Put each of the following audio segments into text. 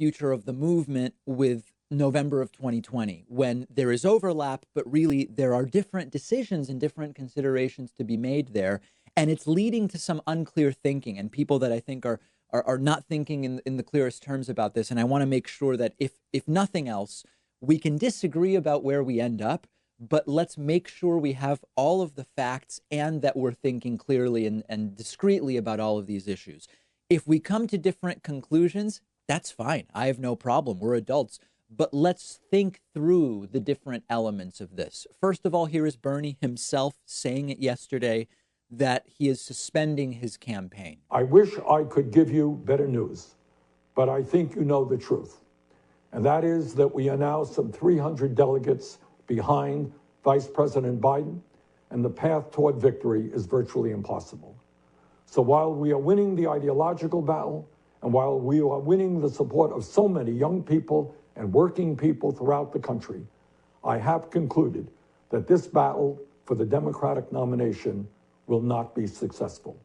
future of the movement with November of 2020, when there is overlap, but really there are different decisions and different considerations to be made there. And it's leading to some unclear thinking and people that I think are not thinking in the clearest terms about this. And I want to make sure that if nothing else, we can disagree about where we end up, but let's make sure we have all of the facts and that we're thinking clearly and discreetly about all of these issues. If we come to different conclusions, that's fine. I have no problem. We're adults. But let's think through the different elements of this. First of all, here is Bernie himself saying it yesterday that he is suspending his campaign. I wish I could give you better news, but I think you know the truth. And that is that we are now some 300 delegates behind Vice President Biden, and the path toward victory is virtually impossible. So while we are winning the ideological battle, and while we are winning the support of so many young people and working people throughout the country, I have concluded that this battle for the Democratic nomination will not be successful.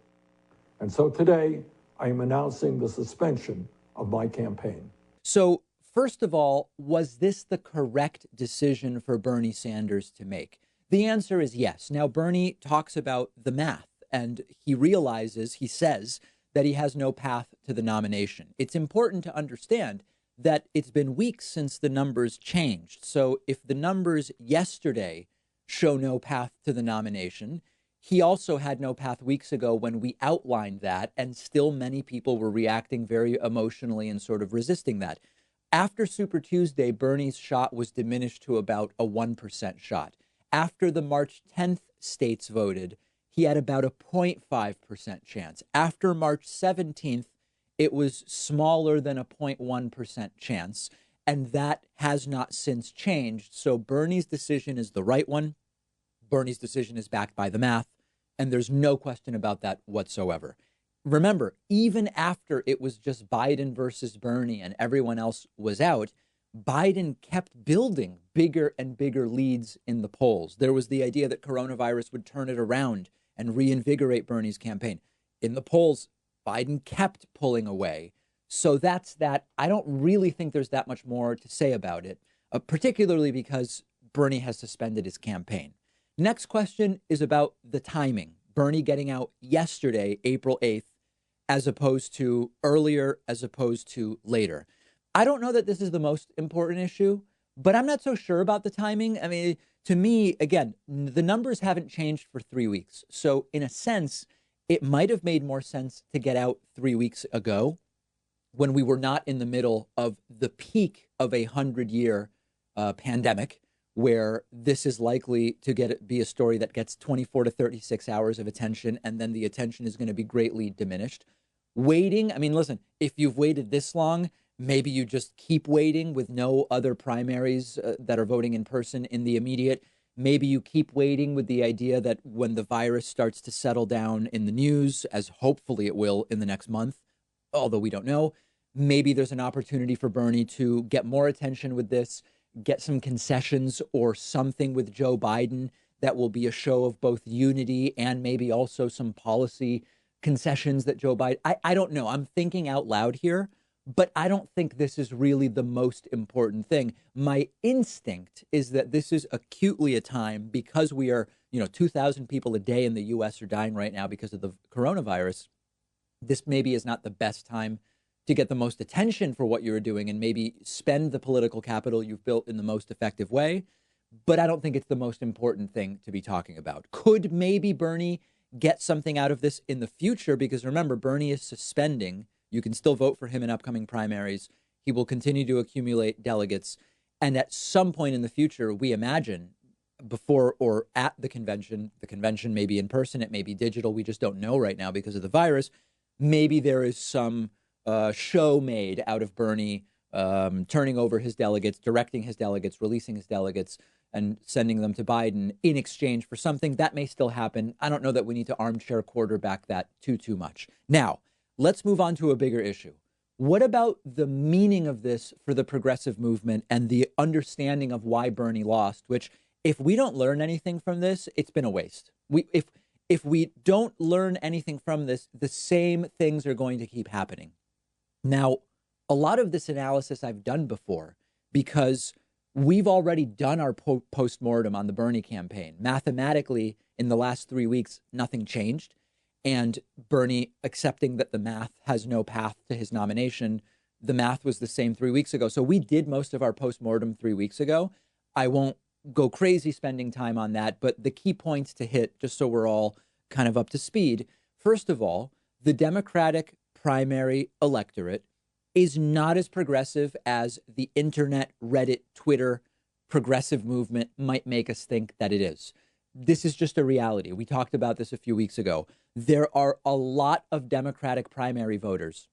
And so today, I am announcing the suspension of my campaign. So, first of all, was this the correct decision for Bernie Sanders to make? The answer is yes. Now, Bernie talks about the math, and he says that he has no path to the nomination. It's important to understand that it's been weeks since the numbers changed. So if the numbers yesterday show no path to the nomination, he also had no path weeks ago when we outlined that, and still many people were reacting very emotionally and sort of resisting that. After Super Tuesday, Bernie's shot was diminished to about a 1% shot. After the March 10th states voted, he had about a 0.5% chance. After March 17th, it was smaller than a 0.1% chance, and that has not since changed. So Bernie's decision is the right one. Bernie's decision is backed by the math, and there's no question about that whatsoever. Remember, even after it was just Biden versus Bernie and everyone else was out, Biden kept building bigger and bigger leads in the polls. There was the idea that coronavirus would turn it around and reinvigorate Bernie's campaign. In the polls, Biden kept pulling away. So that's that. I don't really think there's that much more to say about it, particularly because Bernie has suspended his campaign. Next question is about the timing. Bernie getting out yesterday, April 8th, as opposed to earlier, as opposed to later. I don't know that this is the most important issue, but I'm not so sure about the timing. I mean, to me, again, the numbers haven't changed for 3 weeks. So in a sense, it might have made more sense to get out 3 weeks ago when we were not in the middle of the peak of a 100-year pandemic, where this is likely to be a story that gets 24 to 36 hours of attention, and then the attention is going to be greatly diminished. Waiting, I mean, listen, if you've waited this long, maybe you just keep waiting with no other primaries that are voting in person in the immediate. Maybe you keep waiting with the idea that when the virus starts to settle down in the news, as hopefully it will in the next month, although we don't know, maybe there's an opportunity for Bernie to get more attention with this, get some concessions or something with Joe Biden that will be a show of both unity and maybe also some policy concessions that Joe Biden, I don't know. I'm thinking out loud here, but I don't think this is really the most important thing. My instinct is that this is acutely a time because we are, 2,000 people a day in the U.S. are dying right now because of the coronavirus. This maybe is not the best time to get the most attention for what you're doing and maybe spend the political capital you've built in the most effective way. But I don't think it's the most important thing to be talking about. Could maybe Bernie get something out of this in the future? Because remember, Bernie is suspending. You can still vote for him in upcoming primaries. He will continue to accumulate delegates. And at some point in the future, we imagine before or at the convention may be in person, it may be digital. We just don't know right now because of the virus. Maybe there is some show made out of Bernie turning over his delegates, directing his delegates, releasing his delegates, and sending them to Biden in exchange for something that may still happen. I don't know that we need to armchair quarterback that too much. Now, let's move on to a bigger issue. What about the meaning of this for the progressive movement and the understanding of why Bernie lost, which if we don't learn anything from this, it's been a waste. If we don't learn anything from this, the same things are going to keep happening. Now, A lot of this analysis I've done before because we've already done our postmortem on the Bernie campaign. Mathematically, in the last 3 weeks, nothing changed. And Bernie accepting that the math has no path to his nomination, the math was the same 3 weeks ago. So we did most of our postmortem 3 weeks ago. I won't go crazy spending time on that, but the key points to hit, just so we're all kind of up to speed. First of all, the Democratic primary electorate is not as progressive as the internet, Reddit, Twitter progressive movement might make us think that it is. This is just a reality. We talked about this a few weeks ago. There are a lot of Democratic primary voters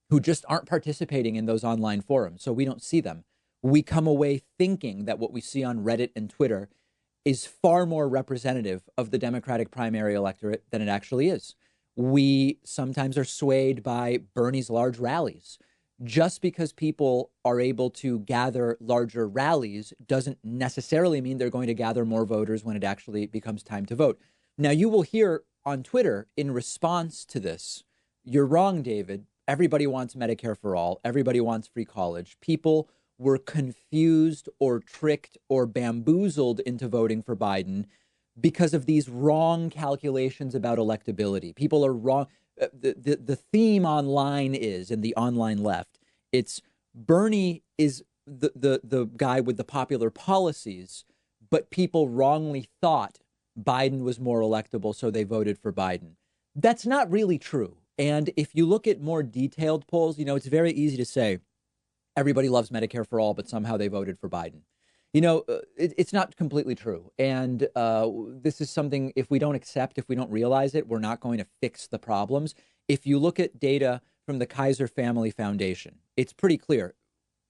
who just aren't participating in those online forums, so we don't see them. We come away thinking that what we see on Reddit and Twitter is far more representative of the Democratic primary electorate than it actually is. We sometimes are swayed by Bernie's large rallies. Just because people are able to gather larger rallies doesn't necessarily mean they're going to gather more voters when it actually becomes time to vote. Now, you will hear on Twitter in response to this, you're wrong, David. Everybody wants Medicare for all. Everybody wants free college. People were confused or tricked or bamboozled into voting for Biden because of these wrong calculations about electability. People are wrong. The theme online is, in the online left, it's Bernie is the guy with the popular policies, but people wrongly thought Biden was more electable, so they voted for Biden. That's not really true. And if you look at more detailed polls, it's very easy to say everybody loves Medicare for all, but somehow they voted for Biden. It's not completely true. And this is something, if we don't accept, if we don't realize it, we're not going to fix the problems. If you look at data from the Kaiser Family Foundation, it's pretty clear.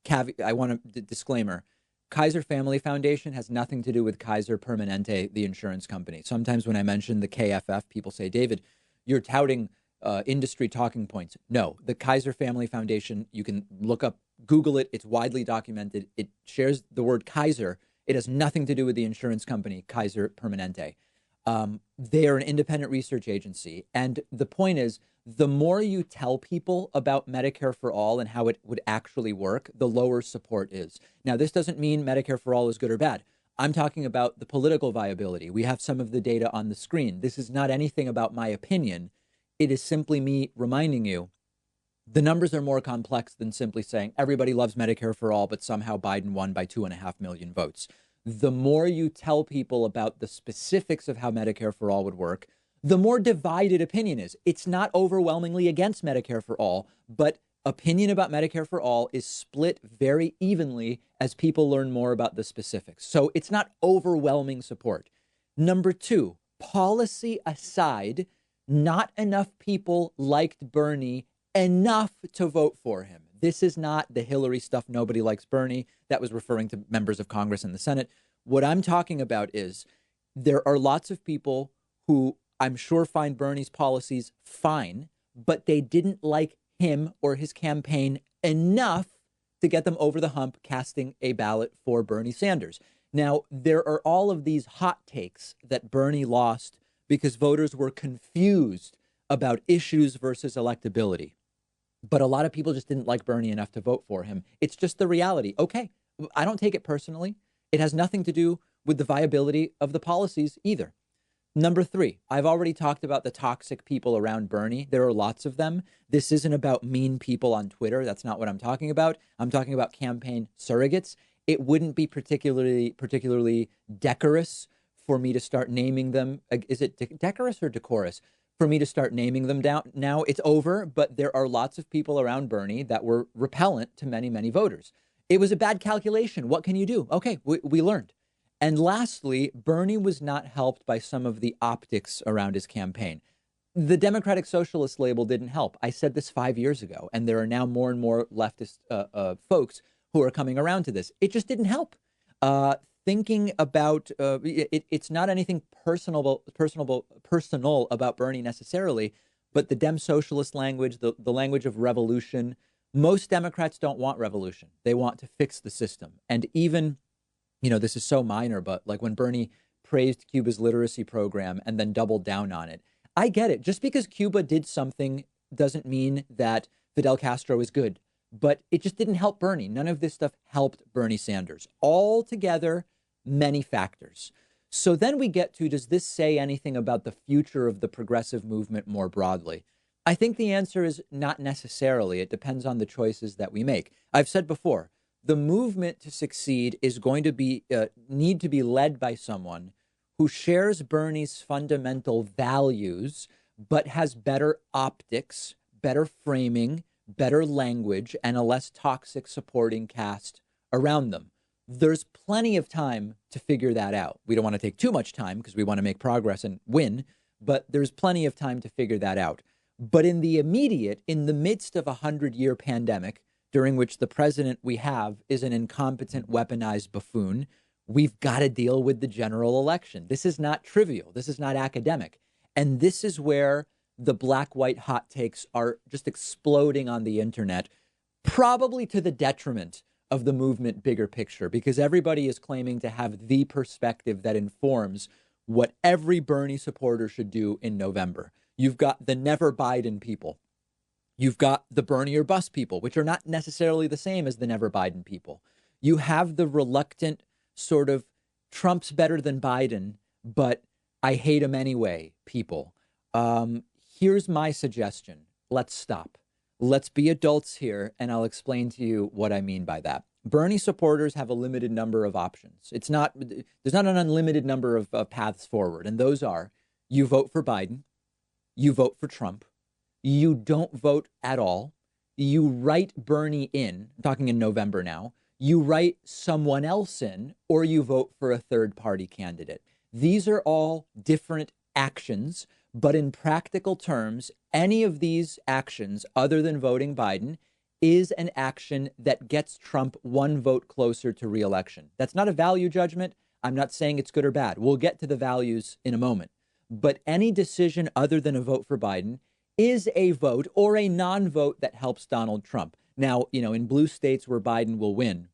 I want a disclaimer. Kaiser Family Foundation has nothing to do with Kaiser Permanente, the insurance company. Sometimes when I mention the KFF, people say, David, you're touting industry talking points. No, the Kaiser Family Foundation, you can look up, Google it. It's widely documented. It shares the word Kaiser. It has nothing to do with the insurance company, Kaiser Permanente. They are an independent research agency. And the point is, the more you tell people about Medicare for all and how it would actually work, the lower support is. Now, this doesn't mean Medicare for all is good or bad. I'm talking about the political viability. We have some of the data on the screen. This is not anything about my opinion. It is simply me reminding you the numbers are more complex than simply saying everybody loves Medicare for all, but somehow Biden won by 2.5 million votes. The more you tell people about the specifics of how Medicare for all would work, the more divided opinion is. It's not overwhelmingly against Medicare for all, but opinion about Medicare for all is split very evenly as people learn more about the specifics. So it's not overwhelming support. Number two, policy aside, not enough people liked Bernie enough to vote for him. This is not the Hillary stuff. Nobody likes Bernie. That was referring to members of Congress and the Senate. What I'm talking about is there are lots of people who I'm sure find Bernie's policies fine, but they didn't like him or his campaign enough to get them over the hump casting a ballot for Bernie Sanders. Now, there are all of these hot takes that Bernie lost because voters were confused about issues versus electability. But a lot of people just didn't like Bernie enough to vote for him. It's just the reality. Okay, I don't take it personally. It has nothing to do with the viability of the policies either. Number three, I've already talked about the toxic people around Bernie. There are lots of them. This isn't about mean people on Twitter. That's not what I'm talking about. I'm talking about campaign surrogates. It wouldn't be particularly decorous for me to start naming them. Is it decorous or decorous? For me to start naming them down now, it's over, but there are lots of people around Bernie that were repellent to many, many voters. It was a bad calculation. What can you do? Okay, we learned. And lastly, Bernie was not helped by some of the optics around his campaign. The Democratic Socialist label didn't help. I said this 5 years ago, and there are now more and more leftist folks who are coming around to this. It just didn't help. Thinking about it's not anything personal about Bernie necessarily, but the Dem socialist language, the language of revolution. Most Democrats don't want revolution. They want to fix the system. And even, this is so minor, but like when Bernie praised Cuba's literacy program and then doubled down on it, I get it. Just because Cuba did something doesn't mean that Fidel Castro is good. but it just didn't help Bernie. None of this stuff helped Bernie Sanders. Altogether, many factors. So then we get to, does this say anything about the future of the progressive movement more broadly? I think the answer is not necessarily. It depends on the choices that we make. I've said before, the movement to succeed is going to be need to be led by someone who shares Bernie's fundamental values, but has better optics, better framing, better language, and a less toxic supporting cast around them. There's plenty of time to figure that out. We don't want to take too much time because we want to make progress and win, but there's plenty of time to figure that out. But in the immediate, in the midst of a 100-year pandemic, during which the president we have is an incompetent, weaponized buffoon, we've got to deal with the general election. This is not trivial. This is not academic. And this is where the black-white hot takes are just exploding on the internet, probably to the detriment of the movement bigger picture, because everybody is claiming to have the perspective that informs what every Bernie supporter should do in November. You've got the never Biden people. You've got the Bernie or bust people, which are not necessarily the same as the never Biden people. You have the reluctant sort of Trump's better than Biden, but I hate him anyway people. Here's my suggestion. Let's stop. Let's be adults here, and I'll explain to you what I mean by that. Bernie supporters have a limited number of options. There's not an unlimited number of paths forward, and those are: you vote for Biden, you vote for Trump, you don't vote at all, you write Bernie in, I'm talking in November now, you write someone else in, or you vote for a third party candidate. These are all different actions, but in practical terms, any of these actions other than voting Biden is an action that gets Trump one vote closer to re-election. That's not a value judgment. I'm not saying it's good or bad. We'll get to the values in a moment. But any decision other than a vote for Biden is a vote or a non-vote that helps Donald Trump. Now, in blue states where Biden will win,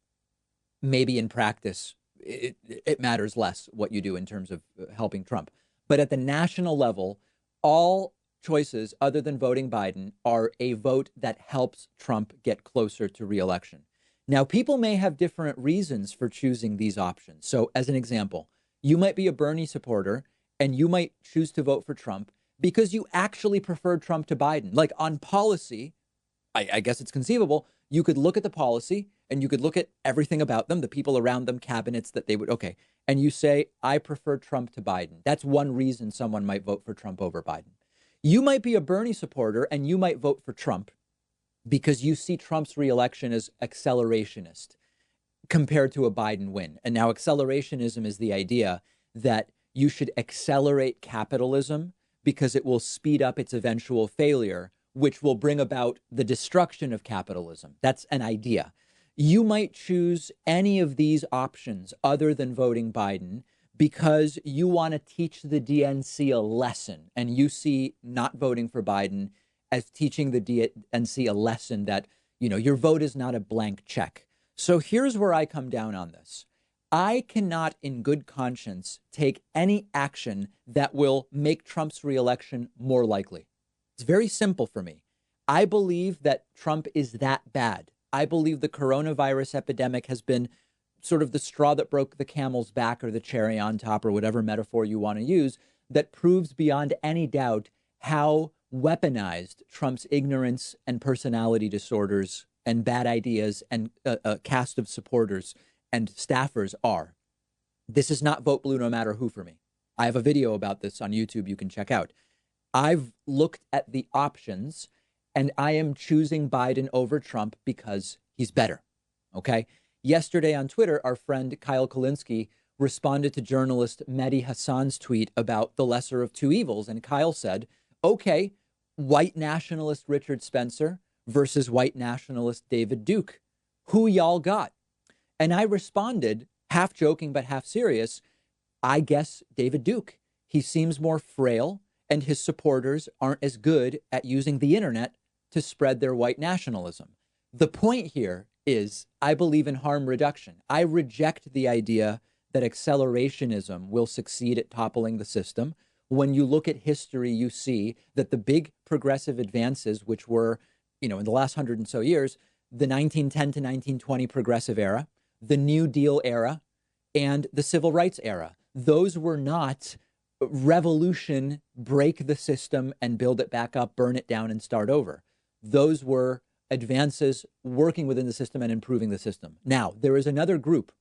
maybe in practice, it matters less what you do in terms of helping Trump. But at the national level, all choices other than voting Biden are a vote that helps Trump get closer to re-election. Now, people may have different reasons for choosing these options. So as an example, you might be a Bernie supporter and you might choose to vote for Trump because you actually prefer Trump to Biden. Like on policy, I guess it's conceivable. You could look at the policy and you could look at everything about them, the people around them, cabinets that they would, okay. And you say, I prefer Trump to Biden. That's one reason someone might vote for Trump over Biden. You might be a Bernie supporter and you might vote for Trump because you see Trump's reelection as accelerationist compared to a Biden win. And now accelerationism is the idea that you should accelerate capitalism because it will speed up its eventual failure, which will bring about the destruction of capitalism. That's an idea. You might choose any of these options other than voting Biden because you want to teach the DNC a lesson, and you see not voting for Biden as teaching the DNC a lesson that, your vote is not a blank check. So here's where I come down on this. I cannot in good conscience take any action that will make Trump's reelection more likely. It's very simple for me. I believe that Trump is that bad. I believe the coronavirus epidemic has been sort of the straw that broke the camel's back, or the cherry on top, or whatever metaphor you want to use, that proves beyond any doubt how weaponized Trump's ignorance and personality disorders and bad ideas and a cast of supporters and staffers are. This is not vote blue no matter who for me. I have a video about this on YouTube you can check out. I've looked at the options and I am choosing Biden over Trump because he's better. Okay. Yesterday on Twitter, our friend Kyle Kulinski responded to journalist Mehdi Hassan's tweet about the lesser of two evils. And Kyle said, okay, white nationalist Richard Spencer versus white nationalist David Duke. Who y'all got? And I responded, half joking but half serious, I guess David Duke. He seems more frail, and his supporters aren't as good at using the internet to spread their white nationalism. The point here is I believe in harm reduction. I reject the idea that accelerationism will succeed at toppling the system. When you look at history, you see that the big progressive advances, which were, in the last 100 and so years, the 1910 to 1920 progressive era, the New Deal era, and the civil rights era. Those were not revolution, break the system and build it back up, burn it down and start over. Those were advances working within the system and improving the system. Now, there is another group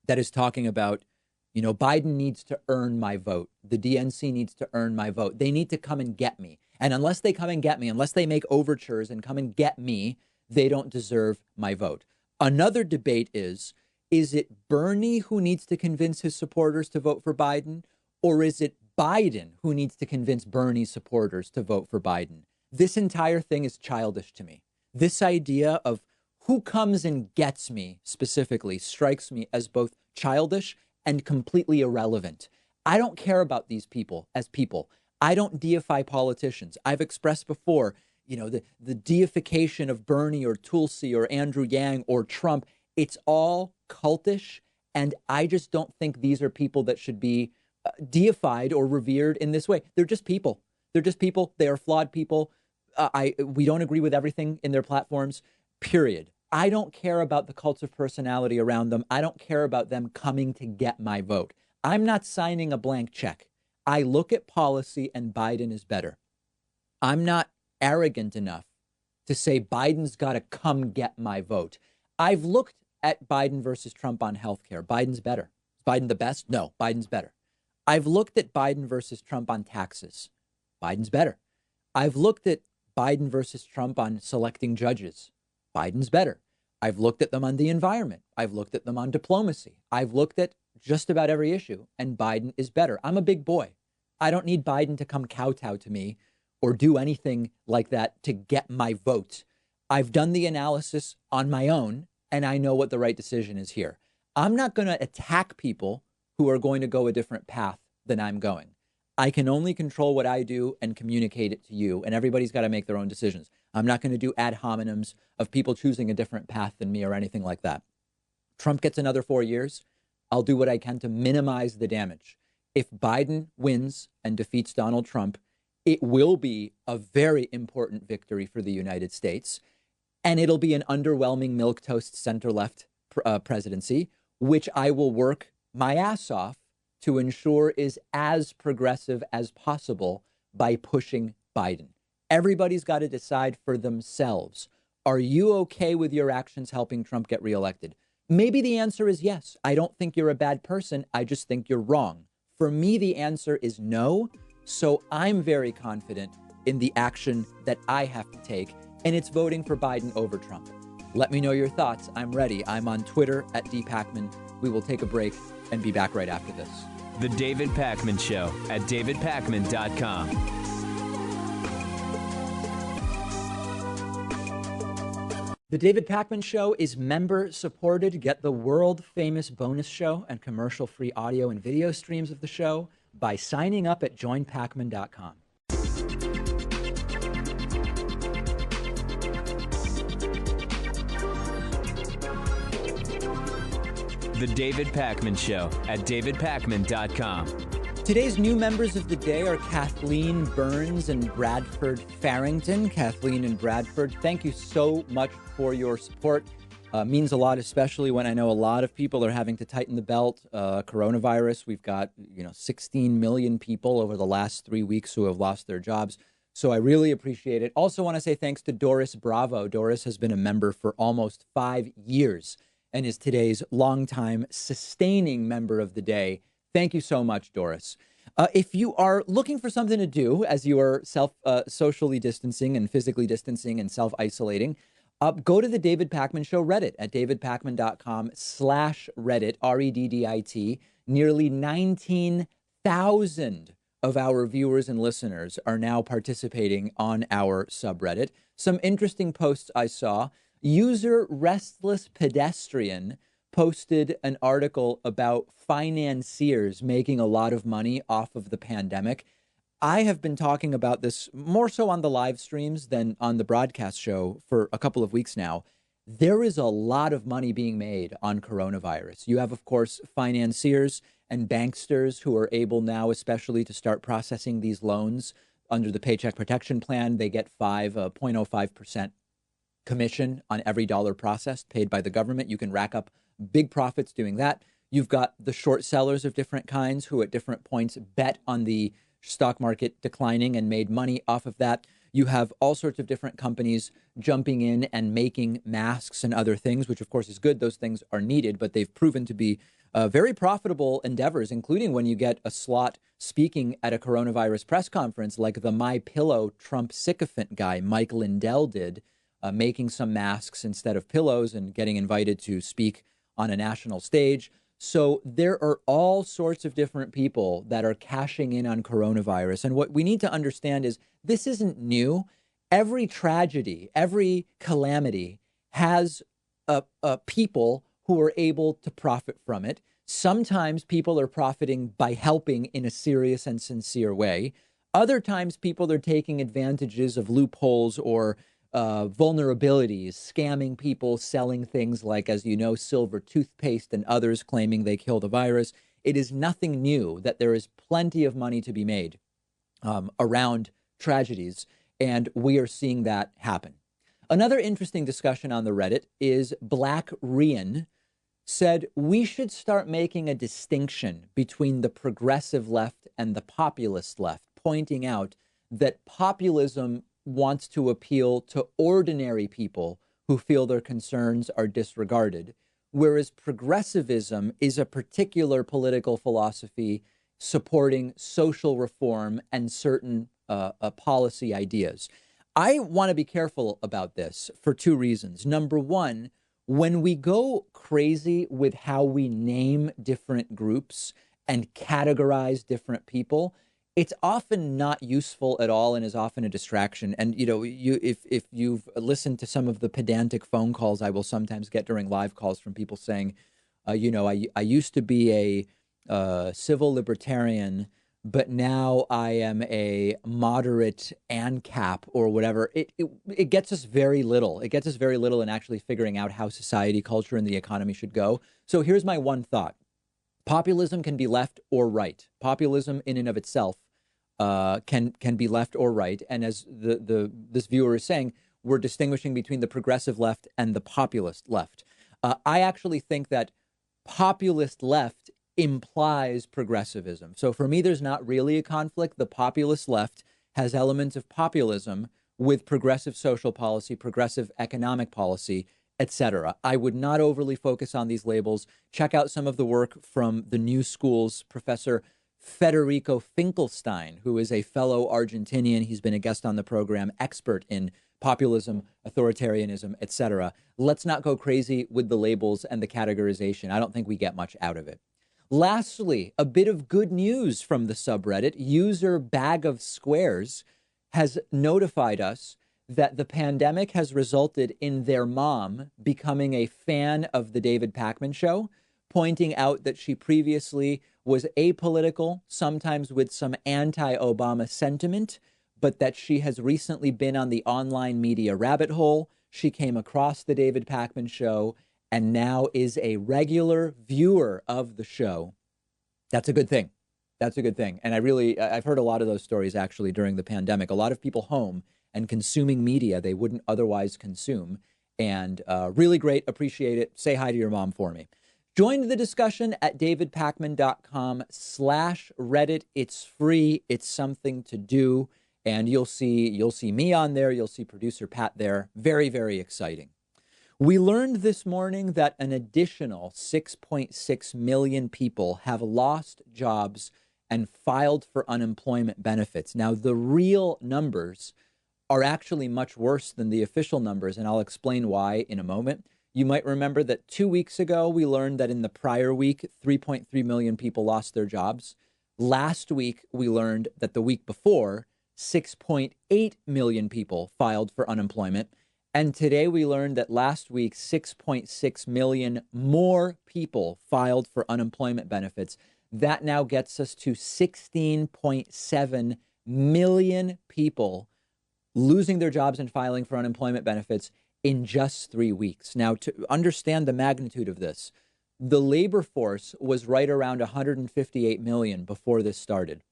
that is talking about, Biden needs to earn my vote. The DNC needs to earn my vote. They need to come and get me. And unless they come and get me, unless they make overtures and come and get me, they don't deserve my vote. Another debate is it Bernie who needs to convince his supporters to vote for Biden, or is it Biden who needs to convince Bernie's supporters to vote for Biden? This entire thing is childish to me. This idea of who comes and gets me specifically strikes me as both childish and completely irrelevant. I don't care about these people as people. I don't deify politicians. I've expressed before, the deification of Bernie or Tulsi or Andrew Yang or Trump. It's all cultish. And I just don't think these are people that should be deified or revered in this way. They're just people. They're just people. They are flawed people. We don't agree with everything in their platforms, period. I don't care about the cults of personality around them. I don't care about them coming to get my vote. I'm not signing a blank check. I look at policy and Biden is better. I'm not arrogant enough to say Biden's got to come get my vote. I've looked at Biden versus Trump on healthcare. Biden's better. Is Biden the best? No, Biden's better. I've looked at Biden versus Trump on taxes. Biden's better. I've looked at Biden versus Trump on selecting judges. Biden's better. I've looked at them on the environment. I've looked at them on diplomacy. I've looked at just about every issue, and Biden is better. I'm a big boy. I don't need Biden to come kowtow to me or do anything like that to get my vote. I've done the analysis on my own, and I know what the right decision is here. I'm not going to attack people who are going to go a different path than I'm going. I can only control what I do and communicate it to you, and everybody's got to make their own decisions. I'm not going to do ad hominems of people choosing a different path than me or anything like that. Trump gets another 4 years. I'll do what I can to minimize the damage. If Biden wins and defeats Donald Trump, it will be a very important victory for the United States, and it'll be an underwhelming milquetoast center-left presidency, which I will work my ass off to ensure is as progressive as possible by pushing Biden. Everybody's got to decide for themselves. Are you okay with your actions helping Trump get reelected? Maybe the answer is yes. I don't think you're a bad person. I just think you're wrong. For me, the answer is no. So I'm very confident in the action that I have to take, and it's voting for Biden over Trump. Let me know your thoughts. I'm ready. I'm on Twitter at @DPacman. We will take a break and be back right after this. The David Pakman Show at davidpakman.com. The David Pakman Show is member supported. Get the world famous bonus show and commercial free audio and video streams of the show by signing up at joinpakman.com. The David Pakman Show at davidpakman.com. Today's new members of the day are Kathleen Burns and Bradford Farrington. Kathleen and Bradford, thank you so much for your support. Means a lot, especially when I know a lot of people are having to tighten the belt. Coronavirus, we've got 16 million people over the last 3 weeks who have lost their jobs. So I really appreciate it. Also want to say thanks to Doris Bravo. Doris has been a member for almost 5 years and is today's longtime sustaining member of the day. Thank you so much, Doris. If you are looking for something to do as you are socially distancing and physically distancing and self-isolating, go to the David Pakman Show Reddit at davidpakman.com/Reddit, REDDIT. Nearly 19,000 of our viewers and listeners are now participating on our subreddit. Some interesting posts I saw. User Restless Pedestrian posted an article about financiers making a lot of money off of the pandemic. I have been talking about this more so on the live streams than on the broadcast show for a couple of weeks now. There is a lot of money being made on coronavirus. You have, of course, financiers and banksters who are able now, especially to start processing these loans under the Paycheck Protection Plan. They get 0.05% commission on every dollar processed paid by the government. You can rack up big profits doing that. You've got the short sellers of different kinds who at different points bet on the stock market declining and made money off of that. You have all sorts of different companies jumping in and making masks and other things, which of course is good. Those things are needed, but they've proven to be very profitable endeavors, including when you get a slot speaking at a coronavirus press conference like the My Pillow Trump sycophant guy, Mike Lindell did, making some masks instead of pillows and getting invited to speak on a national stage. So there are all sorts of different people that are cashing in on coronavirus. And what we need to understand is this isn't new. Every tragedy, every calamity has people who are able to profit from it. Sometimes people are profiting by helping in a serious and sincere way. Other times people are taking advantages of loopholes or vulnerabilities, scamming people, selling things like, as you know, silver toothpaste and others claiming they kill the virus. It is nothing new that there is plenty of money to be made around tragedies, and we are seeing that happen. Another interesting discussion on the Reddit is Black Rian said we should start making a distinction between the progressive left and the populist left, pointing out that populism wants to appeal to ordinary people who feel their concerns are disregarded, whereas progressivism is a particular political philosophy supporting social reform and certain policy ideas. I want to be careful about this for two reasons. Number one, when we go crazy with how we name different groups and categorize different people, it's often not useful at all and is often a distraction. And, you know, if you've listened to some of the pedantic phone calls I will sometimes get during live calls from people saying, I used to be a civil libertarian, but now I am a moderate ANCAP or whatever. It gets us very little. It gets us very little in actually figuring out how society, culture, and the economy should go. So here's my one thought. Populism can be left or right. Populism in and of itself can be left or right. And as this viewer is saying, we're distinguishing between the progressive left and the populist left. I actually think that populist left implies progressivism. So for me, there's not really a conflict. The populist left has elements of populism with progressive social policy, progressive economic policy, etc. I would not overly focus on these labels. Check out some of the work from the New School's Professor Federico Finkelstein, who is a fellow Argentinian. He's been a guest on the program, expert in populism, authoritarianism, etc. Let's not go crazy with the labels and the categorization. I don't think we get much out of it. Lastly, a bit of good news from the subreddit. User Bag of Squares has notified us that the pandemic has resulted in their mom becoming a fan of the David Pakman Show, pointing out that she previously was apolitical, sometimes with some anti-Obama sentiment, but that she has recently been on the online media rabbit hole. She came across the David Pakman Show and now is a regular viewer of the show. That's a good thing. That's a good thing. And I've heard a lot of those stories actually during the pandemic. A lot of people home and consuming media they wouldn't otherwise consume. And really great. Appreciate it. Say hi to your mom for me. Join the discussion at davidpakman.com/Reddit. It's free. It's something to do. And you'll see me on there. You'll see producer Pat there. Very, very exciting. We learned this morning that an additional 6.6 million people have lost jobs and filed for unemployment benefits. Now, the real numbers are actually much worse than the official numbers, and I'll explain why in a moment. You might remember that 2 weeks ago, we learned that in the prior week, 3.3 million people lost their jobs. Last week, we learned that the week before, 6.8 million people filed for unemployment. And today we learned that last week, 6.6 million more people filed for unemployment benefits. That now gets us to 16.7 million people losing their jobs and filing for unemployment benefits in just 3 weeks. Now, to understand the magnitude of this, the labor force was right around 158 million before this started.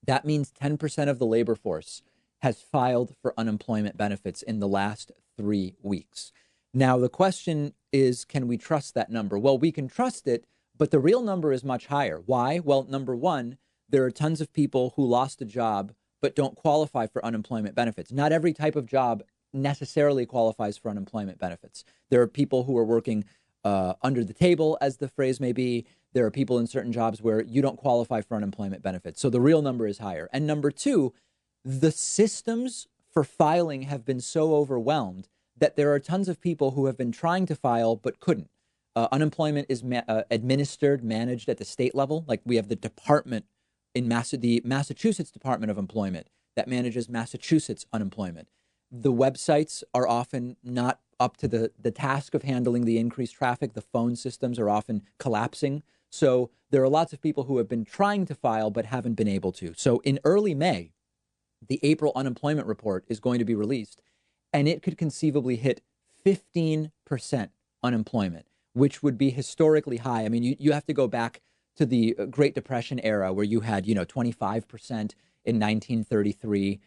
That means 10% of the labor force has filed for unemployment benefits in the last 3 weeks. Now, the question is, can we trust that number? Well, we can trust it, but the real number is much higher. Why? Well, number one, there are tons of people who lost a job but don't qualify for unemployment benefits. Not every type of job necessarily qualifies for unemployment benefits. There are people who are working under the table, as the phrase may be. There are people in certain jobs where you don't qualify for unemployment benefits. So the real number is higher. And number two, the systems for filing have been so overwhelmed that there are tons of people who have been trying to file but couldn't. Unemployment is administered, managed at the state level. Like we have the department in the Massachusetts Department of Employment that manages Massachusetts unemployment. The websites are often not up to the task of handling the increased traffic. The phone systems are often collapsing. So there are lots of people who have been trying to file but haven't been able to. So in early May, the April unemployment report is going to be released, and it could conceivably hit 15% unemployment, which would be historically high. I mean, you have to go back to the Great Depression era where you had, 25% in 1933.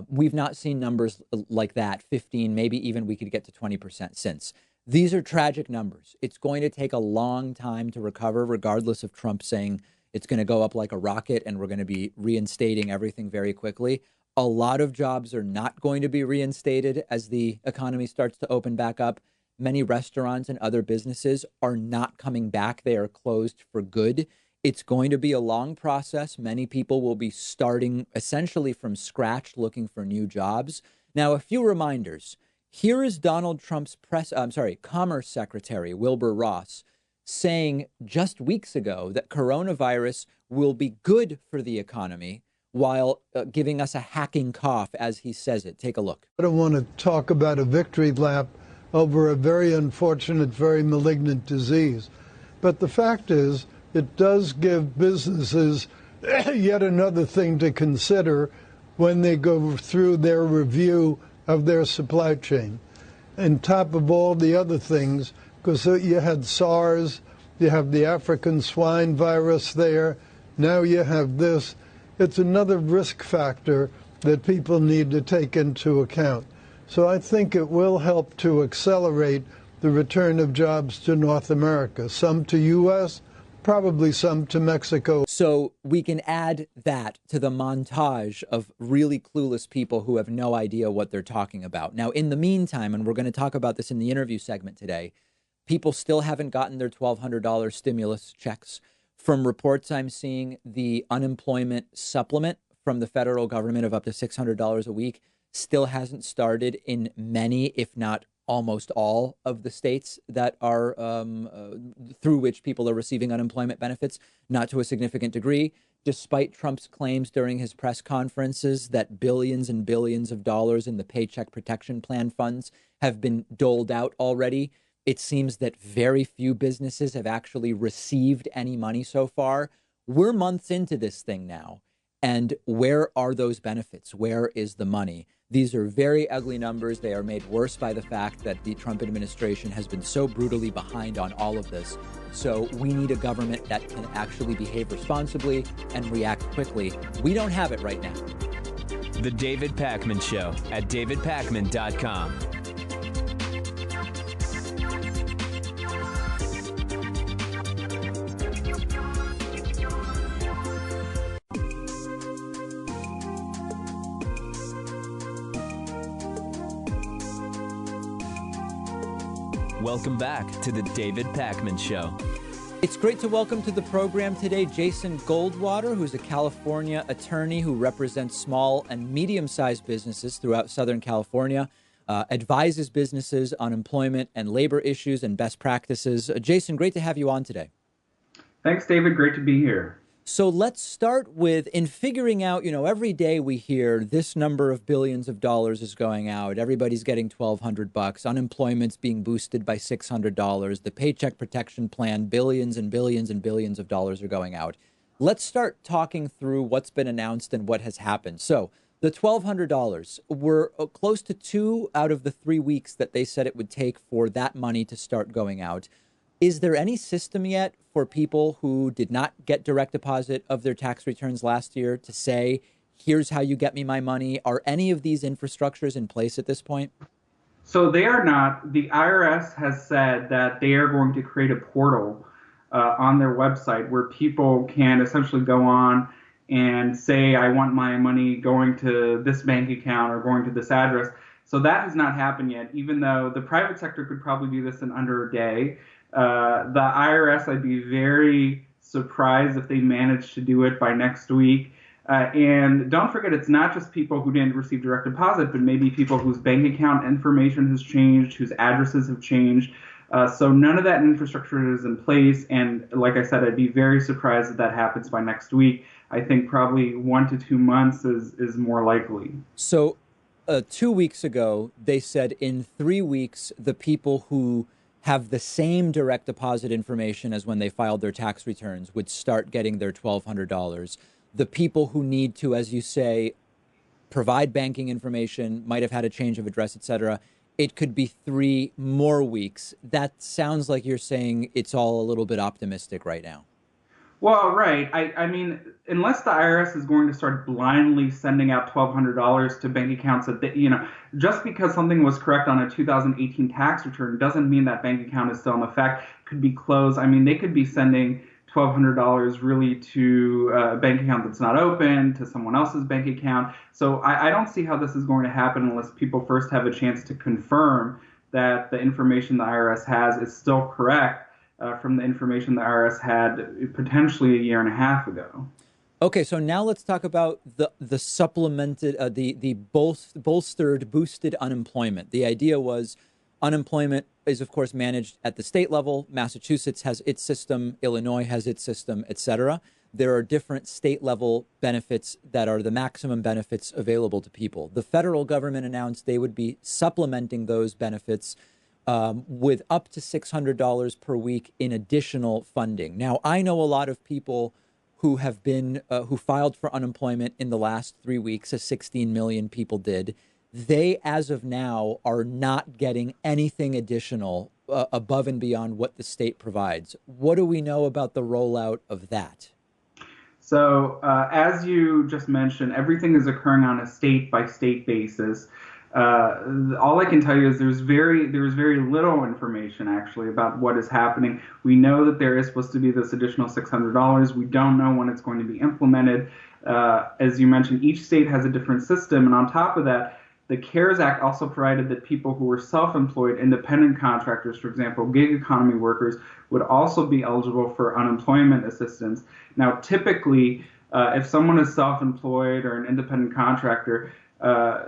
We've not seen numbers like that, 15, maybe even we could get to 20% since. These are tragic numbers. It's going to take a long time to recover, regardless of Trump saying it's going to go up like a rocket and we're going to be reinstating everything very quickly. A lot of jobs are not going to be reinstated as the economy starts to open back up. Many restaurants and other businesses are not coming back. They are closed for good. It's going to be a long process. Many people will be starting essentially from scratch looking for new jobs. Now, a few reminders. Here is Donald Trump's Commerce Secretary, Wilbur Ross, saying just weeks ago that coronavirus will be good for the economy while giving us a hacking cough as he says it. Take a look. I don't want to talk about a victory lap over a very unfortunate, very malignant disease. But the fact is, it does give businesses yet another thing to consider when they go through their review of their supply chain. On top of all the other things, because you had SARS, you have the African swine virus there, now you have this. It's another risk factor that people need to take into account. So I think it will help to accelerate the return of jobs to North America, some to U.S., probably some to Mexico. So we can add that to the montage of really clueless people who have no idea what they're talking about. Now, in the meantime, and we're going to talk about this in the interview segment today, people still haven't gotten their $1,200 stimulus checks. From reports I'm seeing, the unemployment supplement from the federal government of up to $600 a week still hasn't started in many, if not almost all of the states that are through which people are receiving unemployment benefits, not to a significant degree, despite Trump's claims during his press conferences that billions and billions of dollars in the Paycheck Protection Plan funds have been doled out already. It seems that very few businesses have actually received any money so far. We're months into this thing now. And where are those benefits? Where is the money? These are very ugly numbers. They are made worse by the fact that the Trump administration has been so brutally behind on all of this. So we need a government that can actually behave responsibly and react quickly. We don't have it right now. The David Pakman Show at davidpakman.com. Welcome back to the David Pakman Show. It's great to welcome to the program today Jason Goldwater, who's a California attorney who represents small and medium-sized businesses throughout Southern California, advises businesses on employment and labor issues and best practices. Jason, great to have you on today. Thanks, David. Great to be here. So let's start with, in figuring out, every day we hear this number of billions of dollars is going out. Everybody's getting $1,200. Unemployment's being boosted by $600. The Paycheck Protection Plan, billions and billions and billions of dollars are going out. Let's start talking through what's been announced and what has happened. So the $1,200 were close to 2 out of the 3 weeks that they said it would take for that money to start going out. Is there any system yet for people who did not get direct deposit of their tax returns last year to say, here's how you get me my money? Are any of these infrastructures in place at this point? So they are not. The IRS has said that they are going to create a portal on their website where people can essentially go on and say, I want my money going to this bank account or going to this address. So that has not happened yet, even though the private sector could probably do this in under a day. The IRS, I'd be very surprised if they managed to do it by next week. And don't forget, it's not just people who didn't receive direct deposit, but maybe people whose bank account information has changed, whose addresses have changed. So none of that infrastructure is in place. And like I said, I'd be very surprised if that happens by next week. I think probably 1 to 2 months is more likely. So 2 weeks ago, they said in 3 weeks, the people who have the same direct deposit information as when they filed their tax returns would start getting their $1,200. The people who need to, as you say, provide banking information, might have had a change of address, et cetera, it could be 3 more weeks. That sounds like you're saying it's all a little bit optimistic right now. Well, right. I mean, unless the IRS is going to start blindly sending out $1,200 to bank accounts that just because something was correct on a 2018 tax return doesn't mean that bank account is still in effect. Could be closed. I mean, they could be sending $1,200 really to a bank account that's not open, to someone else's bank account. So I don't see how this is going to happen unless people first have a chance to confirm that the information the IRS has is still correct. From the information the IRS had potentially a year and a half ago. Okay, so now let's talk about the supplemented, boosted unemployment. The idea was unemployment is, of course, managed at the state level. Massachusetts has its system. Illinois has its system, et cetera. There are different state level benefits that are the maximum benefits available to people. The federal government announced they would be supplementing those benefits with up to $600 per week in additional funding. Now, I know a lot of people who have been who filed for unemployment in the last 3 weeks, as 16 million people did. They, as of now, are not getting anything additional above and beyond what the state provides. What do we know about the rollout of that? So, as you just mentioned, everything is occurring on a state-by-state basis. All I can tell you is there's very little information actually about what is happening. We know that there is supposed to be this additional $600. We don't know when it's going to be implemented. As you mentioned, each state has a different system, and on top of that, the CARES Act also provided that people who were self-employed, independent contractors, for example, gig economy workers, would also be eligible for unemployment assistance. Now, typically, if someone is self-employed or an independent contractor,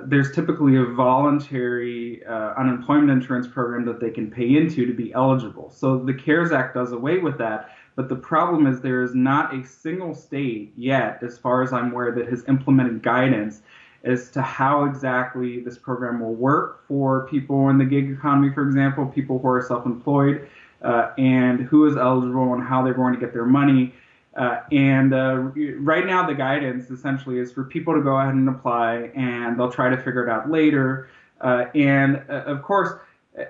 there's typically a voluntary unemployment insurance program that they can pay into to be eligible. So the CARES Act does away with that. But the problem is there is not a single state yet, as far as I'm aware, that has implemented guidance as to how exactly this program will work for people in the gig economy, for example, people who are self-employed, and who is eligible and how they're going to get their money. Right now, the guidance essentially is for people to go ahead and apply, and they'll try to figure it out later. Of course,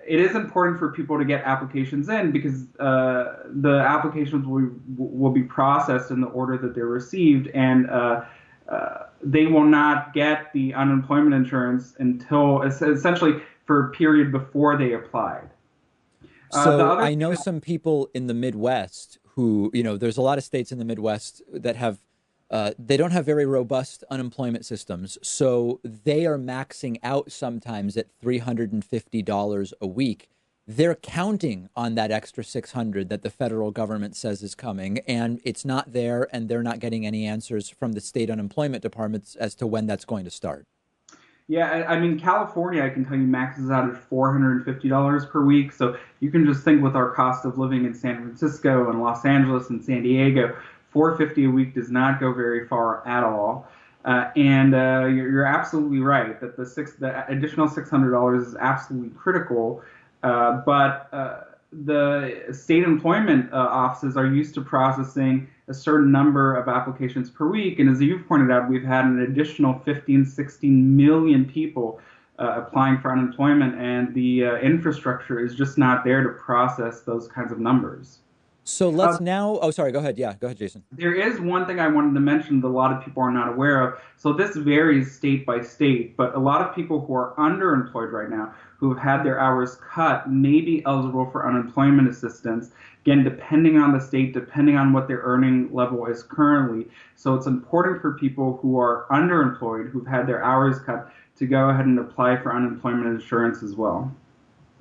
it is important for people to get applications in because the applications will be processed in the order that they're received, and they will not get the unemployment insurance until essentially for a period before they applied. So I know some people in the Midwest who, there's a lot of states in the Midwest that have, they don't have very robust unemployment systems. So they are maxing out sometimes at $350 a week. They're counting on that extra $600 that the federal government says is coming, and it's not there, and they're not getting any answers from the state unemployment departments as to when that's going to start. Yeah, I mean, California, I can tell you, maxes out at $450 per week. So you can just think with our cost of living in San Francisco and Los Angeles and San Diego, $450 a week does not go very far at all. You're absolutely right that the additional $600 is absolutely critical. But the state employment offices are used to processing a certain number of applications per week. And as you've pointed out, we've had an additional 15, 16 million people applying for unemployment, and the infrastructure is just not there to process those kinds of numbers. So let's now, oh, sorry, go ahead. Yeah, go ahead, Jason. There is one thing I wanted to mention that a lot of people are not aware of. So this varies state by state, but a lot of people who are underemployed right now, who have had their hours cut, may be eligible for unemployment assistance. Again, depending on the state, depending on what their earning level is currently. So it's important for people who are underemployed, who've had their hours cut, to go ahead and apply for unemployment insurance as well.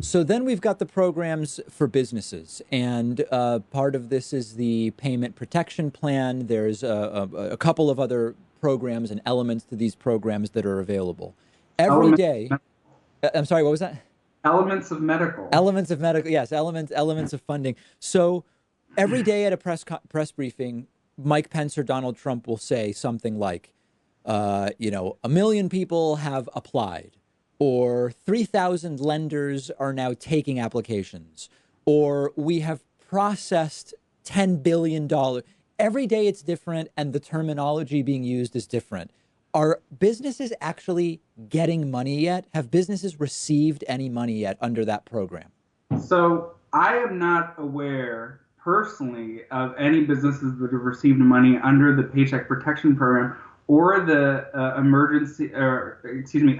So then we've got the programs for businesses, and part of this is the payment protection plan. There's a couple of other programs and elements to these programs that are available. Every Elements, day, I'm sorry, what was that? elements of medical. Elements of medical, yes, elements of funding. So every day at a press briefing, Mike Pence or Donald Trump will say something like, a million people have applied, or 3,000 lenders are now taking applications, or we have processed $10 billion. Every day it's different, and the terminology being used is different. Are businesses actually getting money yet? Have businesses received any money yet under that program? So I am not aware personally of any businesses that have received money under the Paycheck Protection Program or the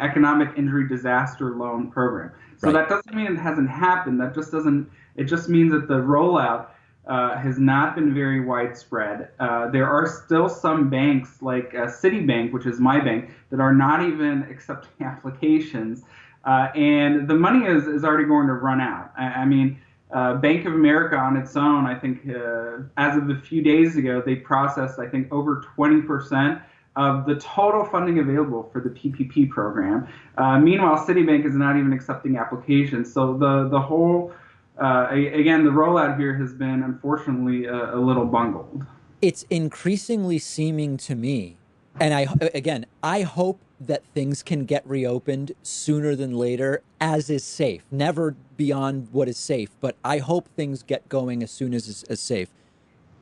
economic injury disaster loan program. So Right. that doesn't mean it hasn't happened. That just doesn't. It just means that the rollout has not been very widespread. There are still some banks like Citibank, which is my bank, that are not even accepting applications, and the money is already going to run out. I mean, Bank of America on its own, I think, as of a few days ago, they processed, I think, over 20% of the total funding available for the PPP program. Meanwhile, Citibank is not even accepting applications. So the whole, again, the rollout here has been, unfortunately, a little bungled. It's increasingly seeming to me, and I hope that things can get reopened sooner than later, as is safe. Never beyond what is safe, but I hope things get going as soon as safe.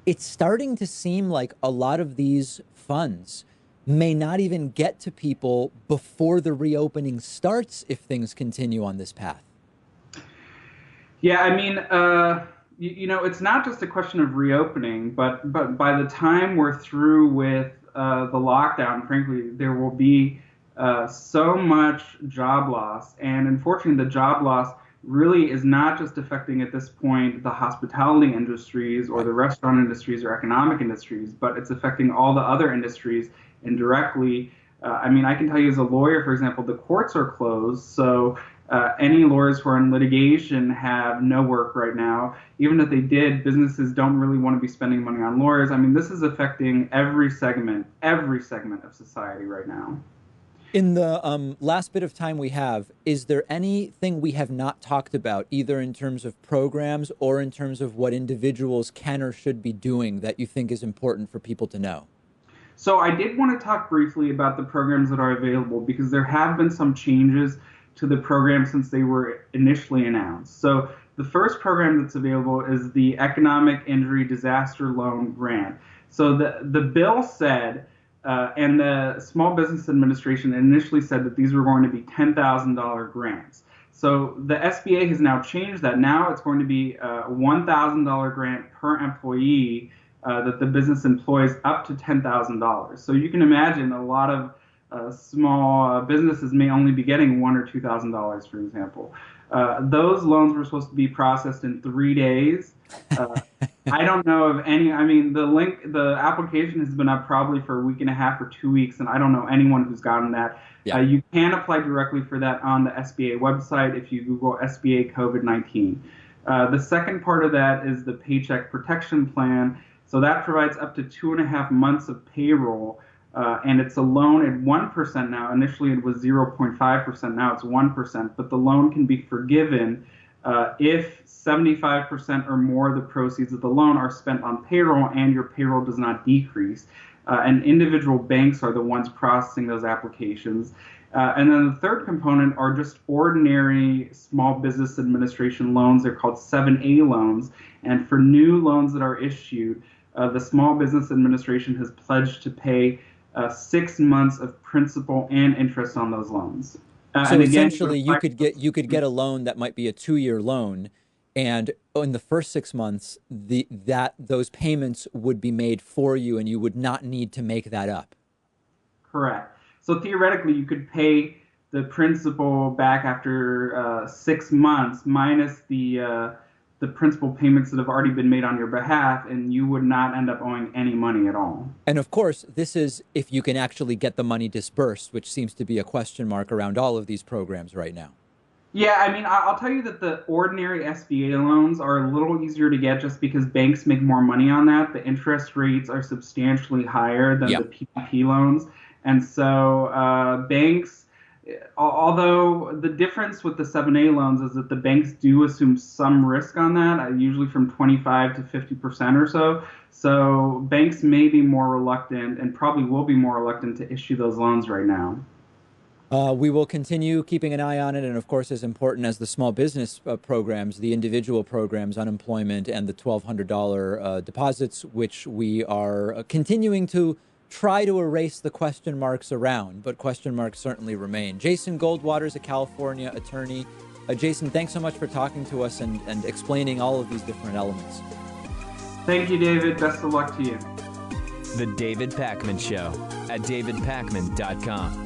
It's starting to seem like a lot of these funds may not even get to people before the reopening starts if things continue on this path. Yeah, I mean, it's not just a question of reopening, but by the time we're through with the lockdown, frankly, there will be so much job loss. And unfortunately, the job loss really is not just affecting at this point the hospitality industries or the restaurant industries or economic industries, but it's affecting all the other industries indirectly. I mean, I can tell you as a lawyer, for example, the courts are closed. So any lawyers who are in litigation have no work right now. Even if they did, businesses don't really want to be spending money on lawyers. I mean, this is affecting every segment of society right now. In the last bit of time we have, is there anything we have not talked about, either in terms of programs or in terms of what individuals can or should be doing that you think is important for people to know? So I did want to talk briefly about the programs that are available because there have been some changes to the program since they were initially announced. So the first program that's available is the Economic Injury Disaster Loan Grant. So the bill said, and the Small Business Administration initially said that these were going to be $10,000 grants. So the SBA has now changed that. Now it's going to be a $1,000 grant per employee that the business employs up to $10,000. So you can imagine a lot of small businesses may only be getting $1,000 or $2,000, for example. Those loans were supposed to be processed in 3 days. I don't know of any. I mean, the application has been up probably for a week and a half or 2 weeks, and I don't know anyone who's gotten that. Yeah. You can apply directly for that on the SBA website if you Google SBA COVID-19. The second part of that is the Paycheck Protection Plan. So that provides up to 2.5 months of payroll, and it's a loan at 1% now. Initially, it was 0.5%. Now it's 1%, but the loan can be forgiven if 75% or more of the proceeds of the loan are spent on payroll and your payroll does not decrease. And individual banks are the ones processing those applications. And then the third component are just ordinary Small Business Administration loans. They're called 7A loans. And for new loans that are issued, the Small Business Administration has pledged to pay 6 months of principal and interest on those loans. So essentially, you could get a loan that might be a 2-year loan, And in the first 6 months, those payments would be made for you, and you would not need to make that up. Correct. So theoretically, you could pay the principal back after 6 months minus the principal payments that have already been made on your behalf, and you would not end up owing any money at all. And of course, this is if you can actually get the money disbursed, which seems to be a question mark around all of these programs right now. Yeah, I mean, I'll tell you that the ordinary SBA loans are a little easier to get just because banks make more money on that. The interest rates are substantially higher than the PPP loans. And so banks, although the difference with the 7A loans is that the banks do assume some risk on that, usually from 25 to 50% or so. So banks may be more reluctant and probably will be more reluctant to issue those loans right now. We will continue keeping an eye on it. And of course, as important as the small business programs, the individual programs, unemployment, and the $1,200 deposits, which we are continuing to try to erase the question marks around, but question marks certainly remain. Jason Goldwater is a California attorney. Jason, thanks so much for talking to us and explaining all of these different elements. Thank you, David. Best of luck to you. The David Pakman Show at davidpakman.com.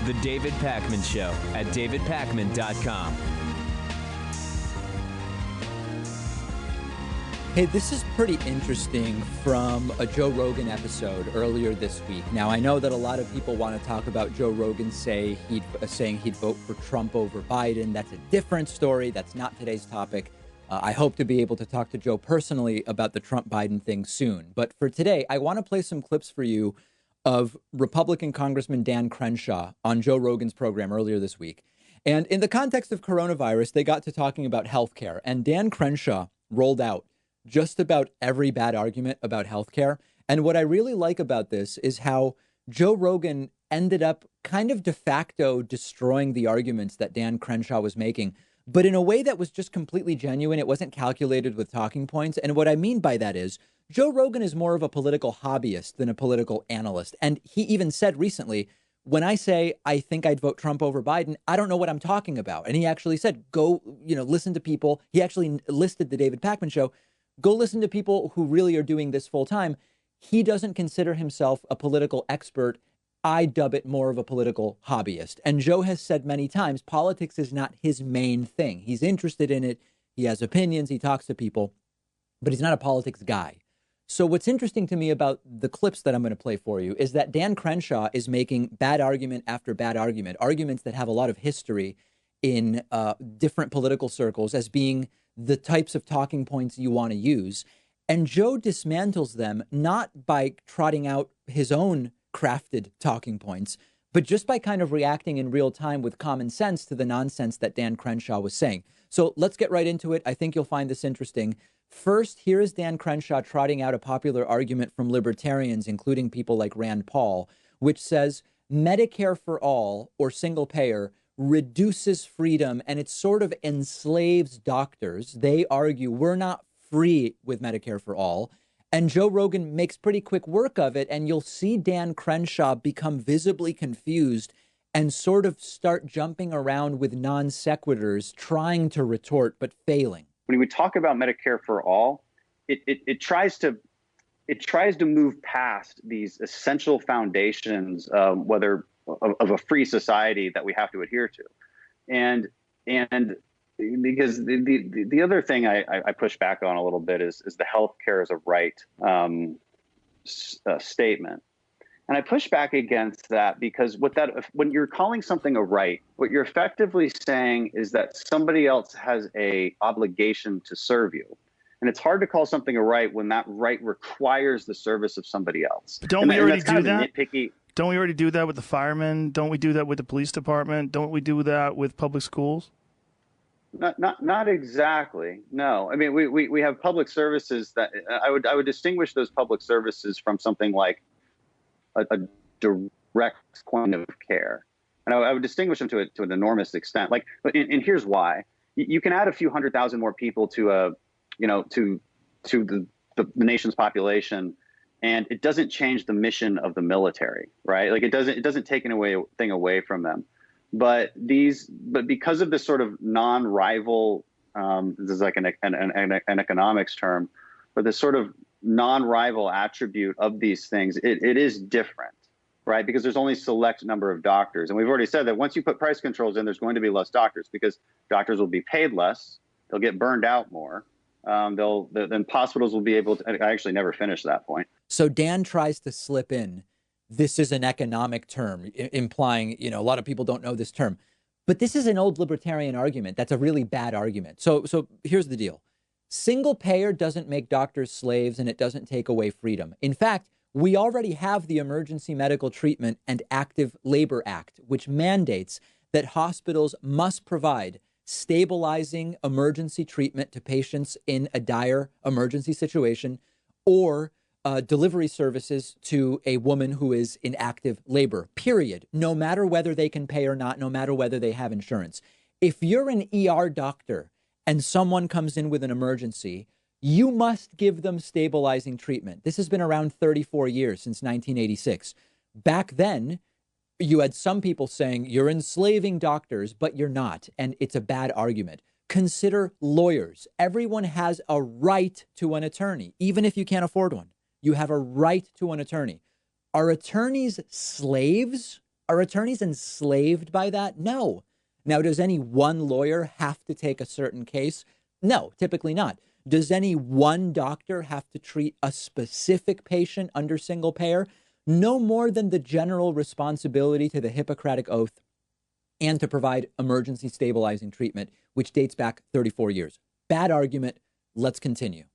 The David Pakman Show at davidpakman.com. Hey, this is pretty interesting from a Joe Rogan episode earlier this week. Now, I know that a lot of people want to talk about Joe Rogan saying he'd vote for Trump over Biden. That's a different story. That's not today's topic. I hope to be able to talk to Joe personally about the Trump-Biden thing soon. But for today, I want to play some clips for you of Republican Congressman Dan Crenshaw on Joe Rogan's program earlier this week. And in the context of coronavirus, they got to talking about healthcare. And Dan Crenshaw rolled out just about every bad argument about healthcare. And what I really like about this is how Joe Rogan ended up kind of de facto destroying the arguments that Dan Crenshaw was making, but in a way that was just completely genuine. It wasn't calculated with talking points. And what I mean by that is Joe Rogan is more of a political hobbyist than a political analyst. And he even said recently, when I say I think I'd vote Trump over Biden, I don't know what I'm talking about. And he actually said, go, listen to people. He actually listed the David Pakman Show. Go listen to people who really are doing this full time. He doesn't consider himself a political expert. I dub it more of a political hobbyist. And Joe has said many times, politics is not his main thing. He's interested in it. He has opinions. He talks to people, but he's not a politics guy. So what's interesting to me about the clips that I'm going to play for you is that Dan Crenshaw is making bad argument after bad argument, arguments that have a lot of history in different political circles as being the types of talking points you want to use. And Joe dismantles them not by trotting out his own crafted talking points, but just by kind of reacting in real time with common sense to the nonsense that Dan Crenshaw was saying. So let's get right into it. I think you'll find this interesting. First, here is Dan Crenshaw trotting out a popular argument from libertarians, including people like Rand Paul, which says Medicare for all or single payer reduces freedom and it sort of enslaves doctors. They argue we're not free with Medicare for all. And Joe Rogan makes pretty quick work of it. And you'll see Dan Crenshaw become visibly confused and sort of start jumping around with non sequiturs, trying to retort, but failing. When we talk about Medicare for all, it tries to move past these essential foundations, whether of a free society that we have to adhere to, and because the other thing I push back on a little bit is the healthcare as a right statement, and I push back against that because when you're calling something a right, what you're effectively saying is that somebody else has a obligation to serve you. And it's hard to call something a right when that right requires the service of somebody else. But don't we already do that? Nitpicky. Don't we already do that with the firemen? Don't we do that with the police department? Don't we do that with public schools? Not exactly. No. I mean, we have public services that I would distinguish those public services from something like a direct point of care. And I would distinguish them to an enormous extent. And here's why. You can add a few 100,000 more people to the nation's population and it doesn't change the mission of the military, right? Like it doesn't take anything away from them. But because of this sort of non-rival, this is like an economics term, but this sort of non-rival attribute of these things, it is different, right? Because there's only a select number of doctors. And we've already said that once you put price controls in, there's going to be less doctors because doctors will be paid less. They'll get burned out more. Then hospitals will be able to, I actually never finished that point. So Dan tries to slip in, this is an economic term, implying, a lot of people don't know this term. But this is an old libertarian argument. That's a really bad argument. So here's the deal. Single payer doesn't make doctors slaves, and it doesn't take away freedom. In fact, we already have the Emergency Medical Treatment and Active Labor Act, which mandates that hospitals must provide stabilizing emergency treatment to patients in a dire emergency situation, or delivery services to a woman who is in active labor, period, no matter whether they can pay or not, no matter whether they have insurance. If you're an ER doctor and someone comes in with an emergency, you must give them stabilizing treatment. This has been around 34 years, since 1986. Back then, you had some people saying you're enslaving doctors, but you're not. And it's a bad argument. Consider lawyers. Everyone has a right to an attorney, even if you can't afford one. You have a right to an attorney. Are attorneys slaves? Are attorneys enslaved by that? No. Now, does any one lawyer have to take a certain case? No, typically not. Does any one doctor have to treat a specific patient under single payer? No more than the general responsibility to the Hippocratic Oath and to provide emergency stabilizing treatment, which dates back 34 years. Bad argument. Let's continue.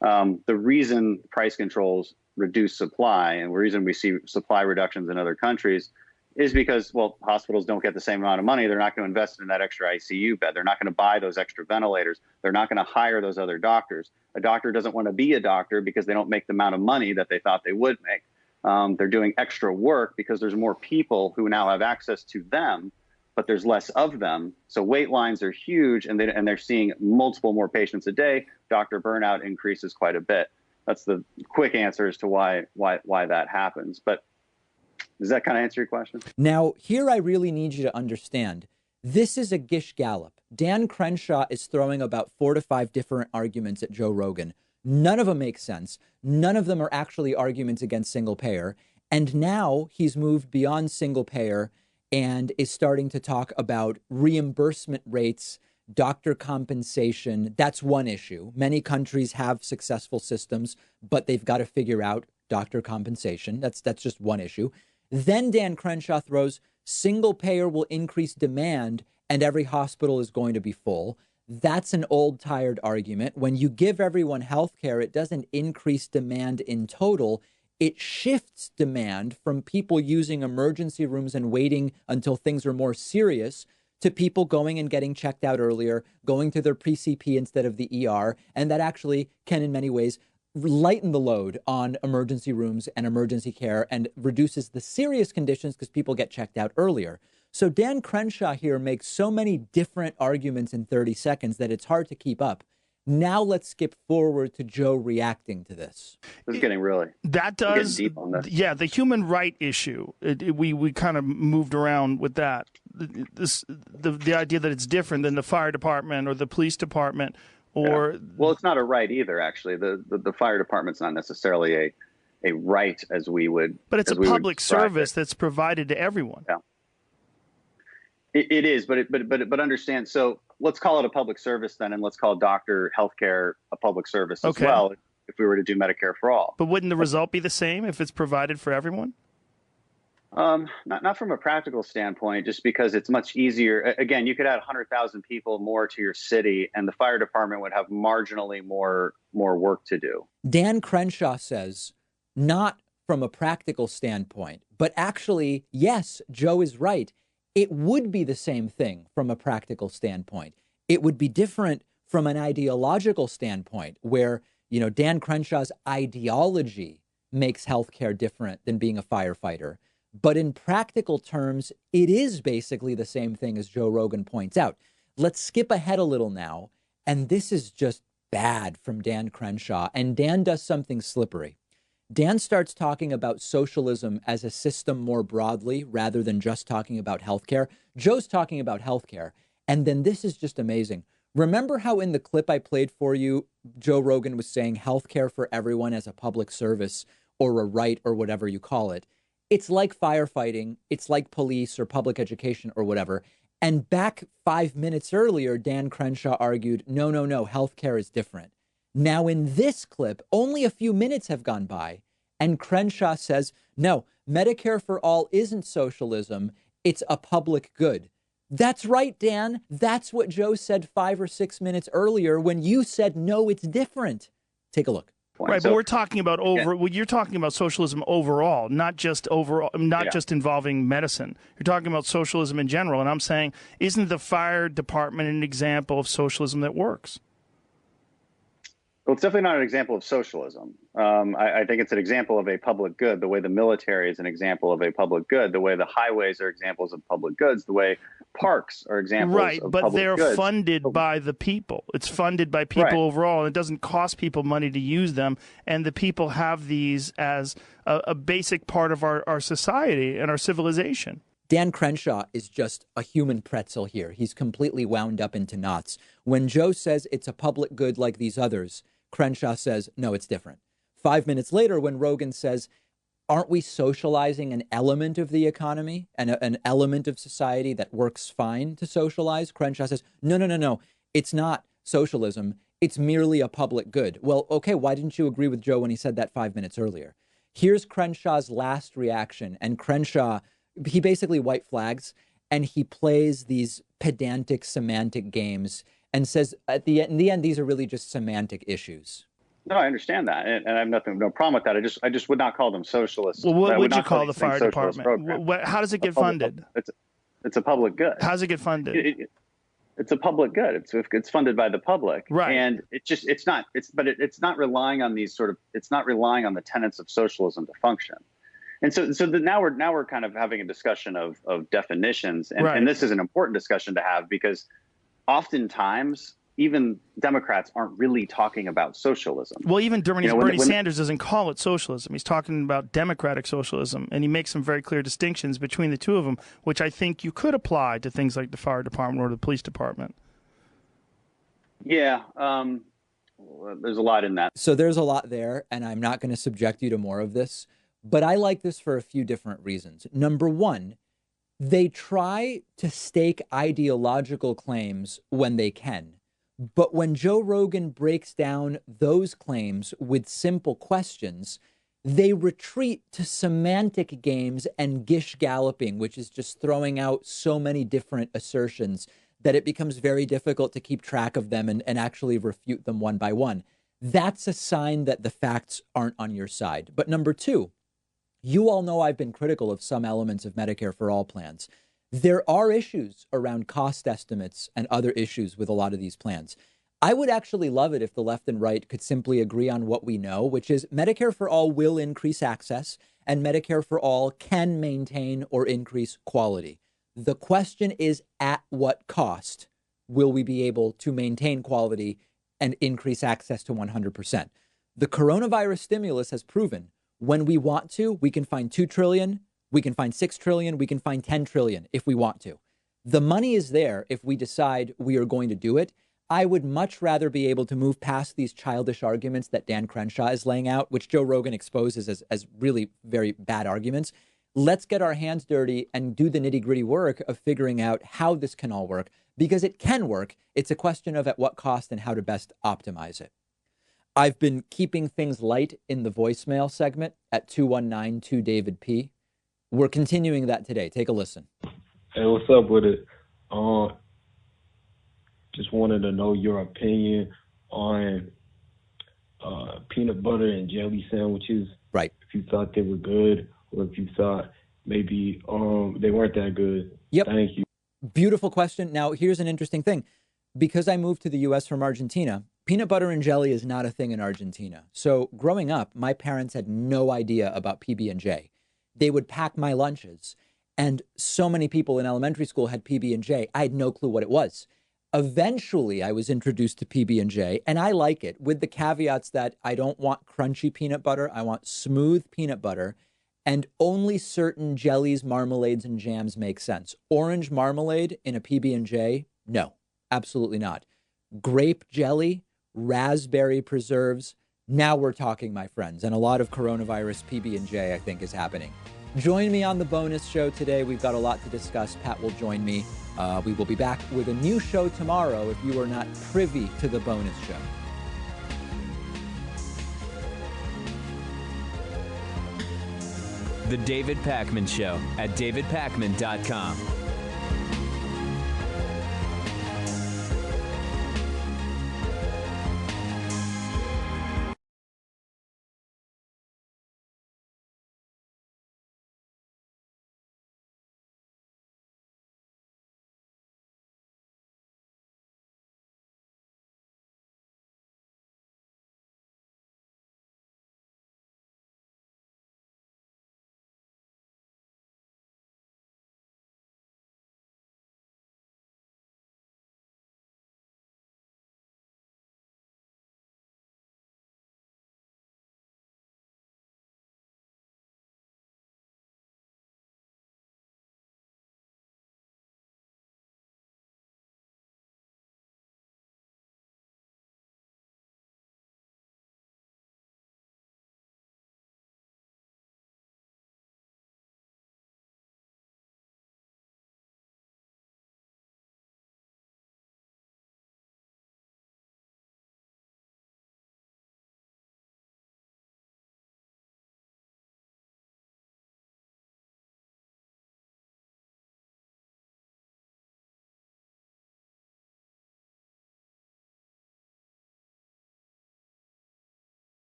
The reason price controls reduce supply and the reason we see supply reductions in other countries is because, well, hospitals don't get the same amount of money. They're not going to invest in that extra ICU bed. They're not going to buy those extra ventilators. They're not going to hire those other doctors. A doctor doesn't want to be a doctor because they don't make the amount of money that they thought they would make. They're doing extra work because there's more people who now have access to them, but there's less of them. So wait lines are huge, and they're seeing multiple more patients a day. Doctor burnout increases quite a bit. That's the quick answer as to why that happens. But does that kind of answer your question? Now, here I really need you to understand, this is a Gish Gallop. Dan Crenshaw is throwing about 4 to 5 different arguments at Joe Rogan. None of them make sense. None of them are actually arguments against single payer. And now he's moved beyond single payer and is starting to talk about reimbursement rates, doctor compensation. That's one issue. Many countries have successful systems, but they've got to figure out doctor compensation. That's just one issue. Then Dan Crenshaw throws single payer will increase demand and every hospital is going to be full. That's an old, tired argument. When you give everyone health care, it doesn't increase demand in total. It shifts demand from people using emergency rooms and waiting until things are more serious to people going and getting checked out earlier, going to their pre-CP instead of the ER. And that actually can, in many ways, lighten the load on emergency rooms and emergency care and reduces the serious conditions because people get checked out earlier. So Dan Crenshaw here makes so many different arguments in 30 seconds that it's hard to keep up. Now let's skip forward to Joe reacting to this. This is getting really deep on this. Yeah, the human right issue. We kind of moved around with that. The idea that it's different than the fire department or the police department. Well, it's not a right either, actually. The fire department's not necessarily a right as we would. But it's a public service that's provided to everyone. Yeah. It is, but understand. So let's call it a public service then, and let's call doctor healthcare a public service as well. If we were to do Medicare for all, but wouldn't the result be the same if it's provided for everyone? Not from a practical standpoint, just because it's much easier. Again, you could add 100,000 people more to your city, and the fire department would have marginally more work to do. Dan Crenshaw says, not from a practical standpoint, but actually, yes, Joe is right. It would be the same thing from a practical standpoint. It would be different from an ideological standpoint where, Dan Crenshaw's ideology makes healthcare different than being a firefighter. But in practical terms, it is basically the same thing as Joe Rogan points out. Let's skip ahead a little now. And this is just bad from Dan Crenshaw. And Dan does something slippery. Dan starts talking about socialism as a system more broadly rather than just talking about healthcare. Joe's talking about healthcare. And then this is just amazing. Remember how in the clip I played for you, Joe Rogan was saying healthcare for everyone as a public service or a right or whatever you call it. It's like firefighting. It's like police or public education or whatever. And back 5 minutes earlier, Dan Crenshaw argued, no, healthcare is different. Now, in this clip, only a few minutes have gone by, and Crenshaw says, no, Medicare for all isn't socialism. It's a public good. That's right, Dan. That's what Joe said 5 or 6 minutes earlier when you said, no, it's different. Take a look. Right, but we're talking about well, you're talking about socialism overall, not just just involving medicine. You're talking about socialism in general, and I'm saying, isn't the fire department an example of socialism that works? Well, it's definitely not an example of socialism. I think it's an example of a public good, the way the military is an example of a public good, the way the highways are examples of public goods, the way parks are examples of public goods. Right, but they're funded by the people. It's funded by people overall, and it doesn't cost people money to use them, and the people have these as a basic part of our society and our civilization. Dan Crenshaw is just a human pretzel here. He's completely wound up into knots. When Joe says it's a public good like these others, Crenshaw says, no, it's different. 5 minutes later, when Rogan says, aren't we socializing an element of the economy and an element of society that works fine to socialize? Crenshaw says, no, it's not socialism. It's merely a public good. Well, okay, why didn't you agree with Joe when he said that 5 minutes earlier? Here's Crenshaw's last reaction. And Crenshaw, he basically white flags and he plays these pedantic semantic games and says in the end, these are really just semantic issues. No, I understand that, and I have no problem with that. I just would not call them socialists. Well, what would you call the fire department? How does it get funded? It's a public good. How does it get funded? It's a public good. It's funded by the public, right? And it's not relying on it's not relying on the tenets of socialism to function. And now we're kind of having a discussion of definitions, and this is an important discussion to have because oftentimes even Democrats aren't really talking about socialism. Well, even Bernie Sanders doesn't call it socialism. He's talking about democratic socialism, and he makes some very clear distinctions between the two of them, which I think you could apply to things like the fire department or the police department. Yeah, there's a lot in that. So there's a lot there, and I'm not going to subject you to more of this, but I like this for a few different reasons. Number one, they try to stake ideological claims when they can. But when Joe Rogan breaks down those claims with simple questions, they retreat to semantic games and gish galloping, which is just throwing out so many different assertions that it becomes very difficult to keep track of them and actually refute them one by one. That's a sign that the facts aren't on your side. But number two, you all know I've been critical of some elements of Medicare for All plans. There are issues around cost estimates and other issues with a lot of these plans. I would actually love it if the left and right could simply agree on what we know, which is Medicare for All will increase access and Medicare for All can maintain or increase quality. The question is, at what cost will we be able to maintain quality and increase access to 100%? The coronavirus stimulus has proven when we want to, we can find 2 trillion, we can find 6 trillion, we can find 10 trillion if we want to. The money is there if we decide we are going to do it. I would much rather be able to move past these childish arguments that Dan Crenshaw is laying out, which Joe Rogan exposes as really very bad arguments. Let's get our hands dirty and do the nitty gritty work of figuring out how this can all work, because it can work. It's a question of at what cost and how to best optimize it. I've been keeping things light in the voicemail segment at 219-2-DAVID-P. We're continuing that today. Take a listen. Hey, what's up with it? Just wanted to know your opinion on peanut butter and jelly sandwiches. Right. If you thought they were good or if you thought maybe they weren't that good. Yep. Thank you. Beautiful question. Now, here's an interesting thing. Because I moved to the U.S. from Argentina, peanut butter and jelly is not a thing in Argentina. So growing up, my parents had no idea about PB&J. They would pack my lunches, and so many people in elementary school had PB&J. I had no clue what it was. Eventually, I was introduced to PB&J, and I like it, with the caveats that I don't want crunchy peanut butter. I want smooth peanut butter, and only certain jellies, marmalades, and jams make sense. Orange marmalade in a PB&J, no, absolutely not. Grape jelly, raspberry preserves, now we're talking, my friends, and a lot of coronavirus PB&J, I think, is happening. Join me on the bonus show today. We've got a lot to discuss. Pat will join me. We will be back with a new show tomorrow if you are not privy to the bonus show. The David Pakman Show at davidpakman.com.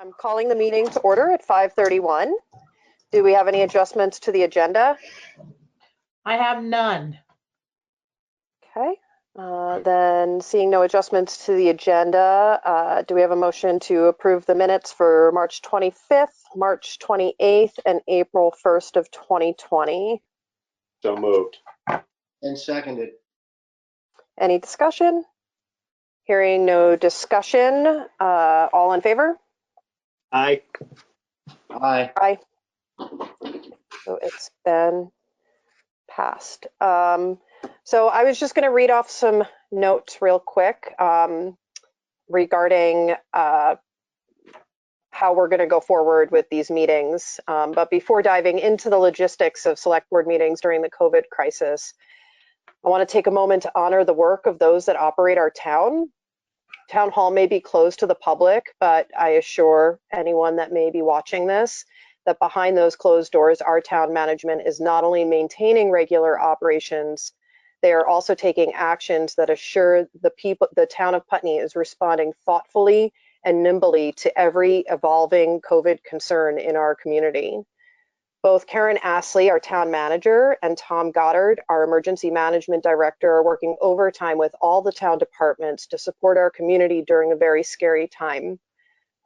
I'm calling the meeting to order at 5:31. Do we have any adjustments to the agenda? I have none. Okay. Then seeing no adjustments to the agenda, do we have a motion to approve the minutes for March 25th, March 28th, and April 1st of 2020? So moved. And seconded. Any discussion? Hearing no discussion, all in favor? Aye. Aye. Aye. So it's been passed. So I was just going to read off some notes real quick regarding how we're going to go forward with these meetings. But before diving into the logistics of select board meetings during the COVID crisis, I want to take a moment to honor the work of those that operate our town. town hall may be closed to the public, but I assure anyone that may be watching this that behind those closed doors, our town management is not only maintaining regular operations, they are also taking actions that assure the town of Putney is responding thoughtfully and nimbly to every evolving COVID concern in our community. Both Karen Astley, our town manager, and Tom Goddard, our emergency management director, are working overtime with all the town departments to support our community during a very scary time.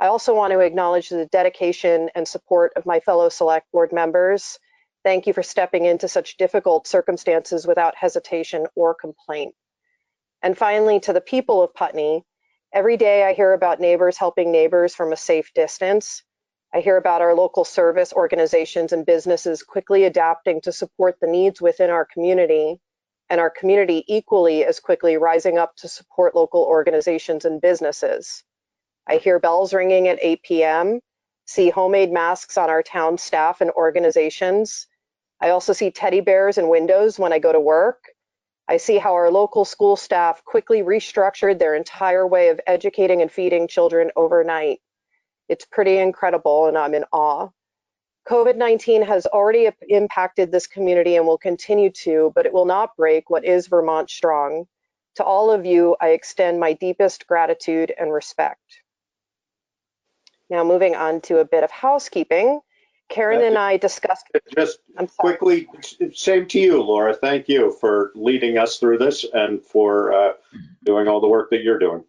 I also want to acknowledge the dedication and support of my fellow select board members. Thank you for stepping into such difficult circumstances without hesitation or complaint. And finally, to the people of Putney, every day I hear about neighbors helping neighbors from a safe distance. I hear about our local service organizations and businesses quickly adapting to support the needs within our community, and our community equally as quickly rising up to support local organizations and businesses. I hear bells ringing at 8 p.m., see homemade masks on our town staff and organizations. I also see teddy bears in windows when I go to work. I see how our local school staff quickly restructured their entire way of educating and feeding children overnight. It's pretty incredible, and I'm in awe. COVID-19 has already impacted this community and will continue to, but it will not break what is Vermont strong. To all of you, I extend my deepest gratitude and respect. Now moving on to a bit of housekeeping. Karen and I discussed— Just quickly, same to you, Laura. Thank you for leading us through this and for doing all the work that you're doing.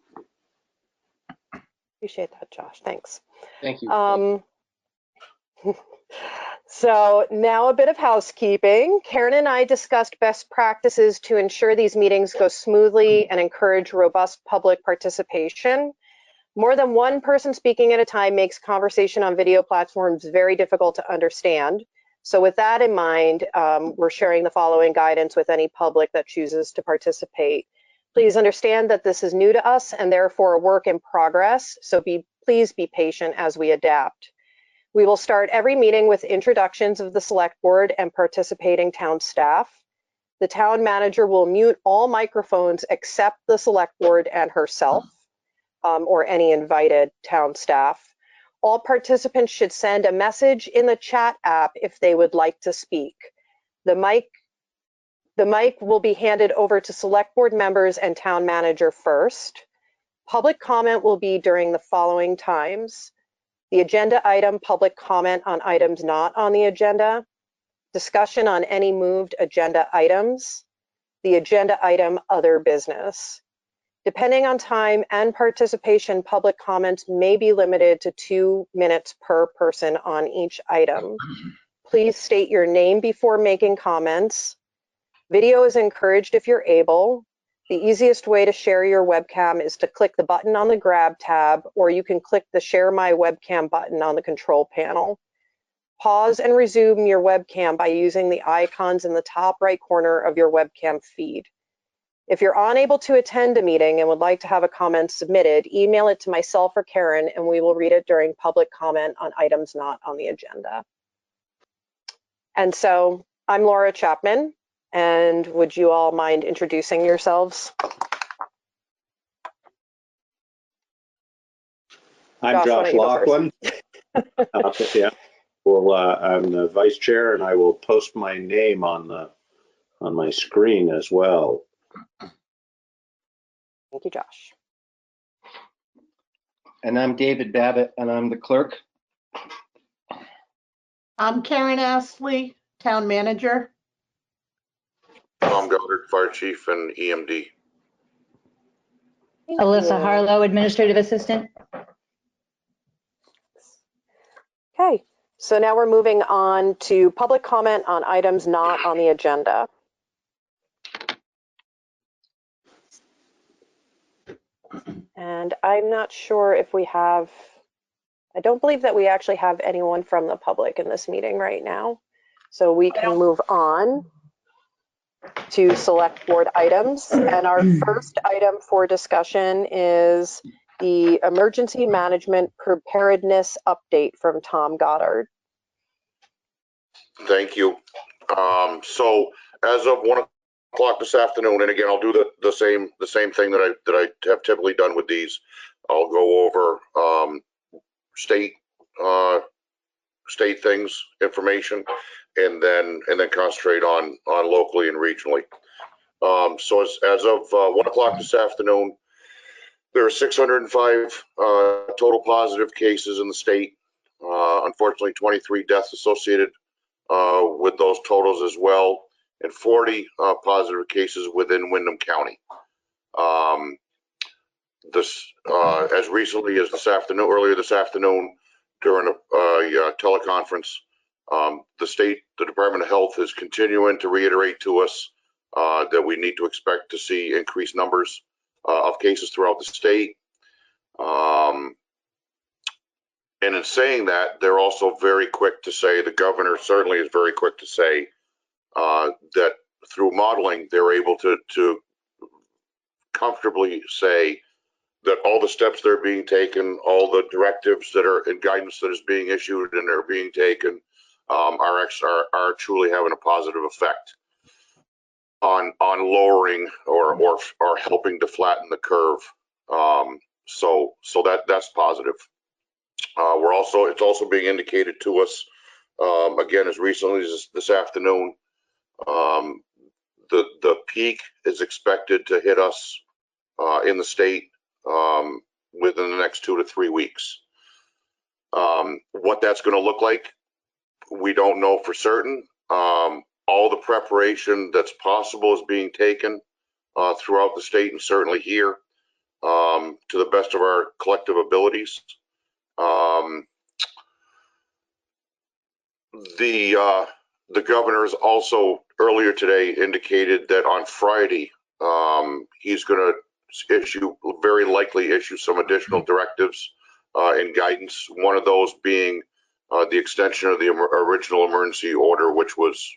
Appreciate that, Josh. Thanks. Thank you. So now a bit of housekeeping. Karen and I discussed best practices to ensure these meetings go smoothly and encourage robust public participation. More than one person speaking at a time makes conversation on video platforms very difficult to understand. So with that in mind, we're sharing the following guidance with any public that chooses to participate. Please understand that this is new to us and therefore a work in progress, so please be patient as we adapt. We will start every meeting with introductions of the select board and participating town staff. The town manager will mute all microphones except the select board and herself, or any invited town staff. All participants should send a message in the chat app if they would like to speak. The mic will be handed over to select board members and town manager first. Public comment will be during the following times: the agenda item, public comment on items not on the agenda, discussion on any moved agenda items, the agenda item, other business. Depending on time and participation, public comments may be limited to 2 minutes per person on each item. Please state your name before making comments. Video is encouraged if you're able. The easiest way to share your webcam is to click the button on the Grab tab, or you can click the Share My Webcam button on the control panel. Pause and resume your webcam by using the icons in the top right corner of your webcam feed. If you're unable to attend a meeting and would like to have a comment submitted, email it to myself or Karen, and we will read it during public comment on items not on the agenda. And so I'm Laura Chapman. And would you all mind introducing yourselves? I'm Josh Laughlin. Yeah. Well, I'm the vice chair, and I will post my name on my screen as well. Thank you, Josh. And I'm David Babbitt, and I'm the clerk. I'm Karen Astley, town manager. Tom Goddard, fire chief and EMD. Alyssa Harlow, administrative assistant. Okay, so now we're moving on to public comment on items not on the agenda. And I'm not sure if we have, I don't believe that we actually have anyone from the public in this meeting right now. So we can move on to select board items. And our first item for discussion is the emergency management preparedness update from Tom Goddard. Thank you. So as of 1 o'clock this afternoon, and again, I'll do the same thing that I have typically done with these. I'll go over state things, information, and then concentrate on locally and regionally. So as of 1 o'clock this afternoon, there are 605 total positive cases in the state. Unfortunately, 23 deaths associated with those totals as well, and 40 positive cases within Windham County. As recently as earlier this afternoon, during a teleconference, the Department of Health is continuing to reiterate to us that we need to expect to see increased numbers of cases throughout the state. And in saying that, they're also very quick to say, the governor certainly is very quick to say that through modeling, they're able to comfortably say that all the steps that are being taken, all the directives that are in guidance that is being issued and are being taken are truly having a positive effect on lowering or helping to flatten the curve. So that's positive. It's also being indicated to us again as recently as this afternoon. The peak is expected to hit us in the state within the next 2 to 3 weeks. What that's going to look like, we don't know for certain. All the preparation that's possible is being taken throughout the state and certainly here to the best of our collective abilities. The governor has also earlier today indicated that on Friday he's going to very likely issue some additional directives and guidance. One of those being the extension of the original emergency order, which was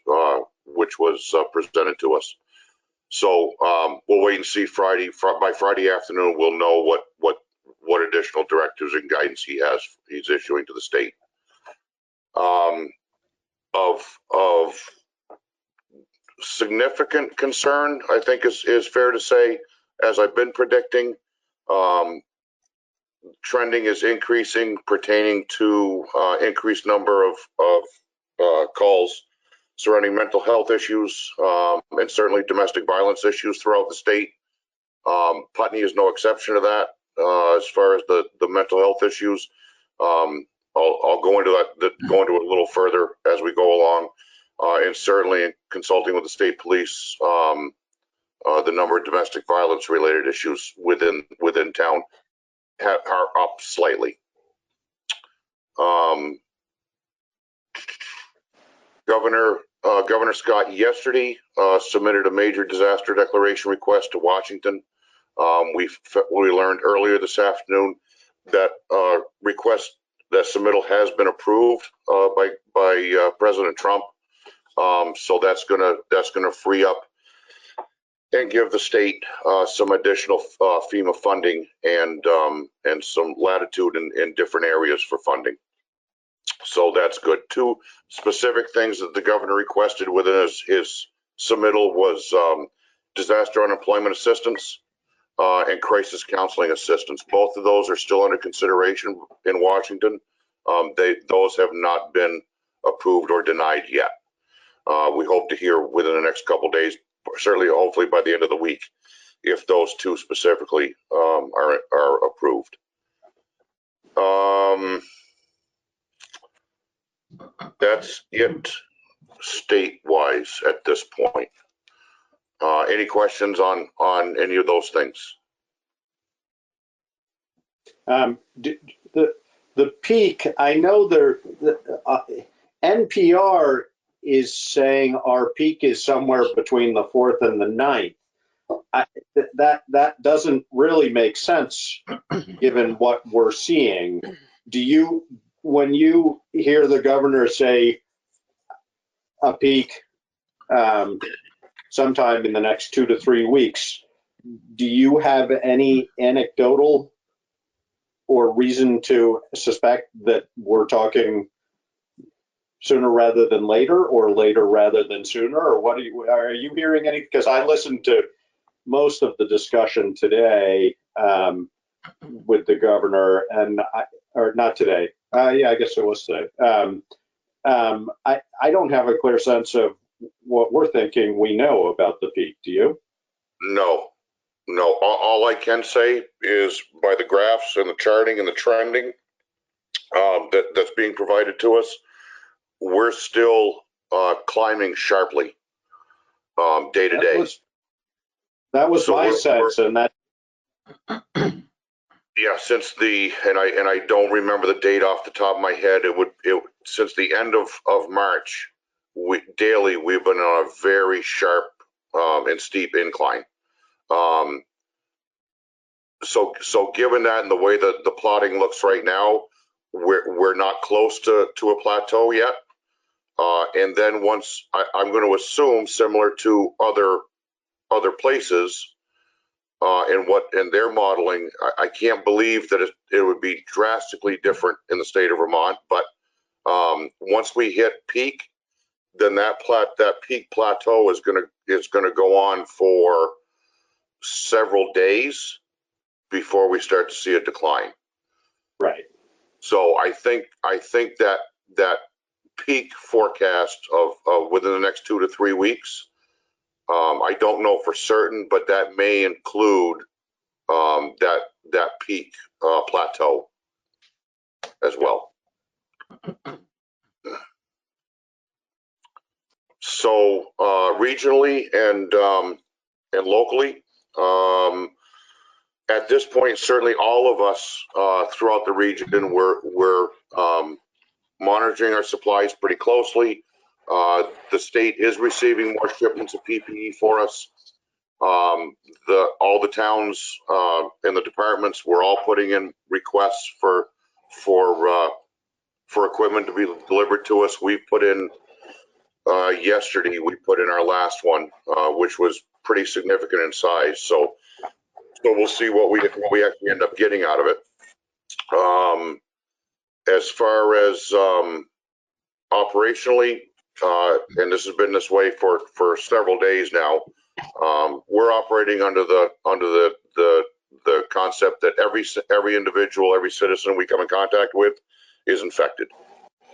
presented to us. So we'll wait and see. By Friday afternoon, we'll know what additional directives and guidance he's issuing to the state. Of significant concern, I think is fair to say, as I've been predicting, trending is increasing pertaining to increased number of calls surrounding mental health issues and certainly domestic violence issues throughout the state. Putney is no exception to that as far as the mental health issues. I'll go into it a little further as we go along, and certainly in consulting with the state police, the number of domestic violence related issues within town are up slightly. Governor Scott yesterday submitted a major disaster declaration request to Washington. We learned earlier this afternoon that request, that submittal has been approved by President Trump. So that's gonna free up and give the state some additional FEMA funding and some latitude in different areas for funding. So that's good. Two specific things that the governor requested within his submittal was disaster unemployment assistance and crisis counseling assistance. Both of those are still under consideration in Washington. Those have not been approved or denied yet. We hope to hear within the next couple of days, certainly hopefully by the end of the week, if those two specifically are approved. That's it state-wise at this point. Any questions on any of those things? The peak, I know NPR is saying our peak is somewhere between the 4th and the 9th. That doesn't really make sense given what we're seeing. When you hear the governor say a peak sometime in the next 2 to 3 weeks, do you have any anecdotal or reason to suspect that we're talking sooner rather than later, or later rather than sooner, or what are you hearing any? Because I listened to most of the discussion today with the governor, and or not today. Yeah, I guess it was today. I don't have a clear sense of what we're thinking we know about the peak. Do you? No. All I can say is by the graphs and the charting and the trending that's being provided to us, we're still climbing sharply day to day. That was my sense, and that. Yeah, since and I don't remember the date off the top of my head. Since the end of March, we've been on a very sharp and steep incline. So given that and the way that the plotting looks right now, we're not close to a plateau yet. And then once I'm going to assume, similar to other places, in their modeling, I can't believe that it would be drastically different in the state of Vermont. But once we hit peak, then that peak plateau is going to go on for several days before we start to see a decline. Right. So I think that peak forecast of within the next 2 to 3 weeks. I don't know for certain, but that may include that peak plateau as well. So regionally and locally, at this point, certainly all of us throughout the region, we're monitoring our supplies pretty closely. The state is receiving more shipments of PPE for us. All the towns and the departments, we're all putting in requests for equipment to be delivered to us. We put in yesterday. We put in our last one, which was pretty significant in size. So we'll see what we actually end up getting out of it. As far as operationally, and this has been this way for several days now. We're operating under the concept that every individual, every citizen we come in contact with is infected.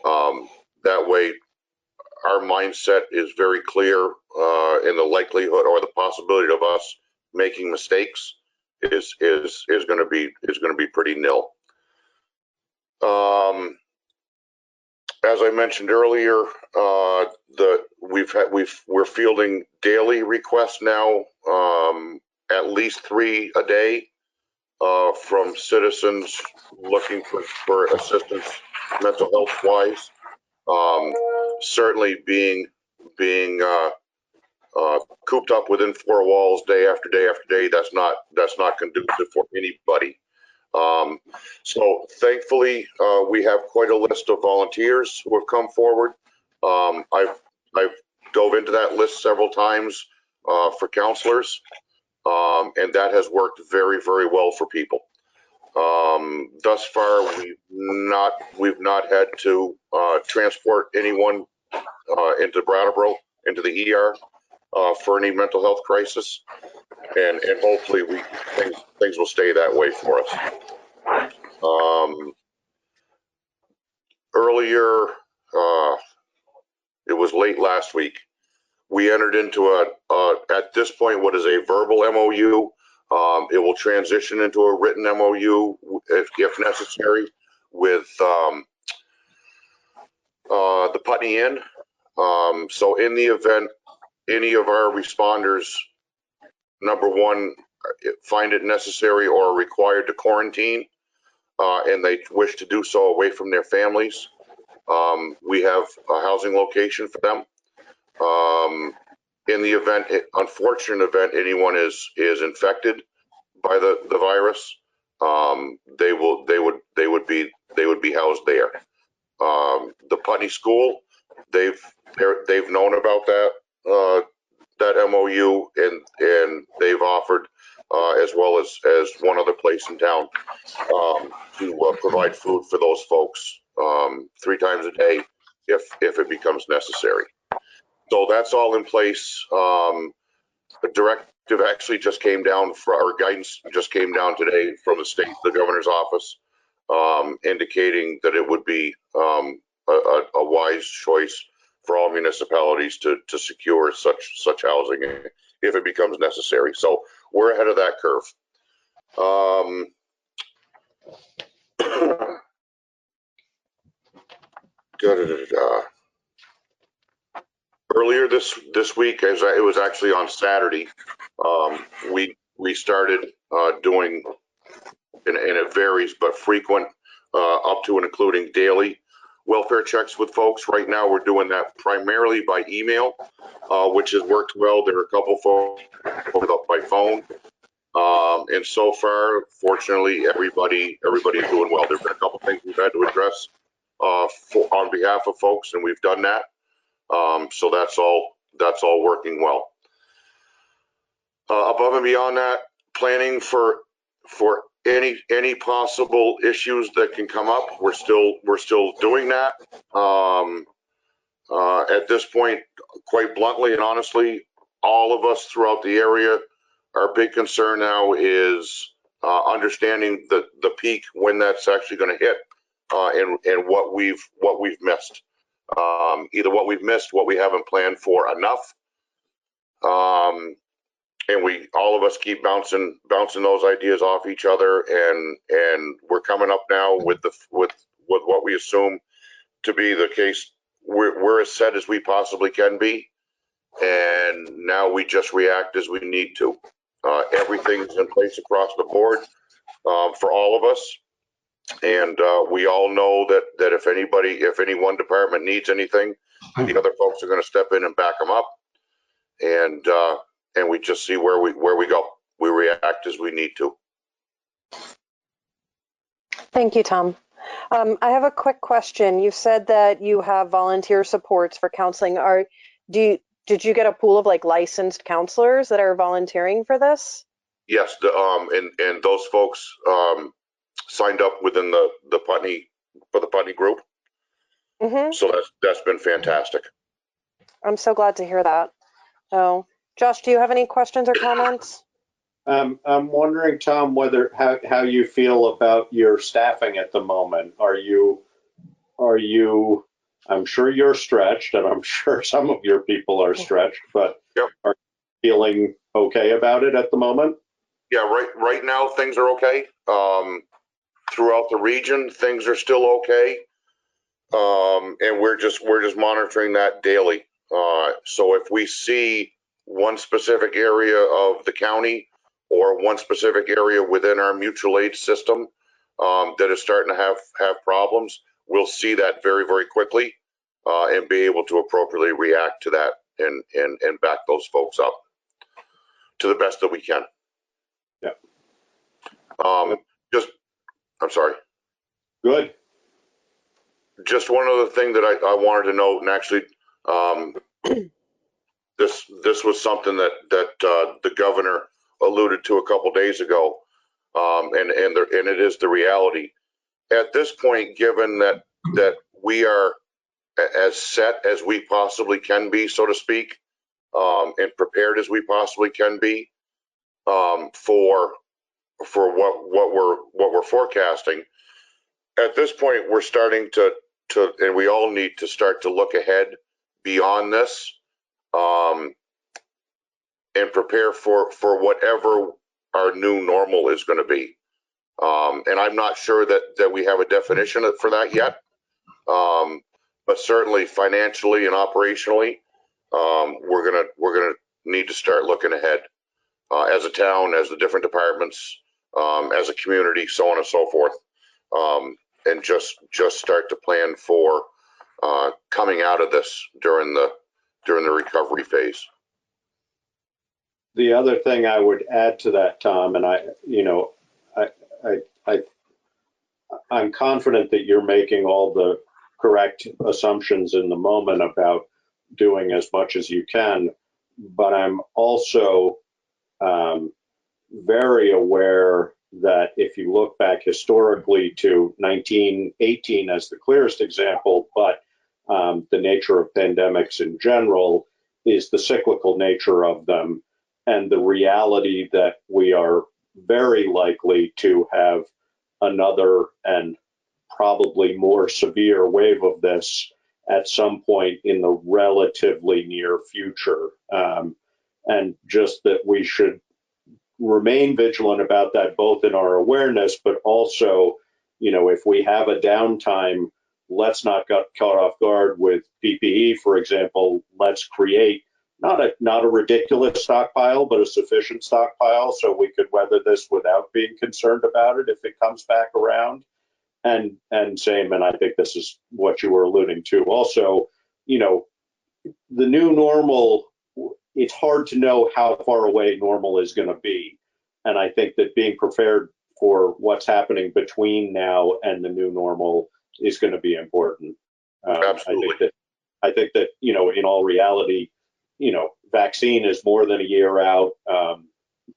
That way, our mindset is very clear, and the likelihood or the possibility of us making mistakes is going to be pretty nil. As I mentioned earlier, we're fielding daily requests now, at least 3 a day, from citizens looking for assistance, mental health wise. Certainly being cooped up within 4 walls day after day after day, that's not conducive for anybody. So thankfully, we have quite a list of volunteers who have come forward. I've dove into that list several times for counselors, and that has worked very, very well for people. Thus far, we've not had to transport anyone into Brattleboro, into the ER, for any mental health crisis, and hopefully things will stay that way for us. Earlier, it was late last week, we entered into at this point, what is a verbal MOU. It will transition into a written MOU if necessary with the Putney Inn. So in the event any of our responders, number one, find it necessary or required to quarantine, and they wish to do so away from their families, we have a housing location for them. In the event, unfortunate event, anyone is infected by the virus, they would be housed there. The Putney School, they've known about that MOU, and they've offered, as well as one other place in town, to provide food for those folks 3 times a day if it becomes necessary. So that's all in place. A directive actually just came down our guidance just came down today from the state, the governor's office, indicating that it would be a wise choice for all municipalities to secure such housing if it becomes necessary. So we're ahead of that curve. Earlier this week, as it was actually on Saturday, we started doing, and it varies, but frequent, up to and including daily welfare checks with folks. Right now, we're doing that primarily by email, which has worked well. There are a couple folks by phone, and so far, fortunately, everybody is doing well. There've been a couple things we've had to address on behalf of folks, and we've done that. So that's all working well. Above and beyond that, planning for any possible issues that can come up, we're still doing that. At this point, quite bluntly and honestly, all of us throughout the area, our big concern now is understanding the peak, when that's actually going to hit, and what we've missed. Either what we've missed, what we haven't planned for enough, and all of us keep bouncing those ideas off each other, and we're coming up now with what we assume to be the case. We're as set as we possibly can be, and now we just react as we need to. Everything's in place across the board for all of us. And we all know that if any one department needs anything, the other folks are going to step in and back them up. And we just see where we go. We react as we need to. Thank you, Tom. I have a quick question. You said that you have volunteer supports for counseling. Did you get a pool of licensed counselors that are volunteering for this? Yes, and those folks signed up within the Putney group. Mm-hmm. So that's been fantastic. I'm so glad to hear that. So, Josh, do you have any questions or comments? I'm wondering, Tom, how you feel about your staffing at the moment. Are you? I'm sure you're stretched, and I'm sure some of your people are stretched, but yep. Are you feeling okay about it at the moment? Yeah, right now things are okay. Throughout the region, things are still okay, and we're just monitoring that daily. So if we see one specific area of the county or one specific area within our mutual aid system that is starting to have problems, we'll see that very, very quickly and be able to appropriately react to that and back those folks up to the best that we can. Yeah. I'm sorry. Good. Just one other thing that I wanted to note, and actually, this was something that the governor alluded to a couple days ago, and it is the reality. At this point, given that we are as set as we possibly can be, so to speak, and prepared as we possibly can be for what we're forecasting. At this point, we're starting to, and we all need to start to look ahead beyond this, and prepare for whatever our new normal is going to be. And I'm not sure that we have a definition for that yet, but certainly financially and operationally, we're gonna need to start looking ahead as a town, as the different departments, as a community, so on and so forth. And just start to plan for coming out of this during the recovery phase. The other thing I would add to that, Tom, and I'm confident that you're making all the correct assumptions in the moment about doing as much as you can, but I'm also very aware that if you look back historically to 1918 as the clearest example, but the nature of pandemics in general is the cyclical nature of them and the reality that we are very likely to have another and probably more severe wave of this at some point in the relatively near future. And just that we should remain vigilant about that, both in our awareness, but also, if we have a downtime, let's not get caught off guard with PPE, for example. Let's create not a ridiculous stockpile, but a sufficient stockpile so we could weather this without being concerned about it if it comes back around. And same, and I think this is what you were alluding to. Also, the new normal, it's hard to know how far away normal is going to be. And I think that being prepared for what's happening between now and the new normal is going to be important. Absolutely. I think that, in all reality, vaccine is more than a year out.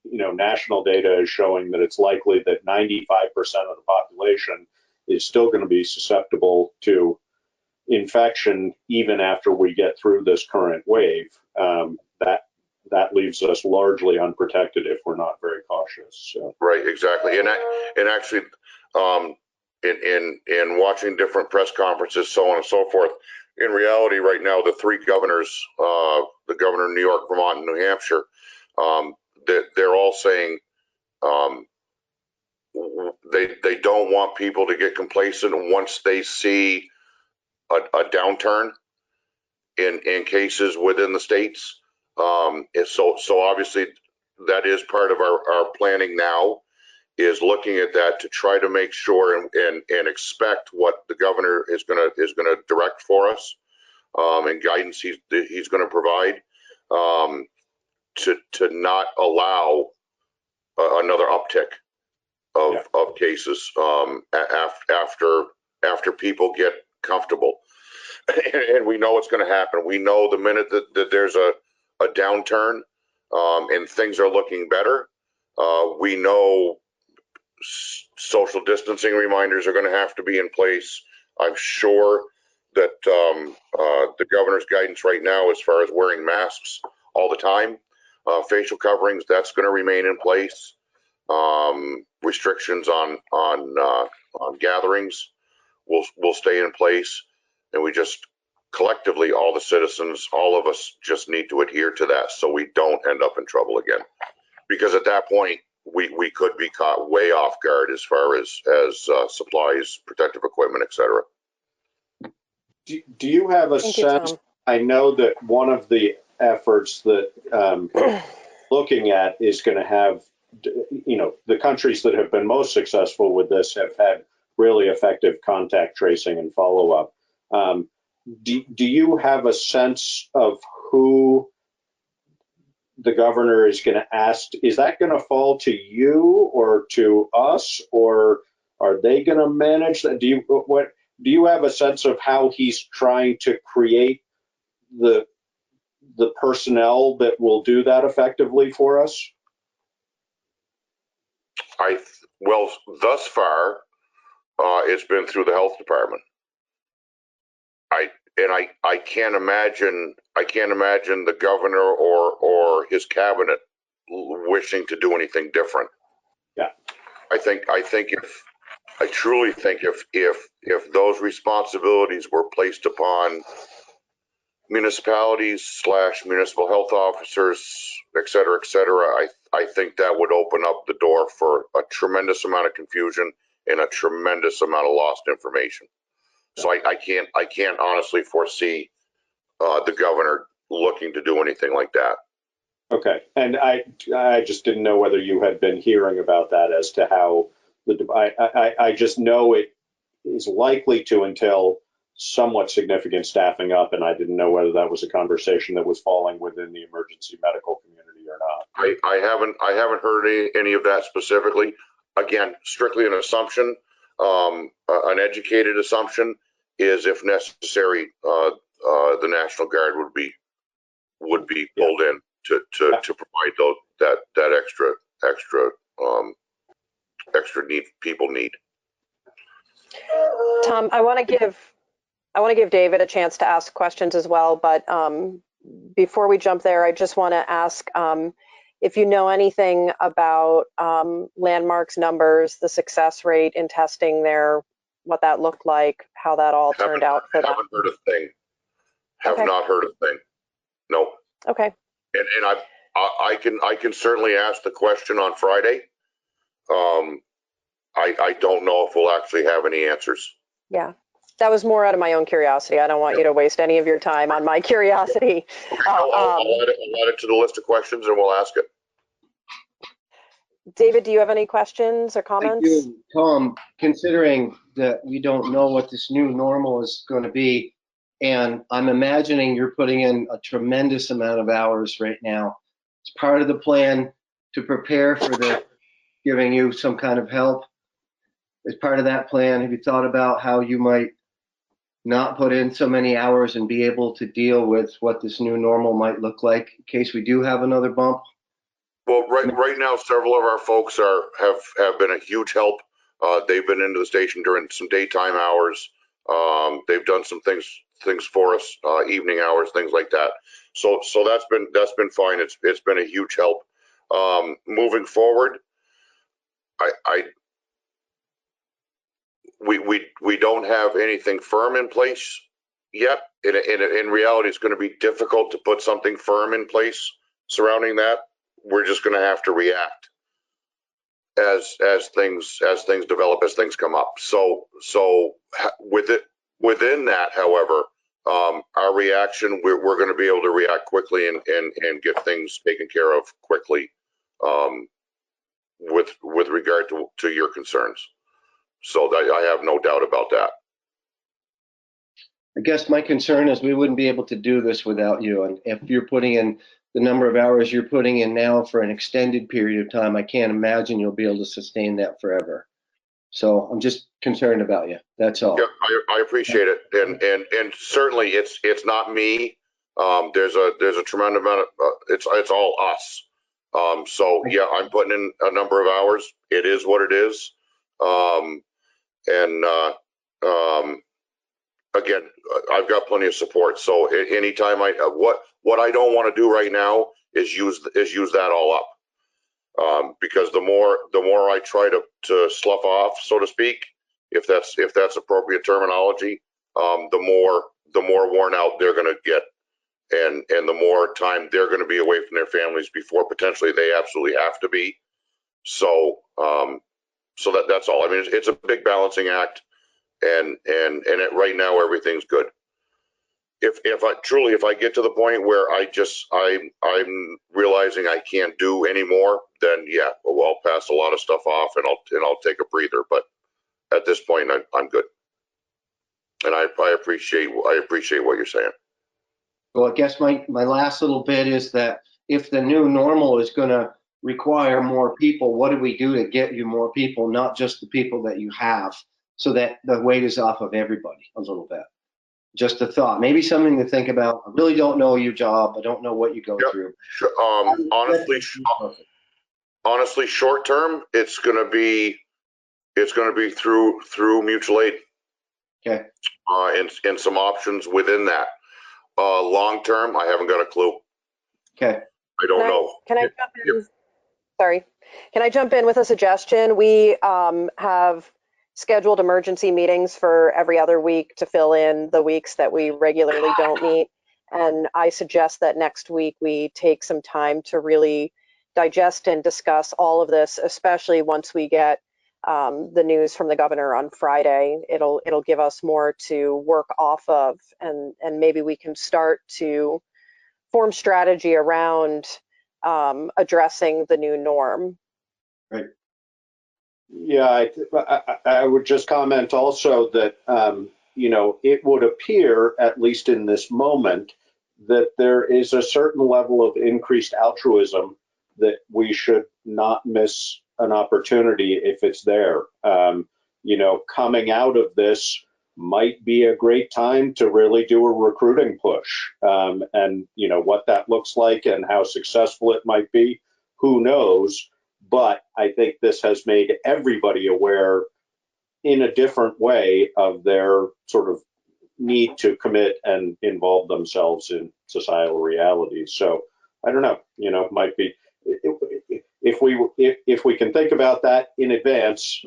National data is showing that it's likely that 95% of the population is still going to be susceptible to infection even after we get through this current wave. That leaves us largely unprotected if we're not very cautious. So. Right, exactly. And actually, in watching different press conferences, so on and so forth, in reality, right now, the three governors, the governor of New York, Vermont, and New Hampshire, they're all saying they don't want people to get complacent once they see a downturn in cases within the states. So obviously that is part of our planning now, is looking at that to try to make sure and expect what the governor is going to direct for us, and guidance he's going to provide, to not allow another uptick of cases after people get comfortable. And we know it's going to happen. We know the minute that there's a downturn, and things are looking better, we know social distancing reminders are going to have to be in place. I'm sure that the governor's guidance right now, as far as wearing masks all the time, facial coverings, that's going to remain in place. Restrictions on gatherings will stay in place, and we just collectively, all the citizens, all of us, just need to adhere to that so we don't end up in trouble again. Because at that point, we could be caught way off guard as far as supplies, protective equipment, etc. Do you have a sense? I know that one of the efforts that looking at is going to have, the countries that have been most successful with this have had really effective contact tracing and follow-up. Do you have a sense of who the governor is going to ask? Is that going to fall to you or to us, or are they going to manage that? Do you have a sense of how he's trying to create the personnel that will do that effectively for us? Well, thus far, it's been through the health department. I can't imagine the governor or his cabinet wishing to do anything different. Yeah. I truly think if those responsibilities were placed upon municipalities / municipal health officers, et cetera, I think that would open up the door for a tremendous amount of confusion and a tremendous amount of lost information. So I can't honestly foresee the governor looking to do anything like that. Okay, and I just didn't know whether you had been hearing about that as to how I just know it is likely to entail somewhat significant staffing up, and I didn't know whether that was a conversation that was falling within the emergency medical community or not. I haven't heard any of that specifically. Again, strictly an assumption, an educated assumption is, if necessary, the National Guard would be pulled in to provide that extra need people need. Tom, I want to I want to give David a chance to ask questions as well, but before we jump there, I just want to ask if you know anything about landmarks numbers, the success rate in testing there, what that looked like, how that all turned out for them. Haven't heard a thing. Have Okay. not heard a thing. No. Okay. And I can certainly ask the question on Friday. I don't know if we'll actually have any answers. Yeah. That was more out of my own curiosity. I don't want you to waste any of your time on my curiosity. Okay, I'll add it to the list of questions and we'll ask it. David, do you have any questions or comments? I do. Tom, considering that we don't know what this new normal is going to be, and I'm imagining you're putting in a tremendous amount of hours right now. It's part of the plan to prepare for the giving you some kind of help. As part of that plan, have you thought about how you might not put in so many hours and be able to deal with what this new normal might look like in case we do have another bump? Well, right now, several of our folks have been a huge help. They've been into the station during some daytime hours. They've done some things for us, evening hours, things like that. So that's been fine. It's been a huge help. Moving forward, we don't have anything firm in place yet. In reality, it's going to be difficult to put something firm in place surrounding that. We're just going to have to react as things develop, as things come up. So within that, however, our reaction, we're going to be able to react quickly and get things taken care of quickly with regard to your concerns. So I have no doubt about that. I guess my concern is we wouldn't be able to do this without you. And if you're putting in the number of hours you're putting in now for an extended period of time, I can't imagine you'll be able to sustain that forever. So I'm just concerned about you. That's all. Yeah, I appreciate it, and certainly it's not me. There's a tremendous amount of it's all us. So yeah, I'm putting in a number of hours. It is what it is. Again, I've got plenty of support. So anytime what I don't want to do right now is use that all up, because the more I try to slough off, so to speak, if that's appropriate terminology, the more worn out they're going to get, and the more time they're going to be away from their families before potentially they absolutely have to be. So that's all. I mean, it's a big balancing act. And right now everything's good. If I get to the point where I'm realizing I can't do anymore, then yeah, well, I'll pass a lot of stuff off and I'll take a breather. But at this point, I'm good. And I appreciate what you're saying. Well, I guess my last little bit is that if the new normal is going to require more people, what do we do to get you more people, not just the people that you have, so that the weight is off of everybody a little bit? Just a thought, maybe something to think about. I really don't know your job. I don't know what you go through. Honestly, short term, it's going to be through mutual aid. Okay. And some options within that. Long term, I haven't got a clue. Okay. I don't know. Can I jump in? Sorry. Can I jump in with a suggestion? We have scheduled emergency meetings for every other week to fill in the weeks that we regularly don't meet. And I suggest that next week we take some time to really digest and discuss all of this, especially once we get the news from the governor on Friday. It'll give us more to work off of, and maybe we can start to form strategy around addressing the new norm. Right. Yeah, I would just comment also that, it would appear, at least in this moment, that there is a certain level of increased altruism that we should not miss an opportunity if it's there. Coming out of this might be a great time to really do a recruiting push. And what that looks like and how successful it might be, who knows? But I think this has made everybody aware in a different way of their sort of need to commit and involve themselves in societal realities. So I don't know, might be, if we can think about that in advance,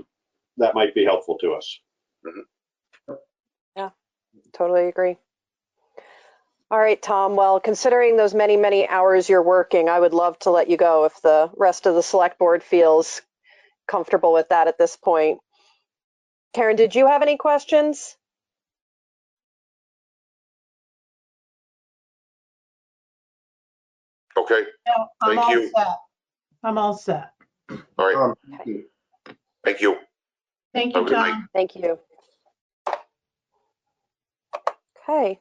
that might be helpful to us. Yeah, totally agree. All right, Tom. Well, considering those many, many hours you're working, I would love to let you go if the rest of the select board feels comfortable with that at this point. Karen, did you have any questions? Okay. No, Thank you. I'm all set. All right. Okay. Thank you. Thank you, Tom. Thank you. Okay.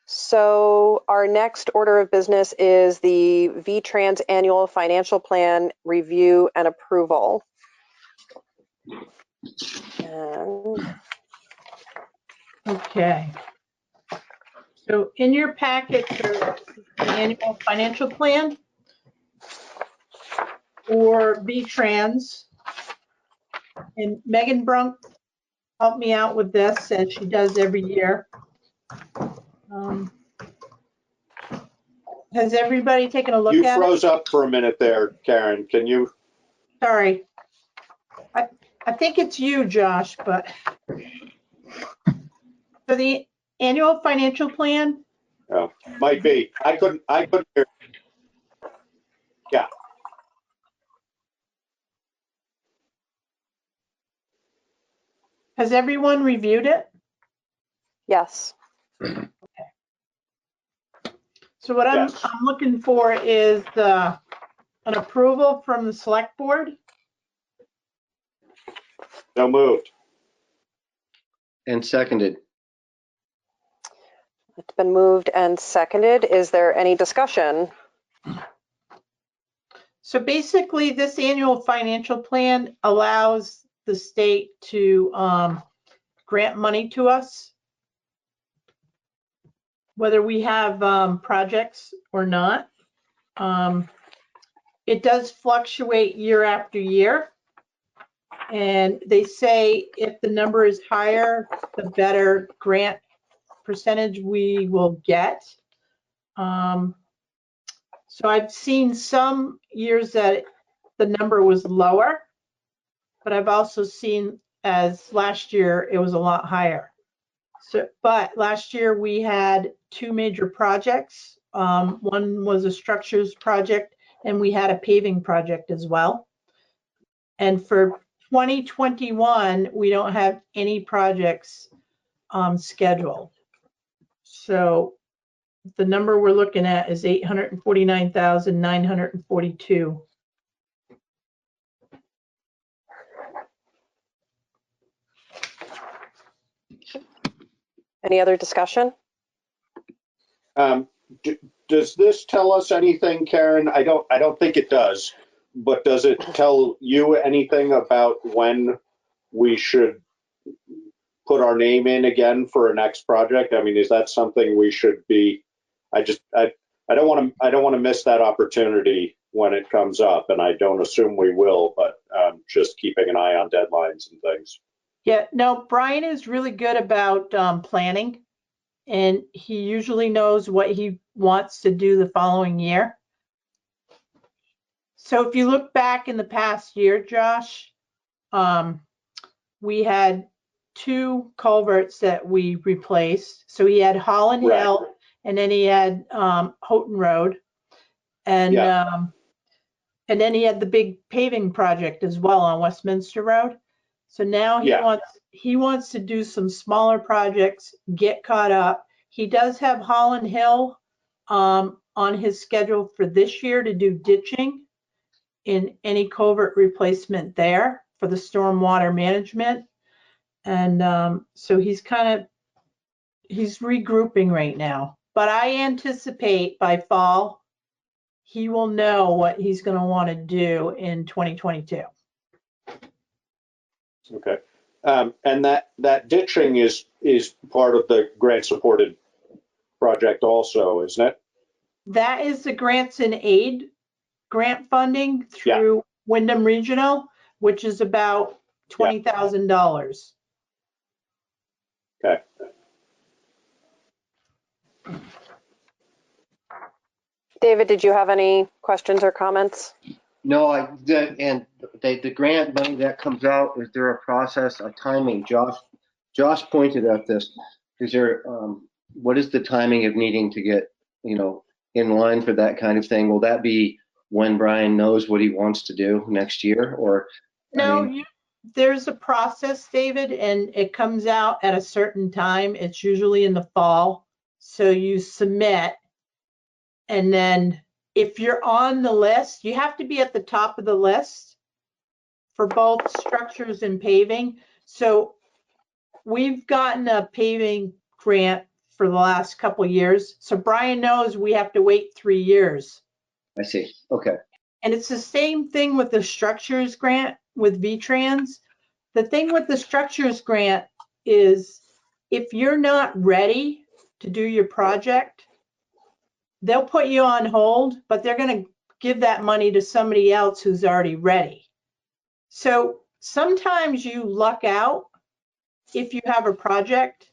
So our next order of business is the VTrans annual financial plan review and approval. And Okay. So in your packet, there's the annual financial plan for VTrans. And Megan Brunk helped me out with this, as she does every year. Has everybody taken a look You at it? froze up for a minute there, Karen. Can you? Sorry. I think it's you, Josh, but for the annual financial plan, Oh, might be. I couldn't hear. Yeah. has everyone reviewed it? yes. So what I'm Yes. looking for is an approval from the select board. So moved. And seconded. It's been moved and seconded. Is there any discussion? So basically, this annual financial plan allows the state to grant money to us, whether we have projects or not. It does fluctuate year after year. And they say if the number is higher, the better grant percentage we will get. So I've seen some years that the number was lower, but I've also seen as last year it was a lot higher. So, but last year we had two major projects. One was a structures project and we had a paving project as well. And for 2021, we don't have any projects scheduled. So the number we're looking at is 849,942. Any other discussion? Does this tell us anything, Karen? I don't think it does, but does it tell you anything about when we should put our name in again for a next project? I mean, is that something we should be? I don't want to miss that opportunity when it comes up, and I don't assume we will, but just keeping an eye on deadlines and things. Yeah, no, Brian is really good about planning, and he usually knows what he wants to do the following year. So if you look back in the past year, Josh, we had two culverts that we replaced. So he had Holland Right. Hill, and then he had Houghton Road, and and then he had the big paving project as well on Westminster Road. So now he wants to do some smaller projects, get caught up. He does have Holland Hill on his schedule for this year to do ditching in any culvert replacement there for the stormwater management. And so he's regrouping right now. But I anticipate by fall, he will know what he's going to want to do in 2022. Okay. And that ditching is part of the grant supported project also, isn't it? That is the grants and aid grant funding through Wyndham Regional, which is about $20,000. Okay. David, did you have any questions or comments? No, the grant money that comes out, is there a process, a timing? Josh pointed at this. Is there, what is the timing of needing to get, in line for that kind of thing? Will that be when Brian knows what he wants to do next year, or? No, there's a process, David, and it comes out at a certain time. It's usually in the fall. So you submit, and then if you're on the list, you have to be at the top of the list for both structures and paving. So we've gotten a paving grant for the last couple of years. So Brian knows we have to wait 3 years. I see. Okay. And it's the same thing with the structures grant with VTrans. The thing with the structures grant is if you're not ready to do your project, they'll put you on hold, but they're going to give that money to somebody else who's already ready. So sometimes you luck out if you have a project,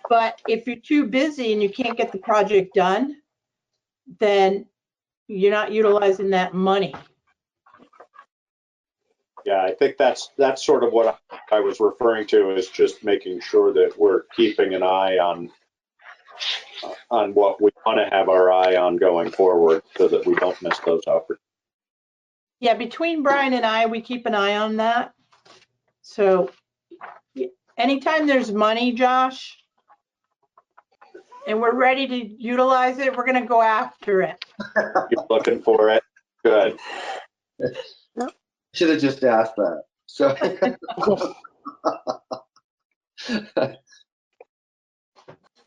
but if you're too busy and you can't get the project done, then you're not utilizing that money. Yeah, I think that's sort of what I was referring to, is just making sure that we're keeping an eye on what we want to have our eye on going forward, so that we don't miss those opportunities. Yeah, between Brian and I, we keep an eye on that. So anytime there's money, Josh, and we're ready to utilize it, we're going to go after it. You're looking for it. Good. Should have just asked that. So.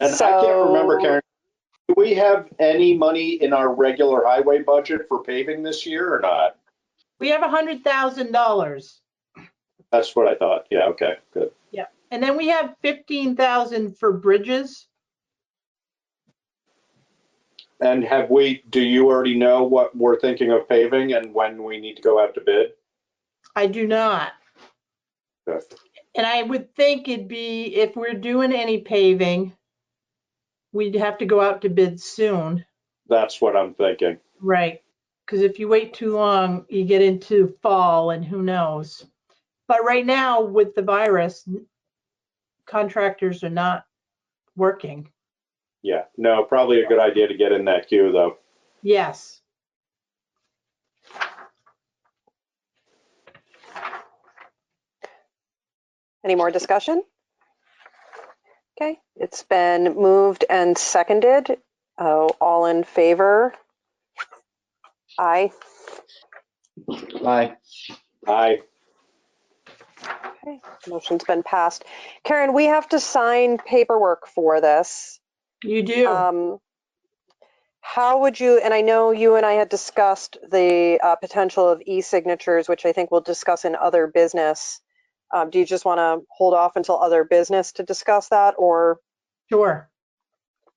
And I can't remember, Karen, do we have any money in our regular highway budget for paving this year or not? We have $100,000. That's what I thought. Yeah, okay, good. Yeah, and then we have 15,000 for bridges. And do you already know what we're thinking of paving and when we need to go out to bid? I do not. Okay. And I would think it'd be, if we're doing any paving, we'd have to go out to bid soon. That's what I'm thinking. Right. Because if you wait too long, you get into fall and who knows. But right now with the virus, contractors are not working. Yeah, no, probably a good idea to get in that queue though. Yes. Any more discussion? Okay, it's been moved and seconded. All in favor? Aye. Aye. Aye. Okay, motion's been passed. Karen, we have to sign paperwork for this. You do. How would you, and I know you and I had discussed the potential of e-signatures, which I think we'll discuss in other business. Do you just want to hold off until other business to discuss that, or? Sure.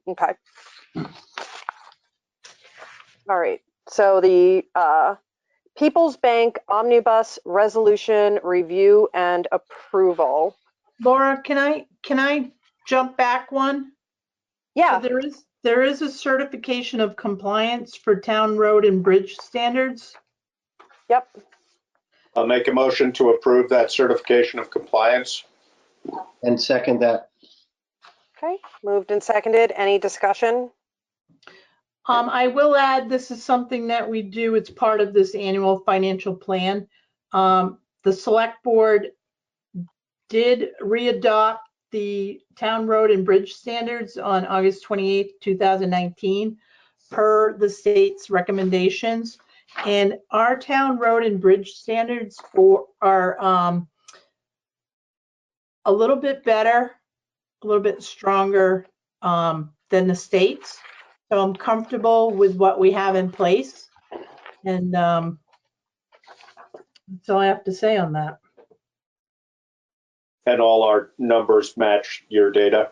Okay. All right. So the People's Bank Omnibus Resolution Review and Approval. Laura, can I jump back one? Yeah. So there is a certification of compliance for town road and bridge standards. Yep. I'll make a motion to approve that certification of compliance. And second that. Okay, moved and seconded. Any discussion? I will add, this is something that we do. It's part of this annual financial plan. The select board did readopt the town road and bridge standards on August 28th, 2019, per the state's recommendations. And our town road and bridge standards are a little bit better, a little bit stronger than the state's. So I'm comfortable with what we have in place. And that's all I have to say on that. And all our numbers match your data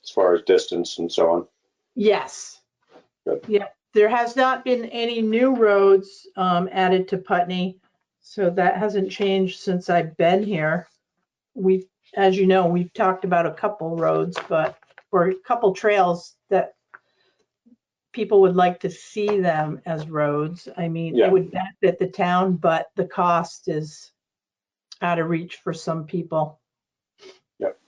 as far as distance and so on? Yes. Good. Yeah, there has not been any new roads added to Putney. So that hasn't changed since I've been here. As you know, we've talked about a couple roads, but or a couple trails that people would like to see them as roads. I mean, Yeah. it would benefit the town, but the cost is out of reach for some people. Yep.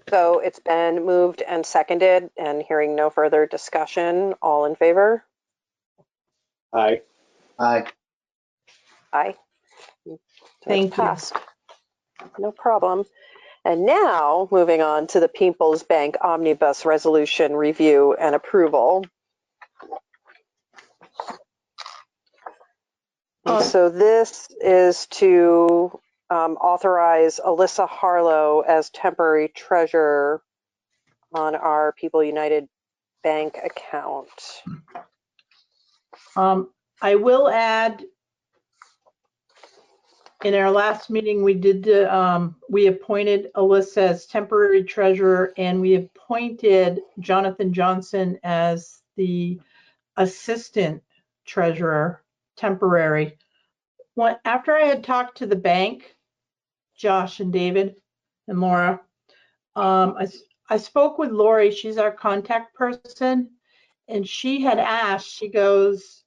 So it's been moved and seconded, and hearing no further discussion, all in favor? Aye. Aye. Aye. So Thank it's passed. No problem. And now, moving on to the People's Bank Omnibus Resolution Review and Approval. So this is to authorize Alyssa Harlow as temporary treasurer on our People United Bank account. I will add, in our last meeting, we did we appointed Alyssa as temporary treasurer, and we appointed Jonathan Johnson as the assistant treasurer, temporary. After I had talked to the bank, Josh and David and Laura, I spoke with Lori. She's our contact person, and she had asked. She goes,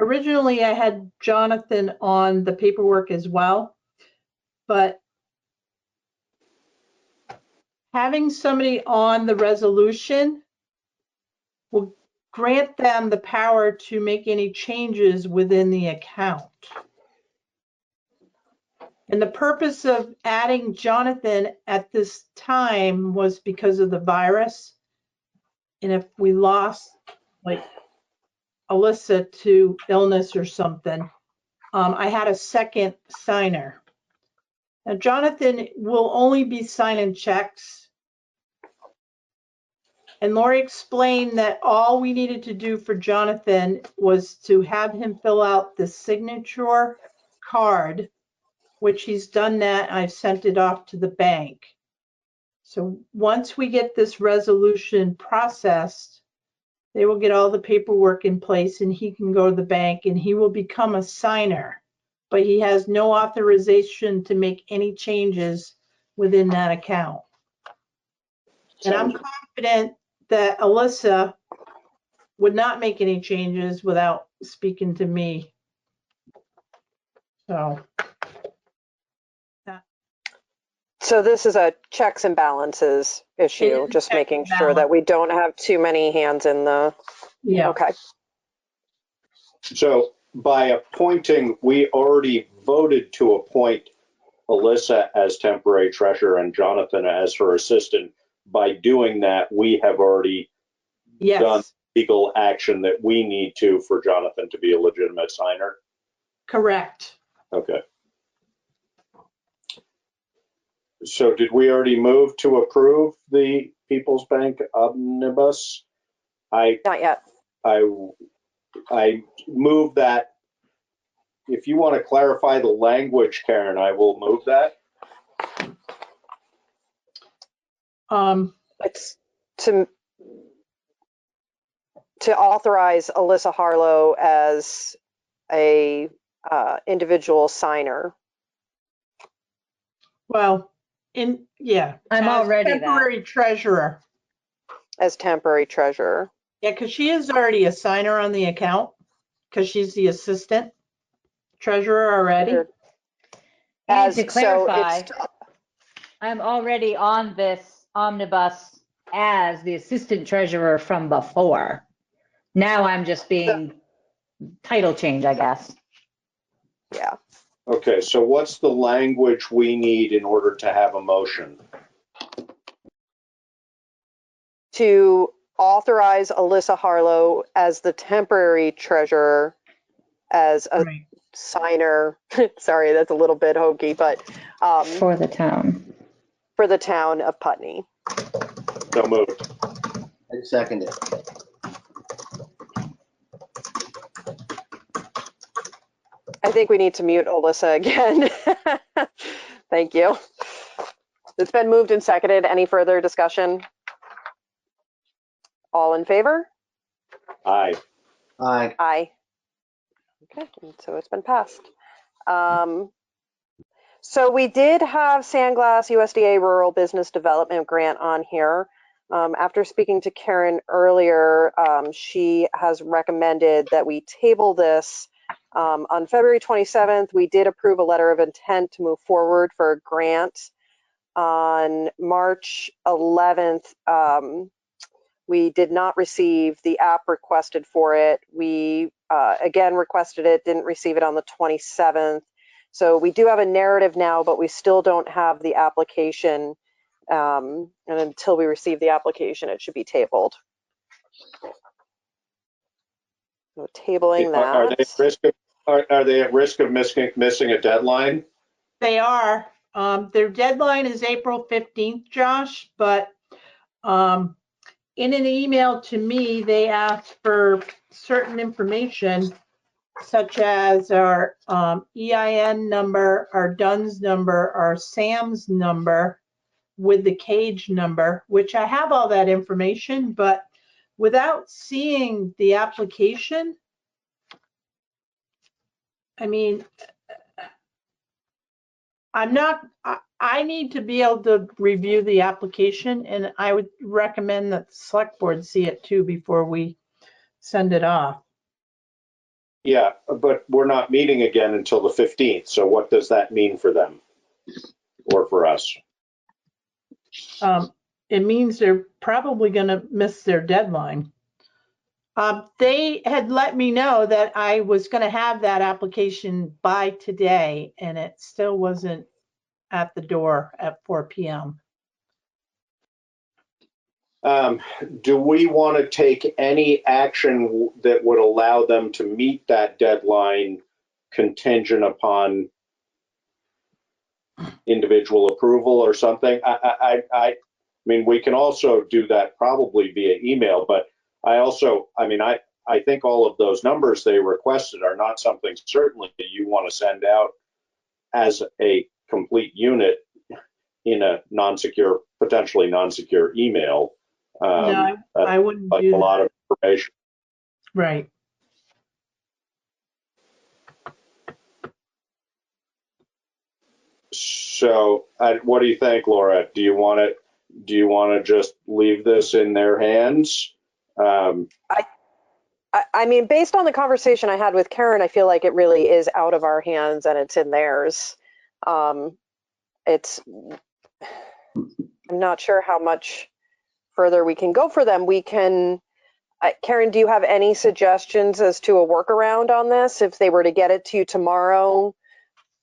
originally I had Jonathan on the paperwork as well, but having somebody on the resolution will grant them the power to make any changes within the account. And the purpose of adding Jonathan at this time was because of the virus. And if we lost like Alyssa to illness or something, I had a second signer. Now, Jonathan will only be signing checks. And Lori explained that all we needed to do for Jonathan was to have him fill out the signature card, which he's done that. I've sent it off to the bank. So once we get this resolution processed, they will get all the paperwork in place and he can go to the bank and he will become a signer, but he has no authorization to make any changes within that account. And I'm confident that Alyssa would not make any changes without speaking to me. So this is a checks and balances issue, just making sure that we don't have too many hands in the, yeah. Okay. So by appointing, we already voted to appoint Alyssa as temporary treasurer and Jonathan as her assistant. By doing that, we have already done legal action that we need to for Jonathan to be a legitimate signer. Correct. Okay. So did we already move to approve the People's Bank Omnibus? Not yet. I move that. If you want to clarify the language, Karen, I will move that. It's to authorize Alyssa Harlow as a individual signer. Well, I'm as already temporary treasurer. As temporary treasurer. Yeah, because she is already a signer on the account because she's the assistant treasurer already. And to clarify, I'm already on this omnibus as the assistant treasurer from before. Now I'm just being title change, I guess. Yeah. Okay, so what's the language we need in order to have a motion? To authorize Alyssa Harlow as the temporary treasurer, as a signer. Sorry, that's a little bit hokey, but for the town. For the town of Putney. So moved. I second it. I think we need to mute Alyssa again. Thank you. It's been moved and seconded. Any further discussion? All in favor? Aye. Aye. Aye. Okay, so it's been passed. So we did have Sandglass USDA Rural Business Development Grant on here. After speaking to Karen earlier, she has recommended that we table this. On February 27th, we did approve a letter of intent to move forward for a grant. On March 11th, we did not receive the app requested for it. We again requested it, didn't receive it on the 27th. So we do have a narrative now, but we still don't have the application. And until we receive the application, it should be tabled. So tabling that. Are they at risk of, are they at risk of missing a deadline? They are. Their deadline is April 15th, Josh, but in an email to me, they asked for certain information, such as our EIN number, our DUNS number, our SAMS number with the cage number, which I have all that information, but without seeing the application, I mean, I need to be able to review the application, and I would recommend that the select board see it too before we send it off. Yeah, but we're not meeting again until the 15th. So what does that mean for them or for us? It means they're probably going to miss their deadline. They had let me know that I was going to have that application by today, and it still wasn't at the door at 4 p.m. Do we want to take any action that would allow them to meet that deadline contingent upon individual approval or something? I mean, we can also do that probably via email, but I think all of those numbers they requested are not something certainly that you want to send out as a complete unit in a non-secure, potentially non-secure email. No, I wouldn't like do a that. lot of information. Right. So, what do you think, Laura? Do you want to just leave this in their hands? I mean, based on the conversation I had with Karen, I feel like it really is out of our hands and it's in theirs. I'm not sure how much further we can go for them. We can, Karen, do you have any suggestions as to a workaround on this? If they were to get it to you tomorrow,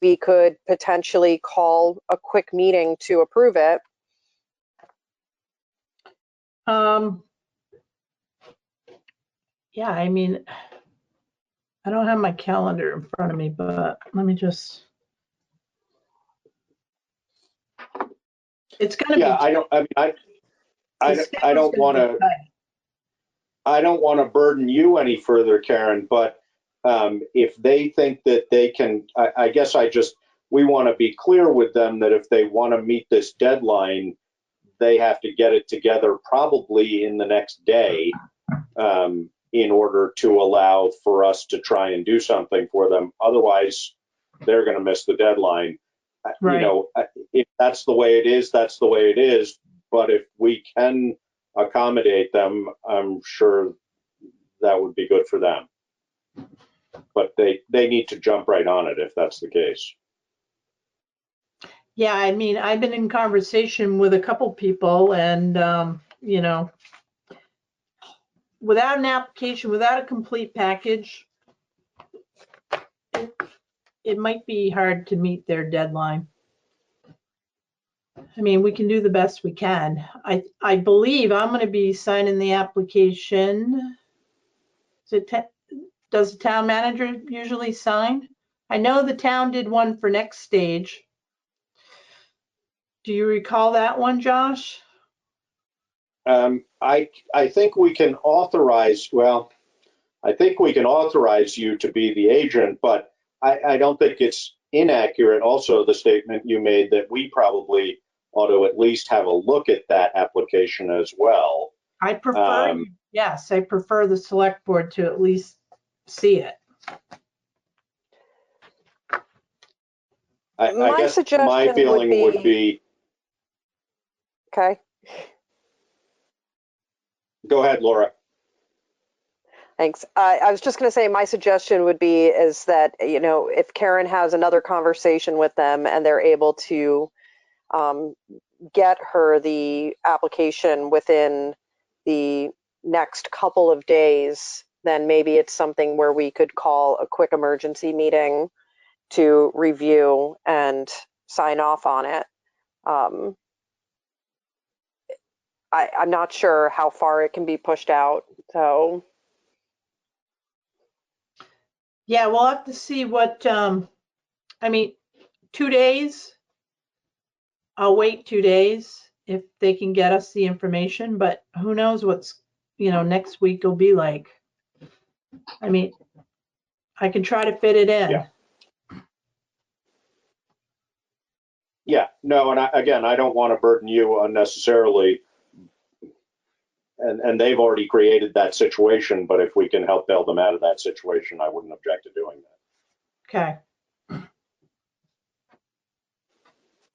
we could potentially call a quick meeting to approve it. Yeah, I mean, I don't have my calendar in front of me, but let me just. It's going to be. Yeah, I don't want to. I don't want to burden you any further, Karen. But if they think that they can, I guess we want to be clear with them that if they want to meet this deadline, they have to get it together probably in the next day. In order to allow for us to try and do something for them. Otherwise, they're going to miss the deadline. Right. You know, if that's the way it is, that's the way it is. But if we can accommodate them, I'm sure that would be good for them. But they need to jump right on it if that's the case. Yeah, I mean, I've been in conversation with a couple people and, you know, without an application, without a complete package, it might be hard to meet their deadline. I mean, we can do the best we can. I believe I'm going to be signing the application. Does the town manager usually sign? I know the town did one for next stage. Do you recall that one, Josh? I think we can authorize, well, I think we can authorize you to be the agent, but I don't think it's inaccurate also the statement you made that we probably ought to at least have a look at that application as well. I prefer, yes, I prefer the select board to at least see it. I guess my feeling would be. Okay. Go ahead, Laura. Thanks. I was just going to say my suggestion would be is that, you know, if Karen has another conversation with them and they're able to get her the application within the next couple of days, then maybe it's something where we could call a quick emergency meeting to review and sign off on it. I'm not sure how far it can be pushed out, so. Yeah, we'll have to see what, I mean, 2 days. I'll wait 2 days if they can get us the information, but who knows what's, you know, next week will be like. I mean, I can try to fit it in. Yeah. Yeah, no, and I don't want to burden you unnecessarily. And they've already created that situation, but if we can help bail them out of that situation, I wouldn't object to doing that. Okay.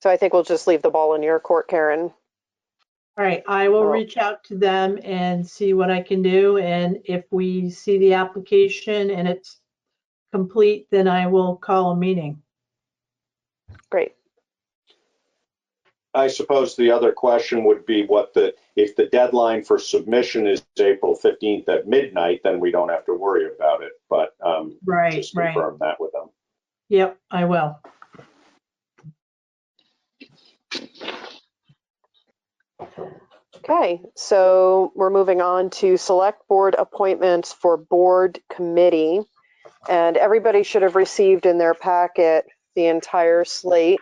So I think we'll just leave the ball in your court, Karen. All right, I will reach out to them and see what I can do. And if we see the application and it's complete, then I will call a meeting. Great. I suppose the other question would be if the deadline for submission is April 15th at midnight, then we don't have to worry about it. But just confirm that with them. Yep, I will. Okay, so we're moving on to select board appointments for board committee. And everybody should have received in their packet the entire slate.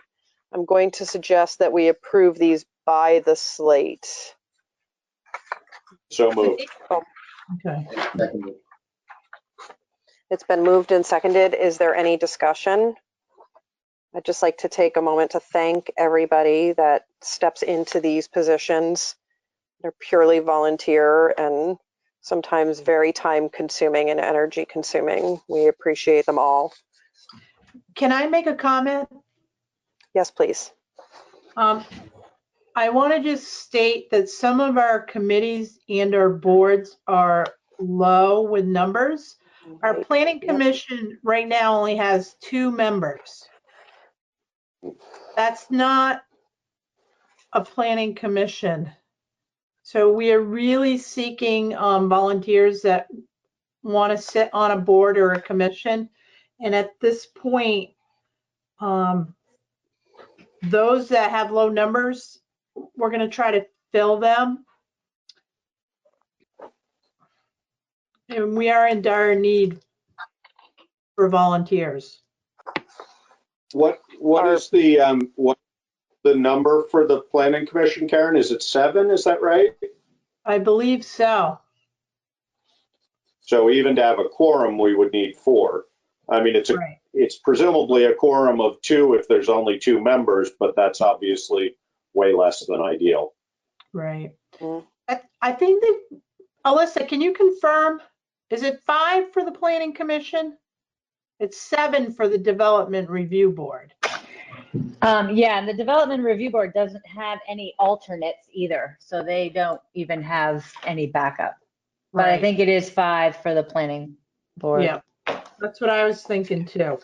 I'm going to suggest that we approve these by the slate. So moved. Okay. It's been moved and seconded. Is there any discussion? I'd just like to take a moment to thank everybody that steps into these positions. They're purely volunteer and sometimes very time consuming and energy consuming. We appreciate them all. Can I make a comment? Yes, please. I want to just state that some of our committees and our boards are low with numbers. Our planning commission right now only has 2 members. That's not a planning commission. So we are really seeking volunteers that want to sit on a board or a commission. And at this point, those that have low numbers, we're going to try to fill them. And we are in dire need for volunteers. What is the number for the planning commission, Karen? Is it 7? Is that right? I believe so. So even to have a quorum, we would need 4. I mean, it's presumably a quorum of 2 if there's only 2 members, but that's obviously way less than ideal. Right. I think that, Alyssa, can you confirm, is it 5 for the planning commission? It's 7 for the development review board. Yeah, and the development review board doesn't have any alternates either, so they don't even have any backup. But I think it is 5 for the planning board. Yeah, that's what I was thinking too.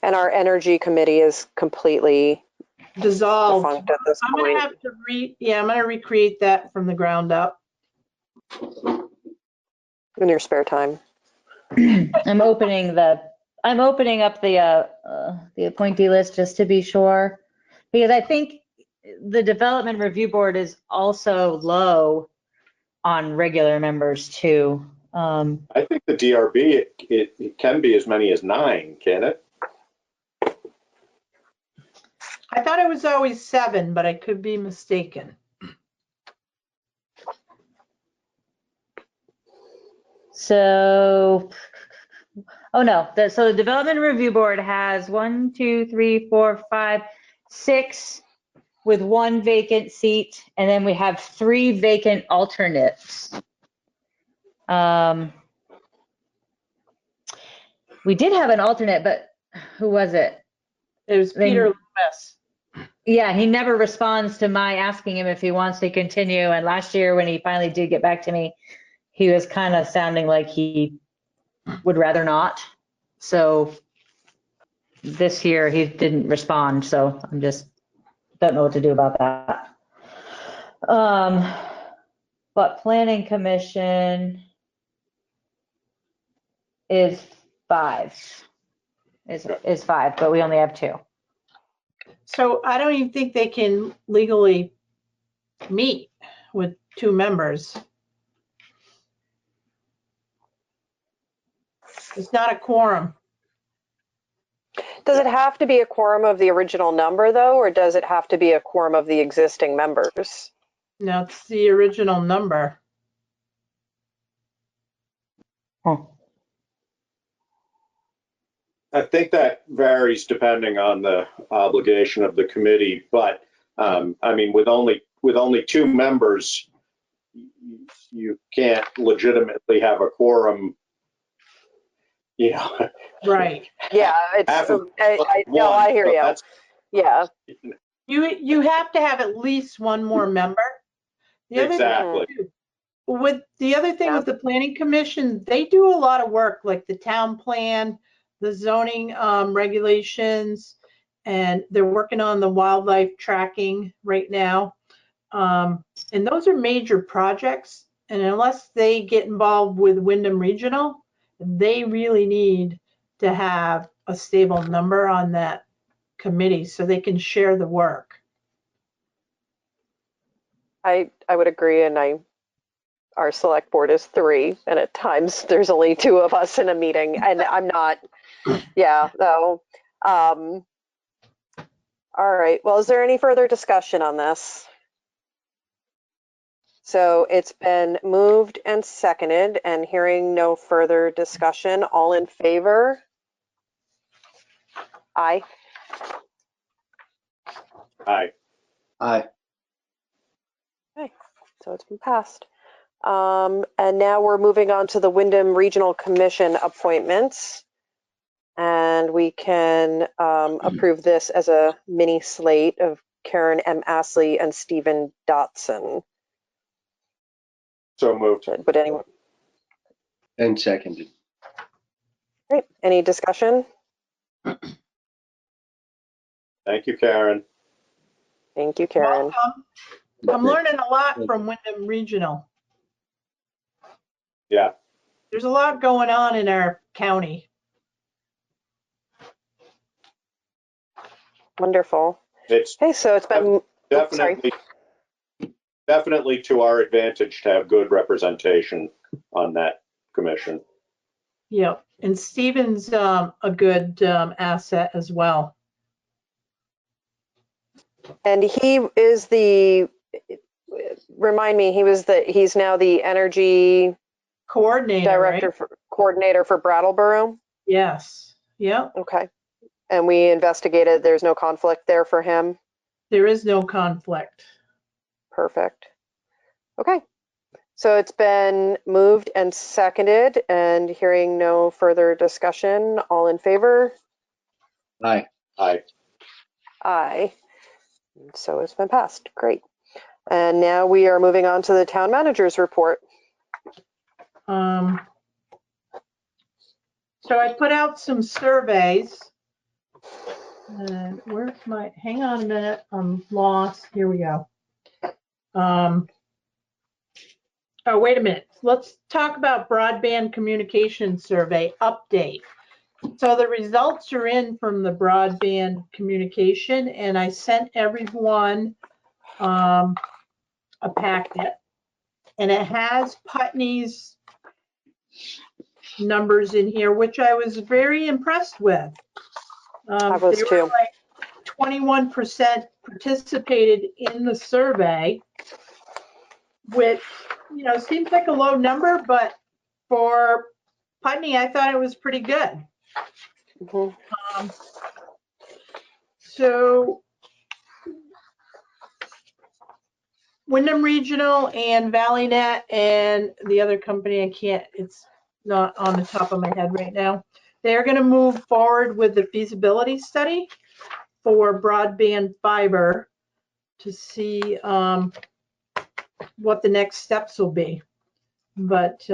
And our energy committee is completely dissolved defunct at this point. I'm gonna have to I'm gonna recreate that from the ground up. In your spare time. I'm opening up the appointee list just to be sure, because I think the development review board is also low on regular members too. I think the DRB, it can be as many as 9, can it? I thought it was always 7, but I could be mistaken. So, oh no, so the development review board has 1, 2, 3, 4, 5, 6 with 1 vacant seat, and then we have 3 vacant alternates. We did have an alternate, but who was it? It was Peter Loomis. Yeah, he never responds to my asking him if he wants to continue. And last year, when he finally did get back to me, he was kind of sounding like he would rather not. So this year he didn't respond. So I'm just don't know what to do about that. But Planning Commission is 5. Is 5, but we only have 2. So I don't even think they can legally meet with 2 members. It's not a quorum. Does it have to be a quorum of the original number, though, or does it have to be a quorum of the existing members? No, it's the original number. I think that varies depending on the obligation of the committee, but I mean, with only 2 members, you can't legitimately have a quorum. You know. Right. Yeah, it's. I hear you. Yeah. You have to have at least 1 more member. The exactly. With the other thing with the Planning Commission, they do a lot of work, like the town plan, the zoning regulations, and they're working on the wildlife tracking right now. And those are major projects. And unless they get involved with Wyndham Regional, they really need to have a stable number on that committee so they can share the work. I would agree, and our select board is 3, and at times there's only 2 of us in a meeting, and I'm not. Yeah, though. All right. Well, is there any further discussion on this? So it's been moved and seconded, and hearing no further discussion, all in favor? Aye. Aye. Aye. Okay, so it's been passed. And now we're moving on to the Wyndham Regional Commission appointments. And we can approve this as a mini slate of Karen M. Astley and Stephen Dotson. So moved. Would anyone? And seconded. Great. Any discussion? Thank you, Karen. Thank you, Karen. Welcome. I'm learning a lot from Wyndham Regional. Yeah. There's a lot going on in our county. Wonderful. Okay, so it's been definitely to our advantage to have good representation on that commission. Yeah, and Stephen's a good asset as well. And he is remind me, he's now the energy coordinator, coordinator for Brattleboro? Yes. Yeah. Okay. And we investigated, there's no conflict there for him? There is no conflict. Perfect. Okay. So it's been moved and seconded, and hearing no further discussion, all in favor? Aye. Aye. Aye. So it's been passed. Great. And now we are moving on to the town manager's report. So I put out some surveys. And where's my, hang on a minute, I'm lost. Here we go. Oh, wait a minute. Let's talk about broadband communication survey update. So the results are in from the broadband communication, and I sent everyone a packet, and it has Putney's numbers in here, which I was very impressed with. I was too. Like 21% participated in the survey, which, you know, seems like a low number, but for Putney, I thought it was pretty good. Mm-hmm. So Wyndham Regional and ValleyNet and the other company, it's not on the top of my head right now. They're going to move forward with the feasibility study. for broadband fiber to see what the next steps will be. But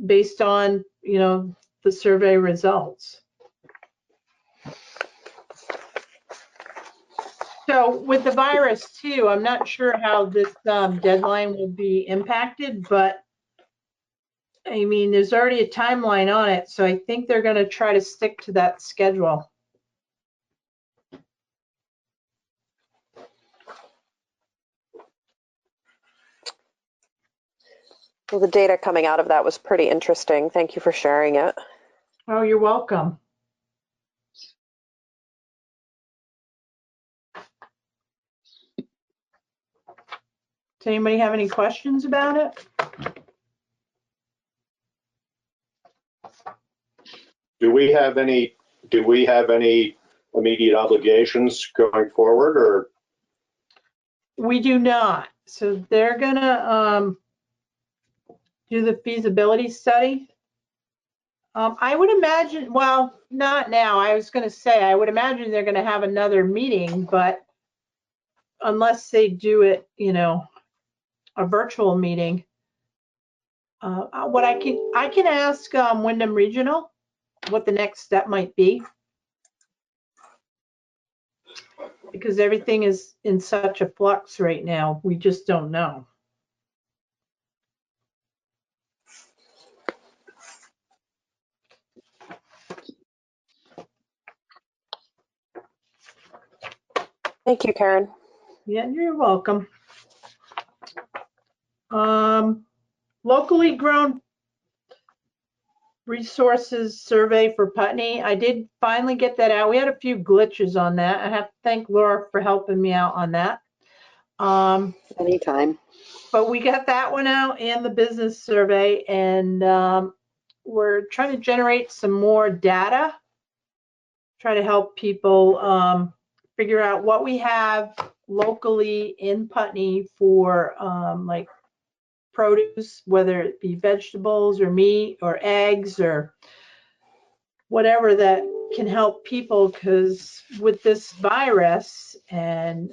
based on, the survey results. So with the virus too, I'm not sure how this deadline will be impacted, but I mean, there's already a timeline on it, so I think they're going to try to stick to that schedule. Well, the data coming out of that was pretty interesting. Thank you for sharing it. Oh, you're welcome. Does anybody have any questions about it? Do we have any immediate obligations going forward, or? We do not. So they're gonna do the feasibility study. I would imagine, well, not now. I was gonna say, I would imagine they're gonna have another meeting, but unless they do it, a virtual meeting. What I can ask Wyndham Regional what the next step might be, because everything is in such a flux right now. We just don't know. Thank you, Karen. Yeah, you're welcome. Locally grown resources survey for Putney. I did finally get that out. We had a few glitches on that. I have to thank Laura for helping me out on that. Anytime. But we got that one out and the business survey, and we're trying to generate some more data, try to help people figure out what we have locally in Putney for like produce, whether it be vegetables or meat or eggs or whatever that can help people, because with this virus and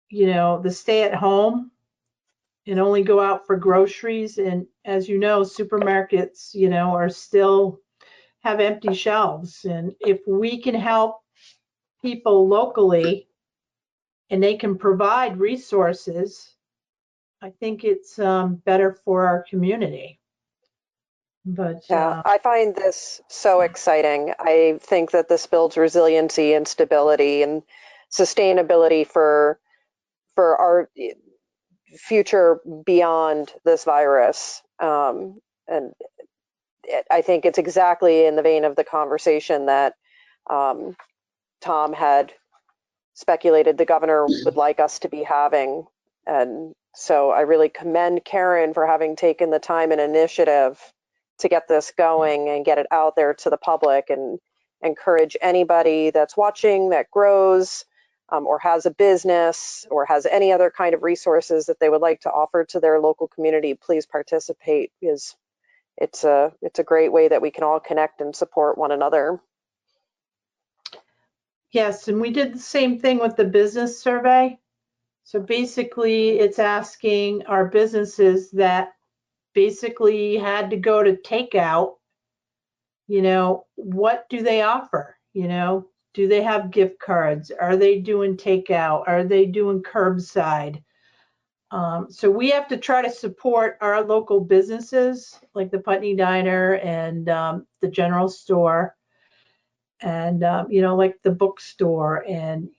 the stay at home and only go out for groceries, and as you know, supermarkets are still have empty shelves, and if we can help people locally and they can provide resources, I think it's better for our community. But yeah, I find this so exciting. I think that this builds resiliency and stability and sustainability for our future beyond this virus. And I think it's exactly in the vein of the conversation that Tom had speculated the governor would like us to be having. And so I really commend Karen for having taken the time and initiative to get this going and get it out there to the public, and encourage anybody that's watching that grows or has a business or has any other kind of resources that they would like to offer to their local community. Please participate, because it's a great way that we can all connect and support one another. Yes, and we did the same thing with the business survey. So basically it's asking our businesses that basically had to go to takeout, what do they offer? Do they have gift cards? Are they doing takeout? Are they doing curbside? So we have to try to support our local businesses like the Putney Diner and the general store, and like the bookstore, and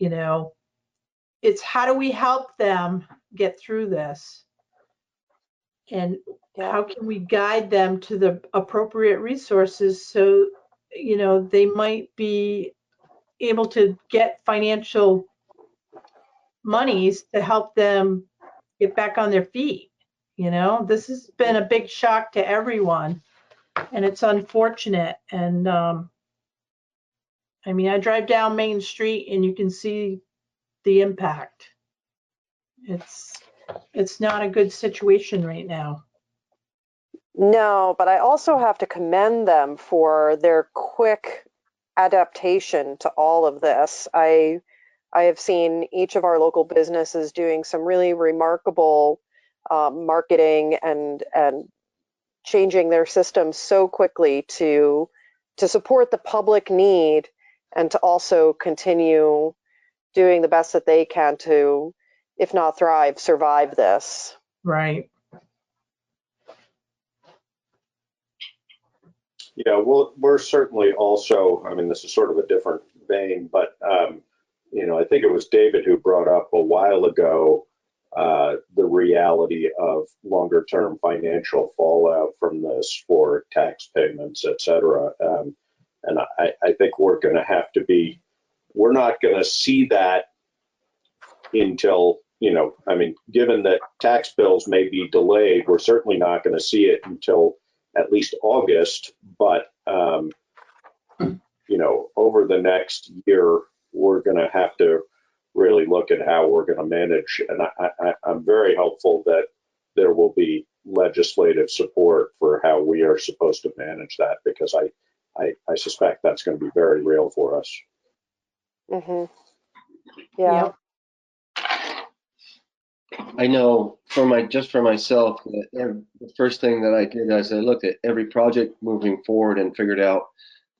it's how do we help them get through this, and how can we guide them to the appropriate resources so they might be able to get financial monies to help them get back on their feet. This has been a big shock to everyone, and it's unfortunate. And I mean, I drive down Main Street and you can see the impact. It's not a good situation right now. No, but I also have to commend them for their quick adaptation to all of this. I have seen each of our local businesses doing some really remarkable marketing and changing their systems so quickly to support the public need and to also continue doing the best that they can to, if not thrive, survive this. Right. Yeah, well, we're certainly also, I mean, this is sort of a different vein, but, I think it was David who brought up a while ago the reality of longer term financial fallout from this for tax payments, et cetera. And I think we're going to have to be, we're not going to see that until, given that tax bills may be delayed, we're certainly not going to see it until at least August. But, over the next year, we're going to have to really look at how we're going to manage. And I'm very hopeful that there will be legislative support for how we are supposed to manage that, because I suspect that's going to be very real for us. Mm-hmm. Yeah. I know for myself, the first thing that I did is I looked at every project moving forward and figured out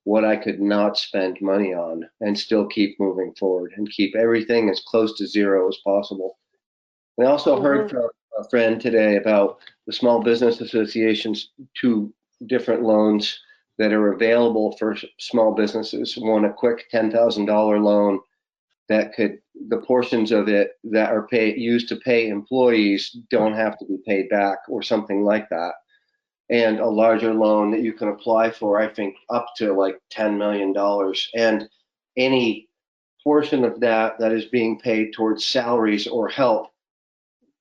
what I could not spend money on and still keep moving forward and keep everything as close to zero as possible. I also heard from a friend today about the Small Business Association's 2 different loans that are available for small businesses. One, a quick $10,000 loan that could, the portions of it that are used to pay employees don't have to be paid back or something like that. And a larger loan that you can apply for, I think, up to like $10 million. And any portion of that is being paid towards salaries or help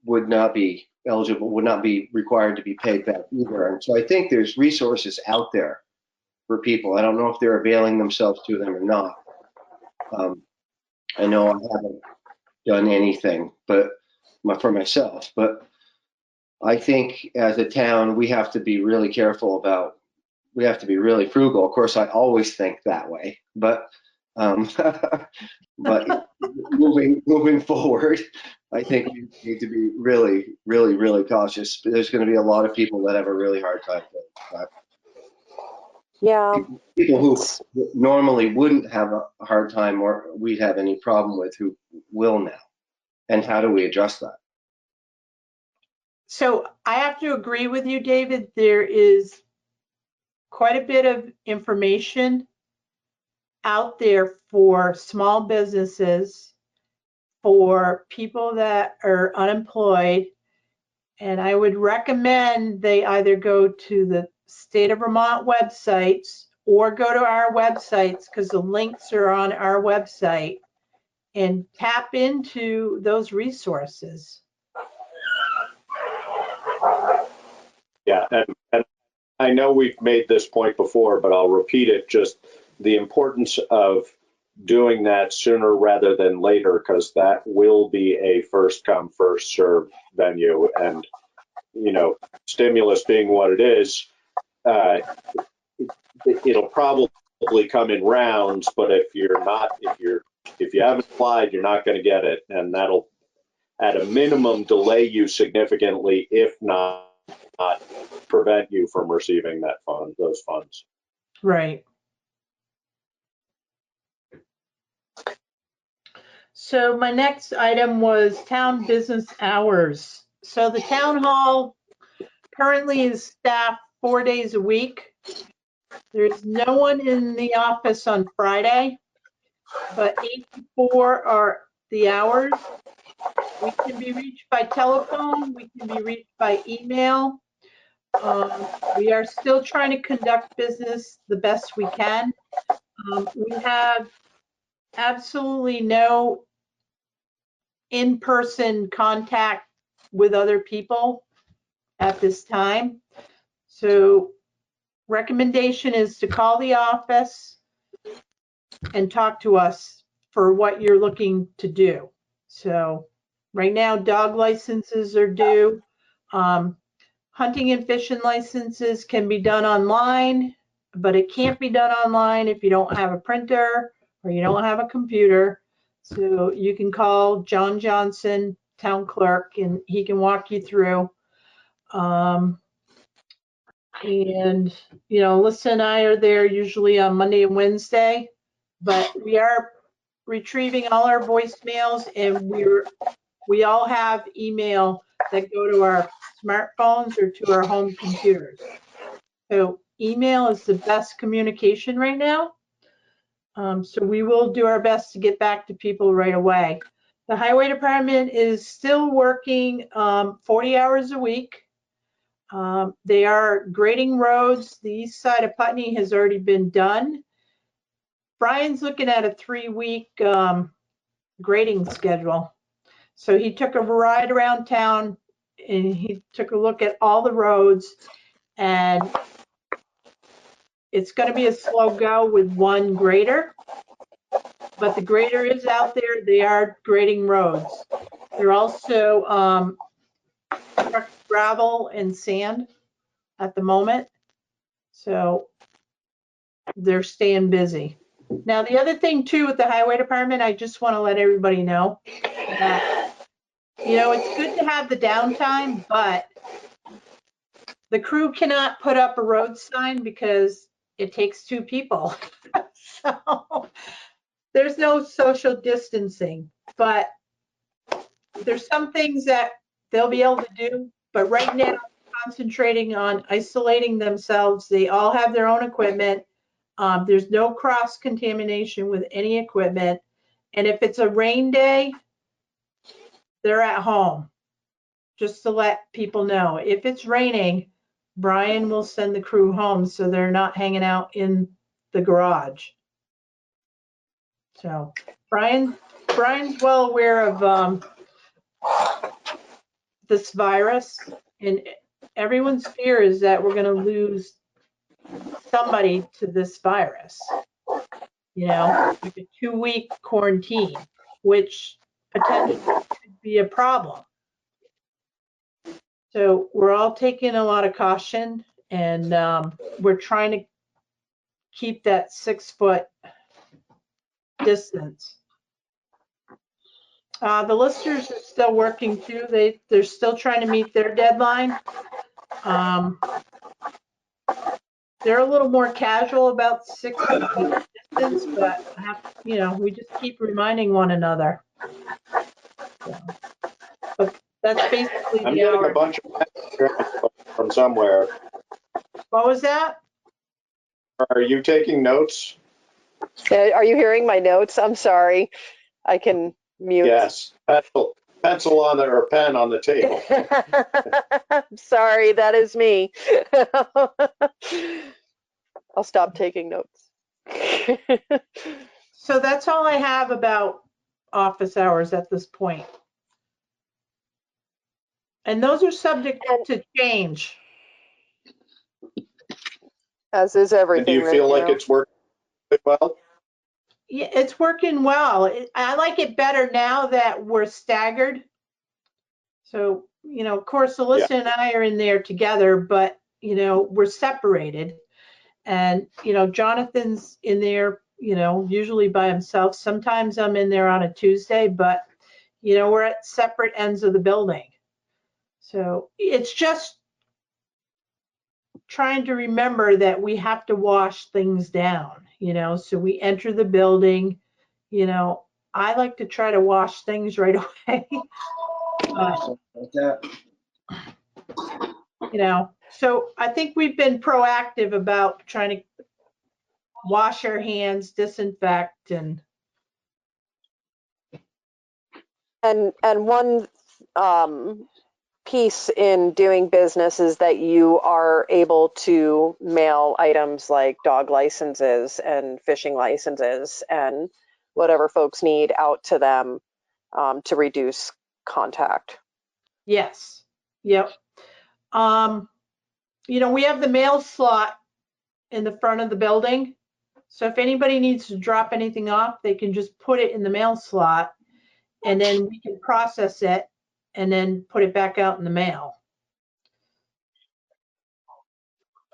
would not be eligible, would not be required to be paid back either. And so I think there's resources out there for people. I don't know if they're availing themselves to them or not. I know I haven't done anything but for myself, but I think as a town, we have to be really careful about, we have to be really frugal. Of course, I always think that way, but but moving forward, I think we need to be really, really, really cautious. There's going to be a lot of people that have a really hard time with that. Yeah. People who normally wouldn't have a hard time or we'd have any problem with who will now. And how do we address that? So I have to agree with you, David. There is quite a bit of information out there for small businesses, for people that are unemployed. And I would recommend they either go to the state of Vermont websites or go to our websites, because the links are on our website, and tap into those resources. Yeah, and I know we've made this point before, but I'll repeat it, just the importance of doing that sooner rather than later, because that will be a first come, first served venue. And, stimulus being what it is, it'll probably come in rounds, but if you haven't applied, you're not going to get it. And that'll, at a minimum, delay you significantly, if not prevent you from receiving those funds. Right. So my next item was town business hours. So the town hall currently is staffed 4 days a week. There's no one in the office on Friday, but 8 to 4 are the hours. We can be reached by telephone. We can be reached by email. We are still trying to conduct business the best we can. We have absolutely no in-person contact with other people at this time. So recommendation is to call the office and talk to us for what you're looking to do. So right now, dog licenses are due. Hunting and fishing licenses can be done online but it can't be done online if you don't have a printer or you don't have a computer. So you can call John Johnson, town clerk, and he can walk you through. And, you know, Alyssa and I are there usually on Monday and Wednesday, but we are retrieving all our voicemails, and we all have email that go to our smartphones or to our home computers. So email is the best communication right now. So we will do our best to get back to people right away. The highway department is still working 40 hours a week. They are grading roads. The east side of Putney has already been done. Brian's looking at a 3-week grading schedule. So he took a ride around town and he took a look at all the roads, and it's going to be a slow go with one grader, but the grader is out there. They are grading roads. They're also trucking gravel and sand at the moment. So they're staying busy. Now, the other thing too with the highway department, I just want to let everybody know that, you know, it's good to have the downtime, but the crew cannot put up a road sign because it takes 2 people. So there's no social distancing, but there's some things that they'll be able to do. But right now, concentrating on isolating themselves. They all have their own equipment. There's no cross contamination with any equipment. And if it's a rain day, they're at home, just to let people know. If it's raining, Brian will send the crew home so they're not hanging out in the garage. So Brian's well aware of this virus, and everyone's fear is that we're going to lose somebody to this virus. You know, like a 2-week quarantine, which potentially could be a problem. So we're all taking a lot of caution, and we're trying to keep that 6-foot distance. The listers are still working too. They're still trying to meet their deadline. They're a little more casual about 6-foot distance, but you know, we just keep reminding one another. So, but that's basically I'm the getting hour. a bunch of from somewhere. What was that? Are you taking notes? Are you hearing my notes? I'm sorry. I can mute. Yes. Pencil on the, or pen on the table. Sorry, that is me. I'll stop taking notes. So that's all I have about office hours at this point. And those are subject to change. As is everything. Do you feel like it's working well? Yeah, it's working well. I like it better now that we're staggered. So, you know, of course, Alyssa and I are in there together, but, you know, we're separated. And, you know, Jonathan's in there, you know, usually by himself. Sometimes I'm in there on a Tuesday, but, you know, we're at separate ends of the building. So it's just trying to remember that we have to wash things down, you know, so we enter the building, you know, I like to try to wash things right away. You know, so I think we've been proactive about trying to wash our hands, disinfect, and one piece in doing business is that you are able to mail items like dog licenses and fishing licenses and whatever folks need out to them to reduce contact. Yes. Yep. You know, we have the mail slot in the front of the building. So if anybody needs to drop anything off, they can just put it in the mail slot, and then we can process it and then put it back out in the mail.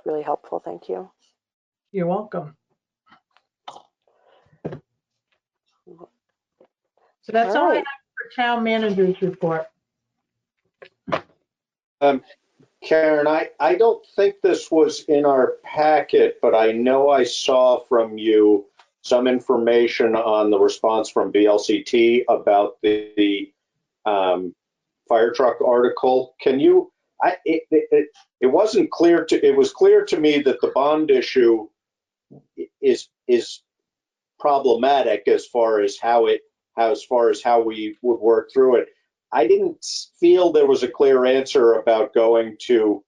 Really helpful. Thank you. You're welcome. So that's all I have for town manager's report. Karen, I don't think this was in our packet, but I know I saw from you some information on the response from BLCT about the fire truck article. Can you, it wasn't clear to, it was clear to me that the bond issue is problematic as far as how we would work through it. I didn't feel there was a clear answer about going to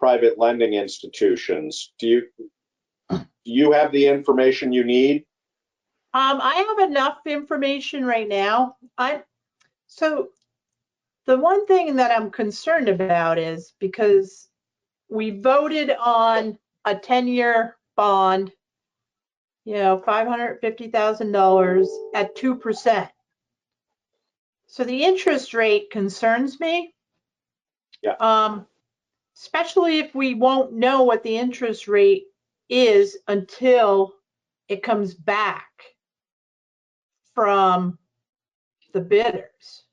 private lending institutions. Do you have the information you need? I have enough information right now. So the one thing that I'm concerned about is because we voted on a 10-year bond, $550,000 at 2%. So the interest rate concerns me. Yeah. Especially if we won't know what the interest rate is until it comes back from the bidders.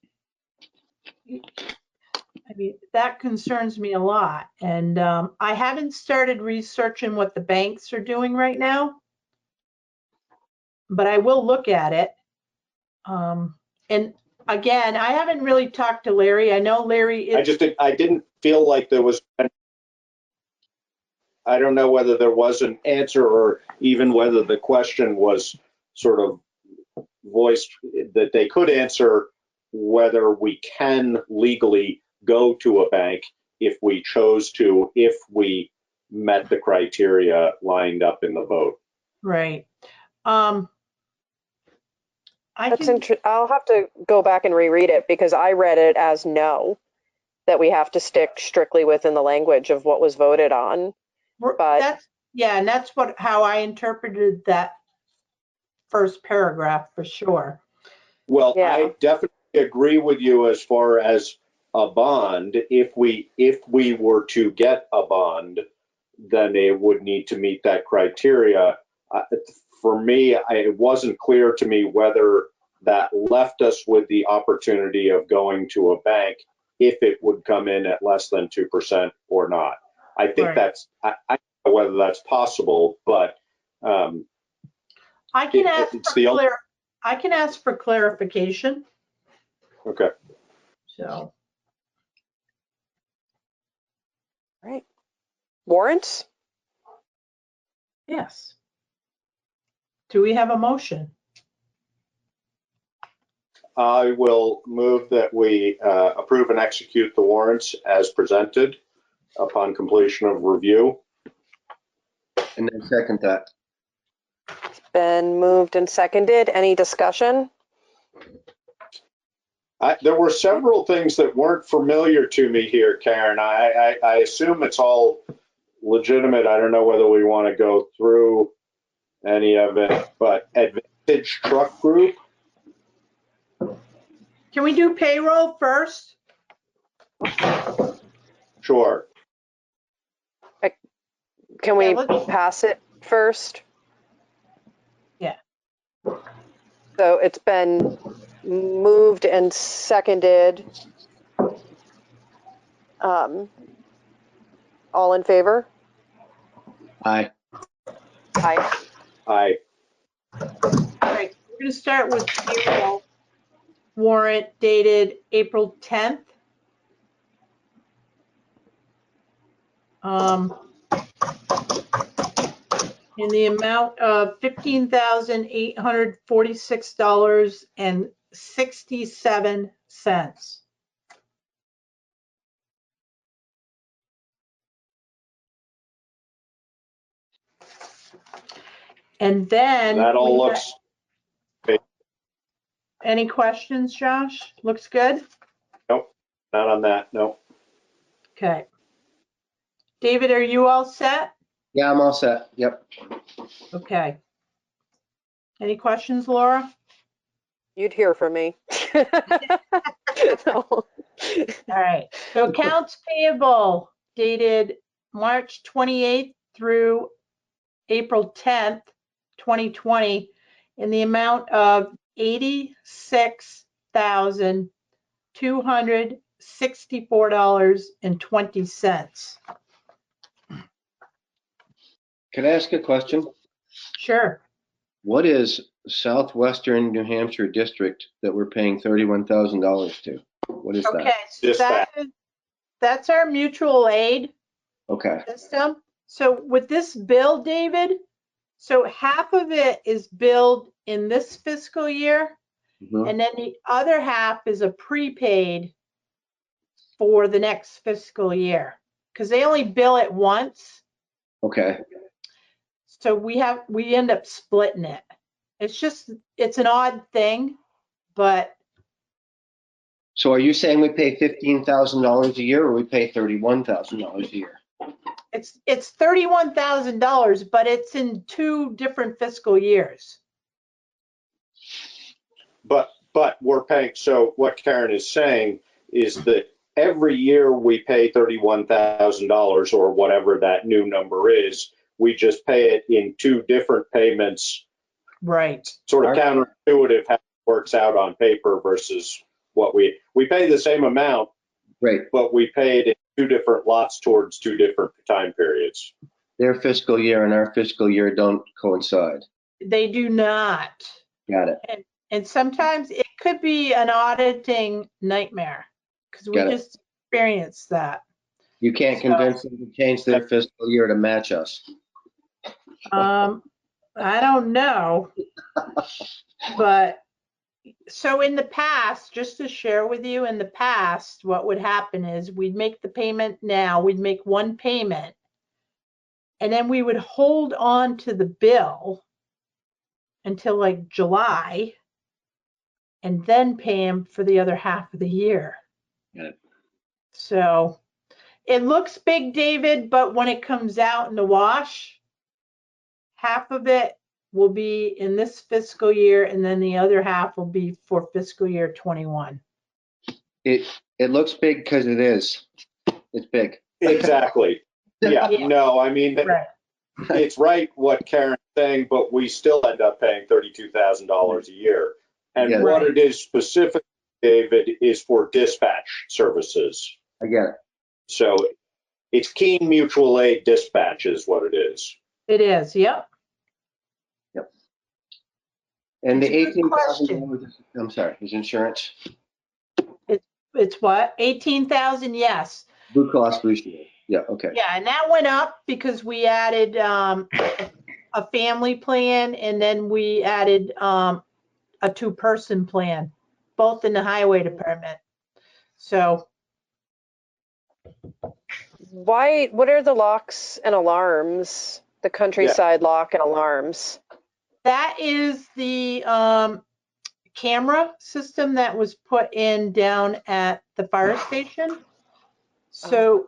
I mean, that concerns me a lot. And I haven't started researching what the banks are doing right now, but I will look at it. And again, I haven't really talked to Larry. I know Larry is. I didn't feel like there was, I don't know whether there was an answer or even whether the question was sort of voiced that they could answer whether we can legally go to a bank if we chose to, if we met the criteria lined up in the vote. Right. I'll have to go back and reread it because I read it as no, that we have to stick strictly within the language of what was voted on. But and that's how I interpreted that first paragraph for sure. Well, yeah. I definitely agree with you as far as a bond. If we were to get a bond, then it would need to meet that criteria. For me, it wasn't clear to me whether that left us with the opportunity of going to a bank if it would come in at less than 2% or not. I think that's, I don't know whether that's possible, but I can ask for clarification. Okay. So. All right. Warrants? Yes. Do we have a motion? I will move that we approve and execute the warrants as presented upon completion of review. And then second that. It's been moved and seconded. Any discussion? There were several things that weren't familiar to me here, Karen. I assume it's all legitimate. I don't know whether we want to go through any of it, but Advantage Truck Group. Can we do payroll first? Sure. Can we pass it first? Yeah. So it's been moved and seconded. All in favor? Aye. Aye. Aye. All right, we're going to start with payroll warrant dated April 10th. In the amount of $15,846.67. And then that all looks. Any questions, Josh? Looks good? Nope, not on that. Nope. Okay. David, are you all set? Yeah, I'm all set. Yep. Okay. Any questions, Laura? You'd hear from me. No. All right. So accounts payable dated March 28th through April 10th, 2020, in the amount of $86,264.20. Can I ask a question? Sure. What is Southwestern New Hampshire District that we're paying $31,000 to? What is Okay, that? so that's our mutual aid Okay. system. So with this bill, David, so half of it is billed in this fiscal year, and then the other half is a prepaid for the next fiscal year, because they only bill it once. Okay. So we end up splitting it. It's an odd thing, but. So are you saying we pay $15,000 a year, or we pay $31,000 a year? It's $31,000, but it's in 2 different fiscal years. But we're paying, so what Karen is saying is that every year we pay $31,000 or whatever that new number is, we just pay it in 2 different payments. Right. Sort of counterintuitive how it works out on paper versus what we pay the same amount, right? But we pay it in 2 different lots towards 2 different time periods. Their fiscal year and our fiscal year don't coincide. They do not. Got it. And sometimes it could be an auditing nightmare, because we just experienced that. You can't convince them to change their fiscal year to match us. I don't know. But so in the past, just to share with you, in the past, what would happen is we'd make the payment now, we'd make one payment, and then we would hold on to the bill until like July, and then pay him for the other half of the year. Got it. So it looks big, David, but when it comes out in the wash, half of it will be in this fiscal year, and then the other half will be for fiscal year 21. It looks big because it is. It's big. Exactly. Yeah. No, I mean, right. It's right what Karen's saying, but we still end up paying $32,000 a year. And what it is specifically, David, is for dispatch services. I get it. So it's Keene Mutual Aid Dispatch is what it is. It is, yep. Yep. And the $18,000, I'm sorry, is insurance? It's what? 18,000, yes. Blue Cross Blue Shield. Yeah, okay. Yeah, and that went up because we added a family plan, and then we added a 2-person plan, both in the highway department. So what are the locks and alarms? The countryside lock and alarms. that is the camera system that was put in down at the fire station. So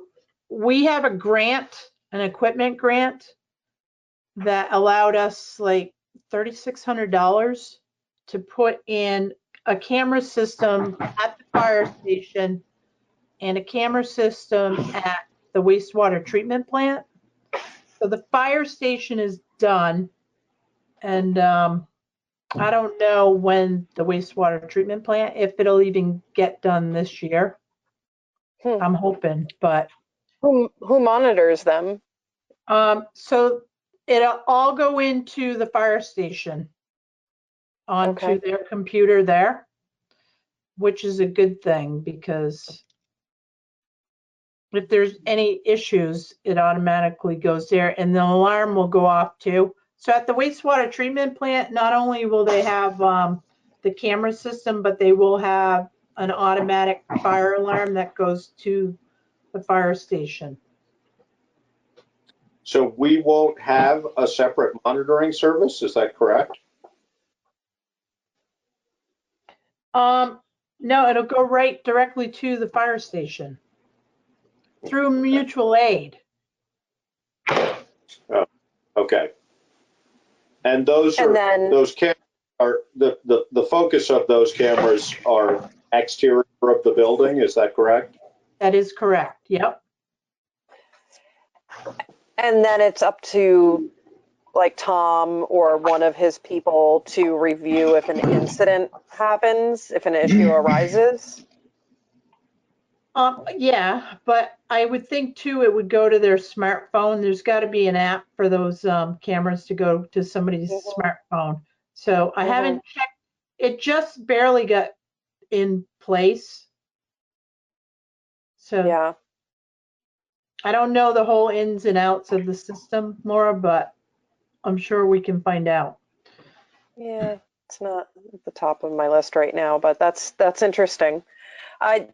we have a grant, an equipment grant, that allowed us like $3,600 to put in a camera system at the fire station and a camera system at the wastewater treatment plant. So the fire station is done, and I don't know when the wastewater treatment plant, if it'll even get done this year. I'm hoping, but who monitors them? So it'll all go into the fire station onto their computer there, which is a good thing, because if there's any issues, it automatically goes there, and the alarm will go off too. So at the wastewater treatment plant, not only will they have the camera system, but they will have an automatic fire alarm that goes to the fire station. So we won't have a separate monitoring service, is that correct? No, it'll go right directly to the fire station through mutual aid. Oh, okay. And those cameras are the focus of those cameras are exterior of the building, is that correct? That is correct. Yep. And then it's up to like Tom or one of his people to review if an incident happens, if an issue arises? Yeah, but I would think too it would go to their smartphone. There's got to be an app for those cameras to go to somebody's smartphone. So I haven't checked. It just barely got in place. So yeah, I don't know the whole ins and outs of the system, Laura, but I'm sure we can find out. yeah, it's not at the top of my list right now, but that's interesting. I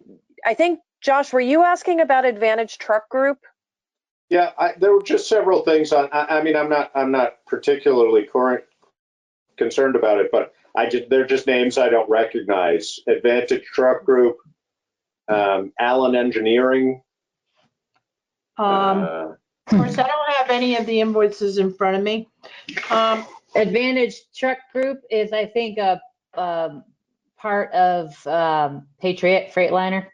think, Josh, were you asking about Advantage Truck Group? Yeah, there were just several things on. I mean, I'm not particularly concerned about it, but they're just names I don't recognize. Advantage Truck Group, Allen Engineering. Of course, I don't have any of the invoices in front of me. Advantage Truck Group is, I think, a part of Patriot Freightliner.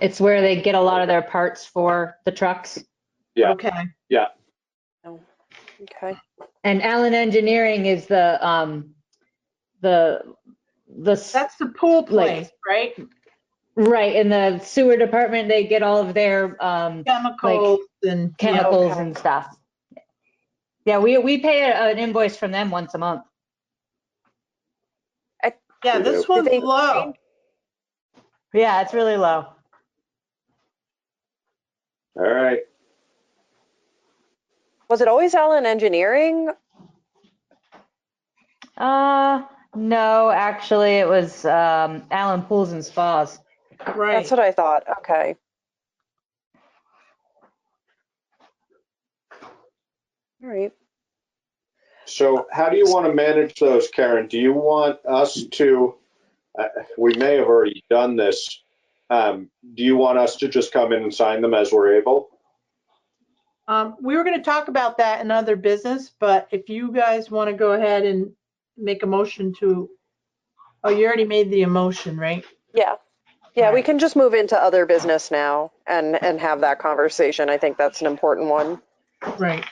It's where they get a lot of their parts for the trucks. Yeah. Okay. Yeah. Oh, okay. And Allen Engineering is the That's the pool place, right? Right. In the sewer department, they get all of their chemicals and and stuff. Yeah, we pay an invoice from them once a month. Yeah, this one's low. Yeah, it's really low. All right. Was it always Allen Engineering? No, actually, it was Allen Pools and Spas. Right. That's what I thought. Okay. All right. So how do you want to manage those, Karen? Do you want us to, we may have already done this. Do you want us to just come in and sign them as we're able? We were going to talk about that in other business, but if you guys want to go ahead and make a motion to, oh, you already made the motion, right? Yeah. Yeah, we can just move into other business now and have that conversation. I think that's an important one. Right.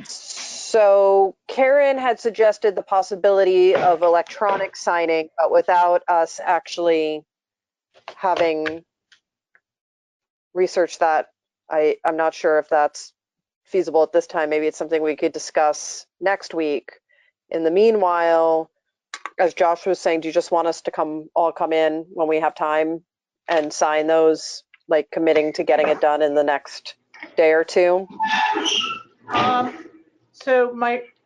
So Karen had suggested the possibility of electronic signing, but without us actually having researched that. I'm not sure if that's feasible at this time. Maybe it's something we could discuss next week. In the meanwhile, as Josh was saying, do you just want us to all come in when we have time and sign those, like committing to getting it done in the next day or two? So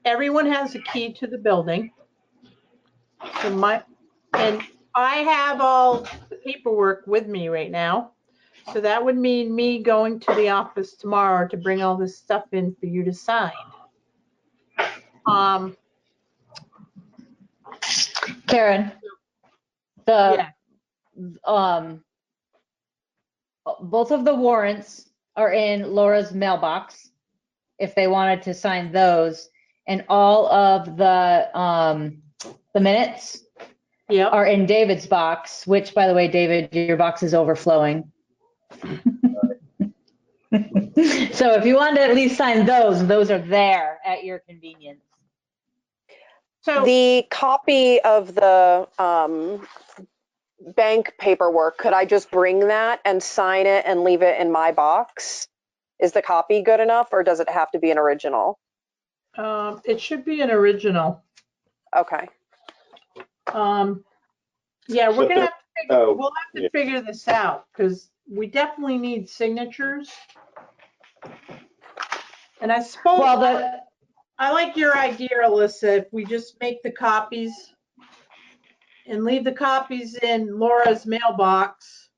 everyone has a key to the building. So and I have all the paperwork with me right now. So that would mean me going to the office tomorrow to bring all this stuff in for you to sign. Karen, both of the warrants are in Laura's mailbox if they wanted to sign those, and all of the minutes are in David's box, which, by the way, David, your box is overflowing. So if you wanted to at least sign those are there at your convenience. So the copy of the bank paperwork, could I just bring that and sign it and leave it in my box? Is the copy good enough, or does it have to be an original? It should be an original. Okay. Yeah, we're gonna we'll have to figure this out because we definitely need signatures. And I suppose I like your idea, Alyssa, if we just make the copies and leave the copies in Laura's mailbox.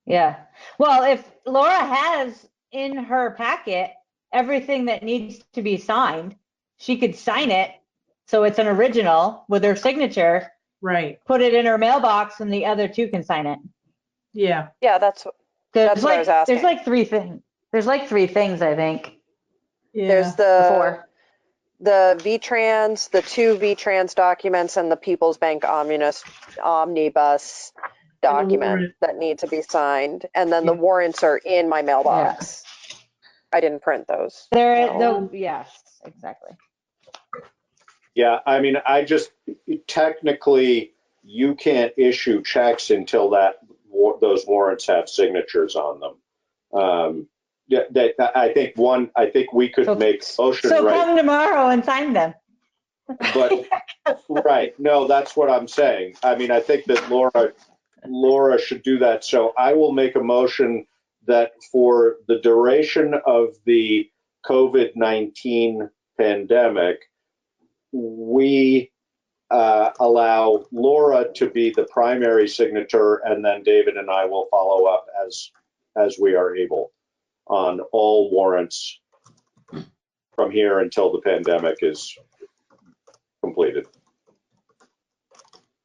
Yeah. Well, if Laura has in her packet everything that needs to be signed, she could sign it so it's an original with her signature. Right. Put it in her mailbox and the other two can sign it. Yeah. Yeah, that's what I was asking. There's like three things. There's like three things, I think. Yeah. There's the VTrans, the two VTrans documents, and the People's Bank Omnibus. document that need to be signed, and then the warrants are in my mailbox. I didn't print those. Yes, exactly. Yeah, I mean, technically, you can't issue checks until those warrants have signatures on them. I think we could make a motion. So come tomorrow and sign them. But right, no, that's what I'm saying. I mean, I think that Laura should do that. So I will make a motion that for the duration of the COVID-19 pandemic, we allow Laura to be the primary signature, and then David and I will follow up as we are able on all warrants from here until the pandemic is completed.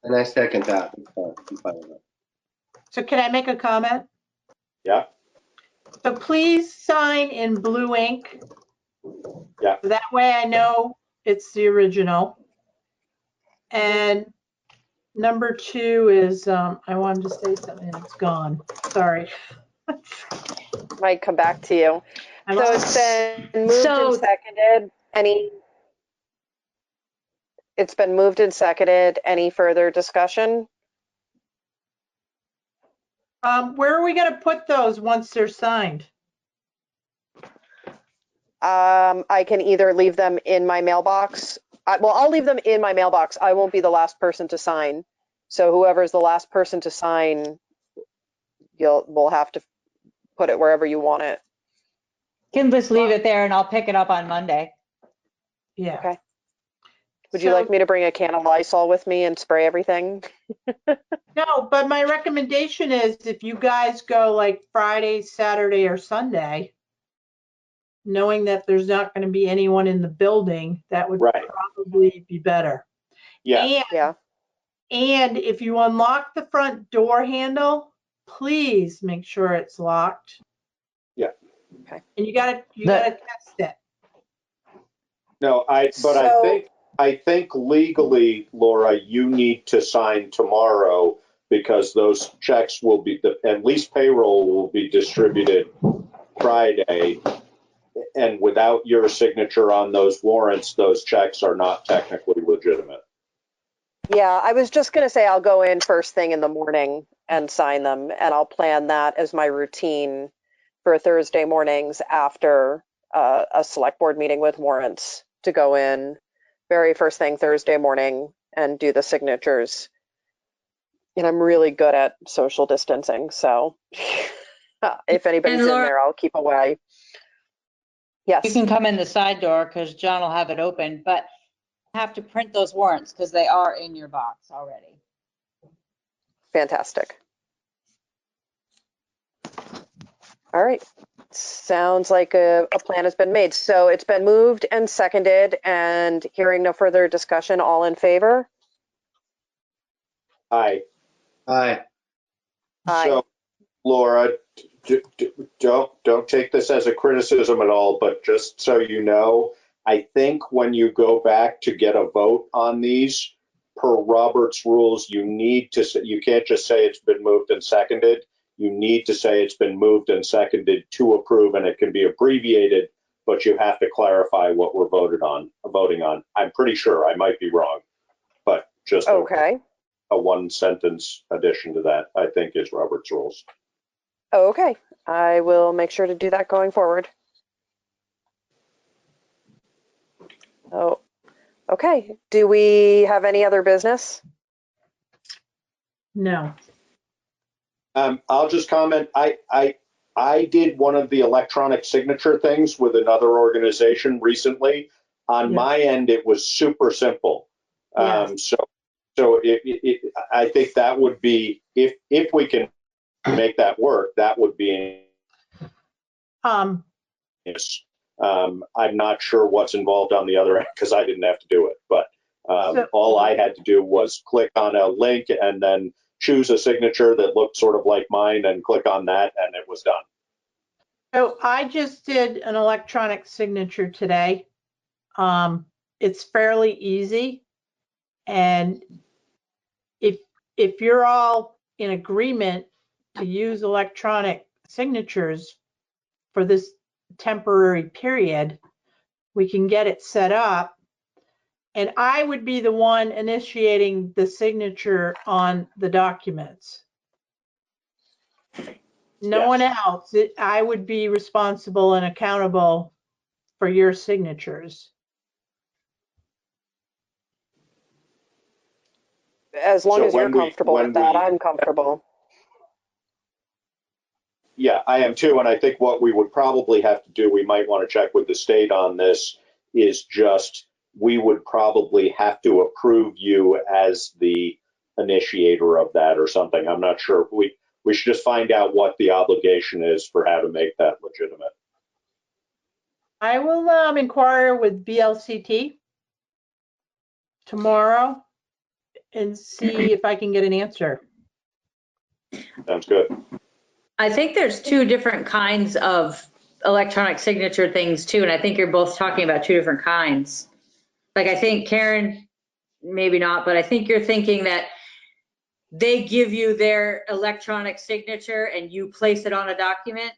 And I second that. I'm fine with that. So can I make a comment? Yeah. So please sign in blue ink. Yeah. That way I know it's the original. And number 2 is, I wanted to say something and it's gone. Sorry. Might come back to you. So it's been moved and seconded. It's been moved and seconded. Any further discussion? Where are we going to put those once they're signed? I can either leave them in my mailbox. I'll leave them in my mailbox. I won't be the last person to sign. So whoever's the last person to sign, we'll have to put it wherever you want it. Can just leave it there and I'll pick it up on Monday. Yeah. Okay. Would you like me to bring a can of Lysol with me and spray everything? No, but my recommendation is if you guys go like Friday, Saturday, or Sunday, knowing that there's not going to be anyone in the building, that would probably be better. Yeah. And if you unlock the front door handle, please make sure it's locked. Yeah. Okay. And you gotta test it. No, I think legally, Laura, you need to sign tomorrow because those checks will be, at least payroll will be distributed Friday. And without your signature on those warrants, those checks are not technically legitimate. Yeah, I was just going to say I'll go in first thing in the morning and sign them, and I'll plan that as my routine for Thursday mornings after a select board meeting with warrants to go in very first thing Thursday morning and do the signatures. And I'm really good at social distancing, so if anybody's in there, I'll keep away. Yes. You can come in the side door because John will have it open, but have to print those warrants because they are in your box already. Fantastic. All right. Sounds like a plan has been made. So it's been moved and seconded, and hearing no further discussion, all in favor? Aye. Aye. So, Laura, don't take this as a criticism at all, but just so you know, I think when you go back to get a vote on these, per Robert's rules, you can't just say it's been moved and seconded. You need to say it's been moved and seconded to approve, and it can be abbreviated, but you have to clarify what we're voting on. I'm pretty sure, I might be wrong, but just a one sentence addition to that, I think, is Robert's rules. Okay, I will make sure to do that going forward. Oh, okay. Do we have any other business? No. I'll just comment. I did one of the electronic signature things with another organization recently. On my end, it was super simple. So I think that would be, if we can make that work, that would be. Yes. I'm not sure what's involved on the other end because I didn't have to do it, but all I had to do was click on a link and then choose a signature that looked sort of like mine and click on that, and it was done. So I just did an electronic signature today. It's fairly easy, and if you're all in agreement to use electronic signatures for this temporary period, we can get it set up. And I would be the one initiating the signature on the documents. No Yes. one else. I would be responsible and accountable for your signatures. As long So as you're when we- comfortable when with that, we- I'm comfortable. Yeah, I am too. And I think what we would probably have to do, we might want to check with the state on this, is just we would probably have to approve you as the initiator of that or something. I'm not sure. We should just find out what the obligation is for how to make that legitimate. I will inquire with BLCT tomorrow and see if I can get an answer. Sounds good. I think there's two different kinds of electronic signature things too, and I think you're both talking about two different kinds. Like I think Karen, maybe not, but I think you're thinking that they give you their electronic signature and you place it on a document.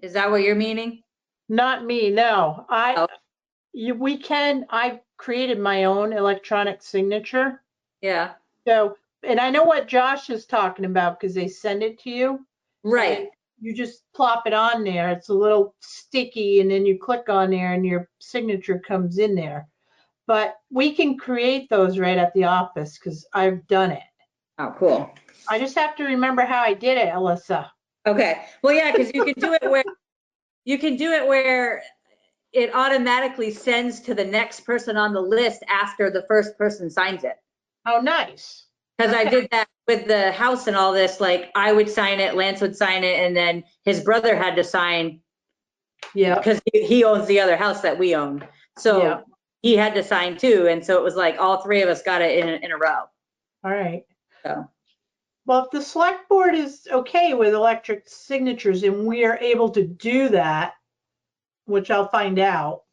Is that what you're meaning? Not me, no. I created my own electronic signature. Yeah. So, and I know what Josh is talking about because they send it to you. Right. And you just plop it on there. It's a little sticky, and then you click on there and your signature comes in there. But we can create those right at the office because I've done it. Oh, cool. I just have to remember how I did it, Alyssa. Okay. Well, yeah, because you can do it where it automatically sends to the next person on the list after the first person signs it. Oh, nice. Because I did that with the house and all this. Like I would sign it, Lance would sign it, and then his brother had to sign. Yeah. Because he owns the other house that we own. So Yeah. he had to sign too. And so it was like all three of us got it in a row. All right. So. Well, if the select board is okay with electric signatures and we are able to do that, which I'll find out,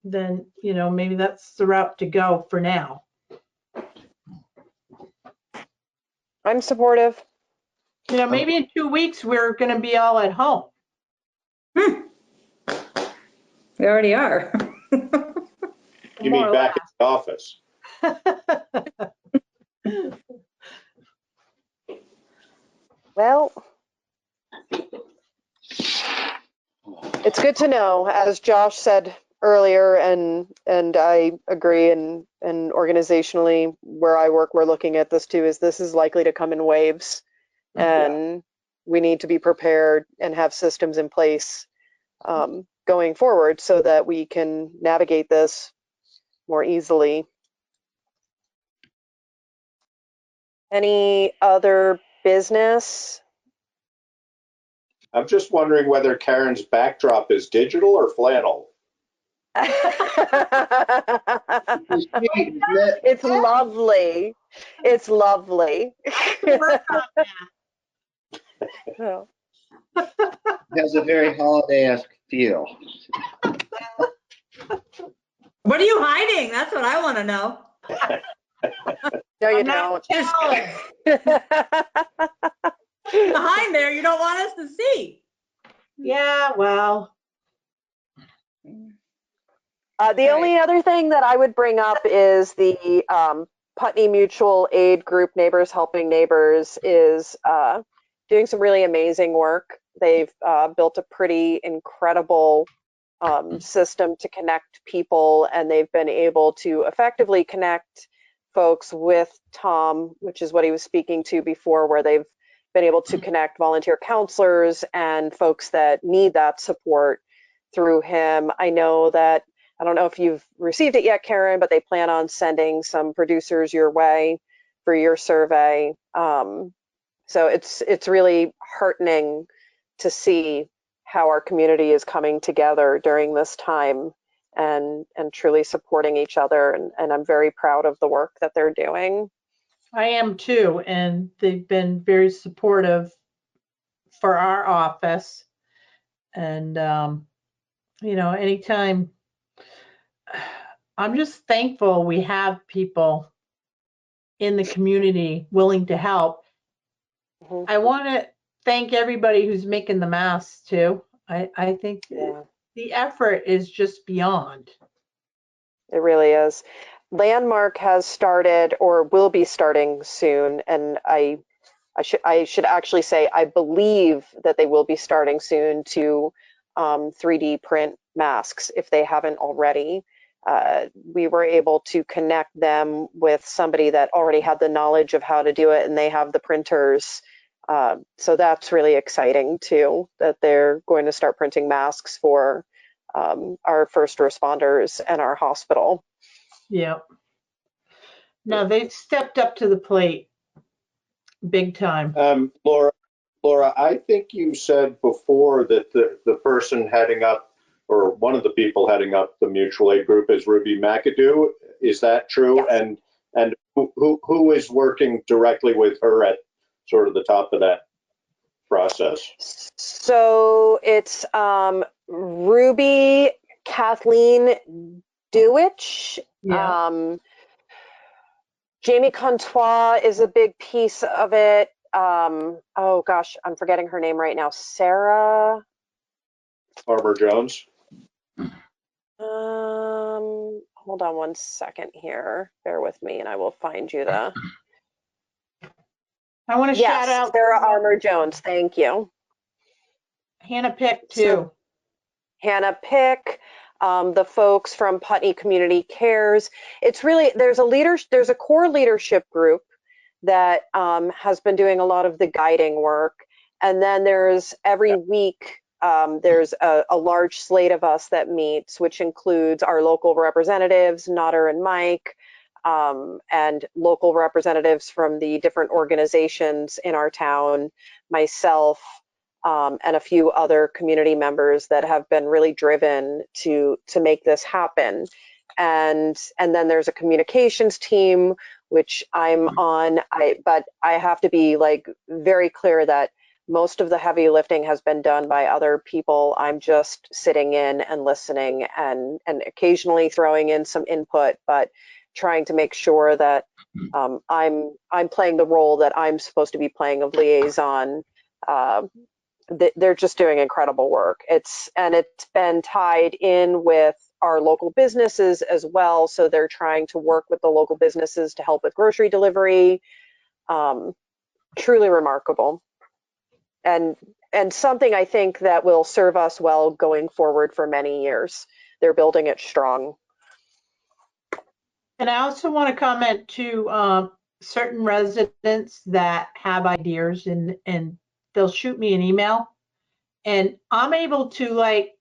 then, maybe that's the route to go for now. I'm supportive. Maybe in 2 weeks, we're going to be all at home. We already are. You mean back in the office? Well, it's good to know, as Josh said earlier, and I agree, and organizationally where I work, we're looking at this too, is this is likely to come in waves, and we need to be prepared and have systems in place going forward so that we can navigate this more easily. Any other business? I'm just wondering whether Karen's backdrop is digital or flannel. It's lovely. It's lovely. It has a very holiday-esque feel. What are you hiding? That's what I want to know. No, you don't. Behind there, you don't want us to see. Yeah, well. The only other thing that I would bring up is the Putney Mutual Aid Group Neighbors Helping Neighbors is doing some really amazing work. They've built a pretty incredible system to connect people, and they've been able to effectively connect folks with Tom, which is what he was speaking to before, where they've been able to connect volunteer counselors and folks that need that support through him. I know that, I don't know if you've received it yet, Karen, but they plan on sending some producers your way for your survey. So it's really heartening to see how our community is coming together during this time and truly supporting each other. And I'm very proud of the work that they're doing. I am too, and they've been very supportive for our office. And, anytime, I'm just thankful we have people in the community willing to help. I want to thank everybody who's making the masks too. I think the effort is just beyond. It really is. Landmark has started or will be starting soon, and I should actually say I believe that they will be starting soon to 3D print masks if they haven't already. We were able to connect them with somebody that already had the knowledge of how to do it, and they have the printers. So that's really exciting too, that they're going to start printing masks for our first responders and our hospital. Yeah. No, they've stepped up to the plate big time. Laura, I think you said before that the person heading up, or one of the people heading up the mutual aid group, is Ruby McAdoo. Is that true? Yes. And who is working directly with her at sort of the top of that process? So it's Ruby, Kathleen Dewich, Jamie Contois is a big piece of it. Oh gosh, I'm forgetting her name right now. Sarah Farmer Jones. Hold on one second here. Bear with me, and I will find you the. I want to shout out Sarah Armour Jones. Thank you. Hannah Pick too. So, Hannah Pick, the folks from Putney Community Cares. It's really there's a core leadership group that has been doing a lot of the guiding work, and then there's every week there's a large slate of us that meets, which includes our local representatives, Notter and Mike, and local representatives from the different organizations in our town, myself, and a few other community members that have been really driven to make this happen. And then there's a communications team, which I'm on. But I have to be like very clear that most of the heavy lifting has been done by other people. I'm just sitting in and listening and occasionally throwing in some input, but trying to make sure that I'm playing the role that I'm supposed to be playing of liaison. They're just doing incredible work. It's been tied in with our local businesses as well. So they're trying to work with the local businesses to help with grocery delivery. Truly remarkable. And something I think that will serve us well going forward for many years. They're building it strong. And I also want to comment to certain residents that have ideas and they'll shoot me an email, and I'm able to like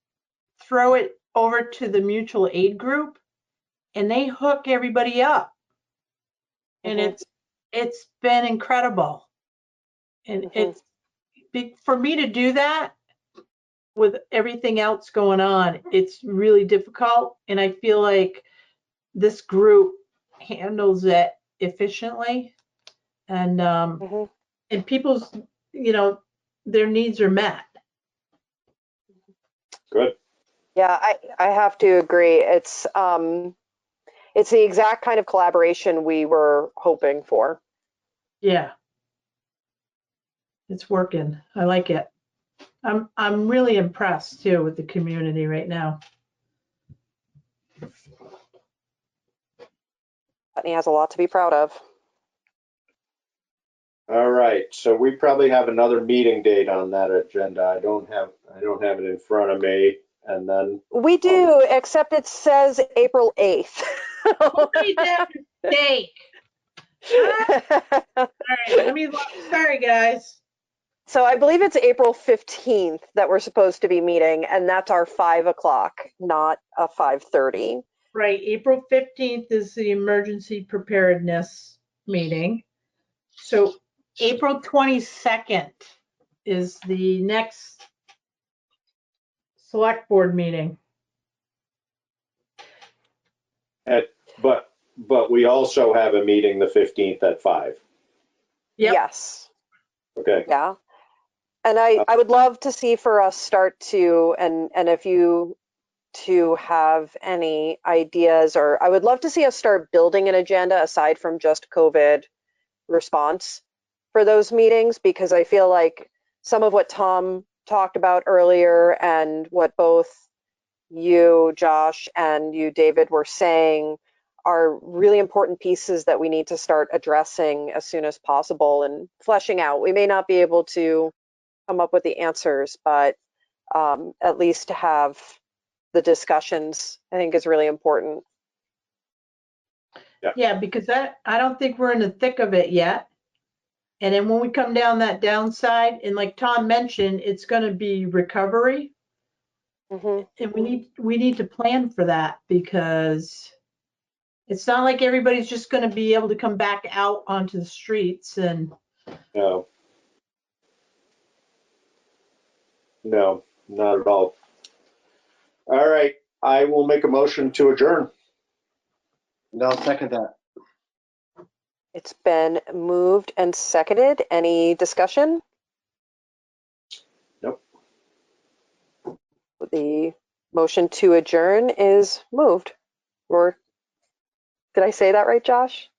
throw it over to the mutual aid group, and they hook everybody up. And it's been incredible. And it's big for me to do that with everything else going on. It's really difficult, and I feel like this group handles it efficiently, and and people's, their needs are met. Good. Yeah, I have to agree. It's the exact kind of collaboration we were hoping for. Yeah, it's working. I like it. I'm really impressed too with the community right now. Putney has a lot to be proud of. All right, so we probably have another meeting date on that agenda. I don't have it in front of me, and then We do, except it says April 8th. Who made that mistake? All right, let me look. Sorry, guys. So I believe it's April 15th that we're supposed to be meeting, and that's our 5 o'clock, not a 5:30. Right, April 15th is the emergency preparedness meeting. So April 22nd is the next select board meeting. But we also have a meeting the 15th at 5. Yep. Yes. Okay. Yeah. And I would love to see for us start to, and if you to have any ideas, or I would love to see us start building an agenda aside from just COVID response for those meetings, because I feel like some of what Tom talked about earlier and what both you, Josh, and you, David, were saying are really important pieces that we need to start addressing as soon as possible and fleshing out. We may not be able to come up with the answers, but at least to have the discussions, I think, is really important. Yeah, because I don't think we're in the thick of it yet. And then when we come down that downside, and like Tom mentioned, it's going to be recovery. And we need to plan for that, because it's not like everybody's just going to be able to come back out onto the streets. And No, no, not at all. All right, I will make a motion to adjourn. No, I'll second that. It's been moved and seconded. Any discussion? Nope. The motion to adjourn is moved. Or did I say that right, Josh?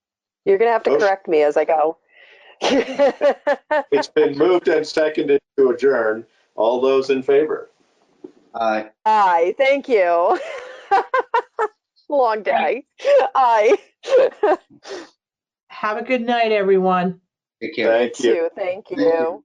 You're going to have to correct me as I go. It's been moved and seconded to adjourn. All those in favor? Aye. Aye, thank you. Long day. Aye. have a good night, everyone. Take care. Thank you. Thank you.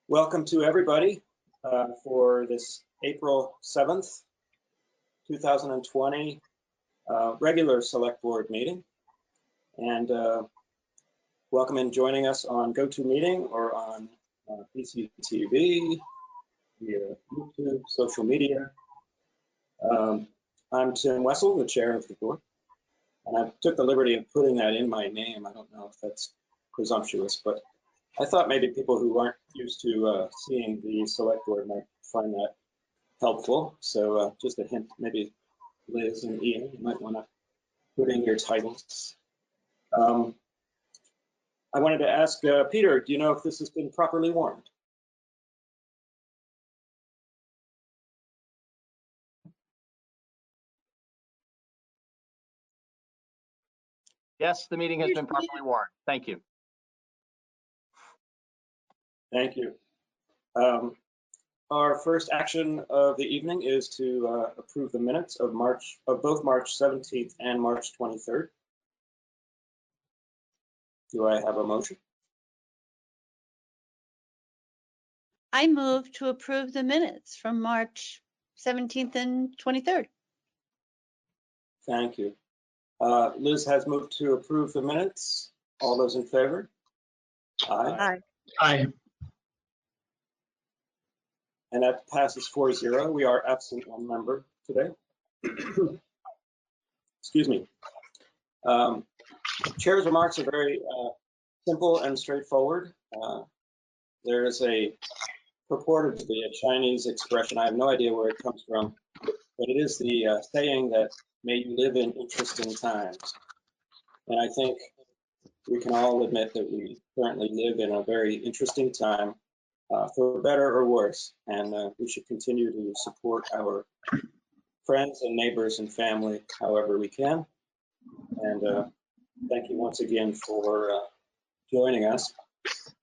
Welcome to everybody for this April 7th, 2020 regular Select Board meeting. And welcome in joining us on GoToMeeting or on PCTV, via YouTube, social media. I'm Tim Wessel, the chair of the board. And I took the liberty of putting that in my name. I don't know if that's presumptuous, but I thought maybe people who aren't used to seeing the select board might find that helpful. So just a hint, maybe Liz and Ian, you might want to put in your titles. I wanted to ask Peter, do you know if this has been properly warned? Yes, the meeting has been properly warned. Thank you. Thank you. Our first action of the evening is to approve the minutes of both March 17th and March 23rd. Do I have a motion? I move to approve the minutes from March 17th and 23rd. Thank you. Liz has moved to approve the minutes. All those in favor? Aye. Aye. And that passes 4-0. We are absent one member today. Excuse me. Chair's remarks are very simple and straightforward. There is purported to be a Chinese expression. I have no idea where it comes from, but it is the saying that may you live in interesting times. And I think we can all admit that we currently live in a very interesting time, for better or worse, and we should continue to support our friends and neighbors and family however we can. And thank you once again for joining us.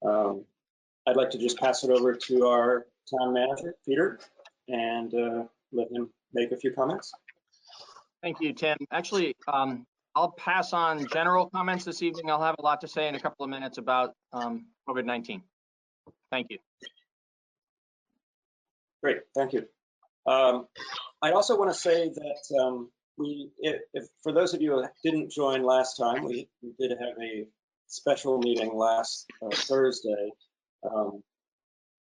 I'd like to just pass it over to our town manager, Peter, and let him make a few comments. Thank you, Tim. Actually, I'll pass on general comments this evening. I'll have a lot to say in a couple of minutes about COVID-19. Thank you. Great, thank you. I also want to say that if for those of you who didn't join last time, we did have a special meeting last Thursday,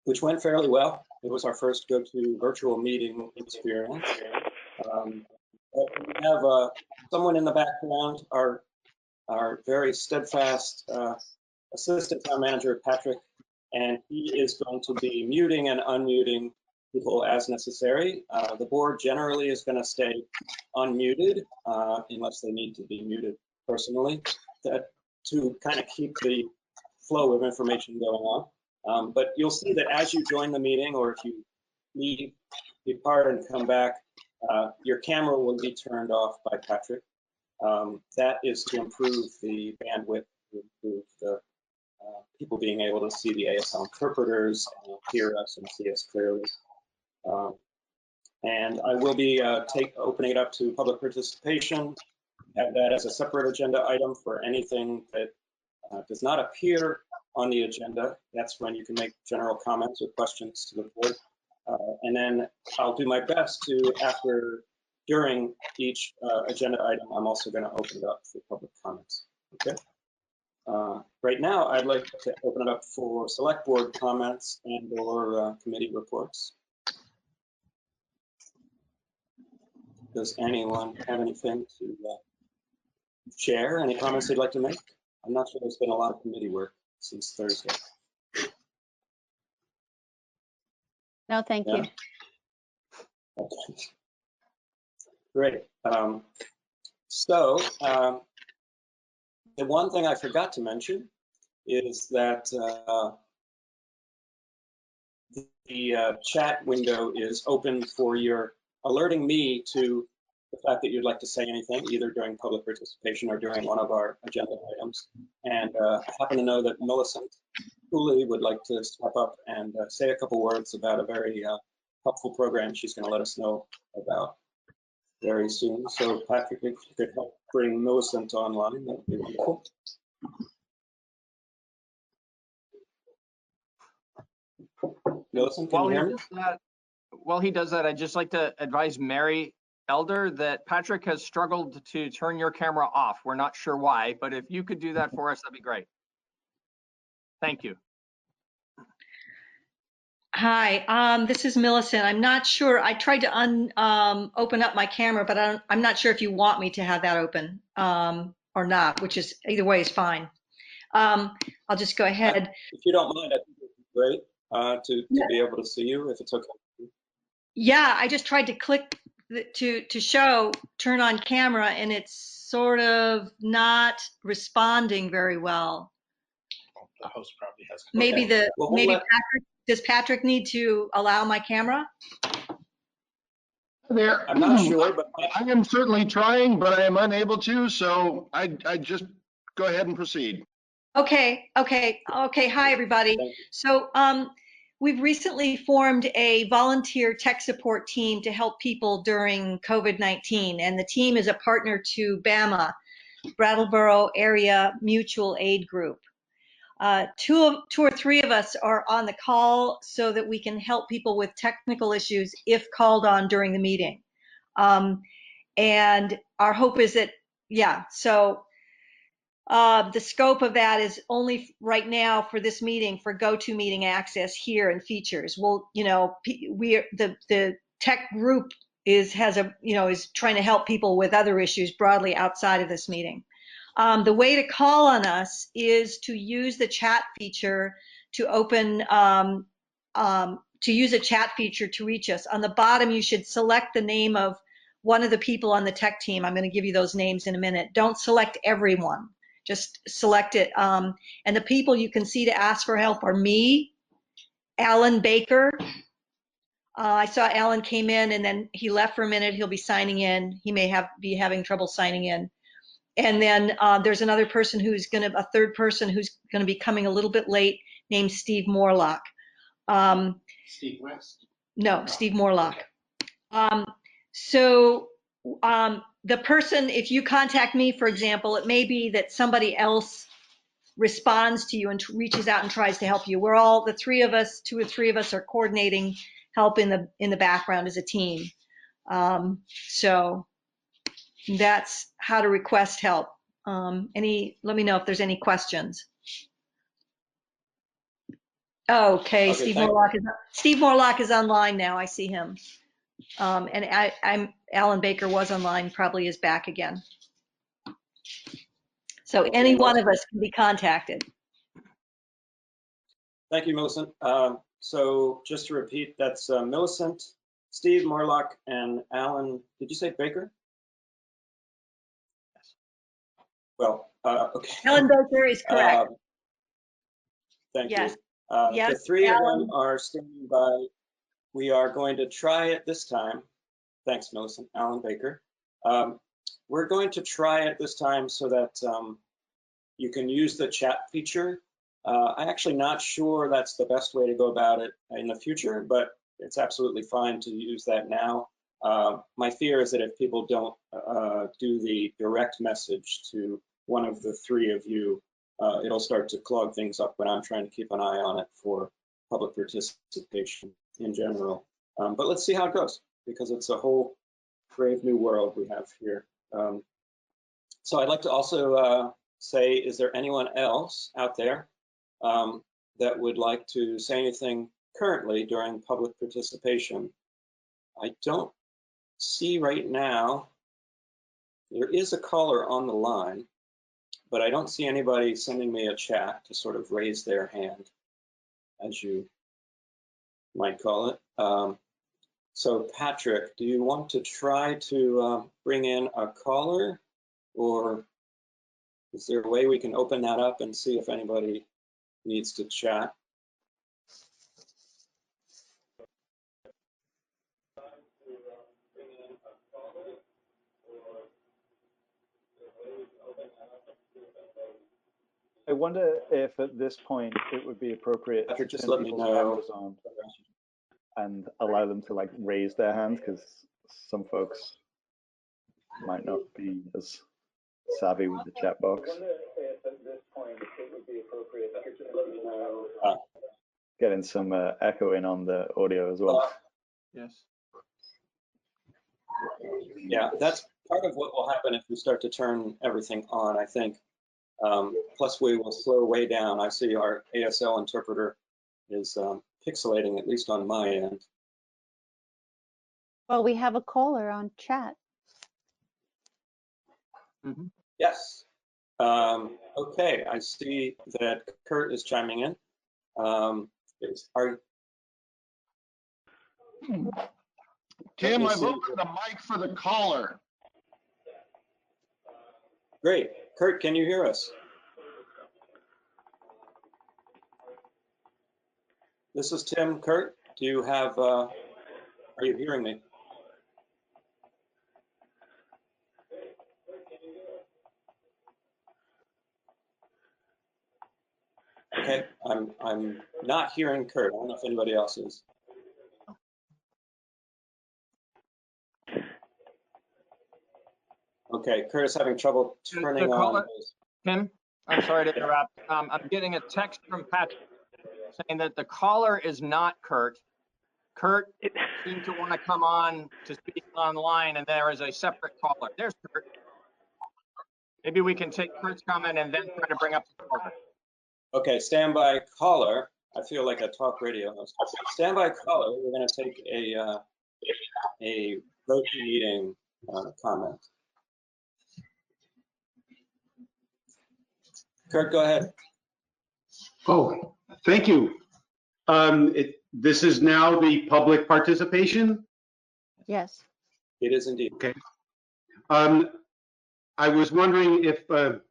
which went fairly well. It was our first go-to virtual meeting experience. We have someone in the background, our very steadfast assistant town manager, Patrick, and he is going to be muting and unmuting people as necessary. The board generally is going to stay unmuted unless they need to be muted personally to kind of keep the flow of information going on. But you'll see that as you join the meeting, or if you leave, depart and come back, your camera will be turned off by Patrick. That is to improve the bandwidth, to improve the people being able to see the ASL interpreters and hear us and see us clearly. And I will be opening it up to public participation, have that as a separate agenda item for anything that does not appear on the agenda. That's when you can make general comments or questions to the board. And then I'll do my best to, during each agenda item, I'm also going to open it up for public comments. Okay. Right now, I'd like to open it up for select board comments and or committee reports. Does anyone have anything to share? Any comments they'd like to make? I'm not sure there's been a lot of committee work since Thursday. No, thank you. Okay. Great. So the one thing I forgot to mention is that the chat window is open for your alerting me to the fact that you'd like to say anything, either during public participation or during one of our agenda items. And I happen to know that Millicent Cooley would like to step up and say a couple words about a very helpful program she's going to let us know about very soon. So Patrick, if you could help bring Millicent online, that would be wonderful. Millicent, can you hear me? While he does that, I'd just like to advise Mary Elder that Patrick has struggled to turn your camera off. We're not sure why, but if you could do that for us, that'd be great. Thank you. Hi, this is Millicent. I'm not sure. I tried to open up my camera, but I'm not sure if you want me to have that open or not, which is either way is fine. I'll just go ahead. If you don't mind, I think it would be great to be able to see you, if it's okay. Yeah, I just tried to click to show turn on camera, and it's sort of not responding very well. The host probably has. Maybe Okay. Patrick, does Patrick need to allow my camera? There. I'm not sure, but I am certainly trying, but I am unable to. So I just go ahead and proceed. Okay. Hi, everybody. So we've recently formed a volunteer tech support team to help people during COVID-19, and the team is a partner to BAMA, Brattleboro Area Mutual Aid Group. Two or three of us are on the call so that we can help people with technical issues if called on during the meeting. And our hope is that, so the scope of that is only right now for this meeting for GoToMeeting access here and features. Well, the tech group is trying to help people with other issues broadly outside of this meeting. The way to call on us is to use the chat feature to open, to use a chat feature to reach us. On the bottom, you should select the name of one of the people on the tech team. I'm going to give you those names in a minute. Don't select everyone. Just select it. And the people you can see to ask for help are me, Alan Baker. I saw Alan came in and then he left for a minute. He'll be signing in. He may be having trouble signing in. And then there's another person a third person who's going to be coming a little bit late, named Steve Morlock. Steve West? No, Steve Morlock. So the person, if you contact me, for example, it may be that somebody else responds to you and reaches out and tries to help you. We're all, the three of us, two or three of us are coordinating help in the background as a team. So that's how to request help. Let me know if there's any questions. Okay, Steve Morlock is online now. I see him. And Alan Baker was online, probably is back again. So any one of us can be contacted. Thank you, Millicent. So just to repeat, that's Millicent, Steve Morlock, and Alan. Did you say Baker? Yes. Well, okay. Alan Baker is correct. Thank you. The three of them are standing by. We are going to try it this time. Thanks, Millicent. Alan Baker. We're going to try it this time so that you can use the chat feature. I'm actually not sure that's the best way to go about it in the future, but it's absolutely fine to use that now. My fear is that if people don't do the direct message to one of the three of you, it'll start to clog things up when I'm trying to keep an eye on it for public participation in general. But let's see how it goes, because it's a whole brave new world we have here. So I'd like to also say, is there anyone else out there that would like to say anything currently during public participation? I don't see right now. There is a caller on the line, but I don't see anybody sending me a chat to sort of raise their hand, as you might call it. So Patrick, do you want to try to bring in a caller, or is there a way we can open that up and see if anybody needs to chat? I wonder if at this point it would be appropriate to just turn let me people's know. cameras on and allow them to like raise their hands, because some folks might not be as savvy with the chat box. getting some echoing on the audio as well. Yes. Yeah, that's part of what will happen if we start to turn everything on, I think. Plus, we will slow way down. I see our ASL interpreter is pixelating, at least on my end. Well, we have a caller on chat. Mm-hmm. Yes. Okay, I see that Kurt is chiming in. Tim, I've opened the mic for the caller. Great. Kurt, can you hear us? This is Tim. Kurt, do you have, are you hearing me? Okay, I'm not hearing Kurt. I don't know if anybody else is. Okay, Kurt is having trouble turning on his. Tim, I'm sorry to interrupt. I'm getting a text from Patrick saying that the caller is not Kurt. Kurt seemed to want to come on to speak online, and there is a separate caller. There's Kurt. Maybe we can take Kurt's comment and then try to bring up the caller. Okay, standby caller. I feel like a talk radio host. Standby caller. We're going to take a GoToMeeting comment. Kurt, go ahead. Oh, thank you. This is now the public participation? Yes. It is indeed. Okay. I was wondering if, I'm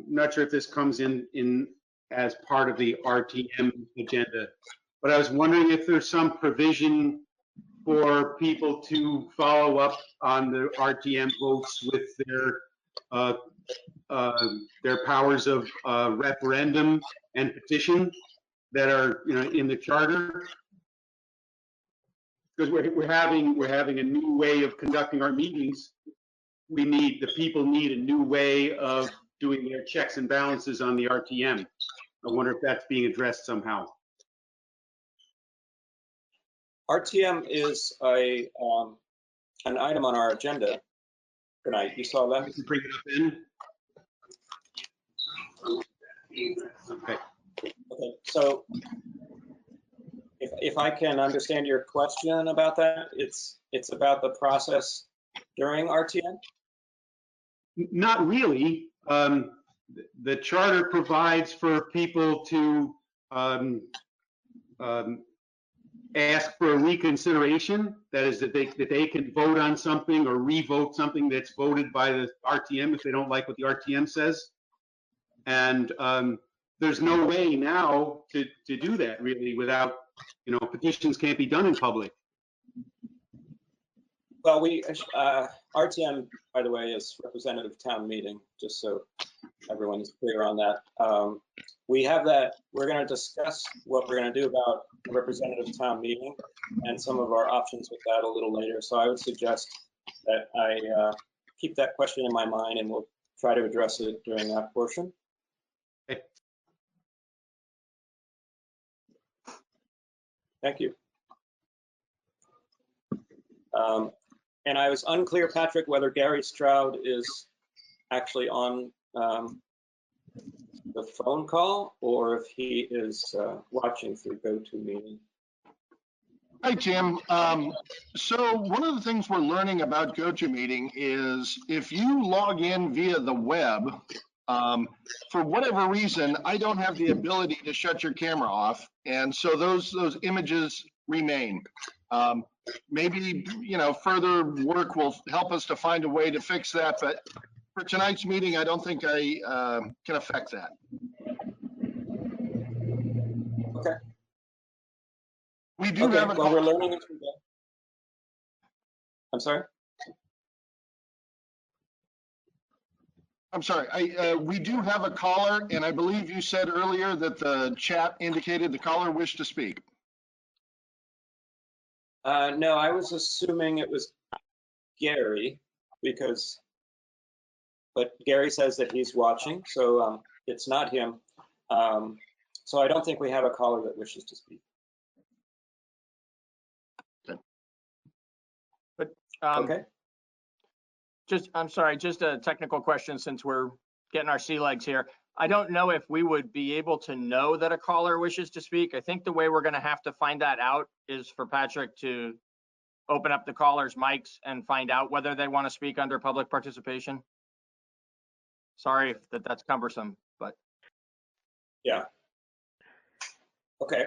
not sure if this comes in as part of the RTM agenda, but I was wondering if there's some provision for people to follow up on the RTM votes with their powers of referendum and petition that are, in the charter, because we're having a new way of conducting our meetings. The people need a new way of doing their checks and balances on the RTM. I wonder if that's being addressed somehow. RTM is an item on our agenda tonight. You saw that? We can bring it up in. Okay. Okay. So if I can understand your question about that, it's about the process during RTM? Not really. The charter provides for people to ask for a reconsideration. That is, that they can vote on something or revote something that's voted by the RTM if they don't like what the RTM says. And there's no way now to do that really without, petitions can't be done in public. Well, RTM, by the way, is representative town meeting, just so everyone's clear on that. We have that. We're going to discuss what we're going to do about representative town meeting and some of our options with that a little later. So I would suggest that I keep that question in my mind, and we'll try to address it during that portion. Okay. Thank you. And I was unclear, Patrick, whether Gary Stroud is actually on the phone call or if he is watching through GoToMeeting. Hi, Jim. So one of the things we're learning about GoToMeeting is if you log in via the web, for whatever reason, I don't have the ability to shut your camera off. And so those images remain. Maybe, further work will help us to find a way to fix that. But for tonight's meeting, I don't think I can affect that. Okay. We do have a well, we're learning as we go. I'm sorry? I'm sorry. We do have a caller, and I believe you said earlier that the chat indicated the caller wished to speak. No, I was assuming it was Gary but Gary says that he's watching, so it's not him. So I don't think we have a caller that wishes to speak. Okay. I'm sorry, just a technical question since we're getting our sea legs here. I don't know if we would be able to know that a caller wishes to speak. I think the way we're going to have to find that out is for Patrick to open up the callers' mics and find out whether they want to speak under public participation. Sorry if that's cumbersome, but. Yeah. Okay.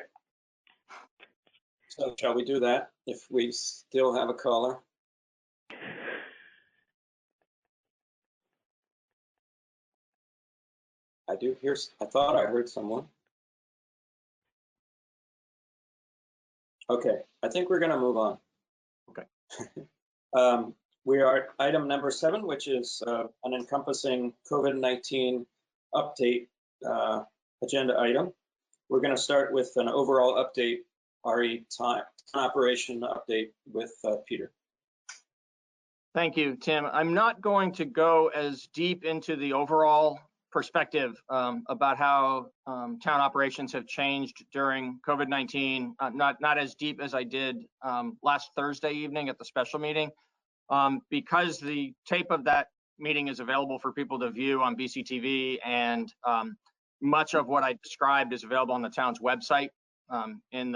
So shall we do that if we still have a caller? I thought I heard someone. Okay, I think we're gonna move on. Okay. We are at item number 7, which is an encompassing COVID-19 update agenda item. We're gonna start with an overall update, RE time operation update with Peter. Thank you, Tim. I'm not going to go as deep into the overall perspective about how town operations have changed during COVID-19, not as deep as I did last Thursday evening at the special meeting, because the tape of that meeting is available for people to view on BCTV, and much of what I described is available on the town's website in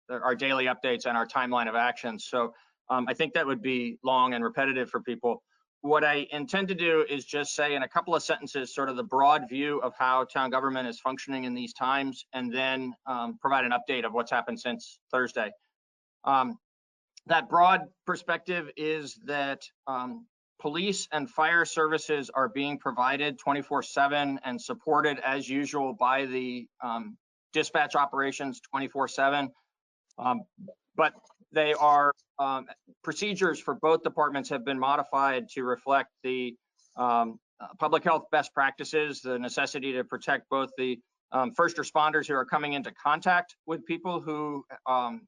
our daily updates and our timeline of actions. So I think that would be long and repetitive for people. What I intend to do is just say in a couple of sentences sort of the broad view of how town government is functioning in these times, and then provide an update of what's happened since Thursday. That broad perspective is that police and fire services are being provided 24/7 and supported as usual by the dispatch operations 24/7. But they are procedures for both departments have been modified to reflect the public health best practices, the necessity to protect both the first responders who are coming into contact with people who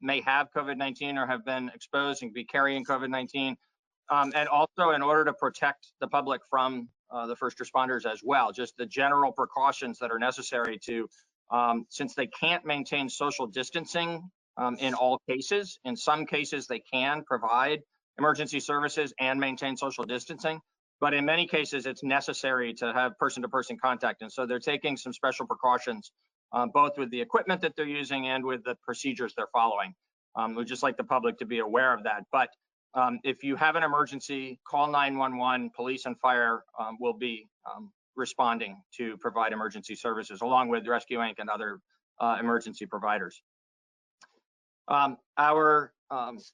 may have COVID-19 or have been exposed and be carrying COVID-19, and also in order to protect the public from the first responders as well, just the general precautions that are necessary to, since they can't maintain social distancing in all cases. In some cases, they can provide emergency services and maintain social distancing, but in many cases, it's necessary to have person-to-person contact. And so they're taking some special precautions, both with the equipment that they're using and with the procedures they're following. We'd just like the public to be aware of that. But if you have an emergency, call 911. Police and fire will be responding to provide emergency services, along with Rescue Inc. and other emergency providers. Our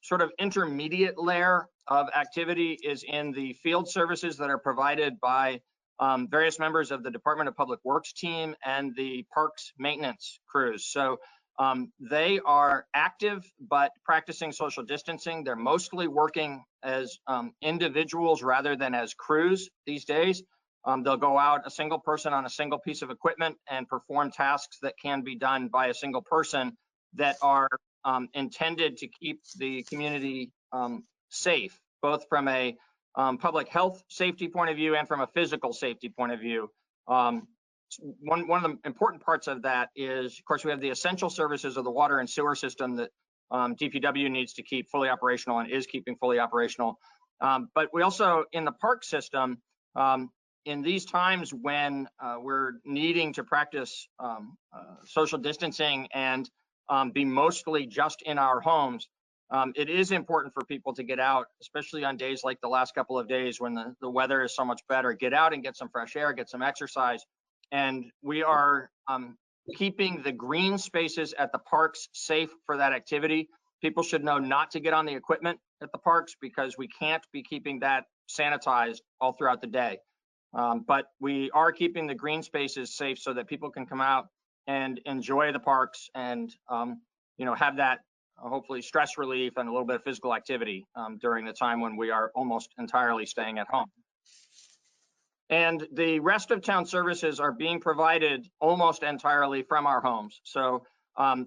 sort of intermediate layer of activity is in the field services that are provided by various members of the Department of Public Works team and the parks maintenance crews. So they are active, but practicing social distancing. They're mostly working as individuals rather than as crews these days. They'll go out, a single person on a single piece of equipment, and perform tasks that can be done by a single person that are intended to keep the community safe, both from a public health safety point of view and from a physical safety point of view. One of the important parts of that is, of course, we have the essential services of the water and sewer system that DPW needs to keep fully operational and is keeping fully operational. But we also, in the park system, in these times when we're needing to practice social distancing and be mostly just in our homes, it is important for people to get out, especially on days like the last couple of days when the weather is so much better. Get out and get some fresh air, get some exercise. And we are keeping the green spaces at the parks safe for that activity. People should know not to get on the equipment at the parks because we can't be keeping that sanitized all throughout the day. But we are keeping the green spaces safe so that people can come out and enjoy the parks and have that hopefully stress relief and a little bit of physical activity during the time when we are almost entirely staying at home. And the rest of town services are being provided almost entirely from our homes. So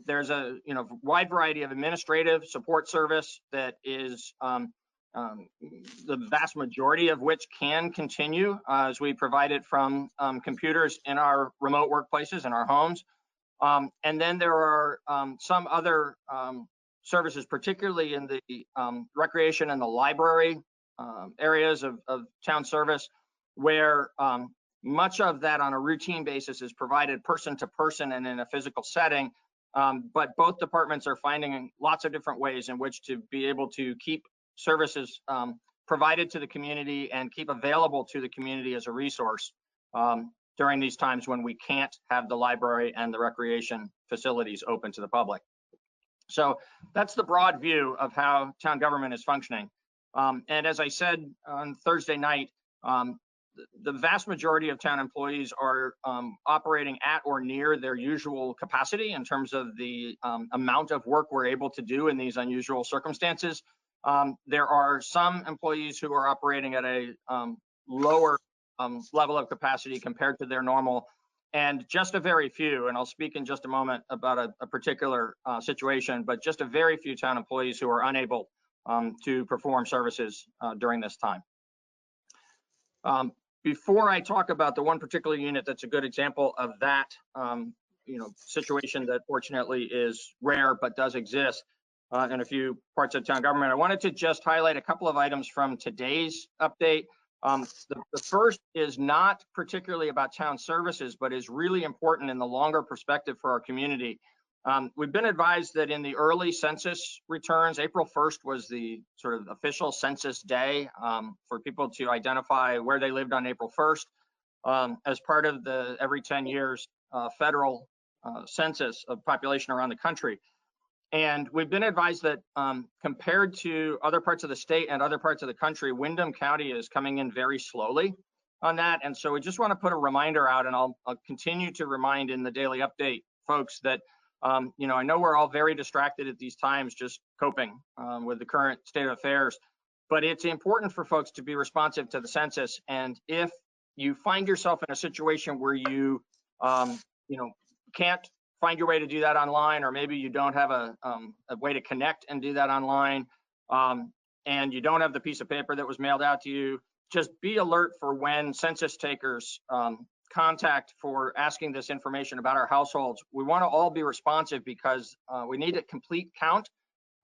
there's a wide variety of administrative support service that is the vast majority of which can continue as we provide it from computers in our remote workplaces in our homes. And then there are some other services, particularly in the recreation and the library areas of town service where much of that on a routine basis is provided person to person and in a physical setting. But both departments are finding lots of different ways in which to be able to keep services provided to the community and keep available to the community as a resource during these times when we can't have the library and the recreation facilities open to the public. So that's the broad view of how town government is functioning. And as I said on Thursday night, the vast majority of town employees are operating at or near their usual capacity in terms of the amount of work we're able to do in these unusual circumstances. There are some employees who are operating at a lower level of capacity compared to their normal, and just a very few, and I'll speak in just a moment about a particular situation, but just a very few town employees who are unable to perform services during this time. Before I talk about the one particular unit that's a good example of that situation that fortunately is rare but does exist in a few parts of town government, I wanted to just highlight a couple of items from today's update. The first is not particularly about town services, but is really important in the longer perspective for our community. We've been advised that in the early census returns, April 1st was the sort of official census day for people to identify where they lived on April 1st as part of the every 10 years federal census of population around the country. And we've been advised that compared to other parts of the state and other parts of the country, Windham County is coming in very slowly on that. And so we just want to put a reminder out, and I'll continue to remind in the daily update folks that, I know we're all very distracted at these times, just coping with the current state of affairs, but it's important for folks to be responsive to the census. And if you find yourself in a situation where you, can't find your way to do that online, or maybe you don't have a way to connect and do that online, and you don't have the piece of paper that was mailed out to you, just be alert for when census takers contact for asking this information about our households. We want to all be responsive because we need a complete count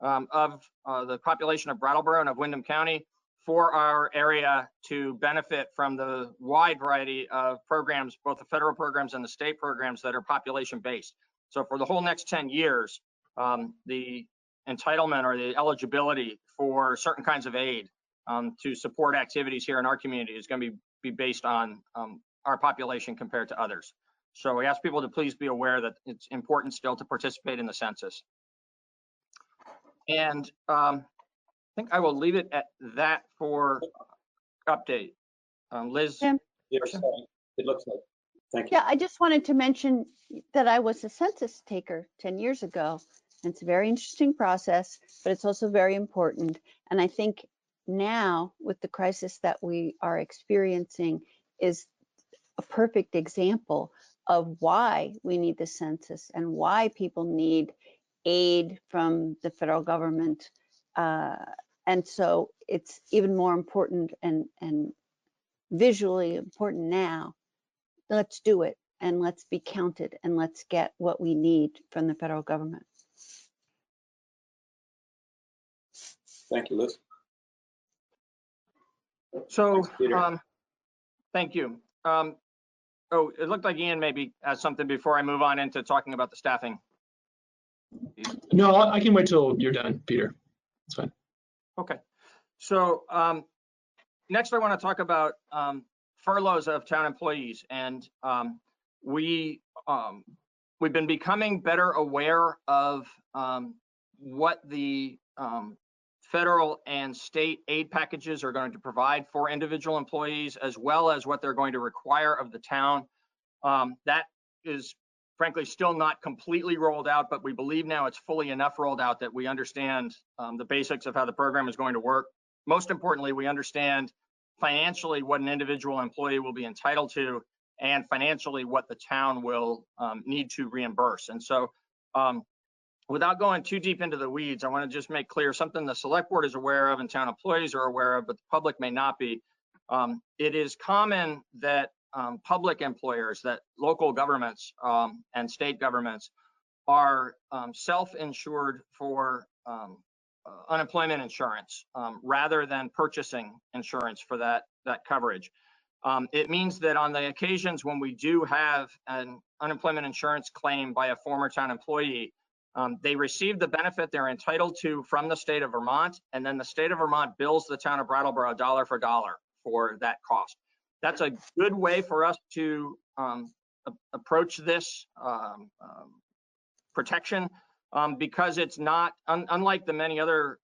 of the population of Brattleboro and of Windham County for our area to benefit from the wide variety of programs, both the federal programs and the state programs that are population based. So for the whole next 10 years, the entitlement or the eligibility for certain kinds of aid to support activities here in our community is going to be based on our population compared to others. So we ask people to please be aware that it's important still to participate in the census. And I think I will leave it at that for update. Liz? Tim? It looks like. Thank you. Yeah, I just wanted to mention that I was a census taker 10 years ago. And it's a very interesting process, but it's also very important. And I think now with the crisis that we are experiencing is a perfect example of why we need the census and why people need aid from the federal government. And so it's even more important and visually important now. Let's do it, and let's be counted, and let's get what we need from the federal government. Thank you, Liz. So, thank you. It looked like Ian maybe has something before I move on into talking about the staffing. No, I can wait till you're done, Peter. It's fine. Okay. So next I want to talk about furloughs of town employees. And we've been becoming better aware of what the federal and state aid packages are going to provide for individual employees, as well as what they're going to require of the town. That is frankly still not completely rolled out, but we believe now it's fully enough rolled out that we understand the basics of how the program is going to work. Most importantly, we understand financially what an individual employee will be entitled to, and financially what the town will need to reimburse. And so without going too deep into the weeds, I want to just make clear something the select board is aware of and town employees are aware of, but the public may not be. It is common that public employers, that local governments and state governments are self-insured for unemployment insurance rather than purchasing insurance for that coverage. It means that on the occasions when we do have an unemployment insurance claim by a former town employee, they receive the benefit they're entitled to from the state of Vermont, and then the state of Vermont bills the town of Brattleboro dollar for dollar for that cost. That's a good way for us to approach this protection because it's not, unlike the many other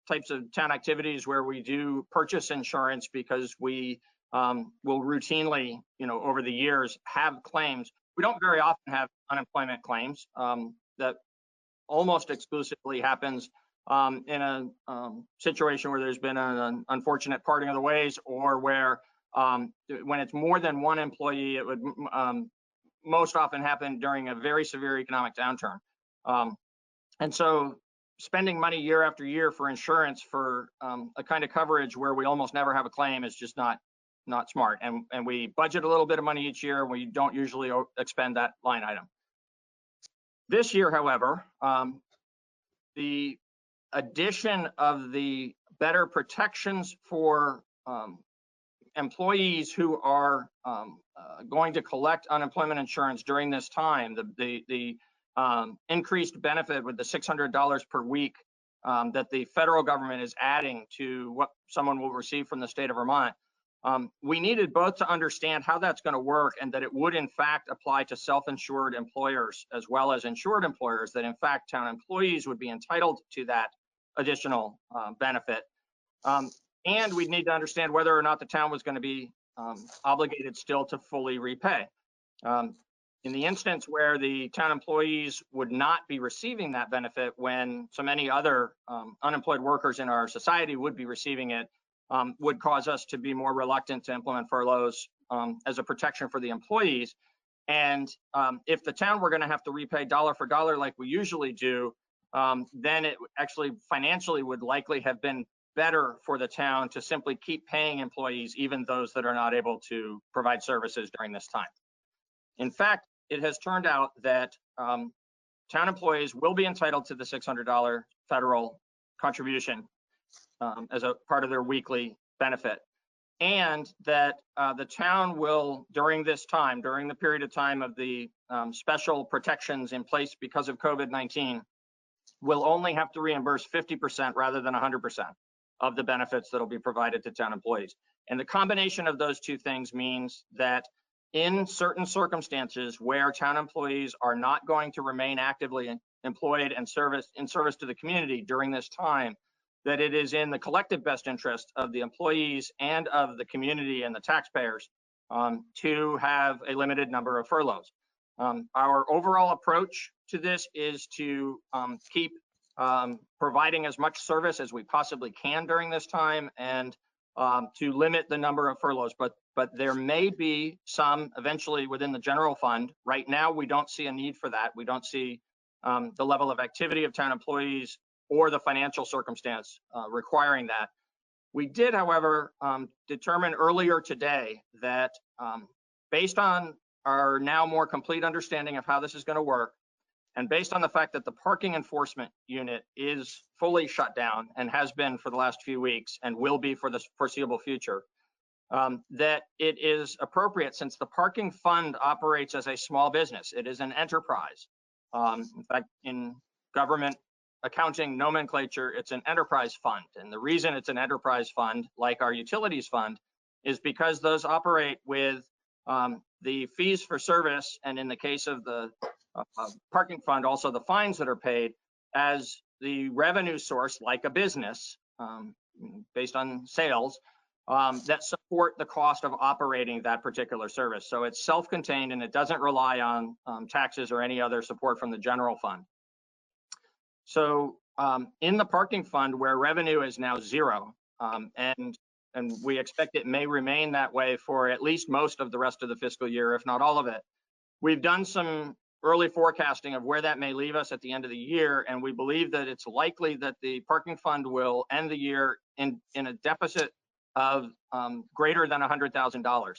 types of town activities where we do purchase insurance because we will routinely, over the years have claims. We don't very often have unemployment claims. That almost exclusively happens in a situation where there's been an unfortunate parting of the ways, or where when it's more than one employee, it would most often happen during a very severe economic downturn. And so spending money year after year for insurance for a kind of coverage where we almost never have a claim is just not smart. And we budget a little bit of money each year. We don't usually expend that line item. This year, however, the addition of the better protections for employees who are going to collect unemployment insurance during this time, the increased benefit with the $600 per week that the federal government is adding to what someone will receive from the state of Vermont. We needed both to understand how that's going to work, and that it would in fact apply to self-insured employers as well as insured employers, that in fact town employees would be entitled to that additional benefit. And we'd need to understand whether or not the town was going to be obligated still to fully repay. In the instance where the town employees would not be receiving that benefit when so many other unemployed workers in our society would be receiving it, would cause us to be more reluctant to implement furloughs as a protection for the employees. And if the town were going to have to repay dollar for dollar like we usually do, then it actually financially would likely have been better for the town to simply keep paying employees, even those that are not able to provide services during this time. In fact, it has turned out that town employees will be entitled to the $600 federal contribution as a part of their weekly benefit, and that the town will, during this time, during the period of time of the special protections in place because of COVID-19, will only have to reimburse 50% rather than 100% of the benefits that will be provided to town employees. And the combination of those two things means that in certain circumstances where town employees are not going to remain actively employed and in service to the community during this time, that it is in the collective best interest of the employees and of the community and the taxpayers to have a limited number of furloughs. Our overall approach to this is to keep providing as much service as we possibly can during this time, and to limit the number of furloughs. But there may be some eventually within the general fund. Right now, we don't see a need for that. We don't see the level of activity of town employees or the financial circumstance requiring that. We did, however, determine earlier today that based on our now more complete understanding of how this is going to work, and based on the fact that the parking enforcement unit is fully shut down and has been for the last few weeks and will be for the foreseeable future, that it is appropriate, since the parking fund operates as a small business. It is an enterprise. In fact, in government accounting nomenclature, it's an enterprise fund. And the reason it's an enterprise fund, like our utilities fund, is because those operate with the fees for service, and in the case of the parking fund, also the fines that are paid, as the revenue source, like a business, based on sales, that support the cost of operating that particular service. So it's self-contained and it doesn't rely on taxes or any other support from the general fund. So in the parking fund, where revenue is now zero, and we expect it may remain that way for at least most of the rest of the fiscal year, if not all of it, we've done some early forecasting of where that may leave us at the end of the year, and we believe that it's likely that the parking fund will end the year in a deficit of greater than $100,000.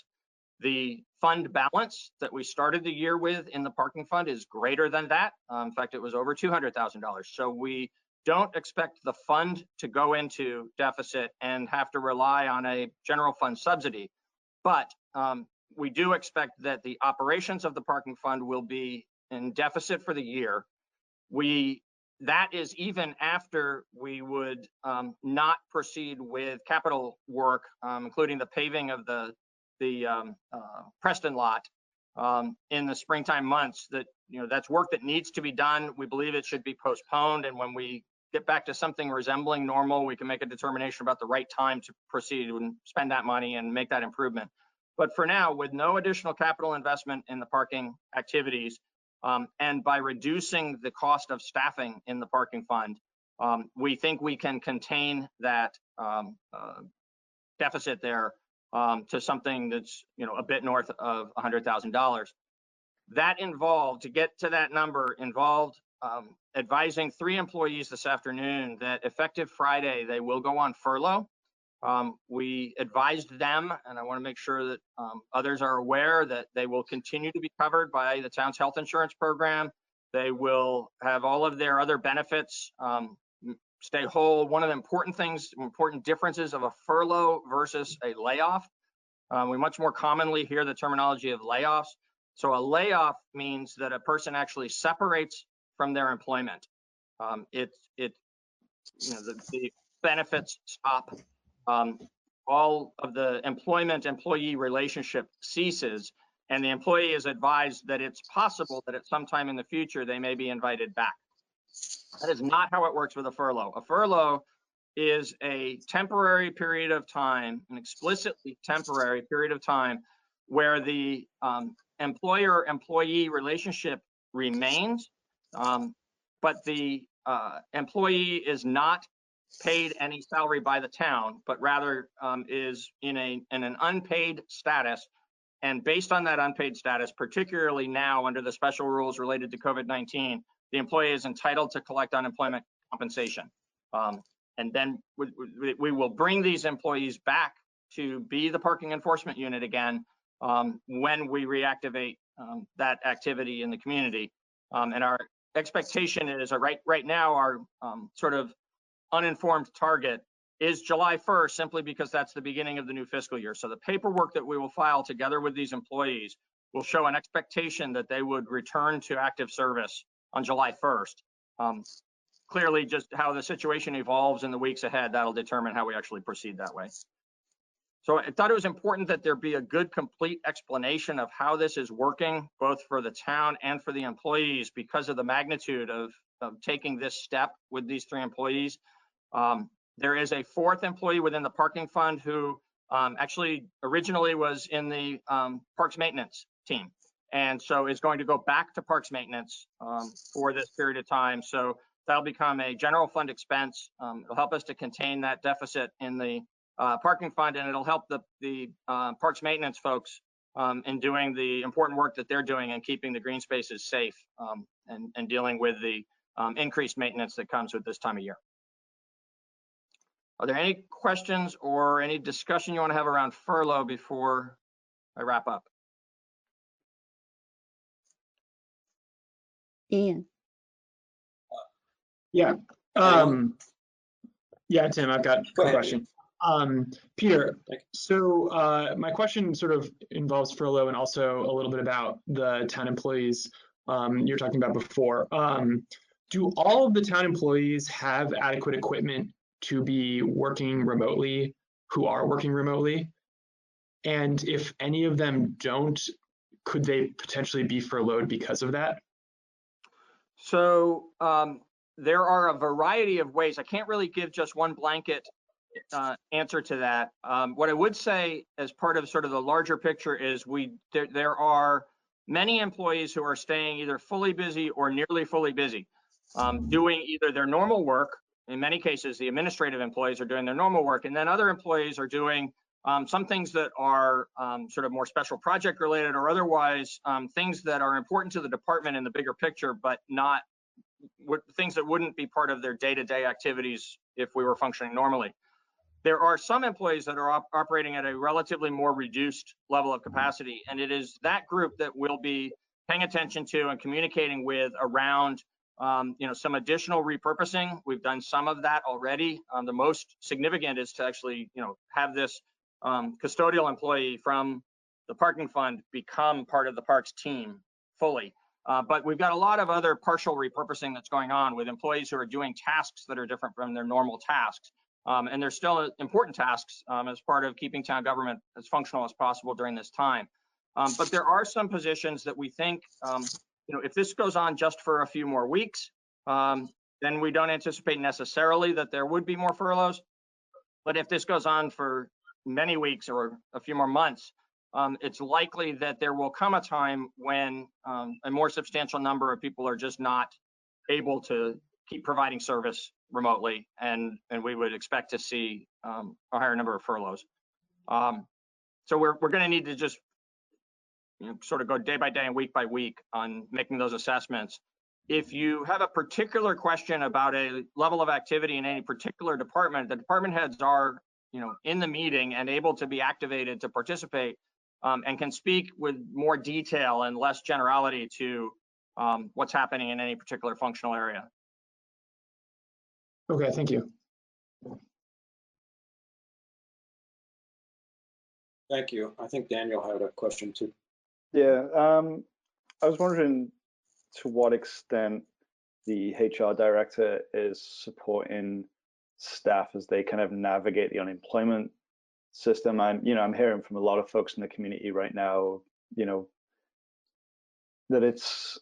The fund balance that we started the year with in the parking fund is greater than that. In fact, it was over $200,000. So we don't expect the fund to go into deficit and have to rely on a general fund subsidy. But we do expect that the operations of the parking fund will be in deficit for the year. That is even after we would not proceed with capital work, including the paving of the Preston lot in the springtime months. That's work that needs to be done. We believe it should be postponed, and when we get back to something resembling normal, we can make a determination about the right time to proceed and spend that money and make that improvement. But for now, with no additional capital investment in the parking activities, and by reducing the cost of staffing in the parking fund, we think we can contain that deficit there to something that's a bit north of $100,000. That involved, to get to that number, involved advising 3 employees this afternoon that effective Friday, they will go on furlough. We advised them, and I want to make sure that others are aware that they will continue to be covered by the town's health insurance program. They will have all of their other benefits, stay whole. One of the important differences of a furlough versus a layoff, we much more commonly hear the terminology of layoffs. So a layoff means that a person actually separates from their employment. The benefits stop. All of the employee relationship ceases, and the employee is advised that it's possible that at some time in the future they may be invited back. That is not how it works with a furlough. A furlough is a temporary period of time, an explicitly temporary period of time, where the employer-employee relationship remains, but the employee is not paid any salary by the town, but rather is in an unpaid status. And based on that unpaid status, particularly now under the special rules related to COVID-19, the employee is entitled to collect unemployment compensation. And then we will bring these employees back to be the parking enforcement unit again when we reactivate that activity in the community. And our expectation is right now our sort of uninformed target is July 1st, simply because that's the beginning of the new fiscal year. So the paperwork that we will file together with these employees will show an expectation that they would return to active service on July 1st. Clearly, just how the situation evolves in the weeks ahead, that'll determine how we actually proceed that way. So I thought it was important that there be a good, complete explanation of how this is working, both for the town and for the employees, because of the magnitude of taking this step with these 3 employees. There is a 4th employee within the parking fund who actually originally was in the parks maintenance team, and so is going to go back to parks maintenance for this period of time. So that'll become a general fund expense. It'll help us to contain that deficit in the parking fund, and it'll help the parks maintenance folks in doing the important work that they're doing and keeping the green spaces safe and dealing with the increased maintenance that comes with this time of year. Are there any questions or any discussion you want to have around furlough before I wrap up? Ian. Yeah. Yeah, Tim, I've got a question. Peter, so my question sort of involves furlough and also a little bit about the town employees you were talking about before. Do all of the town employees have adequate equipment to be working remotely, who are working remotely? And if any of them don't, could they potentially be furloughed because of that? So there are a variety of ways. I can't really give just one blanket answer to that. What I would say as part of sort of the larger picture is there are many employees who are staying either fully busy or nearly fully busy, doing either their normal work. In many cases, the administrative employees are doing their normal work, and then other employees are doing some things that are sort of more special project related or otherwise things that are important to the department in the bigger picture, but not things that wouldn't be part of their day-to-day activities if we were functioning normally. There are some employees that are operating at a relatively more reduced level of capacity, and it is that group that we'll be paying attention to and communicating with around some additional repurposing. We've done some of that already. The most significant is to actually, have this custodial employee from the parking fund become part of the parks team fully. But we've got a lot of other partial repurposing that's going on with employees who are doing tasks that are different from their normal tasks. And they're still important tasks as part of keeping town government as functional as possible during this time. But there are some positions that we think, if this goes on just for a few more weeks, then we don't anticipate necessarily that there would be more furloughs. But if this goes on for many weeks or a few more months, it's likely that there will come a time when a more substantial number of people are just not able to keep providing service remotely, and we would expect to see a higher number of furloughs. So we're going to need to just sort of go day by day and week by week on making those assessments. If you have a particular question about a level of activity in any particular department, the department heads are in the meeting and able to be activated to participate, and can speak with more detail and less generality to what's happening in any particular functional area. Okay, thank you. Thank you. I think Daniel had a question too. Yeah, I was wondering to what extent the HR director is supporting staff as they kind of navigate the unemployment system. I'm hearing from a lot of folks in the community right now, that it's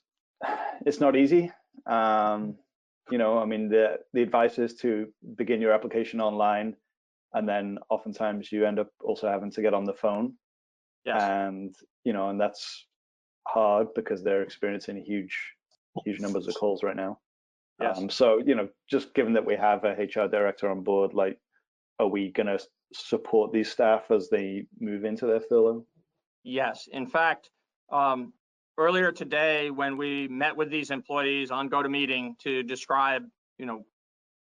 not easy. The advice is to begin your application online, and then oftentimes you end up also having to get on the phone. Yes. And that's hard because they're experiencing huge numbers of calls right now. Yes. So just given that we have a HR director on board, like, are we going to support these staff as they move into their furlough? Yes. In fact, earlier today, when we met with these employees on GoToMeeting to describe,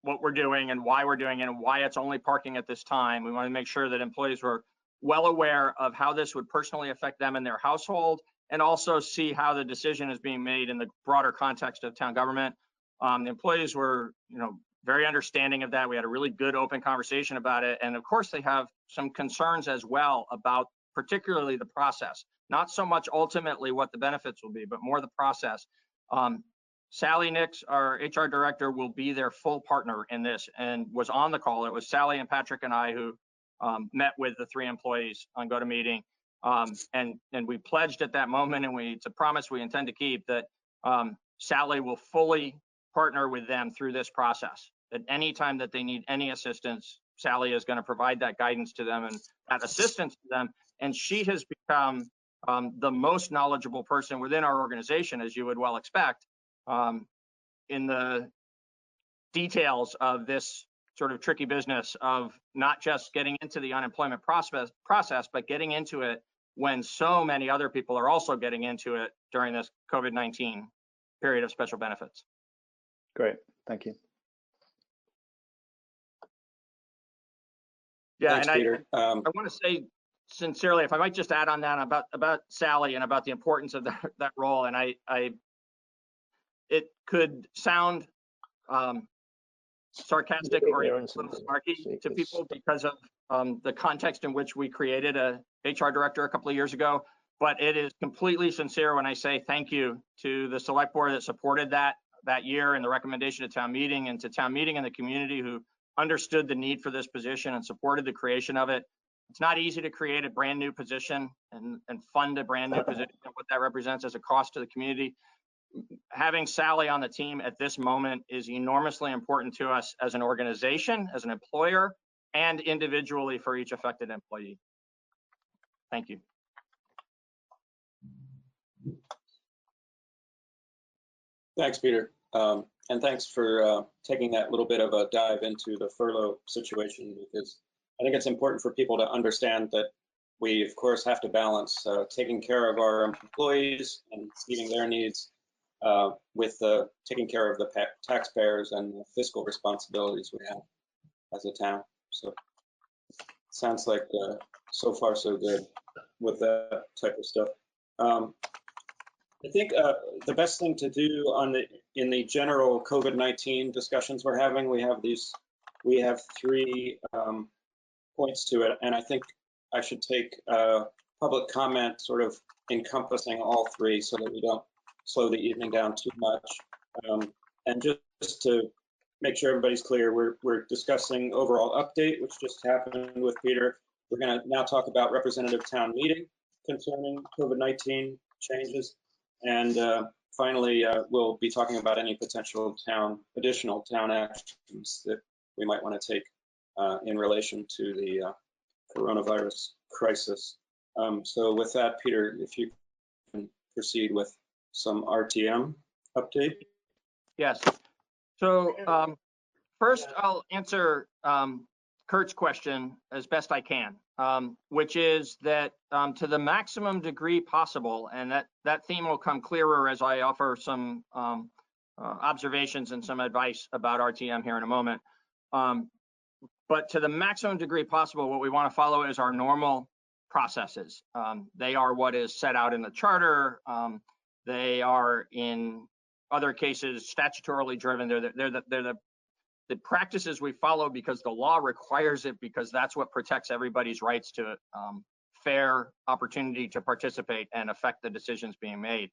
what we're doing and why we're doing it and why it's only parking at this time, we want to make sure that employees were well aware of how this would personally affect them and their household, and also see how the decision is being made in the broader context of town government. The employees were, very understanding of that. We had a really good open conversation about it. And of course, they have some concerns as well about particularly the process, not so much ultimately what the benefits will be, but more the process. Sally Nix, our HR director, will be their full partner in this and was on the call. It was Sally and Patrick and I who met with the 3 employees on GoToMeeting. And we pledged at that moment, and it's a promise we intend to keep, that Sally will fully partner with them through this process. At any time that they need any assistance, Sally is going to provide that guidance to them and that assistance to them. And she has become the most knowledgeable person within our organization, as you would well expect, in the details of this sort of tricky business of not just getting into the unemployment process, but getting into it when so many other people are also getting into it during this COVID-19 period of special benefits. Great, thank you. Yeah, Thanks, and Peter. I want to say sincerely, if I might just add on that about Sally and about the importance of that role, and it could sound sarcastic or even a little snarky to people because of the context in which we created a HR director a couple of years ago, but it is completely sincere when I say thank you to the select board that supported that year and the recommendation to town meeting, and to town meeting and the community who understood the need for this position and supported the creation of it. It's not easy to create a brand new position and fund a brand new position and what that represents as a cost to the community. Having Sally on the team at this moment is enormously important to us as an organization, as an employer, and individually for each affected employee. Thank you. Thanks, Peter. And thanks for taking that little bit of a dive into the furlough situation, because I think it's important for people to understand that we, of course, have to balance taking care of our employees and meeting their needs with taking care of the taxpayers and the fiscal responsibilities we have as a town. So sounds like so far so good with that type of stuff. I think the best thing to do in the general COVID-19 discussions we're having, we have three points to it, and I think I should take public comment sort of encompassing all three so that we don't slow the evening down too much. And just to make sure everybody's clear, we're discussing overall update, which just happened with Peter. We're going to now talk about representative town meeting concerning COVID-19 changes. And finally, we'll be talking about any potential additional town actions that we might want to take in relation to the coronavirus crisis. So with that, Peter, if you can proceed with some RTM update. Yes. So first, I'll answer Kurt's question as best I can, which is that to the maximum degree possible, and that theme will come clearer as I offer some observations and some advice about RTM here in a moment. But to the maximum degree possible, what we want to follow is our normal processes. They are what is set out in the charter. They are, in other cases, statutorily driven. They're the practices we follow because the law requires it, because that's what protects everybody's rights to fair opportunity to participate and affect the decisions being made.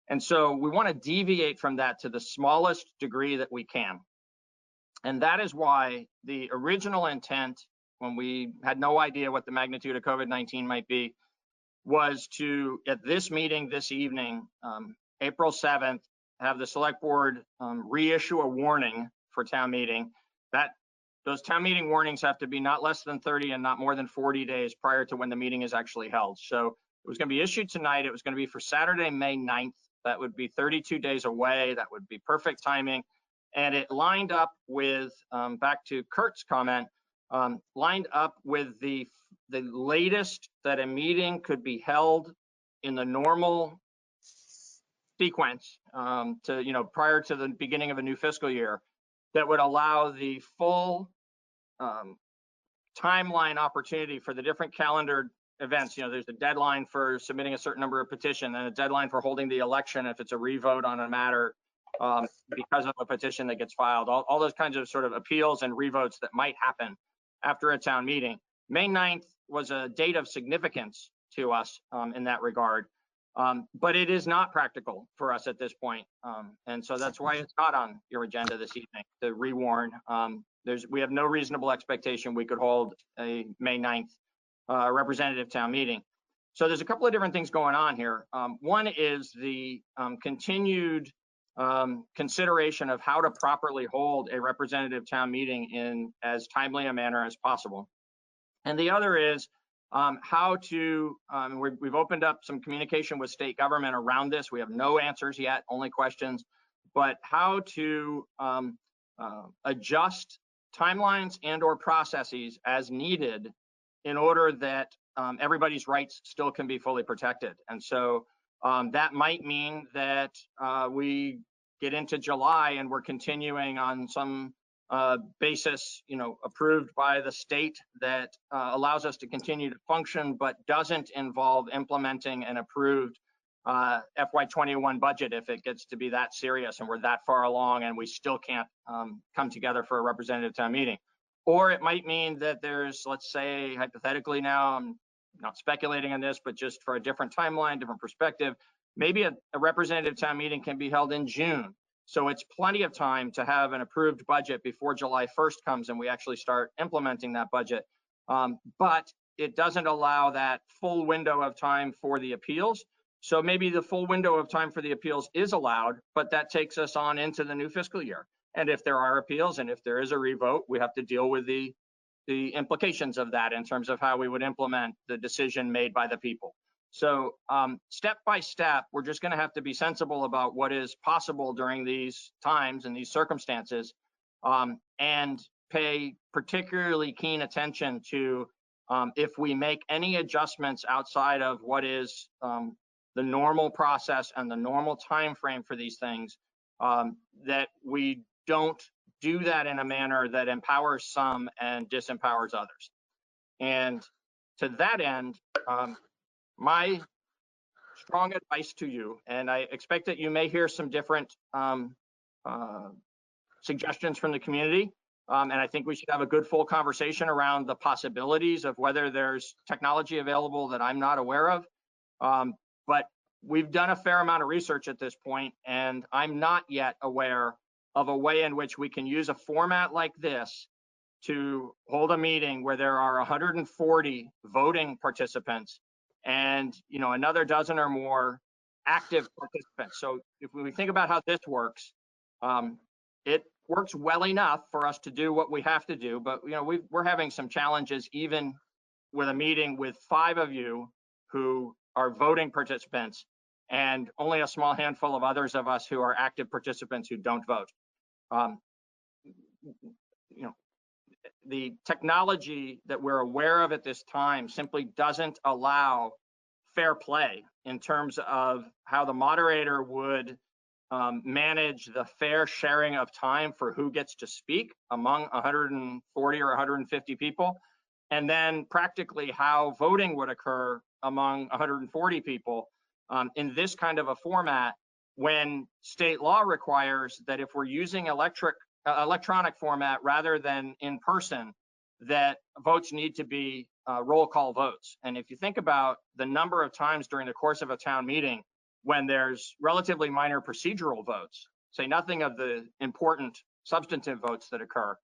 And so we want to deviate from that to the smallest degree that we can. And that is why the original intent, when we had no idea what the magnitude of COVID-19 might be, was to, at this meeting this evening, April 7th, have the select board reissue a warning for town meeting. Those town meeting warnings have to be not less than 30 and not more than 40 days prior to when the meeting is actually held. So it was going to be issued tonight. It was going to be for Saturday, May 9th. That would be 32 days away. That would be perfect timing. And it lined up with, back to Kurt's comment, lined up with the latest that a meeting could be held in the normal sequence prior to the beginning of a new fiscal year, that would allow the full timeline opportunity for the different calendared events. There's a deadline for submitting a certain number of petitions and a deadline for holding the election if it's a revote on a matter because of a petition that gets filed, all those kinds of sort of appeals and revotes that might happen after a town meeting. May 9th was a date of significance to us in that regard, but it is not practical for us at this point. And so that's why it's not on your agenda this evening, to rewarn. We have no reasonable expectation we could hold a May 9th representative town meeting. So there's a couple of different things going on here. One is the continued consideration of how to properly hold a representative town meeting in as timely a manner as possible. And the other is how to, we've opened up some communication with state government around this. We have no answers yet, only questions, but how to adjust timelines and or processes as needed in order that everybody's rights still can be fully protected. And so that might mean that we get into July and we're continuing on some basis, approved by the state that allows us to continue to function, but doesn't involve implementing an approved FY21 budget if it gets to be that serious and we're that far along and we still can't come together for a representative town meeting. Or it might mean that there's, let's say, hypothetically now, I'm not speculating on this, but just for a different timeline, different perspective, maybe a representative town meeting can be held in June. So it's plenty of time to have an approved budget before July 1st comes and we actually start implementing that budget. But it doesn't allow that full window of time for the appeals. So maybe the full window of time for the appeals is allowed, but that takes us on into the new fiscal year. And if there are appeals and if there is a revote, we have to deal with the implications of that in terms of how we would implement the decision made by the people. So step by step, we're just going to have to be sensible about what is possible during these times and these circumstances, and pay particularly keen attention to if we make any adjustments outside of what is the normal process and the normal time frame for these things, that we don't do that in a manner that empowers some and disempowers others. And to that end, my strong advice to you, and I expect that you may hear some different suggestions from the community. And I think we should have a good full conversation around the possibilities of whether there's technology available that I'm not aware of. But we've done a fair amount of research at this point, and I'm not yet aware of a way in which we can use a format like this to hold a meeting where there are 140 voting participants and another dozen or more active participants. So if we think about how this works, it works well enough for us to do what we have to do, but we're having some challenges even with a meeting with 5 of you who are voting participants and only a small handful of others of us who are active participants who don't vote. The technology that we're aware of at this time simply doesn't allow fair play in terms of how the moderator would manage the fair sharing of time for who gets to speak among 140 or 150 people, and then practically how voting would occur among 140 people in this kind of a format, when state law requires that if we're using electronic format rather than in person, that votes need to be roll call votes. And if you think about the number of times during the course of a town meeting when there's relatively minor procedural votes, say nothing of the important substantive votes that occur,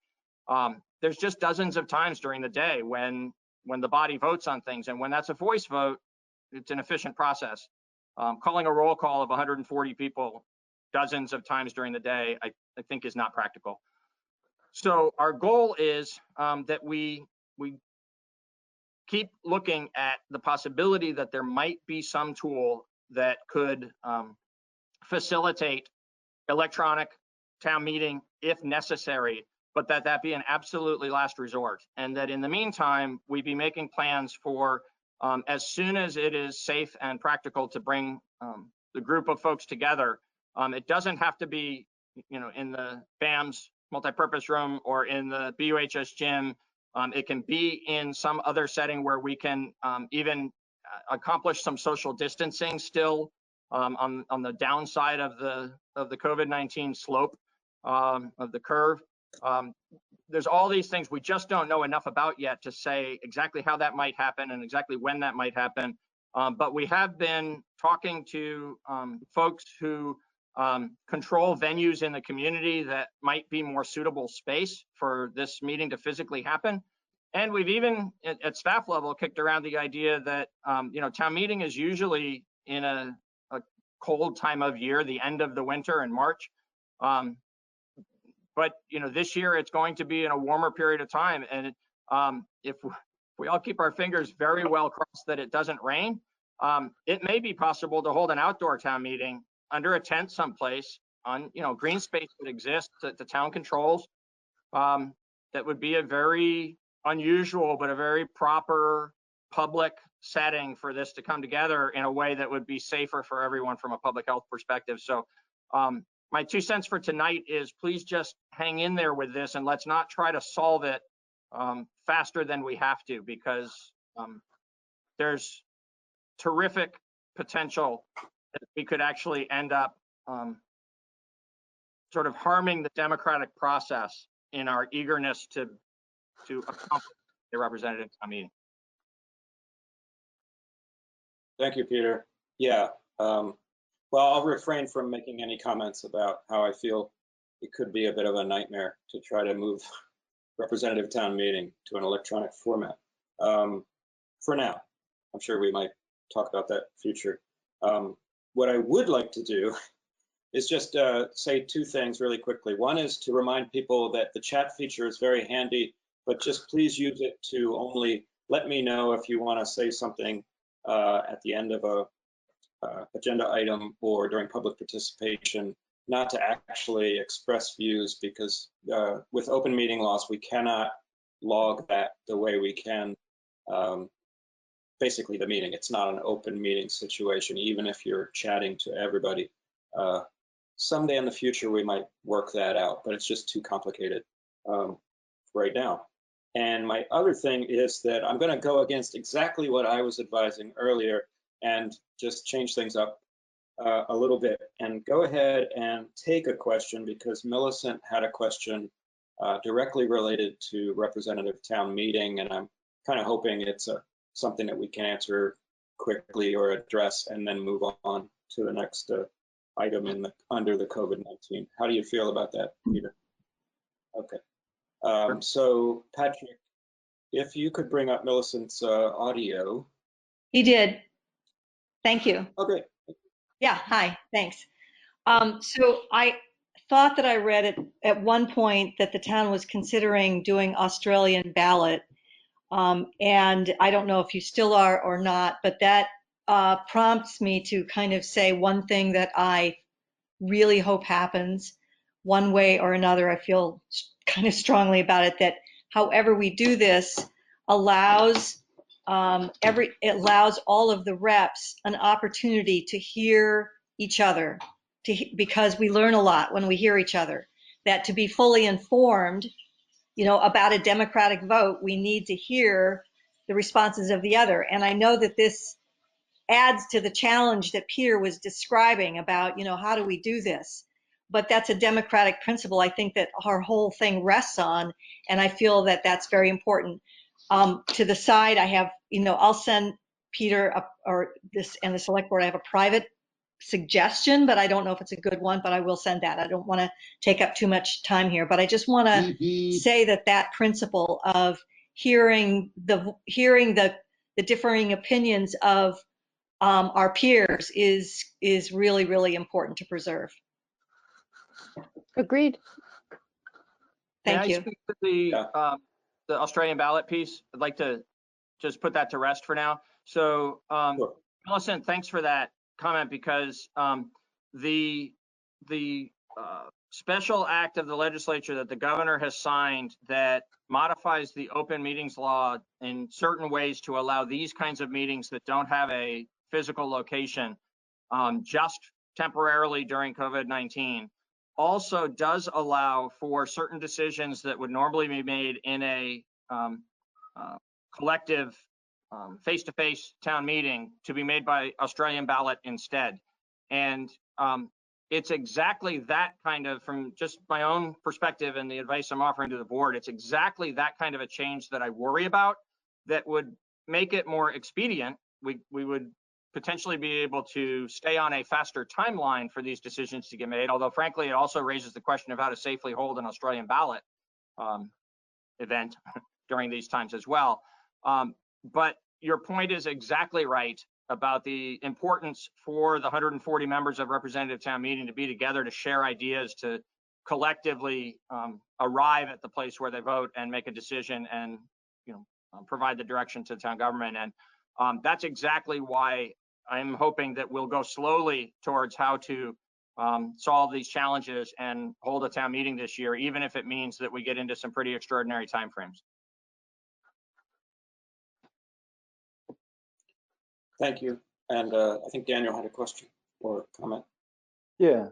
there's just dozens of times during the day when the body votes on things, and when that's a voice vote, it's an efficient process. Calling a roll call of 140 people dozens of times during the day, I think is not practical. So our goal is that we keep looking at the possibility that there might be some tool that could facilitate electronic town meeting if necessary, but that be an absolutely last resort. And that in the meantime, we be making plans for as soon as it is safe and practical to bring the group of folks together. It doesn't have to be, in the BAM's multipurpose room or in the BUHS gym. It can be in some other setting where we can even accomplish some social distancing still on the downside of the COVID-19 slope of the curve. There's all these things we just don't know enough about yet to say exactly how that might happen and exactly when that might happen. But we have been talking to folks who control venues in the community that might be more suitable space for this meeting to physically happen. And we've even at staff level kicked around the idea that town meeting is usually in a cold time of year, the end of the winter in March. But this year it's going to be in a warmer period of time, and if we all keep our fingers very well crossed that it doesn't rain, it may be possible to hold an outdoor town meeting under a tent someplace on green space that exists that the town controls. That would be a very unusual but a very proper public setting for this to come together in a way that would be safer for everyone from a public health perspective. So my 2 cents for tonight is please just hang in there with this, and let's not try to solve it faster than we have to, because there's terrific potential that we could actually end up sort of harming the democratic process in our eagerness to accomplish a representative town meeting. Thank you, Peter. Yeah. Well, I'll refrain from making any comments about how I feel it could be a bit of a nightmare to try to move representative town meeting to an electronic format. For now, I'm sure we might talk about that in the future. What I would like to do is just say 2 things really quickly. One is to remind people that the chat feature is very handy, but just please use it to only let me know if you want to say something at the end of a agenda item or during public participation, not to actually express views, because with open meeting laws, we cannot log that the way we can basically the meeting. It's not an open meeting situation, even if you're chatting to everybody. Someday in the future, we might work that out, but it's just too complicated right now. And my other thing is that I'm going to go against exactly what I was advising earlier, and just change things up a little bit and go ahead and take a question, because Millicent had a question directly related to representative town meeting, and I'm kind of hoping it's something that we can answer quickly or address and then move on to the next item under the COVID-19. How do you feel about that, Peter? Okay. So Patrick, if you could bring up Millicent's audio. He did. Thank you. Okay. Yeah, hi, thanks. So I thought that I read at one point that the town was considering doing Australian ballot. And I don't know if you still are or not, but that prompts me to kind of say one thing that I really hope happens one way or another. I feel kind of strongly about it, that however we do this allows it allows all of the reps an opportunity to hear each other, because we learn a lot when we hear each other. That to be fully informed, about a democratic vote, we need to hear the responses of the other. And I know that this adds to the challenge that Peter was describing about, how do we do this? But that's a democratic principle I think that our whole thing rests on, and I feel that that's very important. To the side, I have, I'll send Peter or this and the select board, I have a private suggestion, but I don't know if it's a good one, but I will send that. I don't want to take up too much time here, but I just want to say that principle of hearing the differing opinions of our peers is really, really important to preserve. Agreed. Thank you. Can I speak to the Australian ballot piece? I'd like to just put that to rest for now. So, Sure. Millicent, thanks for that comment, because the special act of the legislature that the governor has signed that modifies the open meetings law in certain ways to allow these kinds of meetings that don't have a physical location just temporarily during COVID-19 also does allow for certain decisions that would normally be made in a collective face-to-face town meeting to be made by Australian ballot instead. And it's exactly that kind of, from just my own perspective and the advice I'm offering to the board, it's exactly that kind of a change that I worry about that would make it more expedient. We would potentially be able to stay on a faster timeline for these decisions to get made, although frankly, it also raises the question of how to safely hold an Australian ballot event during these times as well. But your point is exactly right about the importance for the 140 members of representative town meeting to be together, to share ideas, to collectively arrive at the place where they vote and make a decision and provide the direction to the town government. And that's exactly why I'm hoping that we'll go slowly towards how to solve these challenges and hold a town meeting this year, even if it means that we get into some pretty extraordinary timeframes. Thank you. And I think Daniel had a question or comment. Yeah.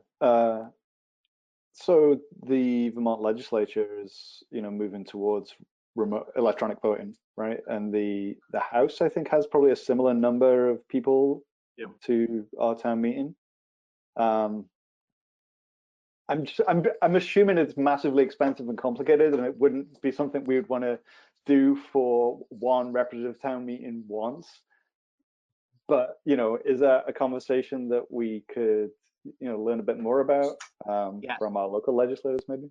So the Vermont legislature is, moving towards remote electronic voting, right? And the House, I think, has probably a similar number of people to our town meeting. I'm assuming it's massively expensive and complicated, and it wouldn't be something we would want to do for one representative town meeting once. But is that a conversation that we could learn a bit more about from our local legislators, maybe?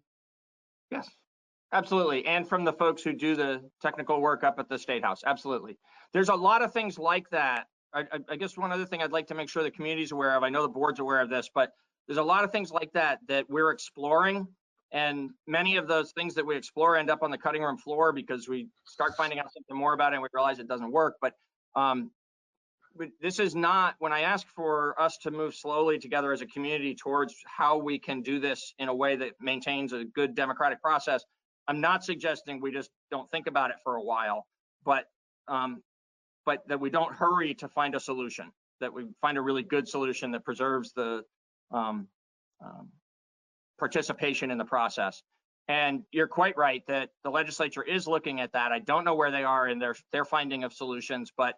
Yes, absolutely. And from the folks who do the technical work up at the State House. Absolutely. There's a lot of things like that. I guess one other thing I'd like to make sure the community's aware of, I know the board's aware of this, but there's a lot of things like that we're exploring. And many of those things that we explore end up on the cutting room floor because we start finding out something more about it and we realize it doesn't work. But this is not, when I ask for us to move slowly together as a community towards how we can do this in a way that maintains a good democratic process, I'm not suggesting we just don't think about it for a while, but that we don't hurry to find a solution, that we find a really good solution that preserves the participation in the process. And you're quite right that the legislature is looking at that. I don't know where they are in their finding of solutions, but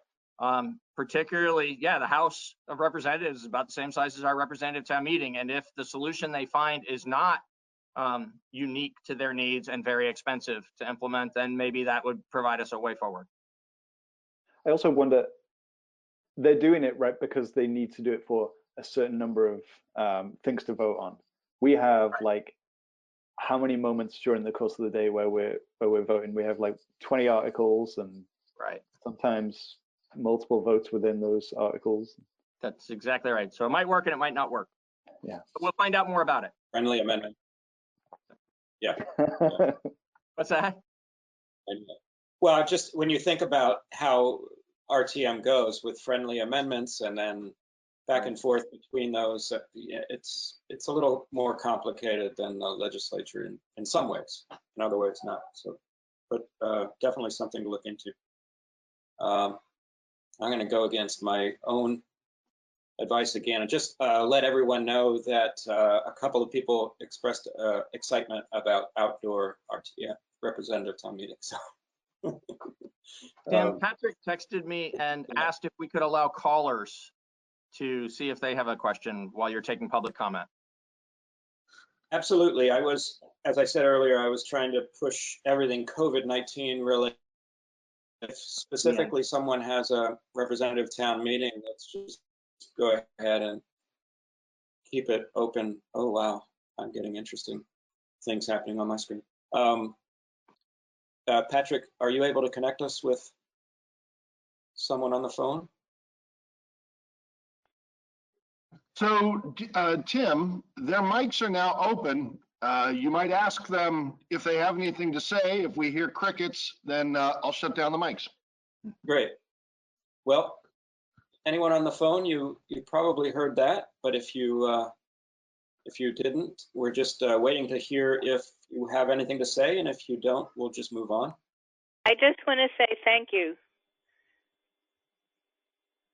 Particularly, the House of Representatives is about the same size as our representative town meeting. And if the solution they find is not unique to their needs and very expensive to implement, then maybe that would provide us a way forward. I also wonder, they're doing it right because they need to do it for a certain number of things to vote on. We have like how many moments during the course of the day where we're voting? We have like 20 articles and sometimes multiple votes within those articles. That's exactly right. So it might work and it might not work. Yeah. But we'll find out more about it. Friendly amendment. Yeah. What's that? Well, just when you think about how RTM goes with friendly amendments and then back and forth between those, it's a little more complicated than the legislature in some ways. In other ways, not. So, but definitely something to look into. I'm going to go against my own advice again and just let everyone know that a couple of people expressed excitement about outdoor RTM representative town meetings. Tim, Patrick texted me and asked if we could allow callers to see if they have a question while you're taking public comment. Absolutely. I was, as I said earlier, I was trying to push everything COVID-19 related. If specifically someone has a representative town meeting, let's just go ahead and keep it open. Oh, wow. I'm getting interesting things happening on my screen. Patrick, are you able to connect us with someone on the phone? So, Tim, their mics are now open. You might ask them if they have anything to say. If we hear crickets, then I'll shut down the mics. Great. Well, anyone on the phone, you probably heard that, but if you didn't, we're just waiting to hear if you have anything to say, and if you don't, we'll just move on. I just want to say thank you.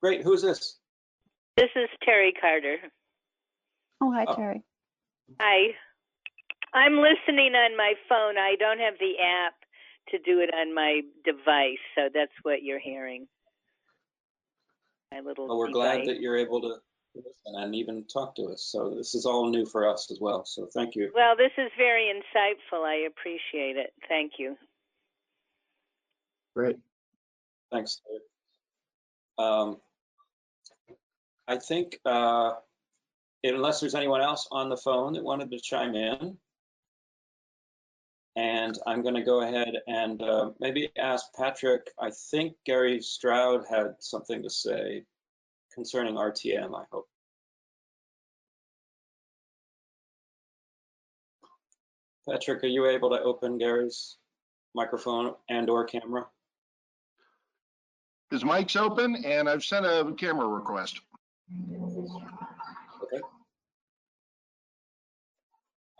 Great. Who's this? This is Terry Carter. Oh, hi, Terry. Hi. I'm listening on my phone. I don't have the app to do it on my device, so that's what you're hearing. My little Well, we're device. glad that you're able to listen and even talk to us. So this is all new for us as well. So thank you. Well, this is very insightful. I appreciate it. Thank you. Great. Thanks, Dave. I think unless there's anyone else on the phone that wanted to chime in, and I'm going to go ahead and maybe ask Patrick. I think Gary Stroud had something to say concerning RTM, I hope. Patrick, are you able to open Gary's microphone and/or camera? His mic's open, and I've sent a camera request. Okay.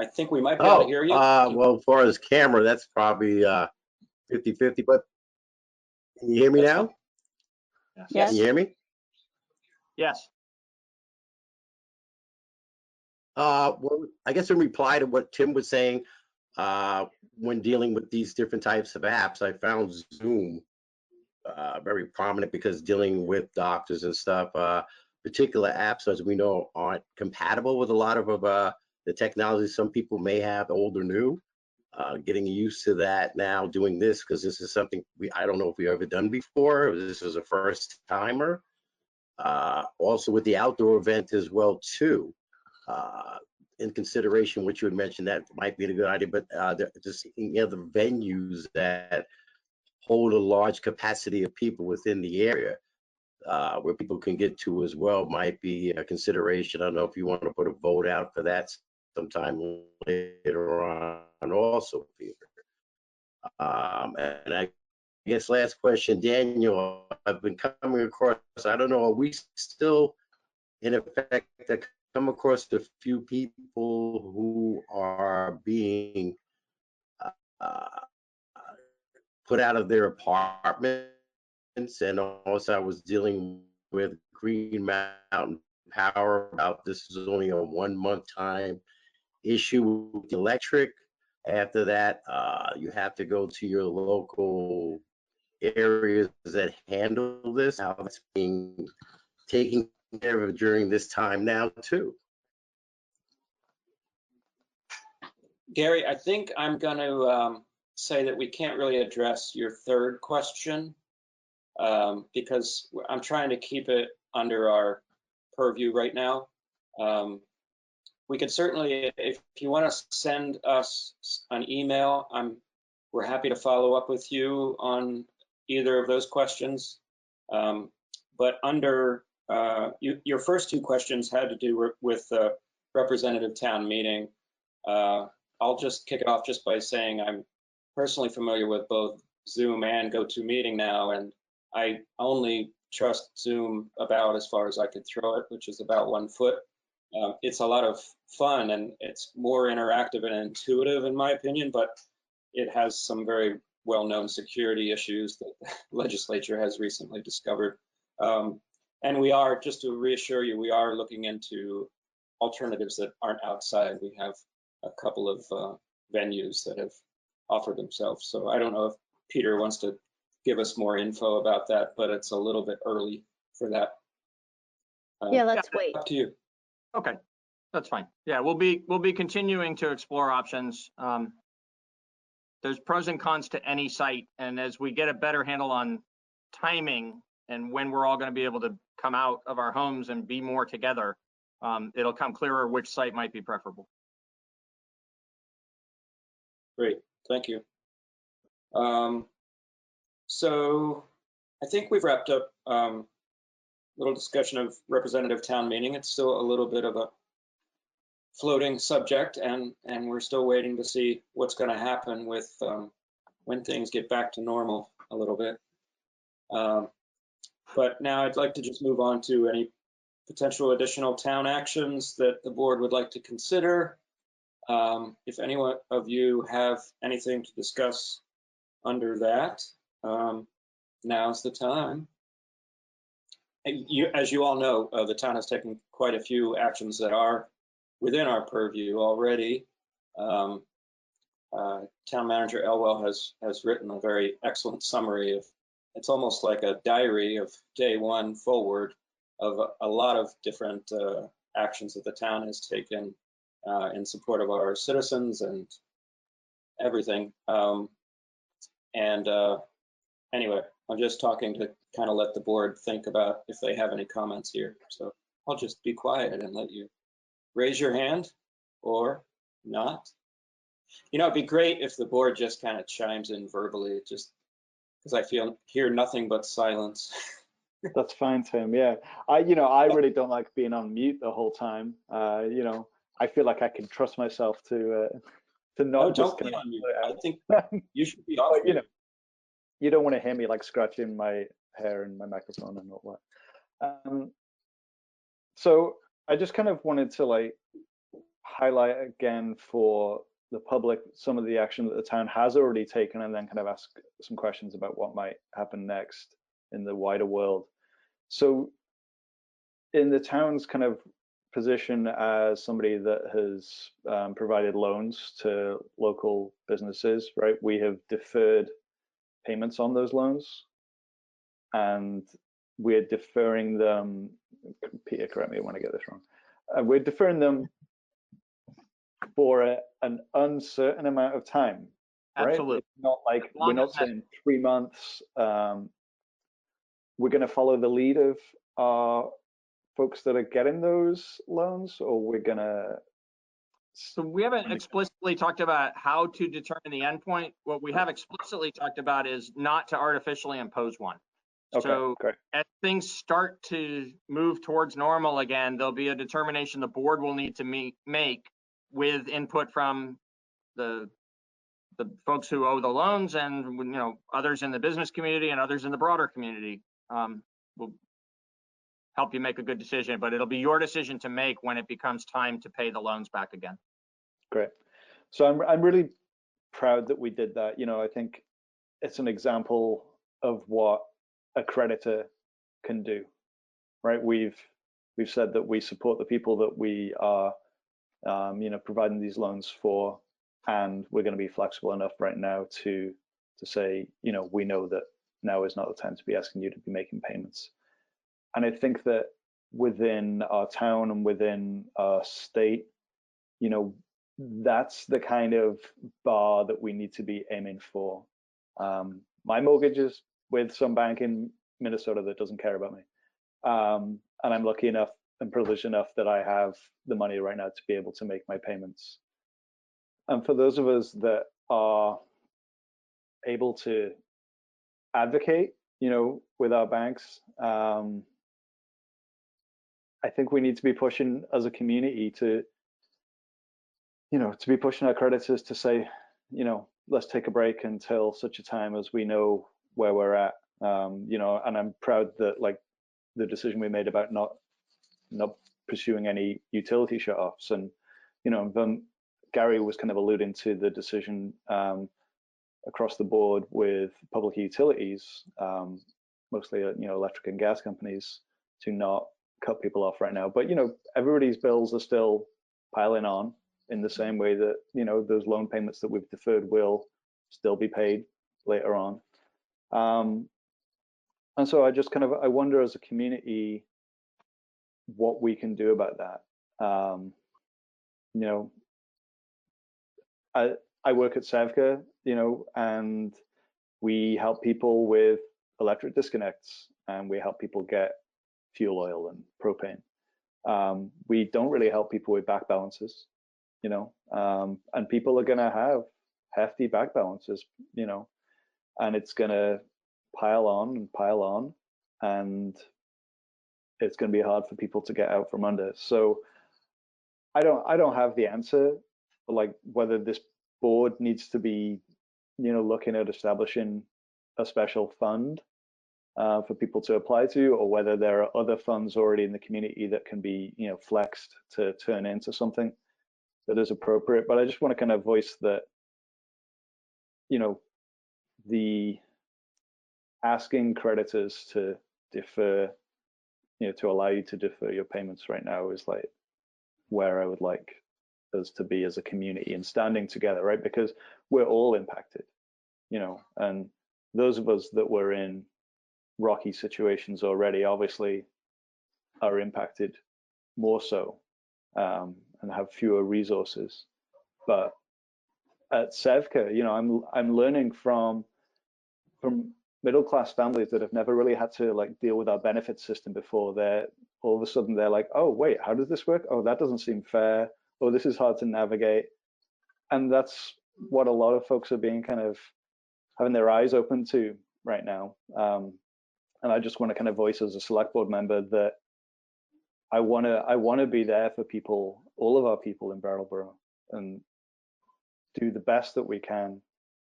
I think we might be able to hear you. Well, as far as camera, that's probably 50-50, but can you hear me now? Yes. Can you hear me? Yes. Well, I guess in reply to what Tim was saying, when dealing with these different types of apps, I found Zoom very prominent because dealing with doctors and stuff, particular apps, as we know, aren't compatible with a lot of the technology some people may have, old or new. Getting used to that now, doing this, because this is something I don't know if we've ever done before. This is a first timer. Also with the outdoor event as well too. In consideration, what you had mentioned, that might be a good idea, but just the venues that hold a large capacity of people within the area, where people can get to as well, might be a consideration. I don't know if you want to put a vote out for that sometime later on also, Peter. And I guess last question, Daniel, I've been coming across, I don't know, are we still in effect to come across a few people who are being put out of their apartments? And also I was dealing with Green Mountain Power about this is only a 1 month time issue with electric. After that, you have to go to your local areas that handle this, how it's being taken care of during this time now too. Gary, I think I'm going to say that we can't really address your third question because I'm trying to keep it under our purview right now. We could certainly, if you want to send us an email, we're happy to follow up with you on either of those questions. But under your first two questions had to do with representative town meeting. I'll just kick it off just by saying I'm personally familiar with both Zoom and GoToMeeting now, and I only trust Zoom about as far as I could throw it, which is about 1 foot. It's a lot of fun and it's more interactive and intuitive in my opinion, but it has some very well-known security issues that the legislature has recently discovered. And we are, just to reassure you, we are looking into alternatives that aren't outside. We have a couple of venues that have offered themselves. So I don't know if Peter wants to give us more info about that, but it's a little bit early for that. Yeah, let's wait. Up to you. Okay, that's fine. Yeah, we'll be continuing to explore options. There's pros and cons to any site, and as we get a better handle on timing and when we're all going to be able to come out of our homes and be more together, it'll come clearer which site might be preferable. Great, thank you. So I think we've wrapped up little discussion of representative town meeting. It's still a little bit of a floating subject, and we're still waiting to see what's going to happen with when things get back to normal a little bit. But now I'd like to just move on to any potential additional town actions that the board would like to consider. If any of you have anything to discuss under that, now's the time. As you all know, the town has taken quite a few actions that are within our purview already. Town Manager Elwell has written a very excellent summary of, it's almost like a diary of day one forward of a lot of different actions that the town has taken in support of our citizens and everything. Anyway, I'm just talking to kind of let the board think about if they have any comments here. So I'll just be quiet and let you raise your hand or not. You know, it'd be great if the board just kind of chimes in verbally, just because I hear nothing but silence. That's fine, Tim. Yeah, I really don't like being on mute the whole time. I feel like I can trust myself to not just. Don't be on mute. I think you should be off. You don't want to hear me like scratching my hair and my microphone and all that. So I just kind of wanted to highlight again for the public some of the action that the town has already taken, and then kind of ask some questions about what might happen next in the wider world. So in the town's kind of position as somebody that has provided loans to local businesses, right? We have deferred payments on those loans, and we're deferring them. Peter, correct me when I get this wrong. We're deferring them for an uncertain amount of time, right? Absolutely. It's not like we're not saying 3 months. We're going to follow the lead of our folks that are getting those loans, or we're going to. So we haven't explicitly talked about how to determine the endpoint. What we have explicitly talked about is not to artificially impose one. Okay, so great. As things start to move towards normal again, there'll be a determination the board will need to make with input from the folks who owe the loans and others in the business community and others in the broader community. Will help you make a good decision, but it'll be your decision to make when it becomes time to pay the loans back again. Great. So I'm really proud that we did that. I think it's an example of what a creditor can do, right? We've said that we support the people that we are, providing these loans for, and we're going to be flexible enough right now to say, we know that now is not the time to be asking you to be making payments. And I think that within our town and within our state, you know, that's the kind of bar that we need to be aiming for. My mortgage is with some bank in Minnesota that doesn't care about me. And I'm lucky enough and privileged enough that I have the money right now to be able to make my payments. And for those of us that are able to advocate, you know, with our banks, I think we need to be pushing as a community to, you know, to be pushing our creditors to say, you know, let's take a break until such a time as we know where we're at. You know, and I'm proud that like the decision we made about not pursuing any utility shutoffs, and you know, Gary was kind of alluding to the decision across the board with public utilities, mostly you know, electric and gas companies, to not cut people off right now. But you know, everybody's bills are still piling on in the same way that, you know, those loan payments that we've deferred will still be paid later on. And so I just kind of, I wonder as a community what we can do about that. You know, I work at Sevka, you know, and we help people with electric disconnects, and we help people get fuel oil and propane. We don't really help people with back balances, you know, and people are going to have hefty back balances, you know, and it's going to pile on, and it's going to be hard for people to get out from under. So I don't have the answer, like whether this board needs to be, you know, looking at establishing a special fund for people to apply to, or whether there are other funds already in the community that can be, you know, flexed to turn into something that is appropriate. But I just want to kind of voice that, you know, the asking creditors to defer, you know, to allow you to defer your payments right now is like where I would like us to be as a community and standing together, right? Because we're all impacted, you know, and those of us that were in rocky situations already obviously are impacted more so, and have fewer resources. But at Sevka, you know, I'm learning from middle-class families that have never really had to like deal with our benefit system before. They're all of a sudden they're like, oh wait, how does this work? Oh, that doesn't seem fair. Oh, this is hard to navigate. And that's what a lot of folks are being kind of having their eyes open to right now. And I just want to kind of voice as a select board member that I want to be there for people, all of our people in Brattleboro, and do the best that we can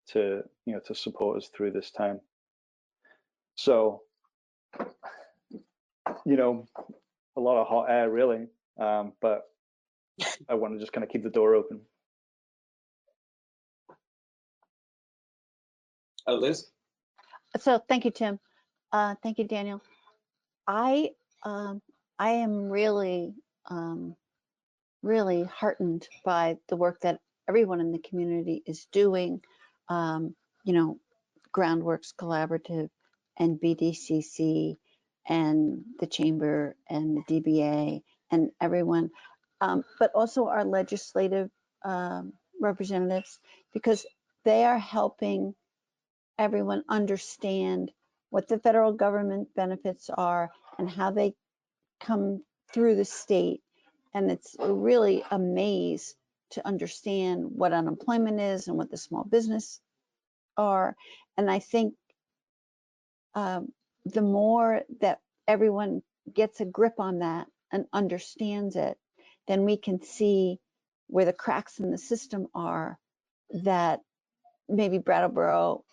to, you know, to support us through this time. So, you know, a lot of hot air really, but I want to just kind of keep the door open. Liz? So thank you, Tim. Thank you, Daniel. I am really, really heartened by the work that everyone in the community is doing. You know, Groundworks Collaborative and BDCC and the Chamber and the DBA and everyone, but also our legislative representatives, because they are helping everyone understand what the federal government benefits are and how they come through the state. And it's really a maze to understand what unemployment is and what the small business are. And I think the more that everyone gets a grip on that and understands it, then we can see where the cracks in the system are, that maybe Brattleboro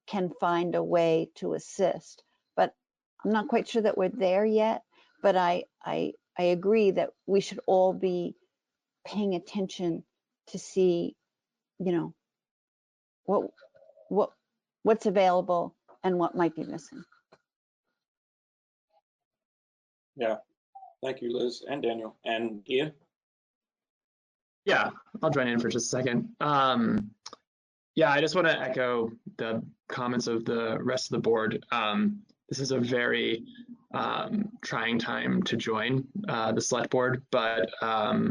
can find a way to assist. But I'm not quite sure that we're there yet, but I agree that we should all be paying attention to see, you know, what's available and what might be missing. Yeah, thank you, Liz and Daniel. And Ian? Yeah, I'll join in for just a second. Yeah, I just want to echo the comments of the rest of the board. This is a very trying time to join the select board, but I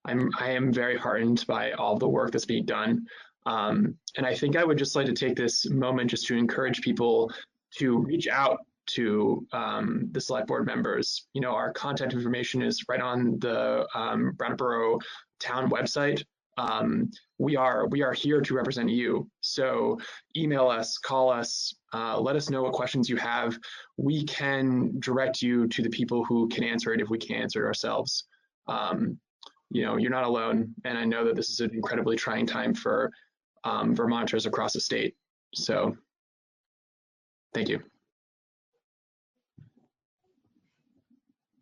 am very heartened by all the work that's being done. And I think I would just like to take this moment just to encourage people to reach out to the select board members. You know, our contact information is right on the Brattleboro town website. We are here to represent you. So email us, call us, let us know what questions you have. We can direct you to the people who can answer it if we can't answer it ourselves. You know, you're not alone. And I know that this is an incredibly trying time for Vermonters across the state. So thank you.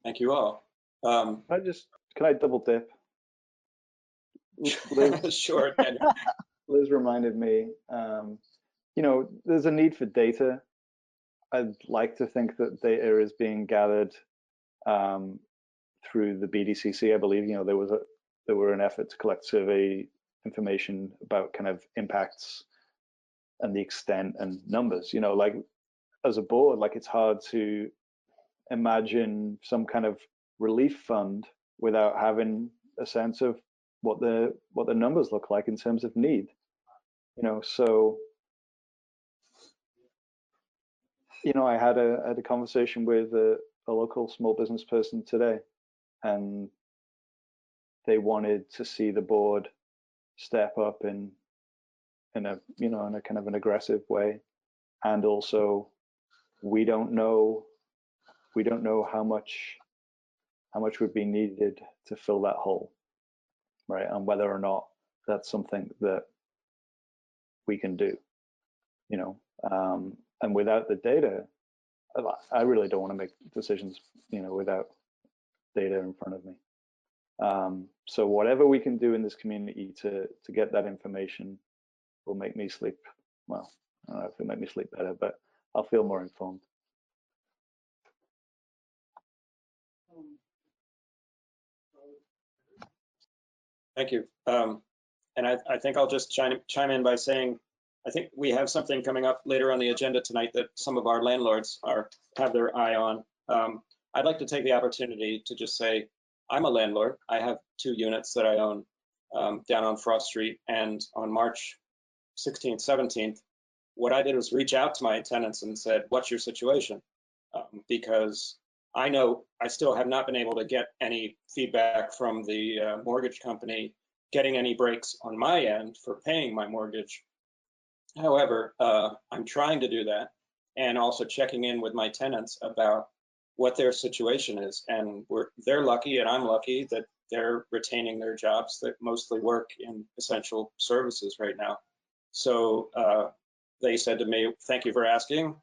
Thank you all. Can I double dip? Liz, sure. Liz reminded me, you know, there's a need for data. I'd like to think that data is being gathered through the BDCC. I believe, you know, there were an effort to collect survey information about kind of impacts and the extent and numbers. You know, like as a board, like it's hard to imagine some kind of relief fund without having a sense of what the numbers look like in terms of need. You know, so you know, I had a conversation with a local small business person today, and they wanted to see the board step up in a, you know, in a kind of an aggressive way. And also we don't know how much would be needed to fill that hole, right? And whether or not that's something that we can do, you know. And without the data, I really don't want to make decisions, you know, without data in front of me. So whatever we can do in this community to get that information will make me sleep. Well, I don't know if it'll make me sleep better, but I'll feel more informed. Thank you. And I think I'll just chime in by saying, I think we have something coming up later on the agenda tonight that some of our landlords have their eye on. I'd like to take the opportunity to just say, I'm a landlord. I have 2 units that I own down on Frost Street, and on March 16th, 17th, what I did was reach out to my tenants and said, what's your situation? Because I know I still have not been able to get any feedback from the mortgage company, getting any breaks on my end for paying my mortgage. However, I'm trying to do that, and also checking in with my tenants about what their situation is. And they're lucky, and I'm lucky that they're retaining their jobs that mostly work in essential services right now. So they said to me, thank you for asking.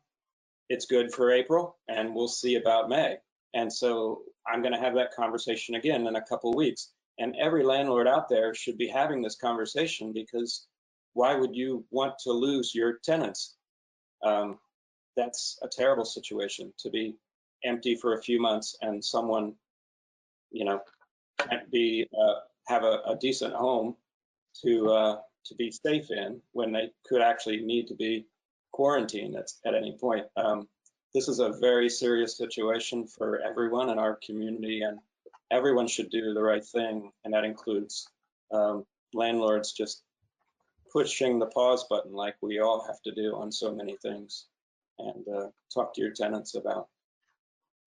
It's good for April, and we'll see about May. And so I'm going to have that conversation again in a couple of weeks. And every landlord out there should be having this conversation, because why would you want to lose your tenants? That's a terrible situation, to be empty for a few months and someone, you know, can't have a decent home to be safe in when they could actually need to be quarantined at any point. This is a very serious situation for everyone in our community, and everyone should do the right thing, and that includes landlords just pushing the pause button like we all have to do on so many things, and talk to your tenants about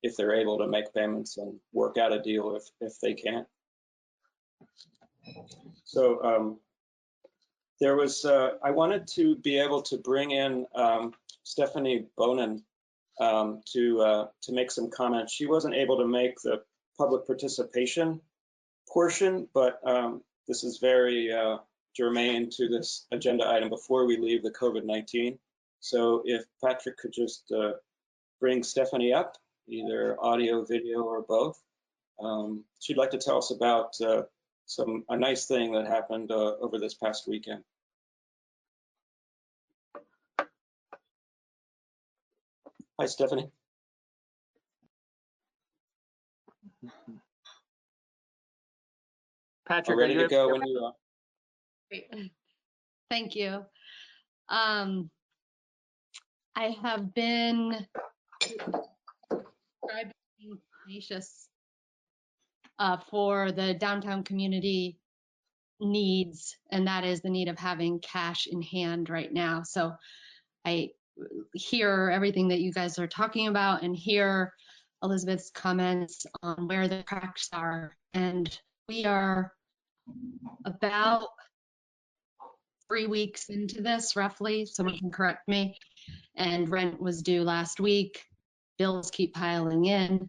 if they're able to make payments and work out a deal if they can't. So there was, I wanted to be able to bring in Stephanie Bonin to make some comments. She wasn't able to make the public participation portion, but this is very germane to this agenda item before we leave the COVID-19. So if Patrick could just bring Stephanie up, either audio, video, or both. She'd like to tell us about a nice thing that happened over this past weekend. Hi, Stephanie. Patrick, ready to go when you are. Thank you. I have been tenacious for the downtown community needs, and that is the need of having cash in hand right now. So I hear everything that you guys are talking about and hear Elizabeth's comments on where the cracks are. And we are about 3 weeks into this, roughly. Someone can correct me. And rent was due last week. Bills keep piling in,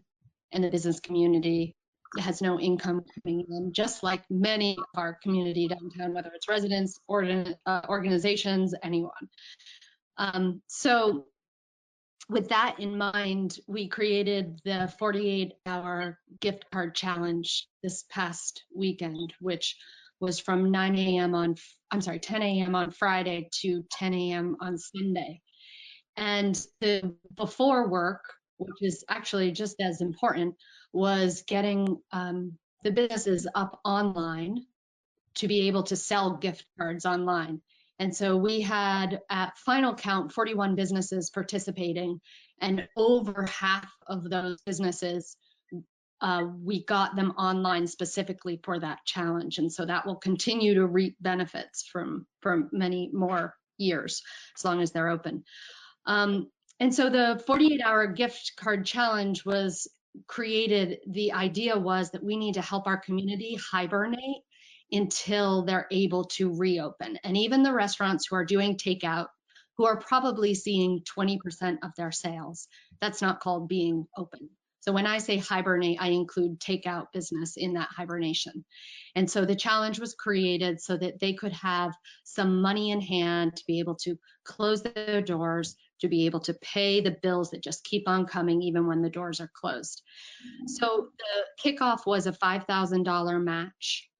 and the business community has no income coming in, just like many of our community downtown, whether it's residents, organizations, anyone. So with that in mind, we created the 48-hour gift card challenge this past weekend, which was from 10 a.m. on Friday to 10 a.m. on Sunday. And the before work, which is actually just as important, was getting the businesses up online to be able to sell gift cards online. And so we had, at final count, 41 businesses participating, and over half of those businesses, we got them online specifically for that challenge. And so that will continue to reap benefits from many more years, as long as they're open. And so the 48-hour gift card challenge was created. The idea was that we need to help our community hibernate until they're able to reopen. And even the restaurants who are doing takeout, who are probably seeing 20% of their sales, that's not called being open. So when I say hibernate, I include takeout business in that hibernation. And so the challenge was created so that they could have some money in hand to be able to close their doors, to be able to pay the bills that just keep on coming even when the doors are closed. So the kickoff was a $5,000 match.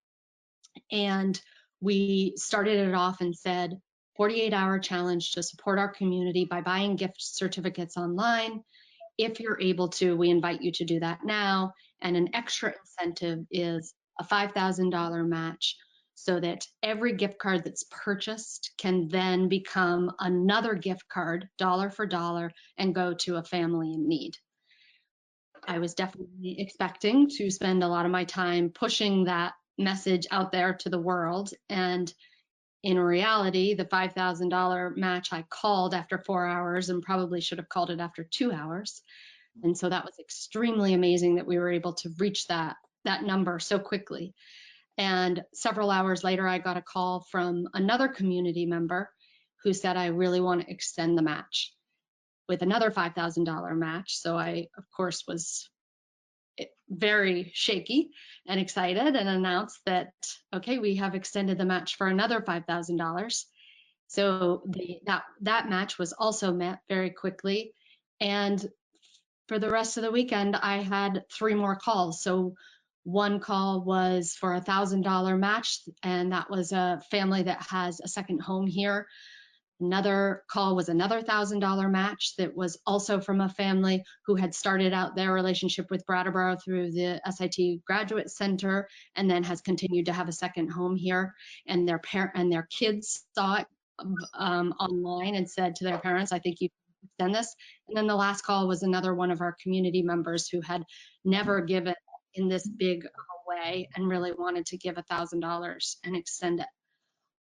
And we started it off and said, 48-hour challenge to support our community by buying gift certificates online. If you're able to, we invite you to do that now. And an extra incentive is a $5,000 match, so that every gift card that's purchased can then become another gift card, dollar for dollar, and go to a family in need. I was definitely expecting to spend a lot of my time pushing that message out there to the world. And in reality, the $5,000 match I called after 4 hours, and probably should have called it after 2 hours. And so that was extremely amazing that we were able to reach that number so quickly. And several hours later, I got a call from another community member who said, I really want to extend the match with another $5,000 match. So I, of course, was very shaky and excited and announced that, okay, we have extended the match for another $5,000. So that match was also met very quickly. And for the rest of the weekend, I had 3 more calls. So one call was for a $1,000 match, and that was a family that has a second home here. Another call was another $1,000 match that was also from a family who had started out their relationship with Brattleboro through the SIT Graduate Center, and then has continued to have a second home here. And their kids saw it online and said to their parents, I think you can extend this. And then the last call was another one of our community members who had never given in this big way and really wanted to give $1,000 and extend it.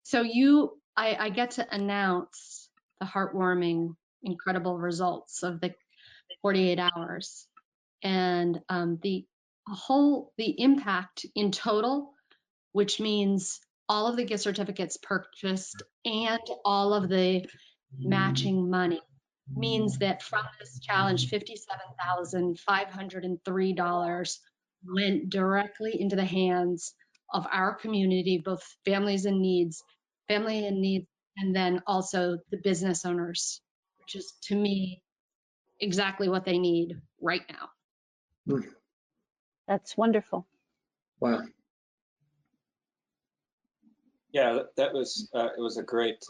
So I get to announce the heartwarming, incredible results of the 48 hours, and the impact in total, which means all of the gift certificates purchased and all of the matching money, means that from this challenge, $57,503 went directly into the hands of our community, both family in need, and then also the business owners, which is, to me, exactly what they need right now. That's wonderful. Wow. Yeah, that was it was a great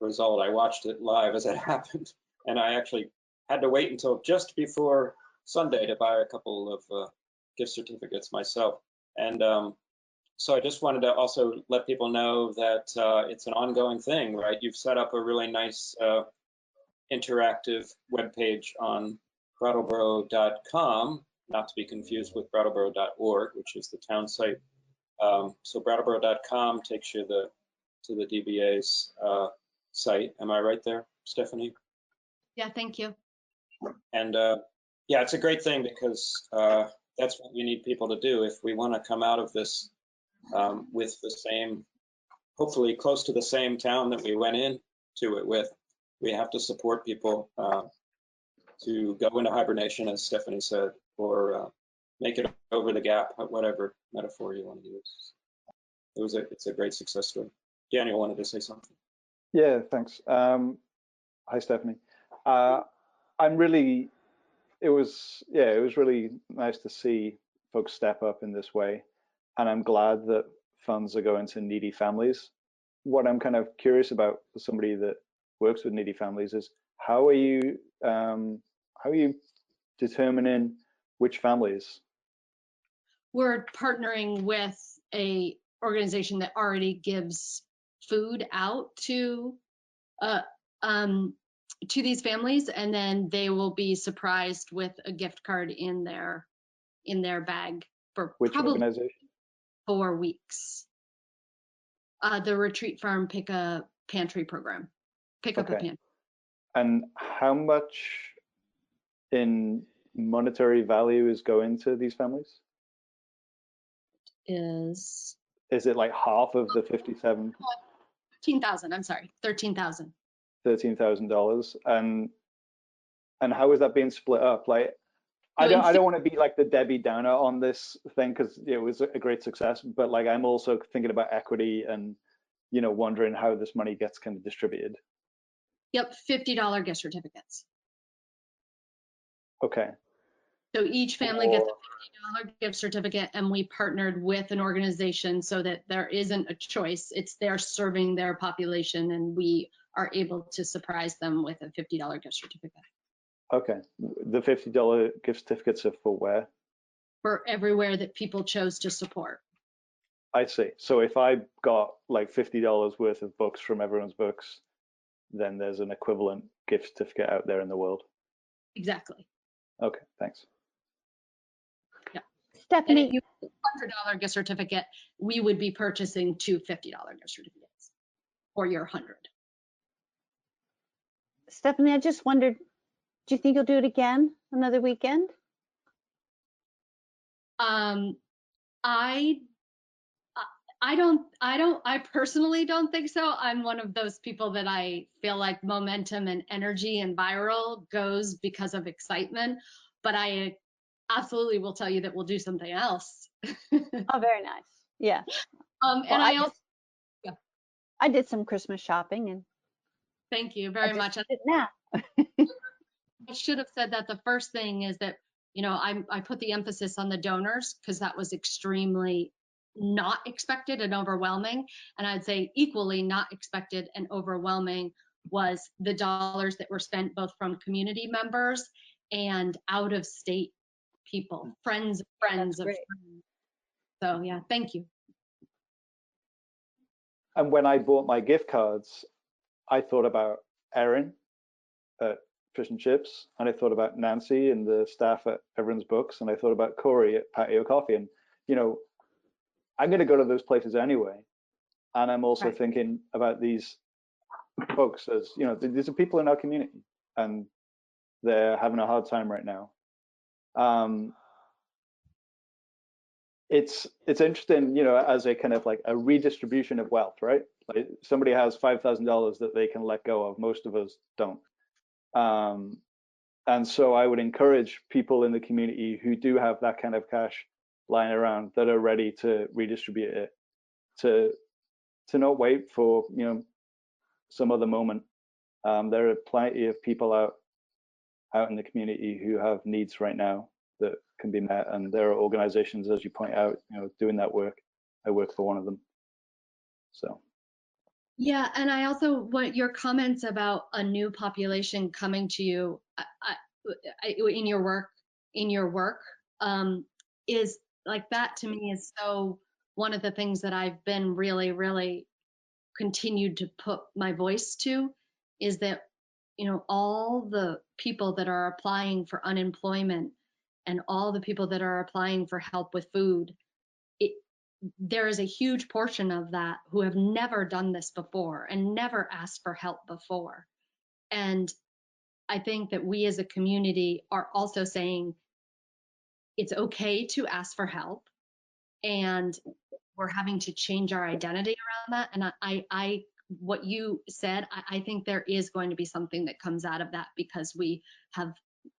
result. I watched it live as it happened, and I actually had to wait until just before Sunday to buy a couple of gift certificates myself. And So I just wanted to also let people know that it's an ongoing thing, right? You've set up a really nice interactive webpage on brattleboro.com, not to be confused with brattleboro.org, which is the town site. So brattleboro.com takes you to the DBA's site. Am I right there, Stephanie? Yeah, thank you. And yeah, it's a great thing because that's what we need people to do if we want to come out of this with the same, hopefully close to the same town that we went into it with. We have to support people to go into hibernation, as Stephanie said, or make it over the gap, whatever metaphor you want to use. It's a great success story. Daniel wanted to say something. Yeah, thanks. Hi, Stephanie. It was really nice to see folks step up in this way, and I'm glad that funds are going to needy families. What I'm kind of curious about for somebody that works with needy families is how are you determining which families? We're partnering with a organization that already gives food out to these families, and then they will be surprised with a gift card in their bag for which probably organization? 4 weeks. The Retreat Farm Pick a Pantry program. Pick up a pantry. And how much in monetary value is going to these families? Is it like half of the 57? 13,000. I'm sorry, 13,000. $13,000, and how is that being split up? Like, I don't want to be like the Debbie Downer on this thing because it was a great success, but like I'm also thinking about equity and wondering how this money gets kind of distributed. Yep, $50 gift certificates. Okay. So each family gets a $50 gift certificate, and we partnered with an organization so that there isn't a choice. It's they're serving their population, and we are able to surprise them with a $50 gift certificate. Okay. The $50 gift certificates are for where? For everywhere that people chose to support. I see. So if I got like $50 worth of books from everyone's books, then there's an equivalent gift certificate out there in the world. Exactly. Okay, thanks. Yeah. Stephanie, and if you $100 gift certificate, we would be purchasing 2 $50 gift certificates for your 100. Stephanie, I just wondered, do you think you'll do it again another weekend? I personally don't think so. I'm one of those people that I feel like momentum and energy and viral goes because of excitement, but I absolutely will tell you that we'll do something else. Oh, very nice. Yeah. And I did some Christmas shopping, and thank you very much. Now. I should have said that the first thing is that, I put the emphasis on the donors because that was extremely not expected and overwhelming. And I'd say equally not expected and overwhelming was the dollars that were spent both from community members and out of state people, friends of friends of friends. So yeah, thank you. And when I bought my gift cards, I thought about Erin at Fish and Chips, and I thought about Nancy and the staff at Everyone's Books, and I thought about Corey at Patio Coffee. And I'm going to go to those places anyway. And I'm also thinking about these folks as, these are people in our community, and they're having a hard time right now. It's interesting, as a kind of like a redistribution of wealth, right? Like somebody has $5,000 that they can let go of. Most of us don't. And so I would encourage people in the community who do have that kind of cash lying around that are ready to redistribute it to not wait for some other moment. There are plenty of people out in the community who have needs right now that can be met, and there are organizations, as you point out, doing that work. I work for one of them. So yeah, and I also want your comments about a new population coming to you in your work is like that to me is so one of the things that I've been really, really continued to put my voice to is that, you know, all the people that are applying for unemployment and all the people that are applying for help with food, there is a huge portion of that who have never done this before and never asked for help before. And I think that we as a community are also saying it's okay to ask for help, and we're having to change our identity around that. And I what you said, I think there is going to be something that comes out of that, because we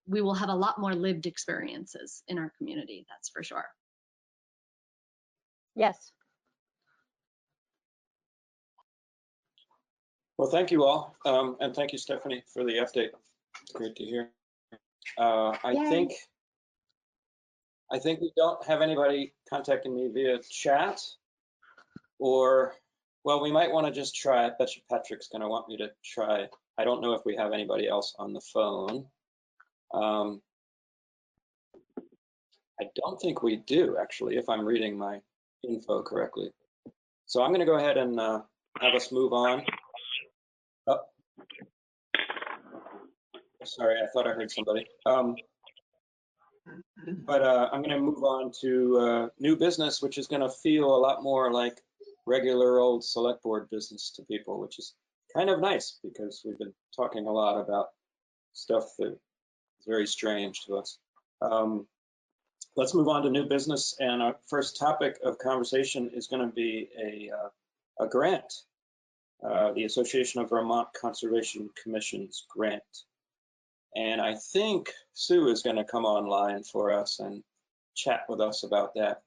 will have a lot more lived experiences in our community. That's for sure. Yes. Well, thank you all. And thank you, Stephanie, for the update. Great to hear. I think we don't have anybody contacting me via chat, or, well, we might want to just try. I bet you Patrick's going to want me to try. I don't know if we have anybody else on the phone. I don't think we do, actually, if I'm reading my info correctly. So I'm going to go ahead and have us move on. Oh. Sorry, I thought I heard somebody. But I'm going to move on to new business, which is going to feel a lot more like regular old select board business to people, which is kind of nice, because we've been talking a lot about stuff that is very strange to us. Let's move on to new business, and our first topic of conversation is going to be a grant, the Association of Vermont Conservation Commission's grant. And I think Sue is going to come online for us and chat with us about that.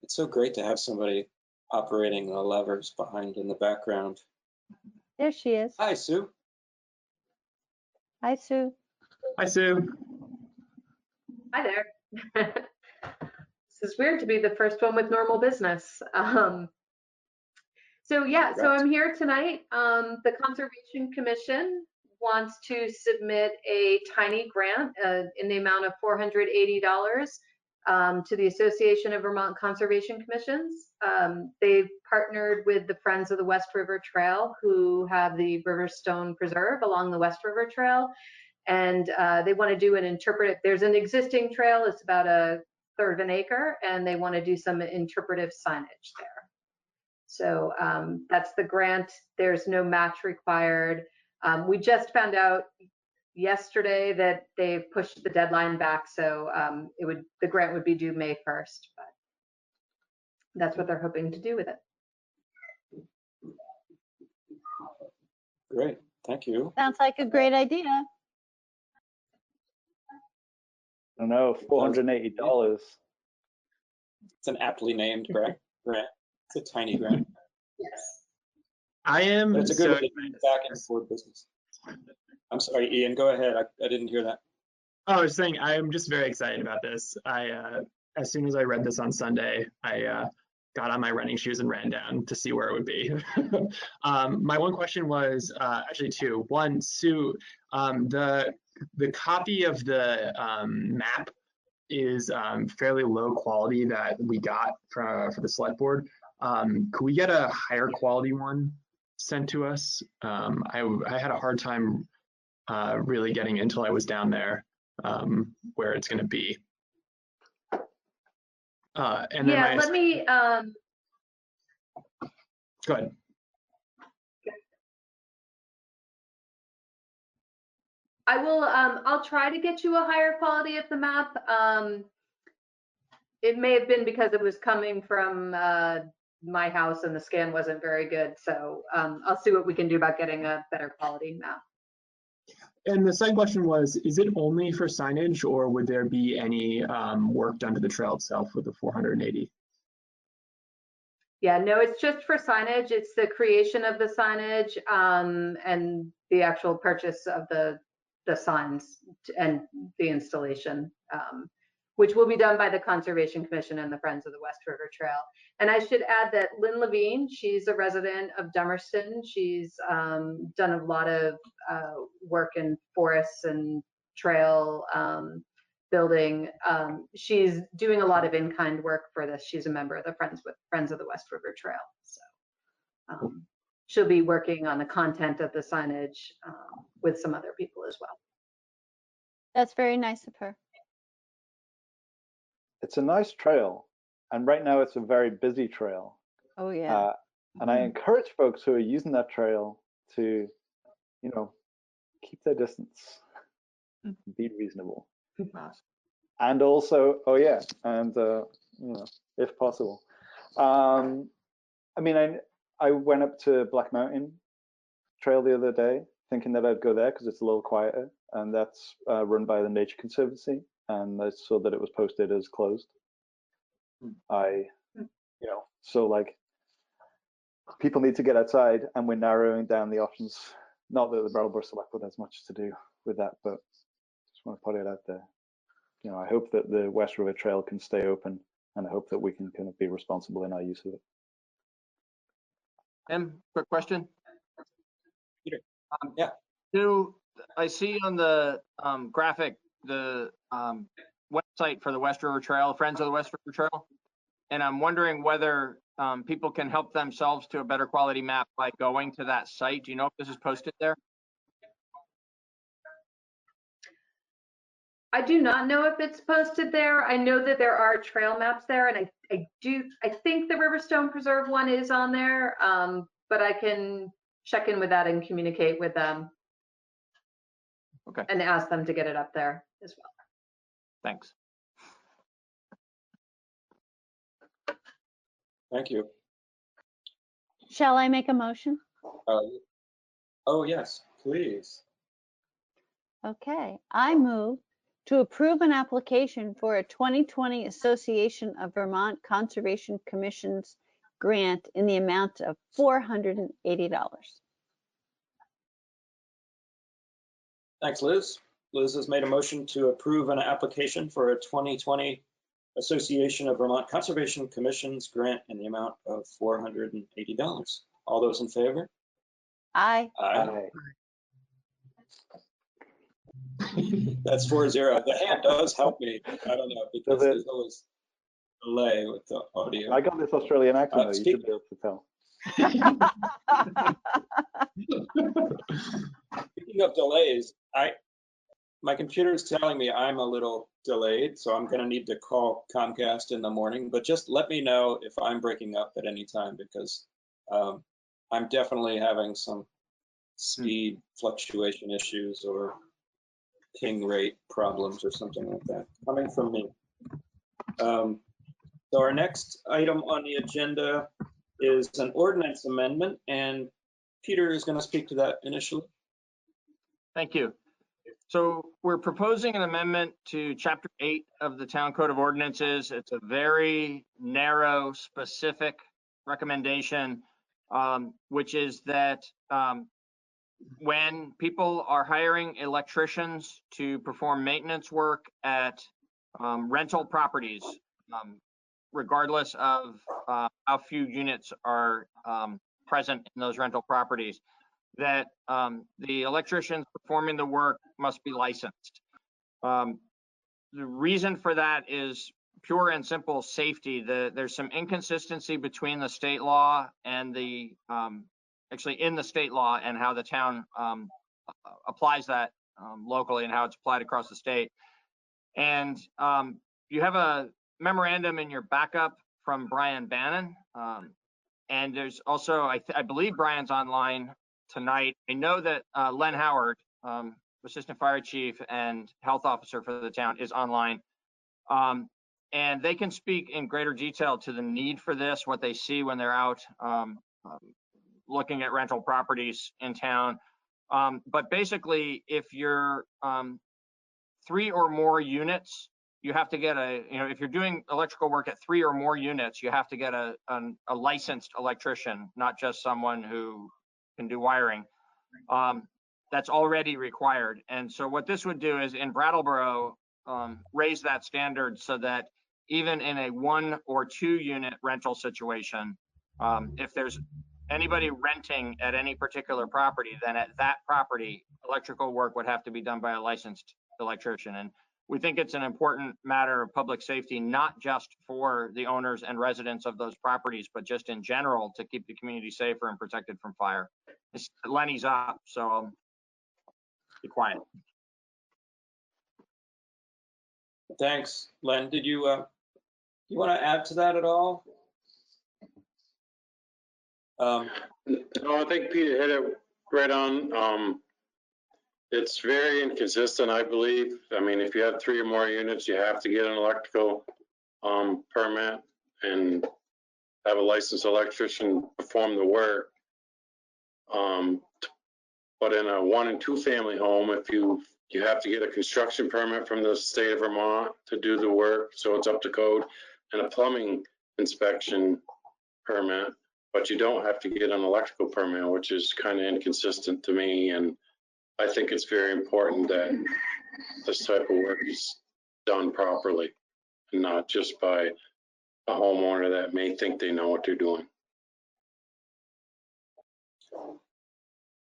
It's so great to have somebody operating the levers behind in the background. There she is. Hi, Sue. Hi, Sue. Hi, Sue. Hi there. This is weird to be the first one with normal business. So I'm here tonight. The Conservation Commission wants to submit a tiny grant in the amount of $480 to the Association of Vermont Conservation Commissions. They've partnered with the Friends of the West River Trail, who have the Riverstone Preserve along the West River Trail. And they want to do an interpretive. There's an existing trail, it's about 1/3 of an acre, and they want to do some interpretive signage there. So that's the grant. There's no match required. We just found out yesterday that they've pushed the deadline back, so the grant would be due May 1st, but that's what they're hoping to do with it. Great, thank you. Sounds like a great idea. I don't know, $480. It's an aptly named grant. It's a tiny grant. Yes. I am. But it's a good way to get back and forth business. I'm sorry, Ian, go ahead. I didn't hear that. Oh, I was saying I'm just very excited about this. As soon as I read this on Sunday, I got on my running shoes and ran down to see where it would be. My one question was actually two. One, Sue, the copy of the map is fairly low quality that we got for the select board. Could we get a higher quality one sent to us? I had a hard time really getting until I was down there where it's going to be. And then let me. Go ahead. I will. I'll try to get you a higher quality of the map. It may have been because it was coming from my house and the scan wasn't very good. So I'll see what we can do about getting a better quality map. And the second question was, is it only for signage, or would there be any work done to the trail itself with the 480? Yeah, no, it's just for signage. It's the creation of the signage and the actual purchase of the signs and the installation, which will be done by the Conservation Commission and the Friends of the West River Trail. And I should add that Lynn Levine, she's a resident of Dummerston. She's done a lot of work in forests and trail building. She's doing a lot of in-kind work for this. She's a member of the Friends of the West River Trail. So she'll be working on the content of the signage with some other people as well. That's very nice of her. It's a nice trail, and right now it's a very busy trail. Oh yeah. And I encourage folks who are using that trail to, you know, keep their distance, be reasonable, and also, oh yeah, and you know, if possible. I mean, I went up to Black Mountain Trail the other day, thinking that I'd go there because it's a little quieter, and that's run by the Nature Conservancy, and I saw that it was posted as closed. You know, so like, people need to get outside, and we're narrowing down the options. Not that the Brattleboro Select Board has much to do with that, but just want to put it out there. You know, I hope that the West River Trail can stay open, and I hope that we can kind of be responsible in our use of it. Quick question. Peter. Yeah. I see on the graphic the website for the West River Trail, Friends of the West River Trail, and I'm wondering whether people can help themselves to a better quality map by going to that site. Do you know if this is posted there? I do not know if it's posted there. I know that there are trail maps there, and I think the Riverstone Preserve one is on there, but I can check in with that and communicate with them. Okay. And ask them to get it up there as well. Thanks. Thank you. Shall I make a motion? Oh, yes, please. Okay, I move to approve an application for a 2020 Association of Vermont Conservation Commission's grant in the amount of $480. Thanks, Liz. Liz has made a motion to approve an application for a 2020 Association of Vermont Conservation Commission's grant in the amount of $480. All those in favor? Aye. Aye. That's 4-0. The hand does help me. I don't know, because there's always a delay with the audio. I got this Australian accent, though. You should be able to tell. Speaking of delays, my computer is telling me I'm a little delayed, so I'm going to need to call Comcast in the morning. But just let me know if I'm breaking up at any time, because I'm definitely having some speed fluctuation issues or ping rate problems or something like that coming from me. So our next item on the agenda is an ordinance amendment, and Peter is going to speak to that initially. Thank you. So we're proposing an amendment to Chapter 8 of the Town Code of Ordinances. It's a very narrow, specific recommendation, which is that when people are hiring electricians to perform maintenance work at rental properties, regardless of how few units are present in those rental properties, that the electricians performing the work must be licensed. The reason for that is pure and simple safety. There's some inconsistency between the state law and the, actually in the state law and how the town applies that locally and how it's applied across the state. And you have a memorandum in your backup from Brian Bannon. And there's also, I believe Brian's online tonight. I know that Len Howard, Assistant Fire Chief and Health Officer for the town, is online. And they can speak in greater detail to the need for this, what they see when they're out looking at rental properties in town. But basically, if you're 3 or more units, you have to get if you're doing electrical work at 3 or more units, you have to get a licensed electrician, not just someone who can do wiring. That's already required. And so what this would do is in Brattleboro, raise that standard so that even in a 1 or 2 unit rental situation, if there's anybody renting at any particular property, then at that property, electrical work would have to be done by a licensed electrician. And we think it's an important matter of public safety, not just for the owners and residents of those properties, but just in general to keep the community safer and protected from fire. Lenny's up, so I'll be quiet. Thanks, Len. Did you want to add to that at all? No, I think Peter hit it right on. It's very inconsistent, I believe. I mean, if you have 3 or more units, you have to get an electrical permit and have a licensed electrician perform the work. But in a 1 and 2 family home, if you have to get a construction permit from the state of Vermont to do the work, so it's up to code, and a plumbing inspection permit, but you don't have to get an electrical permit, which is kind of inconsistent to me. And I think it's very important that this type of work is done properly and not just by a homeowner that may think they know what they're doing.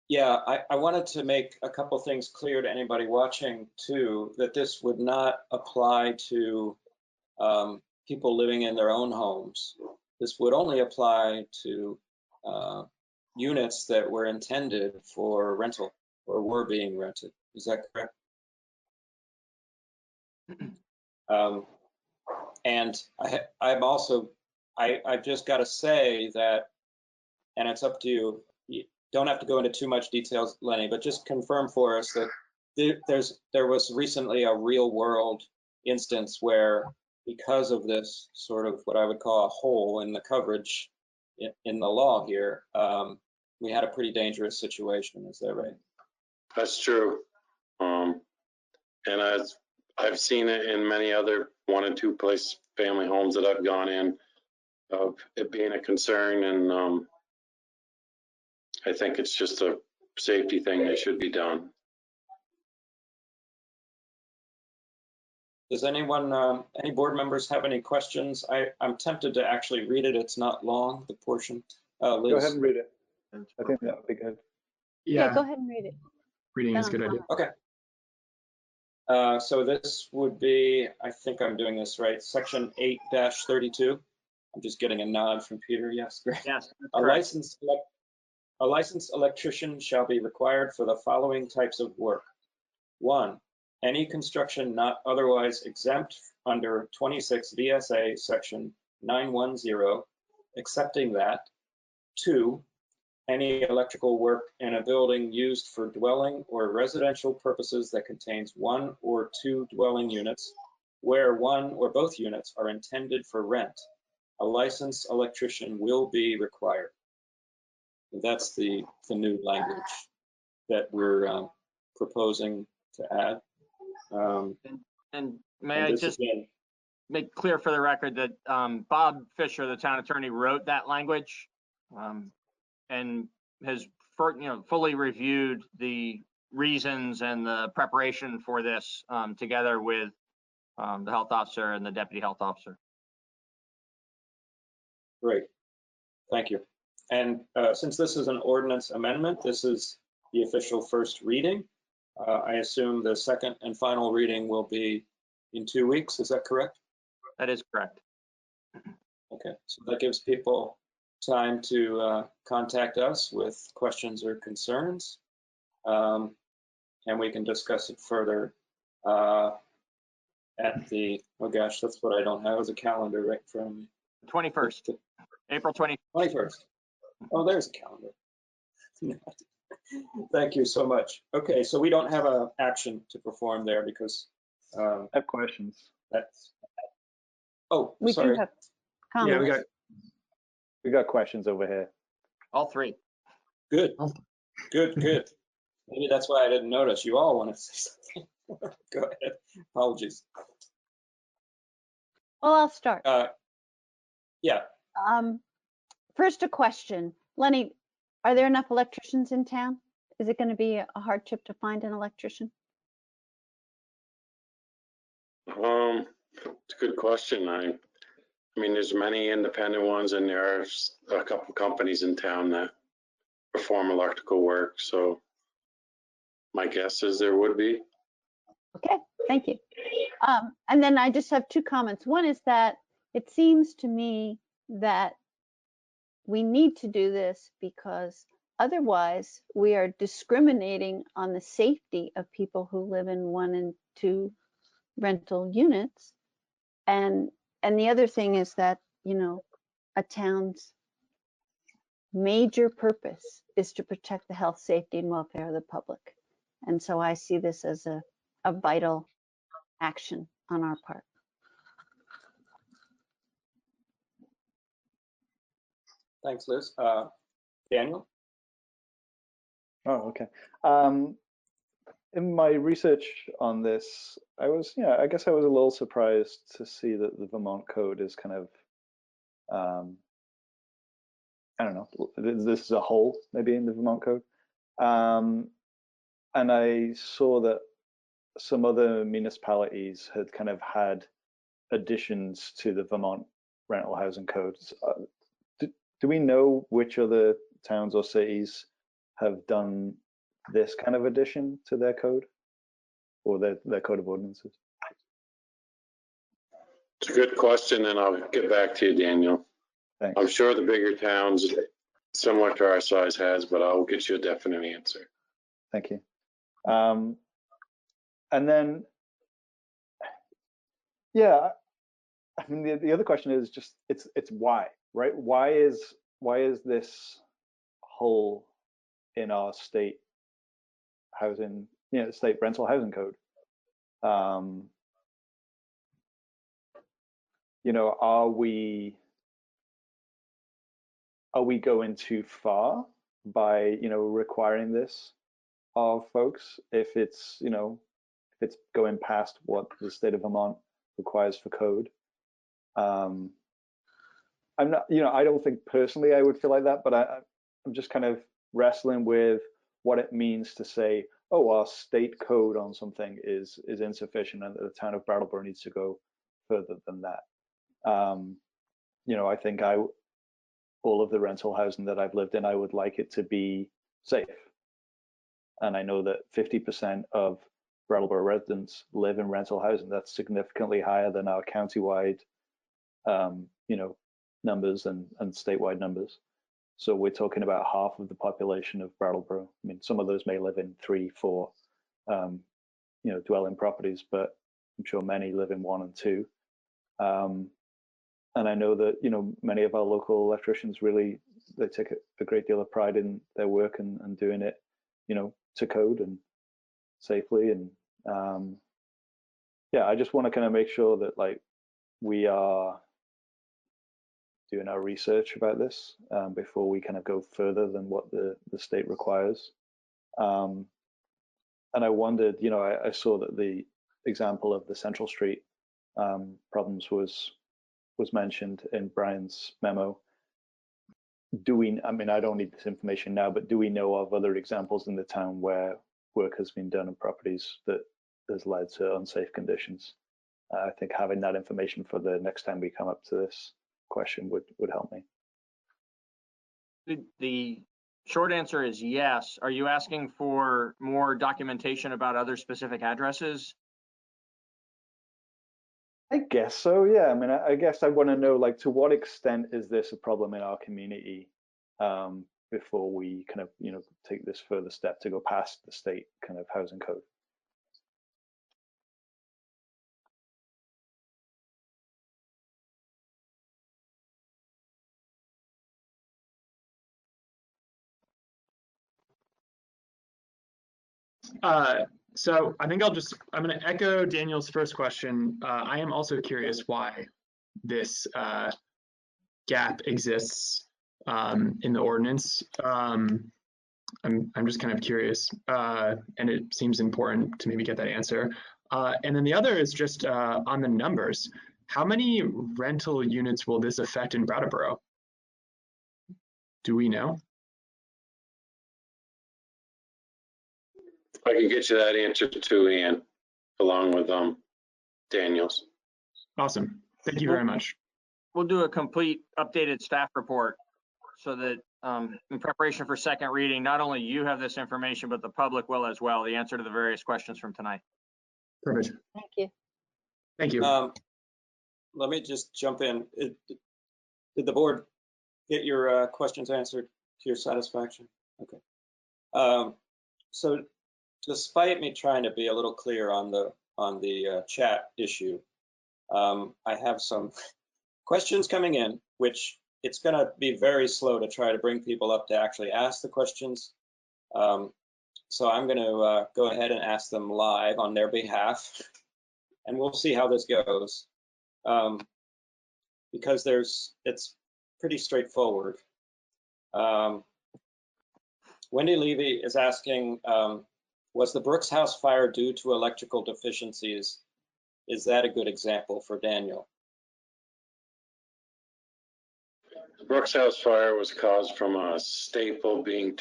Yeah, I wanted to make a couple things clear to anybody watching too, that this would not apply to people living in their own homes. This would only apply to units that were intended for rental or were being rented. Is that correct? And I've just got to say that, and it's up to you. You don't have to go into too much details, Lenny, but just confirm for us that there was recently a real world instance where, because of this sort of what I would call a hole in the coverage in the law here, we had a pretty dangerous situation. Is that right? That's true. And I've seen it in many other 1 and 2 place family homes that I've gone in, of it being a concern. And I think it's just a safety thing that should be done. Does anyone, any board members have any questions? I'm tempted to actually read it. It's not long, the portion. Liz. Go ahead and read it. I think that would be good. Yeah, go ahead and read it. Reading is a good idea. Okay. So this would be, I think I'm doing this right, section 8-32. I'm just getting a nod from Peter. Yes, great. Yes, A licensed electrician shall be required for the following types of work. 1, any construction not otherwise exempt under 26 VSA section 910, excepting that. 2, any electrical work in a building used for dwelling or residential purposes that contains 1 or 2 dwelling units, where 1 or both units are intended for rent. A licensed electrician will be required. That's the new language that we're proposing to add. And may I just make clear for the record that Bob Fisher, the town attorney, wrote that language and has fully reviewed the reasons and the preparation for this together with the health officer and the deputy health officer. Great, thank you. And since this is an ordinance amendment, this is the official first reading. I assume the second and final reading will be in 2 weeks. Is that correct? That is correct. Okay, so that gives people time to contact us with questions or concerns, and we can discuss it further at the, oh gosh, that's what I don't have as a calendar right in front of me. 21st, April 21st. Oh, there's a calendar. Thank you so much. Okay, so we don't have an action to perform there because I have questions. That's, oh, We sorry. do have comments. Yeah, we got questions over here. All 3. Good, good. Maybe that's why I didn't notice. You all want to say something. Go ahead. Apologies. Well, I'll start. Yeah. First, a question. Lenny, are there enough electricians in town? Is it going to be a hardship to find an electrician? It's a good question. I mean, there's many independent ones, and there are a couple companies in town that perform electrical work. So my guess is there would be. Okay, Thank you. And then I just have two comments. One is that it seems to me that we need to do this because otherwise we are discriminating on the safety of people who live in 1 and 2 rental units. And the other thing is that, you know, a town's major purpose is to protect the health, safety, and welfare of the public. And so I see this as a vital action on our part. Thanks, Liz. Daniel? Oh, okay. In my research on this, I guess I was a little surprised to see that the Vermont code is kind of, I don't know, this is a hole maybe in the Vermont code. And I saw that some other municipalities had kind of had additions to the Vermont rental housing codes. Do we know which other towns or cities have done this kind of addition to their code or their code of ordinances? It's a good question, and I'll get back to you, Daniel. Thanks. I'm sure the bigger towns similar to our size has, but I'll get you a definite answer. Thank you. And then, yeah, I mean, the other question is just it's why, right? Why is this hole in our state housing, state rental housing code? Are we going too far by requiring this of folks if it's going past what the state of Vermont requires for code? I'm not, I don't think personally I would feel like that, but I'm just kind of wrestling with what it means to say, oh, our state code on something is insufficient and the town of Brattleboro needs to go further than that. I think all of the rental housing that I've lived in, I would like it to be safe. And I know that 50% of Brattleboro residents live in rental housing. That's significantly higher than our countywide, numbers and statewide numbers. So we're talking about half of the population of Brattleboro. I mean, some of those may live in 3, 4, dwelling properties, but I'm sure many live in 1 and 2. And I know that, many of our local electricians really, they take a great deal of pride in their work and doing it, to code and safely. And I just want to kind of make sure that we are doing our research about this before we kind of go further than what the state requires. And I wondered, I saw that the example of the Central Street problems was mentioned in Brian's memo. I mean, I don't need this information now, but do we know of other examples in the town where work has been done on properties that has led to unsafe conditions? I think having that information for the next time we come up to this question would help me. The short answer is yes. Are you asking for more documentation about other specific addresses? I guess so, yeah. I mean, I guess I want to know, to what extent is this a problem in our community before we kind of, take this further step to go past the state kind of housing code. So I think I'm going to echo Daniel's first question. I am also curious why this gap exists in the ordinance. I'm just kind of curious, and it seems important to maybe get that answer. And then the other is just on the numbers. How many rental units will this affect in Brattleboro? Do we know? I can get you that answer too, Ian, along with Daniel's. Awesome. Thank you very much. We'll do a complete updated staff report so that in preparation for second reading, not only you have this information, but the public will as well, the answer to the various questions from tonight. Perfect. Thank you. Thank you. Let me just jump in. Did the board get your questions answered to your satisfaction? Okay. So despite me trying to be a little clear on the chat issue, I have some questions coming in, which it's going to be very slow to try to bring people up to actually ask the questions. So I'm going to go ahead and ask them live on their behalf, and we'll see how this goes. Because it's pretty straightforward. Wendy Levy is asking, was the Brooks House fire due to electrical deficiencies? Is that a good example for Daniel? The Brooks House fire was caused from a staple being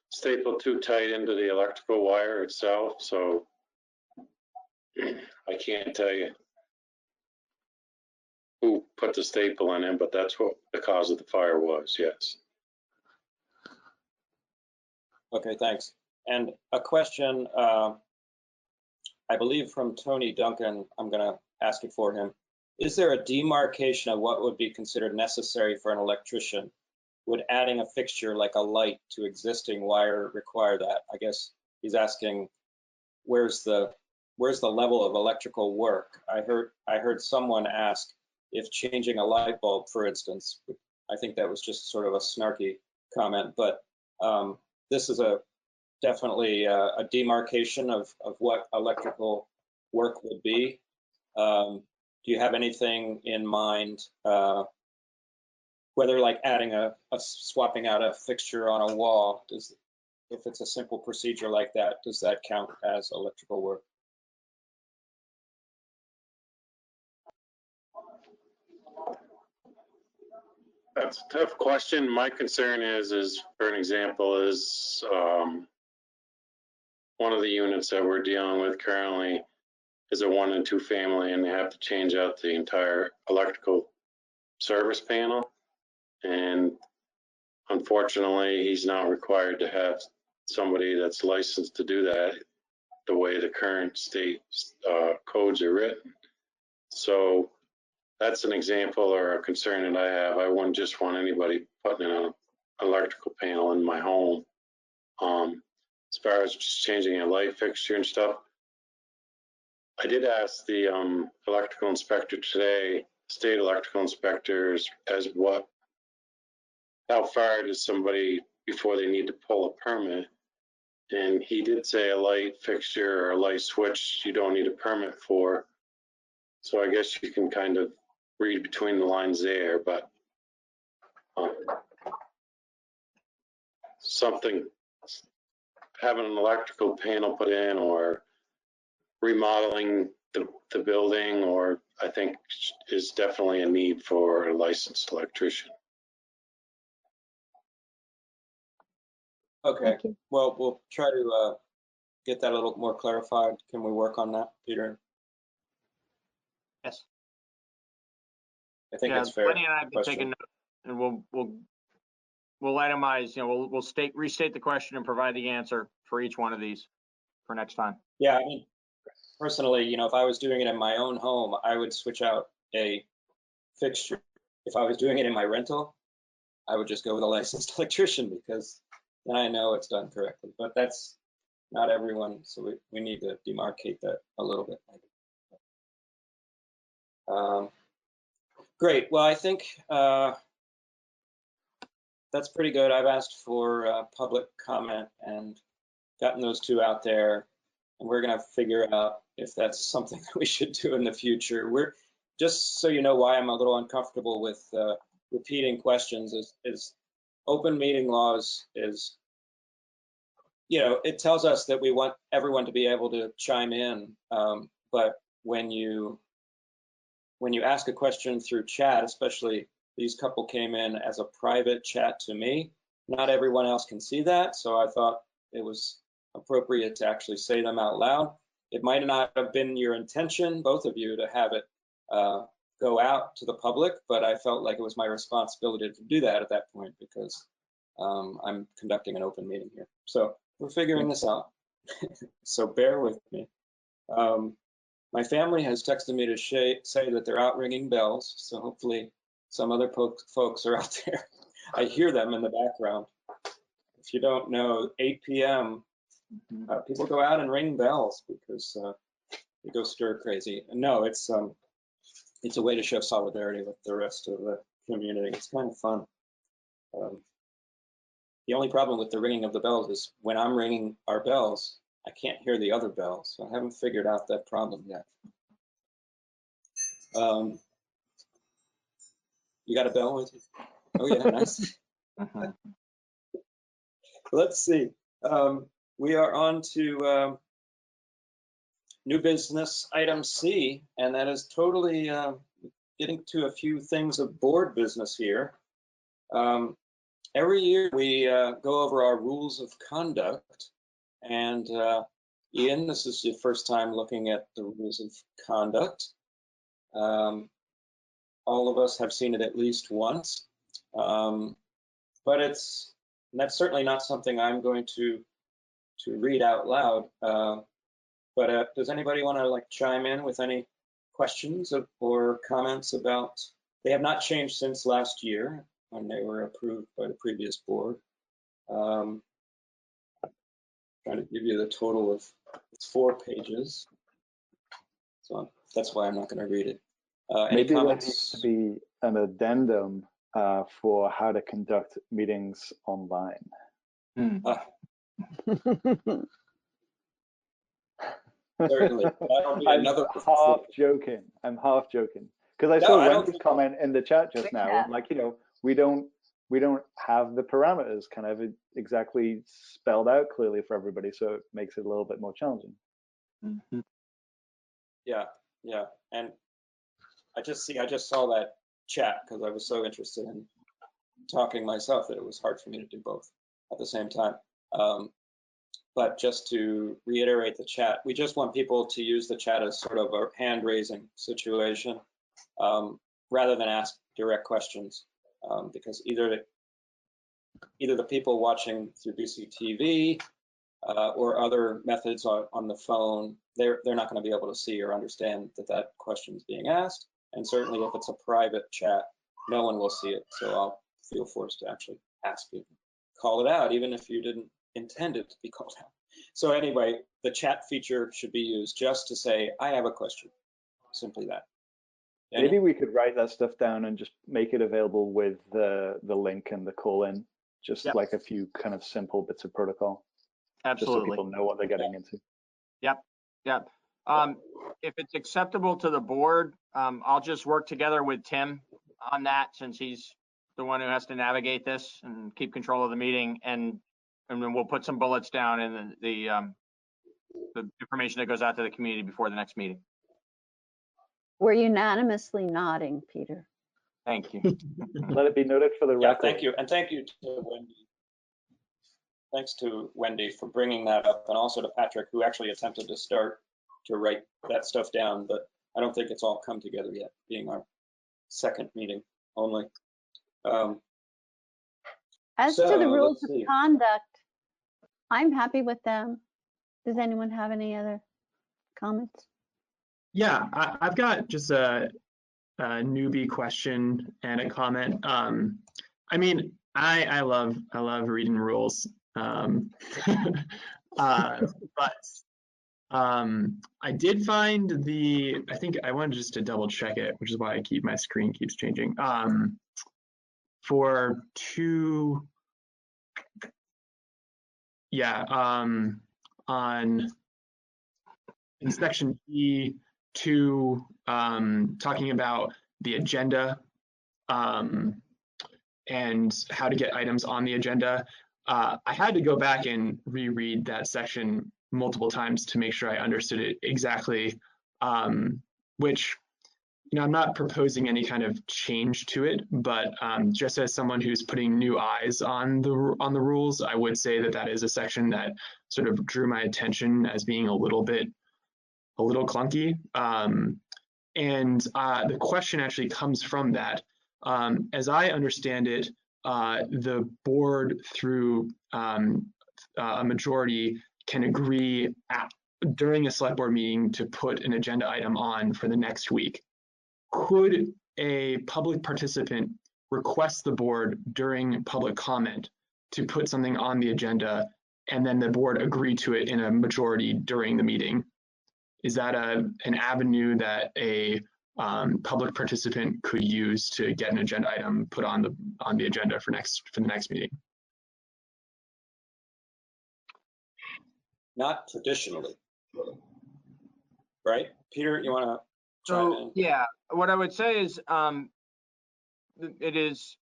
stapled too tight into the electrical wire itself. So I can't tell you who put the staple in it, but that's what the cause of the fire was, yes. Okay, thanks. And a question, I believe from Tony Duncan, I'm going to ask it for him. Is there a demarcation of what would be considered necessary for an electrician? Would adding a fixture like a light to existing wire require that? I guess he's asking, where's the level of electrical work? I heard someone ask if changing a light bulb, for instance. I think that was just sort of a snarky comment, but this is definitely a demarcation of what electrical work would be. Do you have anything in mind, whether like adding swapping out a fixture on a wall, if it's a simple procedure like that, does that count as electrical work? That's a tough question. My concern is for an example, is one of the units that we're dealing with currently is a 1 and 2 family, and they have to change out the entire electrical service panel. And unfortunately, he's not required to have somebody that's licensed to do that the way the current state codes are written. So that's an example or a concern that I have. I wouldn't just want anybody putting in an electrical panel in my home. As far as just changing a light fixture and stuff, I did ask the electrical inspector today, state electrical inspectors, as how far does somebody before they need to pull a permit? And he did say a light fixture or a light switch you don't need a permit for. So I guess you can kind of read between the lines there, but having an electrical panel put in or remodeling the building, or I think is definitely a need for a licensed electrician. Okay, well, we'll try to get that a little more clarified. Can we work on that, Peter? Yes. I think that's fair. Lenny and I have been taking notes, and we'll itemize. We'll restate the question and provide the answer for each one of these for next time. Yeah, I mean, personally, if I was doing it in my own home, I would switch out a fixture. If I was doing it in my rental, I would just go with a licensed electrician because then I know it's done correctly. But that's not everyone, so we need to demarcate that a little bit. Great. Well, I think that's pretty good. I've asked for public comment and gotten those two out there, and we're going to figure out if that's something that we should do in the future. We're just so you know why I'm a little uncomfortable with repeating questions is open meeting laws is, it tells us that we want everyone to be able to chime in, but when you ask a question through chat, especially these couple came in as a private chat to me, not everyone else can see that, so I thought it was appropriate to actually say them out loud. It might not have been your intention, both of you, to have it go out to the public, but I felt like it was my responsibility to do that at that point because I'm conducting an open meeting here. So we're figuring this out. So bear with me. My family has texted me to say that they're out ringing bells, so hopefully some other folks are out there. I hear them in the background. If you don't know, 8 p.m., people go out and ring bells because they go stir crazy. No, it's a way to show solidarity with the rest of the community. It's kind of fun. The only problem with the ringing of the bells is when I'm ringing our bells, I can't hear the other bells. So I haven't figured out that problem yet. You got a bell with you? Oh yeah, nice. Let's see. We are on to new business item C, and that is totally getting to a few things of board business here. Every year we go over our rules of conduct, and Ian, this is your first time looking at the rules of conduct. All of us have seen it at least once, but that's certainly not something I'm going to read out loud. But does anybody want to chime in with any questions or comments about? They have not changed since last year when they were approved by the previous board. Trying to give you the total of, it's 4 pages. So that's why I'm not going to read it. Any Maybe comments? there needs to be an addendum for how to conduct meetings online. Certainly. I'm half joking. Because I saw Wendy's comment in the chat just now, and we don't have the parameters kind of exactly spelled out clearly for everybody, so it makes it a little bit more challenging. Yeah, and I just saw that chat because I was so interested in talking myself that it was hard for me to do both at the same time. But just to reiterate the chat, we just want people to use the chat as sort of a hand-raising situation rather than ask direct questions, because either the people watching through BCTV or other methods on the phone, they're not going to be able to see or understand that question is being asked. And certainly if it's a private chat, no one will see it. So I'll feel forced to actually ask you, call it out, even if you didn't intend it to be called out. So anyway, the chat feature should be used just to say, I have a question, simply that. Daniel? Maybe we could write that stuff down and just make it available with the link and the call-in, just like a few kind of simple bits of protocol. Absolutely. Just so people know what they're getting into. Yep. If it's acceptable to the board, I'll just work together with Tim on that, since he's the one who has to navigate this and keep control of the meeting, and then we'll put some bullets down in the information that goes out to the community before the next meeting. We're unanimously nodding, Peter. Thank you. Let it be noted for the record. Thank you, and thank you to Wendy. Thanks to Wendy for bringing that up, and also to Patrick, who actually attempted to write that stuff down, but I don't think it's all come together yet, being our second meeting only. As to the rules of conduct, I'm happy with them. Does anyone have any other comments? Yeah, I've got just a newbie question and a comment. I mean, I love reading rules, but I did find I think I wanted just to double check it, which is why my screen keeps changing. For in section E2, talking about the agenda and how to get items on the agenda. I had to go back and reread that section multiple times to make sure I understood it exactly, which, I'm not proposing any kind of change to it, but just as someone who's putting new eyes on the rules, I would say that is a section that sort of drew my attention as being a little clunky. And the question actually comes from that. As I understand it, the board through a majority can agree during a select board meeting to put an agenda item on for the next week, could a public participant request the board during public comment to put something on the agenda and then the board agree to it in a majority during the meeting? Is that an avenue that a public participant could use to get an agenda item put on the agenda for the next meeting? Not traditionally, right? Peter, you want to chime in? Yeah, what I would say is it is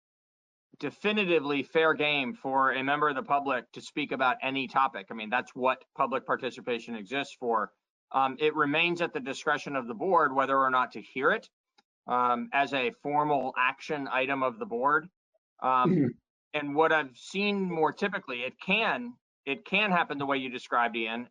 definitively fair game for a member of the public to speak about any topic. I mean, that's what public participation exists for. It remains at the discretion of the board whether or not to hear it as a formal action item of the board. And what I've seen more typically, it can happen the way you described, Ian.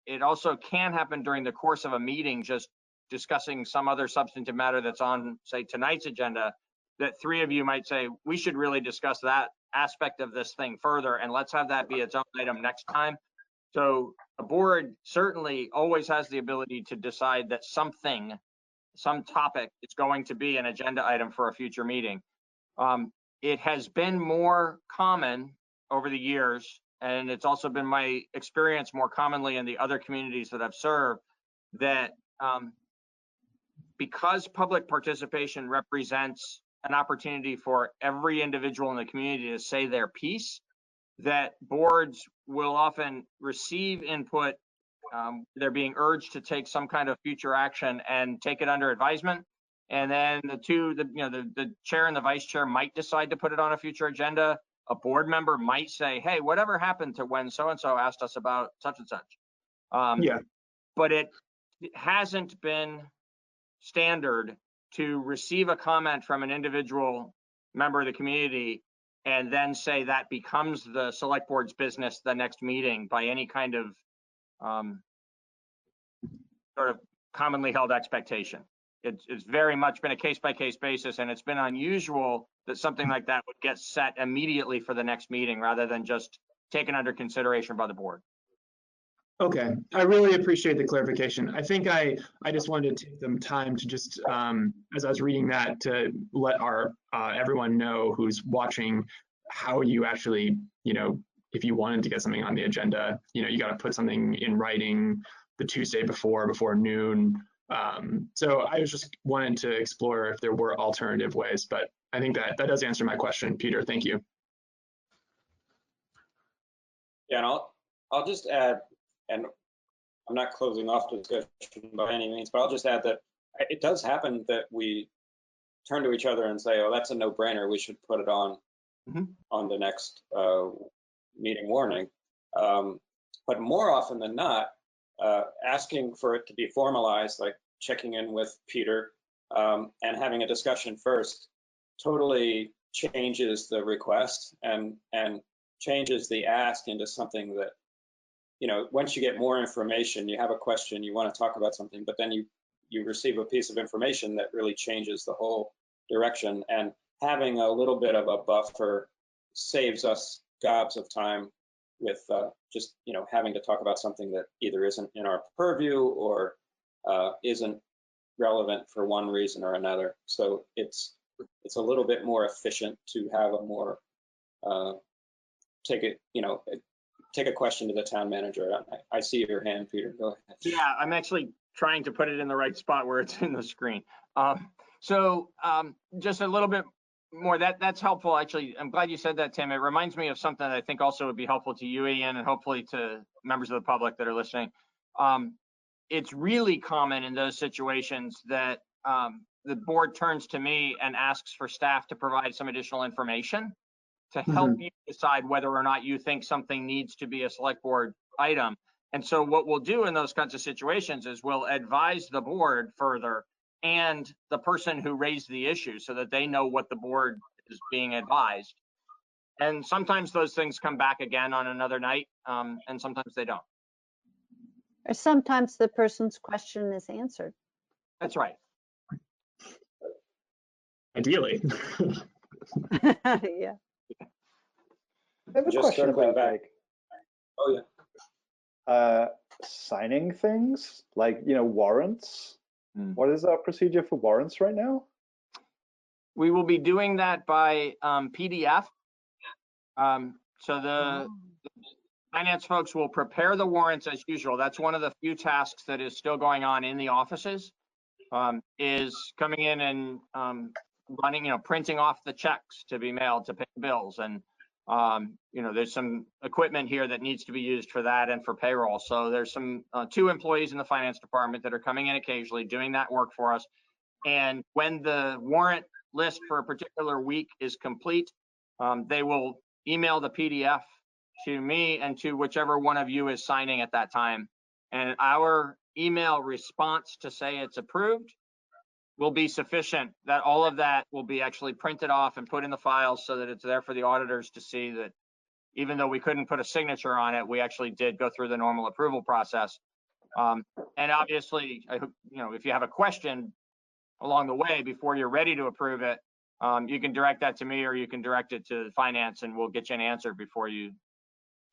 It also can happen during the course of a meeting, just discussing some other substantive matter that's on, say, tonight's agenda, that three of you might say, we should really discuss that aspect of this thing further, and let's have that be its own item next time. So a board certainly always has the ability to decide that some topic is going to be an agenda item for a future meeting. It has been more common over the years, and it's also been my experience more commonly in the other communities that I've served, that because public participation represents an opportunity for every individual in the community to say their piece, that boards will often receive input. They're being urged to take some kind of future action and take it under advisement. And then the chair and the vice chair might decide to put it on a future agenda. A board member might say, hey, whatever happened to when so-and-so asked us about such and such? Yeah. But it hasn't been standard to receive a comment from an individual member of the community and then say that becomes the select board's business the next meeting by any kind of sort of commonly held expectation. It's very much been a case-by-case basis, and it's been unusual that something like that would get set immediately for the next meeting rather than just taken under consideration by the board. Okay, I really appreciate the clarification. I think I just wanted to take some time to just, as I was reading that, to let our everyone know who's watching how you actually, if you wanted to get something on the agenda, you got to put something in writing the Tuesday before noon. So I was just wanting to explore if there were alternative ways, but I think that does answer my question, Peter. Thank you. Yeah, and I'll just add, and I'm not closing off the discussion by any means, but I'll just add that it does happen that we turn to each other and say, oh, that's a no-brainer. We should put it on on the next meeting warning. But more often than not, asking for it to be formalized, like checking in with Peter and having a discussion first, totally changes the request and changes the ask into something that, once you get more information, you have a question, you want to talk about something, but then you receive a piece of information that really changes the whole direction. And having a little bit of a buffer saves us gobs of time with just, having to talk about something that either isn't in our purview or isn't relevant for one reason or another. So it's a little bit more efficient to have a more take a question to the town manager. I see your hand, Peter. Go ahead. Yeah, I'm actually trying to put it in the right spot where it's in the screen. So just a little bit more, that's helpful. Actually, I'm glad you said that, Tim. It reminds me of something that I think also would be helpful to you, Ian, and hopefully to members of the public that are listening. It's really common in those situations that the board turns to me and asks for staff to provide some additional information to help you decide whether or not you think something needs to be a select board item. And so what we'll do in those kinds of situations is we'll advise the board further and the person who raised the issue so that they know what the board is being advised. And sometimes those things come back again on another night, and sometimes they don't. Or sometimes the person's question is answered. That's right. Ideally. Yeah. I have a question about oh yeah. signing things like, warrants. What is our procedure for warrants right now? We will be doing that by PDF. So the finance folks will prepare the warrants as usual. That's one of the few tasks that is still going on in the offices, is coming in and running, printing off the checks to be mailed to pay bills. And, there's some equipment here that needs to be used for that and for payroll. So there's some 2 employees in the finance department that are coming in occasionally doing that work for us. And when the warrant list for a particular week is complete, they will email the PDF to me and to whichever one of you is signing at that time. And our email response to say it's approved will be sufficient. That all of that will be actually printed off and put in the files so that it's there for the auditors to see that even though we couldn't put a signature on it, we actually did go through the normal approval process. And obviously, if you have a question along the way before you're ready to approve it, you can direct that to me or you can direct it to finance and we'll get you an answer before you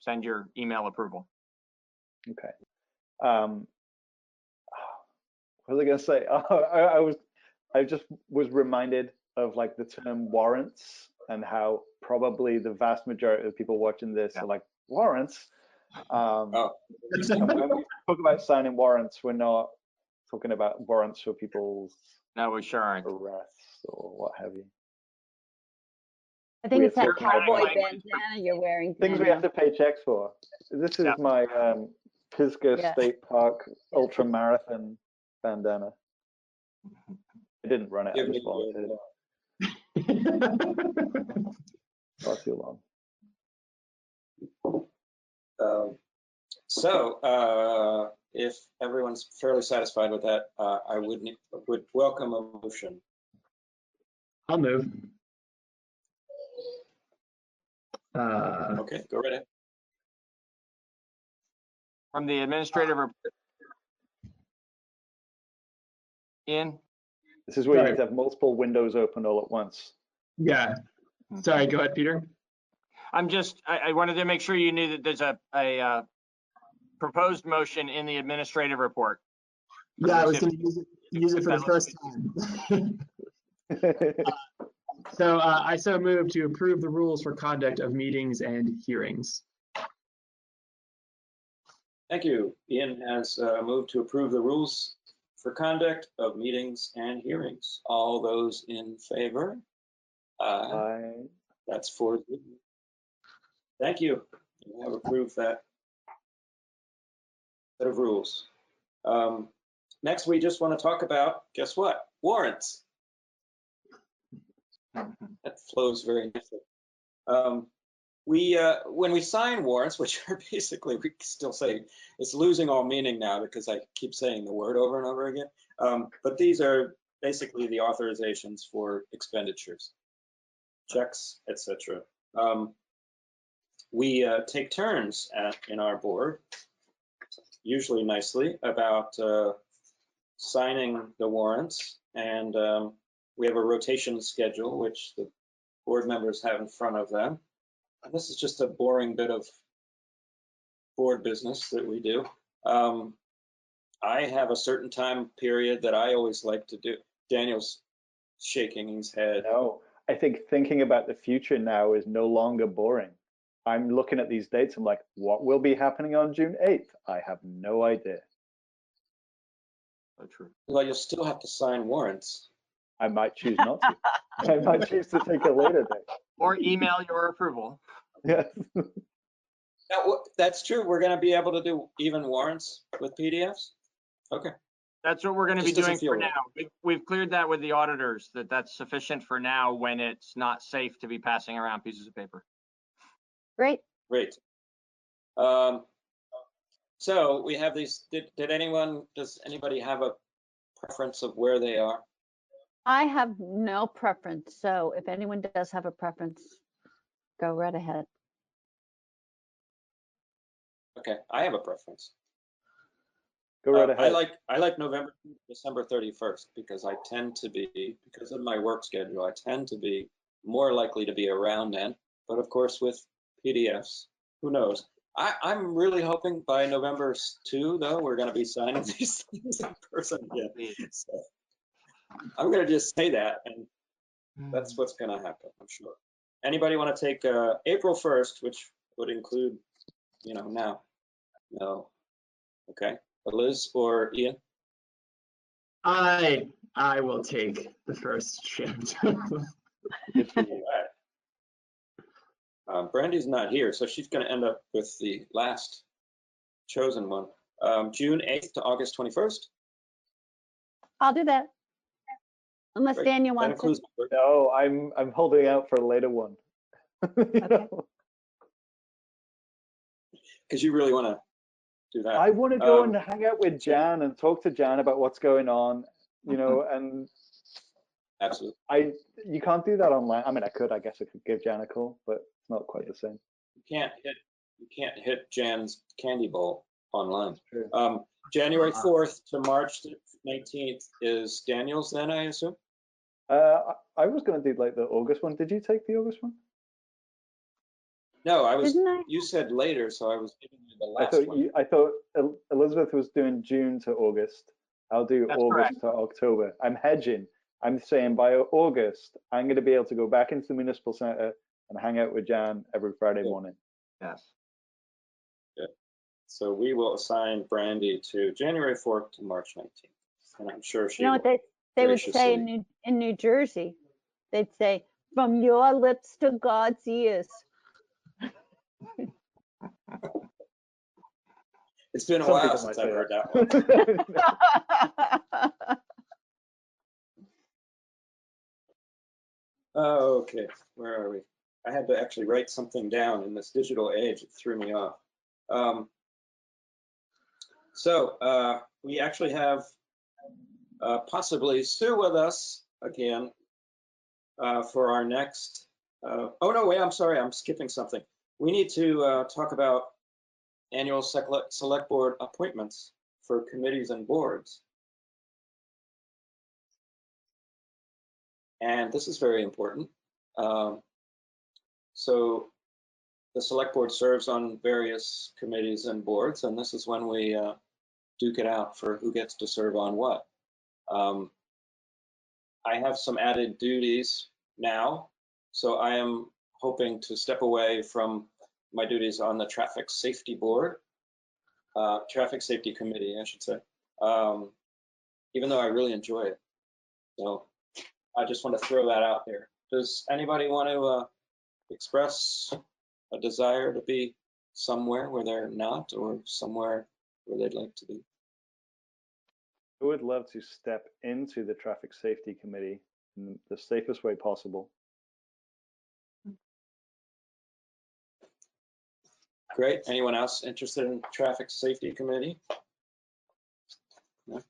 send your email approval. Okay. What was I going to say? I just was reminded of like the term warrants and how probably the vast majority of people watching this are like, warrants? When we talk about signing warrants, we're not talking about warrants for people's we sure aren't. arrests or what have you. I think it's that cowboy bandana you're wearing. Things we have to pay checks for. This is my Pisgah State Park ultra marathon bandana. I didn't run it. I just volunteered. Not too long. If everyone's fairly satisfied with that, I would welcome a motion. I'll move. Okay, go right ahead. From the administrative report. Ian? This is where you need to have multiple windows open all at once. Yeah. Sorry, go ahead, Peter. I wanted to make sure you knew that there's a proposed motion in the administrative report. Yeah, I was going to use it for the first time. So I so move to approve the rules for conduct of meetings and hearings. Thank you. Ian has moved to approve the rules for conduct of meetings and hearings. All those in favor? Aye. That's 4. Thank you. You have approved that set of rules. Next, we just want to talk about, guess what? Warrants. That flows very nicely. When we sign warrants, which are basically, we still say it's losing all meaning now because I keep saying the word over and over again. But these are basically the authorizations for expenditures, checks, etc. We take turns in our board, usually nicely, about signing the warrants, and we have a rotation schedule, which the board members have in front of them. And this is just a boring bit of board business that we do. I have a certain time period that I always like to do. Daniel's shaking his head. No, I think thinking about the future now is no longer boring. I'm looking at these dates. I'm like, what will be happening on June 8th? I have no idea. Oh, true. Well, you'll still have to sign warrants. I might choose not to. I might choose to take a later date. Or email your approval. Yes. Now, that's true. We're going to be able to do even warrants with PDFs? Okay. That's what we're going to be doing for right. now. We've cleared that with the auditors, that's sufficient for now when it's not safe to be passing around pieces of paper. Great. Great. So we have these, does anybody have a preference of where they are? I have no preference, so if anyone does have a preference, go right ahead. Okay, I have a preference. Go right ahead. I like November, December 31st because I tend to be, because of my work schedule, I tend to be more likely to be around then. But of course, with PDFs, who knows? I'm really hoping by November 2, though, we're going to be signing these things in person again. So I'm going to just say that, and that's what's going to happen, I'm sure. Anybody want to take April 1st, which would include, now? No. Okay. Liz or Ian? I will take the first shift. Brandy's not here, so she's going to end up with the last chosen one. June 8th to August 21st. I'll do that. Unless Great. Daniel That wants includes it. No, I'm holding out for a later one. Okay. because you really want to do that. I want to go and hang out with Jan and talk to Jan about what's going on, and absolutely. You can't do that online. I mean, I guess I could give Jan a call, but it's not quite the same. You can't hit Jan's candy bowl online. January 4th to March 19th is Daniel's then, I assume? I was going to do like the August one. Did you take the August one? No, you said later, so I was giving you the last one. I thought Elizabeth was doing June to August. I'll do That's August correct. to October. I'm hedging. I'm saying by August, I'm going to be able to go back into the municipal center and hang out with Jan every Friday morning. Yes. Good. So we will assign Brandy to January 4th to March 19th. And I'm sure she You know what they would say in New Jersey? They'd say, from your lips to God's ears. It's been a while since I've heard that one. Okay, where are we? I had to actually write something down in this digital age. It threw me off. We actually have possibly Sue with us again for our next. Oh no, wait, I'm sorry, I'm skipping something. We need to talk about annual select board appointments for committees and boards. And this is very important. So the select board serves on various committees and boards, and this is when we duke it out for who gets to serve on what. I have some added duties now, so I am hoping to step away from my duties on the traffic safety board, traffic safety committee, I should say, even though I really enjoy it. So I just want to throw that out there. Does anybody want to express a desire to be somewhere where they're not, or somewhere where they'd like to be? I would love to step into the traffic safety committee in the safest way possible. Great. Anyone else interested in traffic safety committee? No?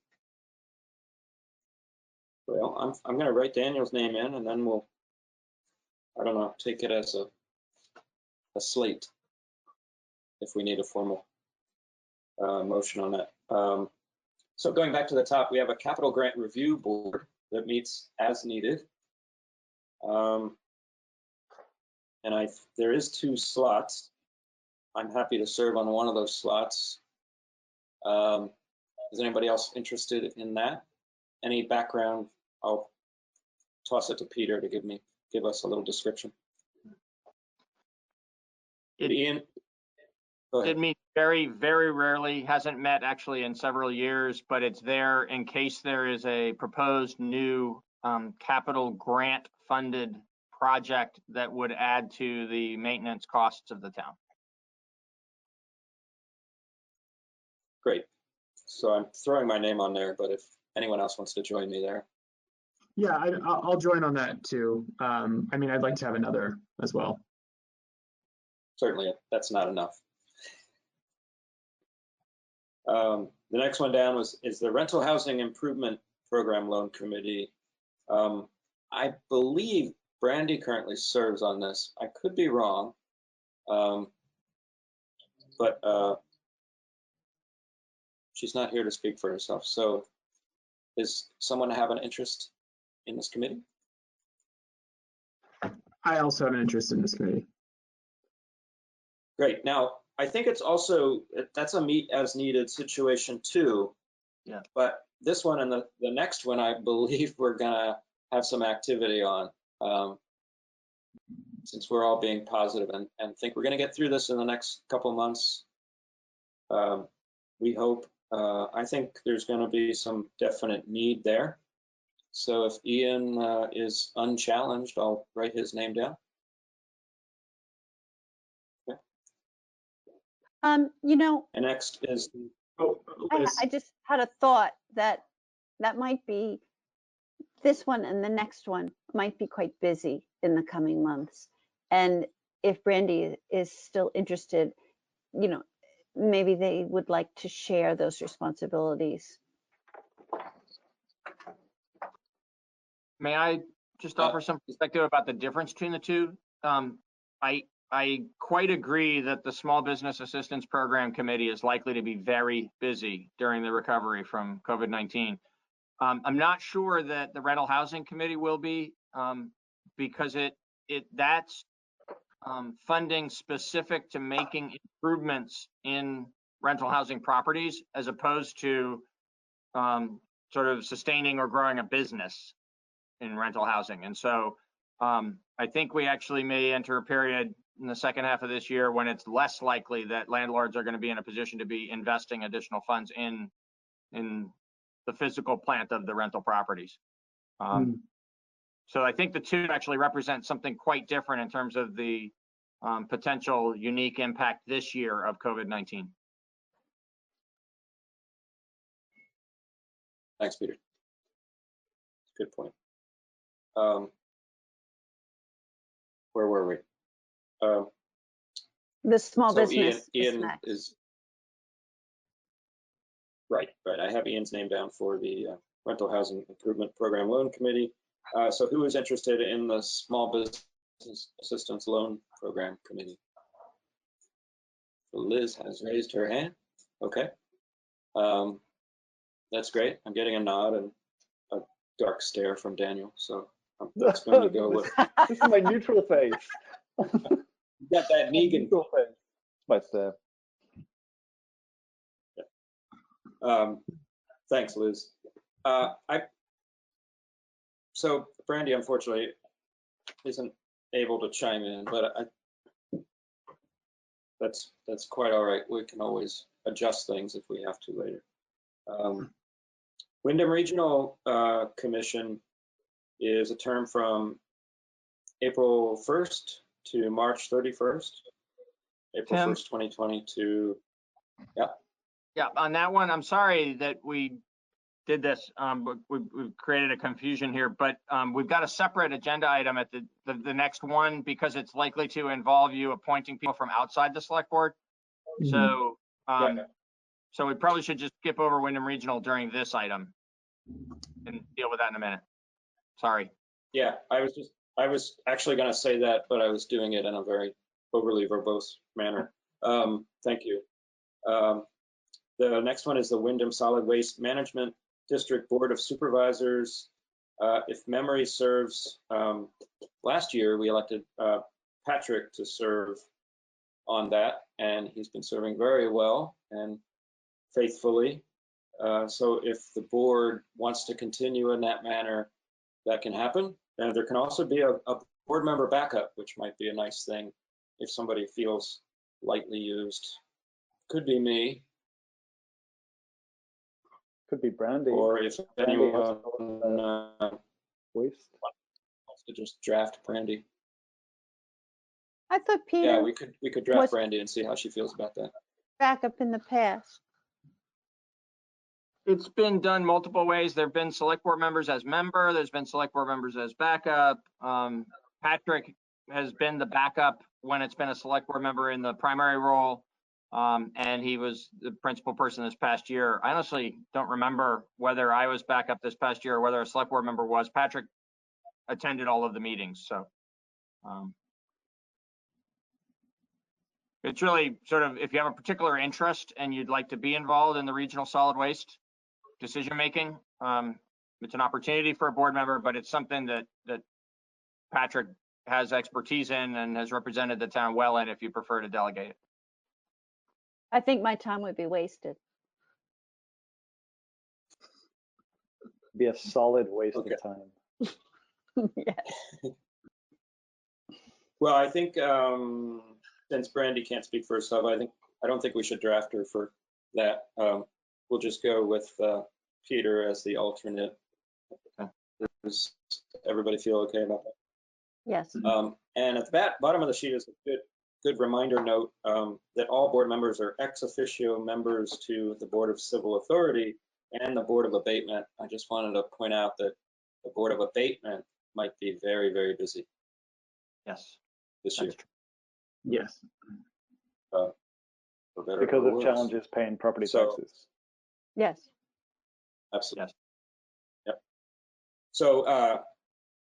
Well, I'm going to write Daniel's name in, and then we'll, I don't know, take it as a slate if we need a formal motion on that. So going back to the top, we have a capital grant review board that meets as needed. And there is 2 slots. I'm happy to serve on one of those slots. Is anybody else interested in that? Any background? I'll toss it to Peter to give us a little description. Ian? It meets very, very rarely, hasn't met actually in several years, but it's there in case there is a proposed new capital grant funded project that would add to the maintenance costs of the town. Great. So I'm throwing my name on there, but if anyone else wants to join me there. Yeah, I'll join on that too. I mean, I'd like to have another as well. Certainly, that's not enough. The next one down is the Rental Housing Improvement Program Loan Committee. I believe Brandy currently serves on this. I could be wrong, but she's not here to speak for herself. So does someone have an interest in this committee? I also have an interest in this committee. Great. Now, I think it's also, that's a meet as needed situation too. Yeah. But this one and the next one, I believe we're gonna have some activity on, since we're all being positive and think we're gonna get through this in the next couple of months. We hope. I think there's gonna be some definite need there. So if Ian is unchallenged, I'll write his name down. You know, And next is, I just had a thought that might be, this one and the next one might be quite busy in the coming months. And if Brandy is still interested, you know, maybe they would like to share those responsibilities. May I just offer some perspective about the difference between the two? I quite agree that the Small Business Assistance Program Committee is likely to be very busy during the recovery from COVID-19. I'm not sure that the Rental Housing Committee will be, because that's funding specific to making improvements in rental housing properties, as opposed to sort of sustaining or growing a business in rental housing. And so I think we actually may enter a period in the second half of this year when it's less likely that landlords are going to be in a position to be investing additional funds in the physical plant of the rental properties. So I think the two actually represent something quite different in terms of the potential unique impact this year of COVID-19. thanks, Peter. Good point. Where were we? The small so business. Ian is right. I have Ian's name down for the Rental Housing Improvement Program Loan Committee. So who is interested in the Small Business Assistance Loan Program Committee? So Liz has raised her hand. Okay. That's great. I'm getting a nod and a dark stare from Daniel. So that's going to go with. This is my neutral face. You got that Negan. Neutral face. My stare. Thanks, Liz. So Brandy, unfortunately, isn't able to chime in, but that's quite all right. We can always adjust things if we have to later. Wyndham Regional Commission is a term from April 1st to March 31st. April 1st, 2022. Yeah. Yeah, on that one, I'm sorry that we did this. We've created a confusion here, but we've got a separate agenda item at the next one because it's likely to involve you appointing people from outside the select board. So, so we probably should just skip over Wyndham Regional during this item and deal with that in a minute. Sorry. Yeah, I was actually going to say that, but I was doing it in a very overly verbose manner. Thank you. The next one is the Wyndham Solid Waste Management District Board of Supervisors. If memory serves, last year we elected Patrick to serve on that, and he's been serving very well and faithfully. So if the board wants to continue in that manner, that can happen. And there can also be a board member backup, which might be a nice thing if somebody feels lightly used. Could be me. Could be Brandy. Or if anyone waste wants to just draft Brandy. I thought Peter. Yeah, we could draft Brandy and see how she feels about that. Backup in the past. It's been done multiple ways. There have been select board members as member. There's been select board members as backup. Patrick has been the backup when it's been a select board member in the primary role. And he was the principal person this past year. I honestly don't remember whether I was backup this past year or whether a select board member was. Patrick attended all of the meetings. So it's really sort of, if you have a particular interest and you'd like to be involved in the regional solid waste decision making, it's an opportunity for a board member, but it's something that Patrick has expertise in and has represented the town well in if you prefer to delegate it. I think my time would be wasted. Be a solid waste Okay. of time. Yes. Well, I think since Brandy can't speak for herself, I don't think we should draft her for that. We'll just go with Peter as the alternate. Does everybody feel okay about that? Yes. And at the bottom of the sheet is a good reminder note that all board members are ex officio members to the Board of Civil Authority and the Board of Abatement. I just wanted to point out that the Board of Abatement might be very, very busy. Yes. This year. Yes. For better Because or of worse. challenges paying property taxes. Yes. Absolutely. Yep. So,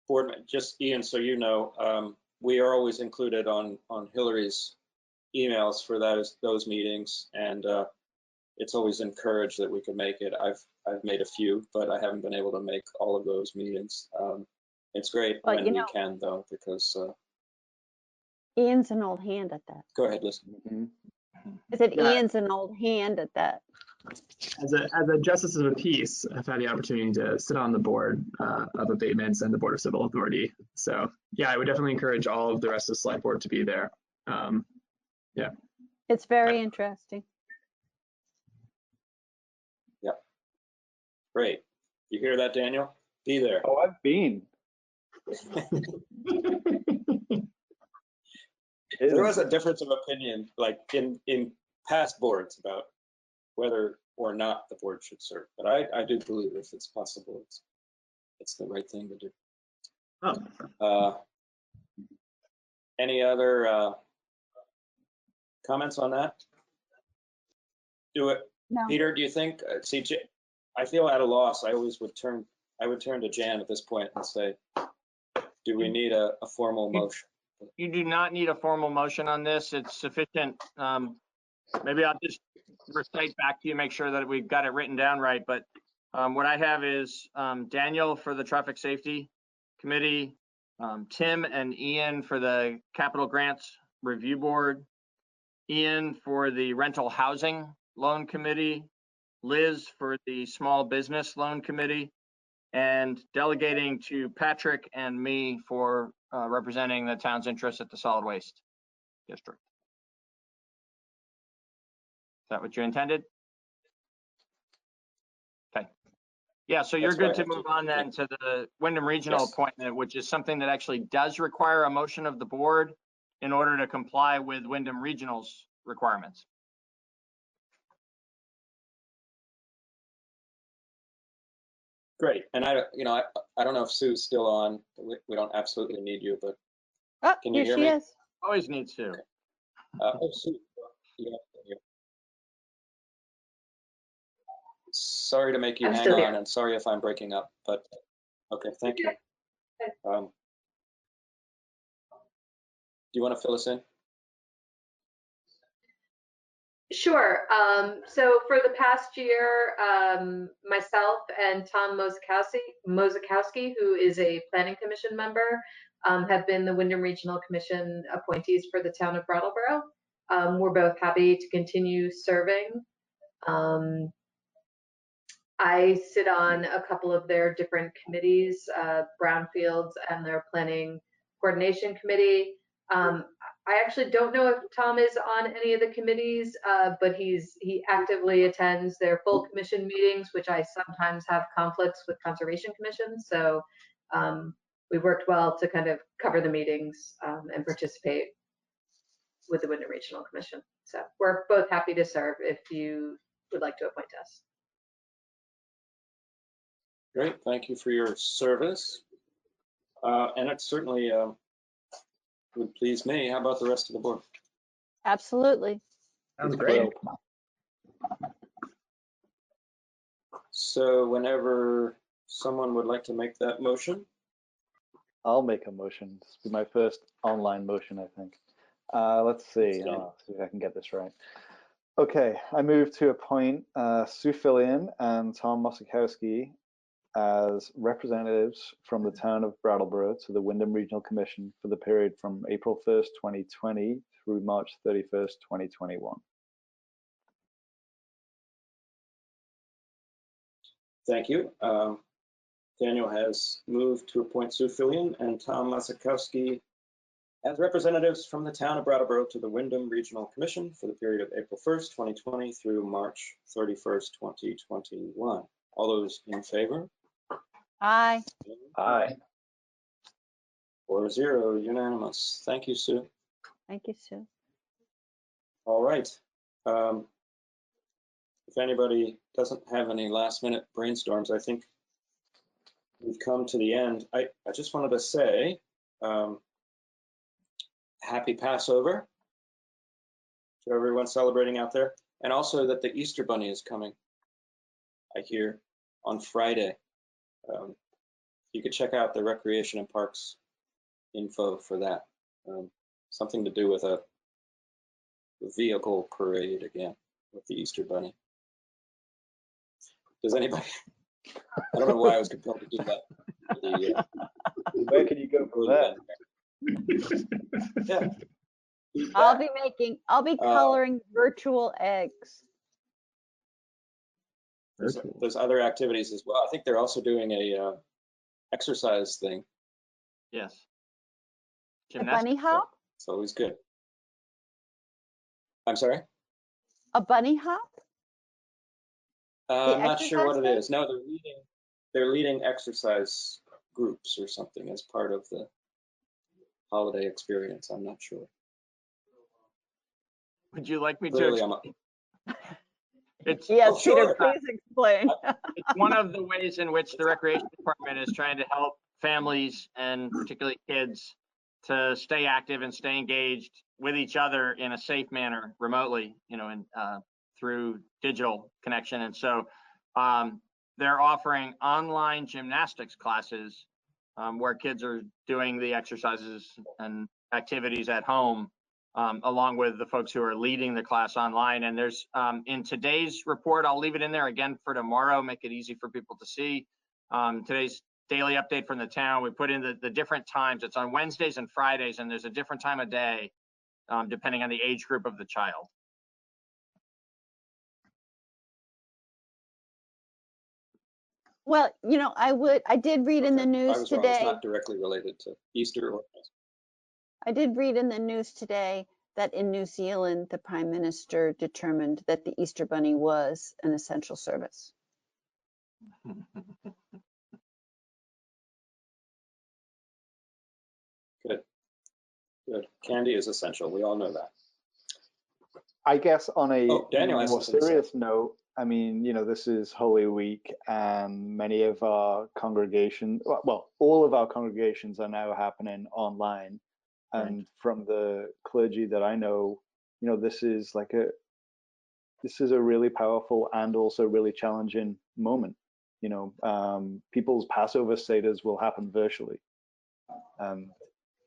board, just Ian, so you know, we are always included on Hillary's emails for those meetings, and it's always encouraged that we can make it. I've made a few, but I haven't been able to make all of those meetings. It's great Well, when we can, though, because Ian's an old hand at that. go ahead, listen. I said Yeah. Ian's an old hand at that. As a justice of the peace, I've had the opportunity to sit on the board of abatements and the Board of Civil Authority. So yeah, I would definitely encourage all of the rest of the select board to be there. Yeah. It's very interesting. Yep. Great. You hear that, Daniel? Be there. Oh, I've been. There was a difference of opinion, like in past boards, about whether or not the board should serve. But I do believe if it's possible, it's the right thing to do. Oh. Any other comments on that? Do it. No. Peter, do you think, see, I feel at a loss. I would turn to Jan at this point and say, do we need a formal motion? You do not need a formal motion on this. It's sufficient. Maybe I'll just recite back to you, make sure that we've got it written down right. But what I have is Daniel for the Traffic Safety Committee, Tim and Ian for the Capital Grants Review Board, Ian for the Rental Housing Loan Committee, Liz for the Small Business Loan Committee, and delegating to Patrick and me for representing the town's interests at the Solid Waste District. Is that what you intended? Okay. Yeah, so you're good to move on then to the Wyndham Regional appointment, which is something that actually does require a motion of the board in order to comply with Wyndham Regional's requirements. Great. And I don't know if Sue's still on. We don't absolutely need you, but can you here hear she me? is. Always need Sue. Sue, sorry to make you hang on, and sorry if I'm breaking up, but okay, thank you. Do you want to fill us in? Sure. So for the past year, myself and Tom Mozakowski, who is a planning commission member, have been the Wyndham Regional Commission appointees for the town of Brattleboro. We're both happy to continue serving. I sit on a couple of their different committees, Brownfields and their Planning Coordination Committee. I actually don't know if Tom is on any of the committees, but he actively attends their full commission meetings, which I sometimes have conflicts with Conservation Commission. So we worked well to kind of cover the meetings and participate with the Wyndham Regional Commission. So we're both happy to serve if you would like to appoint us. Great, thank you for your service. And it certainly would please me. How about the rest of the board? Absolutely. Sounds great. So whenever someone would like to make that motion. I'll make a motion. This will be my first online motion, I think. Let's see. See if I can get this right. Okay, I move to appoint Sue Fillion and Tom Mosakowski as representatives from the town of Brattleboro to the Wyndham Regional Commission for the period from April 1st, 2020 through March 31st, 2021. Thank you. Daniel has moved to appoint Sue Fillion and Tom Masakowski as representatives from the town of Brattleboro to the Wyndham Regional Commission for the period of April 1st, 2020 through March 31st, 2021. All those in favor? Aye. Aye. 4-0, unanimous. Thank you, Sue. Thank you, Sue. All right. If anybody doesn't have any last minute brainstorms, I think we've come to the end. I just wanted to say, happy Passover to everyone celebrating out there. And also that the Easter Bunny is coming, I hear, on Friday. You could check out the Recreation and Parks info for that. Something to do with a vehicle parade again with the Easter Bunny. Does anybody? I don't know why I was compelled to do that. Where can you go from there? Yeah. I'll be coloring virtual eggs. There's other activities as well. I think they're also doing a exercise thing. Yes. A bunny hop? It's always good. I'm sorry? A bunny hop? I'm not sure what it thing? is. No, they're leading exercise groups or something as part of the holiday experience. I'm not sure. Would you like me Clearly, to? It's yes, sure. Peter, please explain. It's one of the ways in which the recreation department is trying to help families and particularly kids to stay active and stay engaged with each other in a safe manner remotely, and through digital connection. And so they're offering online gymnastics classes where kids are doing the exercises and activities at home, along with the folks who are leading the class online. And there's in today's report, I'll leave it in there again for tomorrow, make it easy for people to see. Today's daily update from the town, we put in the different times. It's on Wednesdays and Fridays, and there's a different time of day depending on the age group of the child. Well, I did read in the news today. It's not directly related to Easter or. I did read in the news today that in New Zealand, the Prime Minister determined that the Easter Bunny was an essential service. Good. Candy is essential. We all know that. I guess on a Daniel has more something to say. serious note, I mean, this is Holy Week, and many of our congregations, well, all of our congregations are now happening online. And from the clergy that I know, this is a really powerful and also really challenging moment. People's Passover Seders will happen virtually.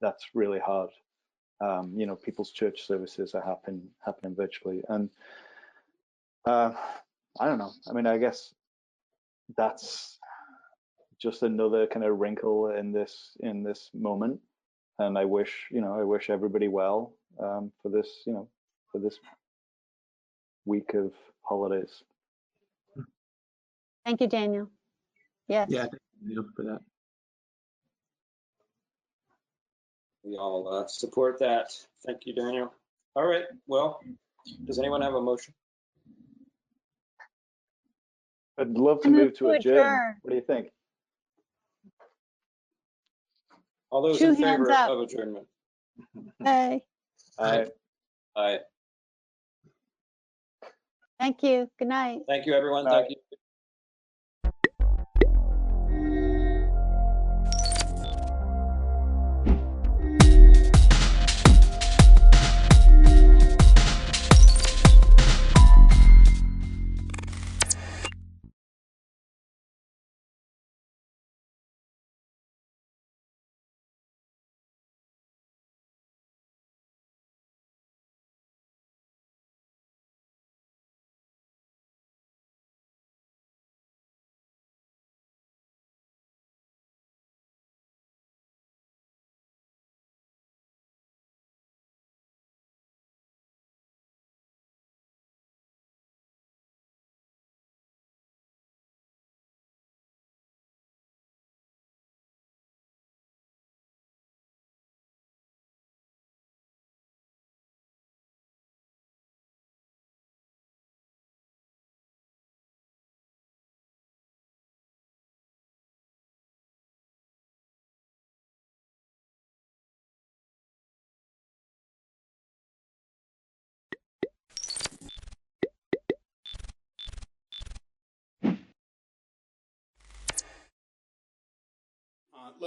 That's really hard. People's church services are happening virtually. And I don't know. I mean, I guess that's just another kind of wrinkle in this moment. And I wish everybody well for this week of holidays. Thank you, Daniel. Yes. Yeah, thank you for that. We all support that. Thank you, Daniel. All right. Well, does anyone have a motion? I'd love to move to adjourn. What do you think? All those Two in hands favor up. of adjournment? Aye. Aye. Aye. Thank you. Good night. Thank you, everyone. Bye. Thank you.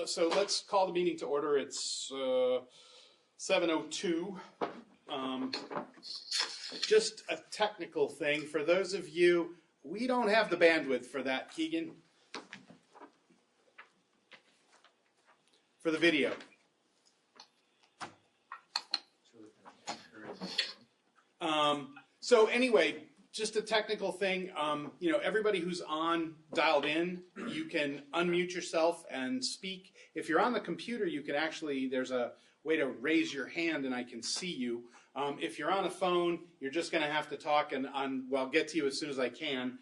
So let's call the meeting to order. It's 7:02. Just a technical thing for those of you, we don't have the bandwidth for that, Keegan, for the video. So anyway, just a technical thing. Everybody who's dialed in, you can unmute yourself and speak. If you're on the computer, you can actually, there's a way to raise your hand and I can see you. If you're on a phone, you're just going to have to talk and I'll get to you as soon as I can.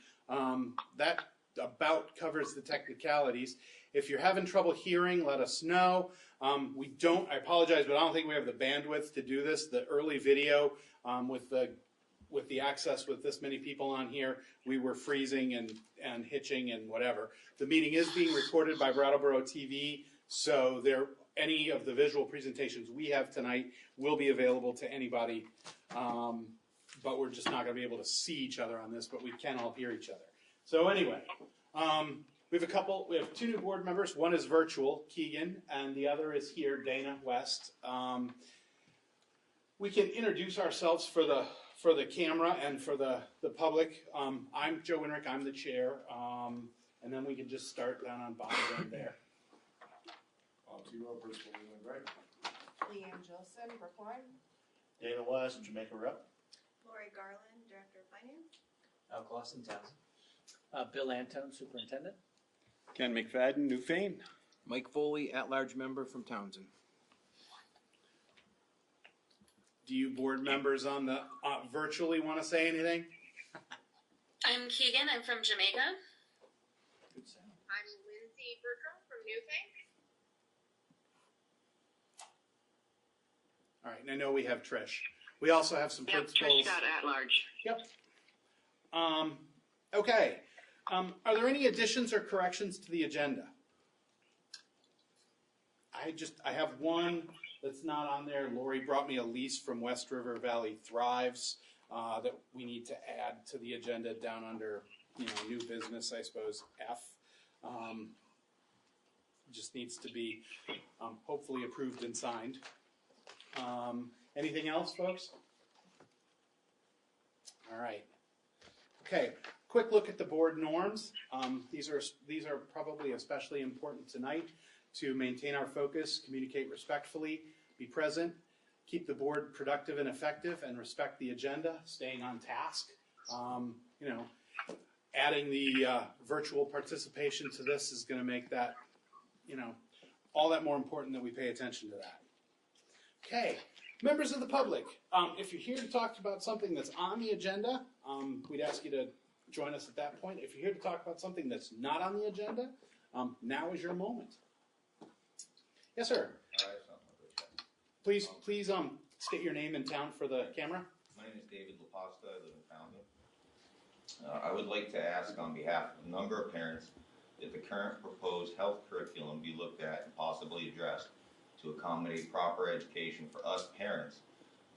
That about covers the technicalities. If you're having trouble hearing, let us know. I apologize, but I don't think we have the bandwidth to do this. The early video with the access with this many people on here, we were freezing and hitching and whatever. The meeting is being recorded by Brattleboro TV, so any of the visual presentations we have tonight will be available to anybody, but we're just not going to be able to see each other on this, but we can all hear each other. So anyway, we have two new board members. One is virtual, Keegan, and the other is here, Dana West. We can introduce ourselves for the camera and for the public. I'm Joe Winrick, I'm the chair, and then we can just start down on bottom end there. Leanne Gilson, Brookline. Dana West, Jamaica Rep. Lori Garland, Director of Finance. Al Clausen, Townsend. Bill Antone, Superintendent. Ken McFadden, Newfane. Mike Foley, at-large member from Townsend. Do you board members on the virtually want to say anything? I'm Keegan. I'm from Jamaica. Good sound. I'm Lindsay Bertram from Newfane. All right, and I know we have Trish. We also have some principals. Trish got at large. Yep. Okay. Are there any additions or corrections to the agenda? I have one that's not on there. Lori brought me a lease from West River Valley Thrives that we need to add to the agenda down under, new business, I suppose, F. Just needs to be hopefully approved and signed. Anything else, folks? All right. Okay. Quick look at the board norms. These are probably especially important tonight to maintain our focus, communicate respectfully, be present, keep the board productive and effective, and respect the agenda, staying on task. Adding the virtual participation to this is going to make that, all that more important that we pay attention to that. Okay, members of the public, if you're here to talk about something that's on the agenda, we'd ask you to join us at that point. If you're here to talk about something that's not on the agenda, now is your moment. Yes, sir. Please state your name and town for the camera. My name is David LaPasta. I live in Fountain. I would like to ask on behalf of a number of parents that the current proposed health curriculum be looked at and possibly addressed to accommodate proper education for us parents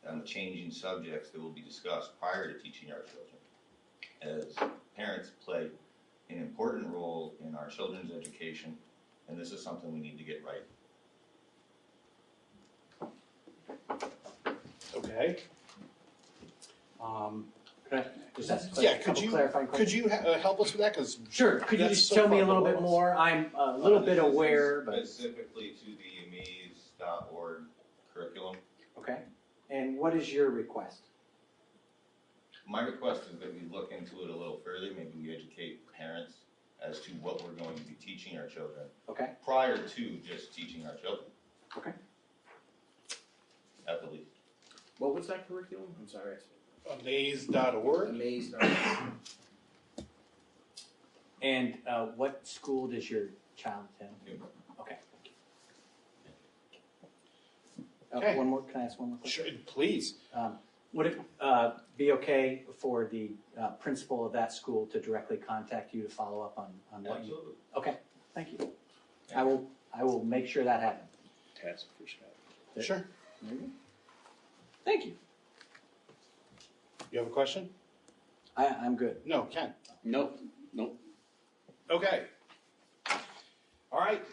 on the changing subjects that will be discussed prior to teaching our children. As parents play an important role in our children's education, and this is something we need to get right. Okay. Could you help us with that? Because sure. Could you just tell me a little bit more? I'm a little bit aware, but specifically to the amaze.org curriculum. Okay. And what is your request? My request is that we look into it a little further. Maybe we educate parents as to what we're going to be teaching our children. Okay. Prior to just teaching our children. Okay. At the least. What was that curriculum? I'm sorry. Amaze.org. Amaze.org. And what school does your child attend? Okay. Okay. One more. Can I ask one more question? Sure, please. Would it be okay for the principal of that school to directly contact you to follow up on what Absolutely. you? Okay. Thank you. I will make sure that happens. Task for staff. Sure. Thank you. You have a question? I'm good. No, Ken. Nope. Okay. All right.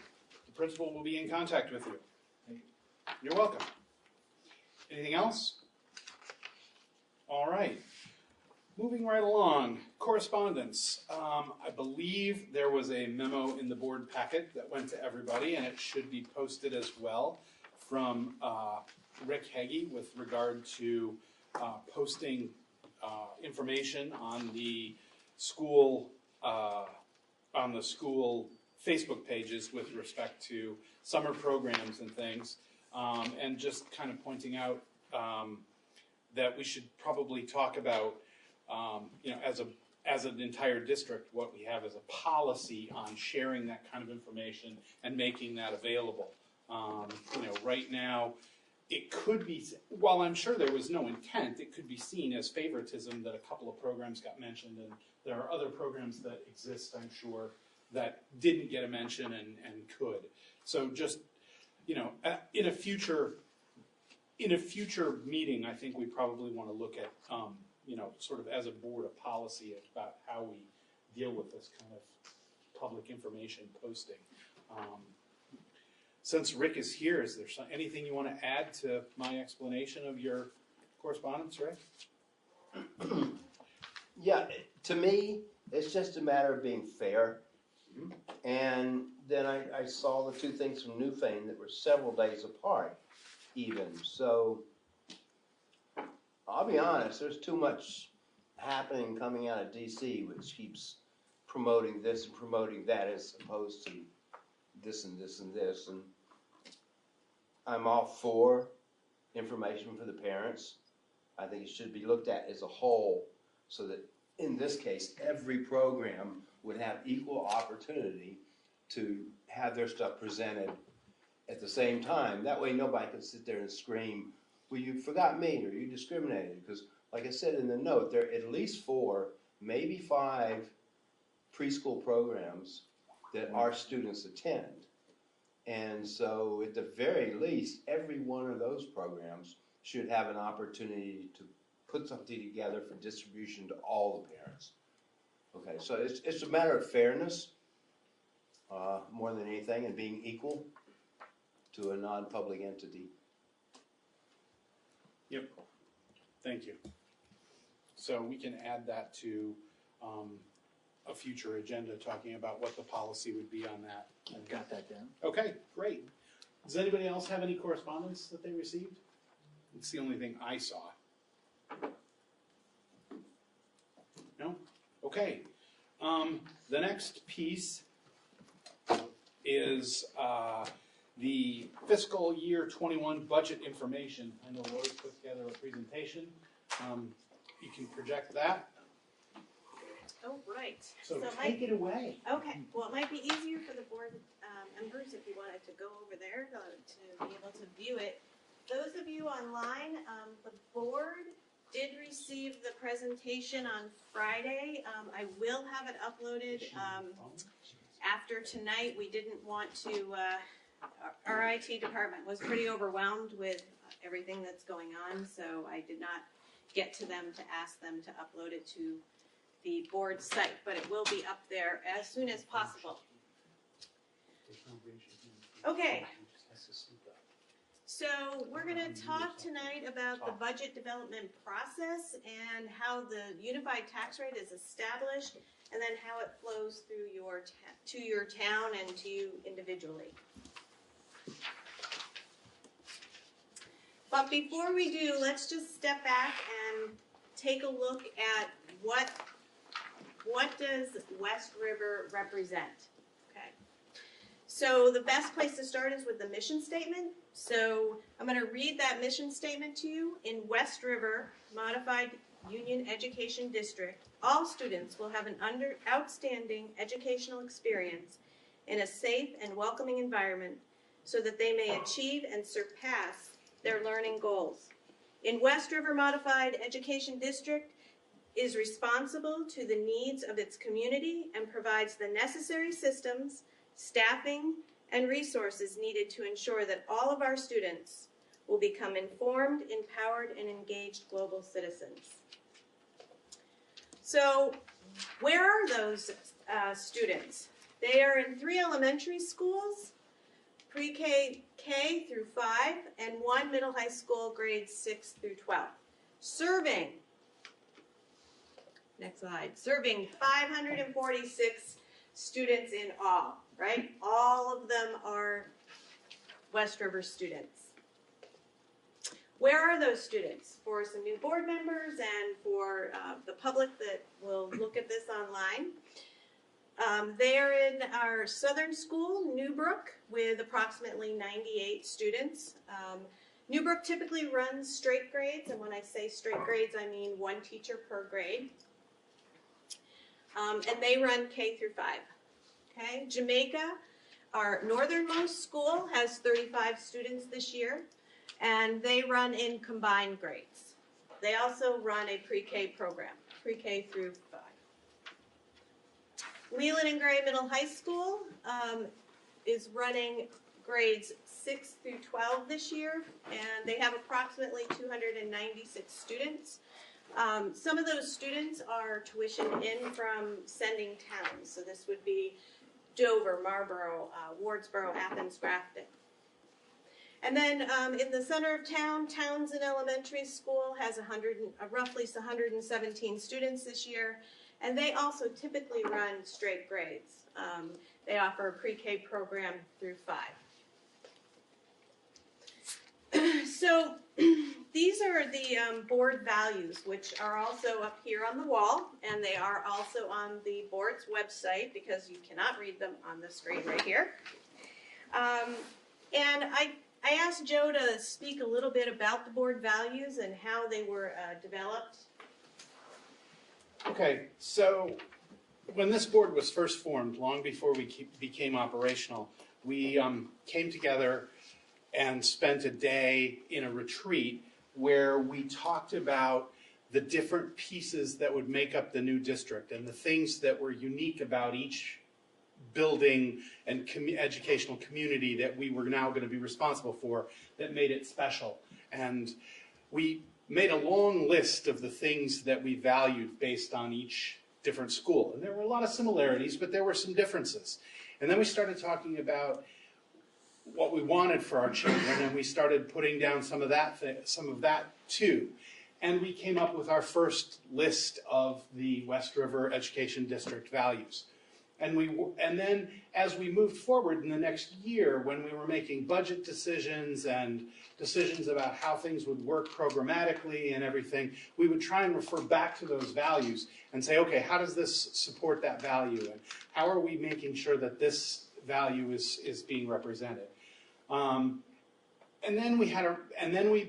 the principal will be in contact with you. You're welcome. Anything else? All right. Moving right along, correspondence. I believe there was a memo in the board packet that went to everybody, and it should be posted as well, from Rick Heggie with regard to posting information on the school Facebook pages with respect to summer programs and things, and just kind of pointing out that we should probably talk about, as an entire district, what we have as a policy on sharing that kind of information and making that available. Right now, it could be, while I'm sure there was no intent, it could be seen as favoritism that a couple of programs got mentioned, and there are other programs that exist, I'm sure, that didn't get a mention and could. So just, in a future meeting, I think we probably want to look at, sort of as a board, a policy about how we deal with this kind of public information posting. Since Rick is here, is there anything you want to add to my explanation of your correspondence, Rick? Yeah, to me, it's just a matter of being fair. And then I saw the two things from Newfane that were several days apart, even. So I'll be honest, there's too much happening coming out of DC, which keeps promoting this and promoting that as opposed to this and this and this. And I'm all for information for the parents. I think it should be looked at as a whole, so that in this case, every program would have equal opportunity to have their stuff presented at the same time. That way nobody can sit there and scream, well, you forgot me, or you discriminated. Because like I said in the note, there are at least 4, maybe 5 preschool programs that our students attend. And so at the very least, every one of those programs should have an opportunity to put something together for distribution to all the parents. Okay, so it's a matter of fairness more than anything, and being equal to a non-public entity. Yep, thank you. So we can add that to a future agenda, talking about what the policy would be on that. I've got that down. Okay, great. Does anybody else have any correspondence that they received? It's the only thing I saw. No? Okay. The next piece is the fiscal year 21 budget information. I know Lori put together a presentation. You can project that. Oh, right. So take it away. Okay. Well, it might be easier for the board members if you wanted to go over there to be able to view it. Those of you online, the board did receive the presentation on Friday. I will have it uploaded after tonight. We didn't want to, our IT department was pretty overwhelmed with everything that's going on, so I did not get to them to ask them to upload it to the board site, but it will be up there as soon as possible. Okay. So we're going to talk tonight about the budget development process and how the unified tax rate is established, and then how it flows through to your town and to you individually. But before we do, let's just step back and take a look at what does West River represent. Okay. So the best place to start is with the mission statement. So I'm going to read that mission statement to you. In West River Modified Union Education District, all students will have an outstanding educational experience in a safe and welcoming environment so that they may achieve and surpass their learning goals. In West River Modified Education District is responsible to the needs of its community and provides the necessary systems, staffing, and resources needed to ensure that all of our students will become informed, empowered, and engaged global citizens. So, where are those students? They are in 3 elementary schools, pre-K K through 5, and 1 middle high school grades 6 through 12. Serving, next slide, serving 546 students in all, right? All of them are West River students. Where are those students? For some new board members and for the public that will look at this online. They are in our southern school, Newbrook, with approximately 98 students. Newbrook typically runs straight grades, and when I say straight grades, I mean 1 teacher per grade. And they run K through 5. Okay, Jamaica, our northernmost school, has 35 students this year, and they run in combined grades. They also run a pre-K program, pre-K through 5. Leland and Gray Middle High School is running grades 6 through 12 this year, and they have approximately 296 students. Some of those students are tuitioned in from sending towns, so this would be Dover, Marlborough, Wardsboro, Athens, Grafton. And then in the center of town, Townsend Elementary School has roughly 117 students this year, and they also typically run straight grades. They offer a pre-K program through 5. So these are the board values, which are also up here on the wall, and they are also on the board's website because you cannot read them on the screen right here. And I asked Joe to speak a little bit about the board values and how they were developed. Okay, so when this board was first formed, long before we became operational, we came together and spent a day in a retreat where we talked about the different pieces that would make up the new district and the things that were unique about each building and educational community that we were now going to be responsible for that made it special. And we made a long list of the things that we valued based on each different school. And there were a lot of similarities, but there were some differences. And then we started talking about what we wanted for our children, and we started putting down some of that too. And we came up with our first list of the West River Education District values. And then as we moved forward in the next year, when we were making budget decisions and decisions about how things would work programmatically and everything, we would try and refer back to those values and say, okay, how does this support that value? And how are we making sure that this value is being represented? And then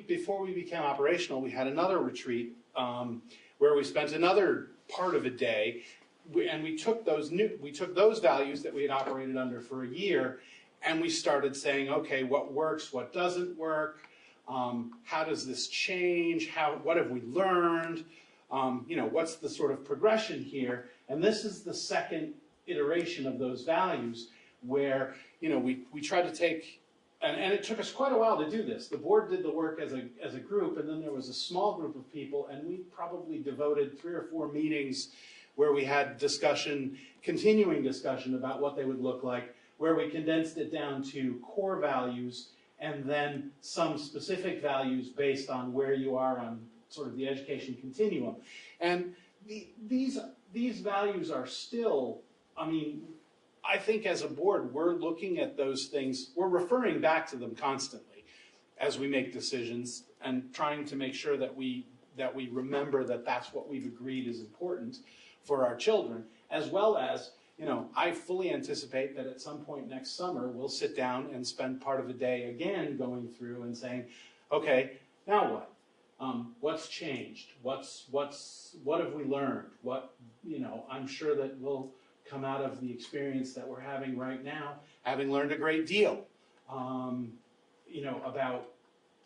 before we became operational, we had another retreat where we spent another part of a day, and we took those values that we had operated under for a year, and we started saying, okay, what works, what doesn't work, how does this change, what have we learned, what's the sort of progression here? And this is the second iteration of those values where, we tried to take. And it took us quite a while to do this. The board did the work as a group, and then there was a small group of people, and we probably devoted 3 or 4 meetings where we had continuing discussion about what they would look like, where we condensed it down to core values and then some specific values based on where you are on sort of the education continuum. And these values are still, I think as a board, we're looking at those things, we're referring back to them constantly as we make decisions and trying to make sure that we remember that that's what we've agreed is important for our children, as well as, I fully anticipate that at some point next summer, we'll sit down and spend part of a day again going through and saying, okay, now what? What's changed? What have we learned? I'm sure that we'll come out of the experience that we're having right now, having learned a great deal, about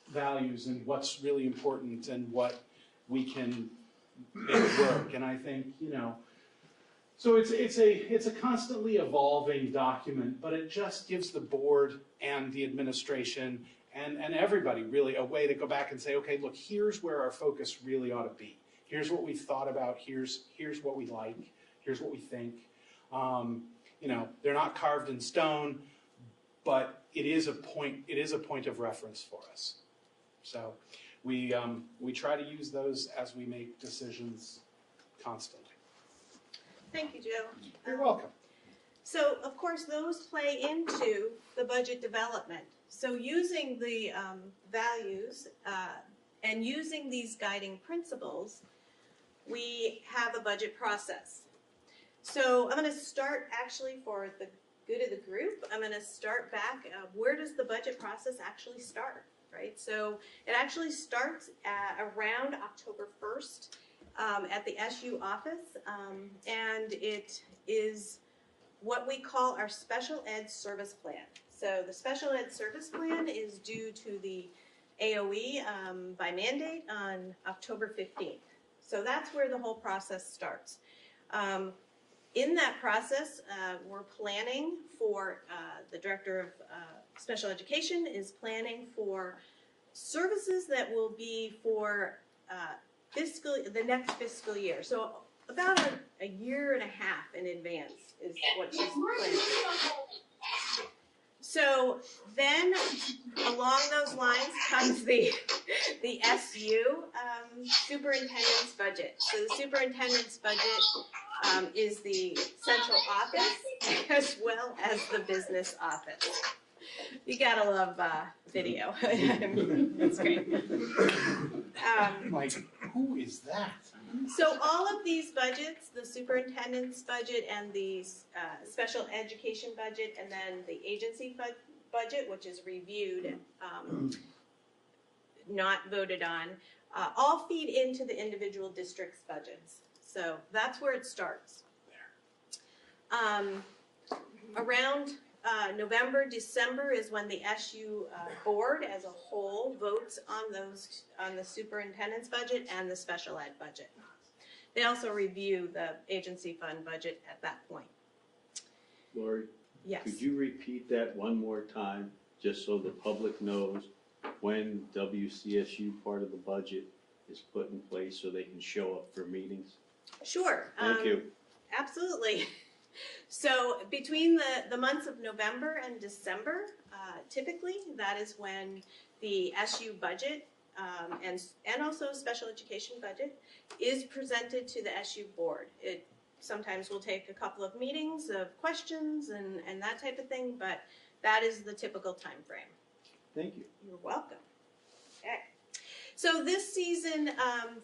values and what's really important and what we can make work. And I think, so it's a constantly evolving document, but it just gives the board and the administration and everybody really a way to go back and say, okay, look, here's where our focus really ought to be. Here's what we've thought about. Here's what we like. Here's what we think. They're not carved in stone, but it is a point of reference for us. So we try to use those as we make decisions constantly. Thank you, Joe. You're welcome. So, of course, those play into the budget development. So using the values and using these guiding principles, we have a budget process. So I'm going to start, actually, for the good of the group, I'm going to start back. Where does the budget process actually start, right? So it actually starts around October 1st at the SU office, and it is what we call our special ed service plan. So the special ed service plan is due to the AOE by mandate on October 15th. So that's where the whole process starts. In that process, we're planning for, the Director of Special Education is planning for services that will be for the next fiscal year. So about a year and a half in advance is what she's planning. So then, along those lines comes the SU superintendent's budget. So the superintendent's budget is the central office as well as the business office. You gotta love video. That's great. Like, who is that? So all of these budgets, the superintendent's budget and the special education budget, and then the agency budget, which is reviewed, not voted on, all feed into the individual district's budgets. So that's where it starts. Around November, December is when the SU board as a whole votes on the superintendent's budget and the special ed budget. They also review the agency fund budget at that point. Lori? Yes. Could you repeat that one more time, just so the public knows when WCSU part of the budget is put in place so they can show up for meetings? Sure. Thank you. Absolutely. So between the months of November and December, typically that is when the SU budget and also special education budget is presented to the SU board. It sometimes will take a couple of meetings of questions and that type of thing, but that is the typical time frame. Thank you. You're welcome. Okay. So this season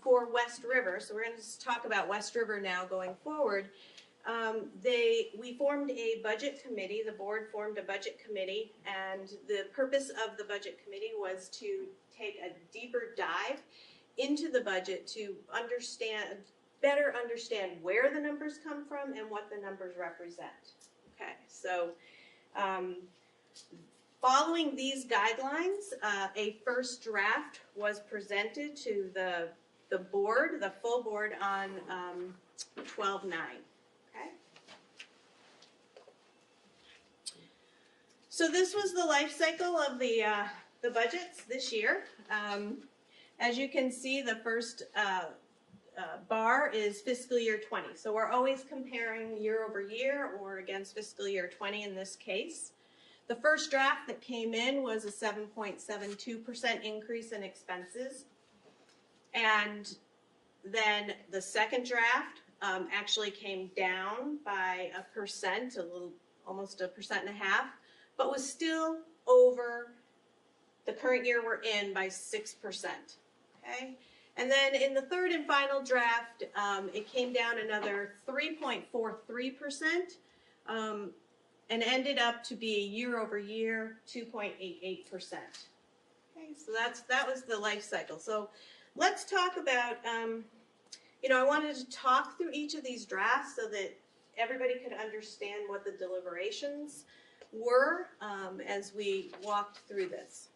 for West River, so we're going to talk about West River now going forward. We formed a budget committee, the board formed a budget committee, and the purpose of the budget committee was to take a deeper dive into the budget to better understand where the numbers come from and what the numbers represent. Okay, so following these guidelines, a first draft was presented to the board, the full board on 12/9. Okay. So this was the life cycle of the budgets this year. As you can see, the first bar is fiscal year 20. So we're always comparing year over year or against fiscal year 20 in this case. The first draft that came in was a 7.72% increase in expenses. And then the second draft actually came down by 1%, almost 1.5%, but was still over the current year we're in by 6%. Okay, and then in the third and final draft, it came down another 3.43%, and ended up to be year over year 2.88%. Okay, so that was the life cycle. So let's talk about. I wanted to talk through each of these drafts so that everybody could understand what the deliberations were as we walked through this.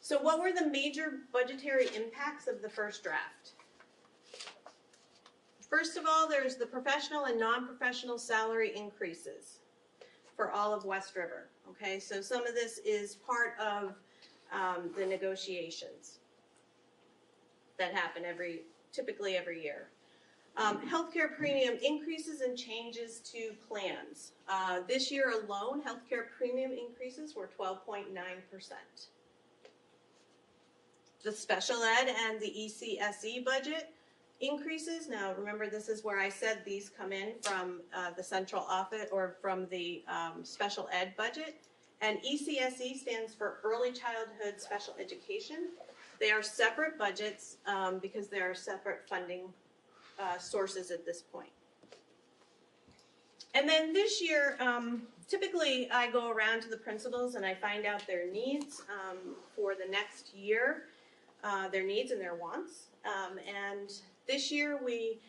So what were the major budgetary impacts of the first draft? First of all, there's the professional and non-professional salary increases for all of West River. Okay, so some of this is part of the negotiations that happen typically every year. Healthcare premium increases and changes to plans. This year alone, healthcare premium increases were 12.9%. The special ed and the ECSE budget increases. Now, remember, this is where I said these come in from the central office or from the special ed budget. And ECSE stands for Early Childhood Special Education. They are separate budgets because they are separate funding sources at this point. And then this year, typically I go around to the principals and I find out their needs for the next year, their needs and their wants. And this year we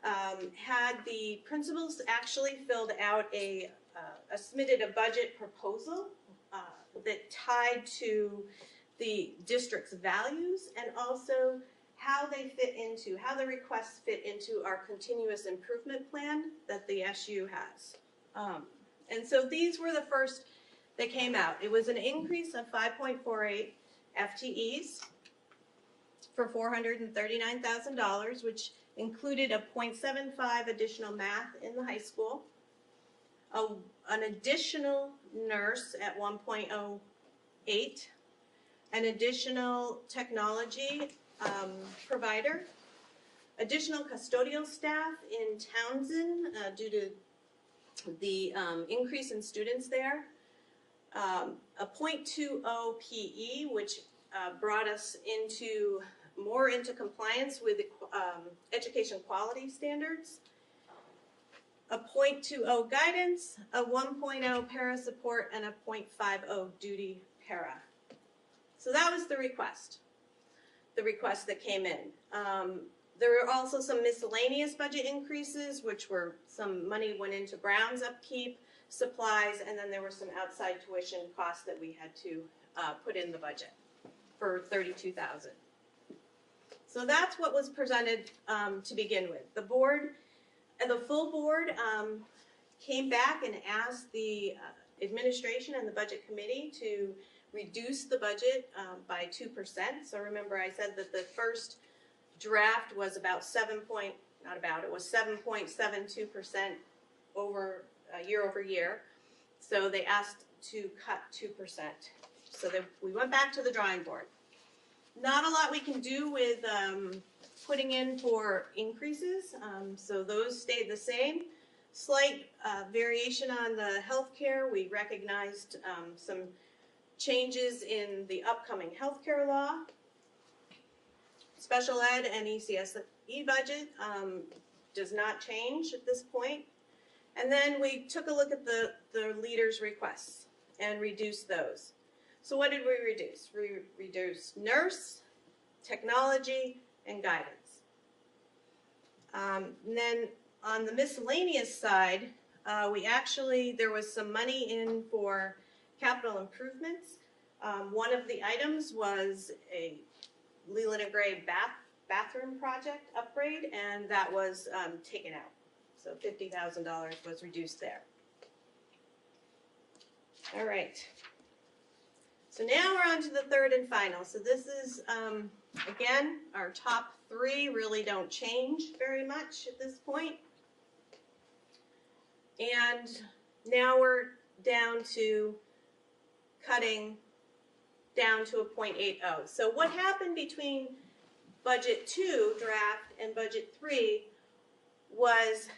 had the principals actually filled out submitted a budget proposal that tied to the district's values and also how the requests fit into our continuous improvement plan that the SU has. And so these were the first that came out. It was an increase of 5.48 FTEs for $439,000, which included a 0.75 additional math in the high school, an additional nurse at 1.08, an additional technology provider, additional custodial staff in Townsend due to the increase in students there, a 0.20 PE, which brought us more into compliance with education quality standards, a 0.20 guidance, a 1.0 para support, and a 0.50 duty para. So that was the request that came in. There were also some miscellaneous budget increases, which were some money went into grounds upkeep, supplies, and then there were some outside tuition costs that we had to put in the budget for $32,000. So that's what was presented to begin with. The full board came back and asked the administration and the budget committee to reduce the budget by 2%. So remember I said that the first draft was about 7.72% year over year. So they asked to cut 2%. So we went back to the drawing board. Not a lot we can do with putting in for increases, so those stayed the same. Slight variation on the healthcare. We recognized some changes in the upcoming healthcare law. Special ed and ECSE budget does not change at this point. And then we took a look at the leaders' requests and reduced those. So what did we reduce? We reduced nurse, technology, and guidance. And then on the miscellaneous side, there was some money in for capital improvements. One of the items was a Leland and Gray bathroom project upgrade, and that was taken out. So $50,000 was reduced there. All right. So now we're on to the third and final. So this is, again, our top three really don't change very much at this point. And now we're down to cutting down to a 0.80. So what happened between budget 2 draft and budget 3 was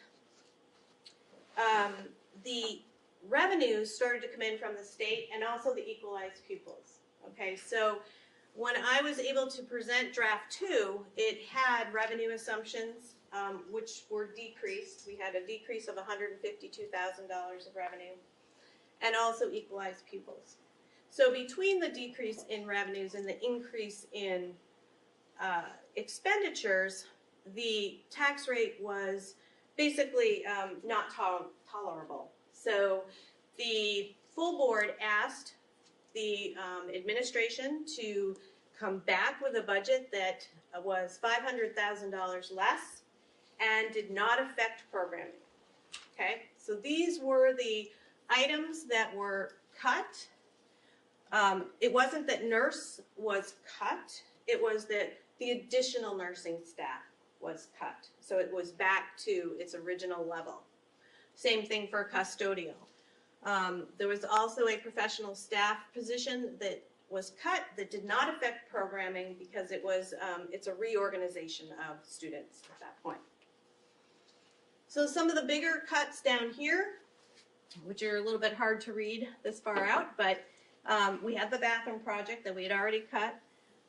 the revenues started to come in from the state and also the equalized pupils. Okay, so when I was able to present draft 2, it had revenue assumptions which were decreased. We had a decrease of $152,000 of revenue and also equalized pupils. So between the decrease in revenues and the increase in expenditures, the tax rate was basically not tolerable. So the full board asked the administration to come back with a budget that was $500,000 less and did not affect programming. Okay, so these were the items that were cut. It wasn't that nurse was cut, it was that the additional nursing staff was cut. So it was back to its original level. Same thing for custodial. There was also a professional staff position that was cut that did not affect programming because it was, it's a reorganization of students at that point. So some of the bigger cuts down here, which are a little bit hard to read this far out, but we had the bathroom project that we had already cut.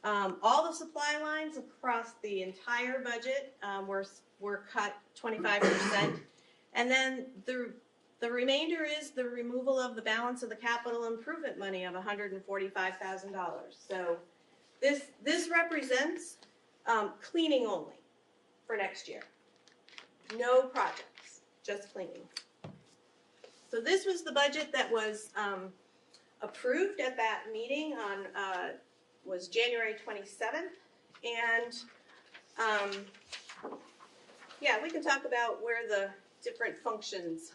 All the supply lines across the entire budget were cut 25%. And then the remainder is the removal of the balance of the capital improvement money of $145,000. So this represents cleaning only for next year. No projects, just cleaning. So this was the budget that was approved at that meeting on was January 27th, and yeah, we can talk about where the different functions,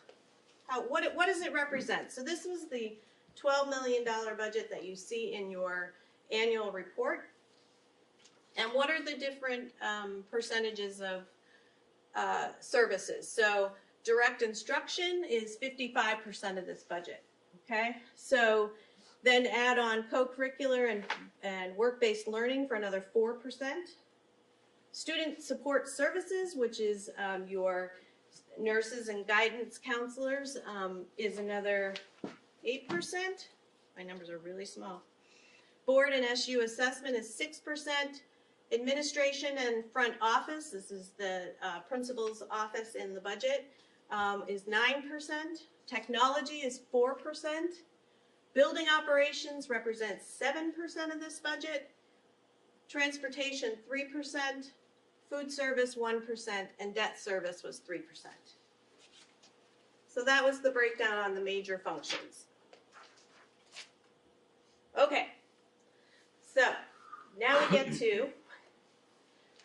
what does it represent? So this was the $12 million budget that you see in your annual report, and what are the different percentages of services? So direct instruction is 55% of this budget, okay? So then add on co-curricular and work-based learning for another 4%. Student support services, which is your nurses and guidance counselors, is another 8%. My numbers are really small. Board and SU assessment is 6%. Administration and front office, this is the principal's office in the budget, is 9%. Technology is 4%. Building operations represents 7% of this budget. Transportation 3%. Food service 1%, and debt service was 3%. So that was the breakdown on the major functions. Okay, so now we get to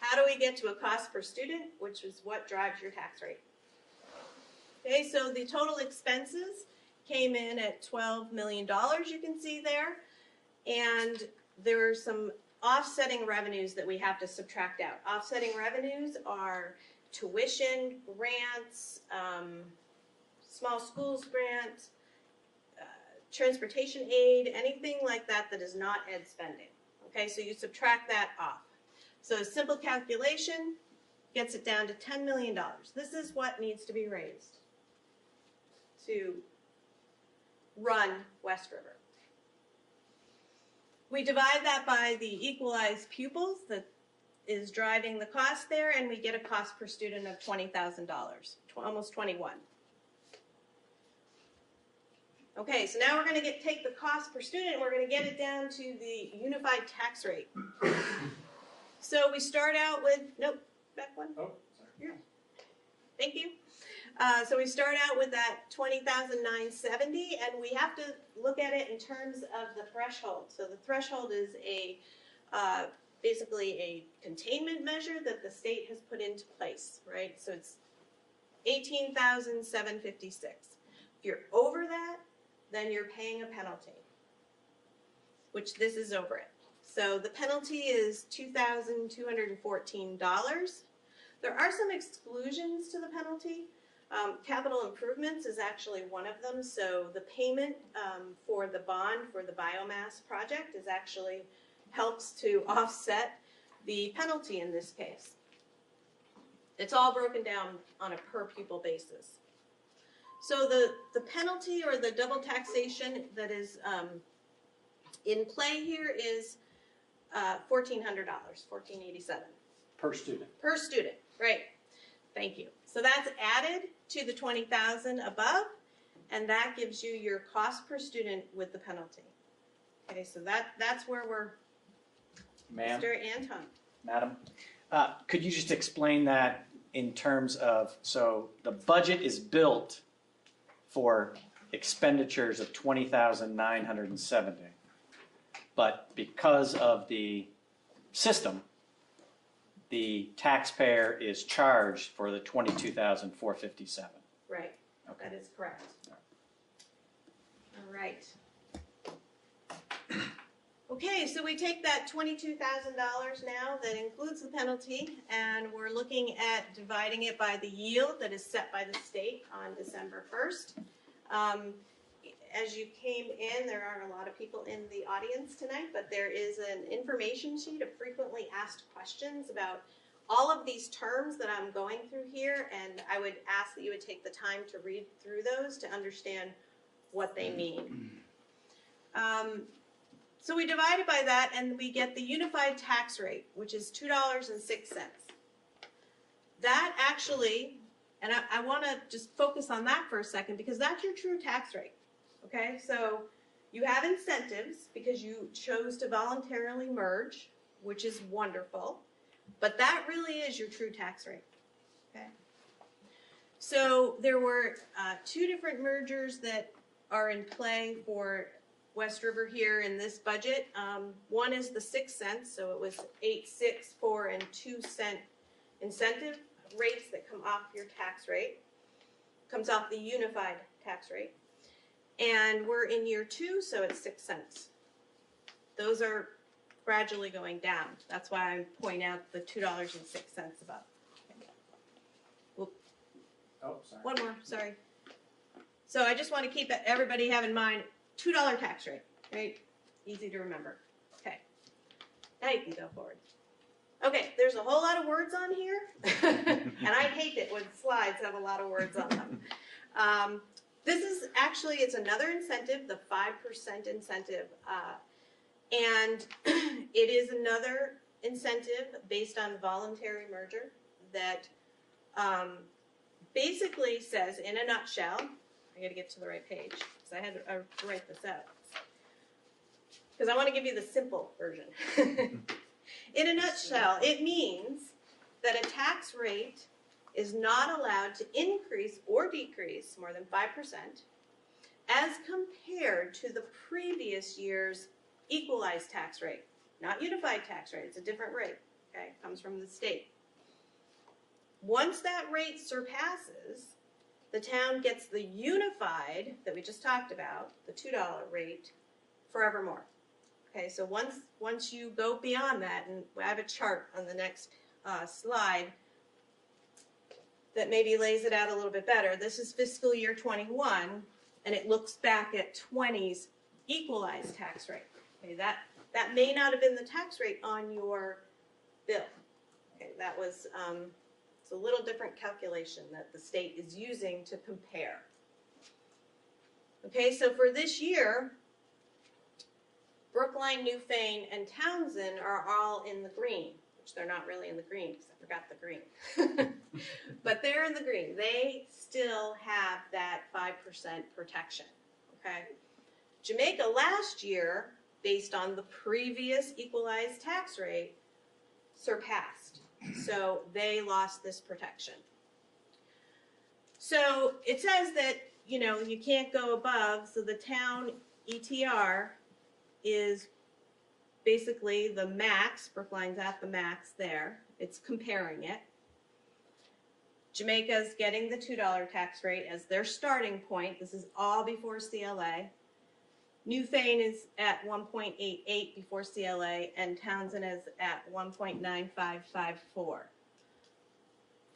how do we get to a cost per student, which is what drives your tax rate. Okay, so the total expenses came in at $12 million, you can see there, and there are some offsetting revenues that we have to subtract out. Offsetting revenues are tuition, grants, small schools grant, transportation aid, anything like that that is not ed spending. Okay, so you subtract that off. So a simple calculation gets it down to $10 million. This is what needs to be raised to run West River. We divide that by the equalized pupils that is driving the cost there, and we get a cost per student of $20,000, almost 21. Okay, so now we're going to take the cost per student and we're going to get it down to the unified tax rate. So we start out with, nope, back one. Oh, sorry. Yeah. Thank you. So we start out with that $20,970, and we have to look at it in terms of the threshold. So the threshold is a basically a containment measure that the state has put into place, right? So it's $18,756. If you're over that, then you're paying a penalty, which this is over it. So the penalty is $2,214. There are some exclusions to the penalty. Capital improvements is actually one of them. So the payment for the bond for the biomass project is actually helps to offset the penalty in this case. It's all broken down on a per pupil basis. So the penalty or the double taxation that is in play here is $1,400, $1,487. Per student. Per student, right. Thank you. So that's added to the $20,000 above, and that gives you your cost per student with the penalty. Okay, so that's where we're, Ma'am, Mr. Anton. Madam, could you just explain that in terms of, so the budget is built for expenditures of $20,970, but because of the system, the taxpayer is charged for the $22,457. Right, Okay. that is correct. All right. Okay, so we take that $22,000 now that includes the penalty, and we're looking at dividing it by the yield that is set by the state on December 1st. As you came in, there aren't a lot of people in the audience tonight, but there is an information sheet of frequently asked questions about all of these terms that I'm going through here, and I would ask that you would take the time to read through those to understand what they mean. So we divide it by that, and we get the unified tax rate, which is $2.06. That actually, and I want to just focus on that for a second, because that's your true tax rate. Okay, so you have incentives because you chose to voluntarily merge, which is wonderful, but that really is your true tax rate. Okay, so there were two different mergers that are in play for West River here in this budget. One is the 6 cents, so it was 8, 6, 4, and 2 cent incentive rates that come off your tax rate, comes off the unified tax rate. And we're in year 2, so it's 6 cents. Those are gradually going down. That's why I point out the $2.06 above. Okay. Oh, sorry. One more, sorry. So I just want to keep everybody have in mind, $2 tax rate, right? Easy to remember. Okay. Now you can go forward. Okay, there's a whole lot of words on here, and I hate it when slides have a lot of words on them. This is actually, it's another incentive, the 5% incentive, and it is another incentive based on voluntary merger that basically says, in a nutshell, I got to get to the right page because I had to write this out because I want to give you the simple version. In a nutshell, it means that a tax rate is not allowed to increase or decrease more than 5% as compared to the previous year's equalized tax rate. Not unified tax rate, it's a different rate, okay? It comes from the state. Once that rate surpasses, the town gets the unified, that we just talked about, the $2 rate, forevermore. Okay, so once you go beyond that, and I have a chart on the next slide that maybe lays it out a little bit better. This is fiscal year 21, and it looks back at 20's equalized tax rate. Okay, that may not have been the tax rate on your bill. Okay, that was it's a little different calculation that the state is using to compare. Okay, so for this year, Brookline, Newfane, and Townsend are all in the green, which they're not really in the green because I forgot the green. But they're in the green. They still have that 5% protection, okay? Jamaica last year, based on the previous equalized tax rate, surpassed. So they lost this protection. So it says that, you know, you can't go above, so the town ETR is basically the max. Brookline's at the max there. It's comparing it. Jamaica's getting the $2 tax rate as their starting point. This is all before CLA. Newfane is at 1.88 before CLA, and Townsend is at 1.9554.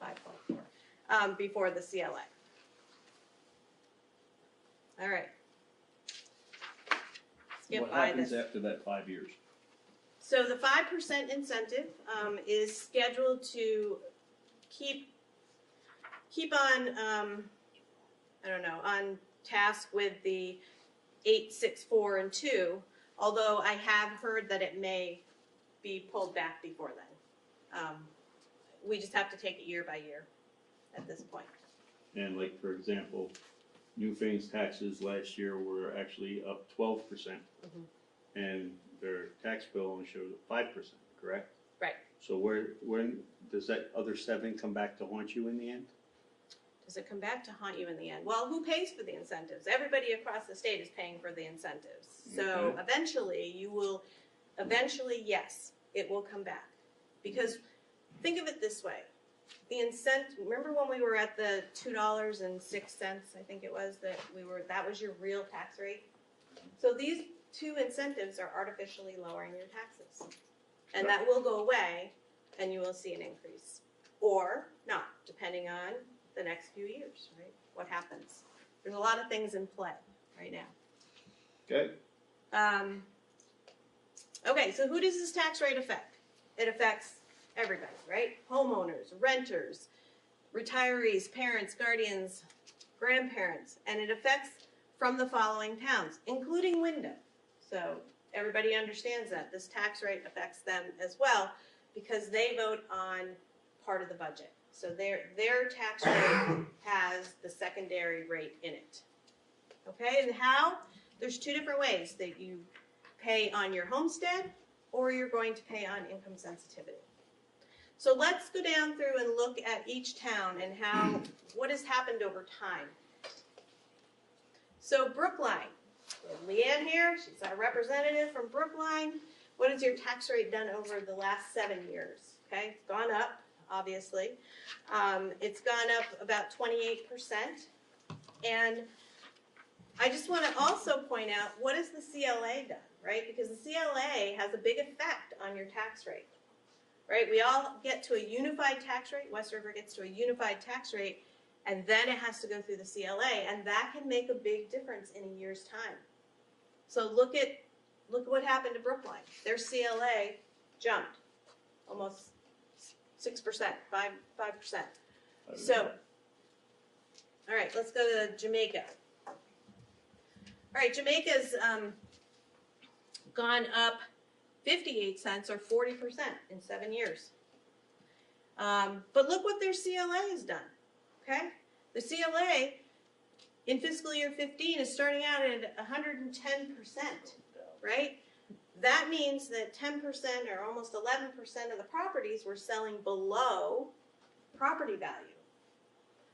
5.4 before the CLA. All right. What happens after that 5 years? So the 5% incentive is scheduled to keep on, I don't know, on task with the 8, 6, 4, and 2, although I have heard that it may be pulled back before then. We just have to take it year by year at this point. And like, for example, Newfane's taxes last year were actually up 12%, and their tax bill only showed 5%, correct? Right. So when does that other 7 come back to haunt you in the end? Does it come back to haunt you in the end? Well, who pays for the incentives? Everybody across the state is paying for the incentives. So eventually, yes, it will come back. Because think of it this way. The incentive, remember when we were at the $2.06, I think it was, that was your real tax rate? So these two incentives are artificially lowering your taxes. And that will go away and you will see an increase. Or not, depending on the next few years, right? What happens? There's a lot of things in play right now. Okay. Okay, so who does this tax rate affect? It affects everybody, right? Homeowners, renters, retirees, parents, guardians, grandparents, and it affects from the following towns, including Wyndham. So everybody understands that. This tax rate affects them as well because they vote on part of the budget. So their tax rate has the secondary rate in it. Okay, and how? There's two different ways that you pay on your homestead or you're going to pay on income sensitivity. So let's go down through and look at each town and what has happened over time. So Brookline, we have Leanne here, she's our representative from Brookline. What has your tax rate done over the last 7 years? Okay, it's gone up, obviously. It's gone up about 28%. And I just want to also point out, what has the CLA done, right? Because the CLA has a big effect on your tax rate, right? We all get to a unified tax rate. West River gets to a unified tax rate, and then it has to go through the CLA, and that can make a big difference in a year's time. So look at what happened to Brookline. Their CLA jumped almost 6%, 5%. So, all right, let's go to Jamaica. All right, Jamaica's gone up 58 cents or 40% in 7 years. But look what their CLA has done, okay? The CLA in fiscal year 15 is starting out at 110%, right? That means that 10% or almost 11% of the properties were selling below property value.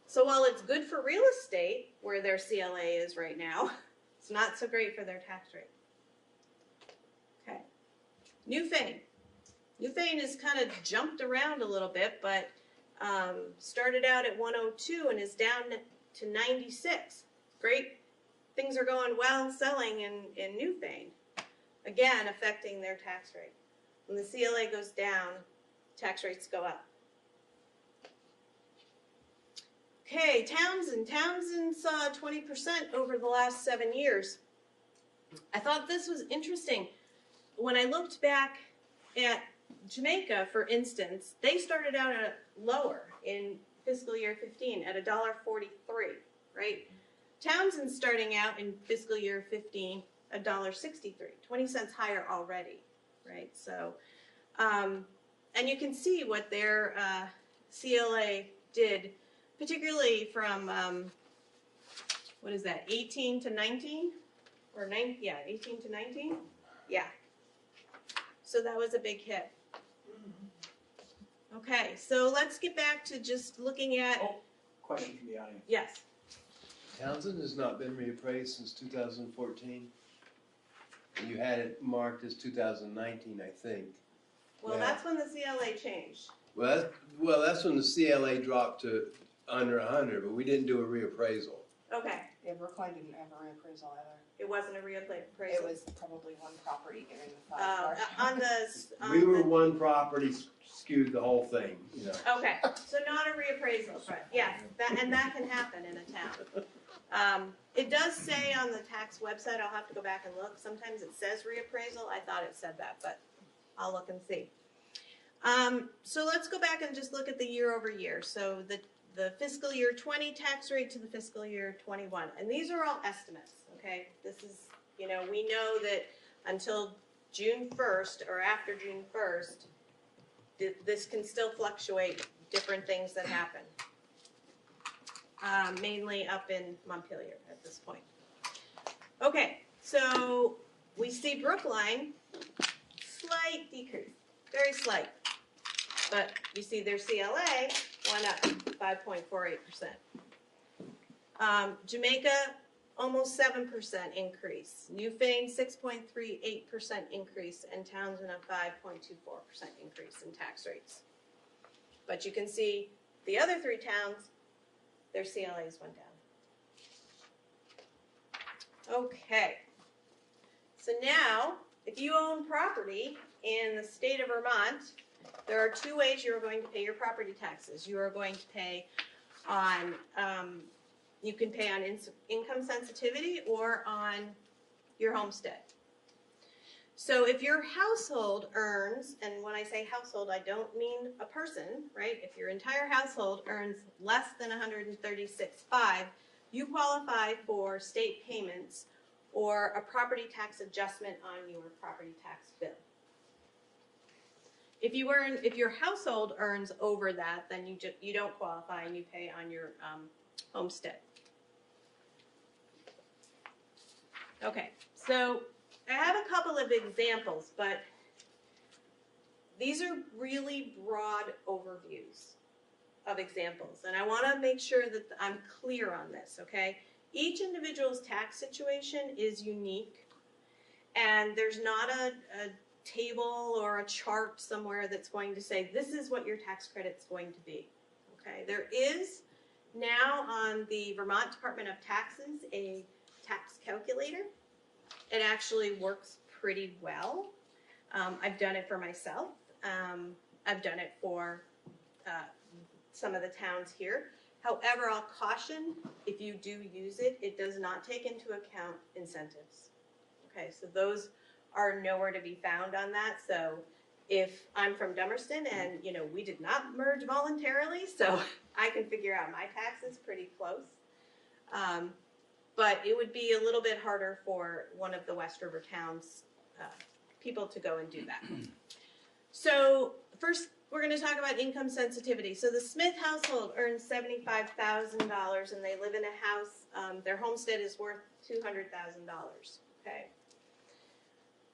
So while it's good for real estate, where their CLA is right now, it's not so great for their tax rate. Okay. Newfane. Newfane has kind of jumped around a little bit, but started out at 102 and is down to 96. Great. Things are going well selling in Newfane. Again, affecting their tax rate. When the CLA goes down, tax rates go up. Okay, Townsend. Townsend saw 20% over the last 7 years. I thought this was interesting. When I looked back at Jamaica, for instance, they started out at lower in fiscal year 15 at $1.43, right? Townsend starting out in fiscal year 15, $1.63, 20 cents higher already, right? So, and you can see what their CLA did, particularly from, what is that, 18 to 19? Or 9, yeah, 18 to 19? Yeah. So that was a big hit. Okay, so let's get back to just looking at... Oh, question from the audience. Yes. Townsend has not been reappraised since 2014. You had it marked as 2019, I think. Well, Yeah. that's when the CLA changed. Well, that's when the CLA dropped to under 100, but we didn't do a reappraisal. Okay. Yeah, Brookline didn't have a reappraisal either. It wasn't a reappraisal. It was probably one property getting the 5 star. We were one property skewed the whole thing, you know. Okay, so not a reappraisal, but yeah, that can happen in a town. It does say on the tax website, I'll have to go back and look. Sometimes it says reappraisal. I thought it said that, but I'll look and see. So let's go back and just look at the year over year. So the fiscal year 20 tax rate to the fiscal year 21. And these are all estimates, okay? This is, you know, we know that until June 1st or after June 1st, this can still fluctuate, different things that happen. Mainly up in Montpelier at this point. Okay, so we see Brookline, slight decrease, very slight. But you see their CLA went up 5.48%. Jamaica, almost 7% increase. Newfane, 6.38% increase, and Townsend, a 5.24% increase in tax rates. But you can see the other 3 towns, their CLAs went down. Okay. So now, if you own property in the state of Vermont, there are two ways you are going to pay your property taxes. You are going to pay on, you can pay on income sensitivity or on your homestead. So if your household earns, and when I say household, I don't mean a person, right? If your entire household earns less than $136,500, you qualify for state payments or a property tax adjustment on your property tax bill. If your household earns over that, then you don't qualify and you pay on your homestead. Okay, so I have a couple of examples, but these are really broad overviews of examples, and I want to make sure that I'm clear on this, okay? Each individual's tax situation is unique, and there's not a table or a chart somewhere that's going to say this is what your tax credit's going to be, okay? There is now on the Vermont Department of Taxes a tax calculator. It actually works pretty well. I've done it for myself. I've done it for some of the towns here. However, I'll caution, if you do use it, it does not take into account incentives. Okay, so those are nowhere to be found on that. So if I'm from Dummerston and we did not merge voluntarily, so I can figure out my taxes pretty close. But it would be a little bit harder for one of the West River towns people to go and do that. So first, we're going to talk about income sensitivity. So the Smith household earns $75,000 and they live in a house. Their homestead is worth $200,000. Okay.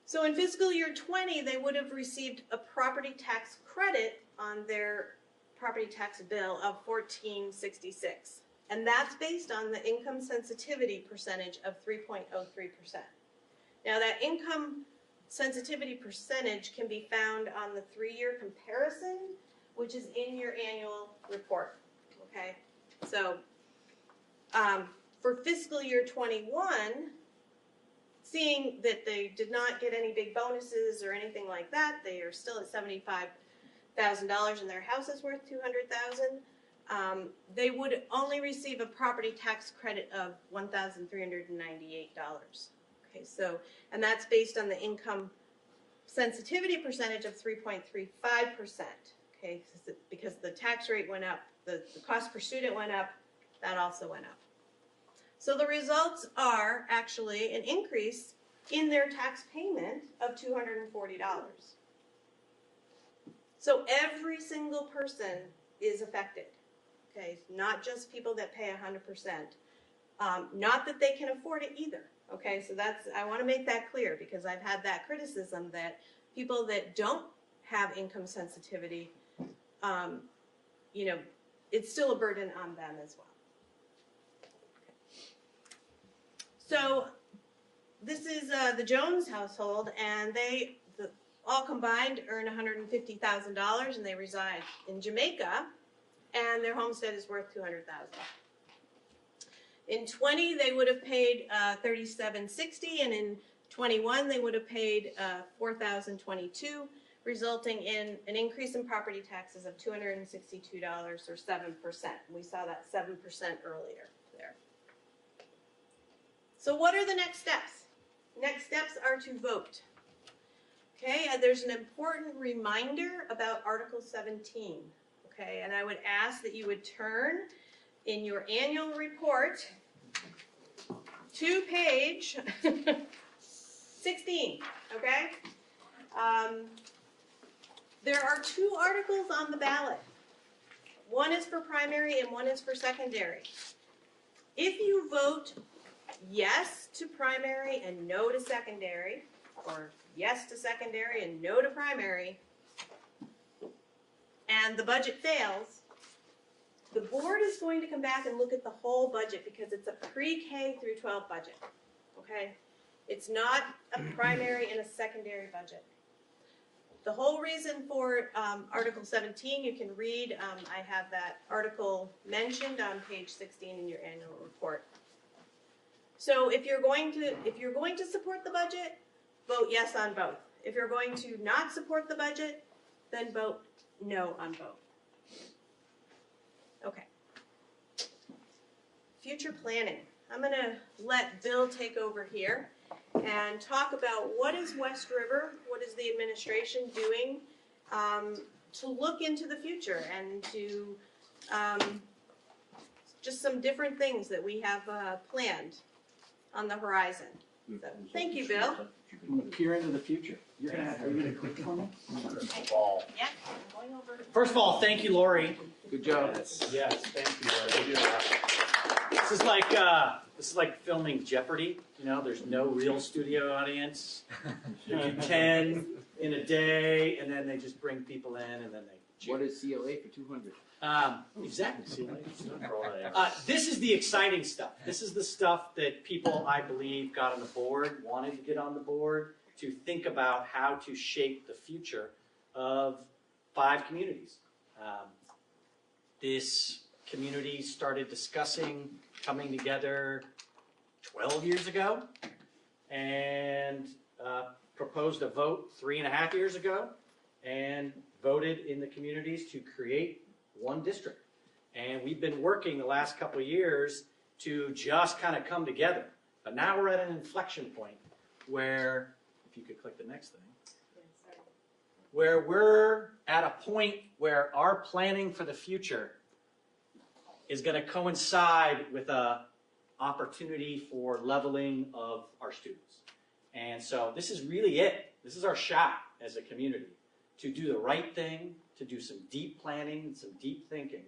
So in fiscal year 20, they would have received a property tax credit on their property tax bill of $1,466. And that's based on the income sensitivity percentage of 3.03%. Now that income sensitivity percentage can be found on the 3-year comparison, which is in your annual report, okay? So for fiscal year 21, seeing that they did not get any big bonuses or anything like that, they are still at $75,000 and their house is worth $200,000. They would only receive a property tax credit of $1,398. Okay, so, and that's based on the income sensitivity percentage of 3.35%. Okay, because the tax rate went up, the cost per student went up, that also went up. So the results are actually an increase in their tax payment of $240. So every single person is affected. Okay, not just people that pay 100%. Not that they can afford it either. Okay, so I want to make that clear because I've had that criticism that people that don't have income sensitivity, it's still a burden on them as well. So this is the Jones household, and they all combined earn $150,000, and they reside in Jamaica, and their homestead is worth $200,000. In 20, they would have paid $3,760, and in 21, they would have paid $4,022, resulting in an increase in property taxes of $262 or 7%. We saw that 7% earlier there. So what are the next steps? Next steps are to vote. Okay, and there's an important reminder about Article 17. Okay, and I would ask that you would turn in your annual report to page 16, okay? There are 2 articles on the ballot. One is for primary and one is for secondary. If you vote yes to primary and no to secondary, or yes to secondary and no to primary, and the budget fails, the board is going to come back and look at the whole budget because it's a pre-K through 12 budget, okay? It's not a primary and a secondary budget. The whole reason for Article 17, you can read, I have that article mentioned on page 16 in your annual report. So if you're going to support the budget, vote yes on both. If you're going to not support the budget, then vote no on both. Okay. Future planning. I'm going to let Bill take over here and talk about what is West River, what is the administration doing to look into the future and to just some different things that we have planned on the horizon. So, thank you, Bill. I'm going to peer into the future. Are you going to click for me? Yeah, I'm going over. First of all, thank you, Lori. Good job. Yes, thank you, Lori. This is like filming Jeopardy. You know, there's no real studio audience. You do 10 in a day, and then they just bring people in, and then they. What is CLA for 200? Exactly. This is the exciting stuff. This is the stuff that people, I believe, got on the board, wanted to get on the board, to think about how to shape the future of 5 communities. This community started discussing coming together 12 years ago and proposed a vote 3.5 years ago and voted in the communities to create one district. And we've been working the last couple of years to just kind of come together. But now we're at an inflection point where, if you could click the next thing, where we're at a point where our planning for the future is going to coincide with a opportunity for leveling of our students. And so this is really it. This is our shot as a community to do the right thing, to do some deep planning, some deep thinking,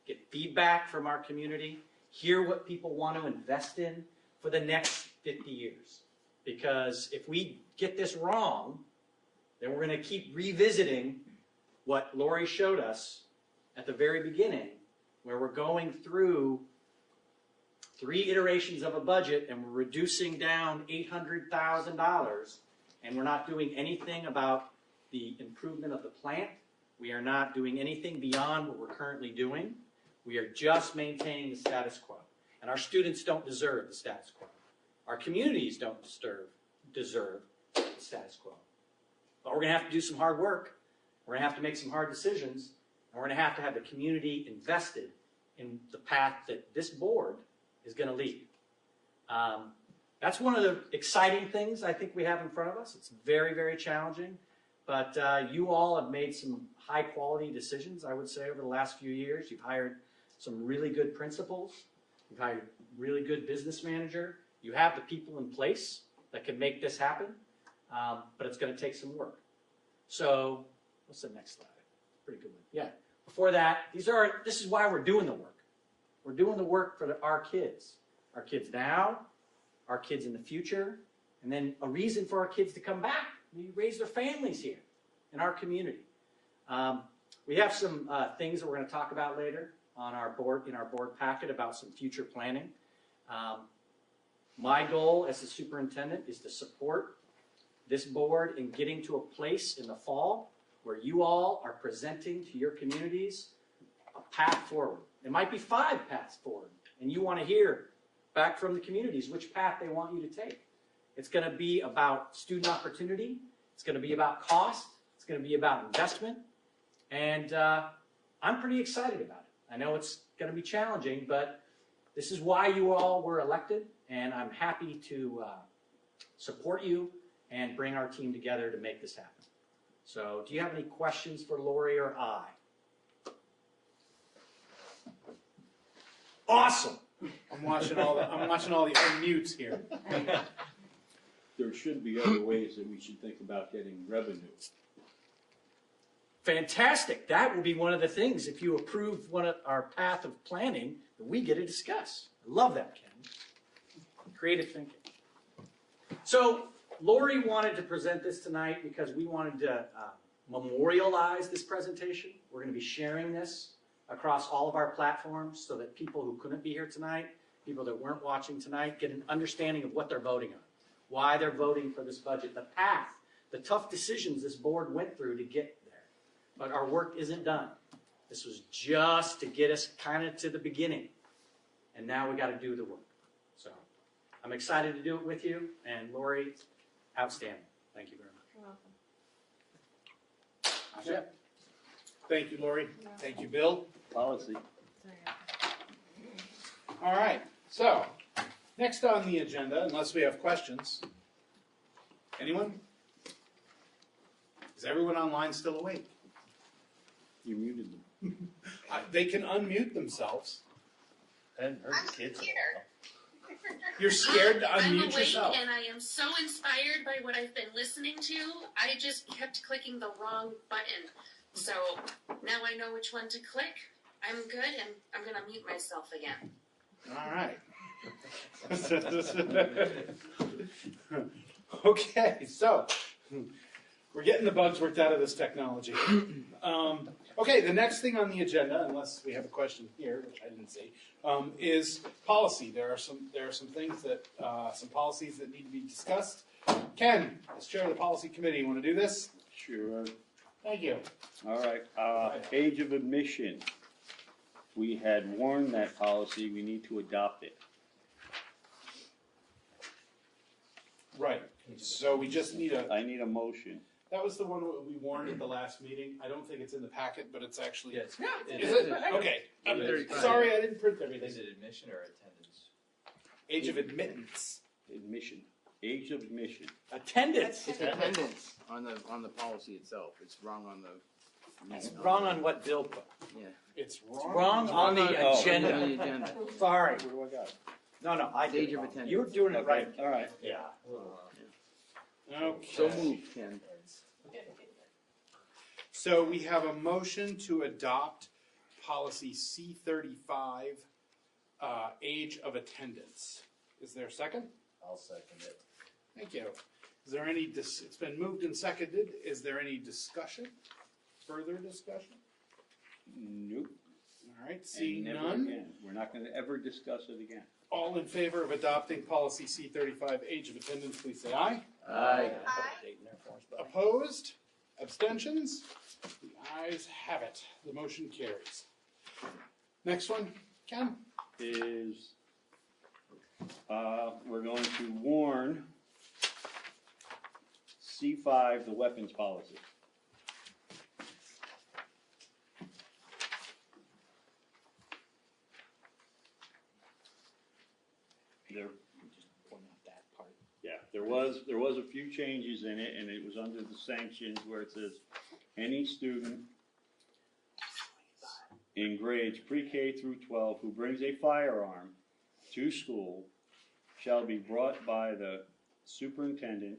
get feedback from our community, hear what people want to invest in for the next 50 years. Because if we get this wrong, then we're going to keep revisiting what Lori showed us at the very beginning, where we're going through 3 iterations of a budget and we're reducing down $800,000, and we're not doing anything about the improvement of the plant. We are not doing anything beyond what we're currently doing. We are just maintaining the status quo. And our students don't deserve the status quo. Our communities don't deserve the status quo. But we're going to have to do some hard work. We're going to have to make some hard decisions. And we're going to have the community invested in the path that this board is going to lead. That's one of the exciting things I think we have in front of us. It's very, very challenging. But you all have made some high-quality decisions, I would say, over the last few years. You've hired some really good principals. You've hired a really good business manager. You have the people in place that can make this happen. But it's going to take some work. So, what's the next slide? Pretty good one. Yeah. Before that, this is why we're doing the work. We're doing the work for our kids now, our kids in the future, and then a reason for our kids to come back. We raise their families here in our community. We have some things that we're going to talk about later on our board, in our board packet, about some future planning. My goal as the superintendent is to support this board in getting to a place in the fall where you all are presenting to your communities a path forward. It might be 5 paths forward, and you want to hear back from the communities which path they want you to take. It's going to be about student opportunity. It's going to be about cost. It's going to be about investment. And I'm pretty excited about it. I know it's going to be challenging, but this is why you all were elected, and I'm happy to support you and bring our team together to make this happen. So do you have any questions for Lori or I? Awesome. I'm watching all the unmutes here. There should be other ways that we should think about getting revenue. Fantastic. That will be one of the things, if you approve one of our path of planning, that we get to discuss. I love that, Ken. Creative thinking. So Lori wanted to present this tonight because we wanted to memorialize this presentation. We're going to be sharing this across all of our platforms so that people who couldn't be here tonight, people that weren't watching tonight, get an understanding of what they're voting on, why they're voting for this budget, the path, the tough decisions this board went through to get there. But our work isn't done. This was just to get us kind of to the beginning. And now we got to do the work. So I'm excited to do it with you. And Lori, outstanding. Thank you very much. You're welcome. Yeah. Thank you, Lori. Thank you, Bill. Policy. All right, so next on the agenda, unless we have questions, anyone? Is everyone online still awake? You muted them. They can unmute themselves. And her kids. You're scared to I'm unmute awake yourself. and I am so inspired by what I've been listening to. I just kept clicking the wrong button. So now I know which one to click. I'm good and I'm going to mute myself again. All right. Okay, so we're getting the bugs worked out of this technology. Okay, the next thing on the agenda, unless we have a question here, which I didn't see, is policy. There are some things that some policies that need to be discussed. Ken, as chair of the policy committee, you want to do this? Sure. Thank you. All right, age of admission. We had warned that policy, we need to adopt it. Right. So we just need a. I need a motion. That was the one we warned at the last meeting. I don't think it's in the packet, but it's actually. Yes. Is it? Okay. Sorry, I didn't print everything. Is it admission or attendance? Age of admittance. Admission. Age of admission. Attendance. It's attendance on the policy itself. It's wrong on the. It's wrong on what Bill put. Yeah. It's It's wrong. wrong on the agenda. On the agenda. Sorry. Where do I got it? No, I did Age it of wrong. attendance. You're doing it right. All right. Yeah. Okay. So moved, Ken. So we have a motion to adopt policy C35, age of attendance. Is there a second? I'll second it. Thank you. Is there any, it's been moved and seconded. Is there any discussion? Further discussion? Nope. All right, seeing And never none. again. We're not going to ever discuss it again. All in favor of adopting policy C35, age of attendance, please say aye. Aye. Opposed? Abstentions? The ayes have it. The motion carries. Next one, Ken? Is we're going to warn C5, the weapons policy. There, yeah, there was a few changes in it, and it was under the sanctions where it says any student in grades pre-K through 12 who brings a firearm to school shall be brought by the superintendent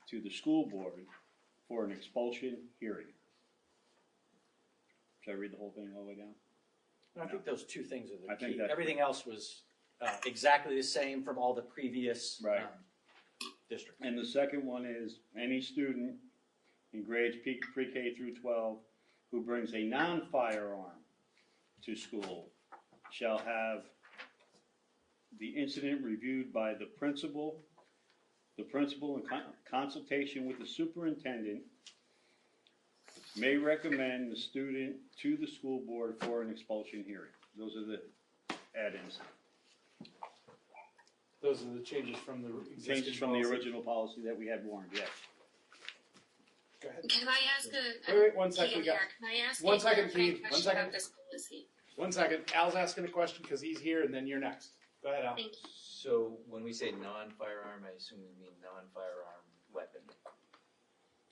to the school board for an expulsion hearing. Should I read the whole thing all the way down? I think those two things are I the think key. that- Everything else was exactly the same from all the previous Right. districts. And the second one is any student in grades pre-K through 12 who brings a non-firearm to school shall have the incident reviewed by the principal in consultation with the superintendent may recommend the student to the school board for an expulsion hearing. Those are the add-ins. Those are the changes from the existing Changes from the policy. original policy that we had warned, yes. Go ahead. Can I ask Wait, 1 second. Key We got Can I ask one a second, clarifying Key. 1 question second. about this policy? 1 second. Al's asking a question because he's here, and then you're next. Go ahead, Al. Thank you. So when we say non-firearm, I assume we mean non-firearm weapon.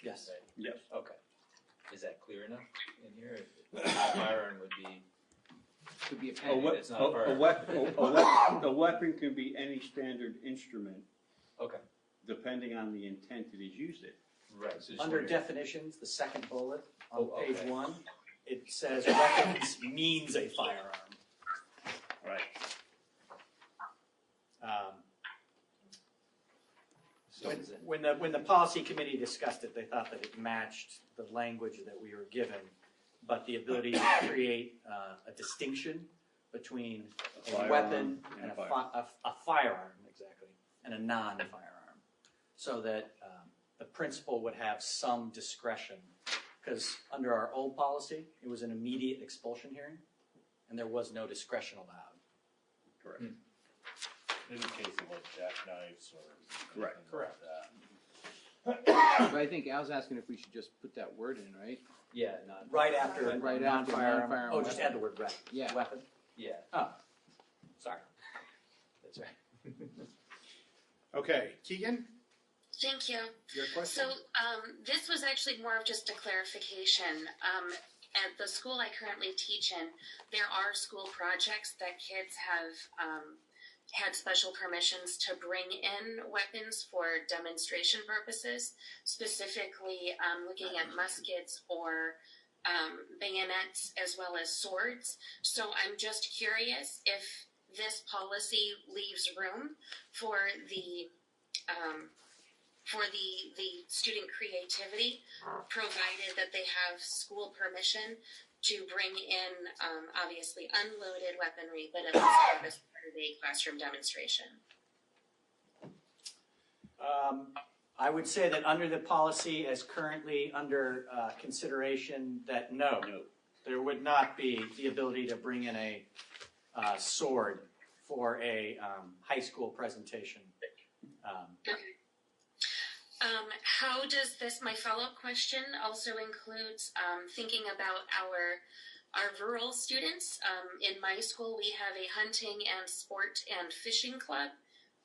Yes. Right? Yes. Okay. Is that clear enough in here? Firearm would be. Could be a A pen. we- it's not a firearm. A weapon can be any standard instrument, Okay. depending on the intent it is used in. Right. So just Under wondering- definitions, the second bullet on Oh, page okay. 1, it says weapons means a firearm. Right. So is it- When the policy committee discussed it, they thought that it matched the language that we were given, but the ability to create a distinction between a Firearm weapon and and a a firearm, exactly, and a non-firearm, so that the principal would have some discretion. Because under our old policy, it was an immediate expulsion hearing, and there was no discretion allowed. Correct. In the case of like jackknives or Correct. anything like that. But I think Al's asking if we should just put that word in, right? Yeah, not. Right after Right after non-firearm. non-firearm Oh, just weapon. add the word weapon. Yeah. Weapon. Yeah. Oh, sorry. That's right. Okay, Keegan, Thank you. your question? So this was actually more of just a clarification. At the school I currently teach in, there are school projects that kids have had special permissions to bring in weapons for demonstration purposes, specifically looking at muskets or bayonets as well as swords. So I'm just curious if this policy leaves room for the student creativity, provided that they have school permission to bring in obviously unloaded weaponry, but at least have as part of a classroom demonstration. I would say that under the policy as currently under consideration, that no, there would not be the ability to bring in a sword for a high school presentation. How does this, my follow-up question also includes thinking about our rural students. In my school, we have a hunting and sport and fishing club,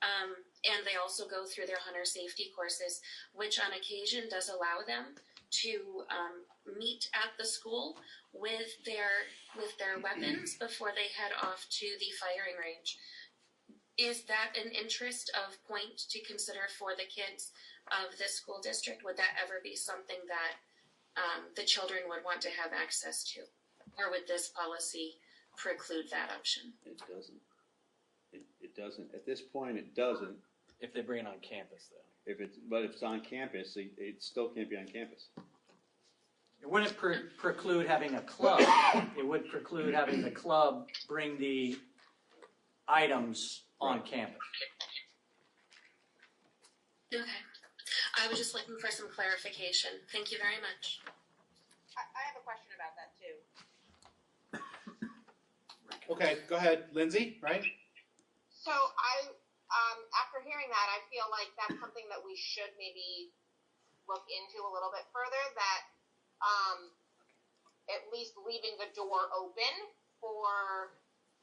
and they also go through their hunter safety courses, which on occasion does allow them to meet at the school with their weapons before they head off to the firing range. Is that an interest of point to consider for the kids of this school district? Would that ever be something that the children would want to have access to? Or would this policy preclude that option? It doesn't. It doesn't. At this point, it doesn't. If they bring it on campus, though. But if it's on campus, it still can't be on campus. It wouldn't preclude having a club. It would preclude having the club bring the items on campus. Okay. I was just looking for some clarification. Thank you very much. I have a question about that too. Okay, go ahead, Lindsay, right? So after hearing that, I feel like that's something that we should maybe look into a little bit further, that at least leaving the door open for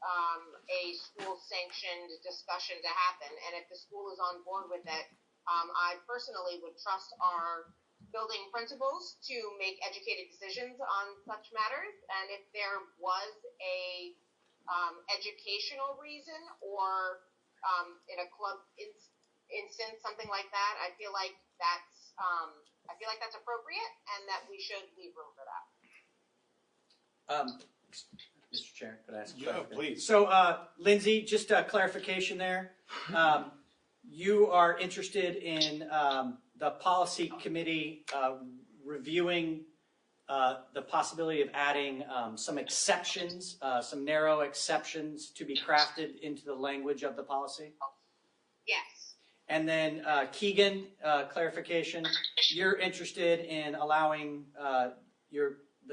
a school-sanctioned discussion to happen. And if the school is on board with it, I personally would trust our building principals to make educated decisions on such matters. And if there was a educational reason or in a club instance, something like that, I feel like that's appropriate, and that we should leave room for that. Mr. Chair, could I ask a Yeah, question? please. So, Lindsay, just a clarification there. You are interested in the policy committee reviewing the possibility of adding some exceptions, some narrow exceptions to be crafted into the language of the policy? Yes. And then Keegan, clarification, you're interested in allowing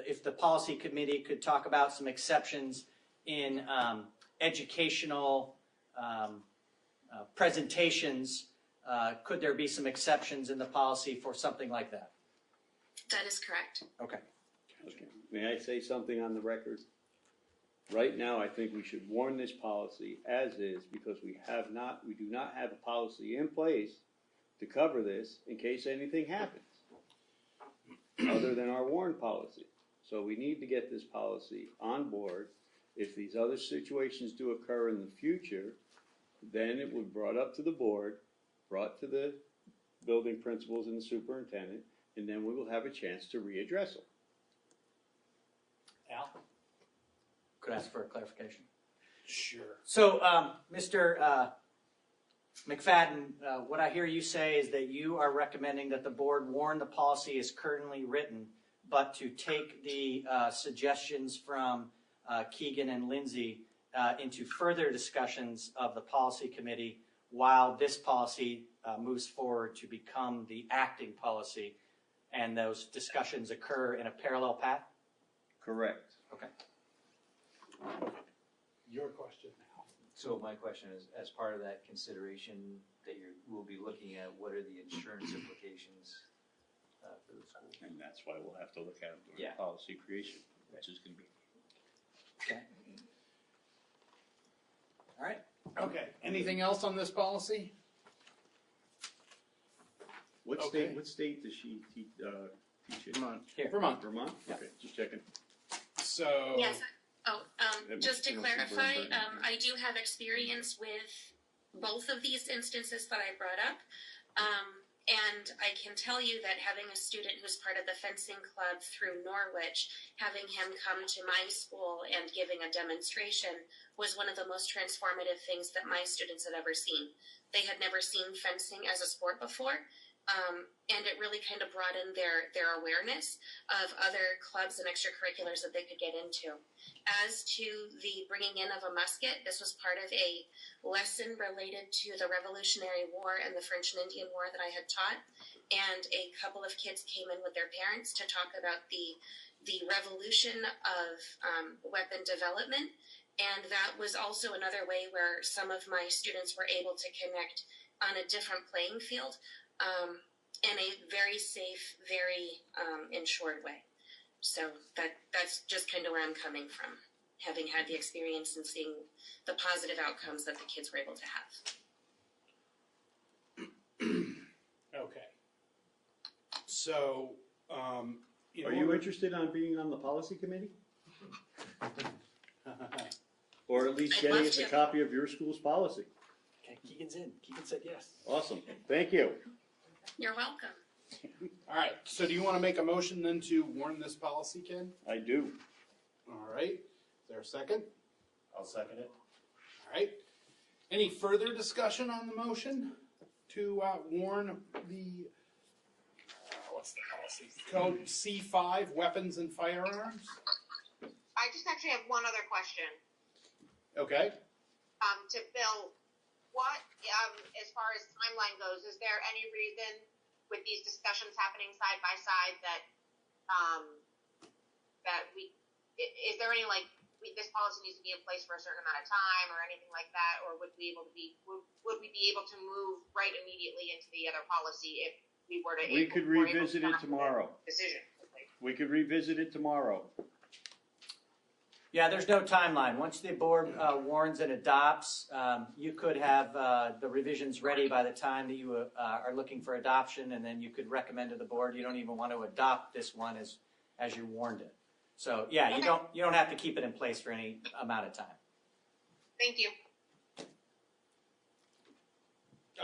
if the policy committee could talk about some exceptions in educational presentations, could there be some exceptions in the policy for something like that? That is correct. Okay. Okay. May I say something on the record? Right now, I think we should warn this policy as is, because we do not have a policy in place to cover this in case anything happens, other than our warn policy. So we need to get this policy on board. If these other situations do occur in the future, then it would be brought up to the board, brought to the building principals and the superintendent, and then we will have a chance to readdress them. Al? Could I ask for a clarification? Sure. So, Mr. McFadden, what I hear you say is that you are recommending that the board warn the policy as currently written, but to take the suggestions from Keegan and Lindsay into further discussions of the policy committee while this policy moves forward to become the acting policy, and those discussions occur in a parallel path? Correct. Okay. Your question now. So my question is, as part of that consideration that we'll be looking at, what are the insurance implications for the school? And that's why we'll have to look at it during policy creation, which is gonna be. Okay. All right. Okay, anything else on this policy? What Okay. state does she teach in? Vermont. Here. Vermont. Vermont? Okay, just checking. So. Yes. Oh, just to You want some clarify, burn? I do have experience with both of these instances that I brought up. And I can tell you that having a student who's part of the fencing club through Norwich, having him come to my school and giving a demonstration was one of the most transformative things that my students had ever seen. They had never seen fencing as a sport before. And it really kind of broadened their awareness of other clubs and extracurriculars that they could get into. As to the bringing in of a musket, this was part of a lesson related to the Revolutionary War and the French and Indian War that I had taught. And a couple of kids came in with their parents to talk about the revolution of weapon development. And that was also another way where some of my students were able to connect on a different playing field. In a very safe, very insured way. So that's just kind of where I'm coming from, having had the experience and seeing the positive outcomes that the kids were able to have. Okay. So, Are you interested on being on the policy committee? Or at least I'd getting love us a to. copy of your school's policy? Okay, Keegan's in. Keegan said yes. Awesome, thank you. You're welcome. All right, so do you want to make a motion then to warn this policy, Ken? I do. All right, is there a second? I'll second it. All right. Any further discussion on the motion to warn the, what's the policy? Code C5, weapons and firearms? I just actually have one other question. Okay. To Bill, what, as far as timeline goes, is there any reason with these discussions happening side by side that is there any this policy needs to be in place for a certain amount of time or anything like that, or would we be able to move right immediately into the other policy if we were to? We could revisit it tomorrow. Decision. We could revisit it tomorrow. Yeah, there's no timeline. Once the board warns and adopts, you could have the revisions ready by the time that you are looking for adoption, and then you could recommend to the board. You don't even want to adopt this one as you warned it. So yeah, you don't have to keep it in place for any amount of time. Thank you.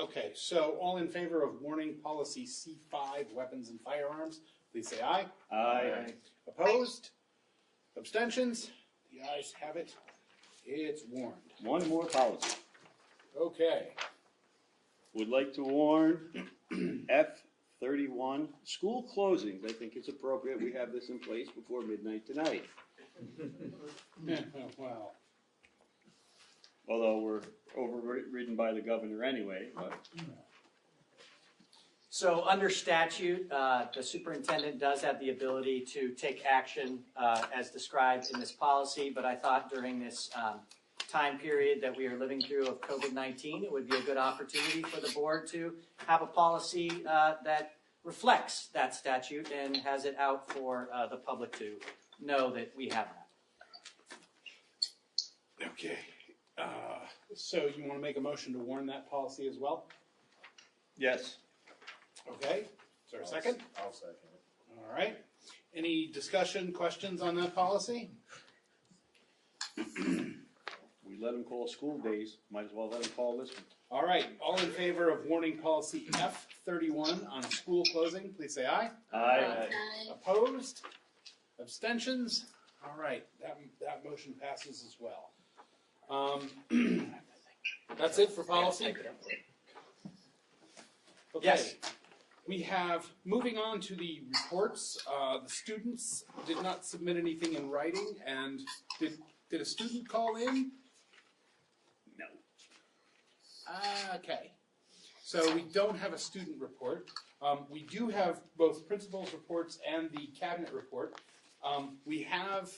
Okay, so all in favor of warning policy C5, weapons and firearms, please say aye. Aye. Opposed? Abstentions? The ayes have it. It's warned. One more policy. Okay. Would like to warn F31, school closings. I think it's appropriate we have this in place before midnight tonight. Wow. Although we're overridden by the governor anyway, but. So under statute, the superintendent does have the ability to take action as described in this policy, but I thought during this time period that we are living through of COVID-19, it would be a good opportunity for the board to have a policy that reflects that statute and has it out for the public to know that we have that. Okay. So you want to make a motion to warn that policy as well? Yes. Okay. Is there a second? I'll second it. All right. Any discussion, questions on that policy? We let them call school days, might as well let them call this one. All right. All in favor of warning policy F31 on school closing, please say aye. Aye. Opposed? Abstentions? All right. That motion passes as well. That's it for policy? Okay. Yes. We have, moving on to the reports, the students did not submit anything in writing, and did a student call in? No. Okay. So we don't have a student report. We do have both principals' reports and the cabinet report. We have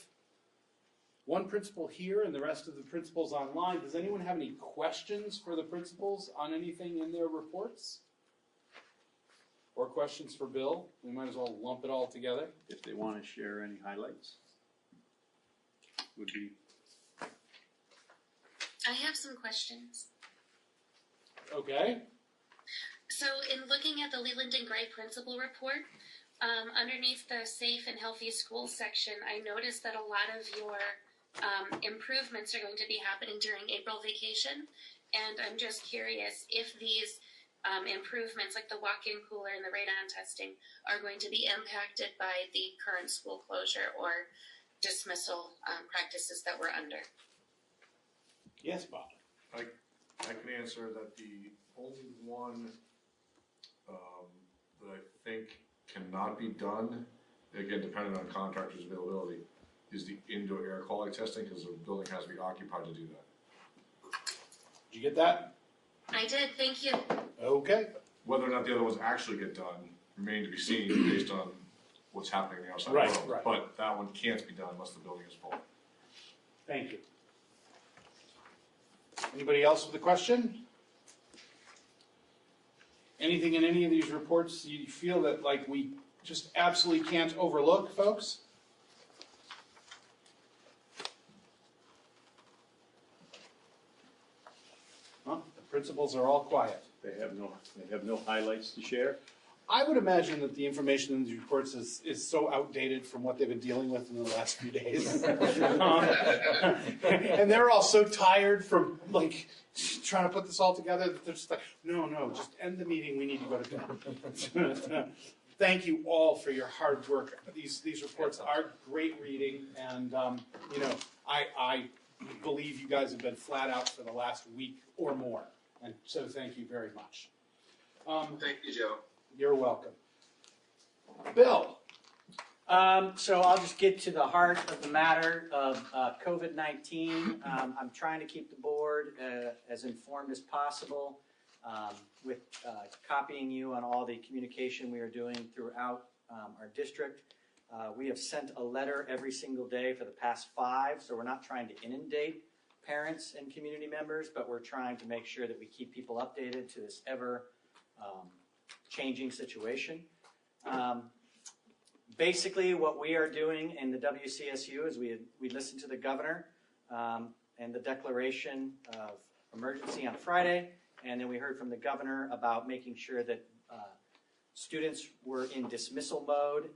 one principal here and the rest of the principals online. Does anyone have any questions for the principals on anything in their reports? Or questions for Bill? We might as well lump it all together. If they want to share any highlights, would be. I have some questions. Okay. So in looking at the Leland and Gray principal report, underneath the safe and healthy schools section, I noticed that a lot of your improvements are going to be happening during April vacation. And I'm just curious if these improvements, like the walk-in cooler and the radon testing, are going to be impacted by the current school closure or dismissal practices that we're under. Yes, Bob. I can answer that the only one that I think cannot be done, again, depending on contractors' availability, is the indoor air quality testing, because the building has to be occupied to do that. Did you get that? I did, thank you. Okay. Whether or not the other ones actually get done remain to be seen based on what's happening in the outside Right, world. right. But that one can't be done unless the building is full. Thank you. Anybody else with a question? Anything in any of these reports you feel that like we just absolutely can't overlook, folks? Well, the principals are all quiet. They have no highlights to share. I would imagine that the information in these reports is so outdated from what they've been dealing with in the last few days. And they're all so tired from like trying to put this all together that they're just like, no, just end the meeting. We need to go to bed. Thank you all for your hard work. These reports are great reading, and I believe you guys have been flat out for the last week or more, and so thank you very much. Thank you, Joe. You're welcome. Bill. So I'll just get to the heart of the matter of COVID-19. I'm trying to keep the board as informed as possible with copying you on all the communication we are doing throughout our district. We have sent a letter every single day for the past 5, so we're not trying to inundate parents and community members, but we're trying to make sure that we keep people updated to this ever changing situation. Basically, what we are doing in the WCSU is we listened to the governor and the declaration of emergency on Friday, and then we heard from the governor about making sure that students were in dismissal mode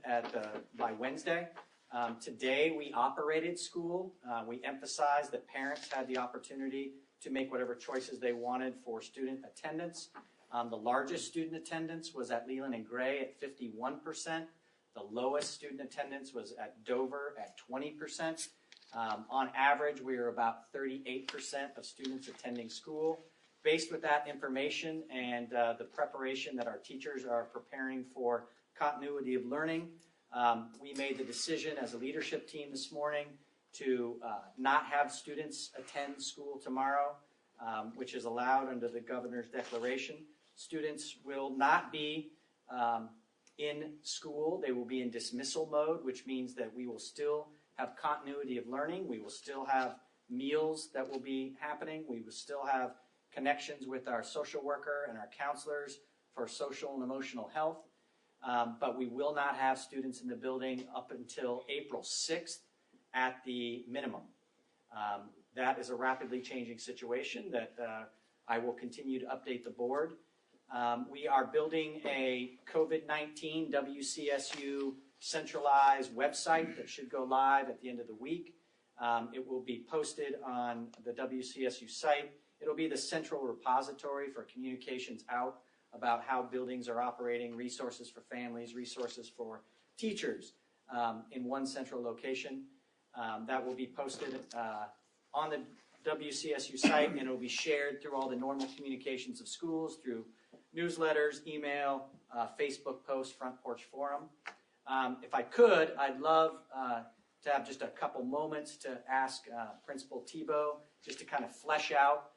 by Wednesday. Today, we operated school. We emphasized that parents had the opportunity to make whatever choices they wanted for student attendance. The largest student attendance was at Leland and Gray at 51%. The lowest student attendance was at Dover at 20%. On average, we are about 38% of students attending school. Based with that information and the preparation that our teachers are preparing for continuity of learning, we made the decision as a leadership team this morning to not have students attend school tomorrow, which is allowed under the governor's declaration. Students will not be in school. They will be in dismissal mode, which means that we will still have continuity of learning. We will still have meals that will be happening. We will still have connections with our social worker and our counselors for social and emotional health. But we will not have students in the building up until April 6th at the minimum. That is a rapidly changing situation that I will continue to update the board. We are building a COVID-19 WCSU centralized website that should go live at the end of the week. It will be posted on the WCSU site. It'll be the central repository for communications out about how buildings are operating, resources for families, resources for teachers in one central location. That will be posted on the WCSU site, and it will be shared through all the normal communications of schools, through newsletters, email, Facebook posts, Front Porch Forum. If I could, I'd love to have just a couple moments to ask Principal Tebow just to kind of flesh out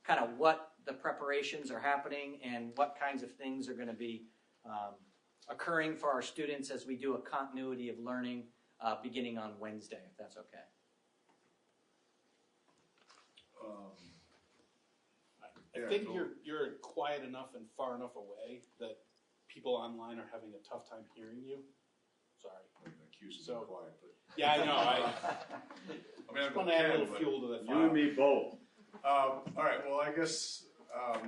kind of what the preparations are happening and what kinds of things are going to be occurring for our students as we do a continuity of learning beginning on Wednesday, if that's okay. I think you're quiet enough and far enough away that people online are having a tough time hearing you. Sorry. I'm accused of being quiet, but. Yeah, I know. I mean, just want to add a little fuel to the fire. You and me both. All right, well, I guess, I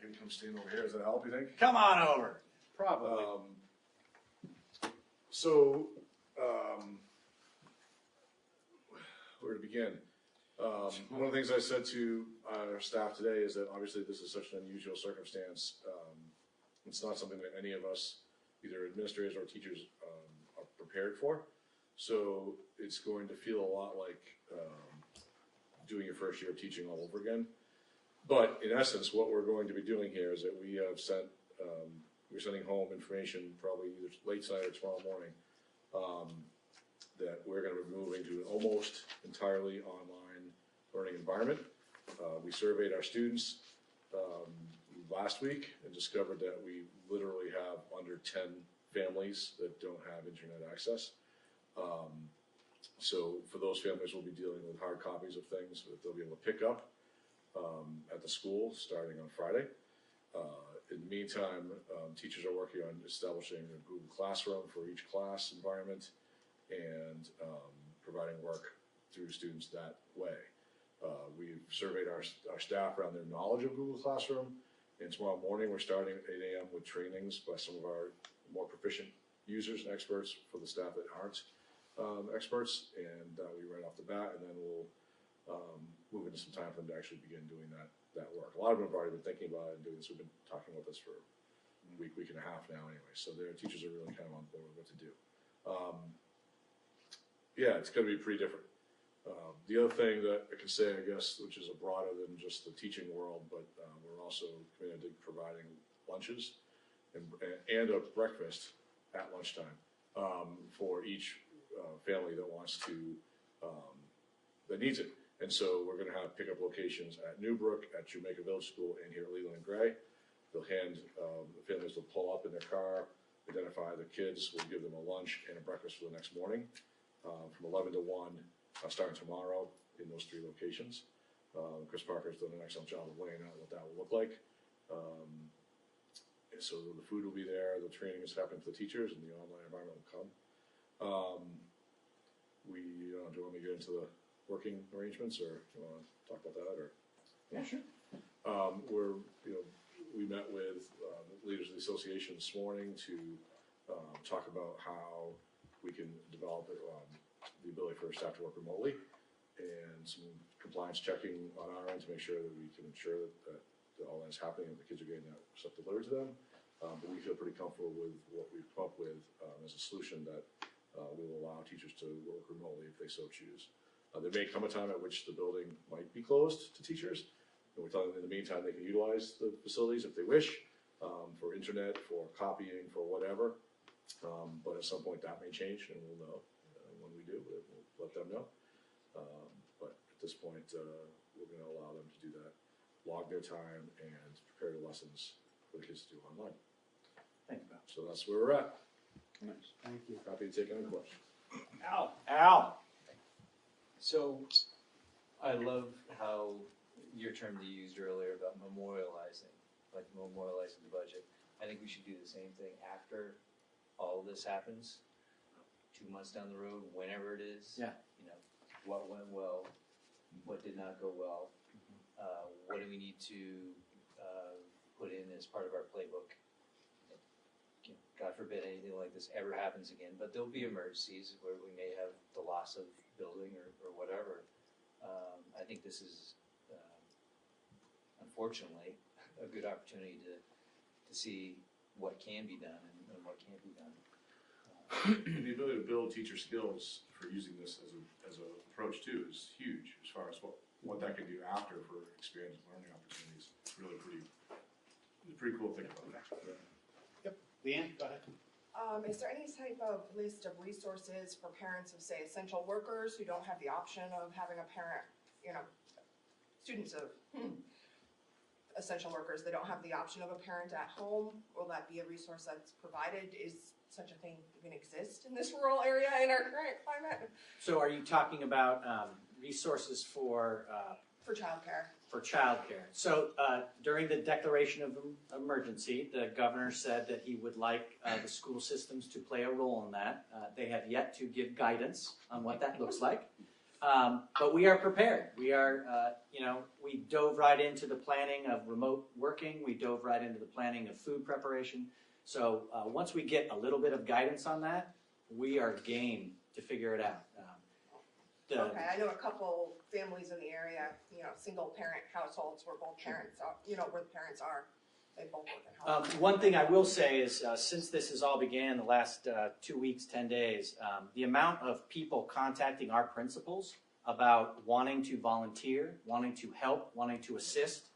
can come stand over here. Does that help, you think? Come on over. Probably. So, where to begin? One of the things I said to our staff today is that obviously this is such an unusual circumstance. It's not something that any of us, either administrators or teachers, are prepared for. So it's going to feel a lot like doing your first year of teaching all over again. But in essence, what we're going to be doing here is that we have sent, we're sending home information probably either late tonight or tomorrow morning, that we're going to be moving to an almost entirely online learning environment. We surveyed our students last week and discovered that we literally have under 10 families that don't have internet access. So for those families, we'll be dealing with hard copies of things that they'll be able to pick up at the school starting on Friday. In the meantime, teachers are working on establishing a Google Classroom for each class environment and providing work through students that way. We've surveyed our staff around their knowledge of Google Classroom, and tomorrow morning we're starting at 8 a.m. with trainings by some of our more proficient users and experts for the staff that aren't experts, and that'll be right off the bat, and then we'll move into some time for them to actually begin doing that work. A lot of them have already been thinking about it and doing this. We've been talking about this for a week and a half now anyway, so their teachers are really kind of on board with what to do. Yeah, it's going to be pretty different. The other thing that I can say, I guess, which is broader than just the teaching world, but we're also committed to providing lunches and a breakfast at lunchtime for each family that wants to, that needs it. And so we're going to have pickup locations at Newbrook, at Jamaica Village School, and here at Leland and Gray. They'll hand, the families will pull up in their car, identify the kids, we'll give them a lunch and a breakfast for the next morning from 11 to 1. Starting tomorrow in those 3 locations. Chris Parker's done an excellent job of laying out what that will look like. And so the food will be there, the training is happening for the teachers, and the online environment will come. Do you want me to get into the working arrangements, or do you want to talk about that? Or yeah, sure. We met with leaders of the association this morning to talk about how we can develop the ability for staff to work remotely, and some compliance checking on our end to make sure that we can ensure that all that is happening and the kids are getting that stuff delivered to them. But we feel pretty comfortable with what we've come up with as a solution that will allow teachers to work remotely if they so choose. There may come a time at which the building might be closed to teachers, and we're telling them in the meantime they can utilize the facilities if they wish for internet, for copying, for whatever. But at some point that may change, and we'll know. When we do, we'll let them know. But at this point, we're going to allow them to do that, log their time, and prepare the lessons for the kids to do online. Thank you, Bob. So that's where we're at. Nice. Thank you. Happy to take any questions. Al. So I love how your term that you used earlier about memorializing the budget. I think we should do the same thing after all of this happens. 2 months down the road, whenever it is. Yeah. What went well, what did not go well, what do we need to put in as part of our playbook. God forbid anything like this ever happens again, but there'll be emergencies where we may have the loss of building or whatever. I think this is, unfortunately, a good opportunity to see what can be done and what can't be done. And the ability to build teacher skills for using this as an approach too is huge as far as what that can do after for expanded learning opportunities. It's really pretty cool to think about that. Yep. Leanne, go ahead. Is there any type of list of resources for parents of, say, essential workers who don't have the option of having a parent, students of essential workers that don't have the option of a parent at home? Will that be a resource that's provided? Is such a thing even exist in this rural area in our current climate? So are you talking about resources for For childcare. For childcare. So during the declaration of emergency, the governor said that he would like the school systems to play a role in that. They have yet to give guidance on what that looks like. But we are prepared. We are, we dove right into the planning of remote working. We dove right into the planning of food preparation. So once we get a little bit of guidance on that, we are game to figure it out. Okay, I know a couple families in the area, single parent households where both parents are, where the parents are, they both work at home. One thing I will say is since this has all began the last 2 weeks, 10 days, the amount of people contacting our principals about wanting to volunteer, wanting to help, wanting to assist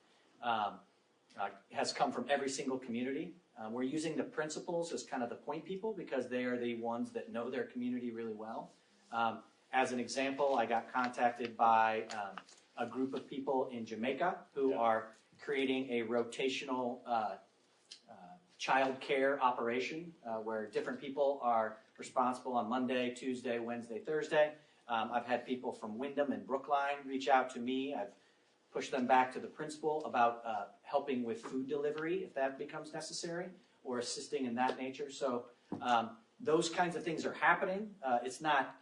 has come from every single community. We're using the principals as kind of the point people because they are the ones that know their community really well. As an example, I got contacted by a group of people in Jamaica who are creating a rotational child care operation where different people are responsible on Monday, Tuesday, Wednesday, Thursday. I've had people from Wyndham and Brookline reach out to me. I've pushed them back to the principal about helping with food delivery if that becomes necessary or assisting in that nature. So those kinds of things are happening. It's not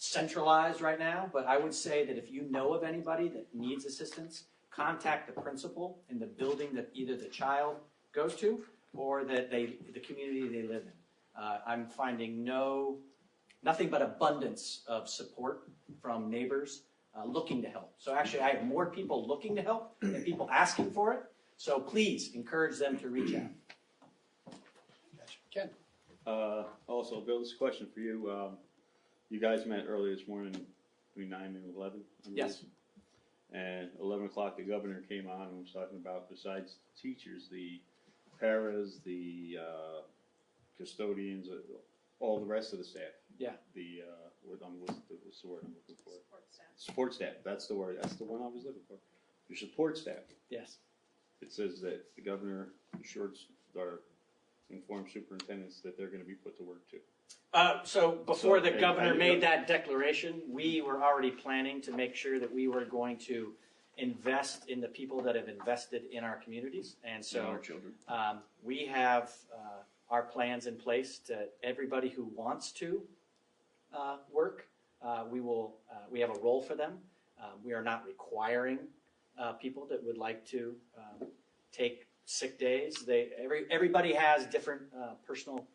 centralized right now, but I would say that if you know of anybody that needs assistance, contact the principal in the building that either the child goes to or that the community they live in. I'm finding nothing but abundance of support from neighbors looking to help. So actually I have more people looking to help than people asking for it. So please encourage them to reach out. Ken. Also, Bill, this is a question for you. You guys met earlier this morning between 9 and 11? Yes. And 11 o'clock, the governor came on and was talking about, besides teachers, the paras, the custodians, all the rest of the staff. Yeah. What's the word I'm looking for? Support staff. Support staff. That's the word. That's the one I was looking for. Your support staff. Yes. It says that the governor assured our informed superintendents that they're going to be put to work too. So before the governor made that declaration, we were already planning to make sure that we were going to invest in the people that have invested in our communities. And so our children. We have our plans in place to everybody who wants to work. We have a role for them. We are not requiring people that would like to take sick days. Everybody has different personal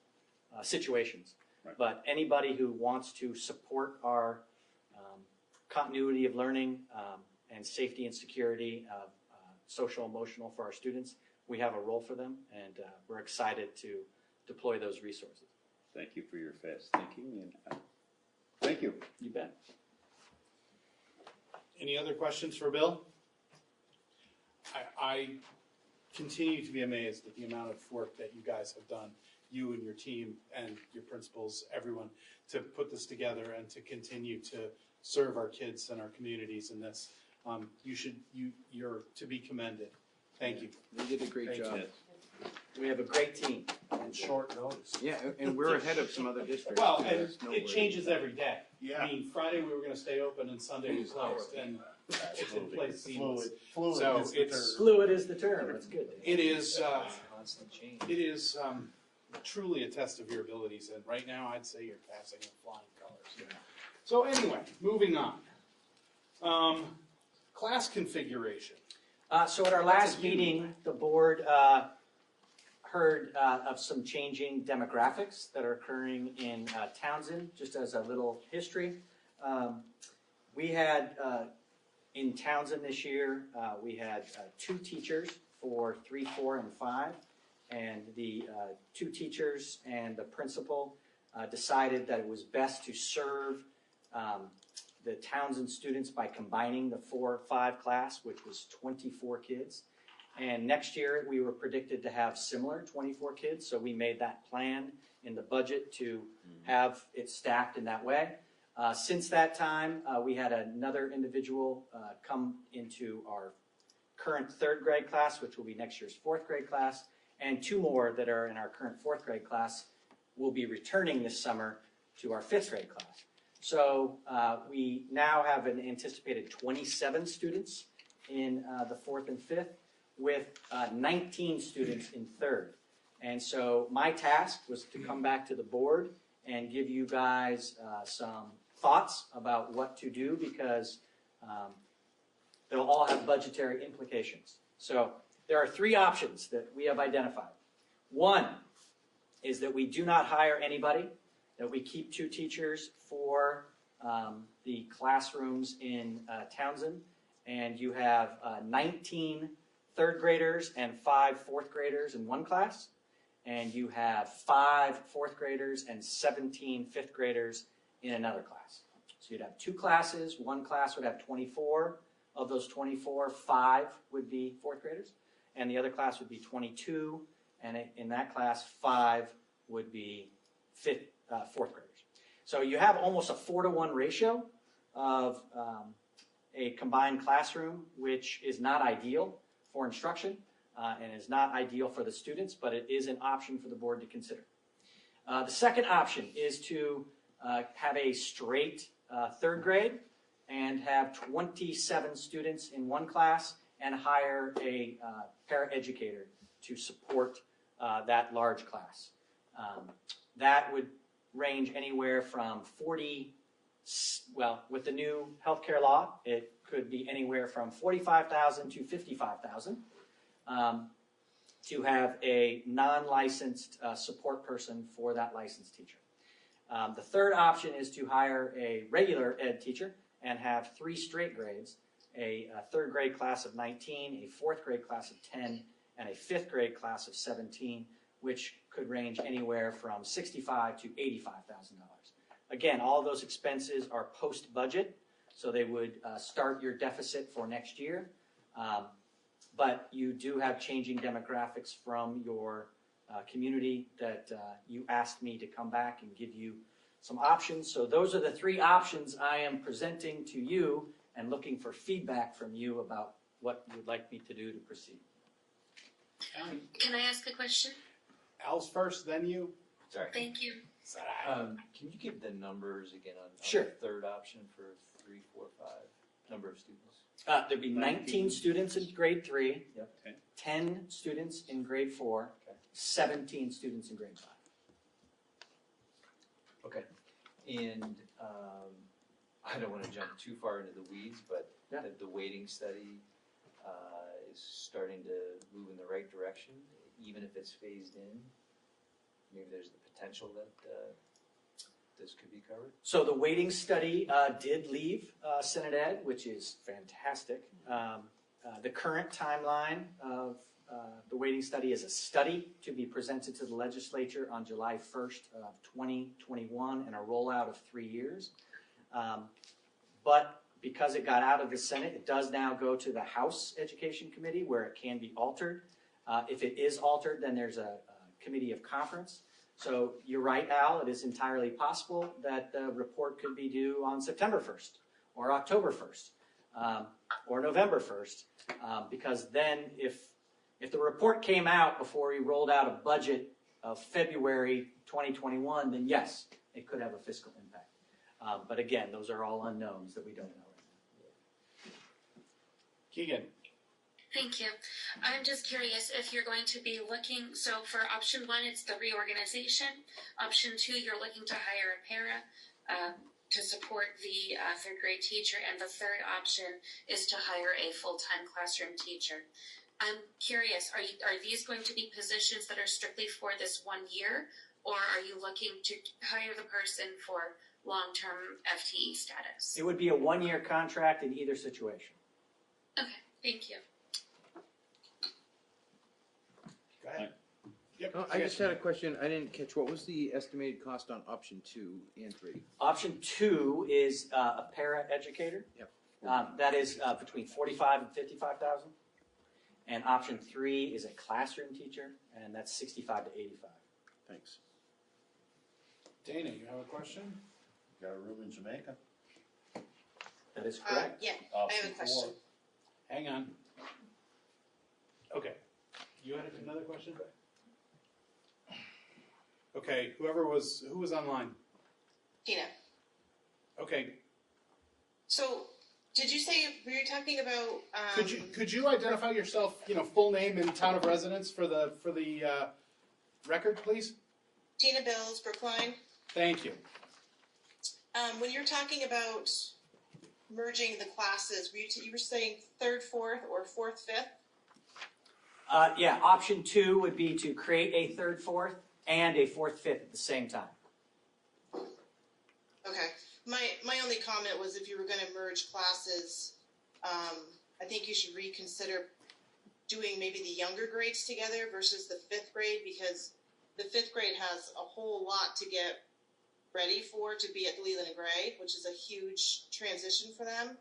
situations. Right. But anybody who wants to support our continuity of learning and safety and security, social, emotional for our students, we have a role for them, and we're excited to deploy those resources. Thank you for your fast thinking, and thank you. You bet. Any other questions for Bill? I continue to be amazed at the amount of work that you guys have done, you and your team and your principals, everyone, to put this together and to continue to serve our kids and our communities in this. You're to be commended. Thank you. They did a great job. We have a great team. On short notice. Yeah, and we're ahead of some other districts. Well, too. and There's no it way. changes every day. Yeah. I mean, Friday we were going to stay open and Sunday we closed, and it's in place seamless. Fluid So is the it's term. Fluid is the term. That's good. It is. Constant change. It is truly a test of your abilities, and right now I'd say you're passing with flying colors. So anyway, moving on. Class configuration. So at our last meeting, the board heard of some changing demographics that are occurring in Townsend. Just as a little history, we had in Townsend this year, we had 2 teachers for 3, 4, and 5, and the 2 teachers and the principal decided that it was best to serve the Townsend students by combining the 4-5 class, which was 24 kids. And next year, we were predicted to have similar 24 kids, so we made that plan in the budget to have it staffed in that way. Since that time, we had another individual come into our current 3rd grade class, which will be next year's 4th grade class, and 2 more that are in our current 4th grade class will be returning this summer to our 5th grade class. So we now have an anticipated 27 students in the 4th and 5th, with 19 students in 3rd. And so my task was to come back to the board and give you guys some thoughts about what to do, because they'll all have budgetary implications. So there are 3 options that we have identified. One is that we do not hire anybody, that we keep 2 teachers for the classrooms in Townsend, and you have 19 3rd graders and 5 4th graders in one class, and you have 5 4th graders and 17 5th graders in another class. So you'd have 2 classes. One class would have 24. Of those 24, 5 would be 4th graders, and the other class would be 22, and in that class, 5 would be 4th graders. So you have almost a 4-to-1 ratio of a combined classroom, which is not ideal for instruction and is not ideal for the students, but it is an option for the board to consider. The second option is to have a straight 3rd grade and have 27 students in one class and hire a paraeducator to support that large class. That would range anywhere from 40, well, with the new healthcare law, it could be anywhere from $45,000 to $55,000 to have a non-licensed support person for that licensed teacher. The third option is to hire a regular ed teacher and have 3 straight grades, a 3rd grade class of 19, a 4th grade class of 10, and a 5th grade class of 17, which could range anywhere from $65,000 to $85,000. Again, all of those expenses are post-budget, so they would start your deficit for next year. But you do have changing demographics from your community that you asked me to come back and give you some options. So those are the 3 options I am presenting to you and looking for feedback from you about what you would like me to do to proceed. Can I ask a question? Al's first, then you. Sorry. Thank you. Can you give the numbers again on Sure. the 3rd option for 3, 4, 5, number of students? There'd be 19 students in grade 3, Yep. Okay. 10 students in grade 4, 17 students in grade 5. Okay. And I don't want to jump too far into the weeds, but the weighting study is starting to move in the right direction, even if it's phased in. Maybe there's the potential that this could be covered. So the weighting study did leave Senate Ed, which is fantastic. The current timeline of the weighting study is a study to be presented to the legislature on July 1st of 2021 and a rollout of 3 years. But because it got out of the Senate, it does now go to the House Education Committee where it can be altered. If it is altered, then there's a committee of conference. So you're right, Al, it is entirely possible that the report could be due on September 1st or October 1st or November 1st, because then if the report came out before we rolled out a budget of February 2021, then yes, it could have a fiscal impact. But again, those are all unknowns that we don't know right now. Keegan. Thank you. I'm just curious if you're going to be looking, so for option 1, it's the reorganization. Option 2, you're looking to hire a para to support the 3rd grade teacher. And the third option is to hire a full-time classroom teacher. I'm curious, are these going to be positions that are strictly for this 1 year, or are you looking to hire the person for long-term FTE status? It would be a 1-year contract in either situation. Okay, thank you. Go ahead. Yep. I just had a question. I didn't catch. What was the estimated cost on option 2 and 3? Option 2 is a para-educator. Yep. That is between $45,000 and $55,000. And option 3 is a classroom teacher, and that's $65,000 to $85,000. Thanks. Dana, you have a question? Got a room in Jamaica? That is correct. Yeah, I have a question. Hang on. Okay. You had another question? Okay, who was online? Tina. Okay, So, did you say we were talking about? could you identify yourself, full name and town of residence for the record, please? Tina Bills, Brookline. Thank you. When you're talking about merging the classes, you were saying third, fourth, or fourth, fifth? Yeah, option 2 would be to create a third, fourth, and a fourth, fifth at the same time. Okay. My only comment was if you were going to merge classes, I think you should reconsider doing maybe the younger grades together versus the fifth grade, because the fifth grade has a whole lot to get ready for to be at Leland and Gray, which is a huge transition for them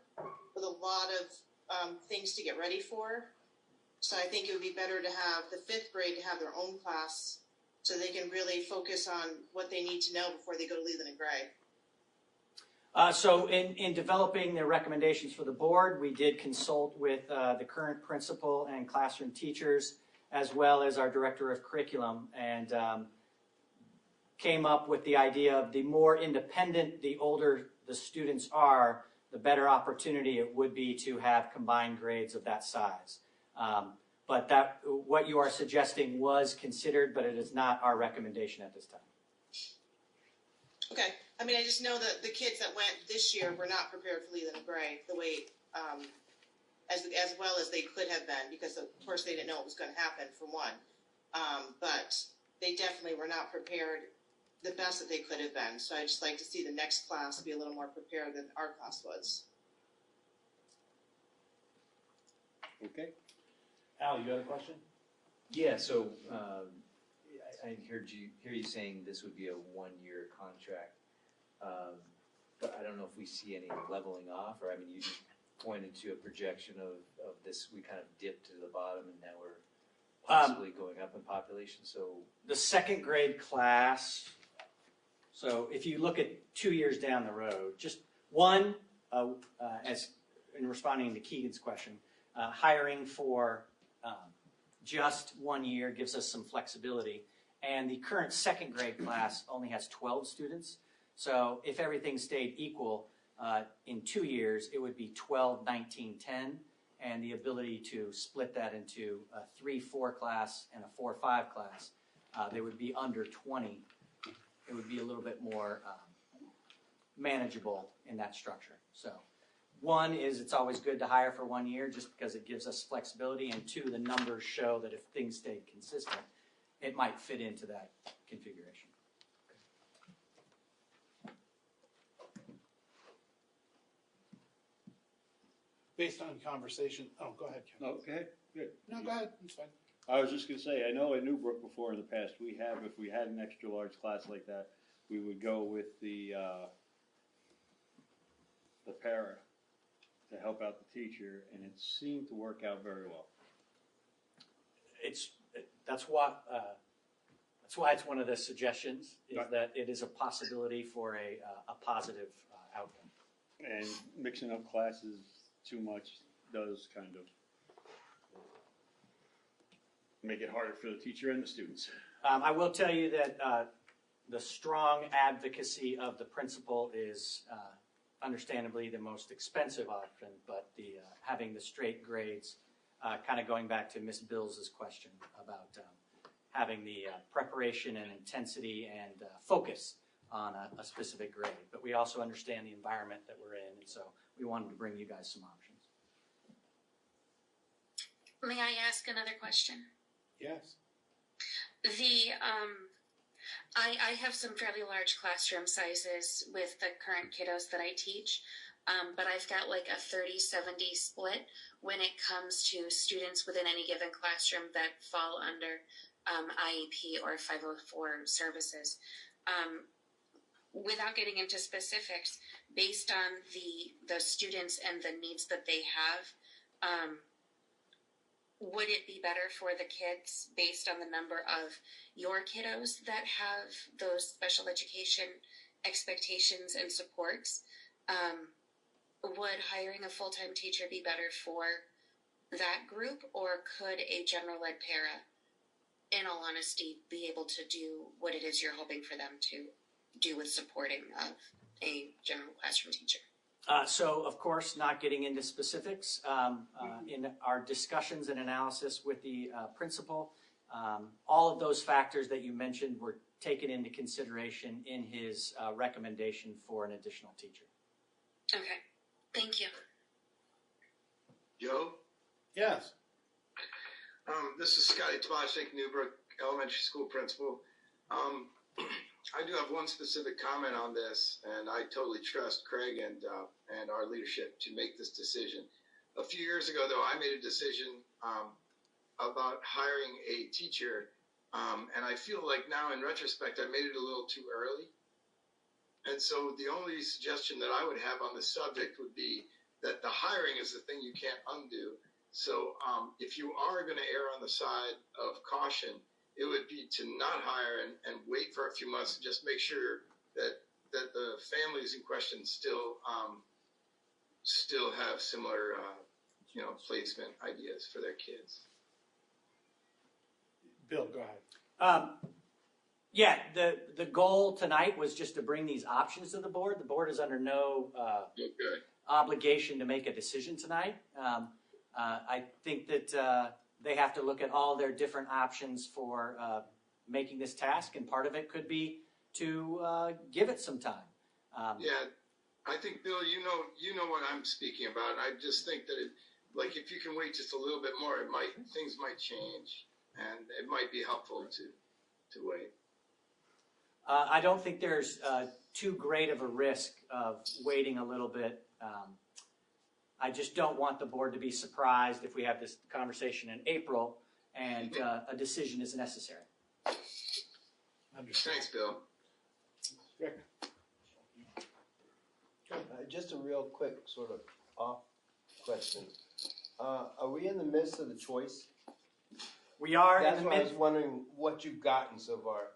with a lot of things to get ready for. So I think it would be better to have the fifth grade to have their own class so they can really focus on what they need to know before they go to Leland and Gray. So in developing the recommendations for the board, we did consult with the current principal and classroom teachers, as well as our director of curriculum, and came up with the idea of the more independent the older the students are, the better opportunity it would be to have combined grades of that size. But what you are suggesting was considered, but it is not our recommendation at this time. Okay. I mean, I just know that the kids that went this year were not prepared for Leland and Gray the way, as well as they could have been, because of course they didn't know what was going to happen, for one. But they definitely were not prepared the best that they could have been. So I just like to see the next class be a little more prepared than our class was. Okay. Al, you got a question? Yeah, so I hear you saying this would be a one-year contract. But I don't know if we see any leveling off, or I mean, you pointed to a projection of this, we kind of dipped to the bottom and now we're possibly going up in population, so. The second grade class, so if you look at 2 years down the road, just one, as in responding to Keegan's question, hiring for just 1 year gives us some flexibility. And the current second grade class only has 12 students. So if everything stayed equal, in 2 years, it would be 12, 19, 10. And the ability to split that into a 3-4 class and a 4-5 class, they would be under 20. It would be a little bit more manageable in that structure. So one is it's always good to hire for 1 year just because it gives us flexibility. And two, the numbers show that if things stayed consistent, it might fit into that configuration. Based on conversation, go ahead, Kevin. Okay, good. No, go ahead, it's fine. I was just gonna say, I know at Newbrook before in the past, if we had an extra large class like that, we would go with the para to help out the teacher, and it seemed to work out very well. That's why it's one of the suggestions, is that it is a possibility for a positive outcome. And mixing up classes too much does kind of make it harder for the teacher and the students. I will tell you that the strong advocacy of the principal is understandably the most expensive option, but having the straight grades, kind of going back to Ms. Bill's question about having the preparation and intensity and focus on a specific grade. But we also understand the environment that we're in, and so we wanted to bring you guys some options. May I ask another question? Yes. I have some fairly large classroom sizes with the current kiddos that I teach, but I've got like a 30-70 split when it comes to students within any given classroom that fall under IEP or 504 services. Without getting into specifics, based on the students and the needs that they have, would it be better for the kids based on the number of your kiddos that have those special education expectations and supports? Would hiring a full-time teacher be better for that group, or could a general ed para, in all honesty, be able to do what it is you're hoping for them to do with supporting of a general classroom teacher? So, of course, not getting into specifics, in our discussions and analysis with the principal, all of those factors that you mentioned were taken into consideration in his recommendation for an additional teacher. Okay, thank you. Joe? Yes. This is Scotty Tomasik, Newbrook Elementary School Principal. I do have one specific comment on this, and I totally trust Craig and our leadership to make this decision. A few years ago, though, I made a decision about hiring a teacher, and I feel like now, in retrospect, I made it a little too early. And so the only suggestion that I would have on this subject would be that the hiring is the thing you can't undo. So if you are going to err on the side of caution, it would be to not hire and wait for a few months and just make sure that the families in question still have similar placement ideas for their kids. Bill, go ahead. Yeah, the goal tonight was just to bring these options to the board. The board is under no obligation to make a decision tonight. I think that they have to look at all their different options for making this task, and part of it could be to give it some time. Yeah, I think, Bill, you know what I'm speaking about. And I just think that if you can wait just a little bit more, things might change, and it might be helpful to wait. I don't think there's too great of a risk of waiting a little bit. I just don't want the board to be surprised if we have this conversation in April and a decision is necessary. Thanks, Bill. Rick. Just a real quick sort of off question. Are we in the midst of the choice? We are. That's why I was wondering what you've gotten so far.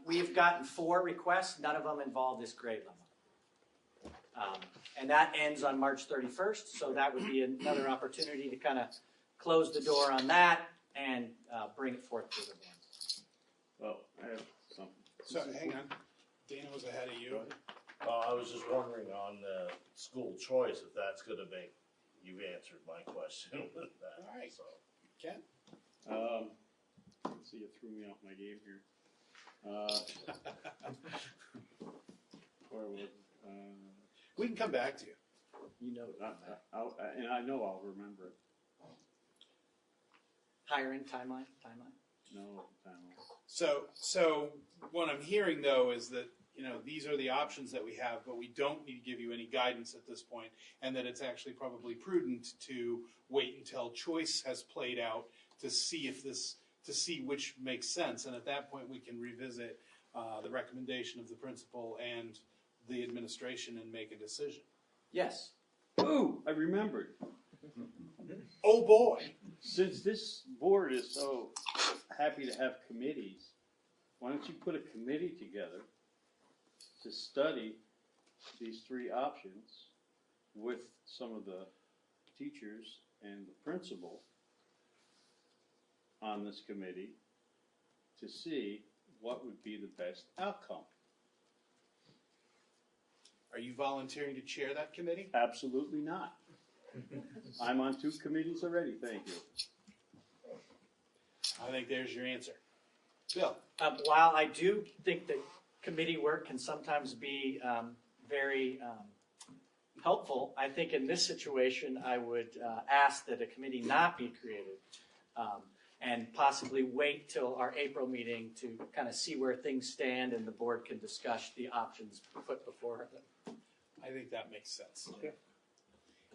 We've gotten 4 requests. None of them involve this grade level. And that ends on March 31st, so that would be another opportunity to kind of close the door on that and bring it forth to the board. Oh, I have something. So hang on. Dana was ahead of you. I was just wondering on the school choice if that's gonna make, you answered my question with that. All right. So. Ken? Let's see, you threw me off my game here. Where was we can come back to you. You know, and I know I'll remember it. Hiring timeline? No, timeline. So what I'm hearing though is that these are the options that we have, but we don't need to give you any guidance at this point, and that it's actually probably prudent to wait until choice has played out to see which makes sense, and at that point we can revisit the recommendation of the principal and the administration and make a decision. Yes. Ooh, I remembered. Oh boy! Since this board is so happy to have committees, why don't you put a committee together to study these 3 options with some of the teachers and the principal on this committee to see what would be the best outcome. Are you volunteering to chair that committee? Absolutely not. I'm on 2 committees already, thank you. I think there's your answer. Bill? While I do think that committee work can sometimes be very helpful, I think in this situation I would ask that a committee not be created and possibly wait till our April meeting to kind of see where things stand and the board can discuss the options put before them. I think that makes sense. Okay.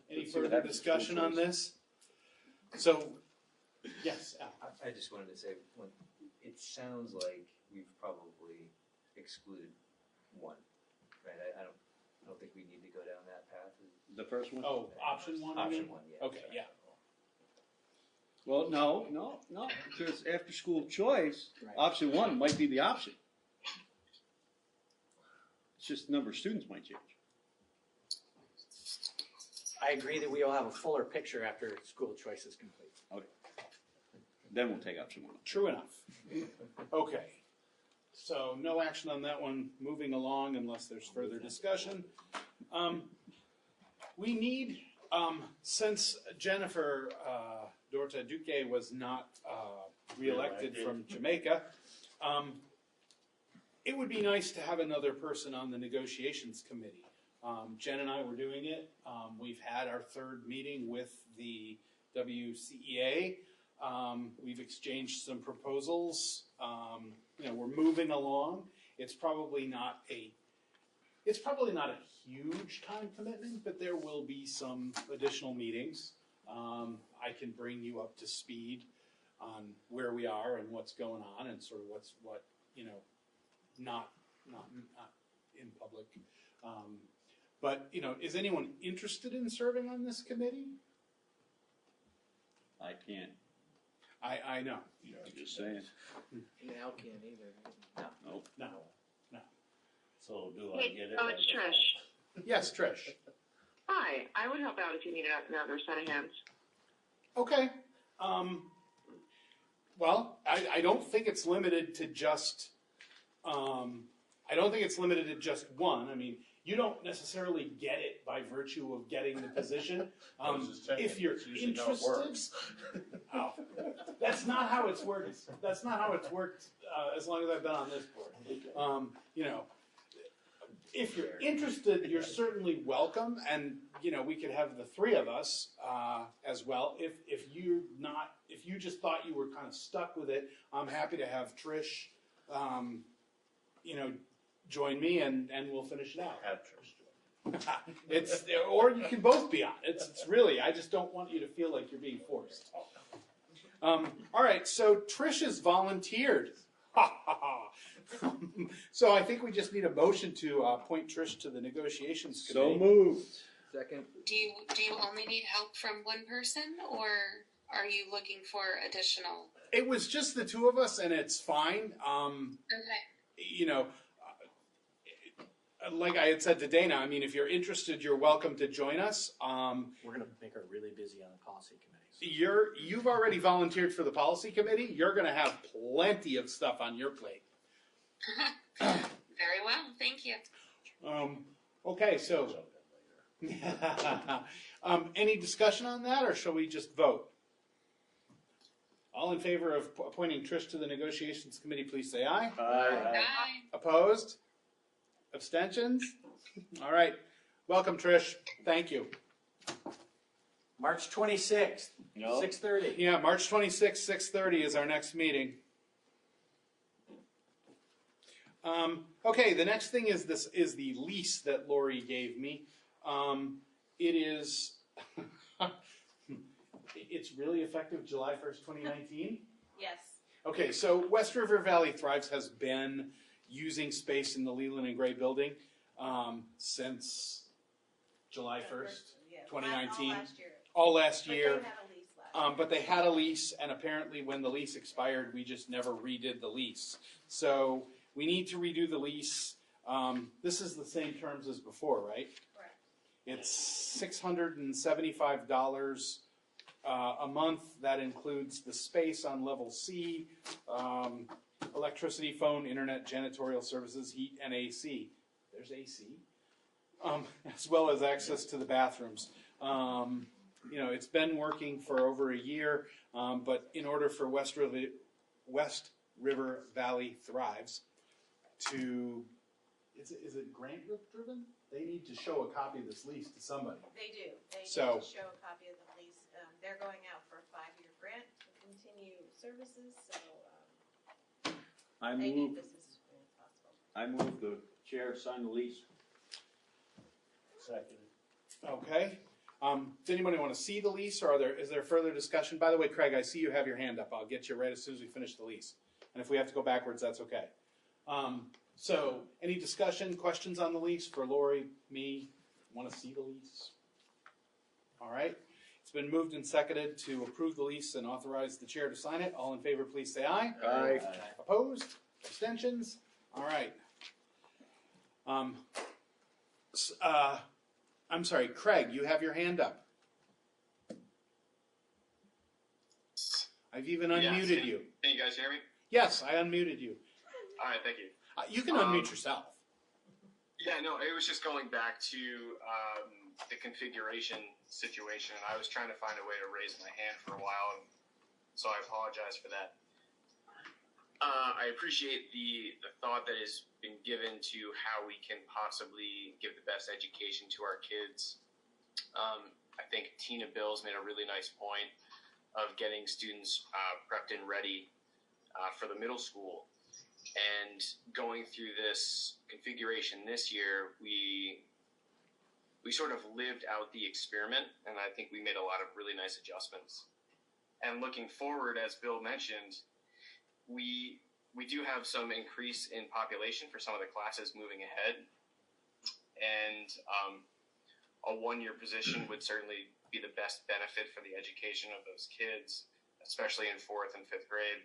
Any Let's see what further happens. discussion on this? So, yes, Al. I just wanted to say, it sounds like we've probably excluded one, right? I don't think we need to go down that path. The first one? Oh, option 1? you Option mean? 1, yeah. Okay, yeah. Well, no, because after school choice, Right. option 1 might be the option. It's just the number of students might change. I agree that we will have a fuller picture after school choice is complete. Okay. Then we'll take option 1. True enough. Okay. So no action on that one. Moving along unless there's further discussion. We need, since Jennifer Dorta Duque was not reelected from Jamaica, it would be nice to have another person on the negotiations committee. Jen and I were doing it. We've had our third meeting with the WCEA. We've exchanged some proposals. We're moving along. It's probably not a huge time commitment, but there will be some additional meetings. I can bring you up to speed on where we are and what's going on and sort of what not in public. But is anyone interested in serving on this committee? I can't. I know. I'm just saying. Now can't either. Nope. No. So do I get it? Oh, it's Trish. Yes, Trish. Hi, I would help out if you needed another set of hands. Okay. Well, I don't think it's limited to just. I don't think it's limited to just one. I mean, you don't necessarily get it by virtue of getting the position. If you're interested, oh, that's not how it's worked. That's not how it's worked as long as I've been on this board. If you're interested, you're certainly welcome, and we could have the three of us as well. If you just thought you were kind of stuck with it, I'm happy to have Trish, join me, and we'll finish it out. Have Trish join. It's or you can both be on. It's really, I just don't want you to feel like you're being forced. All right, so Trish has volunteered. So I think we just need a motion to appoint Trish to the negotiations committee. So moved. Second. Do you only need help from one person, or are you looking for additional? It was just the two of us, and it's fine. Okay. Like I had said to Dana, I mean, if you're interested, you're welcome to join us. We're gonna make her really busy on the policy committee. You've already volunteered for the policy committee. You're going to have plenty of stuff on your plate. Very well, thank you. Okay, so any discussion on that, or shall we just vote? All in favor of appointing Trish to the negotiations committee, please say aye. Aye. Opposed? Abstentions? All right. Welcome, Trish. Thank you. March 26th, 6:30. Yeah, March 26th, 6:30 is our next meeting. Okay, the next thing is the lease that Lori gave me. It is it's really effective July 1st, 2019. Yes. Okay, so West River Valley Thrives has been using space in the Leland and Gray building since July 1st, 2019. All last year. But they had a lease, and apparently when the lease expired, we just never redid the lease. So we need to redo the lease. This is the same terms as before, right? Correct. It's $675 a month. That includes the space on level C, electricity, phone, internet, janitorial services, heat, and AC. There's AC. As well as access to the bathrooms. It's been working for over a year, but in order for West River Valley Thrives to, is it grant driven? They need to show a copy of this lease to somebody. They do. They need So- to show a copy of the lease. They're going out for a 5-year grant to continue services, so I they need move, this as soon as possible. I move the chair sign the lease. Second. Okay. Does anybody want to see the lease, or is there further discussion? By the way, Craig, I see you have your hand up. I'll get you right as soon as we finish the lease. And if we have to go backwards, that's okay. So, any discussion, questions on the lease for Lori, me? Want to see the lease? All right. It's been moved and seconded to approve the lease and authorize the chair to sign it. All in favor, please say aye. Aye. Opposed? Abstentions? All right. I'm sorry, Craig, you have your hand up. I've even unmuted you. Can you guys hear me? Yes, I unmuted you. All right, thank you. You can unmute yourself. Yeah, no, it was just going back to the configuration situation, and I was trying to find a way to raise my hand for a while, so I apologize for that. I appreciate the thought that has been given to how we can possibly give the best education to our kids. I think Tina Bills made a really nice point of getting students prepped and ready for the middle school. And going through this configuration this year, we sort of lived out the experiment, and I think we made a lot of really nice adjustments. And looking forward, as Bill mentioned, we do have some increase in population for some of the classes moving ahead, and a one-year position would certainly be the best benefit for the education of those kids, especially in 4th and 5th grade.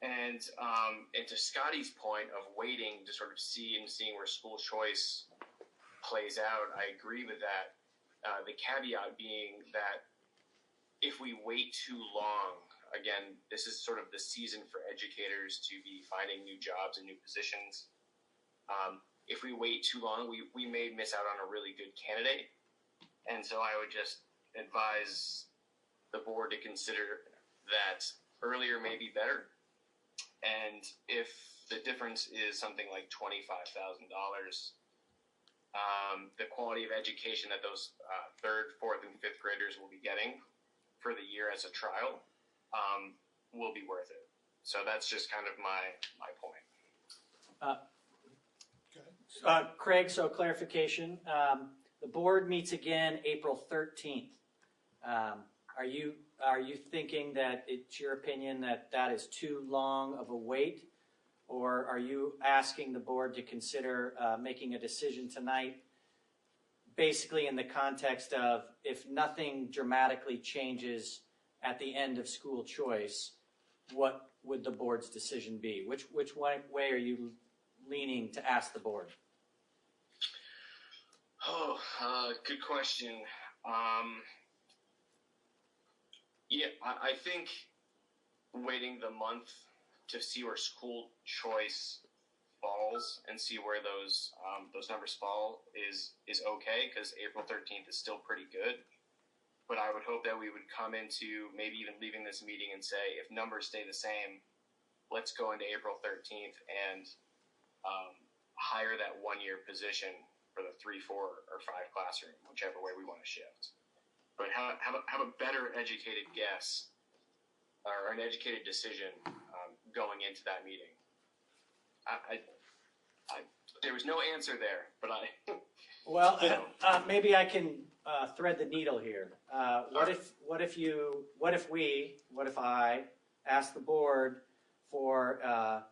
And to Scotty's point of waiting to sort of seeing where school choice plays out, I agree with that. The caveat being that if we wait too long, again, this is sort of the season for educators to be finding new jobs and new positions. If we wait too long, we may miss out on a really good candidate. And so I would just advise the board to consider that earlier may be better. And if the difference is something like $25,000, the quality of education that those 3rd, 4th, and 5th graders will be getting for the year as a trial will be worth it. So that's just kind of my point. Craig, so clarification. The board meets again April 13th. Are you thinking that it's your opinion that that is too long of a wait? Or are you asking the board to consider making a decision tonight, basically in the context of if nothing dramatically changes at the end of school choice, what would the board's decision be? Which way are you leaning to ask the board? Good question. Yeah, I think waiting the month to see where school choice falls and see where those numbers fall is okay, because April 13th is still pretty good. But I would hope that we would come into maybe even leaving this meeting and say, if numbers stay the same, let's go into April 13th and hire that one-year position for the 3, 4, or 5 classroom, whichever way we want to shift. But have a better educated guess or an educated decision going into that meeting. There was no answer there, but Well, maybe I can thread the needle here. What if I ask the board for a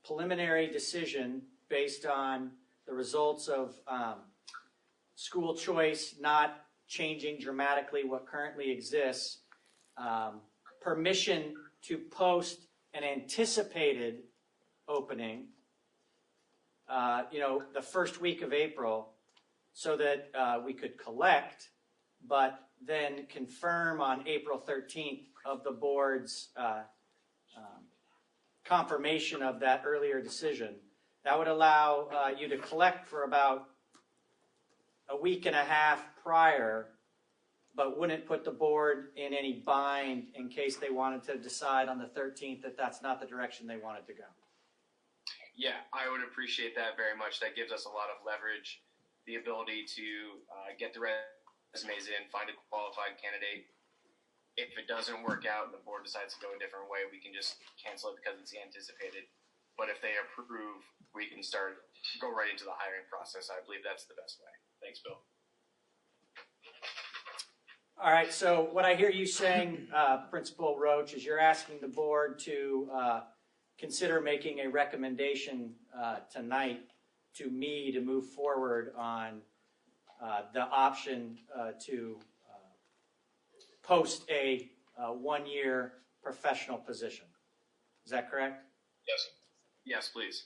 preliminary decision based on the results of school choice not changing dramatically what currently exists, permission to post an anticipated opening, the first week of April, so that we could collect, but then confirm on April 13th of the board's confirmation of that earlier decision. That would allow you to collect for about a week and a half prior, but wouldn't put the board in any bind in case they wanted to decide on the 13th that that's not the direction they wanted to go. Yeah, I would appreciate that very much. That gives us a lot of leverage, the ability to get the resumes in, find a qualified candidate. If it doesn't work out and the board decides to go a different way, we can just cancel it because it's anticipated. But if they approve, we can go right into the hiring process. I believe that's the best way. Thanks, Bill. All right, so what I hear you saying, Principal Roach, is you're asking the board to consider making a recommendation tonight to me to move forward on the option to post a one-year professional position. Is that correct? Yes. Yes, please.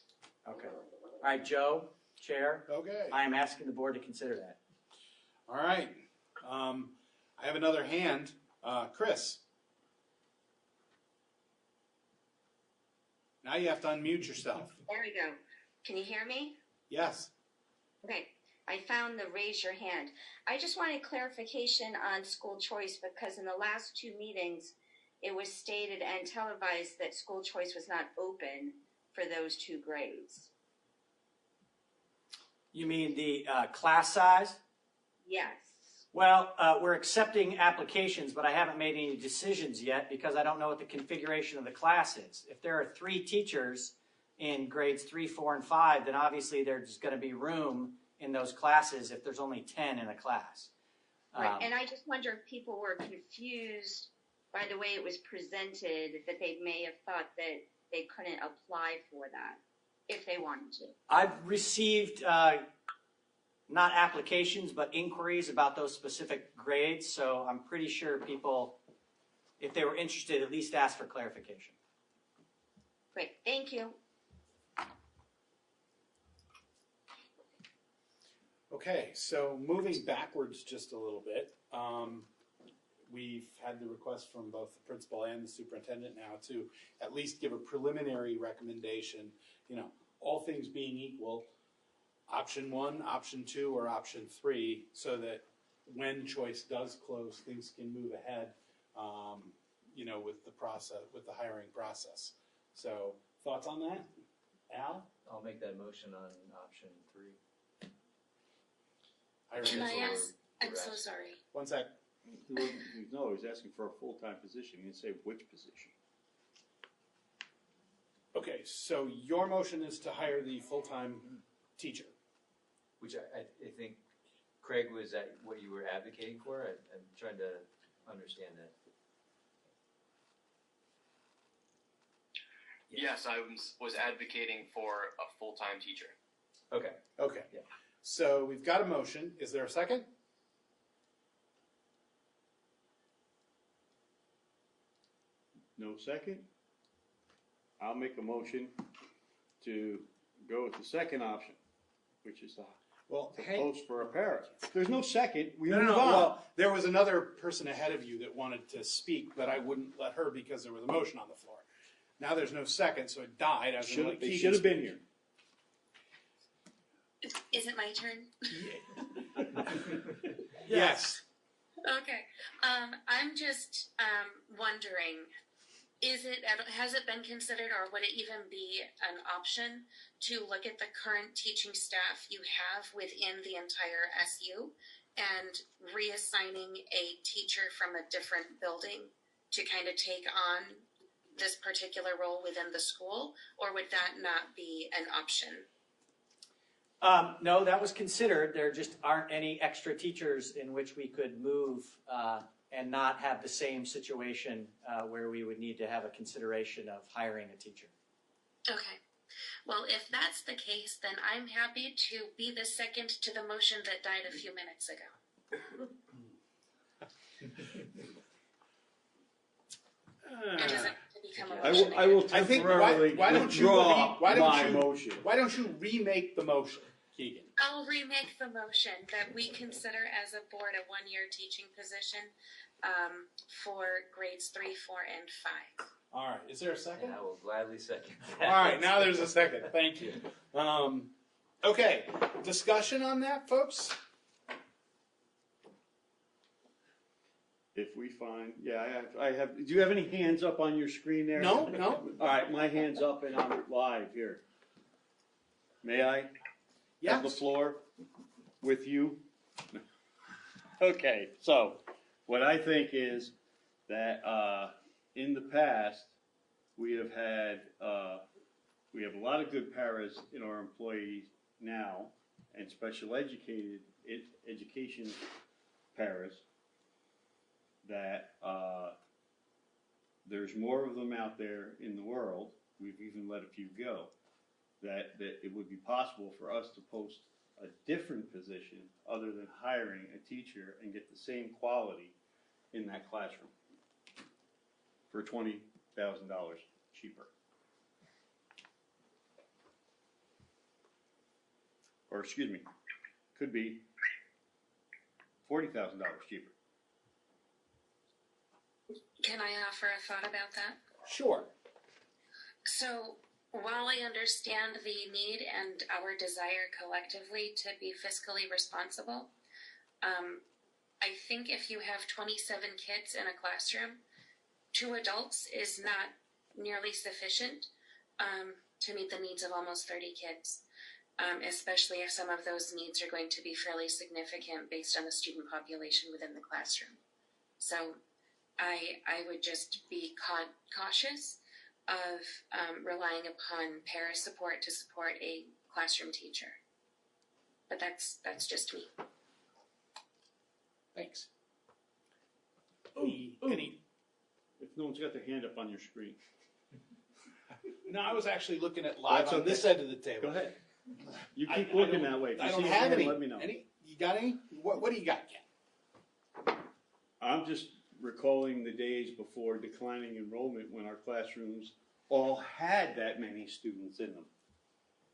Okay. All right, Joe, Chair. Okay. I am asking the board to consider that. All right. I have another hand. Chris. Now you have to unmute yourself. There we go. Can you hear me? Yes. Okay. I found the raise your hand. I just wanted clarification on school choice because in the last two meetings, it was stated and televised that school choice was not open for those two grades. You mean the class size? Yes. Well, we're accepting applications, but I haven't made any decisions yet because I don't know what the configuration of the class is. If there are 3 teachers in grades 3, 4, and 5, then obviously there's going to be room in those classes if there's only 10 in a class. Right. And I just wonder if people were confused by the way it was presented, that they may have thought that they couldn't apply for that if they wanted to. I've received not applications, but inquiries about those specific grades, so I'm pretty sure people, if they were interested, at least asked for clarification. Great. Thank you. Okay, so moving backwards just a little bit, we've had the request from both the principal and the superintendent now to at least give a preliminary recommendation, you know, all things being equal, option 1, option 2, or option 3, so that when choice does close, things can move ahead, you know, with the process, with the hiring process. So, thoughts on that, Al? I'll make that motion on option 3. Can I ask? I'm so sorry. One sec. No, he was asking for a full-time position. He didn't say which position. Okay, so your motion is to hire the full-time teacher. Which I think, Craig, was that what you were advocating for? I'm trying to understand that. Yes, I was advocating for a full-time teacher. Okay. Okay. Yeah. So we've got a motion. Is there a second? No second? I'll make a motion to go with the second option, which is to post for a para. If there's no second, we move on. Well, there was another person ahead of you that wanted to speak, but I wouldn't let her because there was a motion on the floor. Now there's no second, so it died. They should have been here. Is it my turn? Yes. Okay. I'm just wondering, has it been considered, or would it even be an option to look at the current teaching staff you have within the entire SU and reassigning a teacher from a different building to kind of take on this particular role within the school, or would that not be an option? No, that was considered. There just aren't any extra teachers in which we could move and not have the same situation where we would need to have a consideration of hiring a teacher. Okay. Well, if that's the case, then I'm happy to be the second to the motion that died a few minutes ago. Or does it become a motion? I will I think temporarily why don't you withdraw my motion. Why don't you remake the motion, Keegan? I'll remake the motion that we consider as a board a one-year teaching position for grades 3, 4, and 5. All right. Is there a second? And I will gladly second All that. right. Now there's a second. Thank you. Okay. Discussion on that, folks? If we find, I have. Do you have any hands up on your screen there? No, no. All right, my hand's up and I'm live here. May I have the floor with you? Okay, so what I think is that in the past we have had we have a lot of good paras in our employees now, and special education paras. That there's more of them out there in the world. We've even let a few go. That it would be possible for us to post a different position other than hiring a teacher and get the same quality in that classroom for $20,000 cheaper. Or excuse me, could be $40,000 cheaper. Can I offer a thought about that? Sure. So While I understand the need and our desire collectively to be fiscally responsible, I think if you have 27 kids in a classroom, 2 adults is not nearly sufficient to meet the needs of almost 30 kids, especially if some of those needs are going to be fairly significant based on the student population within the classroom. So I would just be cautious of relying upon para support to support a classroom teacher. But that's just me. Thanks. Any? If no one's got their hand up on your screen. No, I was actually looking at live That's on okay. this end of the table. Go ahead. You I keep looking don't- that way. If you I don't see a have hand, any. let me know. Any? You got any? What do you got, Ken? I'm just recalling the days before declining enrollment when our classrooms all had that many students in them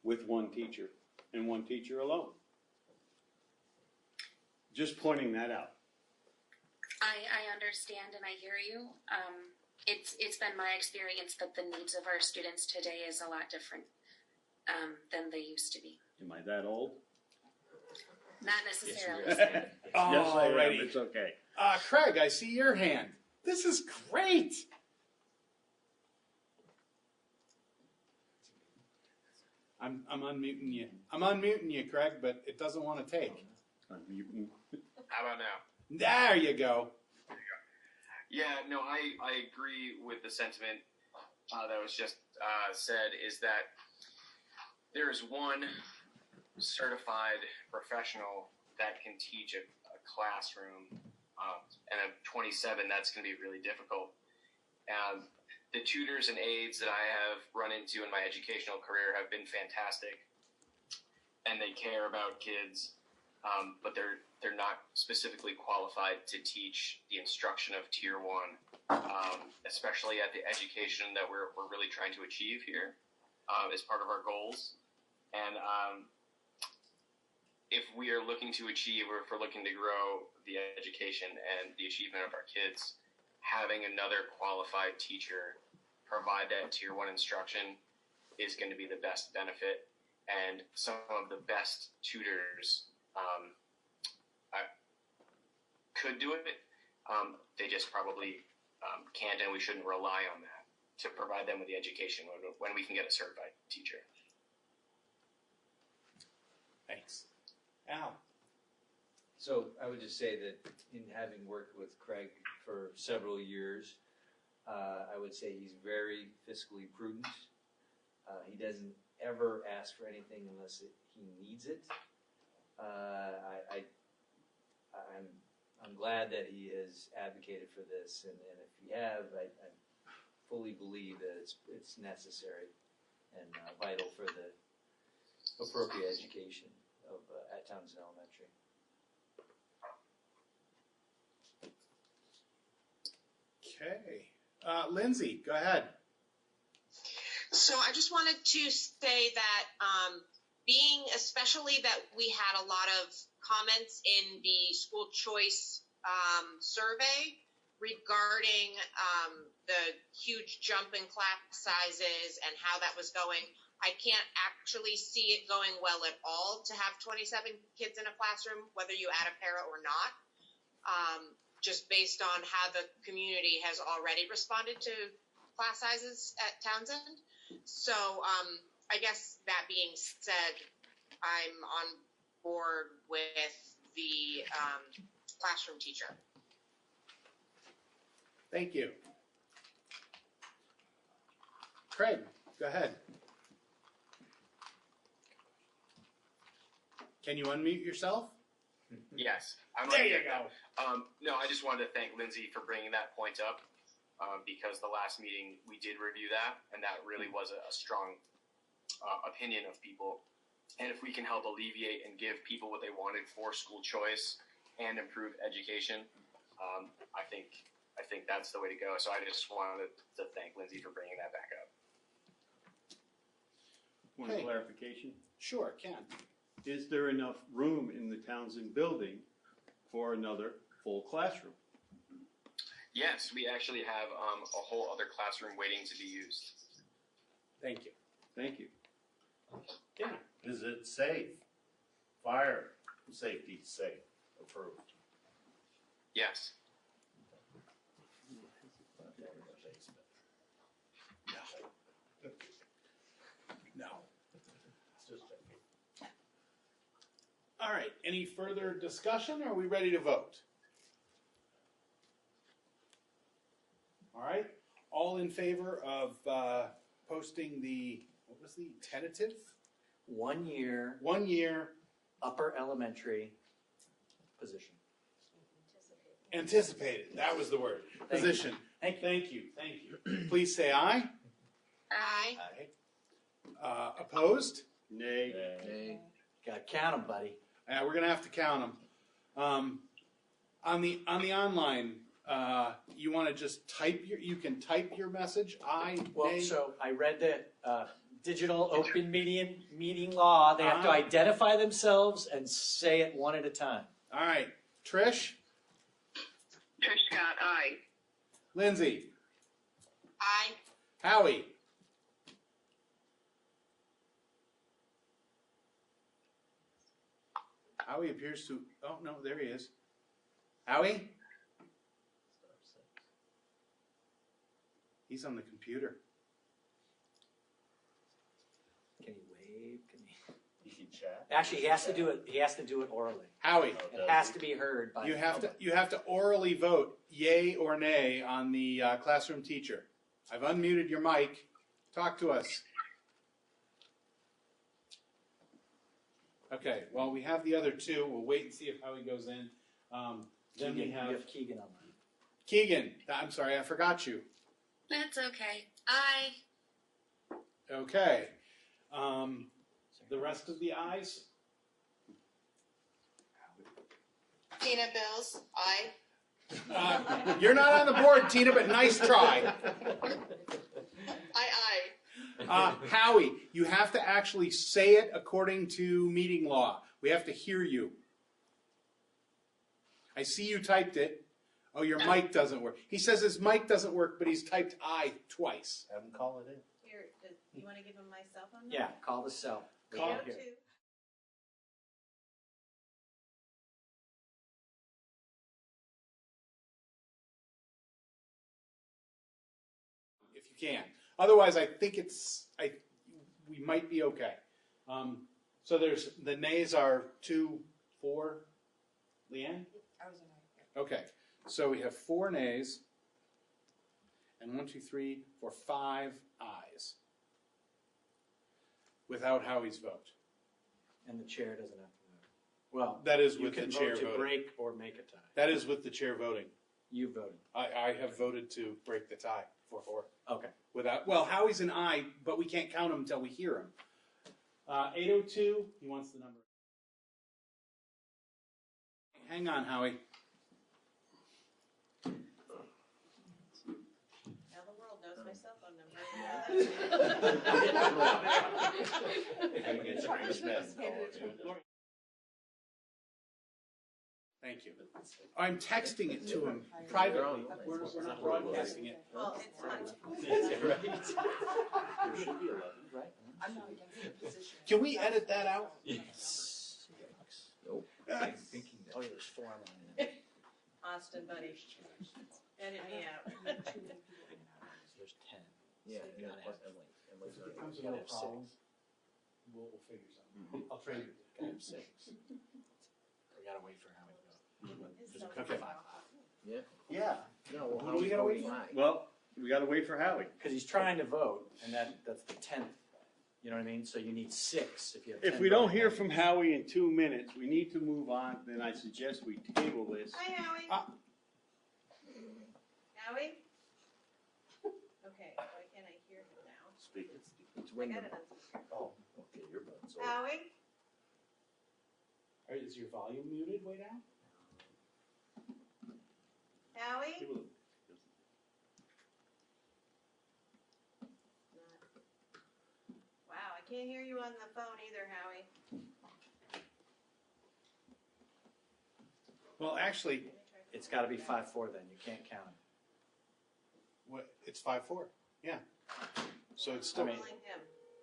with one teacher and one teacher alone. Just pointing that out. I understand and I hear you. It's been my experience that the needs of our students today is a lot different than they used to be. Am I that old? Not necessarily. Yes, I am. Alrighty. It's okay. Craig, I see your hand. This is great. I'm unmuting you. I'm unmuting you, Craig, but it doesn't want to take. Unmuting. How about now? There you go. Yeah, no, I agree with the sentiment that was just said, is that there is one certified professional that can teach a classroom, and of 27, that's going to be really difficult. The tutors and aides that I have run into in my educational career have been fantastic, and they care about kids, but they're not specifically qualified to teach the instruction of Tier 1, especially at the education that we're really trying to achieve here as part of our goals. And if we are looking to achieve, or if we're looking to grow the education and the achievement of our kids, having another qualified teacher provide that Tier 1 instruction is going to be the best benefit. And some of the best tutors could do it. They just probably can't, and we shouldn't rely on that to provide them with the education when we can get a certified teacher. Thanks. Al. So I would just say that in having worked with Craig for several years, I would say he's very fiscally prudent. He doesn't ever ask for anything unless he needs it. I'm glad that he has advocated for this, and if he have, I fully believe that it's necessary and vital for the appropriate education of at Townsend Elementary. Okay. Lindsay, go ahead. So I just wanted to say that being, especially that we had a lot of comments in the school choice survey regarding the huge jump in class sizes and how that was going. I can't actually see it going well at all to have 27 kids in a classroom, whether you add a para or not, just based on how the community has already responded to class sizes at Townsend. So I guess that being said, I'm on board with the classroom teacher. Thank you. Craig, go ahead. Can you unmute yourself? Yes. There you go. No, I just wanted to thank Lindsay for bringing that point up, because the last meeting we did review that, and that really was a strong opinion of people. And if we can help alleviate and give people what they wanted for school choice and improve education, I think that's the way to go. So I just wanted to thank Lindsay for bringing that back up. Want a clarification? Sure, Ken. Is there enough room in the Townsend building for another full classroom? Yes, we actually have a whole other classroom waiting to be used. Thank you. Thank you. Yeah. Is it safe? Fire safety safe, approved. Yes. No. All right, any further discussion, or are we ready to vote? All right, all in favor of posting the, what was the tentative? 1 year 1 year upper elementary position. anticipated, that was the word, Thank you. position. Thank you. Please say aye. Aye. Opposed? Nay. Nay. Gotta count them, buddy. Yeah, we're gonna have to count them. On the online, you want to just type you can type your message. Well, so I read the digital open meeting law. They have to identify themselves and say it one at a time. All right, Trish. Trish Scott, aye. Lindsay. Aye. Howie. Howie appears to. Oh no, there he is. Howie. He's on the computer. Can he wave? Can he? You can chat. Actually, he has to do it. He has to do it orally. Howie. It has to be heard by. You have to orally vote yay or nay on the classroom teacher. I've unmuted your mic. Talk to us. Okay. Well, we have the other two. We'll wait and see if Howie goes in. Then we have Keegan online. Keegan. I'm sorry, I forgot you. That's okay. Aye. Okay. The rest of the ayes. Tina Bills, aye. You're not on the board, Tina, but nice try. Aye. Howie, you have to actually say it according to meeting law. We have to hear you. I see you typed it. Oh, your mic doesn't work. He says his mic doesn't work, but he's typed I twice. Have them call it in. Here, you want to give him my cell phone number? Yeah, call the cell. Call here. If you can. Otherwise, I think we might be okay. So there's the nays are 2, 4. Leanne? I was an aye. Okay. So we have 4 nays and 1, 2, 3, 4, 5 ayes without Howie's vote. And the chair doesn't have to vote. Well, That is you with the can chair vote to voting. break or make a tie. That is with the chair voting. You voted. I have voted to break the tie 4-4. Okay. Well, Howie's an aye, but we can't count him until we hear him. 802, he wants the number. Hang on, Howie. Now the world knows my cell phone number. Thank you. I'm texting it to him privately. We're not broadcasting it. Well, it's not. There should be 11, right? I'm not against the position. Can we edit that out? Yes. Nope. Ah. Thinking that. Oh, yeah, there's 4 on it. Austin, buddy. Edit me out. There's 10. Yeah, So you yeah, gotta plus have- Emily. If Emily's it already- comes You to no gotta have 6. problems, we'll figure something. I'll trade you. Gotta have 6. We gotta wait for Howie to go. There's a Okay. couple 5. Yeah. Yeah. No, well, Who do we gotta wait for? Well, we gotta wait for Howie. Because he's trying to vote, and that's the 10th. You know what I mean? So you need 6 if you have 10. If we don't voting hear members. from Howie in 2 minutes, we need to move on, then I suggest we table this. Hi, Howie. Howie? Okay, why can't I hear him now? Speak it. It's I when got the, it on speaker. Oh, okay, your button's over. Howie? Is your volume muted way down? Howie? Wow, I can't hear you on the phone either, Howie. Well, actually, It's gotta be 5-4 then. You can't count it. it's 5-4. Yeah. So it's still. Calling him.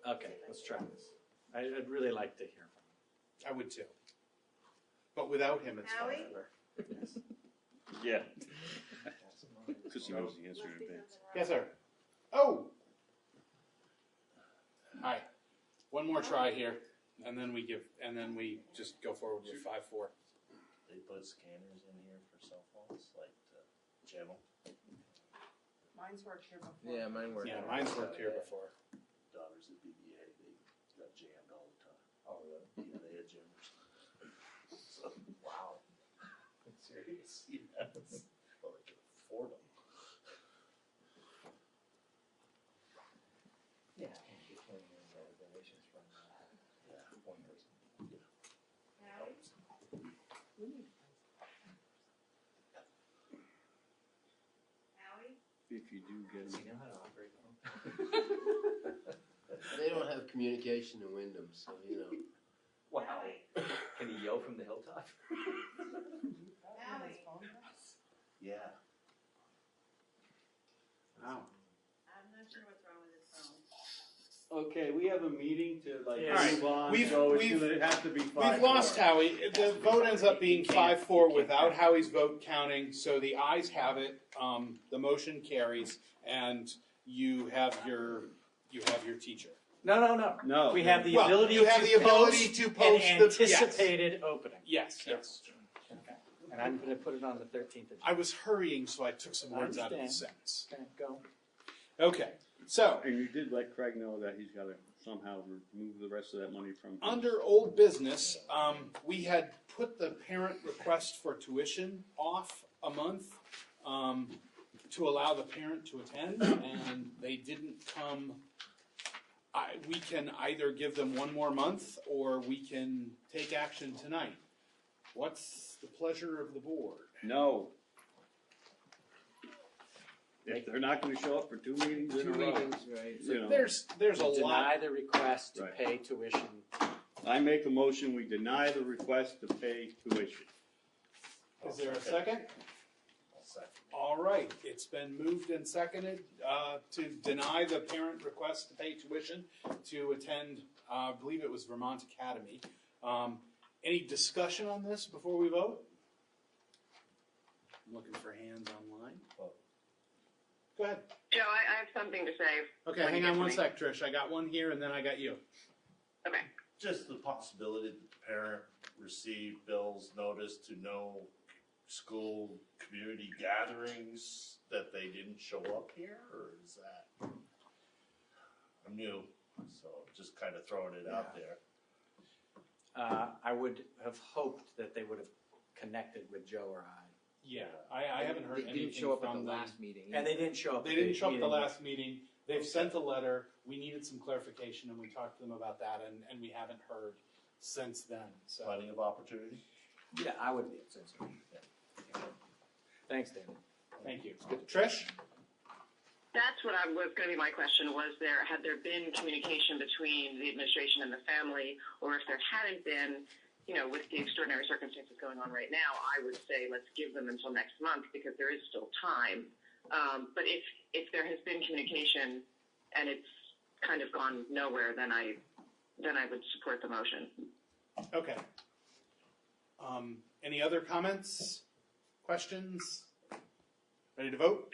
Okay, let's try this. I'd really like to hear from I would too. But without him, it's fine. Howie? Yeah. Because he knows the answer in advance. Yes, sir. Oh! Hi. One more try here, and then we just go forward with 5-4. They put scanners in here for cell phones, like to jam them. Mine's worked here before. Yeah, mine worked. Yeah, mine's worked here before. Daughters at BBA, they got jammed all the time. Oh, really? Yeah, they had jammers. So, wow. Serious? Yes. Well, they could afford them. Yeah, between donations from one person. Howie? If you do get Does he him. know how to operate one? They don't have communication in Wyndham, so you know. Wow. Can he yell from the hilltop? Howie? Yeah. Wow. I'm not sure what's wrong with his phone. Okay, we have a meeting to like All right, move on, we've- so it's we've- gonna have to be 5-4. We've lost Howie. The vote ends up being 5-4 without Howie's vote counting, so the ayes have it. The motion carries, and you have your teacher. No. No. We have the Well, ability you have to the ability post to an post the- yes. anticipated opening. Yes. Okay. And I'm going to put it on the 13th of I was hurrying, so I took some words out of the understand. sentence. June. Go. Okay, so And you did let Craig know that he's gotta somehow remove the rest of that money from. under old business, we had put the parent request for tuition off a month to allow the parent to attend, and they didn't come. We can either give them one more month, or we can take action tonight. What's the pleasure of the board? No. If they're not gonna show up for 2 meetings in a row, right? you know, There's a Deny lot. the request to Right. pay tuition. I make a motion, we deny the request to pay tuition. Is there a second? I'll second. All right, it's been moved and seconded to deny the parent request to pay tuition to attend, I believe it was Vermont Academy. Any discussion on this before we vote? I'm looking for hands online. Go ahead. Joe, I have something to say. Okay, when you hang get on to one me. sec, Trish. I got one here and then I got you. Okay. Just the possibility that the parent received Bill's notice to no school community gatherings, that they didn't show up here, or is that? I'm new, so just kind of throwing it out there. I would have hoped that they would have connected with Joe or I. Yeah, I haven't heard They anything didn't show up at from the them. last meeting. And they didn't show up. They didn't show up at the meeting. last meeting. They've sent a letter. We needed some clarification and we talked to them about that and we haven't heard since then. So Plenty of opportunity. Yeah, I would be. Thanks, David. thank you. Trish? That's what was going to be my question. Had there been communication between the administration and the family, or if there hadn't been, with the extraordinary circumstances going on right now, I would say let's give them until next month because there is still time. But if there has been communication and it's kind of gone nowhere, then I would support the motion. Okay. Any other comments, questions? Ready to vote?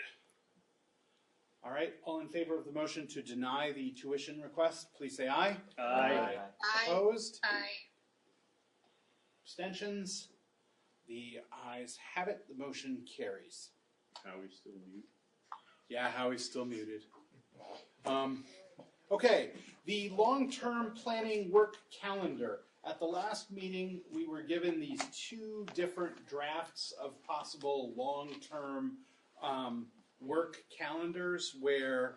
All right, all in favor of the motion to deny the tuition request, please say aye. Aye. Opposed? Aye. Abstentions? The ayes have it, the motion carries. Howie's still mute. Yeah, Howie's still muted. Okay, the long-term planning work calendar. At the last meeting, we were given these two different drafts of possible long-term work calendars where,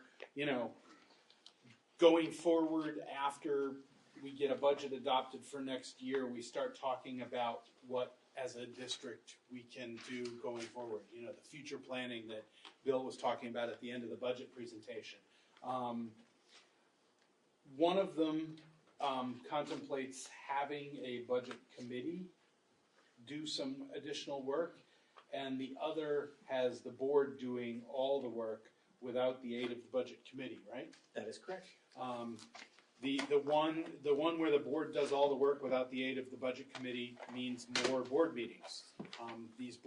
going forward after we get a budget adopted for next year, we start talking about what, as a district, we can do going forward. The future planning that Bill was talking about at the end of the budget presentation. One of them contemplates having a budget committee do some additional work, and the other has the board doing all the work without the aid of the budget committee, right? That is correct. The one where the board does all the work without the aid of the budget committee means more board meetings. These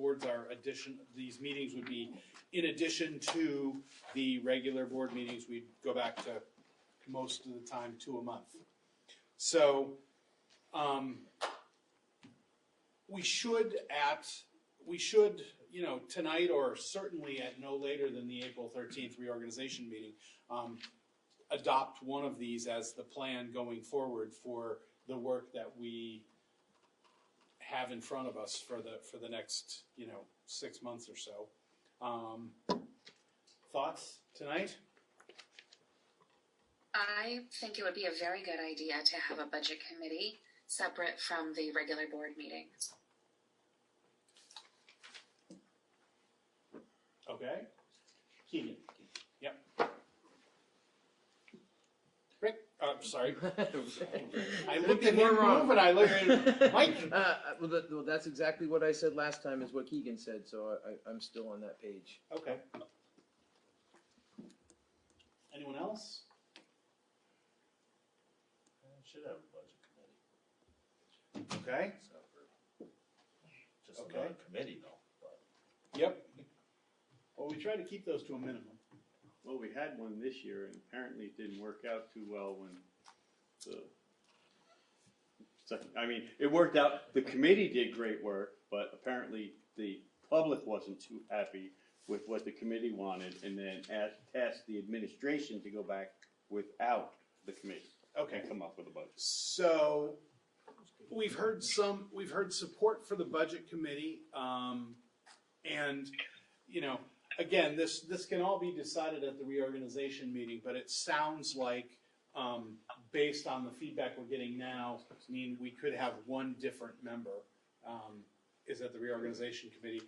these meetings would be in addition to the regular board meetings. We'd go back to most of the time to a month. So we should, tonight or certainly at no later than the April 13th reorganization meeting, adopt one of these as the plan going forward for the work that we have in front of us for the next 6 months or so. Thoughts tonight? I think it would be a very good idea to have a budget committee separate from the regular board meetings. Okay. Keegan. Yep. Rick. Sorry. I looked at him move and I looked at Mike. Well, that's exactly what I said last time is what Keegan said, so I'm still on that page. Okay. Anyone else? Should have a budget committee. Okay. Just not a committee though. But. Yep. Well, we try to keep those to a minimum. Well, we had one this year, and apparently it didn't work out too well when it worked out, the committee did great work, but apparently the public wasn't too happy with what the committee wanted, and then asked the administration to go back without the committee. Okay. And come up with a budget. So we've heard support for the budget committee, and again, this can all be decided at the reorganization meeting, but it sounds like, based on the feedback we're getting now, we could have one different member is at the reorganization committee,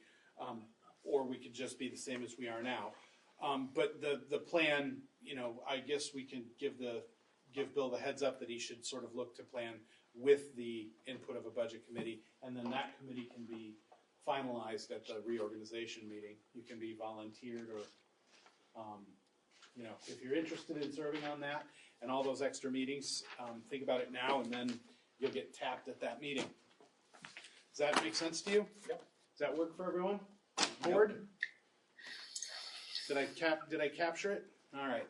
or we could just be the same as we are now. But the plan, I guess we can give Bill the heads up that he should sort of look to plan with the input of a budget committee, and then that committee can be finalized at the reorganization meeting. You can be volunteered or, if you're interested in serving on that and all those extra meetings, think about it now and then you'll get tapped at that meeting. Does that make sense to you? Yep. Does that work for everyone? Board? Yep. Did I capture it? All right.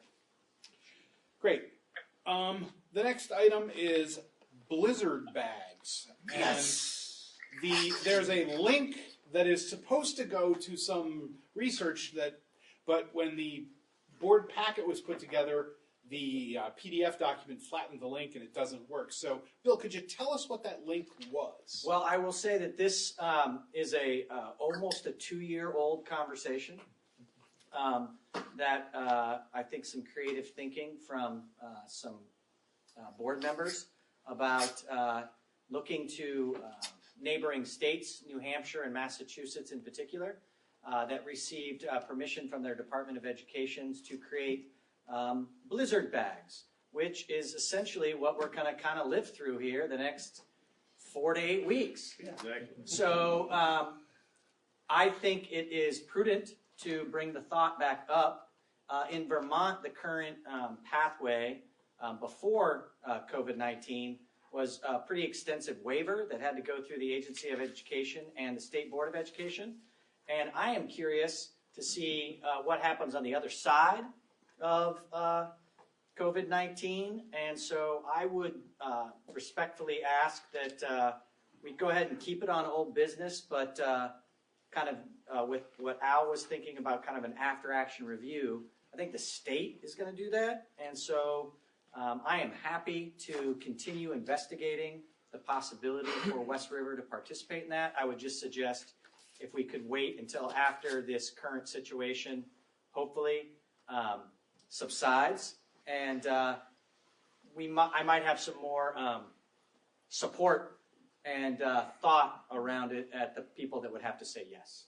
Great. The next item is blizzard bags. Yes. And there's a link that is supposed to go to some research but when the board packet was put together, the PDF document flattened the link and it doesn't work. So, Bill, could you tell us what that link was? Well, I will say that this is almost a 2-year-old conversation that I think some creative thinking from some board members about looking to neighboring states, New Hampshire and Massachusetts in particular, that received permission from their Department of Education to create blizzard bags, which is essentially what we're going to kind of live through here the next 4 to 8 weeks. Yeah, exactly. So I think it is prudent to bring the thought back up. In Vermont, the current pathway before COVID-19 was a pretty extensive waiver that had to go through the Agency of Education and the State Board of Education. And I am curious to see what happens on the other side of COVID-19. And so I would respectfully ask that we go ahead and keep it on old business, but kind of with what Al was thinking about, kind of an after-action review. I think the state is going to do that. And so I am happy to continue investigating the possibility for West River to participate in that. I would just suggest if we could wait until after this current situation hopefully subsides, and I might have some more support and thought around it at the people that would have to say yes.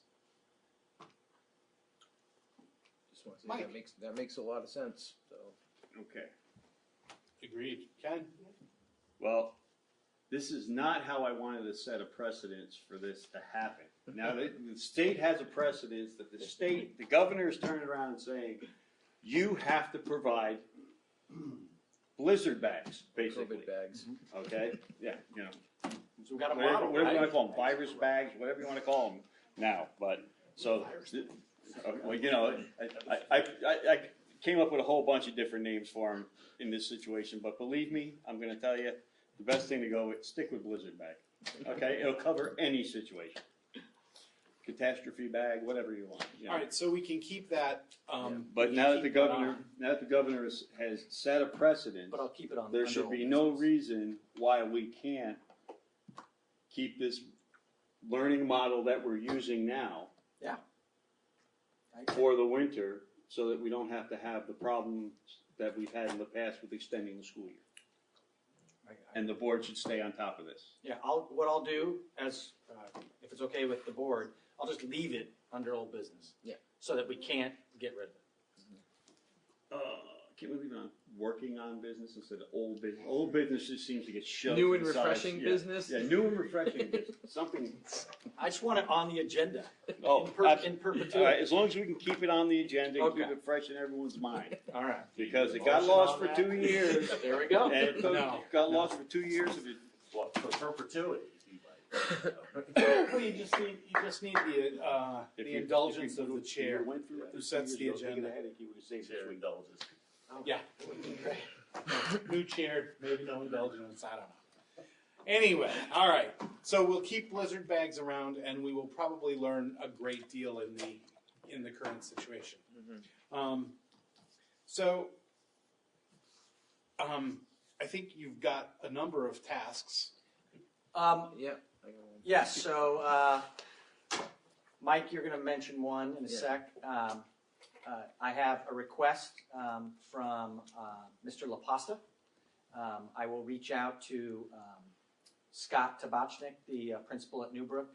Just want to say that makes a lot of sense. So. Okay. Agreed. Ken? Well, this is not how I wanted to set a precedence for this to happen. Now, the state has a precedence that the governor is turning around and saying, you have to provide blizzard bags, basically. COVID bags. Okay, yeah, you know. So we got a Whatever, model, whatever you right? wanna call them, virus bags, whatever you wanna call them now, but, so, well, you know, I came up with a whole bunch of different names for them in this situation, but believe me, I'm gonna tell you, the best thing to go with, stick with blizzard bag, okay? It'll cover any situation. Catastrophe bag, whatever you want, you know? All right, so we can keep that. But we now can that the keep that governor, on. now that the governor has set a precedent, But I'll keep it on. there under should old be no business. reason why we can't keep this learning model that we're using now Yeah. for the winter, so that we don't have to have the problems that we've had in the past with extending the school year. And the board should stay on top of this. Yeah, what I'll do, as, if it's okay with the board, I'll just leave it under old business. Yeah. So that we can't get rid of it. Can we leave it on working on business instead of old business? Old business just seems to get shoved New and to the side. refreshing Yeah. business? Yeah, new and refreshing business, something. I just want it on the agenda. Oh, In perpetuity. all right, as long as we can keep it on the agenda and keep Okay. it fresh in everyone's mind. All right. Because it got lost for 2 years. There we go. And it No. got lost for 2 years of it. What, for perpetuity? Well, you just need the If you- indulgence if you- of the if you chair went through that who 2 sets years the ago, thinking agenda. the headache you would've saved this Chair week. indulges. Yeah. New chair, maybe no indulgence, I don't know. Anyway, all right. So we'll keep blizzard bags around, and we will probably learn a great deal in the current situation. I think you've got a number of tasks. Yeah. Yes, so, Mike, you're gonna mention one in a Yeah. sec. I have a request, from, Mr. LaPasta. I will reach out to, Scott Tabachnik, the principal at Newbrook,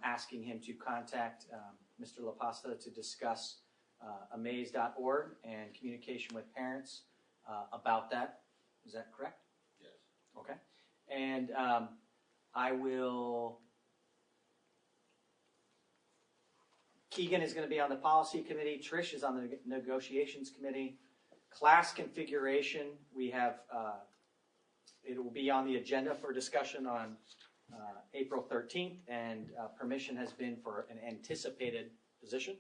asking him to contact, Mr. LaPasta to discuss, amaze.org and communication with parents, about that. Is that correct? Yes. Okay. And, I will. Keegan is going to be on the policy committee. Trish is on the negotiations committee. Class configuration, we have, it will be on the agenda for discussion on April 13th, and permission has been for an anticipated position.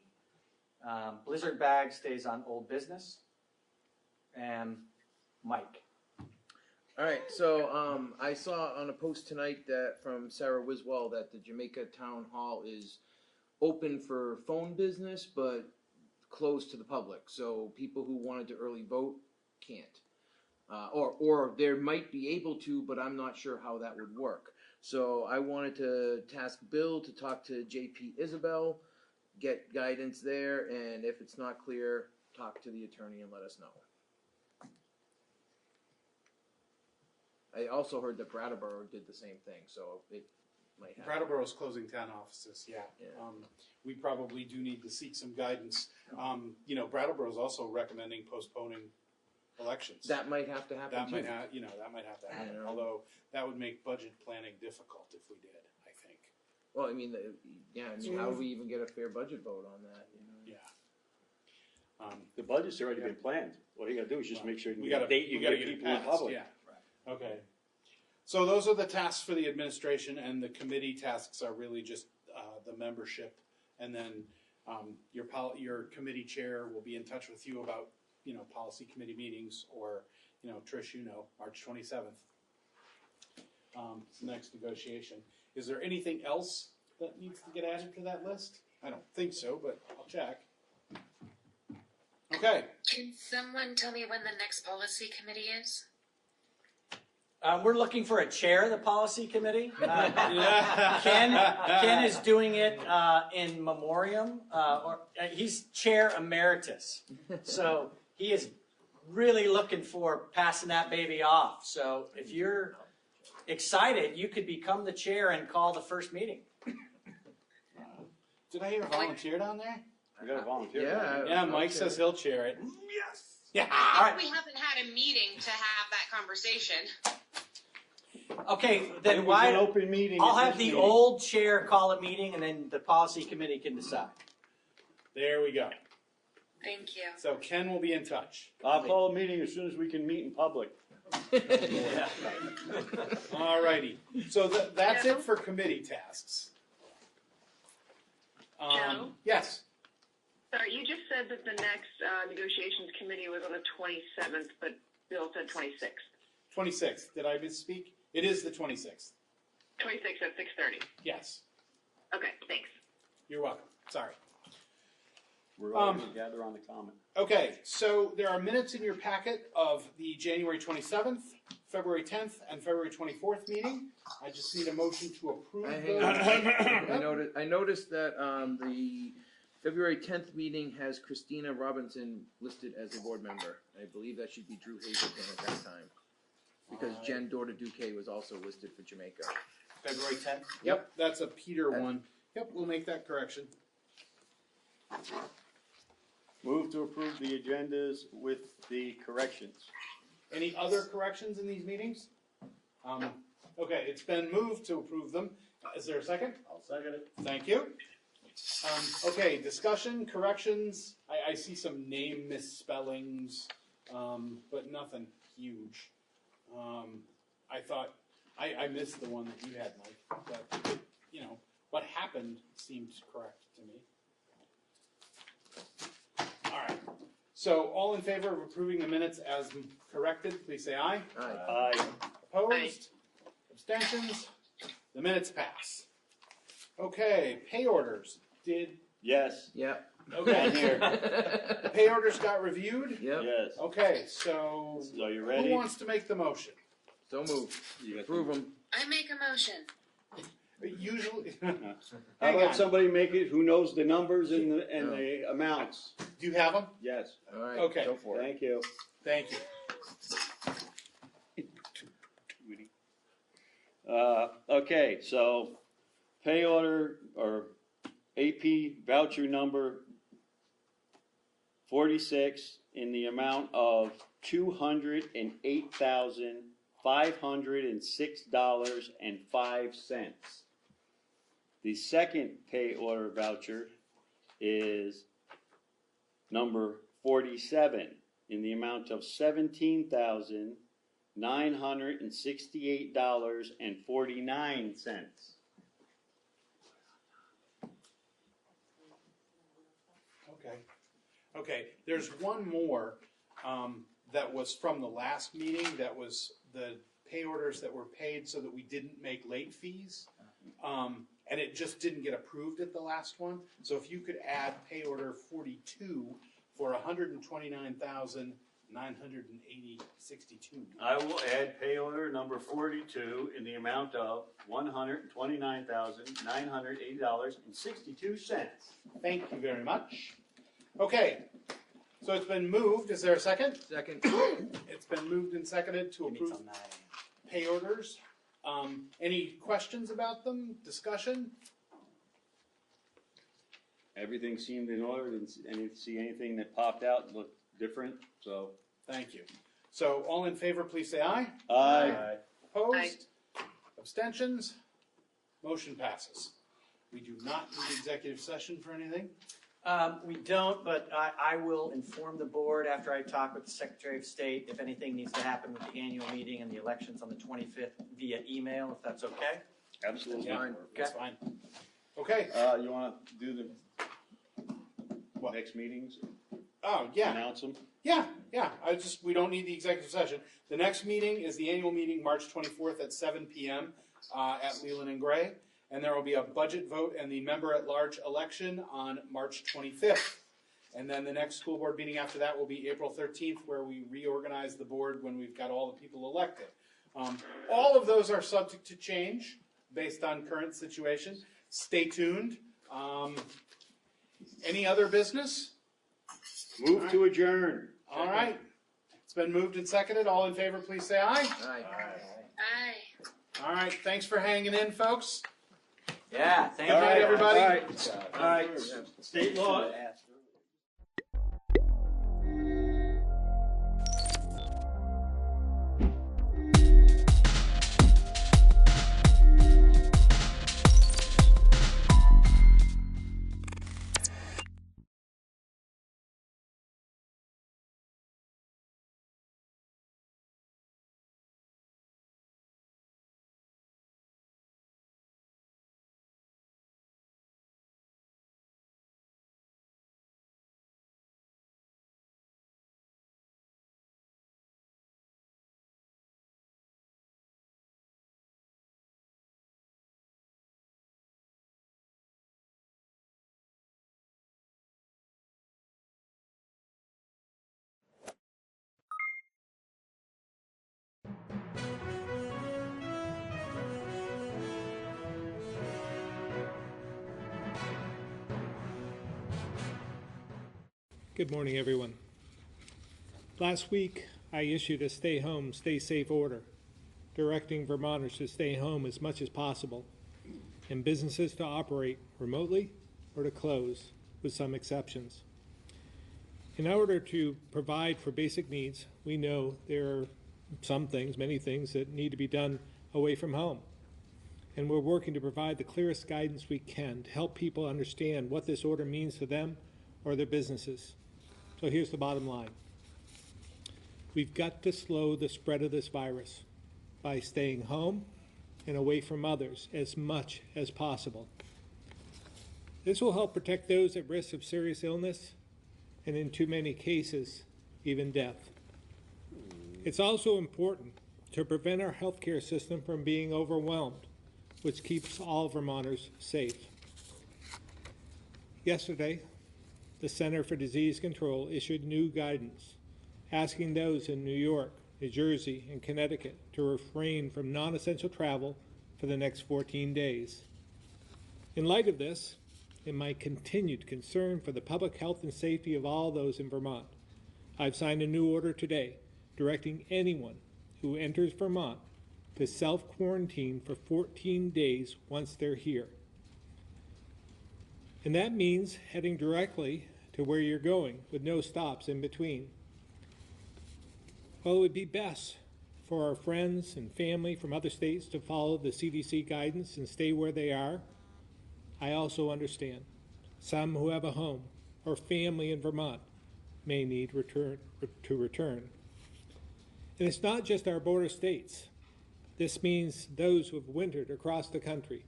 Blizzard bag stays on old business. And Mike. All right, so I saw on a post tonight that from Sarah Wiswell that the Jamaica Town Hall is open for phone business, but closed to the public. So people who wanted to early vote can't, or they might be able to, but I'm not sure how that would work. So I wanted to task Bill to talk to JP Isabel, get guidance there, and if it's not clear, talk to the attorney and let us know. I also heard that Brattleboro did the same thing, so it might happen. Brattleboro's closing town offices, yeah. Yeah. We probably do need to seek some guidance. Brattleboro's also recommending postponing elections. That might have to happen That too. might have to happen, Yeah. although that would make budget planning difficult if we did, I think. Well, I mean, how do we even get a fair budget vote on that? Yeah. The budget's already been planned. All you gotta do is just make sure you We get gotta, a date, you we gotta get get it people in passed, public. yeah. Okay. So those are the tasks for the administration, and the committee tasks are really just the membership. And then your committee chair will be in touch with you about, policy committee meetings, or, Trish, March 27th. It's the next negotiation. Is there anything else that needs to get added to that list? I don't think so, but I'll check. Okay. Can someone tell me when the next policy committee is? We're looking for a chair of the policy committee. Ken is doing it in memoriam, he's chair emeritus. So he is really looking for passing that baby off. So if you're excited, you could become the chair and call the first meeting. Did I hear a volunteer down there? I got a volunteer. Yeah, Mike says he'll chair it. Yes. Yeah. All right. We haven't had a meeting to have that conversation. Okay, It then was why? an open meeting. I'll at have this the meeting. old chair call a meeting, and then the policy committee can decide. There we go. Thank you. So Ken will be in touch. I'll call a meeting as soon as we can meet in public. Yeah. All righty. So that's it for committee tasks. Joe? Yes. Sorry, you just said that the next negotiations committee was on the 27th, but Bill said 26th. 26th. Did I misspeak? It is the 26th. 26th at 6:30. Yes. Okay, thanks. You're welcome. Sorry. We're all going to gather on the common. Okay, so there are minutes in your packet of the January 27th, February 10th, and February 24th meeting. I just need a motion to approve those. I noticed that the February 10th meeting has Christina Robinson listed as a board member. I believe that should be Drew Hazelton at that time. Because Jen Dorda Duque was also listed for Jamaica. February 10th? Yep, that's a Peter one. Yep, we'll make that correction. Move to approve the agendas with the corrections. Any other corrections in these meetings? Okay, it's been moved to approve them. Is there a second? I'll second it. Thank you. Okay, discussion, corrections. I see some name misspellings, but nothing huge. I thought, I missed the one that you had, Mike, but, you know, what happened seemed correct to me. All right, so all in favor of approving the minutes as corrected, please say aye. Aye. Opposed? Abstentions? The minutes pass. Okay, pay orders. Yes. Yep. Okay. Here. The pay orders got reviewed? Yep. Yes. Okay, so So you ready? who wants to make the motion? So moved. Approve them. I make a motion. Usually, How hang about on. somebody make it who knows the numbers and the amounts? Do you have them? Yes. All right. Okay. Go for it. Thank you. Thank you. Okay, so pay order or AP voucher number 46 in the amount of $208,506.05. The second pay order voucher is number 47 in the amount of $17,968.49. Okay, there's one more that was from the last meeting, that was the pay orders that were paid so that we didn't make late fees. And it just didn't get approved at the last one. So if you could add pay order 42 for $129,980.62. I will add pay order number 42 in the amount of $129,980.62. Thank you very much. Okay, so it's been moved. Is there a second? Second. It's been moved and seconded to approve pay orders. Any questions about them? Discussion? Everything seemed in order. Didn't see anything that popped out and looked different. So Thank you. So all in favor, please say aye. aye. Opposed? Abstentions? Motion passes. We do not need executive session for anything. We don't, but I will inform the board after I talk with the Secretary of State if anything needs to happen with the annual meeting and the elections on the 25th via email, if that's okay. Absolutely. Yeah, fine. that's fine. Okay. You want to do the next meetings? Oh, yeah. Announce them? Yeah. We don't need the executive session. The next meeting is the annual meeting, March 24th at 7 p.m. At Leland and Gray. And there will be a budget vote and the member-at-large election on March 25th. And then the next school board meeting after that will be April 13th, where we reorganize the board when we've got all the people elected. All of those are subject to change based on current situation. Stay tuned. Any other business? Move to adjourn. All right. It's been moved and seconded. All in favor, please say aye. Aye. Aye. All right. Thanks for hanging in, folks. Yeah, thank Good you. night, everybody. All right. State law. Good morning, everyone. Last week, I issued a stay home, stay safe order, directing Vermonters to stay home as much as possible and businesses to operate remotely or to close, with some exceptions. In order to provide for basic needs, we know there are some things, many things, that need to be done away from home. And we're working to provide the clearest guidance we can to help people understand what this order means to them or their businesses. So here's the bottom line. We've got to slow the spread of this virus by staying home and away from others as much as possible. This will help protect those at risk of serious illness and, in too many cases, even death. It's also important to prevent our healthcare system from being overwhelmed, which keeps all Vermonters safe. Yesterday, the Center for Disease Control issued new guidance asking those in New York, New Jersey, and Connecticut to refrain from non-essential travel for the next 14 days. In light of this, and my continued concern for the public health and safety of all those in Vermont, I've signed a new order today directing anyone who enters Vermont to self-quarantine for 14 days once they're here. And that means heading directly to where you're going with no stops in between. While it would be best for our friends and family from other states to follow the CDC guidance and stay where they are, I also understand some who have a home or family in Vermont may need to return. And it's not just our border states. This means those who have wintered across the country.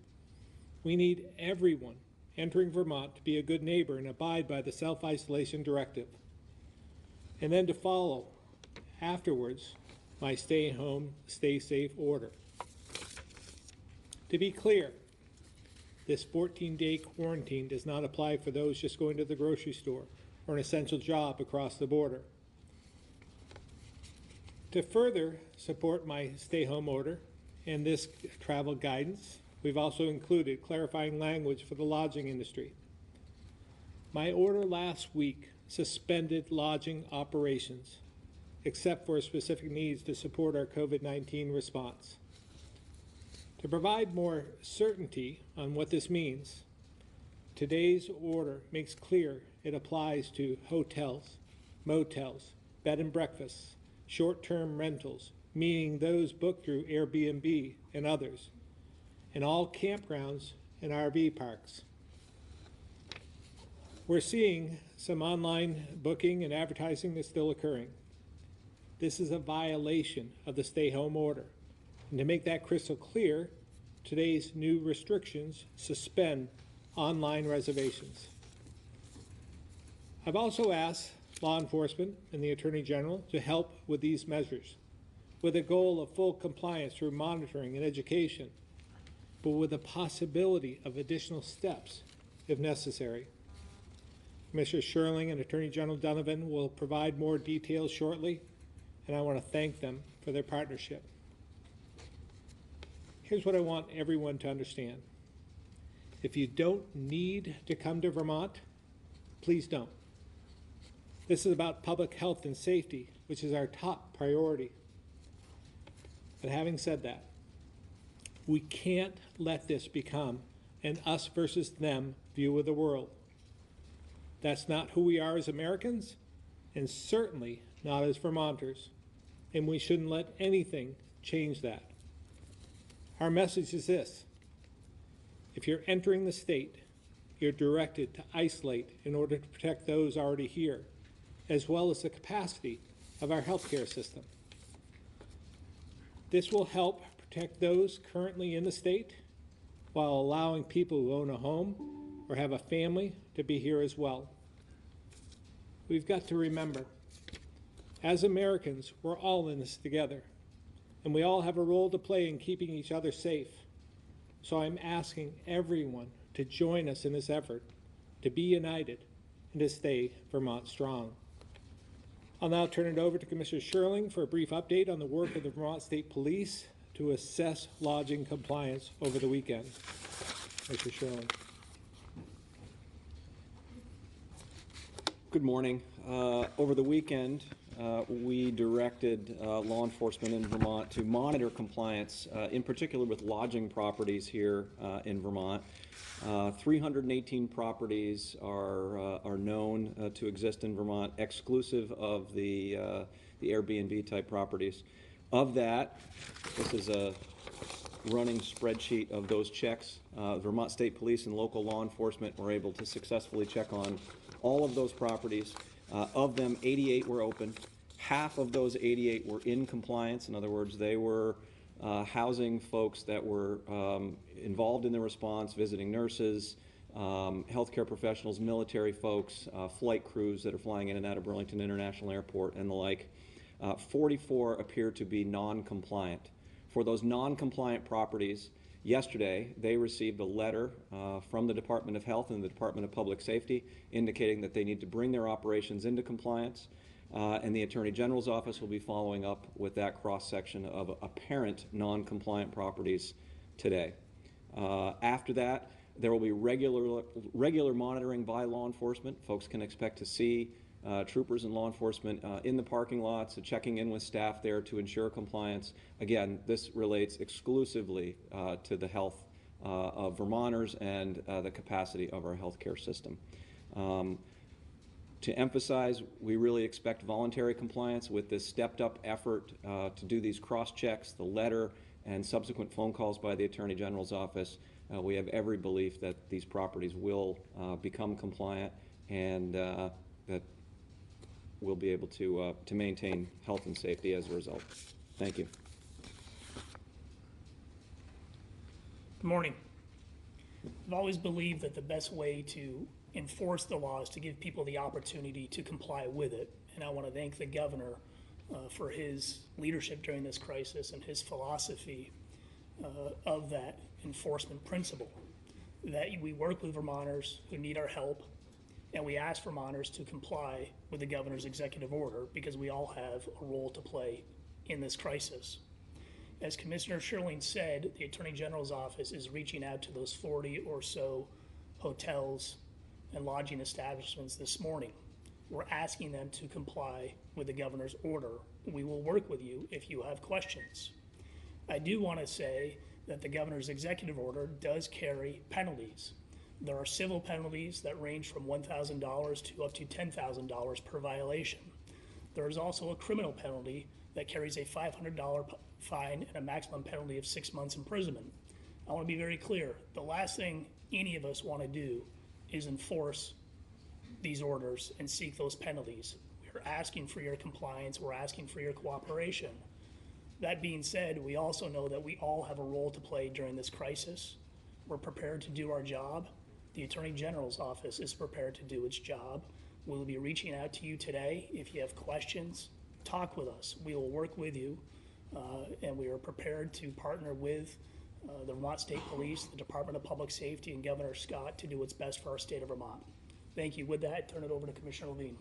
We need everyone entering Vermont to be a good neighbor and abide by the self-isolation directive. And then to follow, afterwards, my stay home, stay safe order. To be clear, this 14-day quarantine does not apply for those just going to the grocery store or an essential job across the border. To further support my stay home order and this travel guidance, we've also included clarifying language for the lodging industry. My order last week suspended lodging operations, except for specific needs to support our COVID-19 response. To provide more certainty on what this means, today's order makes clear it applies to hotels, motels, bed and breakfasts, short-term rentals, meaning those booked through Airbnb and others, and all campgrounds and RV parks. We're seeing some online booking and advertising that's still occurring. This is a violation of the stay-home order. And to make that crystal clear, today's new restrictions suspend online reservations. I've also asked law enforcement and the Attorney General to help with these measures, with a goal of full compliance through monitoring and education, but with the possibility of additional steps if necessary. Commissioner Sherling and Attorney General Donovan will provide more details shortly, and I want to thank them for their partnership. Here's what I want everyone to understand. If you don't need to come to Vermont, please don't. This is about public health and safety, which is our top priority. But having said that, we can't let this become an us versus them view of the world. That's not who we are as Americans, and certainly not as Vermonters, and we shouldn't let anything change that. Our message is this: if you're entering the state, you're directed to isolate in order to protect those already here, as well as the capacity of our healthcare system. This will help protect those currently in the state while allowing people who own a home or have a family to be here as well. We've got to remember, as Americans, we're all in this together, and we all have a role to play in keeping each other safe. So I'm asking everyone to join us in this effort, to be united, and to stay Vermont strong. I'll now turn it over to Commissioner Sherling for a brief update on the work of the Vermont State Police to assess lodging compliance over the weekend. Commissioner Sherling. Good morning. Over the weekend, we directed law enforcement in Vermont to monitor compliance, in particular with lodging properties here in Vermont. 318 properties are known to exist in Vermont, exclusive of the Airbnb type properties. Of that, this is a running spreadsheet of those checks. Vermont State Police and local law enforcement were able to successfully check on all of those properties. Of them, 88 were open. Half of those 88 were in compliance. In other words, they were housing folks that were involved in the response, visiting nurses, healthcare professionals, military folks, flight crews that are flying in and out of Burlington International Airport and the like. 44 appear to be non-compliant. For those non-compliant properties, yesterday they received a letter from the Department of Health and the Department of Public Safety indicating that they need to bring their operations into compliance, and the Attorney General's office will be following up with that cross-section of apparent non-compliant properties today. After that, there will be regular monitoring by law enforcement. Folks can expect to see troopers and law enforcement in the parking lots, checking in with staff there to ensure compliance. Again, this relates exclusively to the health of Vermonters and the capacity of our healthcare system. To emphasize, we really expect voluntary compliance with this stepped-up effort to do these cross-checks, the letter, and subsequent phone calls by the Attorney General's office. We have every belief that these properties will become compliant and that we'll be able to maintain health and safety as a result. Thank you. Good morning. I've always believed that the best way to enforce the law is to give people the opportunity to comply with it. And I want to thank the governor for his leadership during this crisis and his philosophy of that enforcement principle. That we work with Vermonters who need our help, and we ask Vermonters to comply with the governor's executive order because we all have a role to play in this crisis. As Commissioner Sherling said, the Attorney General's office is reaching out to those 40 or so hotels and lodging establishments this morning. We're asking them to comply with the governor's order. We will work with you if you have questions. I do want to say that the governor's executive order does carry penalties. There are civil penalties that range from $1,000 to up to $10,000 per violation. There is also a criminal penalty that carries a $500 fine and a maximum penalty of 6 months imprisonment. I want to be very clear. The last thing any of us want to do is enforce these orders and seek those penalties. We're asking for your compliance. We're asking for your cooperation. That being said, we also know that we all have a role to play during this crisis. We're prepared to do our job. The Attorney General's office is prepared to do its job. We'll be reaching out to you today. If you have questions, talk with us. We will work with you, and we are prepared to partner with the Vermont State Police, the Department of Public Safety, and Governor Scott to do what's best for our state of Vermont. Thank you. With that, I turn it over to Commissioner Levine.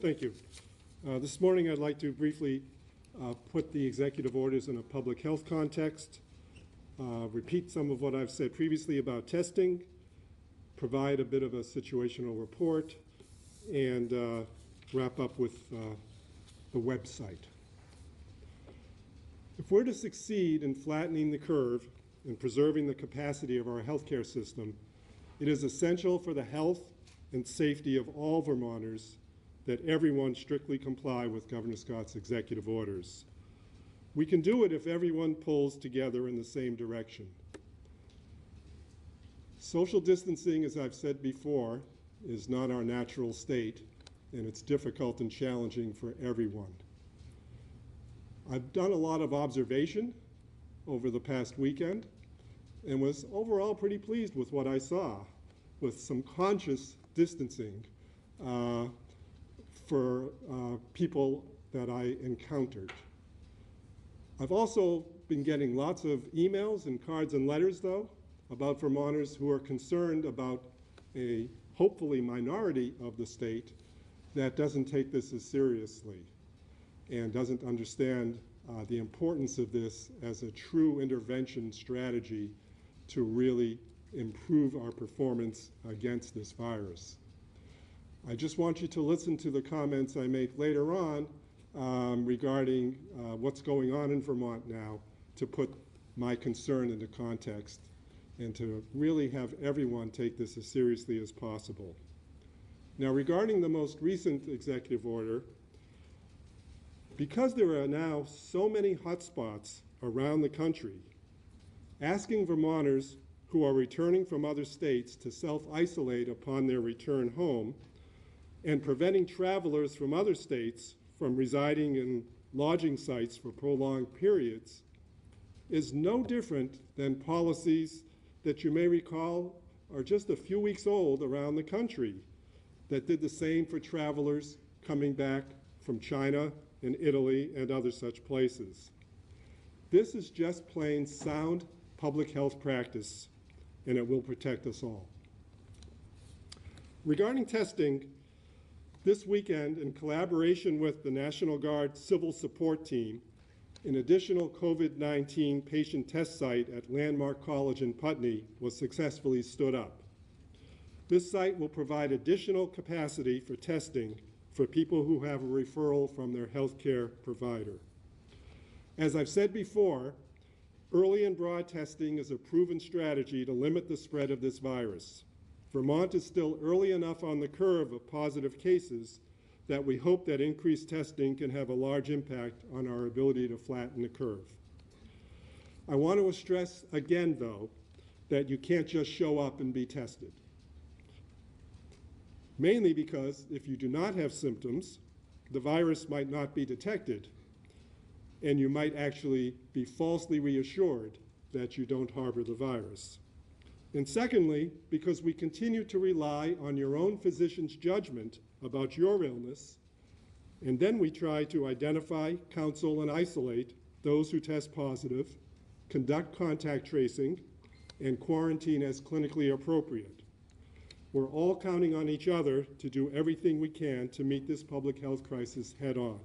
Thank you. This morning I'd like to briefly put the executive orders in a public health context, repeat some of what I've said previously about testing, provide a bit of a situational report, and wrap up with the website. If we're to succeed in flattening the curve and preserving the capacity of our healthcare system, it is essential for the health and safety of all Vermonters that everyone strictly comply with Governor Scott's executive orders. We can do it if everyone pulls together in the same direction. Social distancing, as I've said before, is not our natural state, and it's difficult and challenging for everyone. I've done a lot of observation over the past weekend and was overall pretty pleased with what I saw, with some conscious distancing for people that I encountered. I've also been getting lots of emails and cards and letters, though, about Vermonters who are concerned about a hopefully minority of the state that doesn't take this as seriously and doesn't understand the importance of this as a true intervention strategy to really improve our performance against this virus. I just want you to listen to the comments I make later on regarding what's going on in Vermont now, to put my concern into context and to really have everyone take this as seriously as possible. Now, regarding the most recent executive order, because there are now so many hotspots around the country, asking Vermonters who are returning from other states to self-isolate upon their return home and preventing travelers from other states from residing in lodging sites for prolonged periods is no different than policies that you may recall are just a few weeks old around the country that did the same for travelers coming back from China and Italy and other such places. This is just plain sound public health practice, and it will protect us all. Regarding testing, this weekend, in collaboration with the National Guard Civil Support Team, an additional COVID-19 patient test site at Landmark College in Putney was successfully stood up. This site will provide additional capacity for testing for people who have a referral from their healthcare provider. As I've said before, early and broad testing is a proven strategy to limit the spread of this virus. Vermont is still early enough on the curve of positive cases that we hope that increased testing can have a large impact on our ability to flatten the curve. I want to stress again, though, that you can't just show up and be tested. Mainly because if you do not have symptoms, the virus might not be detected, and you might actually be falsely reassured that you don't harbor the virus. And secondly, because we continue to rely on your own physician's judgment about your illness, and then we try to identify, counsel, and isolate those who test positive, conduct contact tracing, and quarantine as clinically appropriate. We're all counting on each other to do everything we can to meet this public health crisis head on.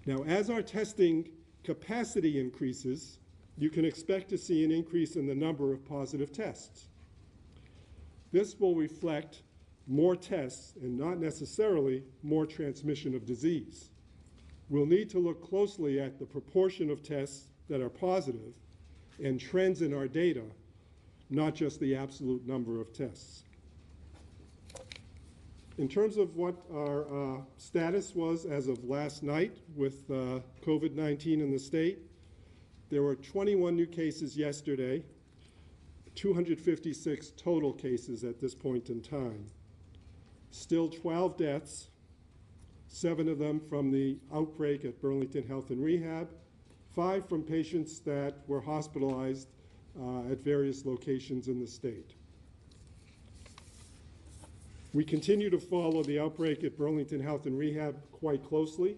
Now, as our testing capacity increases, you can expect to see an increase in the number of positive tests. This will reflect more tests and not necessarily more transmission of disease. We'll need to look closely at the proportion of tests that are positive and trends in our data, not just the absolute number of tests. In terms of what our status was as of last night with COVID-19 in the state, there were 21 new cases yesterday, 256 total cases at this point in time. Still 12 deaths, 7 of them from the outbreak at Burlington Health and Rehab, 5 from patients that were hospitalized at various locations in the state. We continue to follow the outbreak at Burlington Health and Rehab quite closely.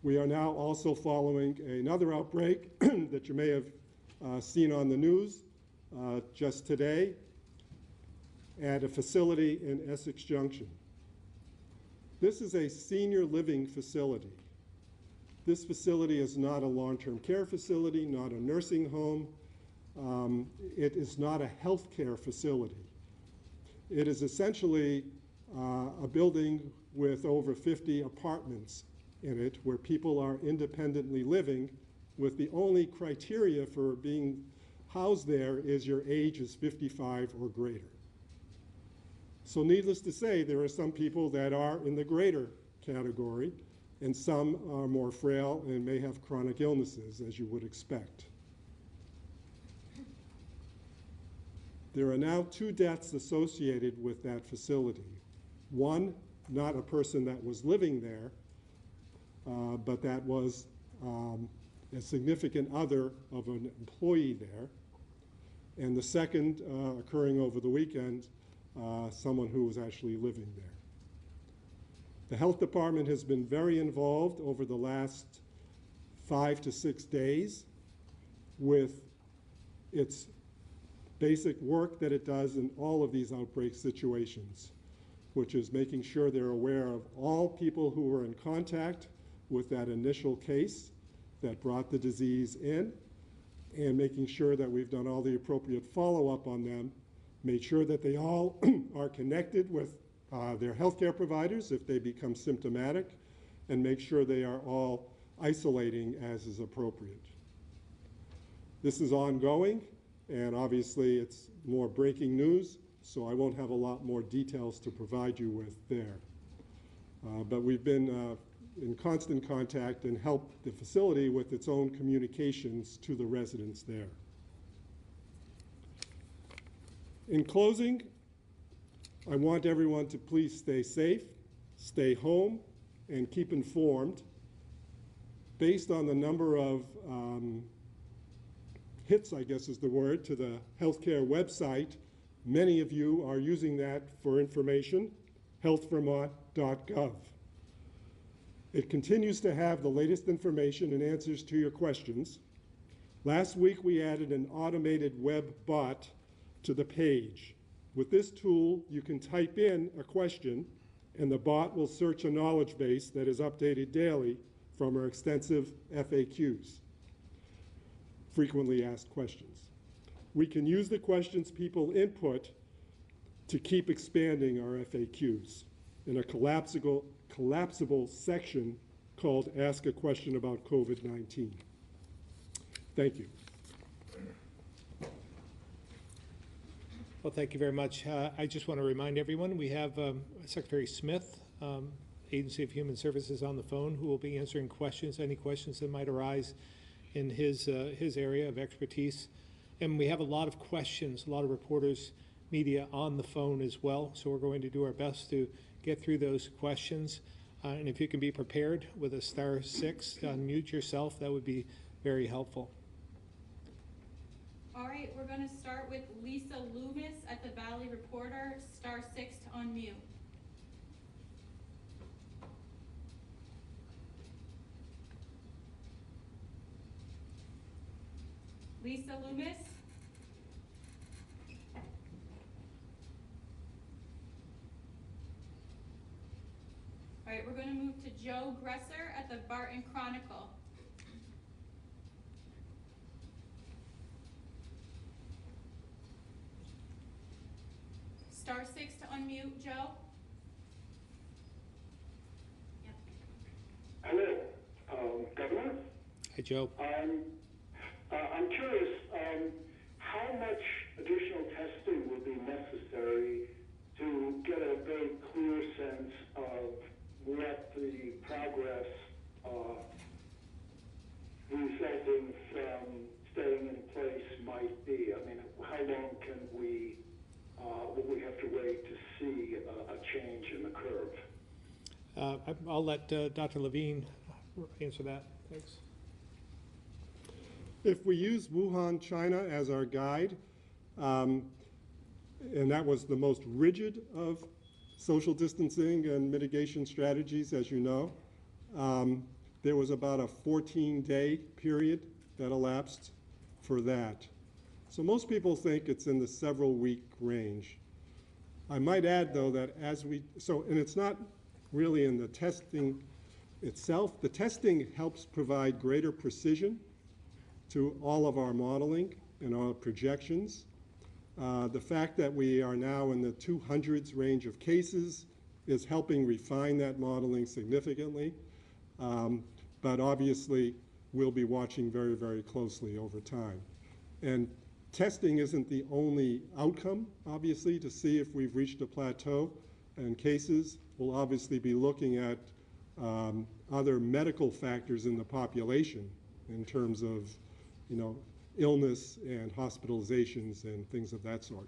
We are now also following another outbreak that you may have seen on the news just today at a facility in Essex Junction. This is a senior living facility. This facility is not a long-term care facility, not a nursing home. It is not a healthcare facility. It is essentially a building with over 50 apartments in it where people are independently living, with the only criteria for being housed there is your age is 55 or greater. So needless to say, there are some people that are in the greater category, and some are more frail and may have chronic illnesses, as you would expect. There are now 2 deaths associated with that facility. One, not a person that was living there, but that was a significant other of an employee there. And the second, occurring over the weekend, someone who was actually living there. The health department has been very involved over the last 5 to 6 days with its basic work that it does in all of these outbreak situations, which is making sure they're aware of all people who were in contact with that initial case that brought the disease in, and making sure that we've done all the appropriate follow-up on them, made sure that they all are connected with their healthcare providers if they become symptomatic, and make sure they are all isolating as is appropriate. This is ongoing, and obviously it's more breaking news, so I won't have a lot more details to provide you with there. But we've been in constant contact and helped the facility with its own communications to the residents there. In closing, I want everyone to please stay safe, stay home, and keep informed. Based on the number of hits, I guess is the word, to the healthcare website, many of you are using that for information, healthvermont.gov. It continues to have the latest information and answers to your questions. Last week, we added an automated web bot to the page. With this tool, you can type in a question, and the bot will search a knowledge base that is updated daily from our extensive FAQs, frequently asked questions. We can use the questions people input to keep expanding our FAQs in a collapsible section called Ask a Question About COVID-19. Thank you. Well, thank you very much. I just want to remind everyone, we have Secretary Smith, Agency of Human Services, on the phone, who will be answering questions, any questions that might arise in his area of expertise. And we have a lot of questions, a lot of reporters, media on the phone as well, so we're going to do our best to get through those questions. And if you can be prepared with a *6 to unmute yourself, that would be very helpful. All right, we're going to start with Lisa Loomis at the Valley Reporter, *6 to unmute. Lisa Loomis. All right, we're going to move to Joe Gresser at the Barton Chronicle. *6 to unmute, Joe. Yep. Hello, Governor. Hi, Joe. I'm curious, how much additional testing will be necessary to get a very clear sense of what the progress resulting from staying in place might be? I mean, how long can will we have to wait to see a change in the curve? I'll let Dr. Levine answer that. Thanks. If we use Wuhan, China as our guide, and that was the most rigid of social distancing and mitigation strategies, as you know, there was about a 14-day period that elapsed for that. So most people think it's in the several-week range. I might add, though, that and it's not really in the testing itself. The testing helps provide greater precision to all of our modeling and our projections. The fact that we are now in the 200s range of cases is helping refine that modeling significantly. But obviously, we'll be watching very, very closely over time. And testing isn't the only outcome, obviously, to see if we've reached a plateau in cases. We'll obviously be looking at other medical factors in the population in terms of, illness and hospitalizations and things of that sort.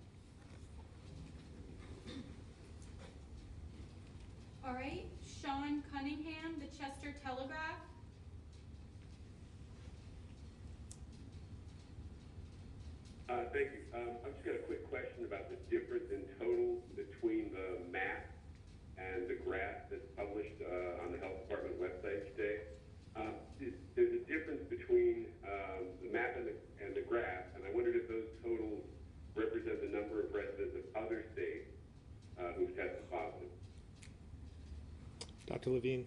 All right, Sean Cunningham, the Chester Telegraph. Thank you. I've just got a quick question about the difference in totals between the map and the graph that's published on the health department website today. There's a difference between the map and the graph, and I wondered if those totals represent the number of residents of other states who've tested positive. Dr. Levine.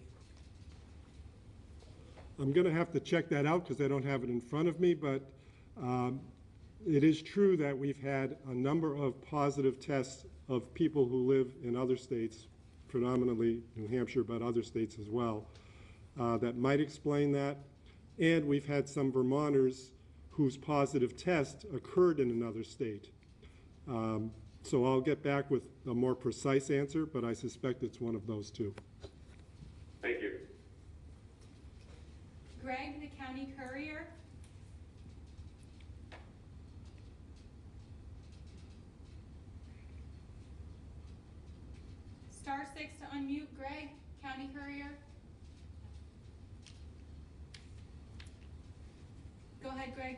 I'm going to have to check that out because I don't have it in front of me, but It is true that we've had a number of positive tests of people who live in other states, predominantly New Hampshire, but other states as well, that might explain that. And we've had some Vermonters whose positive test occurred in another state. So I'll get back with a more precise answer, but I suspect it's one of those two. Thank you. Greg, the county courier. Star 6 to unmute Greg, county courier. Go ahead, Greg.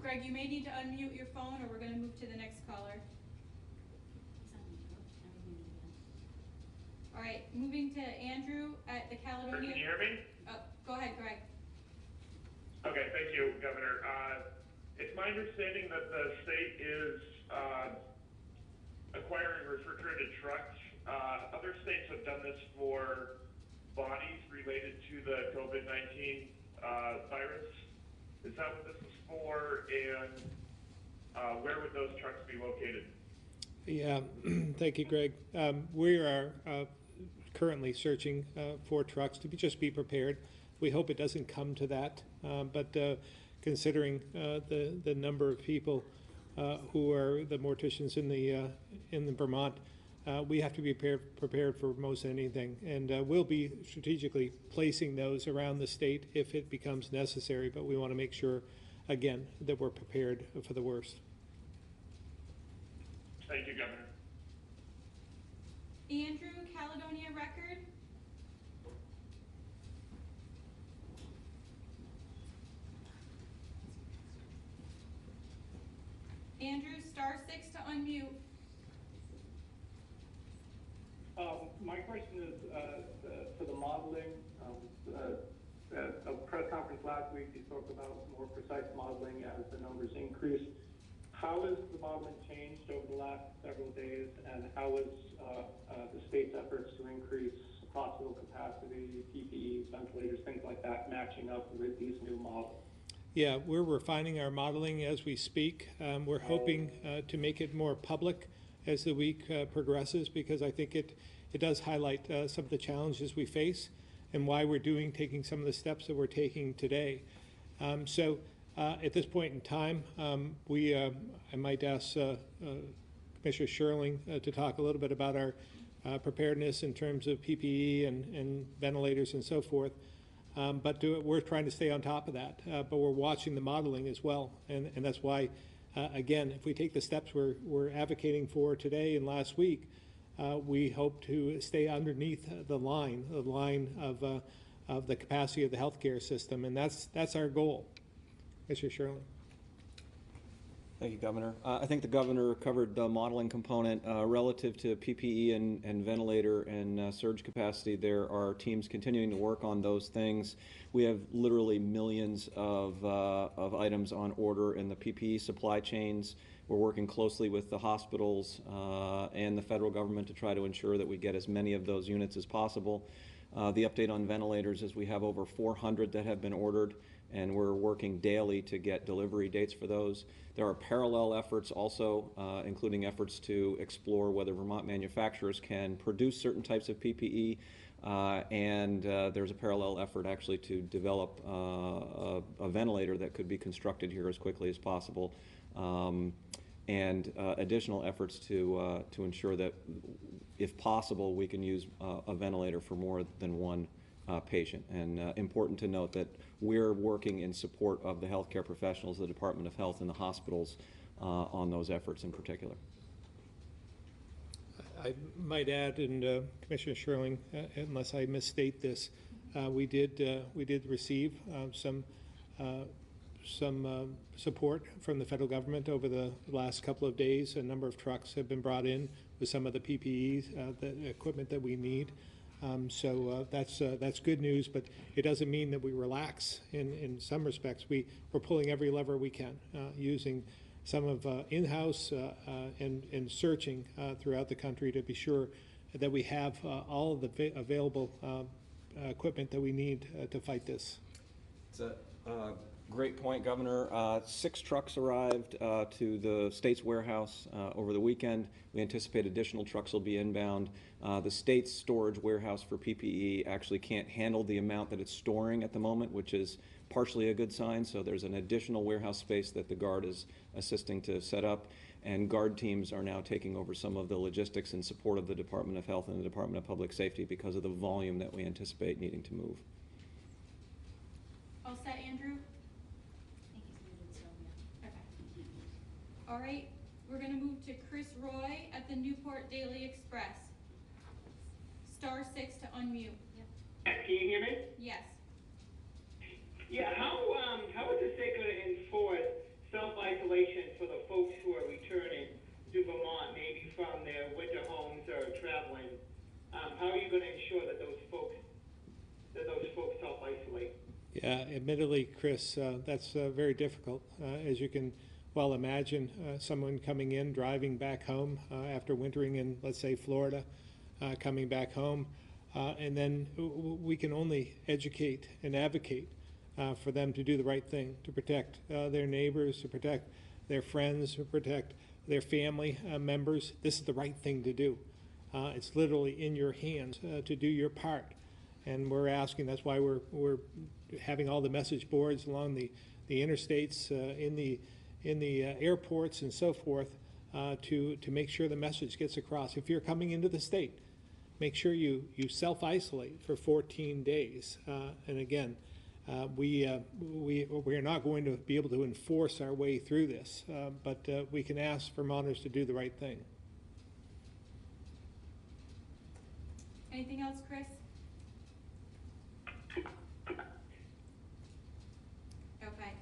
Greg, you may need to unmute your phone or we're going to move to the next caller. All right, moving to Andrew at the Caledonia. Can you hear me? Oh, go ahead, Greg. Okay, thank you, Governor. It's my understanding that the state is acquiring refrigerated trucks. Other states have done this for bodies related to the COVID-19 virus. Is that what this is for? And where would those trucks be located? Yeah, thank you, Greg. We are currently searching for trucks to just be prepared. We hope it doesn't come to that, but considering the number of people who are the morticians in the Vermont, we have to be prepared for most anything, and we'll be strategically placing those around the state if it becomes necessary. But we want to make sure, again, that we're prepared for the worst. Thank you, Governor. Andrew, Caledonia Record. Andrew, star 6 to unmute. My question is for the modeling. At a press conference last week, you spoke about more precise modeling as the numbers increase. How has the modeling changed over the last several days, and how is the state's efforts to increase hospital capacity, PPE, ventilators, things like that, matching up with these new models? Yeah, we're refining our modeling as we speak. We're hoping to make it more public as the week progresses, because I think it does highlight some of the challenges we face and why we're taking some of the steps that we're taking today. So at this point in time, I might ask Commissioner Sherling to talk a little bit about our preparedness in terms of PPE and ventilators and so forth. But we're trying to stay on top of that, but we're watching the modeling as well, and that's why, again, if we take the steps we're advocating for today and last week, we hope to stay underneath the line of the capacity of the healthcare system, and that's our goal. Mr. Sherling. Thank you, Governor. I think the Governor covered the modeling component relative to PPE and ventilator and surge capacity. There are teams continuing to work on those things. We have literally millions of items on order in the PPE supply chains. We're working closely with the hospitals and the federal government to try to ensure that we get as many of those units as possible. The update on ventilators is we have over 400 that have been ordered, and we're working daily to get delivery dates for those. There are parallel efforts also, including efforts to explore whether Vermont manufacturers can produce certain types of PPE, and there's a parallel effort actually to develop a ventilator that could be constructed here as quickly as possible, and additional efforts to ensure that, if possible, we can use a ventilator for more than one patient. And important to note that we're working in support of the healthcare professionals, the Department of Health, and the hospitals on those efforts in particular. I might add, and Commissioner Sherling, unless I misstate this, we did receive some support from the federal government over the last couple of days. A number of trucks have been brought in with some of the PPE, the equipment that we need. So that's good news, but it doesn't mean that we relax. In some respects, we're pulling every lever we can, using some of in-house and searching throughout the country to be sure that we have all of the available equipment that we need to fight this. It's a great point, Governor. 6 trucks arrived to the state's warehouse over the weekend. We anticipate additional trucks will be inbound. The state's storage warehouse for PPE actually can't handle the amount that it's storing at the moment, which is partially a good sign. So there's an additional warehouse space that the Guard is assisting to set up, and Guard teams are now taking over some of the logistics in support of the Department of Health and the Department of Public Safety because of the volume that we anticipate needing to move. All set, Andrew? Okay. All right, we're gonna move to Chris Roy at the Newport Daily Express. *6 to unmute. Can you hear me? Yes. Yeah, how is the state going to enforce self-isolation for the folks who are returning to Vermont, maybe from their winter homes or traveling? How are you going to ensure that those folks self-isolate? Yeah, admittedly, Chris, that's very difficult. As you can well imagine, someone coming in, driving back home after wintering in, let's say, Florida, coming back home, and then we can only educate and advocate for them to do the right thing, to protect their neighbors, to protect their friends, to protect their family members. This is the right thing to do. It's literally in your hands to do your part. And we're asking, that's why we're having all the message boards along the interstates, in the airports and so forth, to make sure the message gets across. If you're coming into the state, make sure you self-isolate for 14 days. And again, we are not going to be able to enforce our way through this, but we can ask Vermonters to do the right thing. Anything else, Chris? Okay.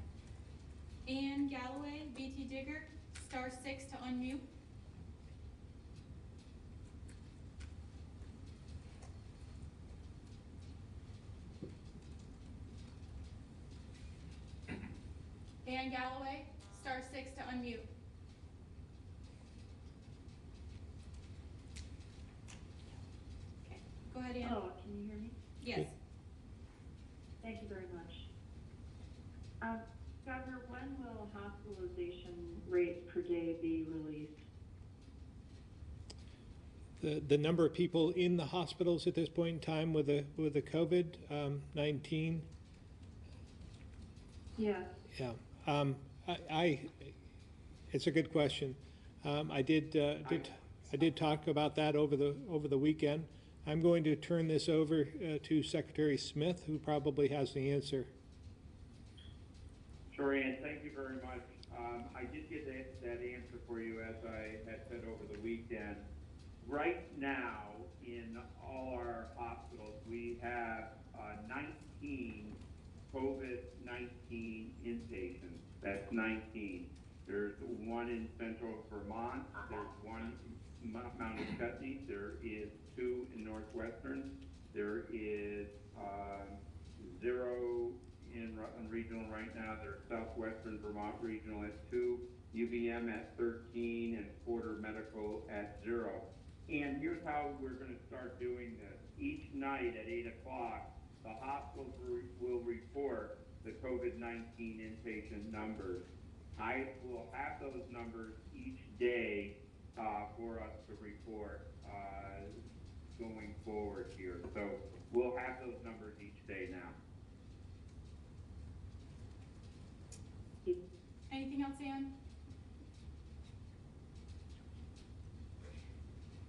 Ann Galloway, BT Digger, *6 to unmute. Ann Galloway, *6 to unmute. Okay, go ahead, Ann. Oh, can you hear me? Yes. Thank you very much. Governor, when will hospitalization rates per day be released? The number of people in the hospitals at this point in time with the COVID-19. Yeah. Yeah. It's a good question. I did talk about that over the weekend. I'm going to turn this over to Secretary Smith, who probably has the answer. Sure, Ann, thank you very much. I did get that answer for you, as I had said over the weekend. Right now, in all our hospitals, we have 19 COVID-19 inpatients. That's 19. There's one in central Vermont. There's one in Mount Scottney. There is 2 in Northwestern. There is 0 in Rutland Regional right now. There's Southwestern Vermont Regional at 2, UVM at 13, and Porter Medical at 0. And here's how we're going to start doing this. Each night at 8 o'clock, the hospitals will report the COVID-19 inpatient numbers. I will have those numbers each day for us to report going forward here. So we'll have those numbers each day now. Anything else, Ann?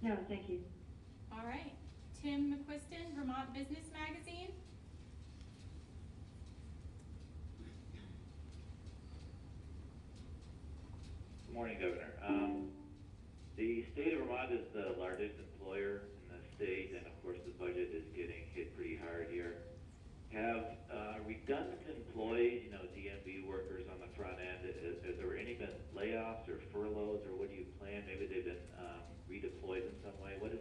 No, thank you. All right. Tim McQuiston, Vermont Business Magazine. Good morning, Governor. The state of Vermont is the largest employer in the state, and of course the budget is getting hit pretty hard here. Have redundant employees, DMV workers on the front end, has there any been layoffs or furloughs, or what do you plan? Maybe they've been redeployed in some way. What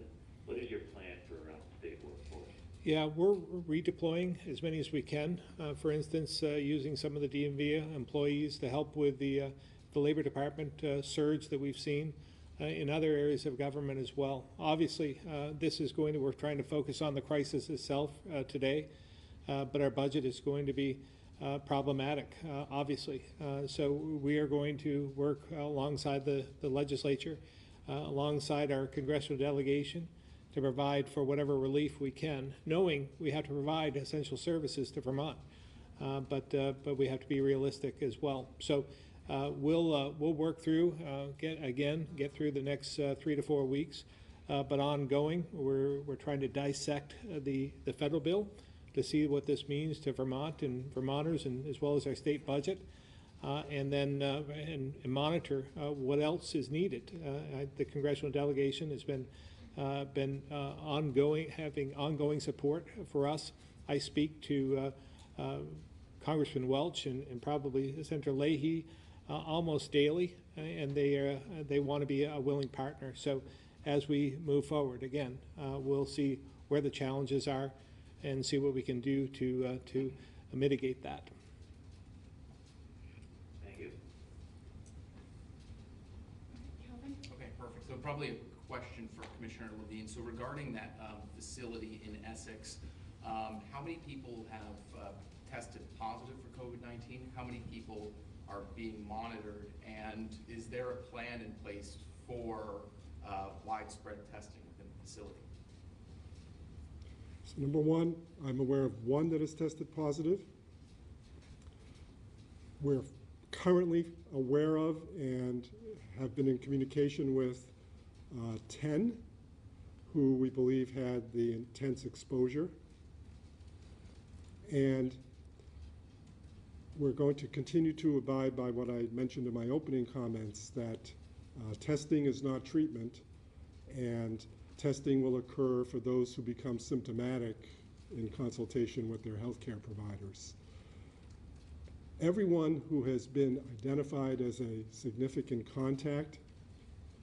is your plan for state workforce? Yeah, we're redeploying as many as we can. For instance, using some of the DMV employees to help with the Labor Department surge that we've seen. in other areas of government as well. Obviously, we're trying to focus on the crisis itself today, but our budget is going to be problematic, obviously. So we are going to work alongside the legislature, alongside our congressional delegation, to provide for whatever relief we can, knowing we have to provide essential services to Vermont. But we have to be realistic as well. So we'll work through, get through the next 3 to 4 weeks. But ongoing, we're trying to dissect the federal bill to see what this means to Vermont and Vermonters, and as well as our state budget, and then and monitor what else is needed. The congressional delegation has been having ongoing support for us. I speak to Congressman Welch and probably Senator Leahy almost daily, and they want to be a willing partner. So as we move forward, again, we'll see where the challenges are and see what we can do to mitigate that. Thank you. Calvin? Okay, perfect. So probably a question for Commissioner Levine. So regarding that facility in Essex, how many people have tested positive for COVID-19? How many people are being monitored? And is there a plan in place for widespread testing within the facility? So number one, I'm aware of one that has tested positive. We're currently aware of and have been in communication with 10 who we believe had the intense exposure. And we're going to continue to abide by what I mentioned in my opening comments, that testing is not treatment, and testing will occur for those who become symptomatic in consultation with their healthcare providers. Everyone who has been identified as a significant contact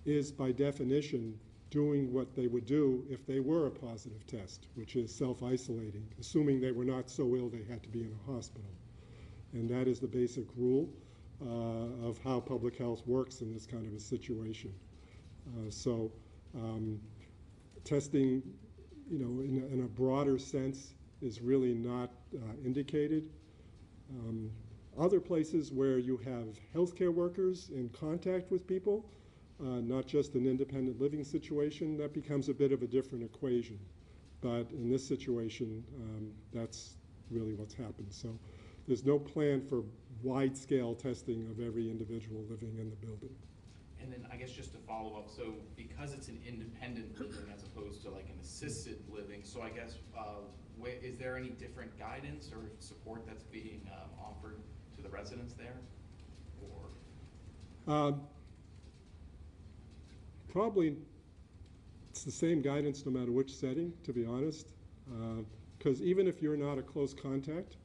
is by definition doing what they would do if they were a positive test, which is self-isolating, assuming they were not so ill they had to be in a hospital. And that is the basic rule of how public health works in this kind of a situation. Testing, in a broader sense, is really not indicated. Other places where you have healthcare workers in contact with people, not just an independent living situation, that becomes a bit of a different equation. But in this situation, that's really what's happened. So there's no plan for wide-scale testing of every individual living in the building. And then I guess just to follow up, so because it's an independent living as opposed to like an assisted living, so I guess is there any different guidance or support that's being offered to the residents there? Or probably it's the same guidance no matter which setting, to be honest, because even if you're not a close contact,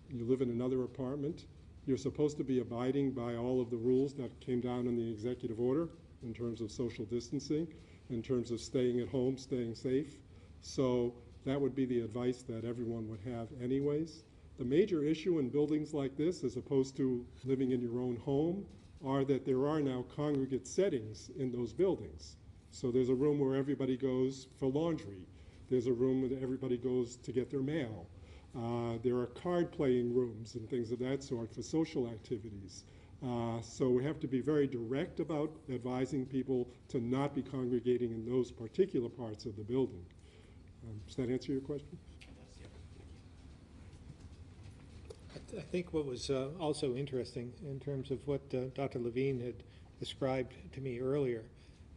you live in another apartment, you're supposed to be abiding by all of the rules that came down in the executive order in terms of social distancing, in terms of staying at home, staying safe. So that would be the advice that everyone would have anyways. The major issue in buildings like this, as opposed to living in your own home, are that there are now congregate settings in those buildings. So there's a room where everybody goes for laundry. There's a room where everybody goes to get their mail. There are card playing rooms and things of that sort for social activities. So we have to be very direct about advising people to not be congregating in those particular parts of the building. Does that answer your question? I think what was also interesting in terms of what Dr. Levine had described to me earlier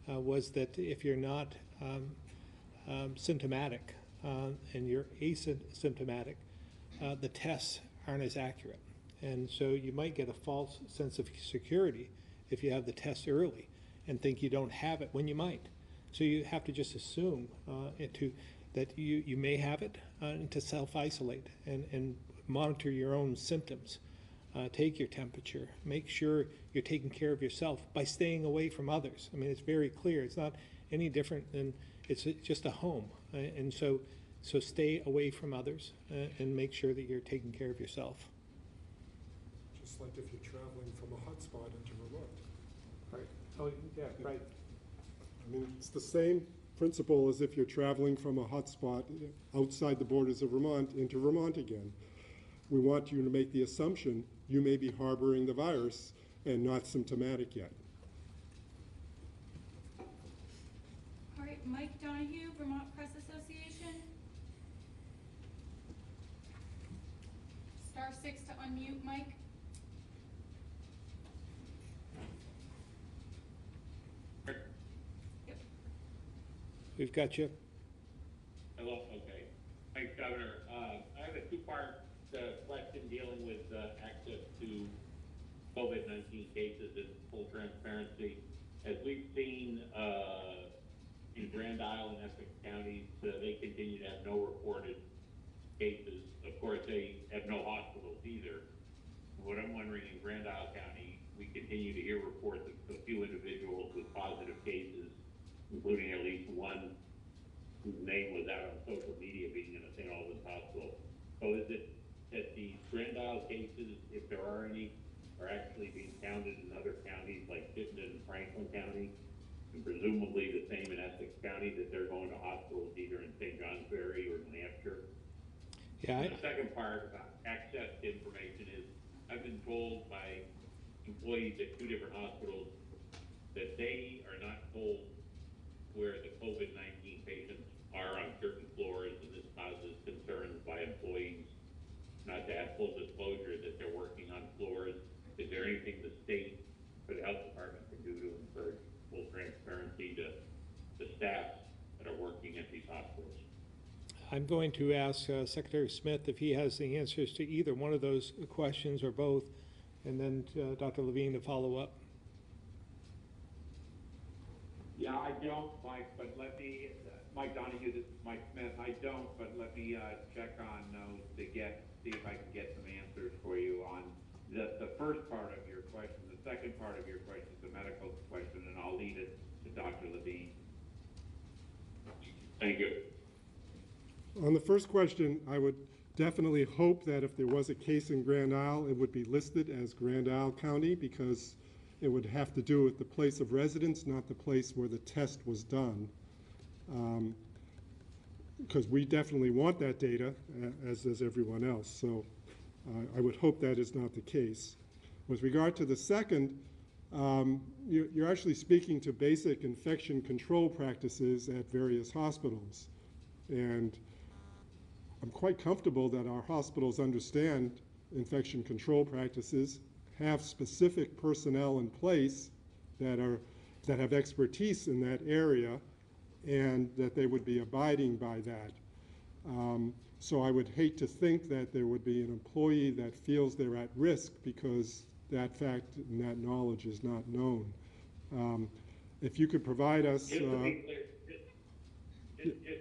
was that if you're not symptomatic and you're asymptomatic, the tests aren't as accurate. And so you might get a false sense of security if you have the test early and think you don't have it when you might. So you have to just assume that you may have it and to self-isolate and monitor your own symptoms. Take your temperature. Make sure you're taking care of yourself by staying away from others. I mean, it's very clear. It's not any different than it's just a home. And so stay away from others and make sure that you're taking care of yourself. Just like if you're traveling from a hotspot into remote. Right. Oh, yeah, right. I mean, it's the same principle as if you're traveling from a hotspot outside the borders of Vermont into Vermont again. We want you to make the assumption you may be harboring the virus and not symptomatic yet. All right, Mike Donahue, Vermont Press Association. Star 6 to unmute, Mike. We've got you. Hello, okay. Thanks, Governor. I have a two-part question dealing with access to COVID-19 cases in full transparency. As we've seen in Grand Isle and Essex counties, they continue to have no reported cases. Of course, they have no hospitals either. What I'm wondering, in Grand Isle County, we continue to hear reports of a few individuals with positive cases, including at least one whose name was out on social media being in a St. Albans hospital. So is it that these Grand Isle cases, if there are any, are actually being counted in other counties like Chittenden and Franklin County, and presumably the same in Essex County, that they're going to hospitals either in St. Johnsbury or New Hampshire? Yeah. The second part about access to information is, I've been told by employees at two different hospitals that they are not told where the COVID-19 patients are on certain floors, and this causes concerns by employees not to have full disclosure that they're working on floors. Is there anything the state or the health department can do to encourage full transparency to the staff that are working at these hospitals? I'm going to ask Secretary Smith if he has the answers to either one of those questions or both, and then Dr. Levine to follow up. Yeah, I don't, Mike, but let me, Mike Donahue, this is Mike Smith. I don't, but let me check on those to see if I can get some answers for you on the first part of your question. The second part of your question is a medical question, and I'll leave it to Dr. Levine. Thank you. On the first question, I would definitely hope that if there was a case in Grand Isle, it would be listed as Grand Isle County, because it would have to do with the place of residence, not the place where the test was done. Because we definitely want that data, as does everyone else. So I would hope that is not the case. With regard to the second, you're actually speaking to basic infection control practices at various hospitals. And I'm quite comfortable that our hospitals understand infection control practices, have specific personnel in place that have expertise in that area, and that they would be abiding by that. So I would hate to think that there would be an employee that feels they're at risk because that fact and that knowledge is not known. If you could provide us... Just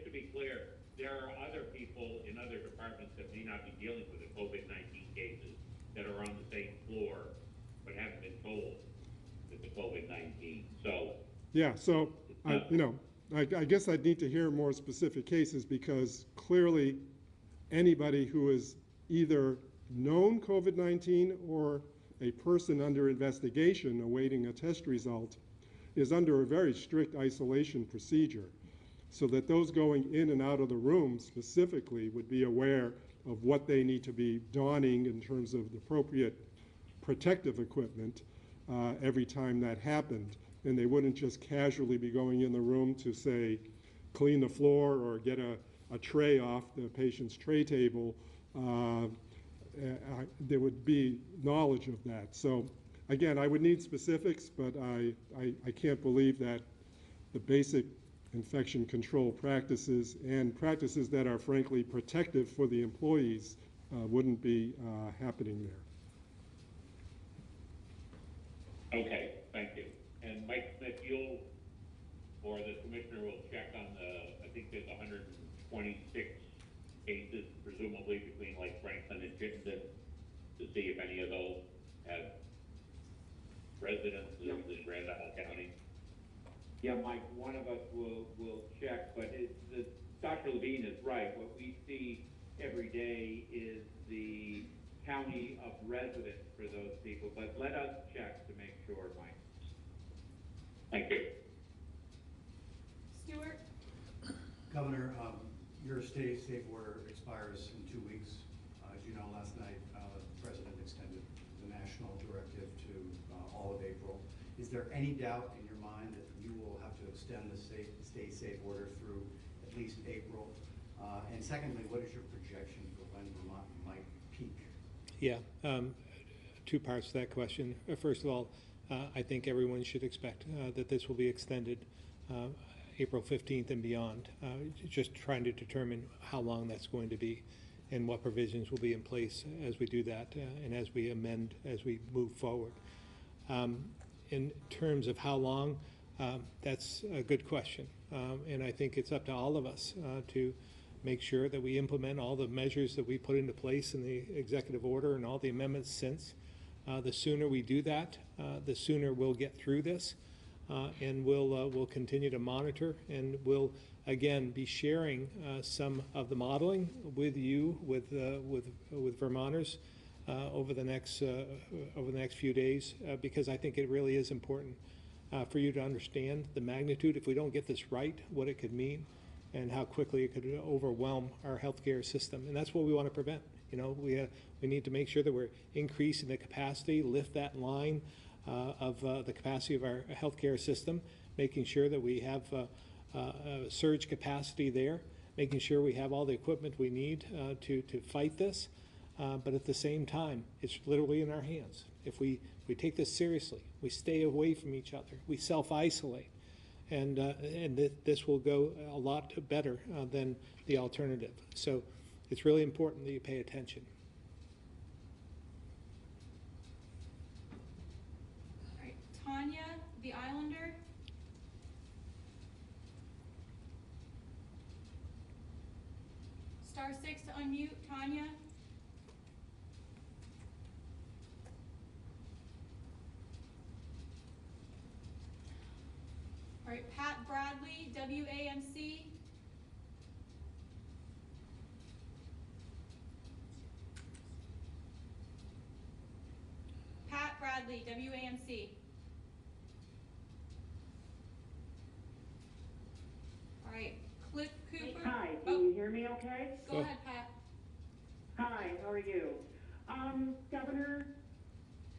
to be clear, there are other people in other departments that may not be dealing with the COVID-19 cases that are on the same floor but haven't been told that the COVID-19. So... Yeah, so, I guess I'd need to hear more specific cases, because clearly anybody who is either known COVID-19 or a person under investigation awaiting a test result is under a very strict isolation procedure, so that those going in and out of the room specifically would be aware of what they need to be donning in terms of the appropriate protective equipment every time that happened. And they wouldn't just casually be going in the room to, say, clean the floor or get a tray off the patient's tray table. There would be knowledge of that. So again, I would need specifics, but I can't believe that the basic infection control practices and practices that are frankly protective for the employees wouldn't be happening there. Okay, thank you. And Mike Smith, or the commissioner will check on I think there's 126 cases, presumably between like Franklin and Chittenden, to see if any of those have residences in Grand Isle County. Yeah, Mike, one of us will check, but Dr. Levine is right. What we see every day is the county of residence for those people, but let us check to make sure, Mike. Thank you. Governor, your stay safe order expires in 2 weeks. As you know, last night the President extended the national directive to all of April. Is there any doubt in your mind that you will have to extend the stay safe order through at least April? And secondly, what is your projection for when Vermont might peak? Yeah, two parts to that question. First of all, I think everyone should expect that this will be extended April 15th and beyond, just trying to determine how long that's going to be and what provisions will be in place as we do that and as we amend, as we move forward. In terms of how long, that's a good question. And I think it's up to all of us to make sure that we implement all the measures that we put into place in the executive order and all the amendments since. The sooner we do that, the sooner we'll get through this. And we'll continue to monitor, and we'll again be sharing some of the modeling with you, with Vermonters over the next few days, because I think it really is important for you to understand the magnitude, if we don't get this right, what it could mean, and how quickly it could overwhelm our healthcare system, and that's what we want to prevent. You know, we need to make sure that we're increasing the capacity, lift that line of the capacity of our healthcare system, making sure that we have surge capacity there, making sure we have all the equipment we need to fight this. But at the same time, it's literally in our hands. If we take this seriously, we stay away from each other, we self-isolate, and this will go a lot better than the alternative. So it's really important that you pay attention. Tanya, the Islander. Star 6 to unmute, Tanya. All right, Pat Bradley, WAMC. Pat Bradley, WAMC. All right, Cliff Cooper. Hi, can you hear me okay? Go ahead, Pat. Hi, how are you? Governor,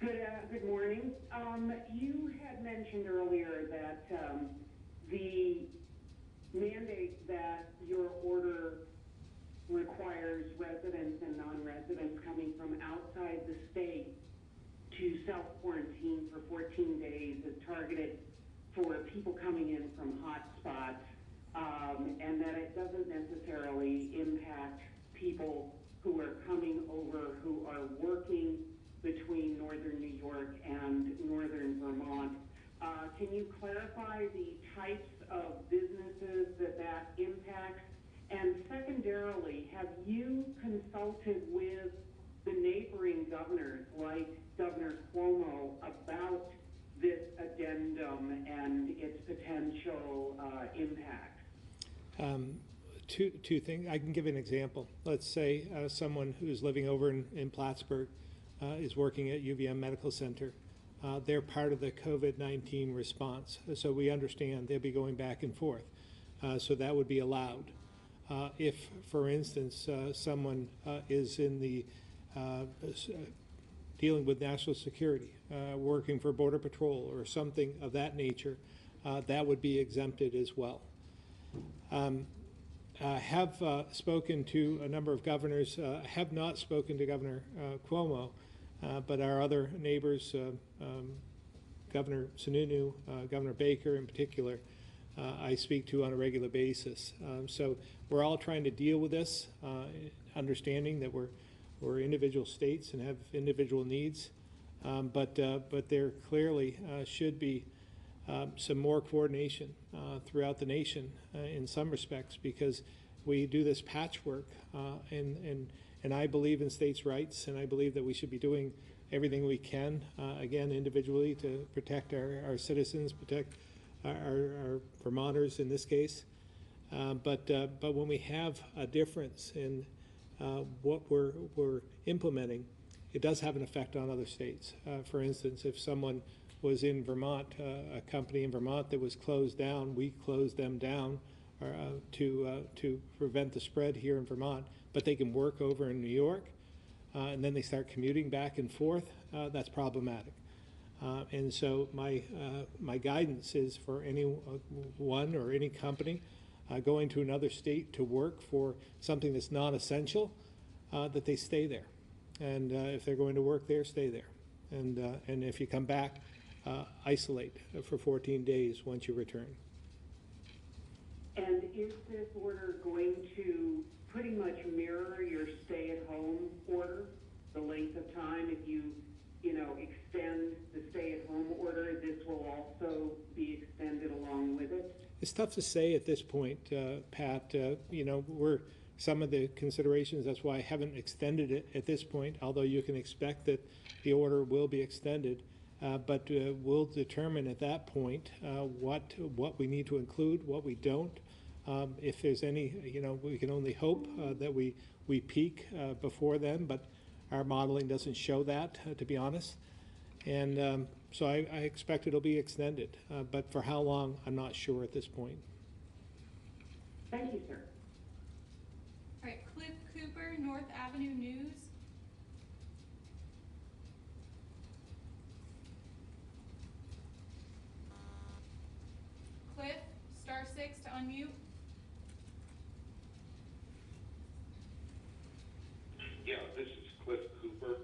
good morning. You had mentioned earlier that the mandate that your order requires residents and non-residents coming from outside the state to self-quarantine for 14 days is targeted for people coming in from hot spots. And that it doesn't necessarily impact people who are coming over, who are working between northern New York and northern Vermont. Can you clarify the types of businesses that impacts? And secondarily, have you consulted with the neighboring governors, like Governor Cuomo, about this addendum and its potential impact? Two things. I can give an example. Let's say someone who's living over in Plattsburgh is working at UVM Medical Center. They're part of the COVID-19 response, so we understand they'll be going back and forth. So that would be allowed. If, for instance, someone is in the dealing with national security, working for Border Patrol or something of that nature, that would be exempted as well. I have spoken to a number of governors. I have not spoken to Governor Cuomo, but our other neighbors, Governor Sununu, Governor Baker in particular, I speak to on a regular basis. So we're all trying to deal with this, understanding that we're individual states and have individual needs, but there clearly should be some more coordination throughout the nation in some respects, because we do this patchwork, and I believe in states' rights, and I believe that we should be doing everything we can, again, individually, to protect our citizens, protect our Vermonters in this case. But when we have a difference in what we're implementing, it does have an effect on other states. For instance, if someone was in Vermont, a company in Vermont that was closed down, we closed them down to prevent the spread here in Vermont, but they can work over in New York, and then they start commuting back and forth, that's problematic. And so my guidance is for anyone or any company going to another state to work for something that's non-essential, that they stay there. And if they're going to work there, stay there. And if you come back, isolate for 14 days once you return. And is this order going to pretty much mirror your stay-at-home order, the length of time? If you extend the stay-at-home order, this will also be extended along with it? It's tough to say at this point, Pat. We're some of the considerations. That's why I haven't extended it at this point, although you can expect that the order will be extended. But we'll determine at that point what we need to include, what we don't. If there's any, we can only hope that we peak before then, but our modeling doesn't show that, to be honest. And so I expect it'll be extended, but for how long, I'm not sure at this point. Thank you, sir. All right, Cliff Cooper, North Avenue News. Cliff, star 6 to unmute. Yeah, this is Cliff Cooper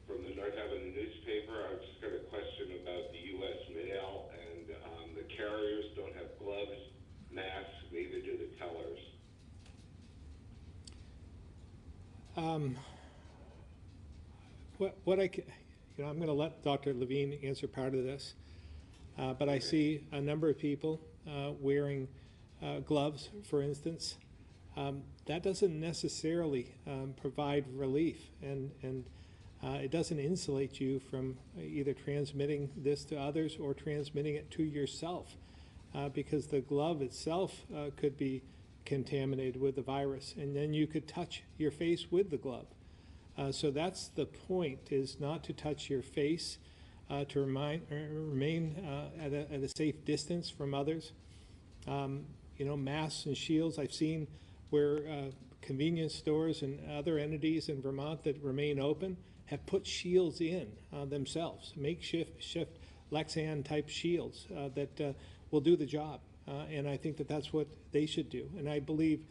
from the North Avenue newspaper. I've just got a question about the U.S. mail, and the carriers don't have gloves, masks, neither do the tellers. What I can, I'm going to let Dr. Levine answer part of this, but I see a number of people wearing gloves, for instance. That doesn't necessarily provide relief, and it doesn't insulate you from either transmitting this to others or transmitting it to yourself, because the glove itself could be contaminated with the virus, and then you could touch your face with the glove. So that's the point, is not to touch your face, to remain at a safe distance from others. Masks and shields, I've seen where convenience stores and other entities in Vermont that remain open have put shields in themselves, makeshift Lexan type shields that will do the job. And I think that that's what they should do. And I believe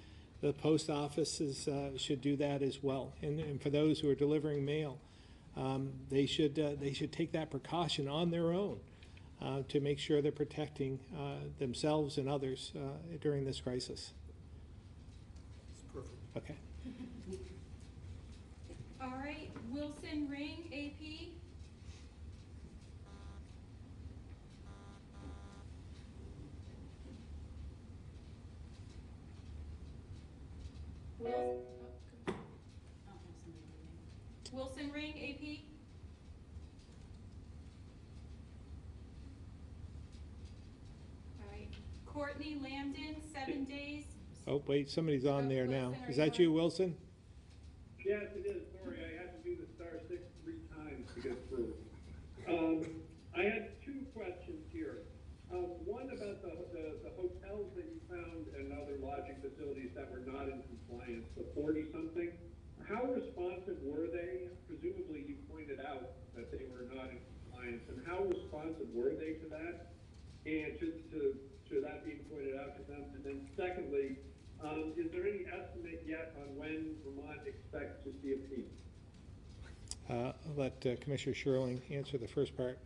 the post offices should do that as well. And for those who are delivering mail, they should take that precaution on their own to make sure they're protecting themselves and others during this crisis. Okay. All right, Wilson Ring, AP. Wilson Ring, AP. All right, Courtney Lambden, 7 days. Oh, wait, somebody's on there now. Wilson, Is that you, Wilson? Yes, it is. Sorry, I had to do the star 6 3 times to get through. I had 2 questions here. One about the hotels that you found and other lodging facilities that were not in compliance, the 40-something. How responsive were they? Presumably you pointed out that they were not in compliance. And how responsive were they to that? And to that being pointed out to them? And then secondly, is there any estimate yet on when Vermont expects to see a peak? I'll let Commissioner Sherling answer the first part.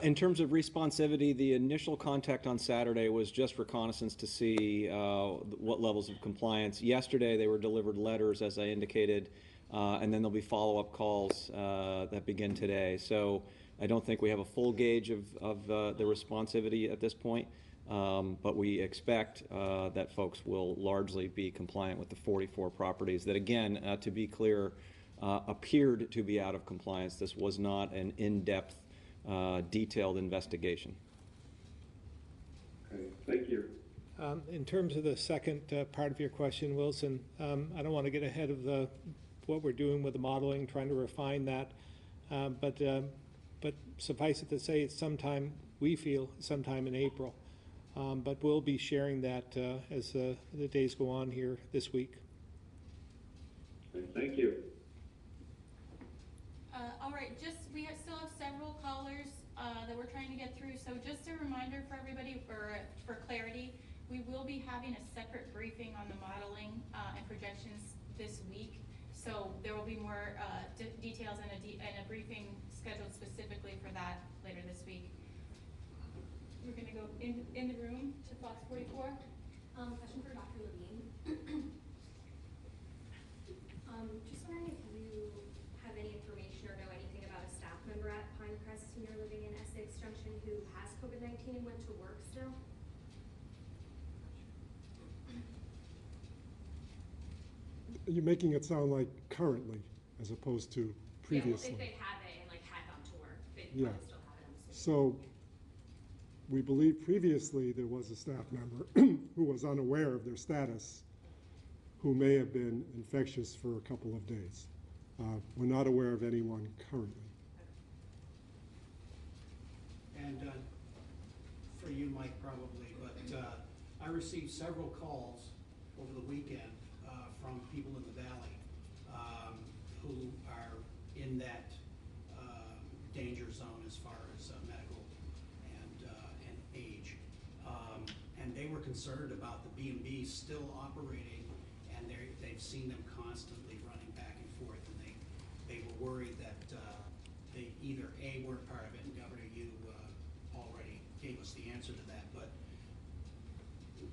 In terms of responsivity, the initial contact on Saturday was just reconnaissance to see what levels of compliance. Yesterday, they were delivered letters, as I indicated, and then there'll be follow-up calls that begin today. So I don't think we have a full gauge of the responsivity at this point, but we expect that folks will largely be compliant with the 44 properties that, again, to be clear, appeared to be out of compliance. This was not an in-depth detailed investigation. Okay, thank you. In terms of the second part of your question, Wilson, I don't want to get ahead of what we're doing with the modeling, trying to refine that, but suffice it to say it's sometime we feel, sometime in April. But we'll be sharing that as the days go on here this week. Thank you. All right, we still have several callers that we're trying to get through. So just a reminder for everybody, for clarity, we will be having a separate briefing on the modeling and projections this week. So there will be more details and a briefing scheduled specifically for that later this week. We're going to go in the room to Fox 44. Question for Dr. Levine. Just wondering if you have any information or know anything about a staff member at Pinecrest Senior Living in Essex Junction who has COVID-19 and went to work still? You're making it sound like currently as opposed to previously. Yeah, well, if they had it and like had gone to work, they'd Yeah. probably still have it, I'm assuming. So we believe previously there was a staff member who was unaware of their status, who may have been infectious for a couple of days. We're not aware of anyone currently. And for you, Mike, probably, but I received several calls over the weekend from people in the valley who are in that danger zone as far as medical and age. And they were concerned about the B&Bs still operating, and they've seen them constantly running back and forth, and they were worried that they either A, weren't part of it, and Governor, you already gave us the answer to that, but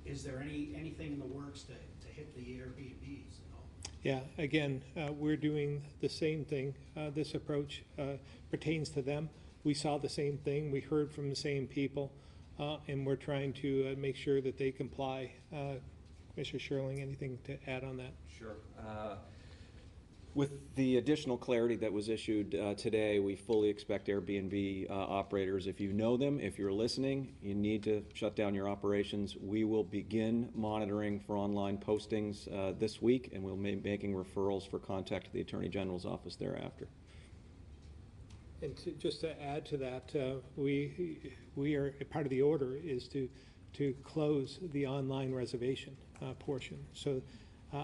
is there anything in the works to hit the Airbnbs at all? Yeah, again, we're doing the same thing. This approach pertains to them. We saw the same thing. We heard from the same people, and we're trying to make sure that they comply. Commissioner Sherling, anything to add on that? Sure. With the additional clarity that was issued today, we fully expect Airbnb operators, if you know them, if you're listening, you need to shut down your operations. We will begin monitoring for online postings this week, and we'll be making referrals for contact to the Attorney General's office thereafter. And just to add to that, we are, part of the order is to close the online reservation portion. So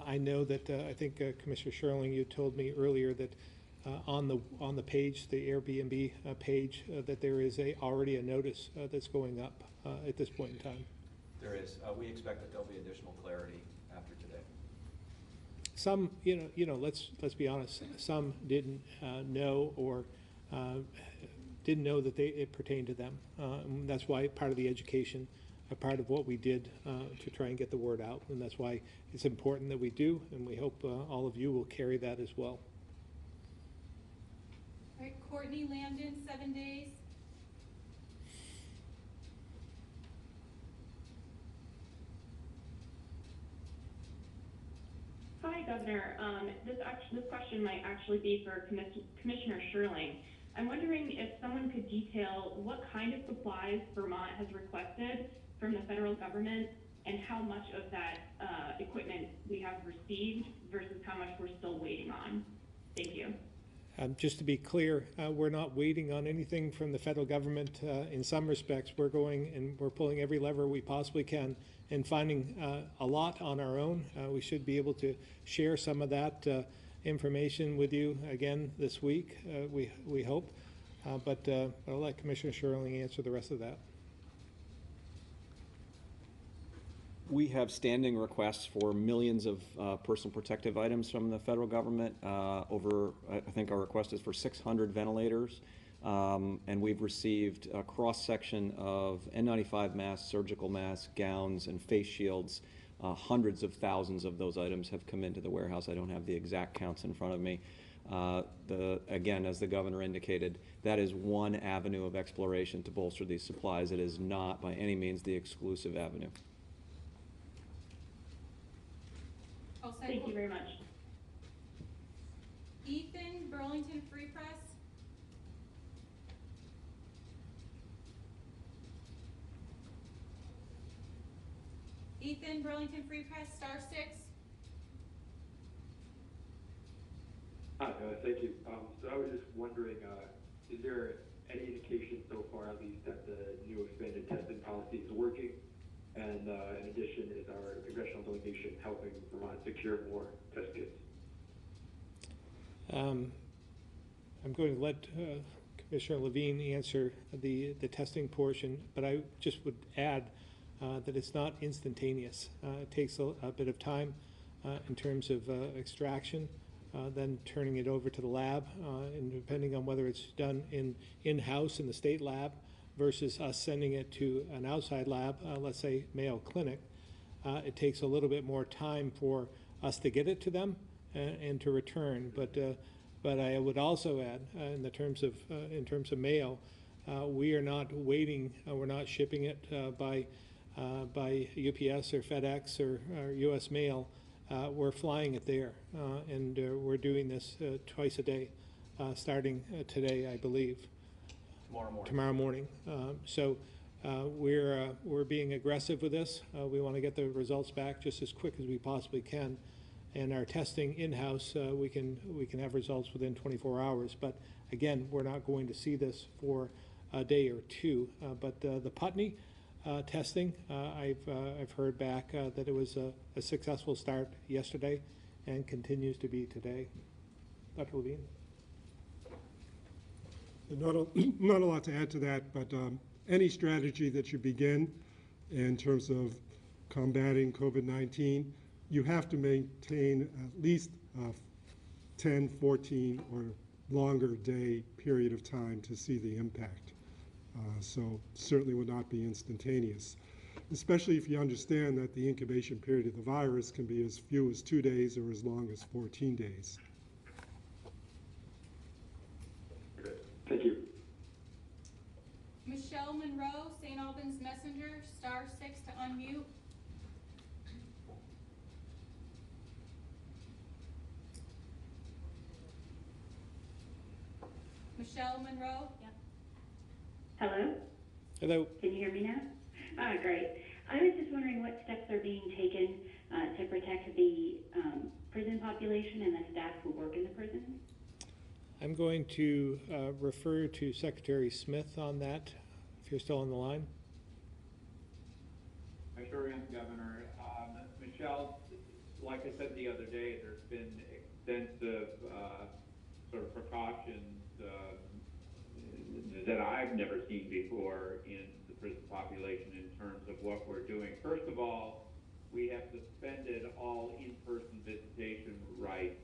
I know that I think Commissioner Sherling, you told me earlier that on the page, the Airbnb page, that there is already a notice that's going up at this point in time. There is. We expect that there'll be additional clarity after today. Some, let's be honest. Some didn't know or didn't know that it pertained to them. And that's why part of the education, a part of what we did to try and get the word out, and that's why it's important that we do, and we hope all of you will carry that as well. All right, Courtney Landon, 7 days. Hi, Governor. This question might actually be for Commissioner Sherling. I'm wondering if someone could detail what kind of supplies Vermont has requested from the federal government and how much of that equipment we have received versus how much we're still waiting on. Thank you. Just to be clear, we're not waiting on anything from the federal government. In some respects, we're going and we're pulling every lever we possibly can and finding a lot on our own. We should be able to share some of that information with you again this week, we hope. But I'll let Commissioner Sherling answer the rest of that. We have standing requests for millions of personal protective items from the federal government. I think our request is for 600 ventilators. And we've received a cross-section of N95 masks, surgical masks, gowns, and face shields. Hundreds of thousands of those items have come into the warehouse. I don't have the exact counts in front of me. Again, as the governor indicated, that is one avenue of exploration to bolster these supplies. It is not by any means the exclusive avenue. Thank you very much. Ethan, Burlington Free Press. Ethan, Burlington Free Press, *6. Hi, thank you. So I was just wondering, is there any indication so far, at least, that the new expanded testing policy is working? And in addition, is our congressional delegation helping Vermont secure more test kits? I'm going to let Commissioner Levine answer the testing portion, but I just would add that it's not instantaneous. It takes a bit of time in terms of extraction, then turning it over to the lab, and depending on whether it's done in-house in the state lab versus us sending it to an outside lab, let's say Mayo Clinic, it takes a little bit more time for us to get it to them and to return. But I would also add, in terms of Mayo, we are not waiting. We're not shipping it by UPS or FedEx or U.S. Mail. We're flying it there, and we're doing this twice a day, starting today, I believe. Tomorrow morning. So we're being aggressive with this. We want to get the results back just as quick as we possibly can. And our testing in-house, we can have results within 24 hours. But again, we're not going to see this for a day or two. But the Putney testing, I've heard back that it was a successful start yesterday and continues to be today. Dr. Levine? Not a lot to add to that, but any strategy that you begin in terms of combating COVID-19, you have to maintain at least a 10, 14, or longer day period of time to see the impact. So certainly would not be instantaneous, especially if you understand that the incubation period of the virus can be as few as 2 days or as long as 14 days. Thank you. Michelle Monroe, St. Albans Messenger, *6 to unmute. Michelle Monroe? Yep. Hello? Hello. Can you hear me now? Great. I was just wondering what steps are being taken to protect the prison population and the staff who work in the prisons? I'm going to refer to Secretary Smith on that, if you're still on the line. I sure am, Governor. Michelle, like I said the other day, there's been extensive sort of precautions that I've never seen before in the prison population in terms of what we're doing. First of all, we have suspended all in-person visitation rights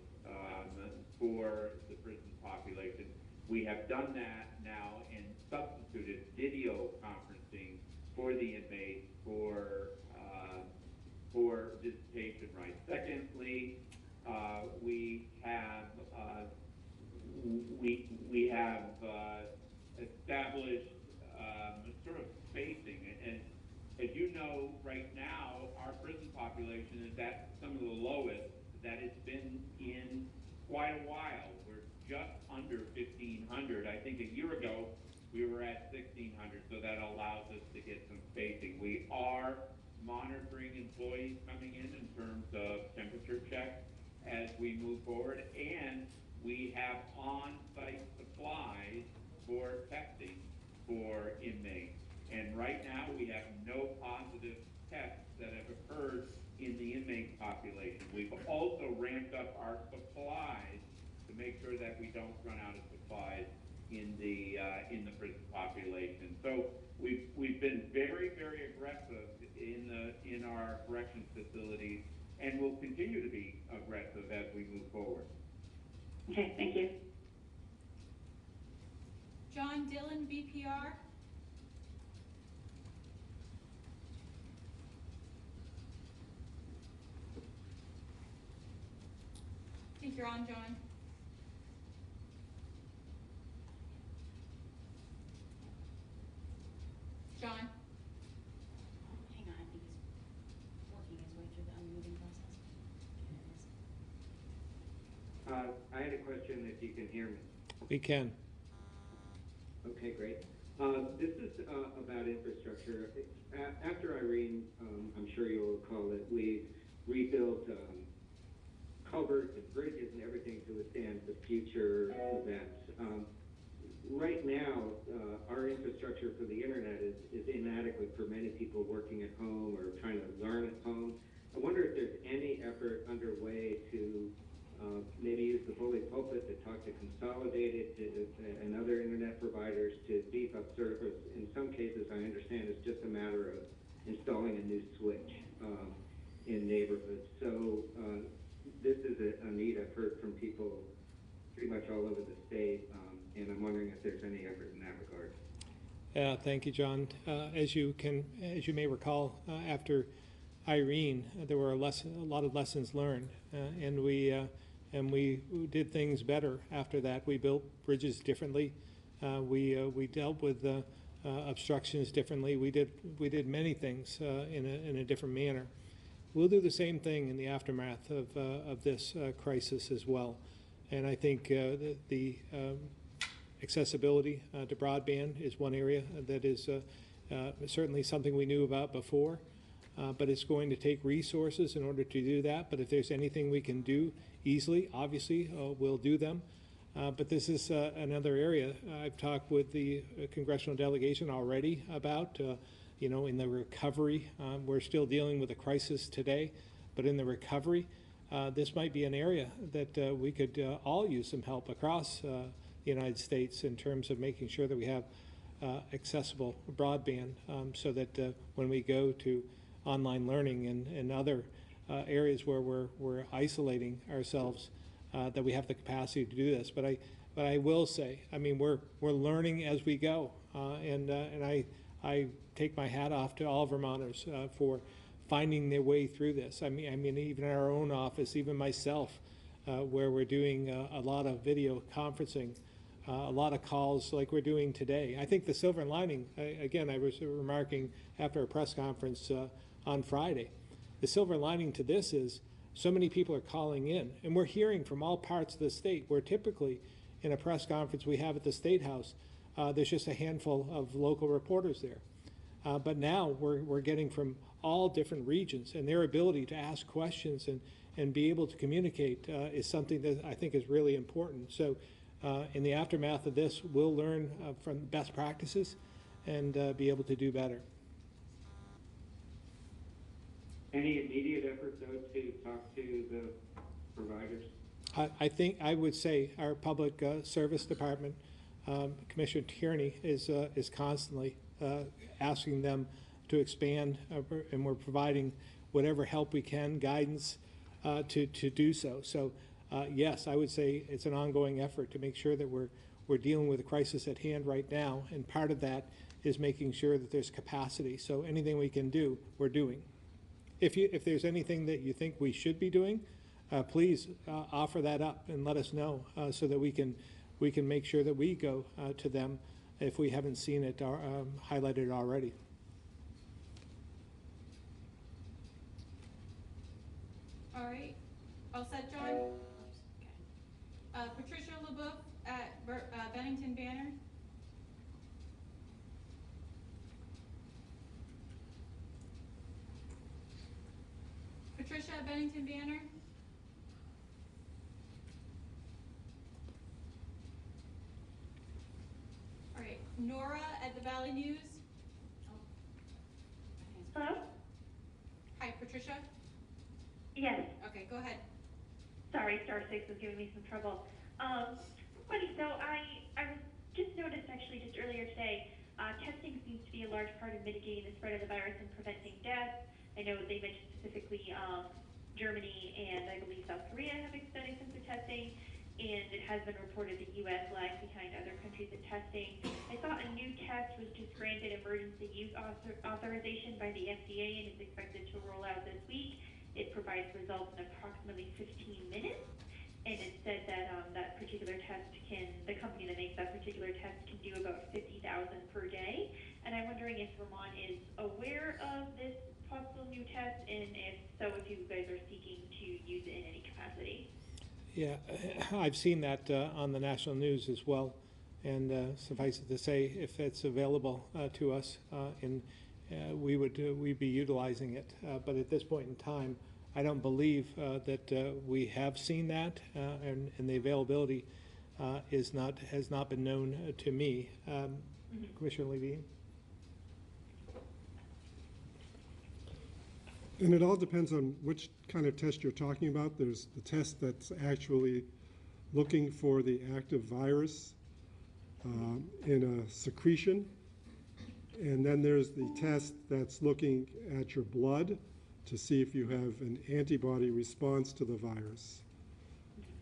for the prison population. We have done that now and substituted video conferencing for the inmates for visitation rights. Secondly, we have established sort of spacing, and as you know, right now our prison population is at some of the lowest that it's been in quite a while. We're just under 1,500. I think a year ago we were at 1,600, so that allows us to get some spacing. We are monitoring employees coming in terms of temperature checks as we move forward, and we have on-site supplies for testing for inmates. And right now we have no positive tests that have occurred in the inmate population. We've also ramped up our supplies to make sure that we don't run out of supplies in the prison population. So we've been very, very aggressive in our corrections facilities, and will continue to be aggressive as we move forward. Okay, thank you. John Dillon, VPR. I think you're on, John. John? Hang on, I think he's working his way through the unmuting process. I had a question, if you can hear me. We can. Okay, great. This is about infrastructure. After Irene, I'm sure you'll recall that we rebuilt culverts and bridges and everything to withstand the future events. right now, our infrastructure for the internet is inadequate for many people working at home or trying to learn at home. I wonder if there's any effort underway to maybe use the bully pulpit to talk to Consolidated and other internet providers to beef up service. In some cases, I understand it's just a matter of installing a new switch in neighborhoods. So this is a need I've heard from people pretty much all over the state, and I'm wondering if there's any effort in that regard. Thank you, John. As you may recall, after Irene, there were a lot of lessons learned, and we did things better after that. We built bridges differently. We dealt with obstructions differently. We did many things in a different manner. We'll do the same thing in the aftermath of this crisis as well. And I think the accessibility to broadband is one area that is certainly something we knew about before, but it's going to take resources in order to do that. But if there's anything we can do easily, obviously, we'll do them. But this is another area I've talked with the congressional delegation already about, in the recovery. We're still dealing with a crisis today, but in the recovery, this might be an area that we could all use some help across the United States in terms of making sure that we have accessible broadband so that when we go to online learning and other areas where we're isolating ourselves, that we have the capacity to do this. But I will say, I mean, we're learning as we go, and I take my hat off to all Vermonters for finding their way through this. I mean, even in our own office, even myself, where we're doing a lot of video conferencing, a lot of calls like we're doing today. I think the silver lining, again, I was remarking after a press conference on Friday, the silver lining to this is so many people are calling in, and we're hearing from all parts of the state, where typically in a press conference we have at the State House, there's just a handful of local reporters there. But now we're getting from all different regions, and their ability to ask questions and be able to communicate is something that I think is really important. So in the aftermath of this, we'll learn from best practices and be able to do better. Any immediate effort, though, to talk to the providers? I think I would say our public service department, Commissioner Tierney, is constantly asking them to expand, and we're providing whatever help we can, guidance to do so. So yes, I would say it's an ongoing effort to make sure that we're dealing with the crisis at hand right now, and part of that is making sure that there's capacity. So anything we can do, we're doing. If there's anything that you think we should be doing, please offer that up and let us know so that we can make sure that we go to them if we haven't seen it highlighted already. All right, all set, John? Okay. Patricia LeBoeuf at Bennington Banner. Patricia at Bennington Banner. All right, Nora at the Valley News. Hello? Hi, Patricia. Yes. Okay, go ahead. Sorry, star 6 was giving me some trouble. Funny, so I was just noticed actually just earlier today, testing seems to be a large part of mitigating the spread of the virus and preventing deaths. I know they mentioned specifically Germany and I believe South Korea have extended sensor testing, and it has been reported the U.S. lags behind other countries in testing. I saw a new test was just granted emergency use authorization by the FDA and is expected to roll out this week. It provides results in approximately 15 minutes, and it said that that particular test the company that makes that particular test can do about 50,000 per day. And I'm wondering if Vermont is aware of this possible new test, and if so, if you guys are seeking to use it in any capacity. Yeah, I've seen that on the national news as well, and suffice it to say, if it's available to us, we'd be utilizing it. But at this point in time, I don't believe that we have seen that, and the availability has not been known to me. Commissioner Levine? And it all depends on which kind of test you're talking about. There's the test that's actually looking for the active virus in a secretion. And then there's the test that's looking at your blood to see if you have an antibody response to the virus.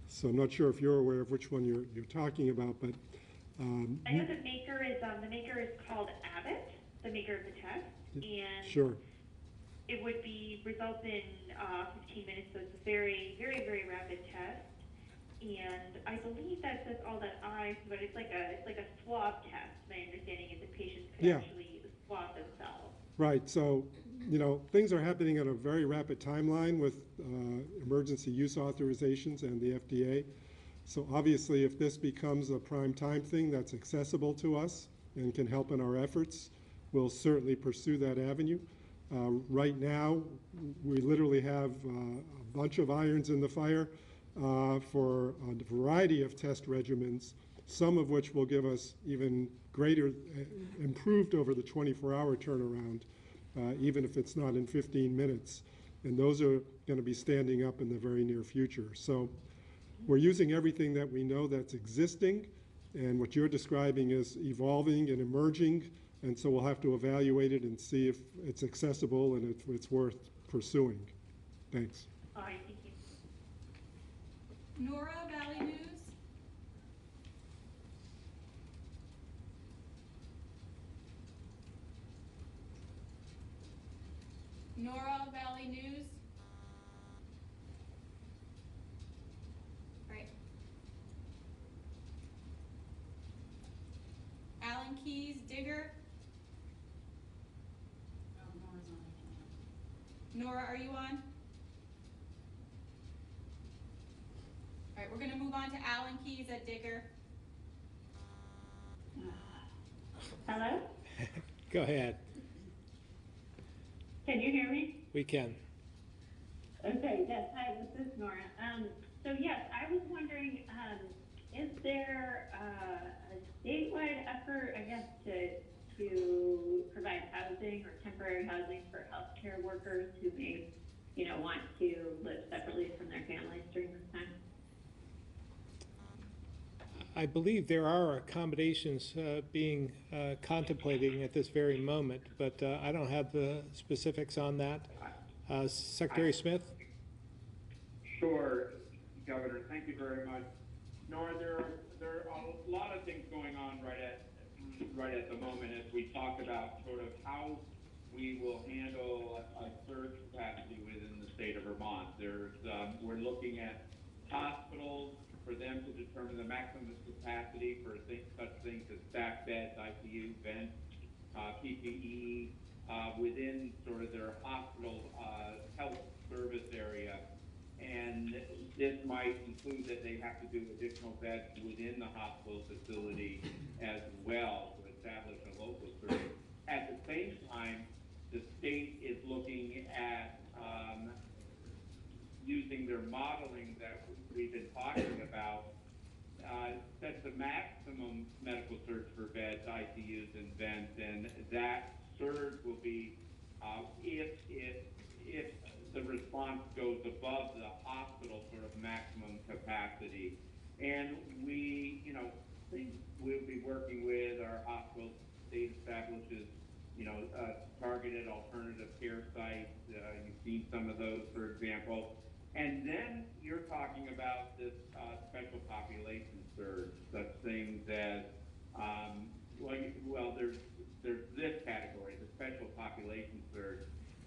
So I'm not sure if you're aware of which one you're talking about, but I know the maker is called Abbott, the maker of the test, and sure. it would be result in 15 minutes. So it's a very, very, very rapid test, and I believe that says all that but it's like a swab test. My understanding is that patients can actually swab themselves. Right. So, you know, things are happening at a very rapid timeline with emergency use authorizations and the FDA. So obviously, if this becomes a prime time thing that's accessible to us and can help in our efforts, we'll certainly pursue that avenue. Right now, we literally have a bunch of irons in the fire for a variety of test regimens, some of which will give us even greater, improved over the 24-hour turnaround, even if it's not in 15 minutes. And those are going to be standing up in the very near future. So we're using everything that we know that's existing, and what you're describing is evolving and emerging, and so we'll have to evaluate it and see if it's accessible and if it's worth pursuing. Thanks. All right, thank you. Nora, Valley News. Nora, Valley News. Right. Alan Keys, Digger. Nora, are you on? All right, we're going to move on to Alan Keys at Digger. Hello? Go ahead. Can you hear me? We can. Okay, yes, hi, this is Nora. So yes, I was wondering, is there a statewide effort, I guess, to provide housing or temporary housing for healthcare workers who may, want to live separately from their families during this time? I believe there are accommodations being contemplated at this very moment, but I don't have the specifics on that. Secretary Smith? Sure, Governor. Thank you very much. Nora, there are a lot of things going on right at the moment as we talk about sort of how we will handle a surge capacity within the state of Vermont. We're looking at hospitals for them to determine the maximum capacity for such things as staff beds, ICU, vents, PPE, within sort of their hospital health service area. And this might include that they have to do additional beds within the hospital facility as well to establish a local service. At the same time, the state is looking at using their modeling that we've been talking about, sets the maximum medical surge for beds, ICUs, and vents, and that surge will be if the response goes above the hospital sort of maximum capacity. And we'll be working with our hospital. State establishes, targeted alternative care sites. You've seen some of those, for example. And then you're talking about this special population surge, such things as, there's this category, the special population surge.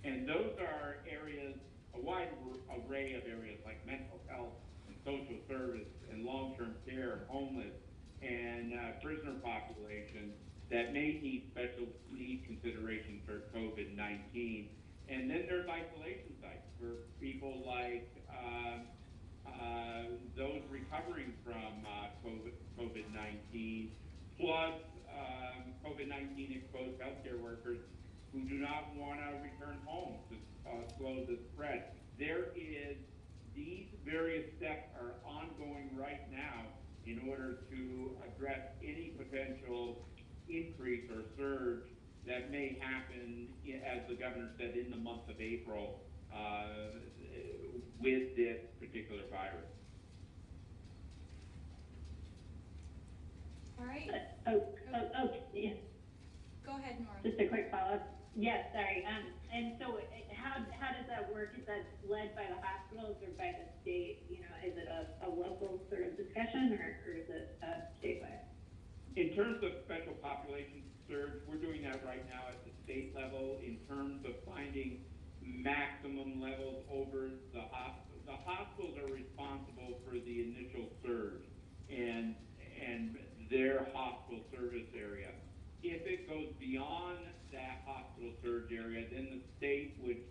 And those are areas, a wide array of areas like mental health and social service and long-term care, homeless, and prisoner population that may need special need consideration for COVID-19. And then there's isolation sites for people like those recovering from COVID-19, plus COVID-19 exposed healthcare workers who do not want to return home to slow the spread. These various steps are ongoing right now, in order to address any potential increase or surge that may happen, as the governor said, in the month of April with this particular virus. All right, Yeah. go ahead, Nora. Just a quick follow-up. Yes, sorry. And so how does that work? Is that led by the hospitals or by the state? You know, is it a local sort of discussion or is it statewide? In terms of special population surge, we're doing that right now at the state level in terms of finding maximum levels over the hospitals. The hospitals are responsible for the initial surge and their hospital service area. If it goes beyond that hospital surge area, then the state would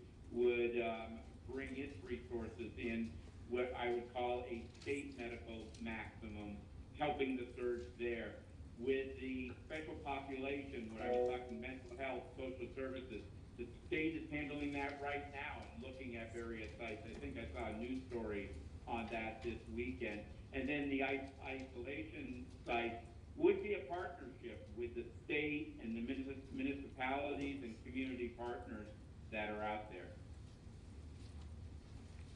bring its resources in, what I would call a state medical maximum, helping the surge there. With the special population, what I was talking, mental health, social services, the state is handling that right now and looking at various sites. I think I saw a news story on that this weekend. And then the isolation sites would be a partnership with the state and the municipalities and community partners that are out there.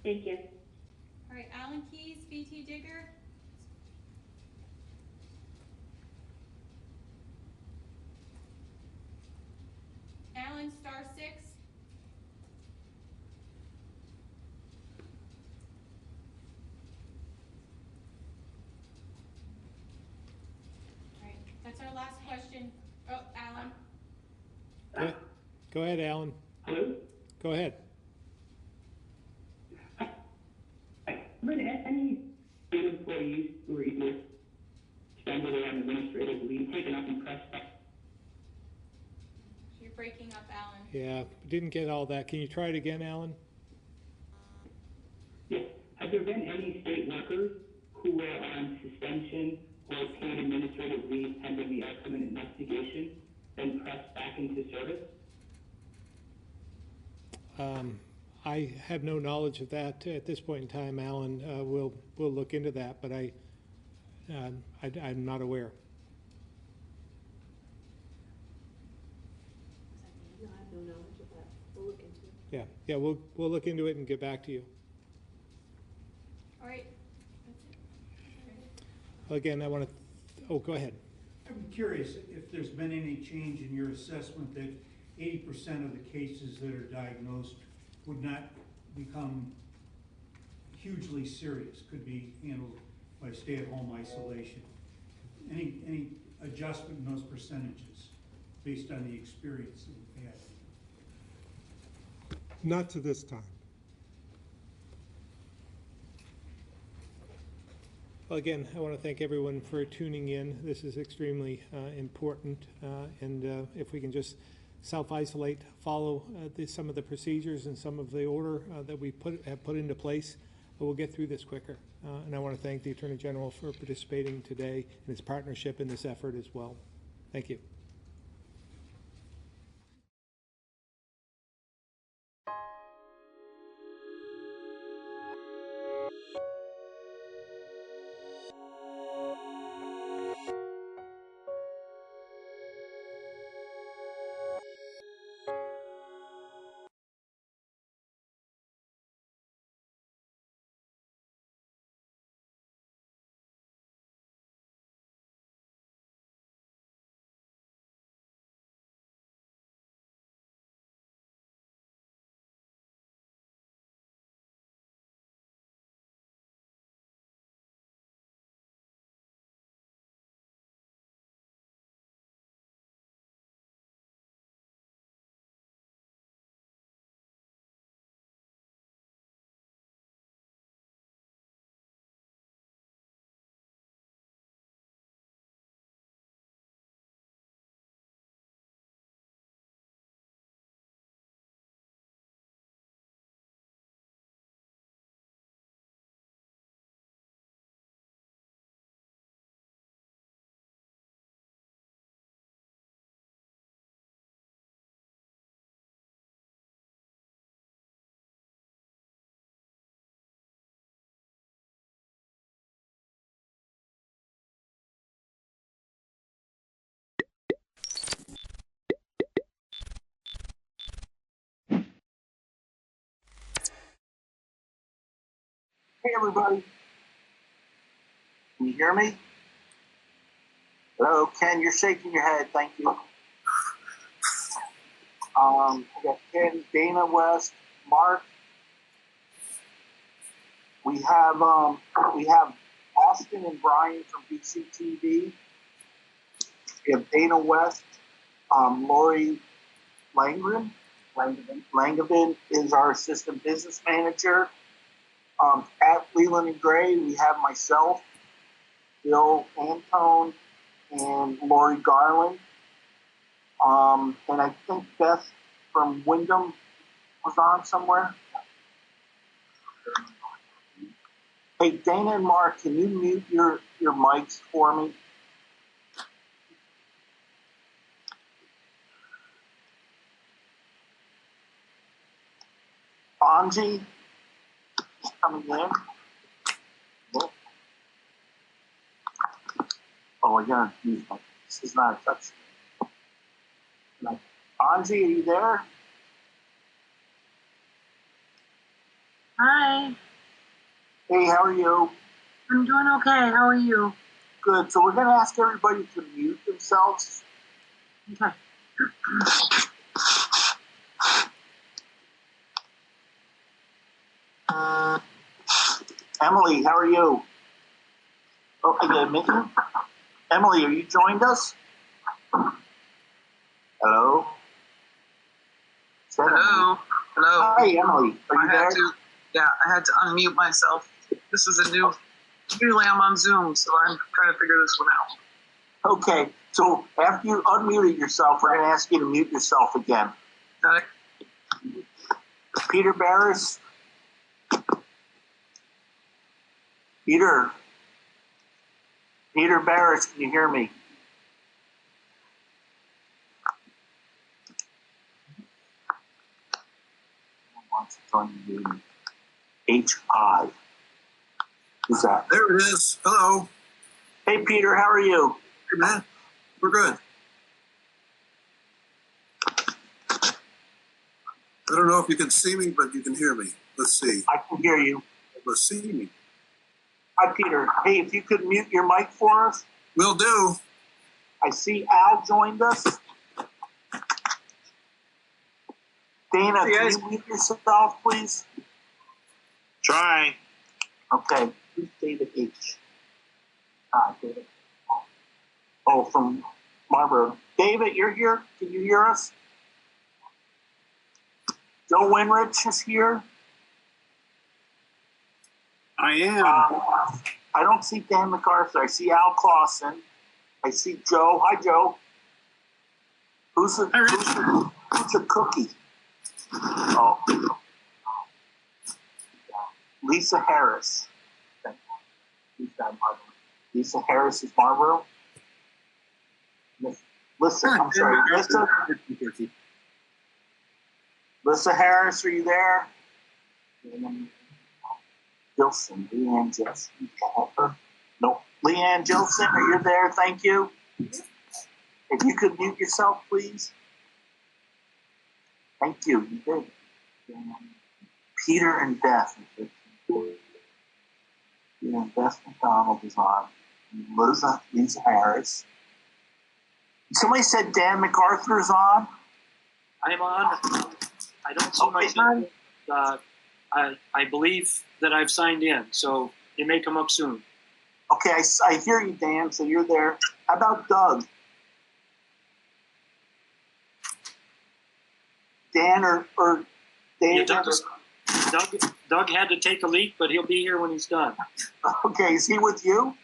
Thank you. All right, Alan Keys, BT Digger. Alan, *6. All right, that's our last question. Oh, Alan. Go ahead, Alan. Hello? Go ahead. But any state employees who are either suspended or on administrative leave taken up in press? You're breaking up, Alan. Yeah, didn't get all that. Can you try it again, Alan? Yes. Have there been any state workers who were on suspension or paid administrative leave pending the outcome of an investigation then pressed back into service? I have no knowledge of that at this point in time, Alan. We'll look into that, but I'm not aware. No, I have no knowledge of that. We'll look into it. Yeah, we'll look into it and get back to you. All right. Again, I want to. Oh, go ahead. I'm curious if there's been any change in your assessment that 80% of the cases that are diagnosed would not become hugely serious, could be handled by stay-at-home isolation. Any adjustment in those percentages based on the experience that we've had? Not to this time. Well, again, I want to thank everyone for tuning in. This is extremely important, and if we can just self-isolate, follow some of the procedures and some of the order that we have put into place, we'll get through this quicker. And I want to thank the Attorney General for participating today and his partnership in this effort as well. Thank you. Hey, everybody. Can you hear me? Hello, Ken, you're shaking your head. Thank you. I got Ken, Dana West, Mark. We have Austin and Brian from BCTV. We have Dana West, Lori Langevin is our assistant business manager. At Leland and Gray, we have myself, Bill Antone, and Lori Garland. And I think Beth from Wyndham was on somewhere. Hey, Dana and Mark, can you mute your mics for me? Anji is coming in. Oh, I gotta use my, this is not a touch. Anji, are you there? Hi. Hey, how are you? I'm doing okay. How are you? Good. So we're going to ask everybody to mute themselves. Okay. Emily, how are you? Oh, I got a minute. Emily, are you joined us? Hello? Hello. Hello. Hi, Emily. Are you there? I had to unmute myself. This is usually I'm on Zoom, so I'm trying to figure this one out. Okay. So after you unmuted yourself, we're going to ask you to mute yourself again. Got it. Peter Barris. Peter Barris, can you hear me? Wants to join the meeting. H.I. Who's that? There it is. Hello. Hey, Peter, how are you? Hey, man. We're good. I don't know if you can see me, but you can hear me. Let's see. I can hear you. Let's see me. Hi, Peter. Hey, if you could mute your mic for us. Will do. I see Al joined us. Dana, can you mute yourself, please? Try. Okay. Who's David H? David. Oh, from Marlboro. David, you're here? Can you hear us? Joe Winrich is here. I am. I don't see Dan MacArthur. I see Al Clausen. I see Joe. Hi, Joe. Who's a cookie? Oh. Lisa Harris. Lisa Harris is Marlboro. I'm sorry. Lisa Harris, are you there? Gilson, Leanne Gilson. No, Leanne Gilson, are you there? Thank you. If you could mute yourself, please. Thank you. You did. Peter and Beth. Peter and Beth McDonald is on. Lisa Harris. Somebody said Dan MacArthur is on. I'm on. I don't see myself. I believe that I've signed in, so it may come up soon. Okay, I hear you, Dan, so you're there. How about Doug? Dan or David? Yeah, Doug had to take a leak, but he'll be here when he's done. Okay, is he with you?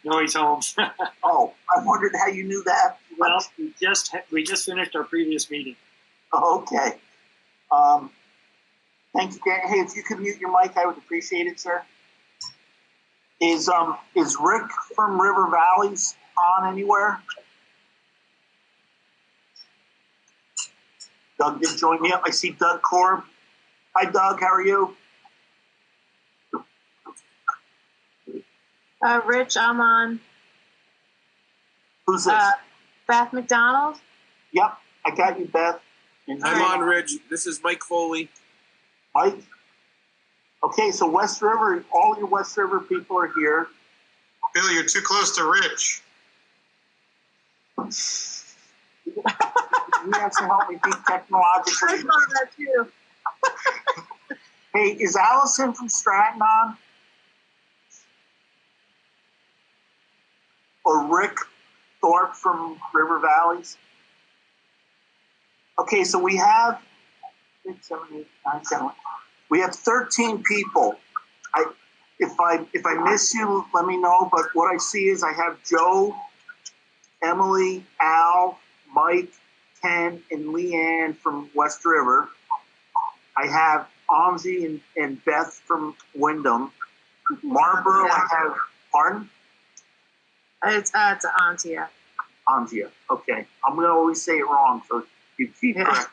No, he's home. Oh, I wondered how you knew that. Well, we just finished our previous meeting. Okay. Thank you, Dan. Hey, if you could mute your mic, I would appreciate it, sir. Is Rick from River Valleys on anywhere? Doug did join me up. I see Doug Korb. Hi, Doug. How are you? Rich, I'm on. Who's this? Beth McDonald. Yep, I got you, Beth. I'm on, Rich. This is Mike Foley. Mike? Okay, so West River, all your West River people are here. Bill, you're too close to Rich. You have to help me be technologically. I saw that too. Hey, is Allison from Stratton on? Or Rick Thorpe from River Valleys? Okay, so we have 6, 7, 8, 9, 10. We have 13 people. If I miss you, let me know. But what I see is I have Joe, Emily, Al, Mike, Ken, and Leanne from West River. I have Anzi and Beth from Wyndham. Marlboro, I have, pardon? It's Antia. Angia, okay. I'm going to always say it wrong, so you keep correct.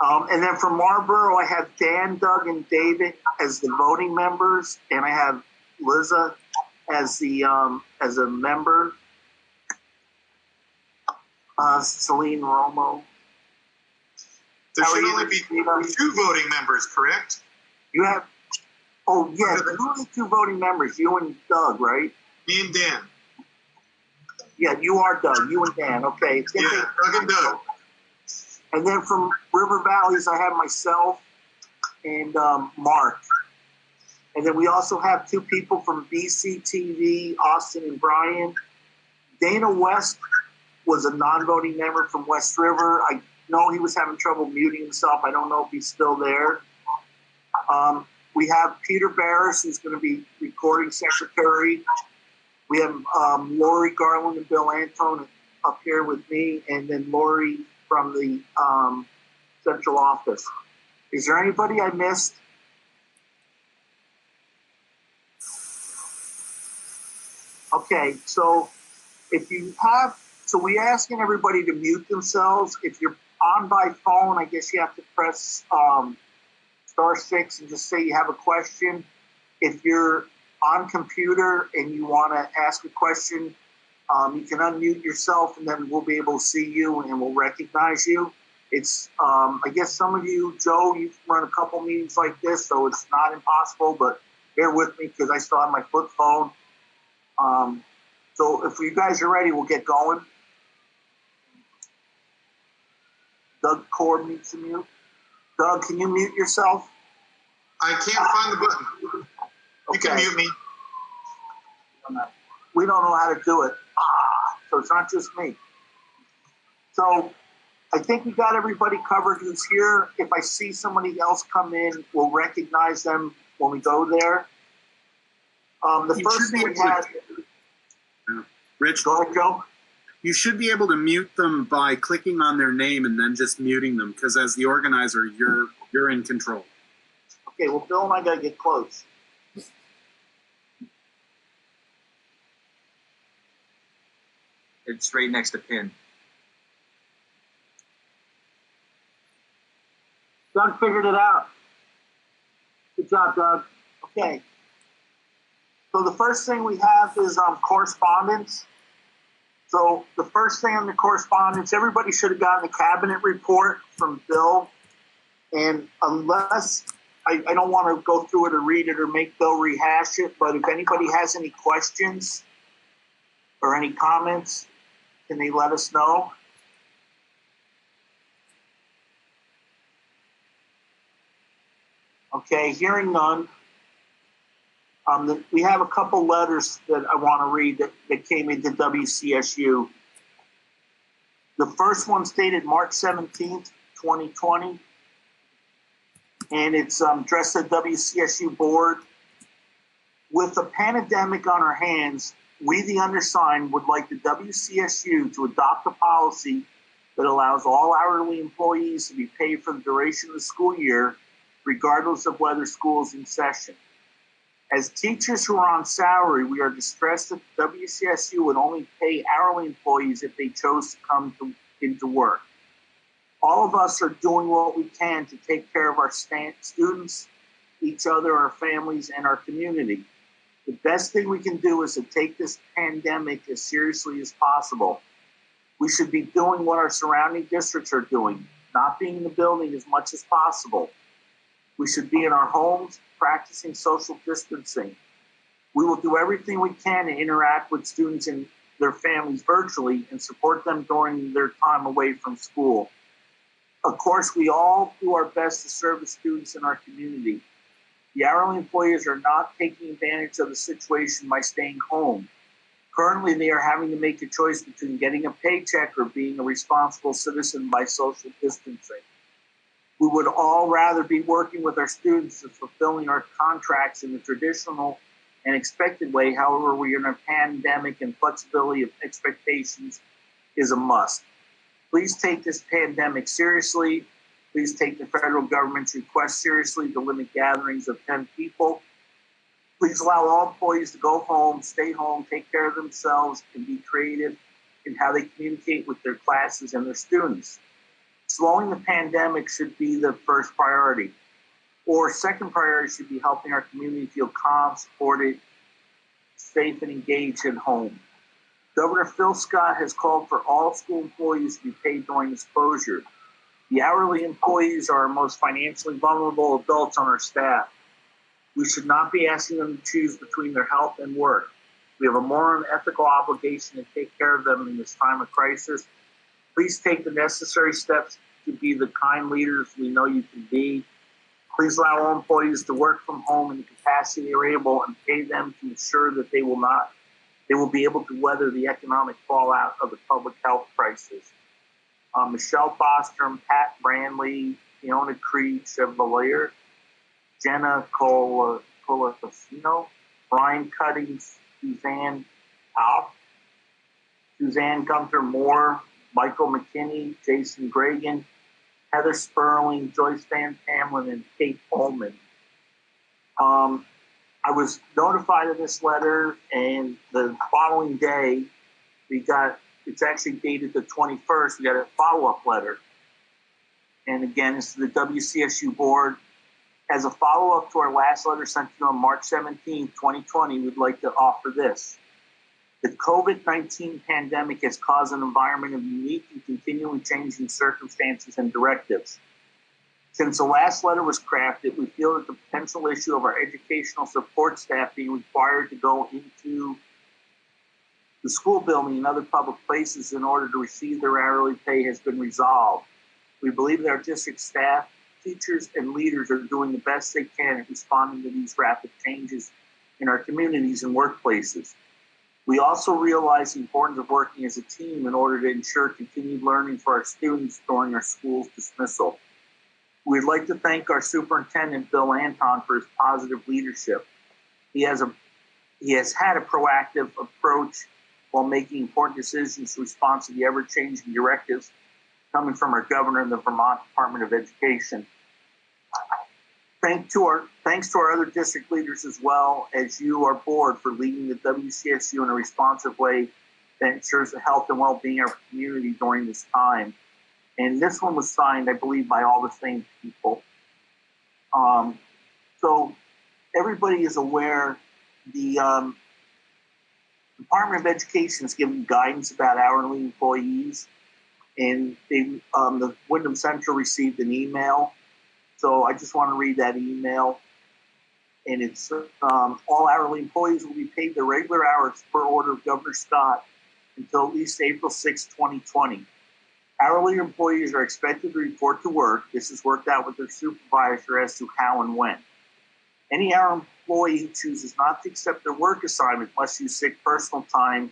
And then from Marlboro, I have Dan, Doug, and David as the voting members, and I have Liza as a member. Celine Romo. There should only be 2 voting members, correct? You have, oh yeah, there's only 2 voting members, you and Doug, right? Me and Dan. Yeah, you are Doug, you and Dan, okay. Yeah, Doug and Doug. And then from River Valleys, I have myself and Mark. And then we also have 2 people from BCTV, Austin and Brian. Dana West was a non-voting member from West River. I know he was having trouble muting himself. I don't know if he's still there. We have Peter Barris, who's going to be recording secretary. We have Lori Garland and Bill Antone up here with me, and then Lori from the central office. Is there anybody I missed? Okay, so if you have, so we're asking everybody to mute themselves. If you're on by phone, I guess you have to press *6 and just say you have a question. If you're on computer and you want to ask a question, you can unmute yourself and then we'll be able to see you and we'll recognize you. It's, I guess some of you, Joe, you've run a couple meetings like this, so it's not impossible, but bear with me because I still have my flip phone. So if you guys are ready, we'll get going. Doug Cord needs to mute. Doug, can you mute yourself? I can't find the button. You can mute me. We don't know how to do it. So it's not just me. So I think we got everybody covered who's here. If I see somebody else come in, we'll recognize them when we go there. The first thing we had... Rich, go ahead, Joe. You should be able to mute them by clicking on their name and then just muting them, because as the organizer, you're in control. Okay, well, Bill and I got to get close. It's right next to Pin. Doug figured it out. Good job, Doug. Okay. So the first thing we have is correspondence. So the first thing on the correspondence, everybody should have gotten the cabinet report from Bill. And unless, I don't want to go through it or read it or make Bill rehash it, but if anybody has any questions or any comments, can they let us know? Okay, hearing none. We have a couple letters that I want to read that came into WCSU. The first one's dated March 17th, 2020. And it's addressed to the WCSU board. With the pandemic on our hands, we, the undersigned, would like the WCSU to adopt a policy that allows all hourly employees to be paid for the duration of the school year, regardless of whether school is in session. As teachers who are on salary, we are distressed that the WCSU would only pay hourly employees if they chose to come into work. All of us are doing what we can to take care of our students, each other, our families, and our community. The best thing we can do is to take this pandemic as seriously as possible. We should be doing what our surrounding districts are doing, not being in the building as much as possible. We should be in our homes practicing social distancing. We will do everything we can to interact with students and their families virtually and support them during their time away from school. Of course, we all do our best to serve the students in our community. The hourly employees are not taking advantage of the situation by staying home. Currently, they are having to make a choice between getting a paycheck or being a responsible citizen by social distancing. We would all rather be working with our students and fulfilling our contracts in the traditional and expected way. However, we are in a pandemic and flexibility of expectations is a must. Please take this pandemic seriously. Please take the federal government's request seriously to limit gatherings of 10 people. Please allow all employees to go home, stay home, take care of themselves, and be creative in how they communicate with their classes and their students. Slowing the pandemic should be the first priority. Or second priority should be helping our community feel calm, supported, safe, and engaged at home. Governor Phil Scott has called for all school employees to be paid during this closure. The hourly employees are our most financially vulnerable adults on our staff. We should not be asking them to choose between their health and work. We have a moral and ethical obligation to take care of them in this time of crisis. Please take the necessary steps to be the kind leaders we know you can be. Please allow all employees to work from home in the capacity they are able and pay them to ensure that they will be able to weather the economic fallout of the public health crisis. Michelle Bostrom, Pat Brandley, Fiona Creed Chevalier, Jenna Colacino, Brian Cuttings, Suzanne Alf, Suzanne Gunther Moore, Michael McKinney, Jason Gragan, Heather Sperling, Joyce Van Tamlin, and Kate Coleman. I was notified of this letter, and the following day, it's actually dated the 21st, we got a follow-up letter. And again, it's to the WCSU board. As a follow-up to our last letter sent to them on March 17, 2020, we'd like to offer this. The COVID-19 pandemic has caused an environment of unique and continually changing circumstances and directives. Since the last letter was crafted, we feel that the potential issue of our educational support staff being required to go into the school building and other public places in order to receive their hourly pay has been resolved. We believe that our district staff, teachers, and leaders are doing the best they can at responding to these rapid changes in our communities and workplaces. We also realize the importance of working as a team in order to ensure continued learning for our students during our school's dismissal. We'd like to thank our superintendent, Bill Anton, for his positive leadership. He has had a proactive approach while making important decisions in response to the ever-changing directives coming from our governor and the Vermont Department of Education. Thanks to our other district leaders as well as you, our board, for leading the WCSU in a responsive way that ensures the health and well-being of our community during this time. And this one was signed, I believe, by all the same people. So everybody is aware the Department of Education is giving guidance about hourly employees, and the Wyndham Central received an email. So I just want to read that email. And it's all hourly employees will be paid their regular hours per order of Governor Scott until at least April 6, 2020. Hourly employees are expected to report to work. This is worked out with their supervisor as to how and when. Any hourly employee who chooses not to accept their work assignment must use sick personal time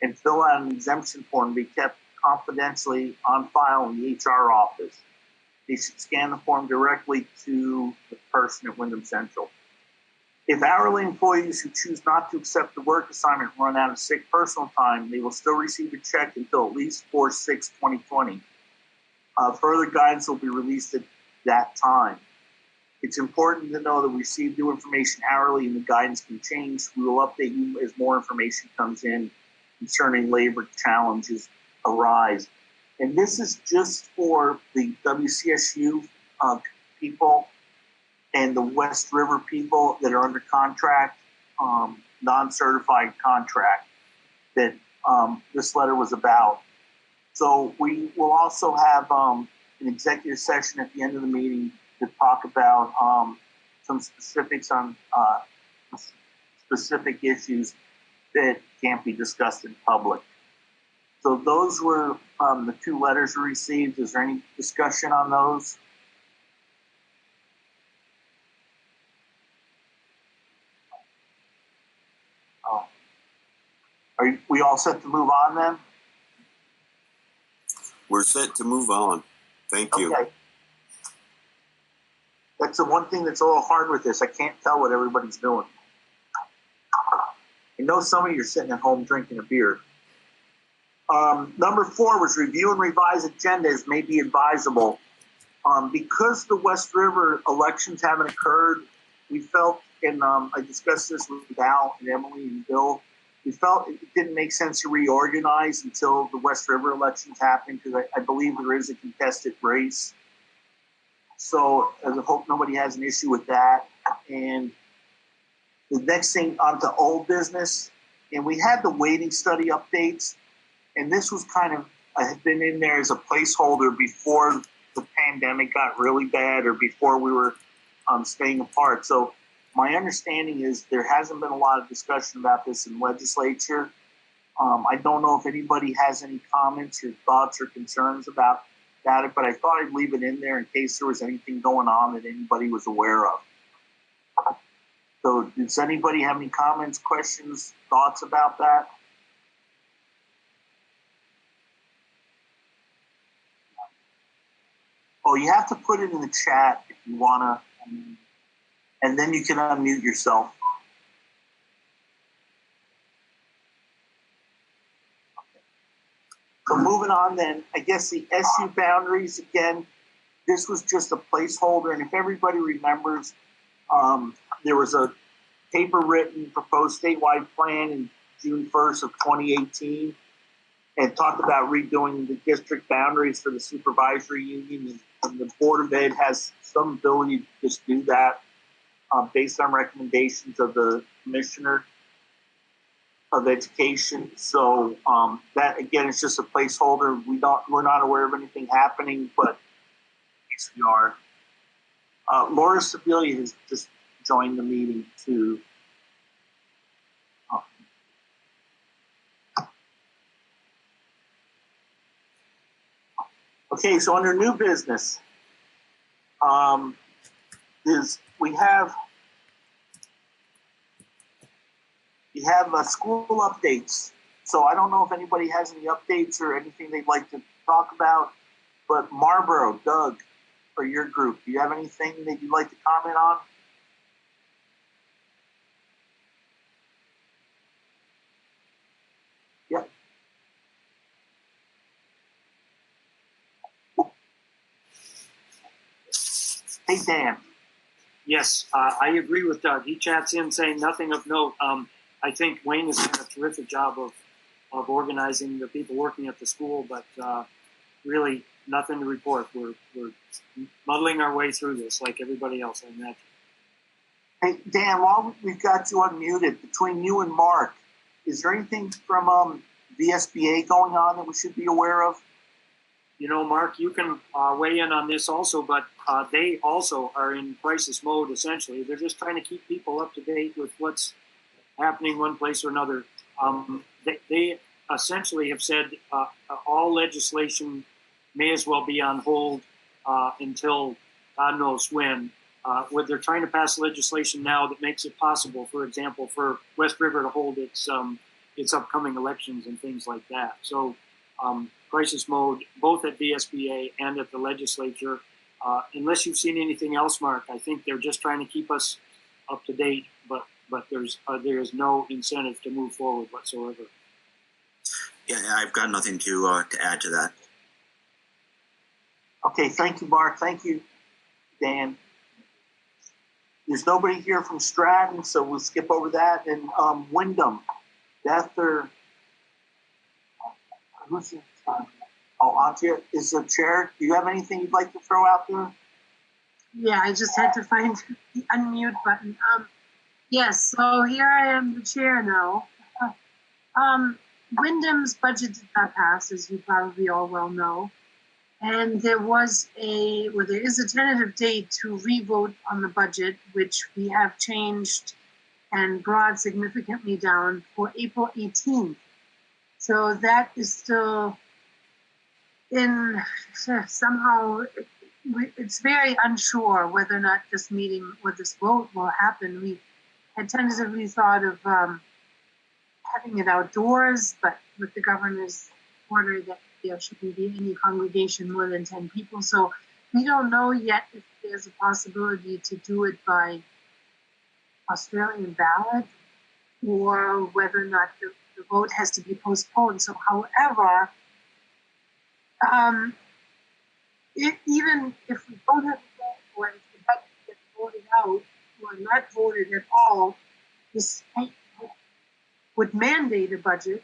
and fill out an exemption form to be kept confidentially on file in the HR office. They should scan the form directly to the person at Wyndham Central. If hourly employees who choose not to accept the work assignment run out of sick personal time, they will still receive a check until at least 4/6/2020. Further guidance will be released at that time. It's important to know that we receive new information hourly and the guidance can change. We will update you as more information comes in concerning labor challenges arise. And this is just for the WCSU people and the West River people that are under contract, non-certified contract that this letter was about. So we will also have an executive session at the end of the meeting to talk about some specifics on specific issues that can't be discussed in public. So those were the 2 letters we received. Is there any discussion on those? Are we all set to move on then? We're set to move on. Thank you. Okay. That's the one thing that's a little hard with this. I can't tell what everybody's doing. I know some of you are sitting at home drinking a beer. Number 4 was review and revise agendas may be advisable. Because the West River elections haven't occurred, we felt, and I discussed this with Val and Emily and Bill, we felt it didn't make sense to reorganize until the West River elections happened, because I believe there is a contested race. So I hope nobody has an issue with that. And the next thing, on to old business. And we had the waiting study updates. And this was kind of, I had been in there as a placeholder before the pandemic got really bad, or before we were staying apart. So my understanding is there hasn't been a lot of discussion about this in legislature. I don't know if anybody has any comments or thoughts or concerns about it, but I thought I'd leave it in there in case there was anything going on that anybody was aware of. So does anybody have any comments, questions, thoughts about that? Oh, you have to put it in the chat if you want to, and then you can unmute yourself. So moving on then, I guess the SU boundaries, again, this was just a placeholder. And if everybody remembers, there was a paper-written proposed statewide plan in June 1st of 2018, and talked about redoing the district boundaries for the supervisory union. And the Board of Ed has some ability to just do that based on recommendations of the Commissioner of Education. So that, again, is just a placeholder. We're not aware of anything happening, but yes, we are. Laura Sibilia has just joined the meeting too. Okay, so under new business, we have school updates. So I don't know if anybody has any updates or anything they'd like to talk about, but Marlboro, Doug, or your group, do you have anything that you'd like to comment on? Yep. Hey, Dan. Yes, I agree with Doug. He chats in saying nothing of note. I think Wayne has done a terrific job of organizing the people working at the school, but really nothing to report. We're muddling our way through this like everybody else, I imagine. Hey, Dan, while we've got you unmuted, between you and Mark, is there anything from the SBA going on that we should be aware of? You know, Mark, you can weigh in on this also, but they also are in crisis mode, essentially. They're just trying to keep people up to date with what's happening one place or another. They essentially have said all legislation may as well be on hold until God knows when. They're trying to pass legislation now that makes it possible, for example, for West River to hold its upcoming elections and things like that. So crisis mode, both at VSBA and at the legislature. Unless you've seen anything else, Mark, I think they're just trying to keep us up to date, but there is no incentive to move forward whatsoever. Yeah, I've got nothing to add to that. Okay, thank you, Mark. Thank you, Dan. There's nobody here from Stratton, so we'll skip over that. And Wyndham, Beth, or who's it? Antia is the chair. Do you have anything you'd like to throw out there? Yeah, I just had to find the unmute button. Yes, so here I am, the chair now. Wyndham's budget did not pass, as you probably all well know. And there is a tentative date to revote on the budget, which we have changed and brought significantly down for April 18th. So that is still in somehow, it's very unsure whether or not this meeting or this vote will happen. We had tentatively thought of having it outdoors, but with the governor's order that there shouldn't be any congregation more than 10 people. So we don't know yet if there's a possibility to do it by Australian ballot or whether or not the vote has to be postponed. So however, even if we don't have a vote or if the budget gets voted out or not voted at all, the state would mandate a budget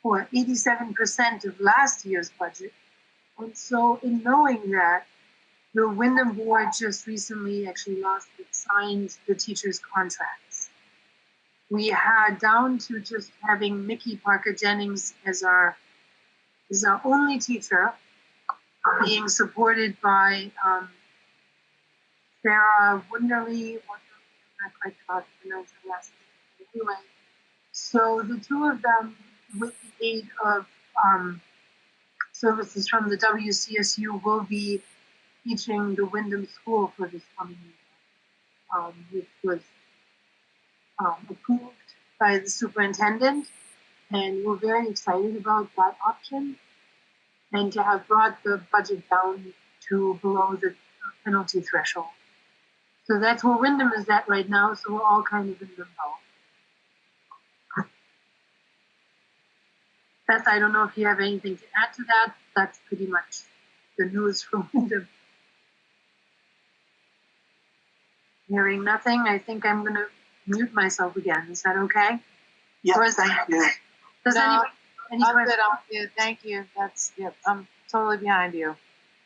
for 87% of last year's budget. And so in knowing that, the Wyndham Board just recently, actually last week, signed the teachers' contracts. We had down to just having Mickey Parker Jennings as our only teacher, being supported by Sarah Wunderly, I'm not quite sure how to pronounce her last name. Anyway, so the two of them, with the aid of services from the WCSU, will be teaching the Wyndham School for this coming year, which was approved by the superintendent, and we're very excited about that option and to have brought the budget down to below the penalty threshold. So that's where Wyndham is at right now, so we're all kind of in limbo. Beth, I don't know if you have anything to add to that. That's pretty much the news from Wyndham. Hearing nothing, I think I'm going to mute myself again. Is that okay? Yes, thank you. Does anyone? I'm good. Yeah, thank you. I'm totally behind you.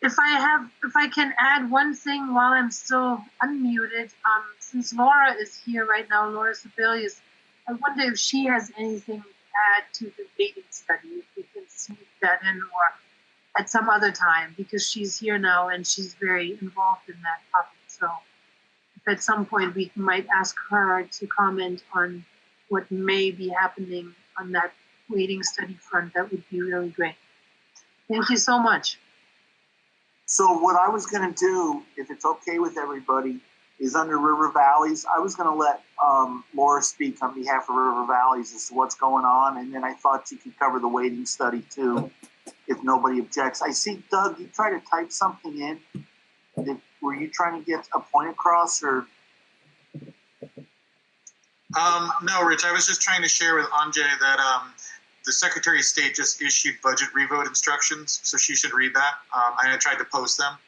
If I can add one thing while I'm still unmuted, since Laura is here right now, Laura Sebelius, I wonder if she has anything to add to the dating study, if we can sneak that in or at some other time, because she's here now and she's very involved in that topic. So if at some point we might ask her to comment on what may be happening on that waiting study front, that would be really great. Thank you so much. So what I was going to do, if it's okay with everybody, is under River Valleys. I was going to let Laura speak on behalf of River Valleys as to what's going on, and then I thought you could cover the waiting study too, if nobody objects. I see, Doug, you try to type something in. Were you trying to get a point across, or? No, Rich, I was just trying to share with Anjay that the Secretary of State just issued budget revote instructions, so she should read that. I tried to post them.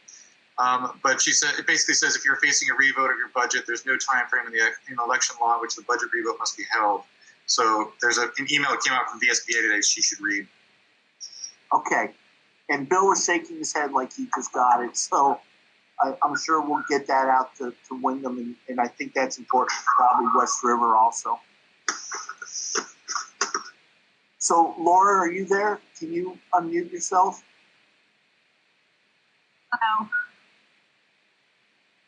But she said, it basically says if you're facing a revote of your budget, there's no time frame in the election law in which the budget revote must be held. So there's an email that came out from VSBA today she should read. Okay. And Bill was shaking his head like he just got it. So I'm sure we'll get that out to Wyndham, and I think that's important, probably West River also. So, Laura, are you there? Can you unmute yourself? Hello.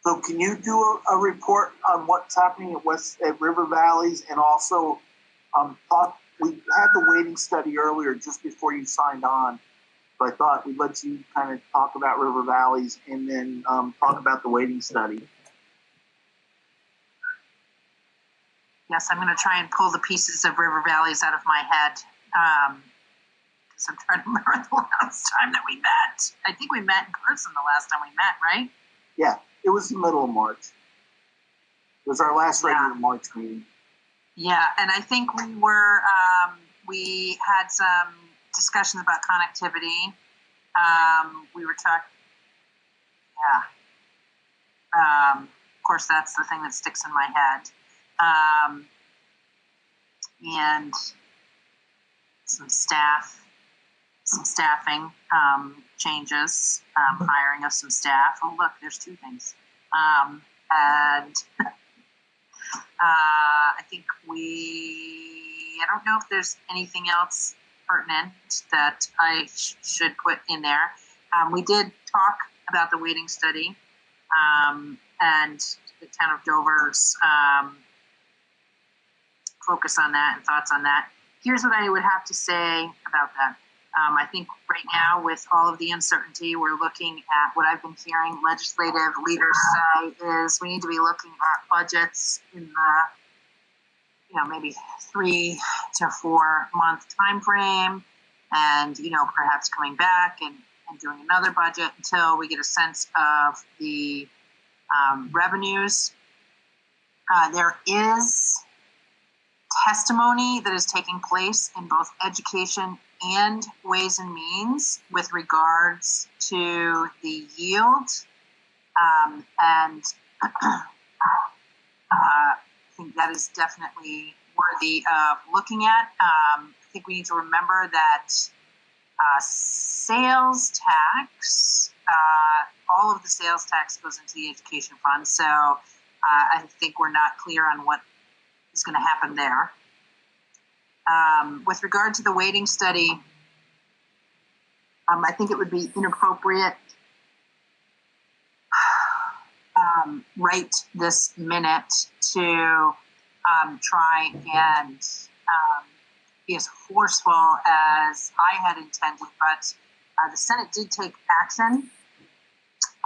So can you do a report on what's happening at River Valleys, and also we had the waiting study earlier just before you signed on, so I thought we'd let you kind of talk about River Valleys and then talk about the waiting study. Yes, I'm going to try and pull the pieces of River Valleys out of my head. Because I'm trying to remember the last time that we met. I think we met in person the last time we met, right? Yeah, it was the middle of March. It was our last regular March meeting. Yeah, and I think we had some discussions about connectivity. We were talking, of course, that's the thing that sticks in my head. And some staffing changes, hiring of some staff. Oh, look, there's two things. And I think I don't know if there's anything else pertinent that I should put in there. We did talk about the waiting study and the town of Dover's focus on that and thoughts on that. Here's what I would have to say about that. I think right now, with all of the uncertainty, we're looking at what I've been hearing legislative leaders say is we need to be looking at budgets in the, maybe 3 to 4 month time frame, and perhaps coming back and doing another budget until we get a sense of the revenues. There is testimony that is taking place in both education and Ways and Means with regards to the yield. And I think that is definitely worthy of looking at. I think we need to remember that sales tax, all of the sales tax goes into the education fund. So I think we're not clear on what is going to happen there. With regard to the waiting study, I think it would be inappropriate right this minute to try and be as forceful as I had intended, but the Senate did take action.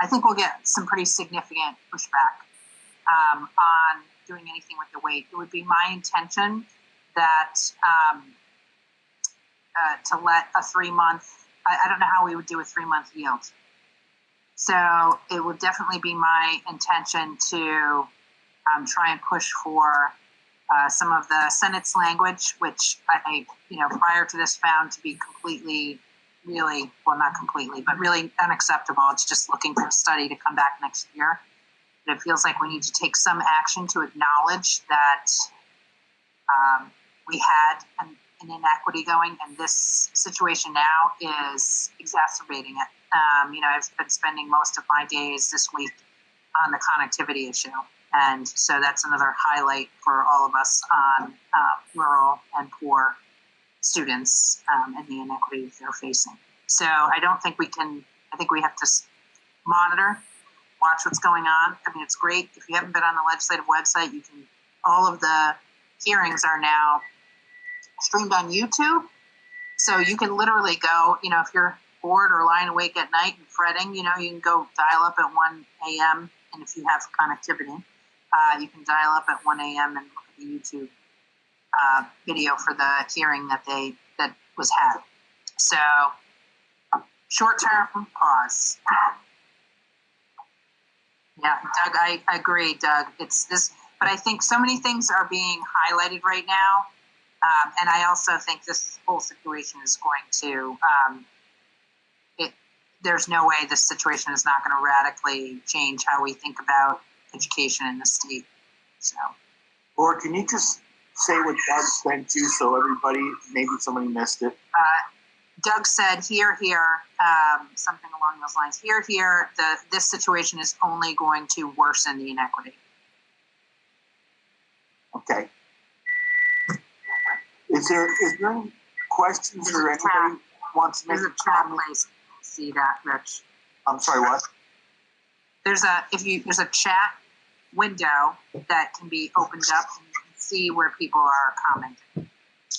I think we'll get some pretty significant pushback on doing anything with the wait. It would be my intention that to let a 3-month, I don't know how we would do a 3-month yield. So it would definitely be my intention to try and push for some of the Senate's language, which I, prior to this found to be completely, really, well, not completely, but really unacceptable. It's just looking for a study to come back next year. But it feels like we need to take some action to acknowledge that we had an inequity going, and this situation now is exacerbating it. I've been spending most of my days this week on the connectivity issue. And so that's another highlight for all of us on rural and poor students and the inequities they're facing. So I don't think we can, I think we have to monitor, watch what's going on. I mean, it's great. If you haven't been on the legislative website, you can, all of the hearings are now streamed on YouTube. So you can literally go, if you're bored or lying awake at night and fretting, you can go dial up at 1 a.m. And if you have connectivity, you can dial up at 1 a.m. and look at the YouTube video for the hearing that was had. So short-term pause. Yeah, Doug, I agree, Doug. It's this, but I think so many things are being highlighted right now. And I also think this whole situation is going to, there's no way this situation is not going to radically change how we think about education in the state. So, Laura, can you just say what Doug said too, so everybody, maybe somebody missed it? Doug said, here, something along those lines. Here, this situation is only going to worsen the inequity. Okay. Is there any questions or anybody wants to make a comment? See that, Rich? I'm sorry, what? There's a chat window that can be opened up and you can see where people are commenting.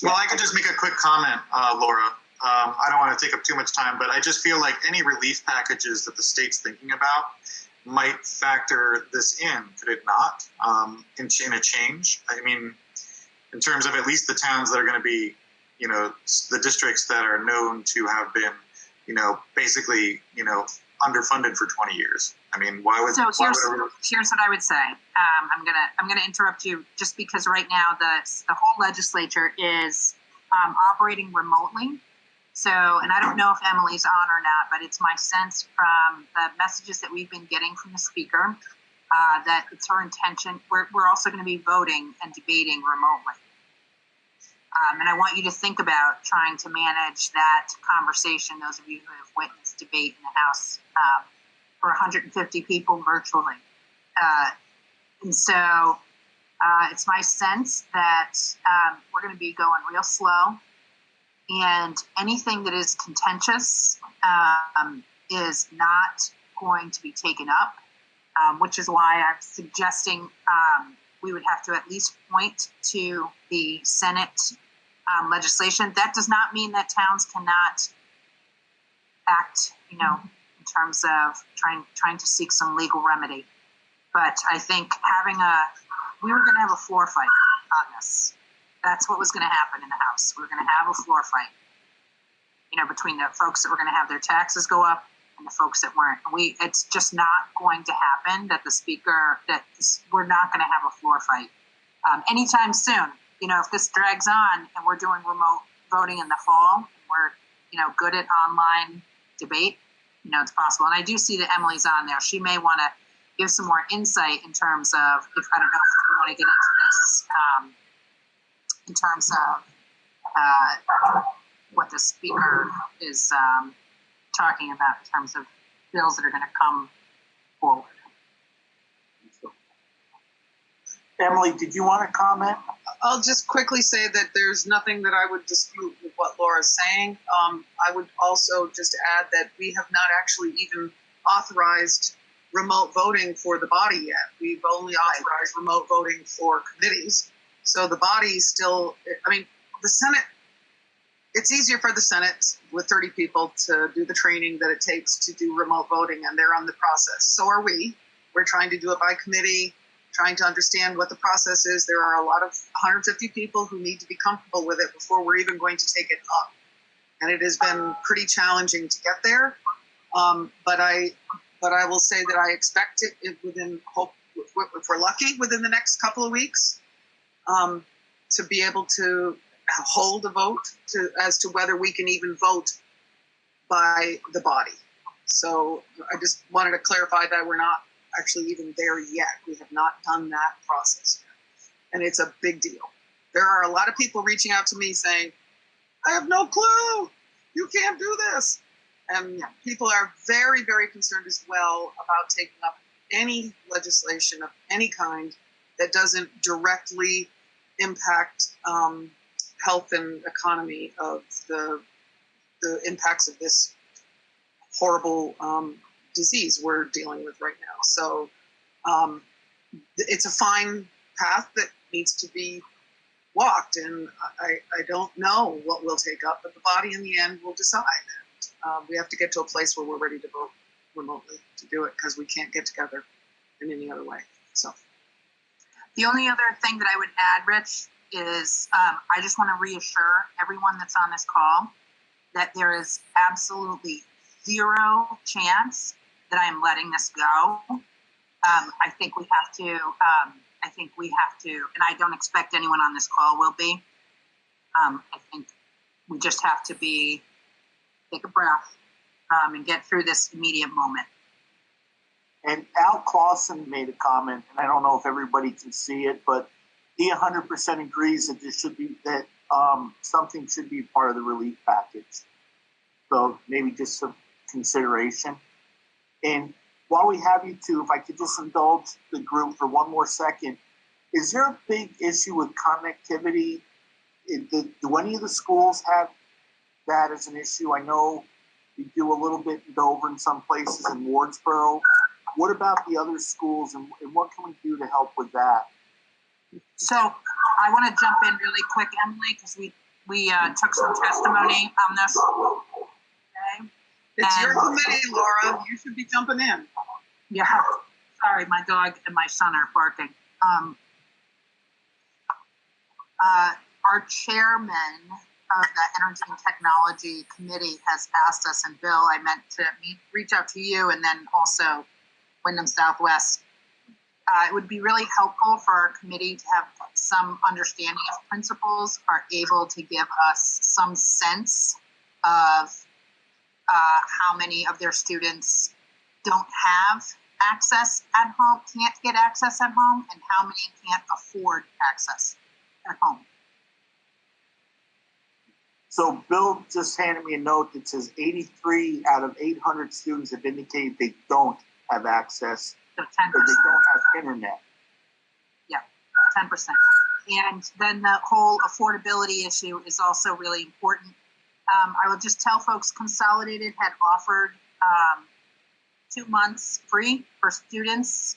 Well, I could just make a quick comment, Laura. I don't want to take up too much time, but I just feel like any relief packages that the state's thinking about might factor this in. Could it not? In a change? I mean, in terms of at least the towns that are going to be, the districts that are known to have been, basically, underfunded for 20 years. I mean, why would? So here's what I would say. I'm gonna interrupt you just because right now the whole legislature is operating remotely. So, and I don't know if Emily's on or not, but it's my sense from the messages that we've been getting from the speaker that it's her intention. We're also going to be voting and debating remotely. And I want you to think about trying to manage that conversation, those of you who have witnessed debate in the House for 150 people virtually. And so it's my sense that we're going to be going real slow, and anything that is contentious is not going to be taken up, which is why I'm suggesting we would have to at least point to the Senate legislation. That does not mean that towns cannot act, in terms of trying to seek some legal remedy. But I think we were going to have a floor fight on this. That's what was going to happen in the House. We were going to have a floor fight, between the folks that were going to have their taxes go up and the folks that weren't. It's just not going to happen that we're not going to have a floor fight anytime soon. If this drags on and we're doing remote voting in the fall, and we're, good at online debate, it's possible. And I do see that Emily's on there. She may want to give some more insight in terms of, I don't know if you want to get into this, in terms of what the speaker is talking about in terms of bills that are going to come forward. Emily, did you want to comment? I'll just quickly say that there's nothing that I would dispute with what Laura's saying. I would also just add that we have not actually even authorized remote voting for the body yet. We've only authorized remote voting for committees. So the body still, the Senate, it's easier for the Senate with 30 people to do the training that it takes to do remote voting, and they're on the process. So are we. We're trying to do it by committee, trying to understand what the process is. There are a lot of 150 people who need to be comfortable with it before we're even going to take it up. And it has been pretty challenging to get there. But I will say that I expect it if we're lucky, within the next couple of weeks, to be able to hold a vote as to whether we can even vote by the body. So I just wanted to clarify that we're not actually even there yet. We have not done that process yet. And it's a big deal. There are a lot of people reaching out to me saying, I have no clue. You can't do this. And people are very, very concerned as well about taking up any legislation of any kind that doesn't directly impact health and economy of the impacts of this horrible disease we're dealing with right now. So it's a fine path that needs to be walked, and I don't know what we'll take up, but the body in the end will decide. We have to get to a place where we're ready to vote remotely to do it, because we can't get together in any other way. So the only other thing that I would add, Rich, is I just want to reassure everyone that's on this call that there is absolutely zero chance that I am letting this go. I think we have to, and I don't expect anyone on this call will be. I think we just have to take a breath and get through this immediate moment. And Al Clausen made a comment, and I don't know if everybody can see it, but he 100% agrees that something should be part of the relief package. So maybe just some consideration. And while we have you two, if I could just indulge the group for one more second, is there a big issue with connectivity? Do any of the schools have that as an issue? I know we do a little bit in Dover and some places in Wardsboro. What about the other schools, and what can we do to help with that? So I want to jump in really quick, Emily, because we took some testimony on this. Okay. It's your committee, Laura. You should be jumping in. Yeah. Sorry, my dog and my son are barking. Our chairman of the Energy and Technology Committee has asked us, and Bill, I meant to reach out to you and then also Wyndham Southwest. It would be really helpful for our committee to have some understanding if principals are able to give us some sense of how many of their students don't have access at home, can't get access at home, and how many can't afford access at home. So Bill just handed me a note that says 83 out of 800 students have indicated they don't have access, so 10%. Or they don't have internet. Yeah, 10%. And then the whole affordability issue is also really important. I will just tell folks, Consolidated had offered 2 months free for students.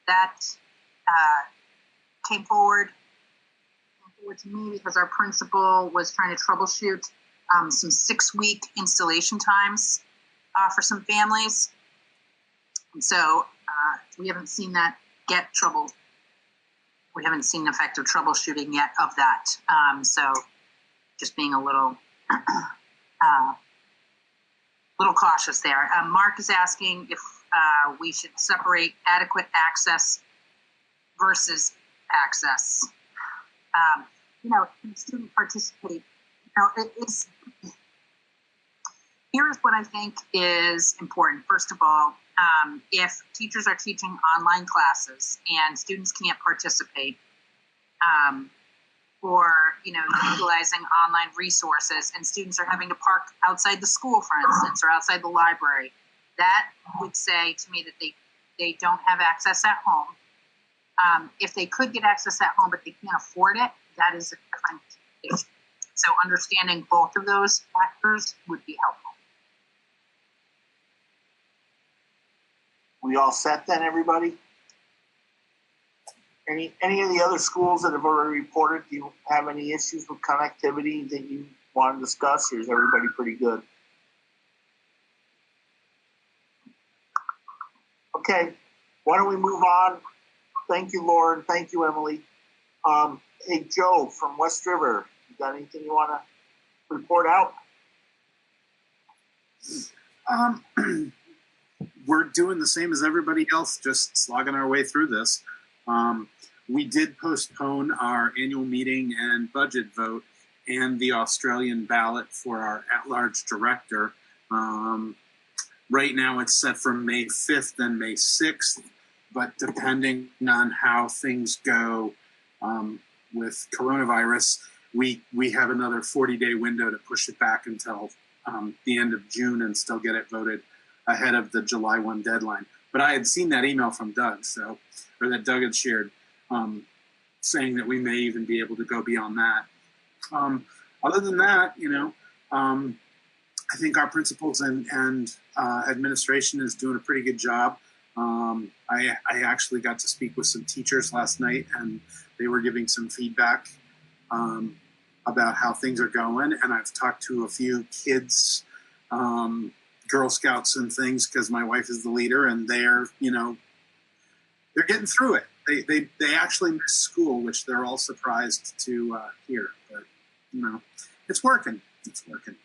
That came forward to me because our principal was trying to troubleshoot some 6-week installation times for some families. And so we haven't seen that get trouble. We haven't seen effective troubleshooting yet of that. So just being a little cautious there. Mark is asking if we should separate adequate access versus access. Can student participate? Here's what I think is important. First of all, if teachers are teaching online classes and students can't participate, or utilizing online resources, and students are having to park outside the school, for instance, or outside the library, that would say to me that they don't have access at home. If they could get access at home but they can't afford it, that is a different issue. So understanding both of those factors would be helpful. We all set then, everybody? Any of the other schools that have already reported, do you have any issues with connectivity that you want to discuss, or is everybody pretty good? Okay, why don't we move on? Thank you, Lauren. Thank you, Emily. Hey, Joe from West River, you got anything you want to report out? We're doing the same as everybody else, just slogging our way through this. We did postpone our annual meeting and budget vote and the Australian ballot for our at-large director. Right now it's set for May 5th and May 6th, but depending on how things go with coronavirus, we have another 40-day window to push it back until the end of June and still get it voted ahead of the July 1 deadline. But I had seen that email from Doug, or that Doug had shared, saying that we may even be able to go beyond that. Other than that, I think our principals and administration is doing a pretty good job. I actually got to speak with some teachers last night, and they were giving some feedback about how things are going. And I've talked to a few kids, Girl Scouts and things, because my wife is the leader, and they're getting through it. They actually miss school, which they're all surprised to hear. But it's working. It's working.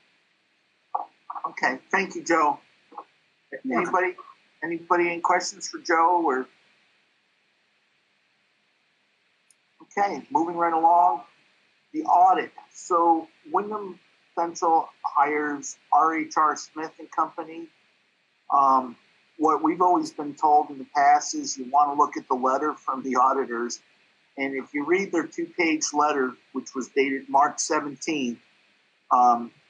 Okay, thank you, Joe. Anybody any questions for Joe? Or okay, moving right along. The audit. So Wyndham Central hires RHR Smith and Company. What we've always been told in the past is you want to look at the letter from the auditors. And if you read their 2-page letter, which was dated March 17th,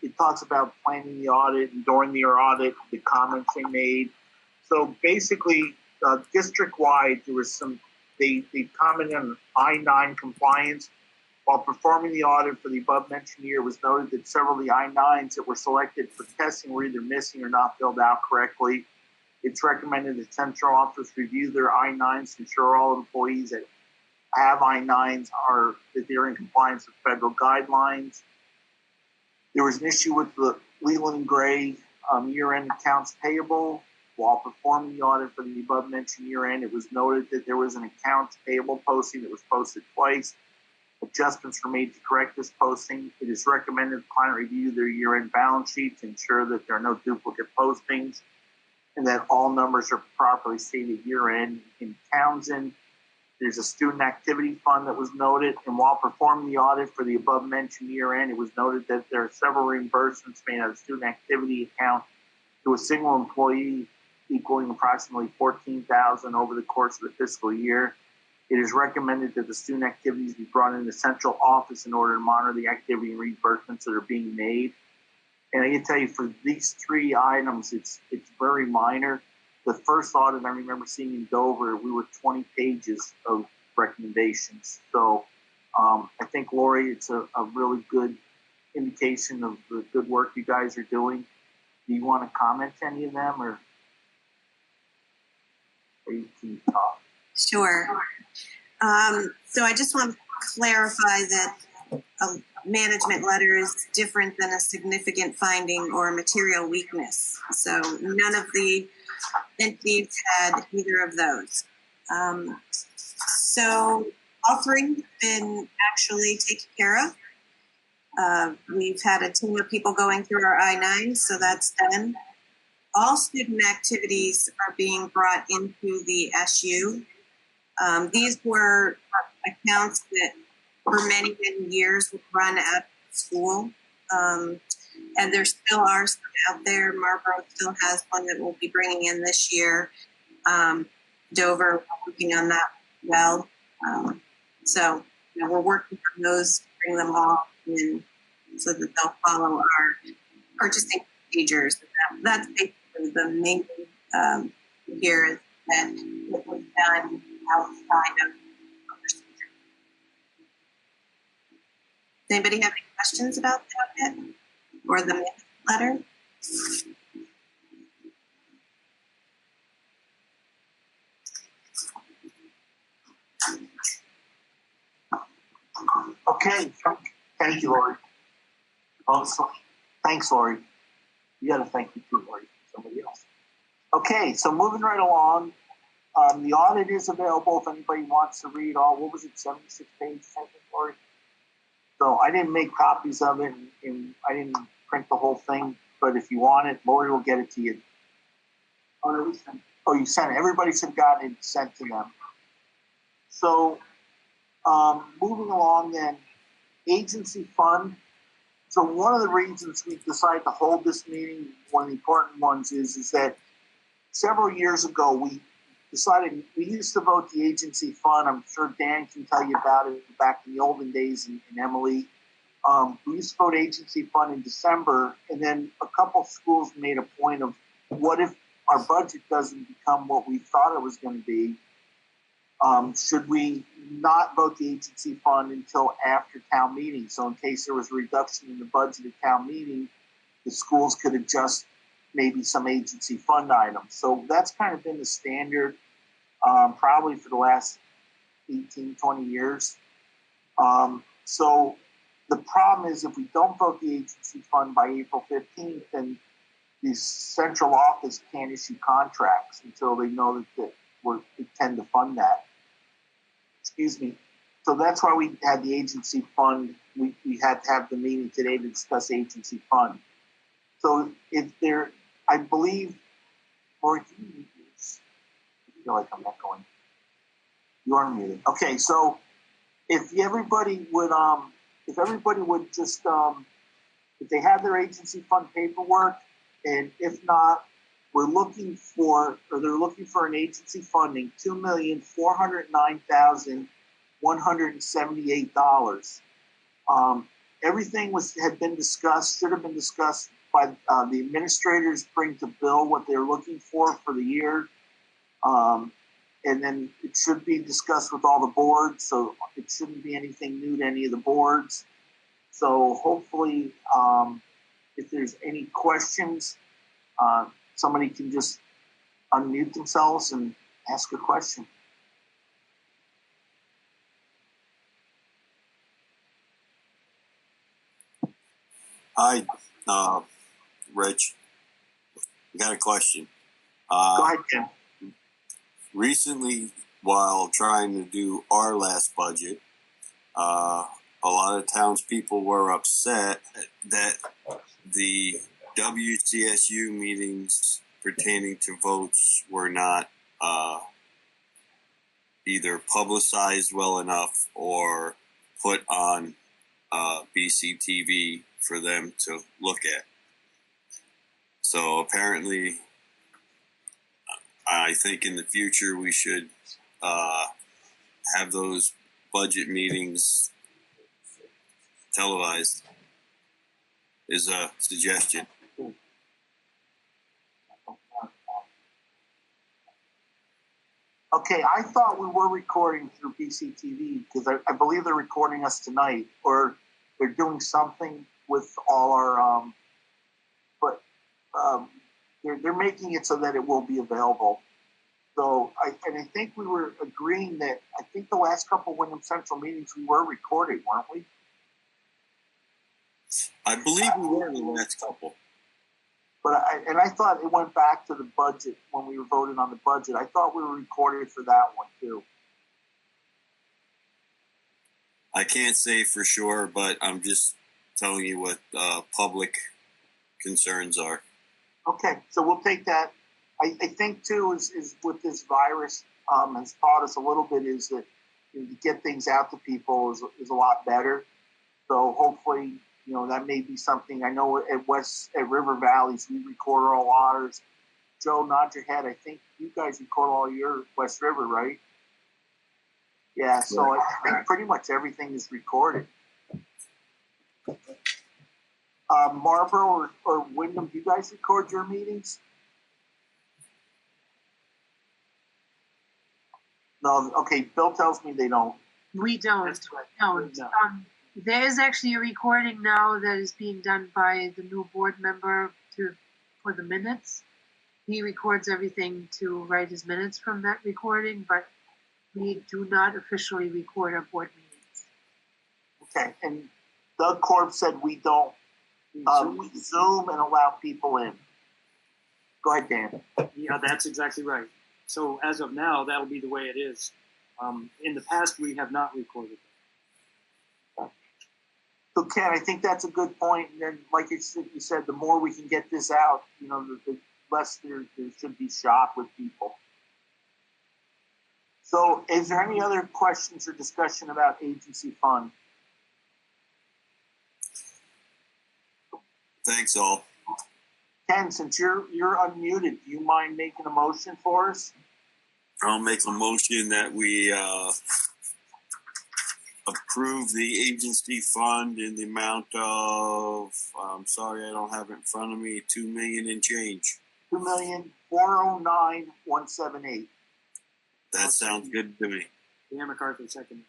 it talks about planning the audit and during the audit, the comments they made. So basically, district-wide, there was they commented on I-9 compliance. While performing the audit for the above-mentioned year, it was noted that several of the I-9s that were selected for testing were either missing or not filled out correctly. It's recommended that central office review their I-9s to ensure all employees that have I-9s that they're in compliance with federal guidelines. There was an issue with the Leland and Gray year-end accounts payable. While performing the audit for the above-mentioned year-end, it was noted that there was an accounts payable posting that was posted twice. Adjustments were made to correct this posting. It is recommended the client review their year-end balance sheet to ensure that there are no duplicate postings and that all numbers are properly stated year-end. In Townsend, there's a student activity fund that was noted, and while performing the audit for the above-mentioned year-end, it was noted that there are several reimbursements made out of the student activity account to a single employee equaling approximately $14,000 over the course of the fiscal year. It is recommended that the student activities be brought into the central office in order to monitor the activity and reimbursements that are being made. And I can tell you for these 3 items, it's very minor. The first audit I remember seeing in Dover, we were 20 pages of recommendations. So I think, Lori, it's a really good indication of the good work you guys are doing. Do you want to comment to any of them, or you can talk? Sure. So I just want to clarify that a management letter is different than a significant finding or a material weakness. So none of the entities had either of those. So all three have been actually taken care of. We've had a team of people going through our I-9, so that's done. All student activities are being brought into the SU. These were accounts that for many, many years would run at school. And there still are some out there. Marlboro still has one that we'll be bringing in this year. Dover, working on that well. So we're working on those to bring them all in so that they'll follow our purchasing procedures. That's basically the main here is that it was done outside of procedure. Does anybody have any questions about that yet? Or the letter? Okay, thank you, Lori. Also, thanks, Lori. You got to thank me too, Lori. Somebody else. Okay, so moving right along. The audit is available if anybody wants to read all, what was it, 76 pages, I think, Lori? So I didn't make copies of it, and I didn't print the whole thing, but if you want it, Lori will get it to you. Oh, you sent it. Everybody should have gotten it sent to them. So moving along then, agency fund. So one of the reasons we decided to hold this meeting, one of the important ones is that several years ago we decided we used to vote the agency fund. I'm sure Dan can tell you about it back in the olden days, and Emily. We used to vote agency fund in December, and then a couple schools made a point of what if our budget doesn't become what we thought it was going to be? Should we not vote the agency fund until after town meeting? So in case there was a reduction in the budget at town meeting, the schools could adjust maybe some agency fund items. So that's kind of been the standard probably for the last 18, 20 years. So the problem is if we don't vote the agency fund by April 15th, then the central office can't issue contracts until they know that we intend to fund that. Excuse me. So that's why we had the agency fund. We had to have the meeting today to discuss agency fund. So if there, I believe, or I feel like I'm not going. You are muted. Okay, so if everybody would just, if they have their agency fund paperwork, and if not, they're looking for an agency funding $2,409,178. Everything had been discussed, should have been discussed by the administrators. Bring to Bill what they're looking for the year, and then it should be discussed with all the boards. So it shouldn't be anything new to any of the boards. So hopefully, if there's any questions, somebody can just unmute themselves and ask a question. Hi, Rich. I got a question. Go ahead, Tim. Recently, while trying to do our last budget, a lot of townspeople were upset that the WCSU meetings pertaining to votes were not either publicized well enough or put on BCTV for them to look at. So apparently, I think in the future we should have those budget meetings televised, is a suggestion. Okay, I thought we were recording through BCTV because I believe they're recording us tonight, or they're doing something with all our. But they're making it so that it will be available. So I think we were agreeing that I think the last couple Wyndham Central meetings we were recording, weren't we? I believe we were in the last couple. But I thought it went back to the budget when we were voting on the budget. I thought we were recorded for that one too. I can't say for sure, but I'm just telling you what public concerns are. Okay, so we'll take that. I think too is with this virus has taught us a little bit is that to get things out to people is a lot better. So hopefully, that may be something. I know at River Valleys we record all ours. Joe, nod your head. I think you guys record all your West River, right? Yeah, so I think pretty much everything is recorded. Marlboro or Wyndham, do you guys record your meetings? No, okay, Bill tells me they don't. We don't. No. There is actually a recording now that is being done by the new board member for the minutes. He records everything to write his minutes from that recording, but we do not officially record our board meetings. Okay, and Doug Korb said we don't. We Zoom and allow people in. Go ahead, Dan. Yeah, that's exactly right. So as of now, that'll be the way it is. In the past, we have not recorded. So Ken, I think that's a good point. And then, like you said, the more we can get this out, the less there should be shock with people. So is there any other questions or discussion about agency fund? Thanks, all. Ken, since you're unmuted, do you mind making a motion for us? I'll make a motion that we approve the agency fund in the amount of, I'm sorry, I don't have it in front of me, $2 million and change. $2,409,178. That sounds good to me. Dan McCarthy second.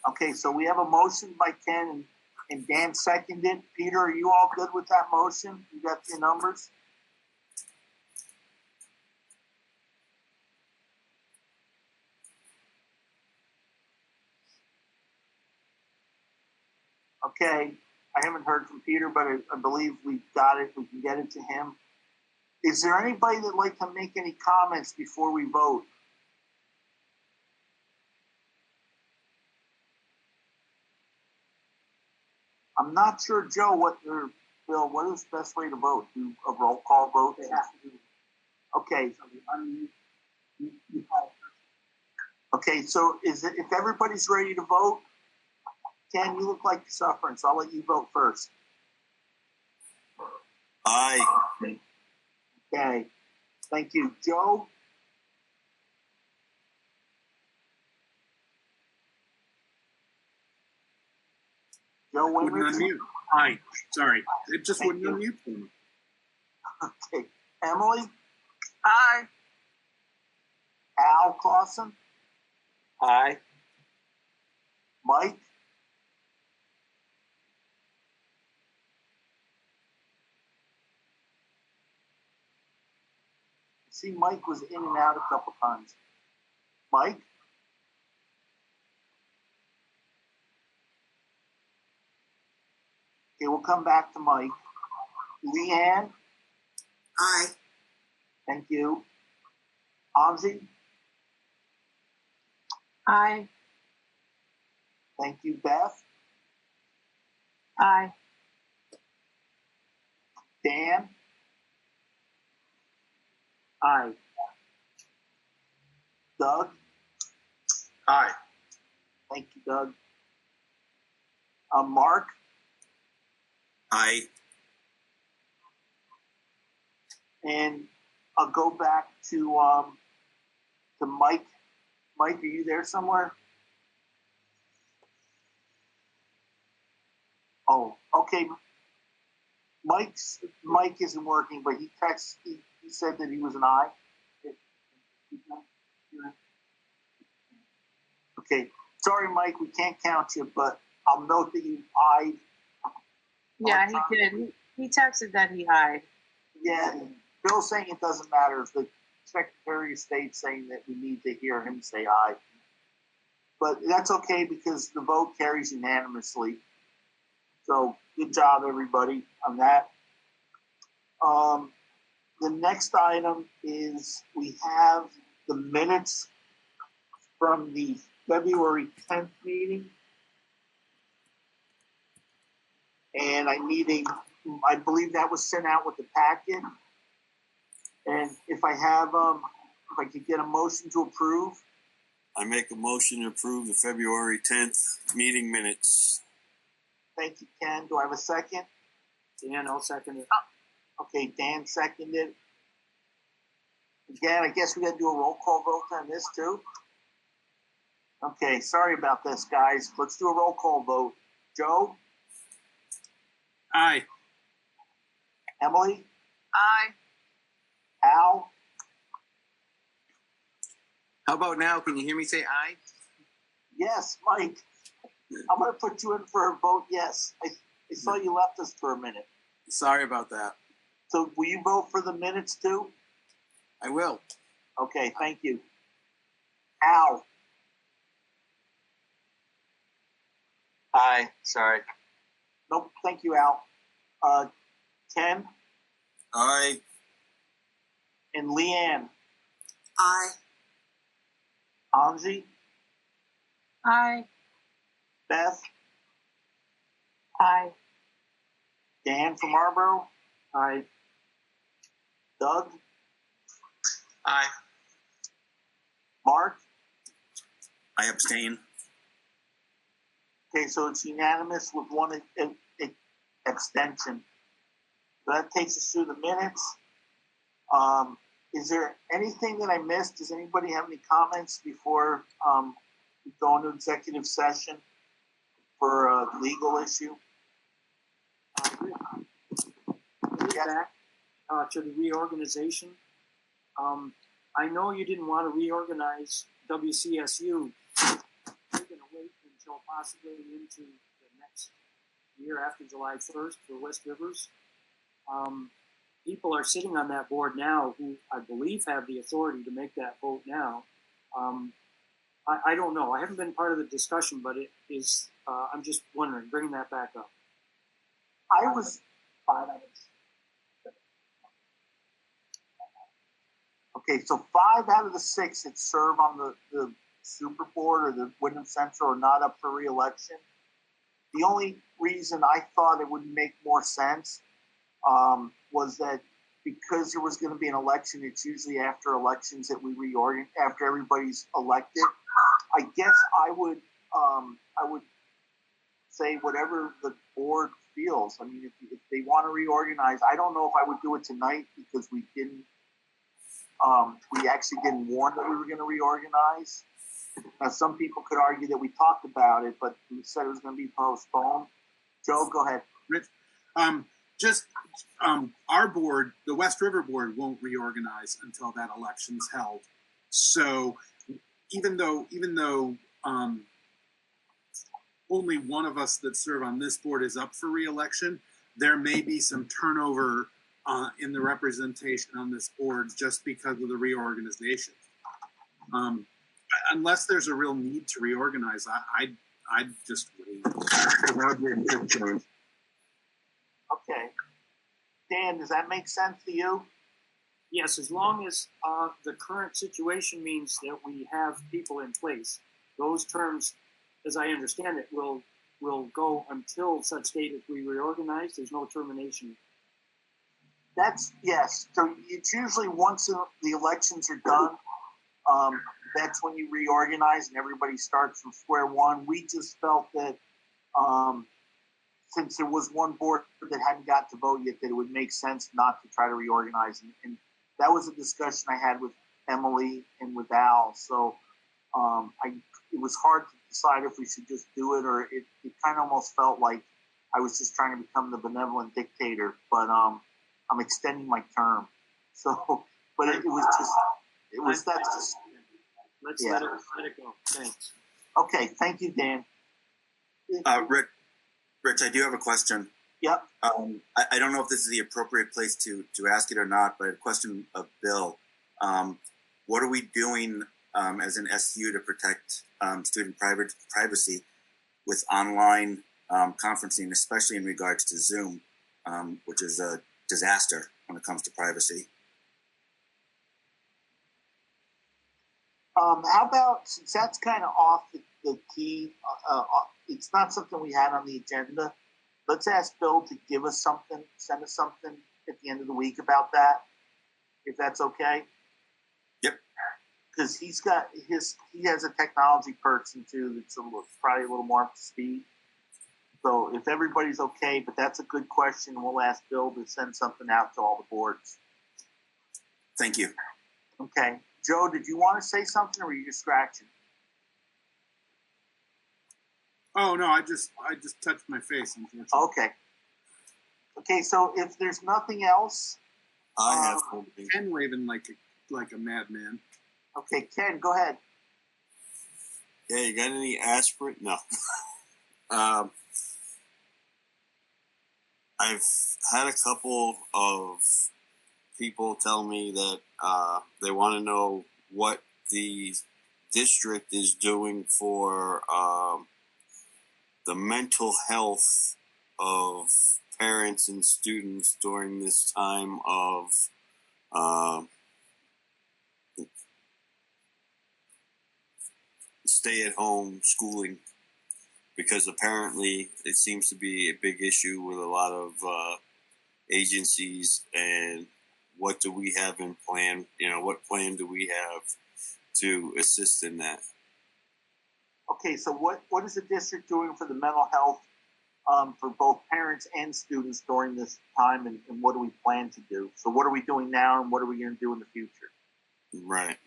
Okay, so we have a motion by Ken and Dan seconded. Peter, are you all good with that motion? You got your numbers? Okay, I haven't heard from Peter, but I believe we've got it. We can get it to him. Is there anybody that'd like to make any comments before we vote? I'm not sure, Joe, Bill, what is the best way to vote? Do a roll call vote? Okay. Okay, so if everybody's ready to vote, Ken, you look like you're suffering, so I'll let you vote first. Aye. Okay, thank you. Joe? Joe wouldn't unmute. Aye, sorry. It just wouldn't unmute for me. Okay. Emily? Aye. Al Clausen? Aye. Mike? See, Mike was in and out a couple times. Mike? Okay, we'll come back to Mike. Leanne? Aye. Thank you. Anji? Aye. Thank you. Beth? Aye. Dan? Aye. Doug? Aye. Thank you, Doug. Mark? Aye. And I'll go back to Mike. Mike, are you there somewhere? Oh, okay. Mike isn't working, but he said that he was an aye. Okay. Sorry, Mike, we can't count you, but I'll note that you ayed. Yeah, he did. He texted that he ayed. Yeah, Bill's saying it doesn't matter if the Secretary of State's saying that we need to hear him say aye. But that's okay because the vote carries unanimously. So good job, everybody, on that. The next item is we have the minutes from the February 10th meeting. And I believe that was sent out with the packet. And if I could get a motion to approve. I make a motion to approve the February 10th meeting minutes. Thank you, Ken. Do I have a second? Dan, I'll second it. Okay, Dan seconded. Again, I guess we got to do a roll call vote on this too. Okay, sorry about this, guys. Let's do a roll call vote. Joe? Aye. Emily? Aye. Al? How about now? Can you hear me say aye? Yes, Mike. I'm going to put you in for a vote yes. I saw you left us for a minute. Sorry about that. So will you vote for the minutes too? I will. Okay, thank you. Al? Aye. Sorry. Nope, thank you, Al. Ken? Aye. And Leanne? Aye. Angie? Aye. Beth? Aye. Dan from Marlboro? Aye. Doug? Aye. Mark? I abstain. Okay, so it's unanimous with one abstention. So that takes us through the minutes. Is there anything that I missed? Does anybody have any comments before we go into executive session for a legal issue? Back to the reorganization. I know you didn't want to reorganize WCSU. We're going to wait until possibly into the next year after July 1st for West Rivers. People are sitting on that board now who I believe have the authority to make that vote now. I don't know. I haven't been part of the discussion, but it is. I'm just wondering, bringing that back up. I was 5 out of 6. Okay, so 5 out of the 6 that serve on the Super Board or the Wyndham Central are not up for re-election. The only reason I thought it would make more sense was that because there was going to be an election, it's usually after elections that we reorganize, after everybody's elected. I guess I would say whatever the board feels. I mean, if they want to reorganize, I don't know if I would do it tonight because we actually didn't warn that we were going to reorganize. Now, some people could argue that we talked about it, but we said it was going to be postponed. Joe, go ahead. Rich, our board, the West River board, won't reorganize until that election's held. So even though only one of us that serve on this board is up for re-election, there may be some turnover in the representation on this board just because of the reorganization. Unless there's a real need to reorganize, I'd just wait. Okay. Dan, does that make sense to you? Yes, as long as the current situation means that we have people in place. Those terms, as I understand it, will go until such date as we reorganize. There's no termination. Yes. So it's usually once the elections are done, that's when you reorganize and everybody starts from square one. We just felt that since there was one board that hadn't got to vote yet, that it would make sense not to try to reorganize. And that was a discussion I had with Emily and with Al. So it was hard to decide if we should just do it, or it kind of almost felt like I was just trying to become the benevolent dictator. But I'm extending my term. So, but that's just. Let's let it go. Thanks. Okay, thank you, Dan. Rich, I do have a question. Yep. I don't know if this is the appropriate place to ask it or not, but a question of Bill. What are we doing as an SU to protect student privacy with online conferencing, especially in regards to Zoom, which is a disaster when it comes to privacy? How about, since that's kind of off the key, it's not something we had on the agenda, let's ask Bill to give us something, send us something at the end of the week about that, if that's okay. Yep. Because he has a technology person too that's probably a little more up to speed. So if everybody's okay, but that's a good question, we'll ask Bill to send something out to all the boards. Thank you. Okay. Joe, did you want to say something, or were you just scratching? Oh no, I just touched my face. Unfortunately. Okay. Okay, so if there's nothing else, I have Ken waving like a madman. Okay, Ken, go ahead. Yeah, you got any aspirin? No. I've had a couple of people tell me that they want to know what the district is doing for the mental health of parents and students during this time of stay-at-home schooling, because apparently it seems to be a big issue with a lot of agencies. And what do we have in plan? What plan do we have to assist in that? Okay, so what is the district doing for the mental health for both parents and students during this time, and what do we plan to do? So what are we doing now, and what are we going to do in the future? Right.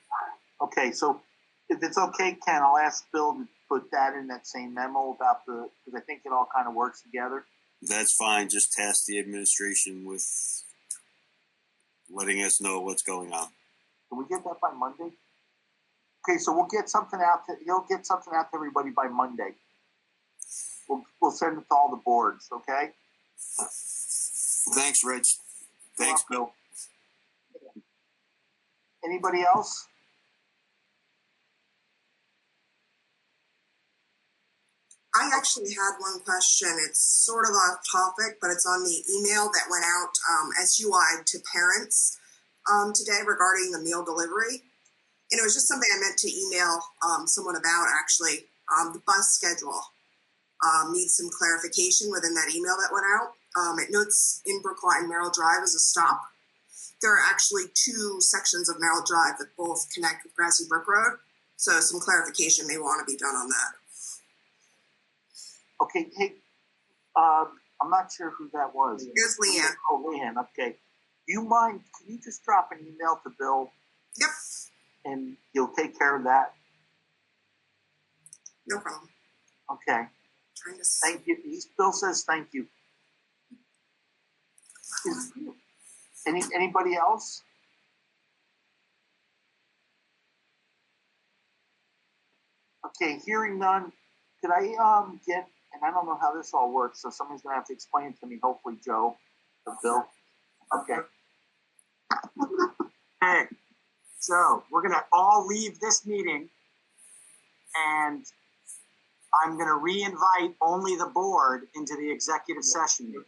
Okay, so if it's okay, Ken, I'll ask Bill to put that in that same memo about because I think it all kind of works together. That's fine. Just task the administration with letting us know what's going on. Can we get that by Monday? Okay, so he'll get something out to everybody by Monday. We'll send it to all the boards, okay? Thanks, Rich. Thanks, Bill. Anybody else? I actually had one question. It's sort of off topic, but it's on the email that went out SU-wide to parents today regarding the meal delivery. And it was just something I meant to email someone about, actually. The bus schedule needs some clarification within that email that went out. It notes in Brookline, Merrill Drive as a stop. There are actually two sections of Merrill Drive that both connect with Grassy Brook Road. So some clarification may want to be done on that. Okay, hey, I'm not sure who that was. It's Leanne. Oh, Leanne, okay. Do you mind, can you just drop an email to Bill? Yep. And he'll take care of that? No problem. Okay. Thank you. Bill says thank you. Anybody else? Okay, hearing none, could I get, and I don't know how this all works, so somebody's going to have to explain it to me, hopefully Joe or Bill. Okay. Okay, so we're going to all leave this meeting, and I'm going to re-invite only the board into the executive session meeting.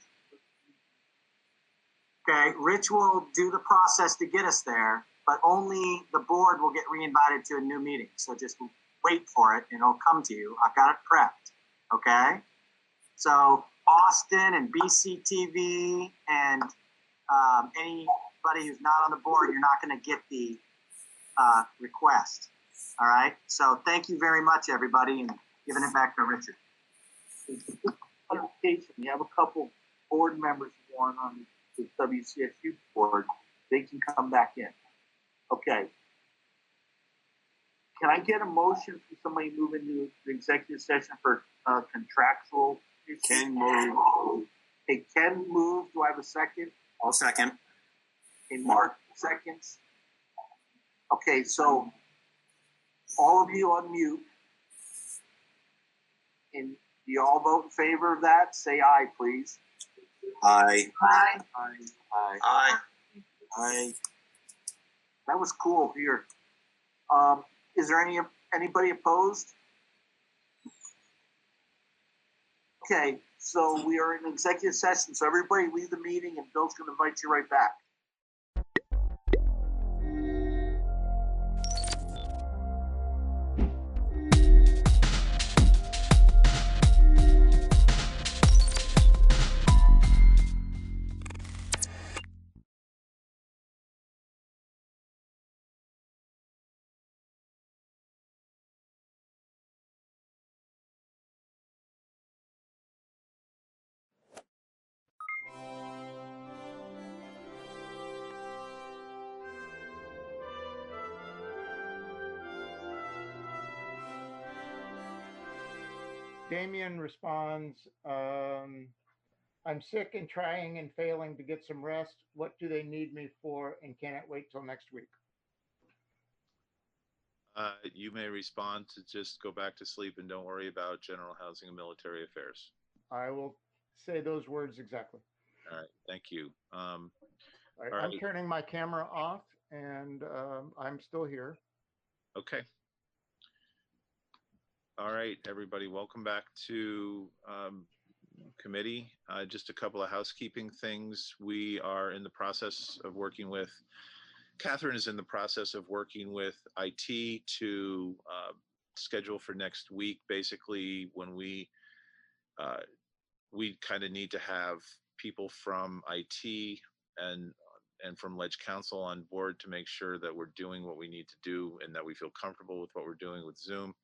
Okay, Rich will do the process to get us there, but only the board will get re-invited to a new meeting. So just wait for it, and it'll come to you. I've got it prepped, okay? So Austin and BCTV and anybody who's not on the board, you're not going to get the request, all right? So thank you very much, everybody, and giving it back to Richard. Clarification, you have a couple board members who aren't on the WCSU board. They can come back in. Okay. Can I get a motion from somebody moving to the executive session for contractual issues? Ken moved. Okay, Ken moved. Do I have a second? I'll second. Okay, Mark seconds. Okay, so all of you unmute. And do you all vote in favor of that? Say aye, please. Aye. Aye. Aye. Aye. Aye. That was cool here. Is there anybody opposed? Okay, so we are in executive session, so everybody leave the meeting and Bill's gonna invite you right back. Damien responds, I'm sick and trying and failing to get some rest. What do they need me for, and can it wait till next week? You may respond to just go back to sleep and don't worry about general housing and military affairs. I will say those words exactly. All right, thank you. All right, I'm turning my camera off, and I'm still here. Okay. All right, everybody, welcome back to committee. Just a couple of housekeeping things. We are in the process of working with, Catherine is in the process of working with IT to schedule for next week. Basically, when we kind of need to have people from IT and from Ledge Council on board to make sure that we're doing what we need to do and that we feel comfortable with what we're doing with Zoom.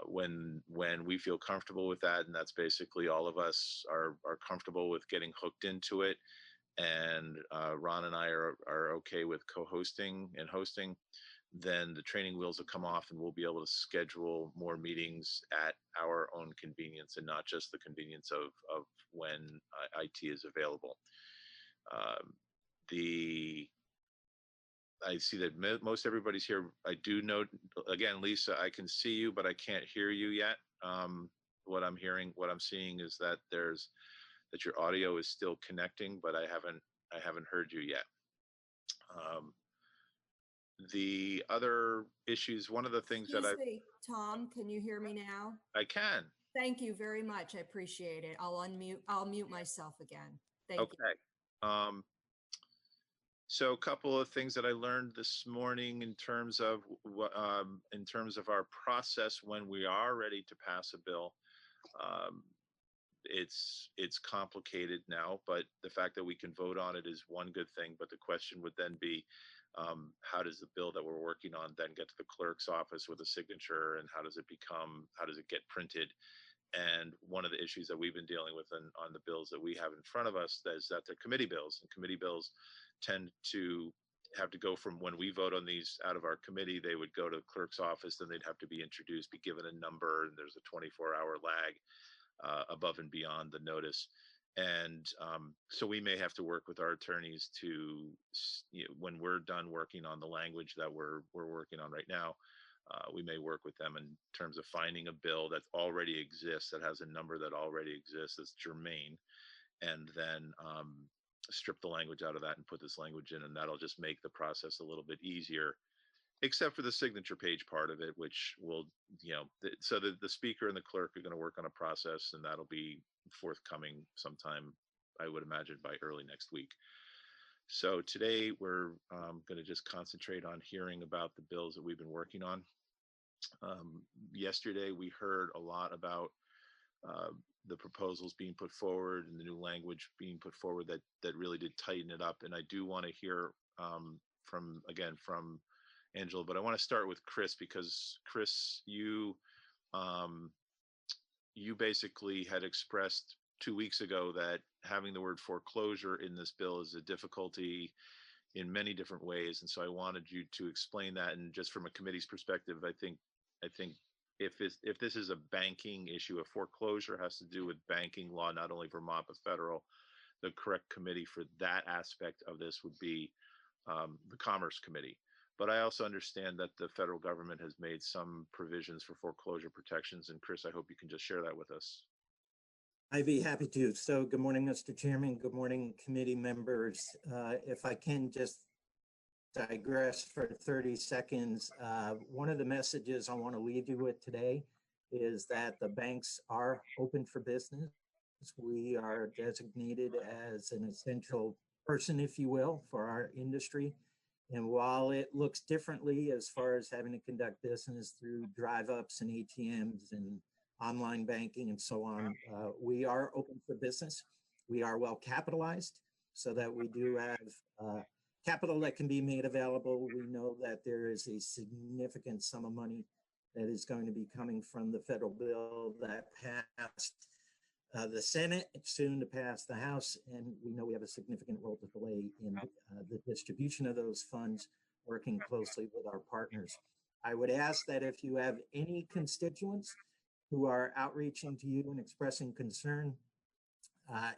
When we feel comfortable with that, and that's basically all of us are comfortable with getting hooked into it, and Ron and I are okay with co-hosting and hosting, then the training wheels will come off and we'll be able to schedule more meetings at our own convenience and not just the convenience of when IT is available. I see that most everybody's here. I do note, again, Lisa, I can see you, but I can't hear you yet. What I'm seeing is that that your audio is still connecting, but I haven't heard you yet. The other issues, one of the things Excuse me, Tom, can you hear me now? I can. Thank you very much. I appreciate it. I'll mute myself again. Thank you. Okay. So a couple of things that I learned this morning in terms of our process when we are ready to pass a bill. It's complicated now, but the fact that we can vote on it is one good thing. But the question would then be, how does the bill that we're working on then get to the clerk's office with a signature, and how does it get printed? And one of the issues that we've been dealing with on the bills that we have in front of us is that they're committee bills, and committee bills tend to have to go from when we vote on these out of our committee, they would go to the clerk's office, then they'd have to be introduced, be given a number, and there's a 24-hour lag above and beyond the notice. And so we may have to work with our attorneys to, when we're done working on the language that we're working on right now, we may work with them in terms of finding a bill that already exists, that has a number that already exists that's germane, and then strip the language out of that and put this language in, and that'll just make the process a little bit easier, except for the signature page part of it, which will, so the speaker and the clerk are going to work on a process, and that'll be forthcoming sometime, I would imagine, by early next week. So today we're going to just concentrate on hearing about the bills that we've been working on. Yesterday we heard a lot about the proposals being put forward and the new language being put forward that really did tighten it up. And I do want to hear from Angela, but I want to start with Chris, because Chris, you basically had expressed 2 weeks ago that having the word foreclosure in this bill is a difficulty in many different ways. And so I wanted you to explain that. And just from a committee's perspective, I think if this is a banking issue, a foreclosure has to do with banking law, not only Vermont, but federal, the correct committee for that aspect of this would be the Commerce Committee. But I also understand that the federal government has made some provisions for foreclosure protections. And Chris, I hope you can just share that with us. I'd be happy to. So good morning, Mr. Chairman. Good morning, committee members. If I can just digress for 30 seconds, one of the messages I want to leave you with today is that the banks are open for business. We are designated as an essential person, if you will, for our industry. And while it looks differently as far as having to conduct business through drive-ups and ATMs and online banking and so on, we are open for business. We are well capitalized so that we do have capital that can be made available. We know that there is a significant sum of money that is going to be coming from the federal bill that passed the Senate, soon to pass the House, and we know we have a significant role to play in the distribution of those funds, working closely with our partners. I would ask that if you have any constituents who are outreaching to you and expressing concern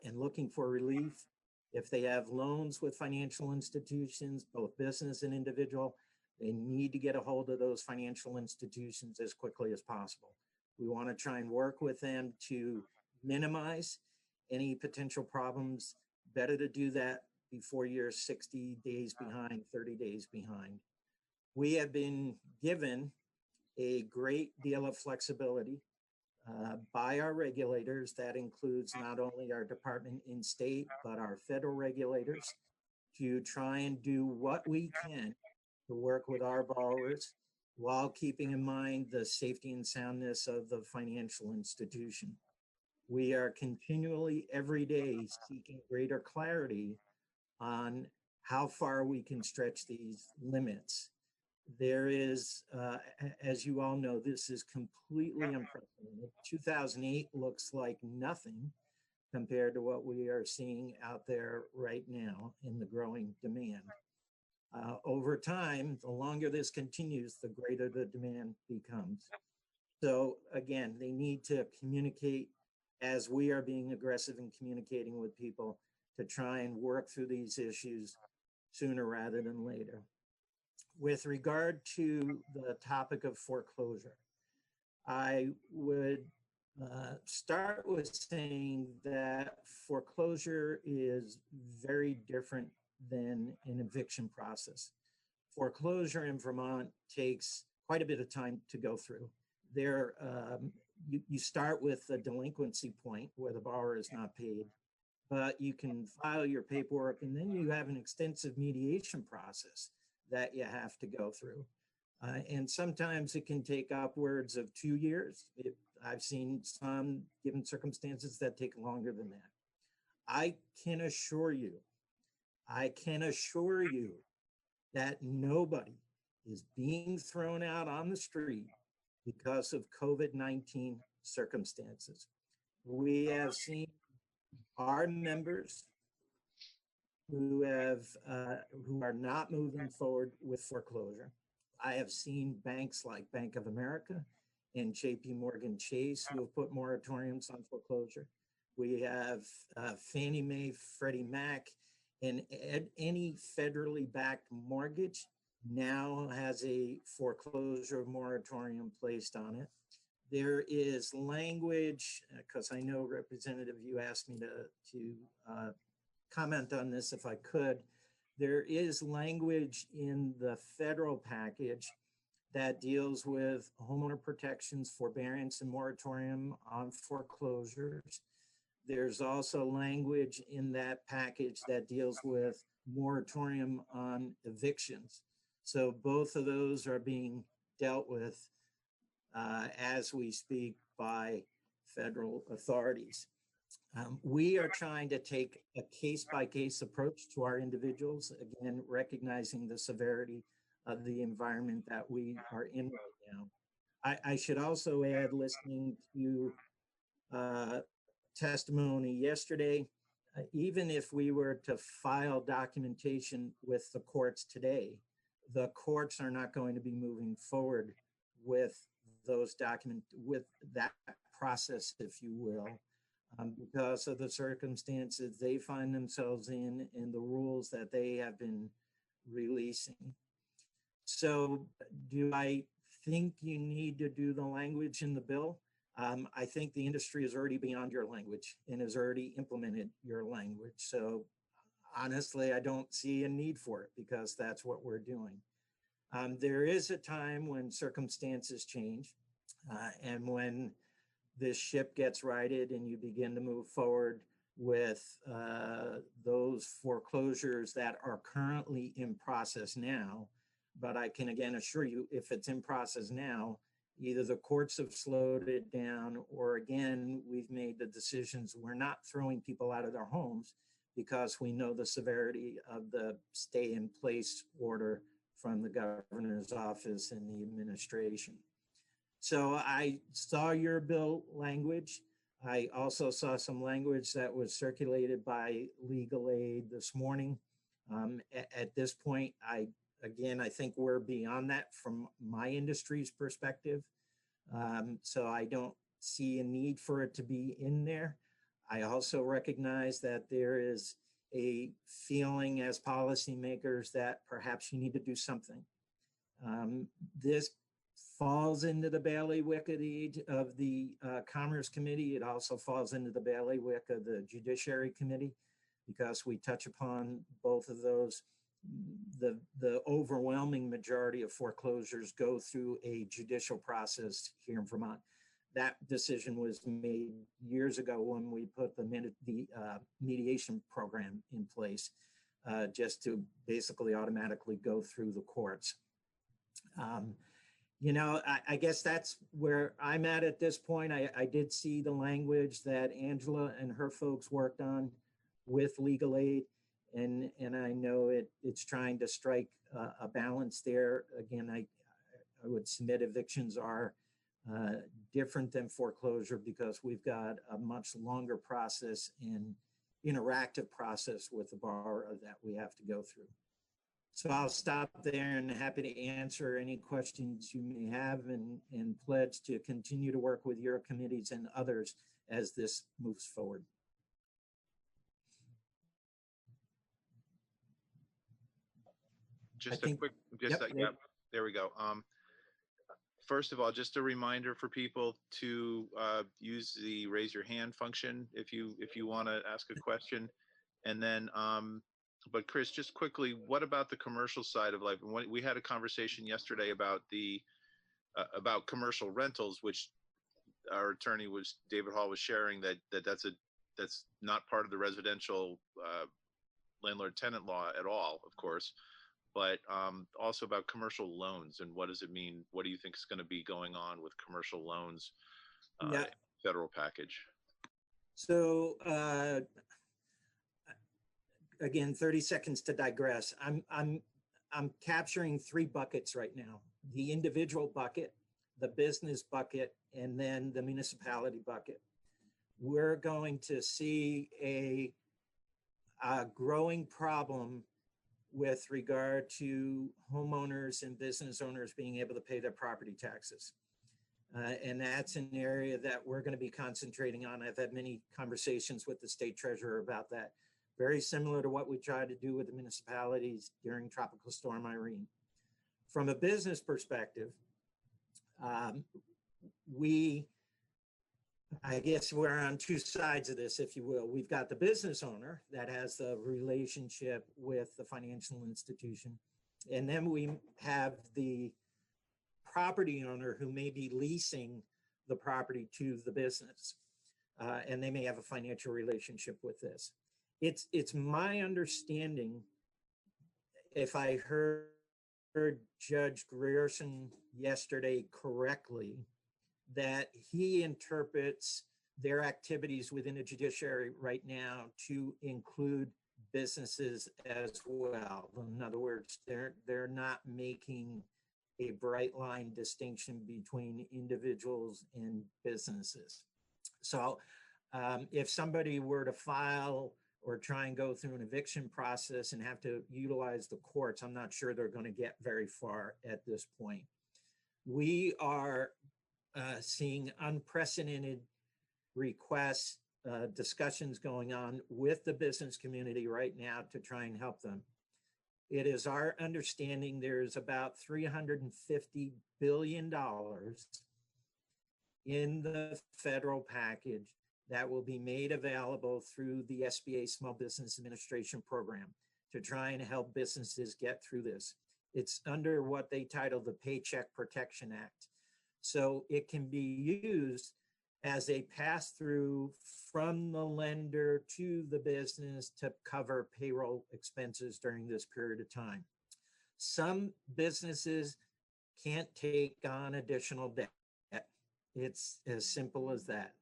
and looking for relief, if they have loans with financial institutions, both business and individual, they need to get a hold of those financial institutions as quickly as possible. We want to try and work with them to minimize any potential problems. Better to do that before you're 60 days behind, 30 days behind. We have been given a great deal of flexibility by our regulators. That includes not only our department in state, but our federal regulators, to try and do what we can to work with our borrowers while keeping in mind the safety and soundness of the financial institution. We are continually every day seeking greater clarity on how far we can stretch these limits. There is, as you all know, this is completely unprecedented. 2008 looks like nothing compared to what we are seeing out there right now in the growing demand. Over time, the longer this continues, the greater the demand becomes. So again, they need to communicate as we are being aggressive in communicating with people to try and work through these issues sooner rather than later. With regard to the topic of foreclosure, I would start with saying that foreclosure is very different than an eviction process. Foreclosure in Vermont takes quite a bit of time to go through. There, you start with the delinquency point where the borrower is not paid, but you can file your paperwork, and then you have an extensive mediation process that you have to go through. And sometimes it can take upwards of 2 years. I've seen some, given circumstances, that take longer than that. I can assure you that nobody is being thrown out on the street because of COVID-19 circumstances. We have seen our members who are not moving forward with foreclosure. I have seen banks like Bank of America and JP Morgan Chase who have put moratoriums on foreclosure. We have Fannie Mae, Freddie Mac, and any federally backed mortgage now has a foreclosure moratorium placed on it. There is language, because I know, Representative, you asked me to comment on this if I could. There is language in the federal package that deals with homeowner protections, forbearance, and moratorium on foreclosures. There's also language in that package that deals with moratorium on evictions. So both of those are being dealt with as we speak by federal authorities. We are trying to take a case-by-case approach to our individuals, again, recognizing the severity of the environment that we are in right now. I should also add, listening to testimony yesterday, even if we were to file documentation with the courts today, the courts are not going to be moving forward with those with that process, if you will, because of the circumstances they find themselves in and the rules that they have been releasing. So do I think you need to do the language in the bill? I think the industry is already beyond your language and has already implemented your language. So honestly, I don't see a need for it because that's what we're doing. There is a time when circumstances change and when this ship gets righted and you begin to move forward with those foreclosures that are currently in process now. But I can again assure you, if it's in process now, either the courts have slowed it down or again, we've made the decisions. We're not throwing people out of their homes because we know the severity of the stay in place order from the governor's office and the administration. So I saw your bill language. I also saw some language that was circulated by Legal Aid this morning. At this point, I think we're beyond that from my industry's perspective. So I don't see a need for it to be in there. I also recognize that there is a feeling as policymakers that perhaps you need to do something. This falls into the bailiwick of the Commerce Committee. It also falls into the bailiwick of the Judiciary Committee because we touch upon both of those. The overwhelming majority of foreclosures go through a judicial process here in Vermont. That decision was made years ago when we put the mediation program in place just to basically automatically go through the courts. You know, I guess that's where I'm at this point. I did see the language that Angela and her folks worked on with Legal Aid, and I know it's trying to strike a balance there. Again, I would submit evictions are different than foreclosure because we've got a much longer process and interactive process with the borrower that we have to go through. So I'll stop there and happy to answer any questions you may have and pledge to continue to work with your committees and others as this moves forward. Just a quick, there we go. First of all, just a reminder for people to use the raise your hand function if you want to ask a question. And then, but Chris, just quickly, what about the commercial side of life? We had a conversation yesterday about about commercial rentals, which our attorney David Hall was sharing that's not part of the residential landlord-tenant law at all, of course. But also about commercial loans and what does it mean? What do you think is going to be going on with commercial loans federal package? So again, 30 seconds to digress. I'm capturing three buckets right now: the individual bucket, the business bucket, and then the municipality bucket. We're going to see a growing problem with regard to homeowners and business owners being able to pay their property taxes. And that's an area that we're going to be concentrating on. I've had many conversations with the state treasurer about that. Very similar to what we tried to do with the municipalities during Tropical Storm Irene. From a business perspective, I guess we're on two sides of this, if you will. We've got the business owner that has the relationship with the financial institution. And then we have the property owner who may be leasing the property to the business. And they may have a financial relationship with this. It's my understanding, if I heard Judge Grierson yesterday correctly, that he interprets their activities within the judiciary right now to include businesses as well. In other words, they're not making a bright line distinction between individuals and businesses. So if somebody were to file or try and go through an eviction process and have to utilize the courts, I'm not sure they're going to get very far at this point. We are seeing unprecedented requests, discussions going on with the business community right now to try and help them. It is our understanding there's about $350 billion in the federal package that will be made available through the SBA Small Business Administration program to try and help businesses get through this. It's under what they title the Paycheck Protection Act. So it can be used as a pass-through from the lender to the business to cover payroll expenses during this period of time. Some businesses can't take on additional debt. It's as simple as that.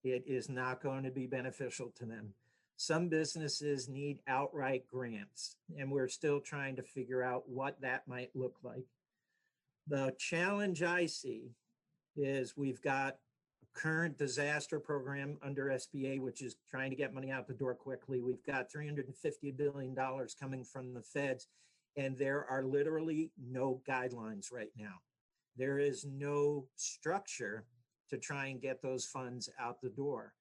It is not going to be beneficial to them. Some businesses need outright grants, and we're still trying to figure out what that might look like. The challenge I see is we've got a current disaster program under SBA, which is trying to get money out the door quickly. We've got $350 billion coming from the feds, and there are literally no guidelines right now. There is no structure to try and get those funds out the door.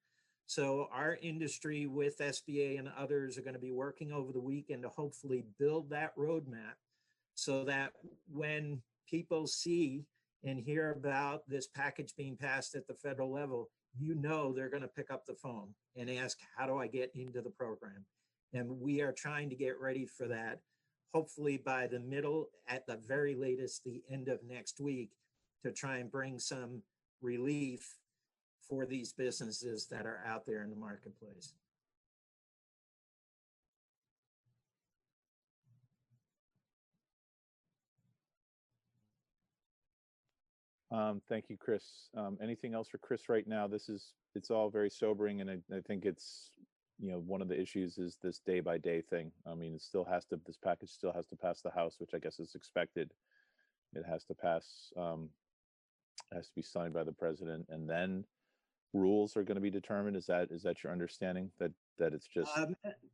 So our industry with SBA and others are going to be working over the weekend to hopefully build that roadmap so that when people see and hear about this package being passed at the federal level, you know they're going to pick up the phone and ask, how do I get into the program? And we are trying to get ready for that, hopefully by the middle, at the very latest, the end of next week, to try and bring some relief for these businesses that are out there in the marketplace. Thank you, Chris. Anything else for Chris right now? It's all very sobering, and I think it's, one of the issues is this day by day thing. I mean, this package still has to pass the House, which I guess is expected. It has to pass, has to be signed by the president, and then rules are going to be determined. Is that your understanding that it's just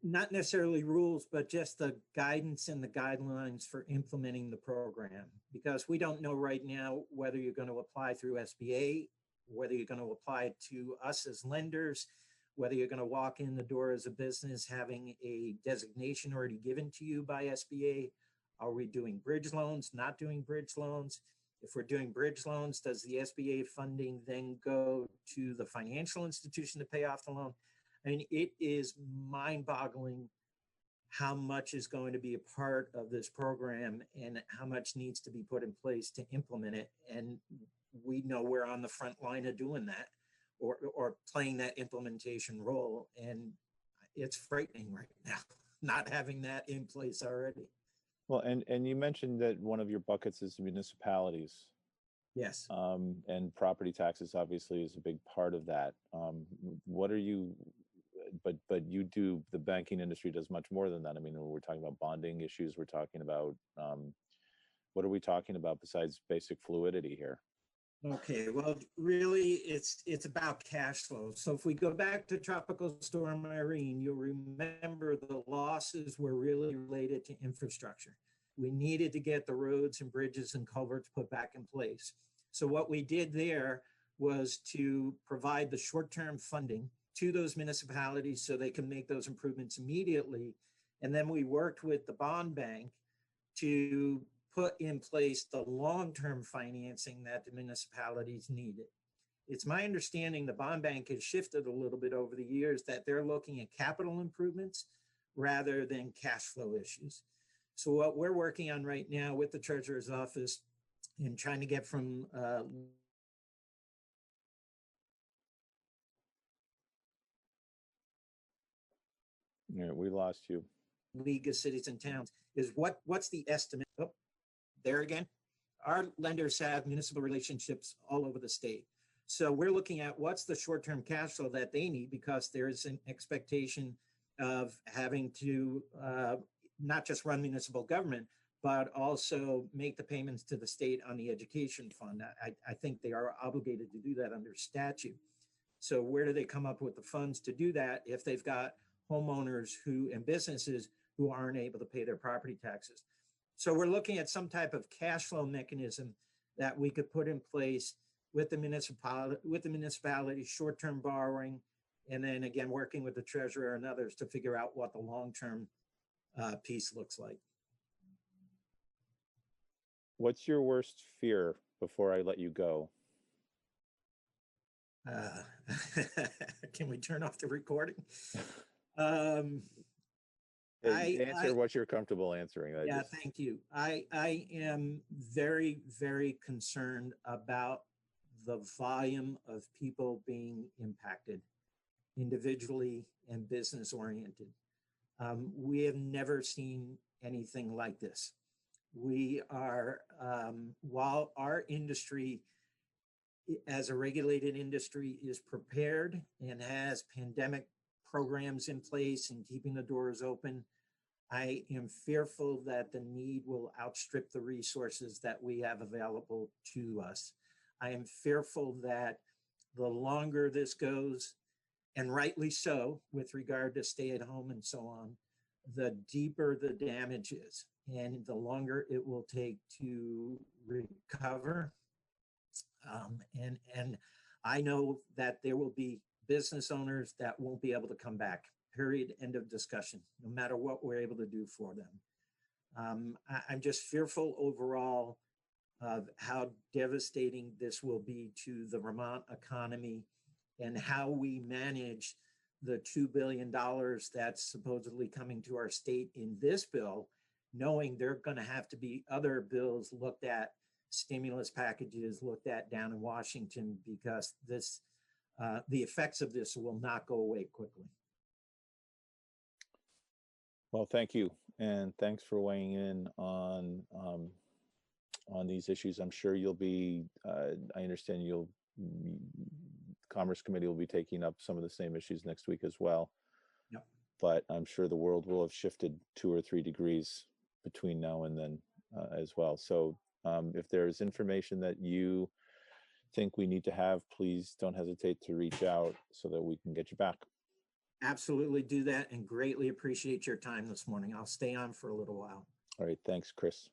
not necessarily rules, but just the guidance and the guidelines for implementing the program? Because we don't know right now whether you're going to apply through SBA, whether you're going to apply to us as lenders, whether you're going to walk in the door as a business having a designation already given to you by SBA. Are we doing bridge loans, not doing bridge loans? If we're doing bridge loans, does the SBA funding then go to the financial institution to pay off the loan? I mean, it is mind-boggling how much is going to be a part of this program and how much needs to be put in place to implement it. And we know we're on the front line of doing that or playing that implementation role. And it's frightening right now, not having that in place already. Well, and you mentioned that one of your buckets is municipalities. Yes. And property taxes obviously is a big part of that. What are you, but you do, the banking industry does much more than that. I mean, we're talking about bonding issues. We're talking about, what are we talking about besides basic fluidity here? Okay, well, really, it's about cash flow. So if we go back to Tropical Storm Irene, you'll remember the losses were really related to infrastructure. We needed to get the roads and bridges and culverts put back in place. So what we did there was to provide the short-term funding to those municipalities so they can make those improvements immediately. And then we worked with the bond bank to put in place the long-term financing that the municipalities needed. It's my understanding the bond bank has shifted a little bit over the years that they're looking at capital improvements rather than cash flow issues. So what we're working on right now with the Treasurer's Office and trying to get from Yeah, we lost you. League of Cities and Towns is what's the estimate? Oh, there again. Our lenders have municipal relationships all over the state. So we're looking at what's the short-term cash flow that they need, because there's an expectation of having to not just run municipal government, but also make the payments to the state on the education fund. I think they are obligated to do that under statute. So where do they come up with the funds to do that if they've got homeowners and businesses who aren't able to pay their property taxes? So we're looking at some type of cash flow mechanism that we could put in place with the municipality, short-term borrowing, and then again, working with the treasurer and others to figure out what the long-term piece looks like. What's your worst fear before I let you go? Uh, can we turn off the recording? Um, Answer what you're comfortable answering. Thank you. I am very, very concerned about the volume of people being impacted individually and business oriented. We have never seen anything like this. We are, while our industry as a regulated industry is prepared and has pandemic programs in place and keeping the doors open, I am fearful that the need will outstrip the resources that we have available to us. I am fearful that the longer this goes, and rightly so, with regard to stay at home and so on, the deeper the damage is and the longer it will take to recover. And I know that there will be business owners that won't be able to come back, period, end of discussion, no matter what we're able to do for them. I'm just fearful overall of how devastating this will be to the Vermont economy and how we manage the $2 billion that's supposedly coming to our state in this bill, knowing there are going to have to be other bills looked at, stimulus packages looked at down in Washington, because this, the effects of this will not go away quickly. Well, thank you, and thanks for weighing in on these issues. I'm sure you'll be. I understand Commerce Committee will be taking up some of the same issues next week as well. Yep. But I'm sure the world will have shifted 2 or 3 degrees between now and then as well. So if there's information that you think we need to have, please don't hesitate to reach out so that we can get you back. Absolutely do that, and greatly appreciate your time this morning. I'll stay on for a little while. All right, thanks, Chris.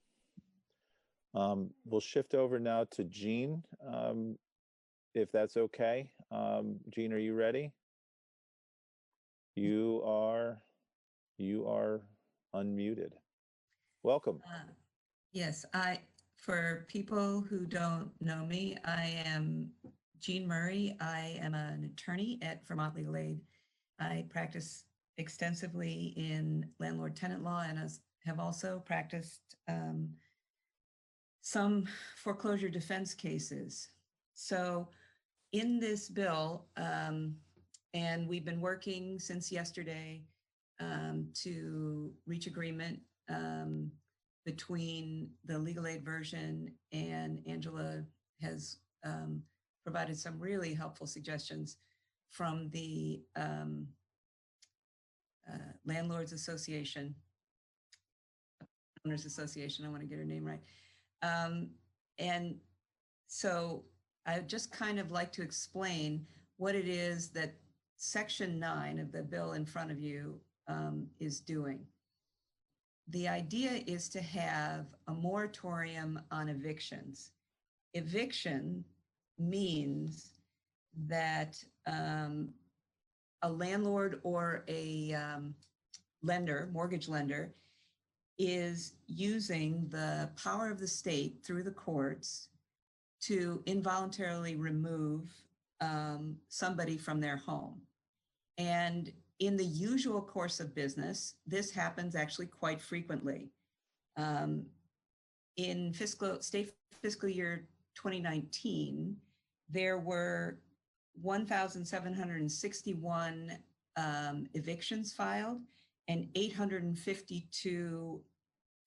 We'll shift over now to Jean, if that's okay. Jean, are you ready? You are unmuted. Welcome. Yes, for people who don't know me, I am Jean Murray. I am an attorney at Vermont Legal Aid. I practice extensively in landlord-tenant law and have also practiced some foreclosure defense cases. So in this bill, and we've been working since yesterday to reach agreement between the legal aid version, and Angela has provided some really helpful suggestions from the Landlords Association, Owners Association, I want to get her name right. And so I just kind of like to explain what it is that Section 9 of the bill in front of you is doing. The idea is to have a moratorium on evictions. Eviction means that a landlord or a lender, mortgage lender, is using the power of the state through the courts to involuntarily remove somebody from their home. And in the usual course of business, this happens actually quite frequently. In state fiscal year 2019, there were 1,761 evictions filed and 852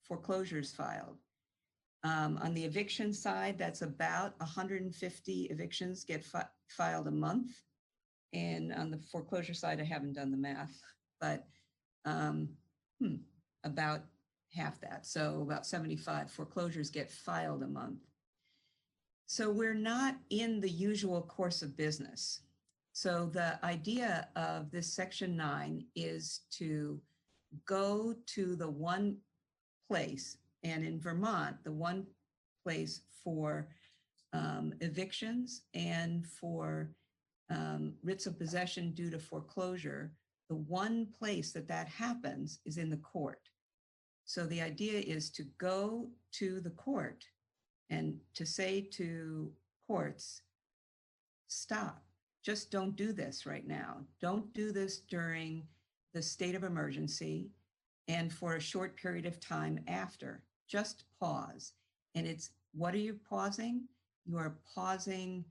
foreclosures filed. On the eviction side, that's about 150 evictions get filed a month. And on the foreclosure side, I haven't done the math, but about half that. So about 75 foreclosures get filed a month. So we're not in the usual course of business. So the idea of this Section 9 is to go to the one place, and in Vermont, the one place for evictions and for writs of possession due to foreclosure, the one place that happens is in the court. So the idea is to go to the court and to say to courts, stop, just don't do this right now. Don't do this during the state of emergency and for a short period of time after. Just pause. And it's, what are you pausing? You are pausing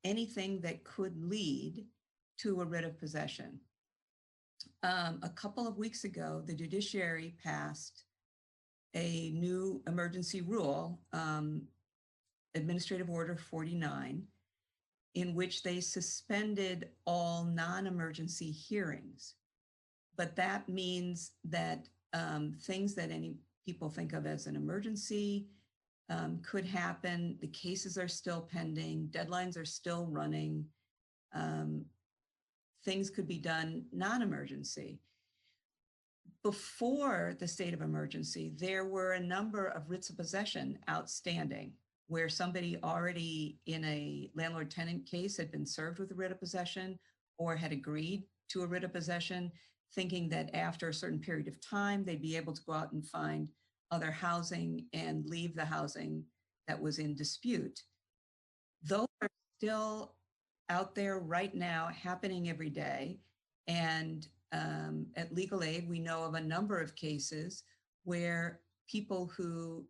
anything that could lead to a writ of possession. A couple of weeks ago, the judiciary passed a new emergency rule, Administrative Order 49, in which they suspended all non-emergency hearings. But that means that things that any people think of as an emergency could happen. The cases are still pending, deadlines are still running. Things could be done non-emergency. Before the state of emergency, there were a number of writs of possession outstanding where somebody already in a landlord-tenant case had been served with a writ of possession or had agreed to a writ of possession, thinking that after a certain period of time, they'd be able to go out and find other housing and leave the housing that was in dispute. Those are still out there right now, happening every day. And at Legal Aid, we know of a number of cases where people who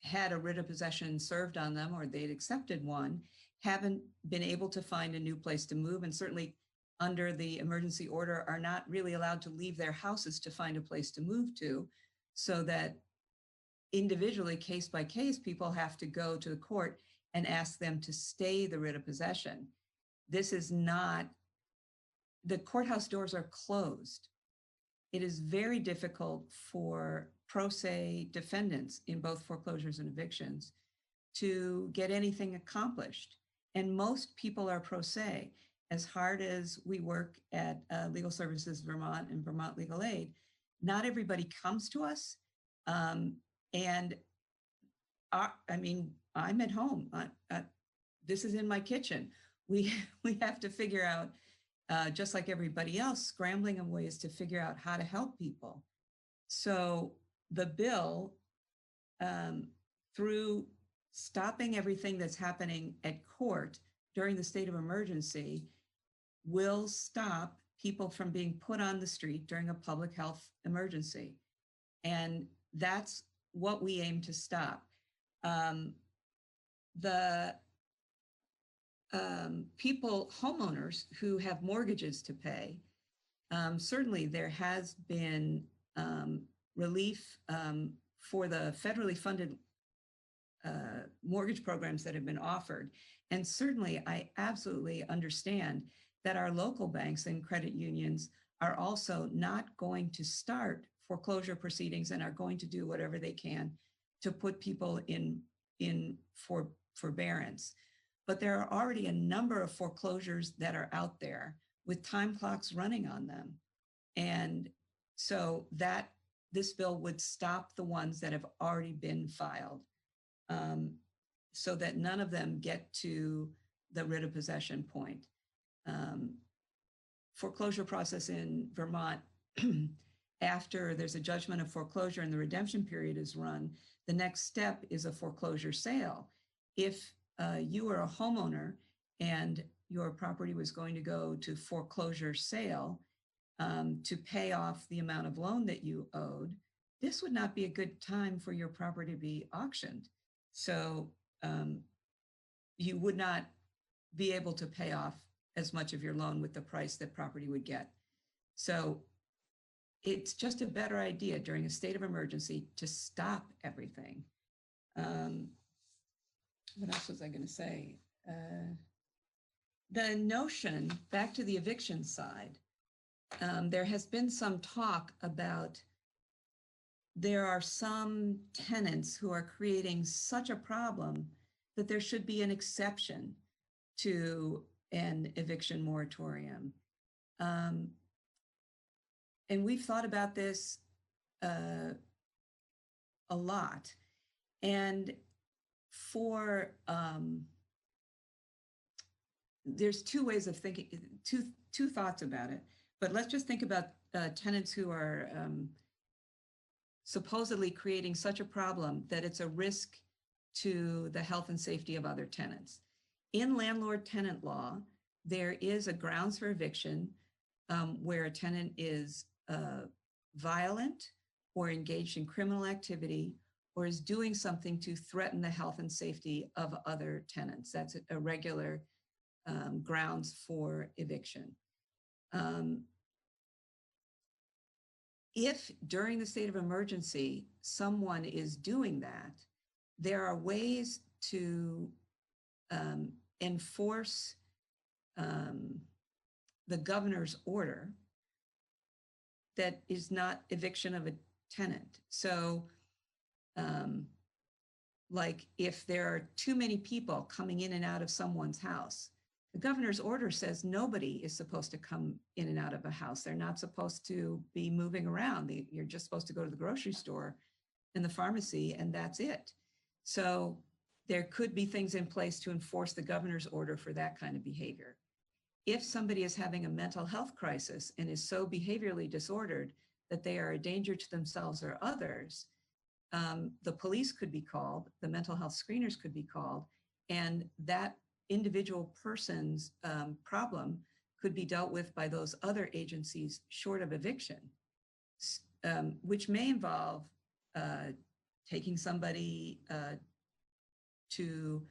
had a writ of possession served on them or they'd accepted one haven't been able to find a new place to move, and certainly under the emergency order are not really allowed to leave their houses to find a place to move to, so that individually, case by case, people have to go to the court and ask them to stay the writ of possession. This is not, the courthouse doors are closed. It is very difficult for pro se defendants in both foreclosures and evictions to get anything accomplished. And most people are pro se. As hard as we work at Legal Services Vermont and Vermont Legal Aid, not everybody comes to us. And I mean, I'm at home. This is in my kitchen. We have to figure out, just like everybody else, scrambling of ways to figure out how to help people. So the bill, through stopping everything that's happening at court during the state of emergency, will stop people from being put on the street during a public health emergency. And that's what we aim to stop. The people, homeowners who have mortgages to pay, certainly there has been relief for the federally funded mortgage programs that have been offered. And certainly I absolutely understand that our local banks and credit unions are also not going to start foreclosure proceedings and are going to do whatever they can to put people in forbearance. But there are already a number of foreclosures that are out there with time clocks running on them. And so that this bill would stop the ones that have already been filed, so that none of them get to the writ of possession point. Foreclosure process in Vermont, after there's a judgment of foreclosure and the redemption period is run, the next step is a foreclosure sale. If you are a homeowner and your property was going to go to foreclosure sale to pay off the amount of loan that you owed, this would not be a good time for your property to be auctioned. So you would not be able to pay off as much of your loan with the price that property would get. So it's just a better idea during a state of emergency to stop everything. What else was I going to say? The notion, back to the eviction side, there has been some talk about there are some tenants who are creating such a problem that there should be an exception to an eviction moratorium. And we've thought about this a lot. And for, there's two ways of thinking, two thoughts about it. But let's just think about tenants who are supposedly creating such a problem that it's a risk to the health and safety of other tenants. In landlord-tenant law, there is a grounds for eviction where a tenant is violent or engaged in criminal activity or is doing something to threaten the health and safety of other tenants. That's a regular grounds for eviction. If during the state of emergency, someone is doing that, there are ways to enforce the governor's order that is not eviction of a tenant. So like if there are too many people coming in and out of someone's house, the governor's order says nobody is supposed to come in and out of a house. They're not supposed to be moving around. You're just supposed to go to the grocery store and the pharmacy, and that's it. So there could be things in place to enforce the governor's order for that kind of behavior. If somebody is having a mental health crisis and is so behaviorally disordered that they are a danger to themselves or others, the police could be called, the mental health screeners could be called, and that individual person's problem could be dealt with by those other agencies short of eviction, which may involve taking somebody to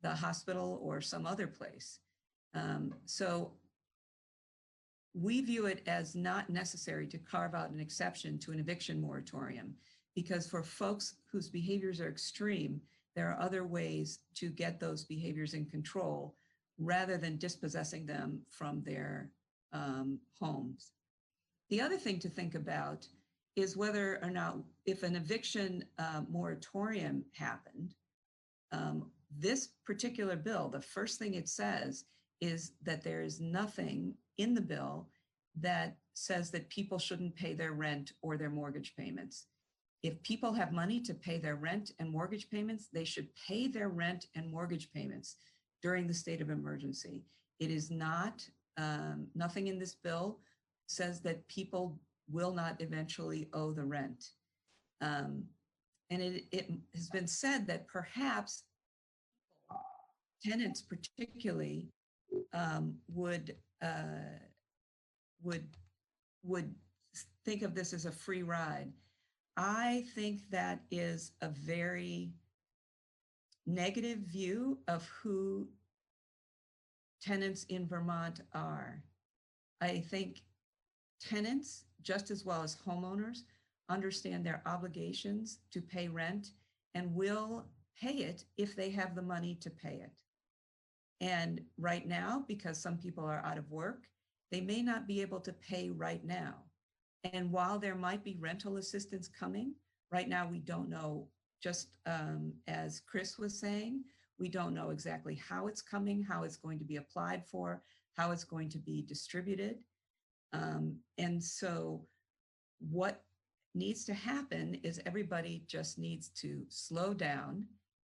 the hospital or some other place. So we view it as not necessary to carve out an exception to an eviction moratorium, because for folks whose behaviors are extreme, there are other ways to get those behaviors in control rather than dispossessing them from their homes. The other thing to think about is whether or not, if an eviction moratorium happened, this particular bill, the first thing it says is that there is nothing in the bill that says that people shouldn't pay their rent or their mortgage payments. If people have money to pay their rent and mortgage payments, they should pay their rent and mortgage payments during the state of emergency. It is not, nothing in this bill says that people will not eventually owe the rent. And it has been said that perhaps tenants particularly would think of this as a free ride. I think that is a very negative view of who tenants in Vermont are. I think tenants, just as well as homeowners, understand their obligations to pay rent and will pay it if they have the money to pay it. And right now, because some people are out of work, they may not be able to pay right now. And while there might be rental assistance coming, right now we don't know, just as Chris was saying, we don't know exactly how it's coming, how it's going to be applied for, how it's going to be distributed. And so what needs to happen is everybody just needs to slow down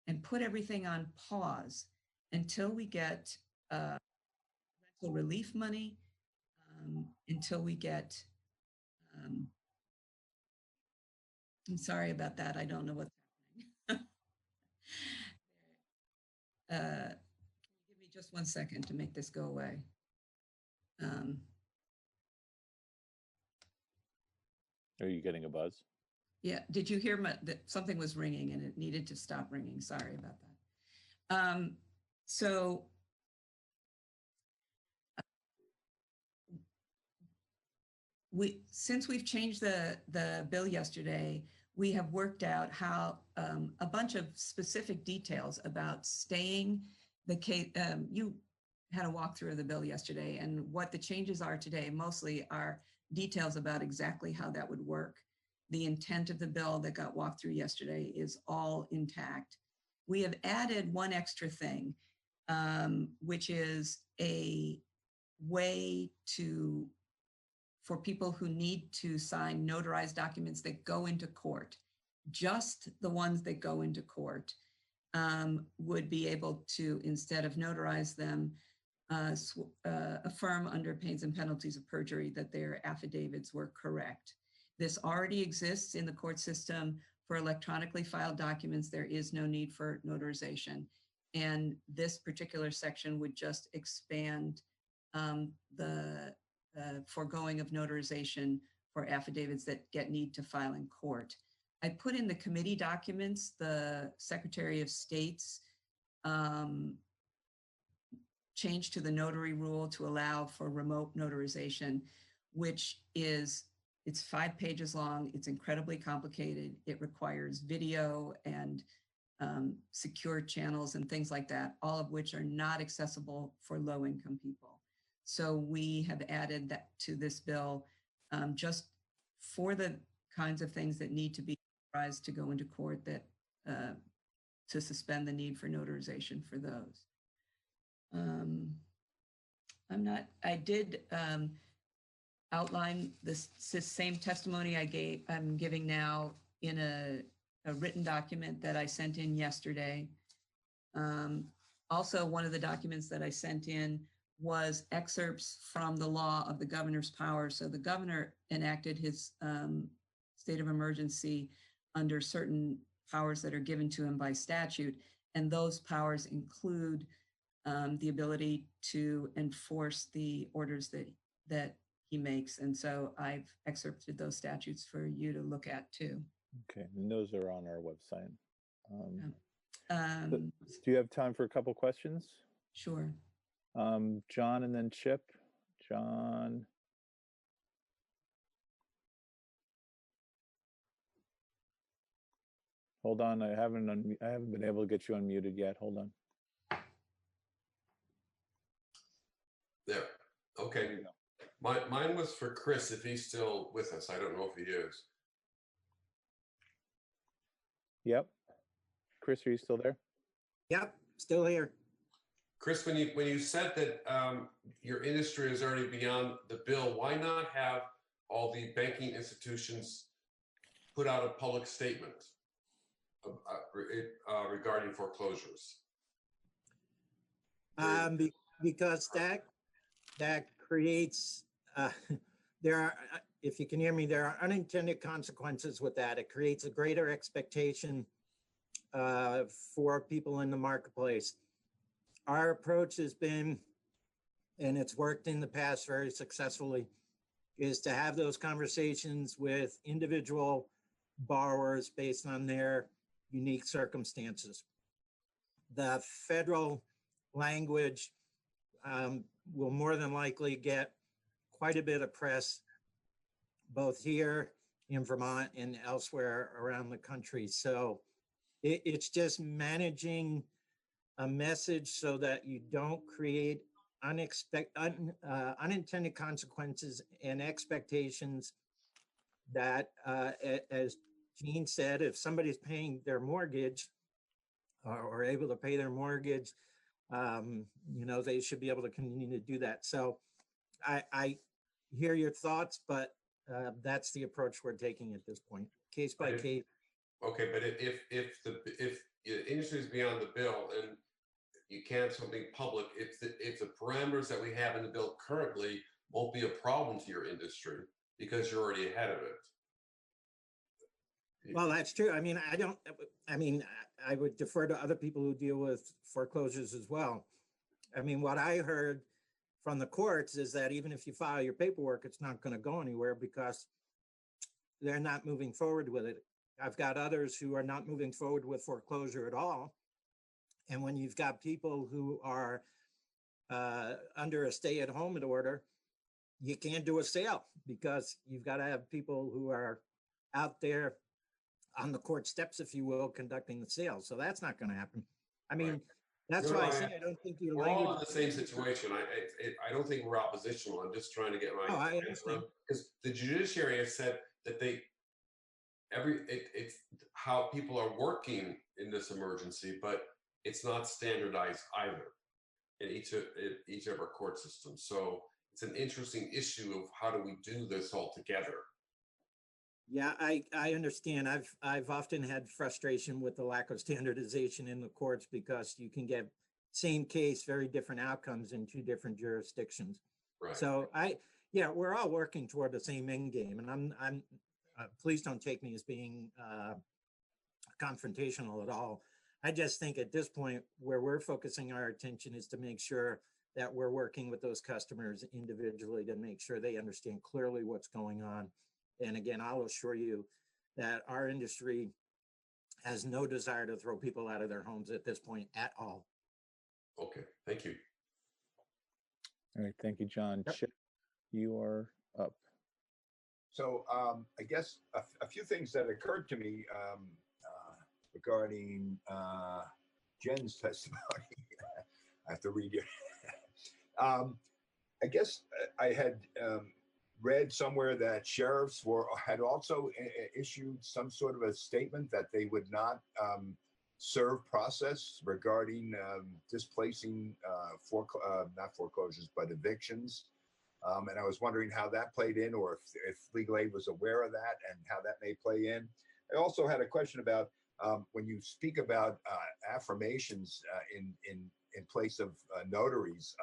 and put everything on pause until we get rental relief money, until we get, I'm sorry about that. I don't know what's happening. Give me just 1 second to make this go away. Are you getting a buzz? Yeah, did you hear that something was ringing and it needed to stop ringing? Sorry about that. So since we've changed the bill yesterday, we have worked out how a bunch of specific details about staying the case. You had a walkthrough of the bill yesterday, and what the changes are today mostly are details about exactly how that would work. The intent of the bill that got walked through yesterday is all intact. We have added one extra thing, which is a way for people who need to sign notarized documents that go into court, just the ones that go into court, would be able to, instead of notarize them, affirm under pains and penalties of perjury that their affidavits were correct. This already exists in the court system for electronically filed documents. There is no need for notarization. And this particular section would just expand the foregoing of notarization for affidavits that need to file in court. I put in the committee documents, the Secretary of State's change to the notary rule to allow for remote notarization, which is, it's 5 pages long. It's incredibly complicated. It requires video and secure channels and things like that, all of which are not accessible for low-income people. So we have added that to this bill just for the kinds of things that need to be authorized to go into court, that to suspend the need for notarization for those. I did outline this same testimony I'm giving now in a written document that I sent in yesterday. Also, one of the documents that I sent in was excerpts from the law of the governor's power. So the governor enacted his state of emergency under certain powers that are given to him by statute. And those powers include the ability to enforce the orders that he makes. And so I've excerpted those statutes for you to look at too. Okay, and those are on our website. Do you have time for a couple questions? Sure. John and then Chip. John. Hold on, I haven't been able to get you unmuted yet. Hold on. There. Okay. Mine was for Chris, if he's still with us. I don't know if he is. Yep. Chris, are you still there? Yep, still here. Chris, when you said that your industry is already beyond the bill, why not have all the banking institutions put out a public statement regarding foreclosures? Because that creates there are, if you can hear me, there are unintended consequences with that. It creates a greater expectation for people in the marketplace. Our approach has been, and it's worked in the past very successfully, is to have those conversations with individual borrowers based on their unique circumstances. The federal language will more than likely get quite a bit of press, both here in Vermont and elsewhere around the country. So it's just managing a message so that you don't create unintended consequences and expectations that, as Jean said, if somebody's paying their mortgage or able to pay their mortgage, they should be able to continue to do that. So I hear your thoughts, but that's the approach we're taking at this point, case by case. Okay, but if the industry is beyond the bill and you can't have something public, if the parameters that we have in the bill currently won't be a problem to your industry because you're already ahead of it. Well, that's true. I would defer to other people who deal with foreclosures as well. I mean, what I heard from the courts is that even if you file your paperwork, it's not going to go anywhere because they're not moving forward with it. I've got others who are not moving forward with foreclosure at all. And when you've got people who are under a stay-at-home order, you can't do a sale because you've got to have people who are out there on the court steps, if you will, conducting the sale. So that's not going to happen. I mean, that's why I say I don't think your we're language... all in the same situation. I don't think we're oppositional. I'm just trying to get my hands around, because the judiciary has said that it's how people are working in this emergency, but it's not standardized either in each of our court systems. So it's an interesting issue of how do we do this all together. Yeah, I understand. I've often had frustration with the lack of standardization in the courts because you can get same case, very different outcomes in two different jurisdictions. Right. So we're all working toward the same end game, and I'm please don't take me as being confrontational at all. I just think at this point where we're focusing our attention is to make sure that we're working with those customers individually to make sure they understand clearly what's going on. And again, I'll assure you that our industry has no desire to throw people out of their homes at this point at all. Okay, thank you. All right, thank you, John. Yep. Chip, you are up. So I guess a few things that occurred to me regarding Jen's testimony. I have to read it. I guess I had read somewhere that sheriffs had also issued some sort of a statement that they would not serve process regarding displacing not foreclosures but evictions. And I was wondering how that played in, or if legal aid was aware of that and how that may play in. I also had a question about when you speak about affirmations in place of notaries.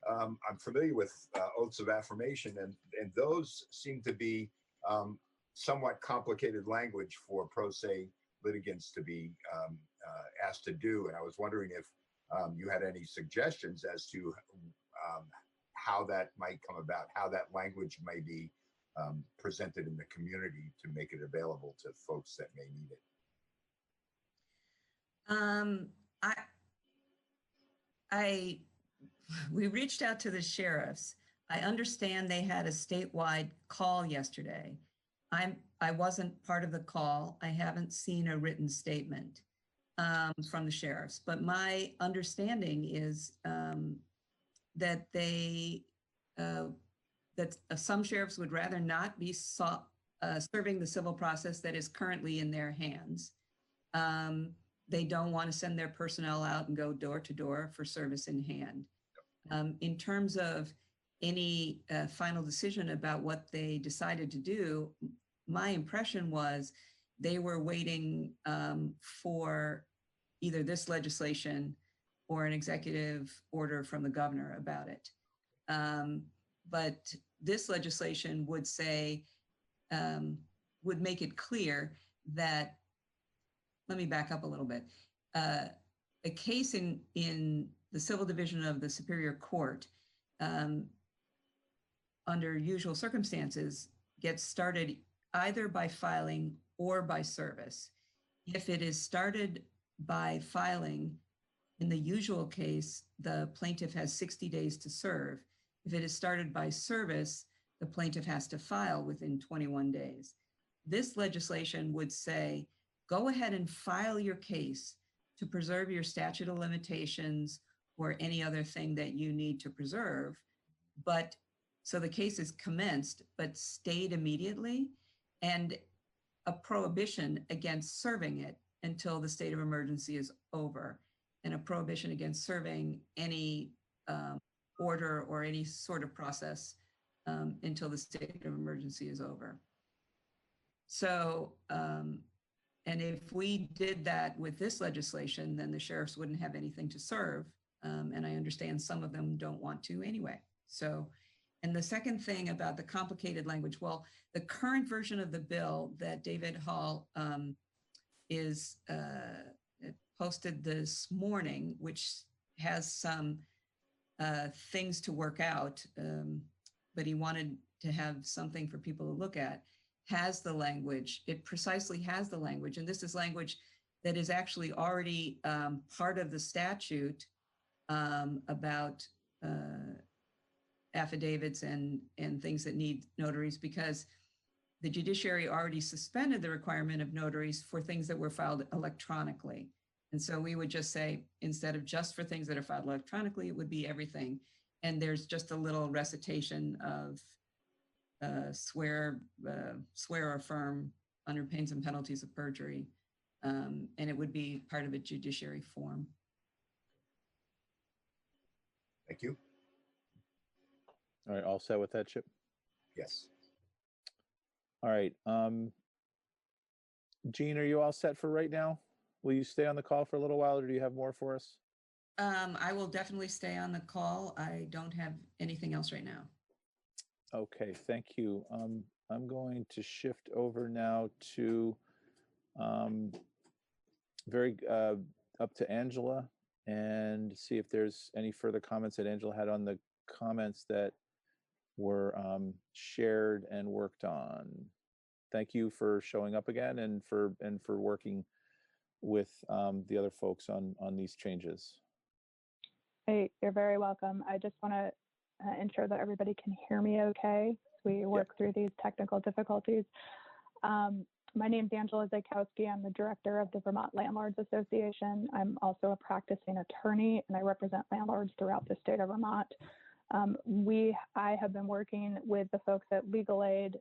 I'm familiar with oaths of affirmation, and those seem to be somewhat complicated language for pro se litigants to be asked to do. And I was wondering if you had any suggestions as to how that might come about, how that language may be presented in the community to make it available to folks that may need it. We reached out to the sheriffs. I understand they had a statewide call yesterday. I wasn't part of the call. I haven't seen a written statement from the sheriffs, but my understanding is that some sheriffs would rather not be serving the civil process that is currently in their hands. They don't want to send their personnel out and go door to door for service in hand. In terms of any final decision about what they decided to do, my impression was they were waiting for either this legislation or an executive order from the governor about it. But this legislation would say, would make it clear that, let me back up a little bit. A case in the Civil Division of the Superior Court, under usual circumstances, gets started either by filing or by service. If it is started by filing, in the usual case, the plaintiff has 60 days to serve. If it is started by service, the plaintiff has to file within 21 days. This legislation would say, go ahead and file your case to preserve your statute of limitations or any other thing that you need to preserve. But so the case is commenced, but stayed immediately, and a prohibition against serving it until the state of emergency is over, and a prohibition against serving any order or any sort of process until the state of emergency is over. So, and if we did that with this legislation, then the sheriffs wouldn't have anything to serve. And I understand some of them don't want to anyway. So, and the second thing about the complicated language, well, the current version of the bill that David Hall is posted this morning, which has some things to work out, but he wanted to have something for people to look at, has the language. It precisely has the language. And this is language that is actually already part of the statute about affidavits and things that need notaries, because the judiciary already suspended the requirement of notaries for things that were filed electronically. And so we would just say, instead of just for things that are filed electronically, it would be everything. And there's just a little recitation of swear or affirm under pains and penalties of perjury. And it would be part of a judiciary form. Thank you. All right, all set with that, Chip? Yes. All right. Jean, are you all set for right now? Will you stay on the call for a little while, or do you have more for us? I will definitely stay on the call. I don't have anything else right now. Okay, thank you. I'm going to shift over now to up to Angela. and see if there's any further comments that Angela had on the comments that were shared and worked on. Thank you for showing up again and for working with the other folks on these changes. Hey, you're very welcome. I just want to ensure that everybody can hear me okay as we work through these technical difficulties. My name's Angela Zaykowski. I'm the director of the Vermont Landlords Association. I'm also a practicing attorney, and I represent landlords throughout the state of Vermont. I have been working with the folks at Legal Aid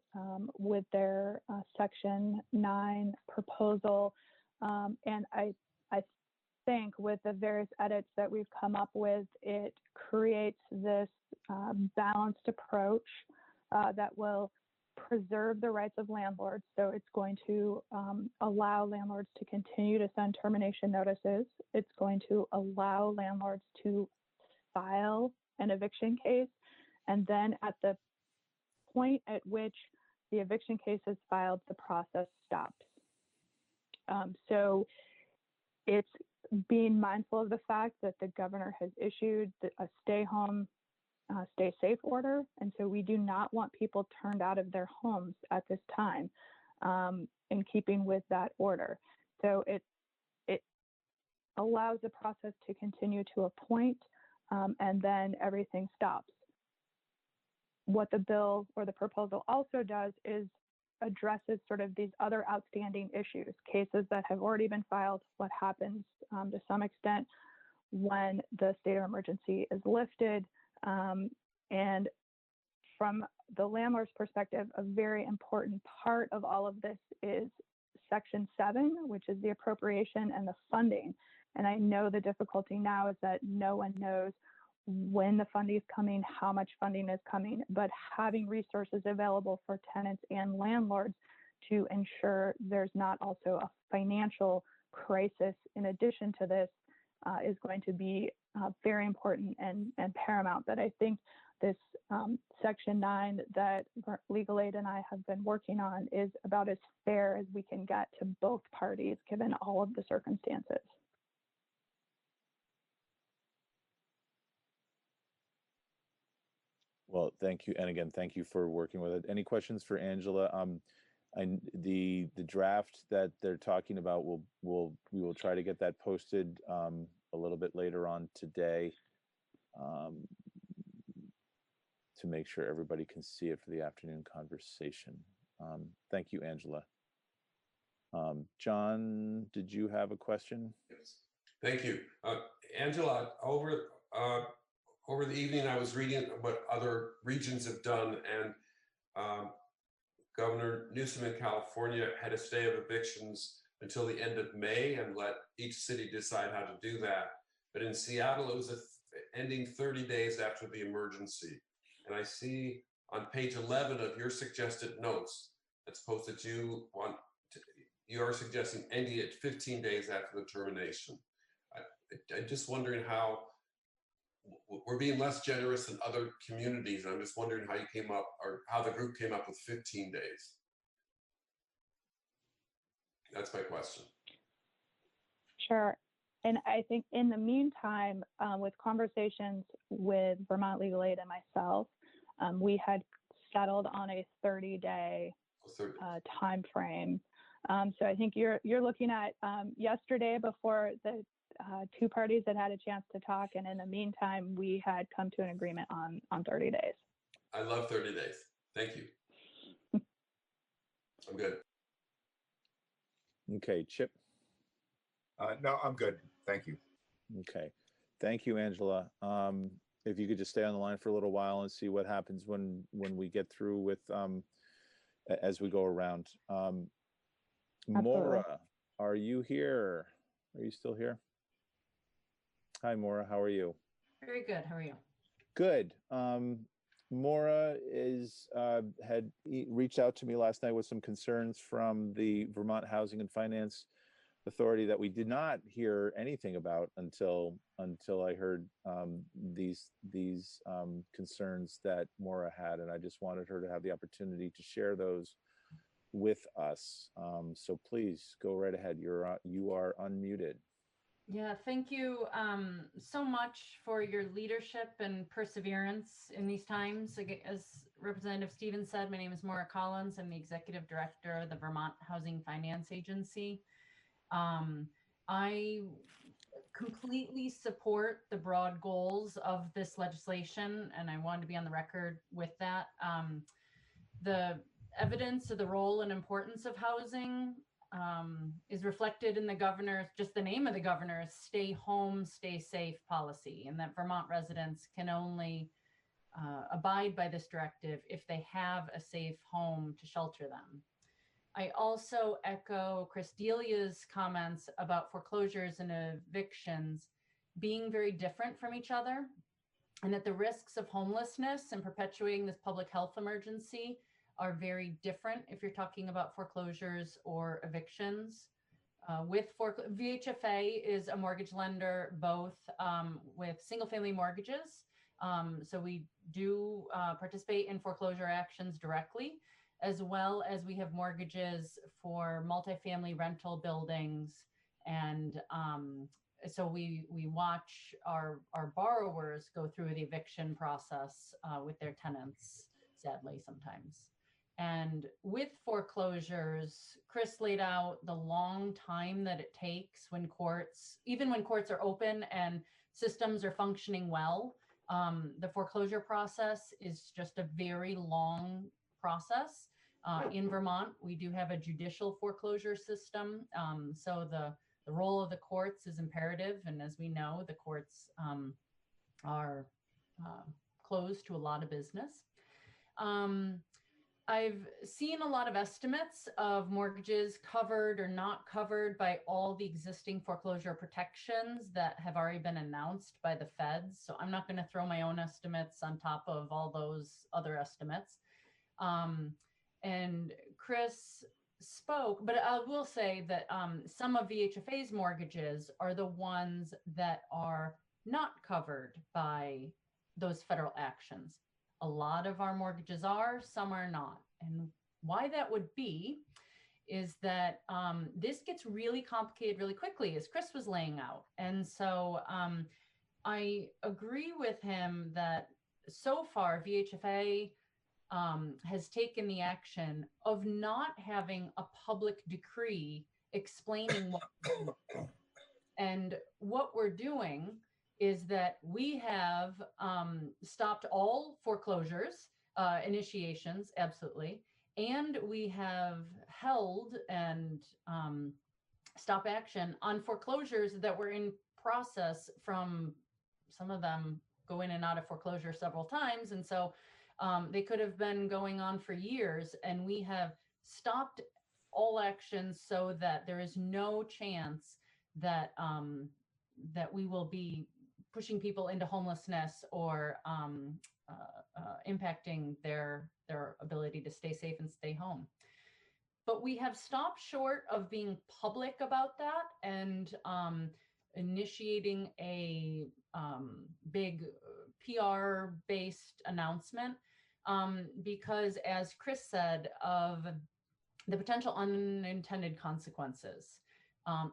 with their Section 9 proposal, and I think with the various edits that we've come up with, it creates this balanced approach that will preserve the rights of landlords. So it's going to allow landlords to continue to send termination notices. It's going to allow landlords to file an eviction case. And then at the point at which the eviction case is filed, the process stops. So it's being mindful of the fact that the governor has issued a stay home, stay safe order. And so we do not want people turned out of their homes at this time, in keeping with that order. So it allows the process to continue to a point, and then everything stops. What the bill or the proposal also does is addresses sort of these other outstanding issues, cases that have already been filed, what happens to some extent when the state of emergency is lifted. And from the landlord's perspective, a very important part of all of this is Section 7, which is the appropriation and the funding. And I know the difficulty now is that no one knows when the funding is coming, how much funding is coming, but having resources available for tenants and landlords to ensure there's not also a financial crisis in addition to this is going to be very important and paramount. That I think this Section 9 that Legal Aid and I have been working on is about as fair as we can get to both parties, given all of the circumstances. Well, thank you. And again, thank you for working with it. Any questions for Angela? The draft that they're talking about, we will try to get that posted a little bit later on today to make sure everybody can see it for the afternoon conversation. Thank you, Angela. John, did you have a question? Yes. Thank you. Angela, over the evening, I was reading what other regions have done, and Governor Newsom in California had a stay of evictions until the end of May and let each city decide how to do that. But in Seattle, it was ending 30 days after the emergency. And I see on page 11 of your suggested notes, that's posted, you are suggesting ending it 15 days after the termination. I'm just wondering how we're being less generous than other communities. I'm just wondering how you came up, or how the group came up with 15 days. That's my question. Sure. And I think in the meantime, with conversations with Vermont Legal Aid and myself, we had settled on a 30-day time frame. So I think you're looking at yesterday before the two parties had had a chance to talk, and in the meantime, we had come to an agreement on 30 days. I love 30 days. Thank you. I'm good. Okay, Chip. No, I'm good. Thank you. Okay. Thank you, Angela. If you could just stay on the line for a little while and see what happens when we get through with as we go around. Maura, are you here? Are you still here? Hi, Maura. How are you? Very good. How are you? Good. Maura had reached out to me last night with some concerns from the Vermont Housing and Finance Authority that we did not hear anything about until I heard these concerns that Maura had, and I just wanted her to have the opportunity to share those with us. So please go right ahead. You are unmuted. Yeah, thank you so much for your leadership and perseverance in these times. As Representative Stevens said, my name is Maura Collins. I'm the Executive Director of the Vermont Housing Finance Agency. I completely support the broad goals of this legislation, and I wanted to be on the record with that. The evidence of the role and importance of housing is reflected in the governor's, just the name of the governor's stay home, stay safe policy, and that Vermont residents can only abide by this directive if they have a safe home to shelter them. I also echo Chris Delia's comments about foreclosures and evictions being very different from each other, and that the risks of homelessness and perpetuating this public health emergency are very different if you're talking about foreclosures or evictions. VHFA is a mortgage lender, both with single family mortgages. So we do participate in foreclosure actions directly, as well as we have mortgages for multifamily rental buildings. And so we watch our borrowers go through the eviction process with their tenants, sadly, sometimes. And with foreclosures, Chris laid out the long time that it takes when courts, even when courts are open and systems are functioning well, the foreclosure process is just a very long process. In Vermont, we do have a judicial foreclosure system. So the role of the courts is imperative. And as we know, the courts are closed to a lot of business. I've seen a lot of estimates of mortgages covered or not covered by all the existing foreclosure protections that have already been announced by the feds. So I'm not going to throw my own estimates on top of all those other estimates. And Chris spoke, but I will say that some of VHFA's mortgages are the ones that are not covered by those federal actions. A lot of our mortgages are, some are not. And why that would be is that this gets really complicated really quickly, as Chris was laying out. And so I agree with him that so far VHFA has taken the action of not having a public decree explaining what we're doing. And what we're doing is that we have stopped all foreclosures, initiations, absolutely. And we have held and stop action on foreclosures that were in process, from some of them go in and out of foreclosure several times. And so they could have been going on for years, and we have stopped all actions so that there is no chance that that we will be pushing people into homelessness or impacting their ability to stay safe and stay home. But we have stopped short of being public about that and initiating a big PR-based announcement because, as Chris said, of the potential unintended consequences.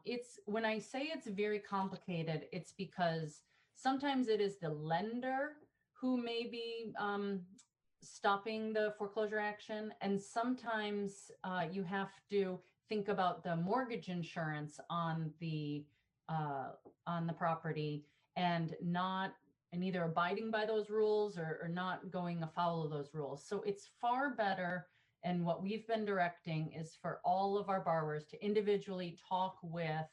It's when I say it's very complicated, it's because sometimes it is the lender who may be stopping the foreclosure action, and sometimes you have to think about the mortgage insurance on the property and either abiding by those rules or not going afoul of those rules. So it's far better. And what we've been directing is for all of our borrowers to individually talk with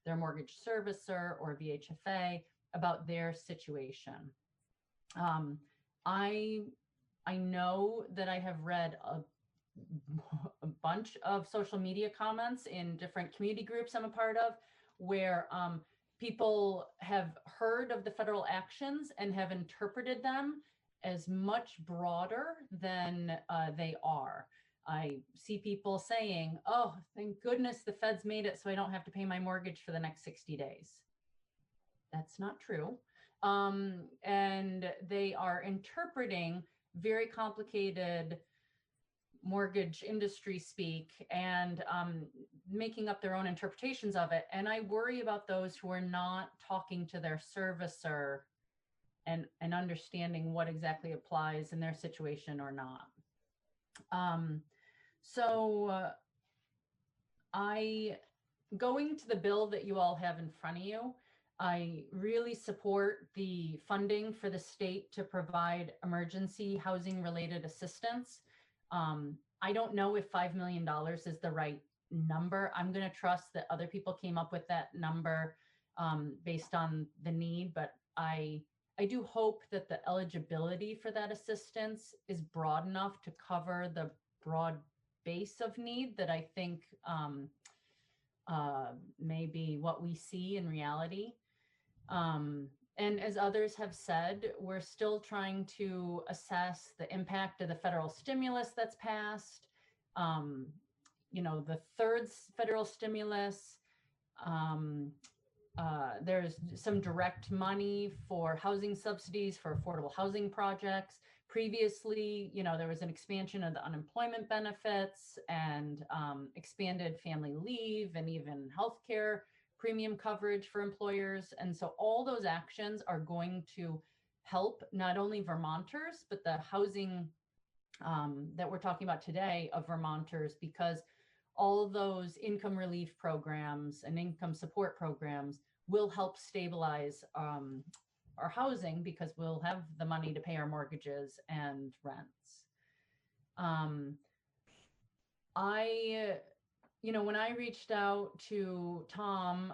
their mortgage servicer or VHFA about their situation. I know that I have read a bunch of social media comments in different community groups I'm a part of, where people have heard of the federal actions and have interpreted them as much broader than they are. I see people saying, oh, thank goodness the feds made it so I don't have to pay my mortgage for the next 60 days. That's not true. And they are interpreting very complicated mortgage industry speak and making up their own interpretations of it. And I worry about those who are not talking to their servicer and understanding what exactly applies in their situation or not. Going to the bill that you all have in front of you, I really support the funding for the state to provide emergency housing related assistance. I don't know if $5 million is the right number. I'm going to trust that other people came up with that number based on the need, but I do hope that the eligibility for that assistance is broad enough to cover the broad base of need that I think may be what we see in reality. And as others have said, we're still trying to assess the impact of the federal stimulus that's passed. The third federal stimulus, there's some direct money for housing subsidies for affordable housing projects. Previously, there was an expansion of the unemployment benefits and expanded family leave and even healthcare premium coverage for employers. And so all those actions are going to help not only Vermonters, but the housing that we're talking about today of Vermonters, because all those income relief programs and income support programs will help stabilize our housing because we'll have the money to pay our mortgages and rents. When I reached out to Tom,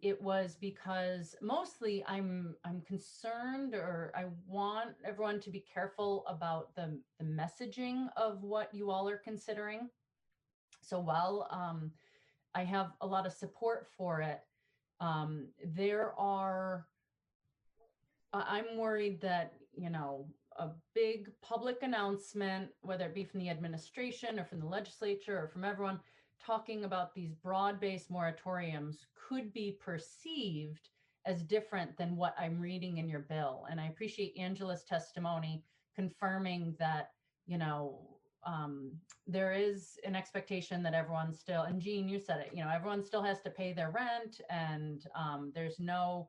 it was because mostly I'm concerned, or I want everyone to be careful about the messaging of what you all are considering. So while I have a lot of support for it, I'm worried that, a big public announcement, whether it be from the administration or from the legislature or from everyone, talking about these broad-based moratoriums could be perceived as different than what I'm reading in your bill. And I appreciate Angela's testimony confirming that, there is an expectation that everyone still, and Jean, you said it, everyone still has to pay their rent, and there's no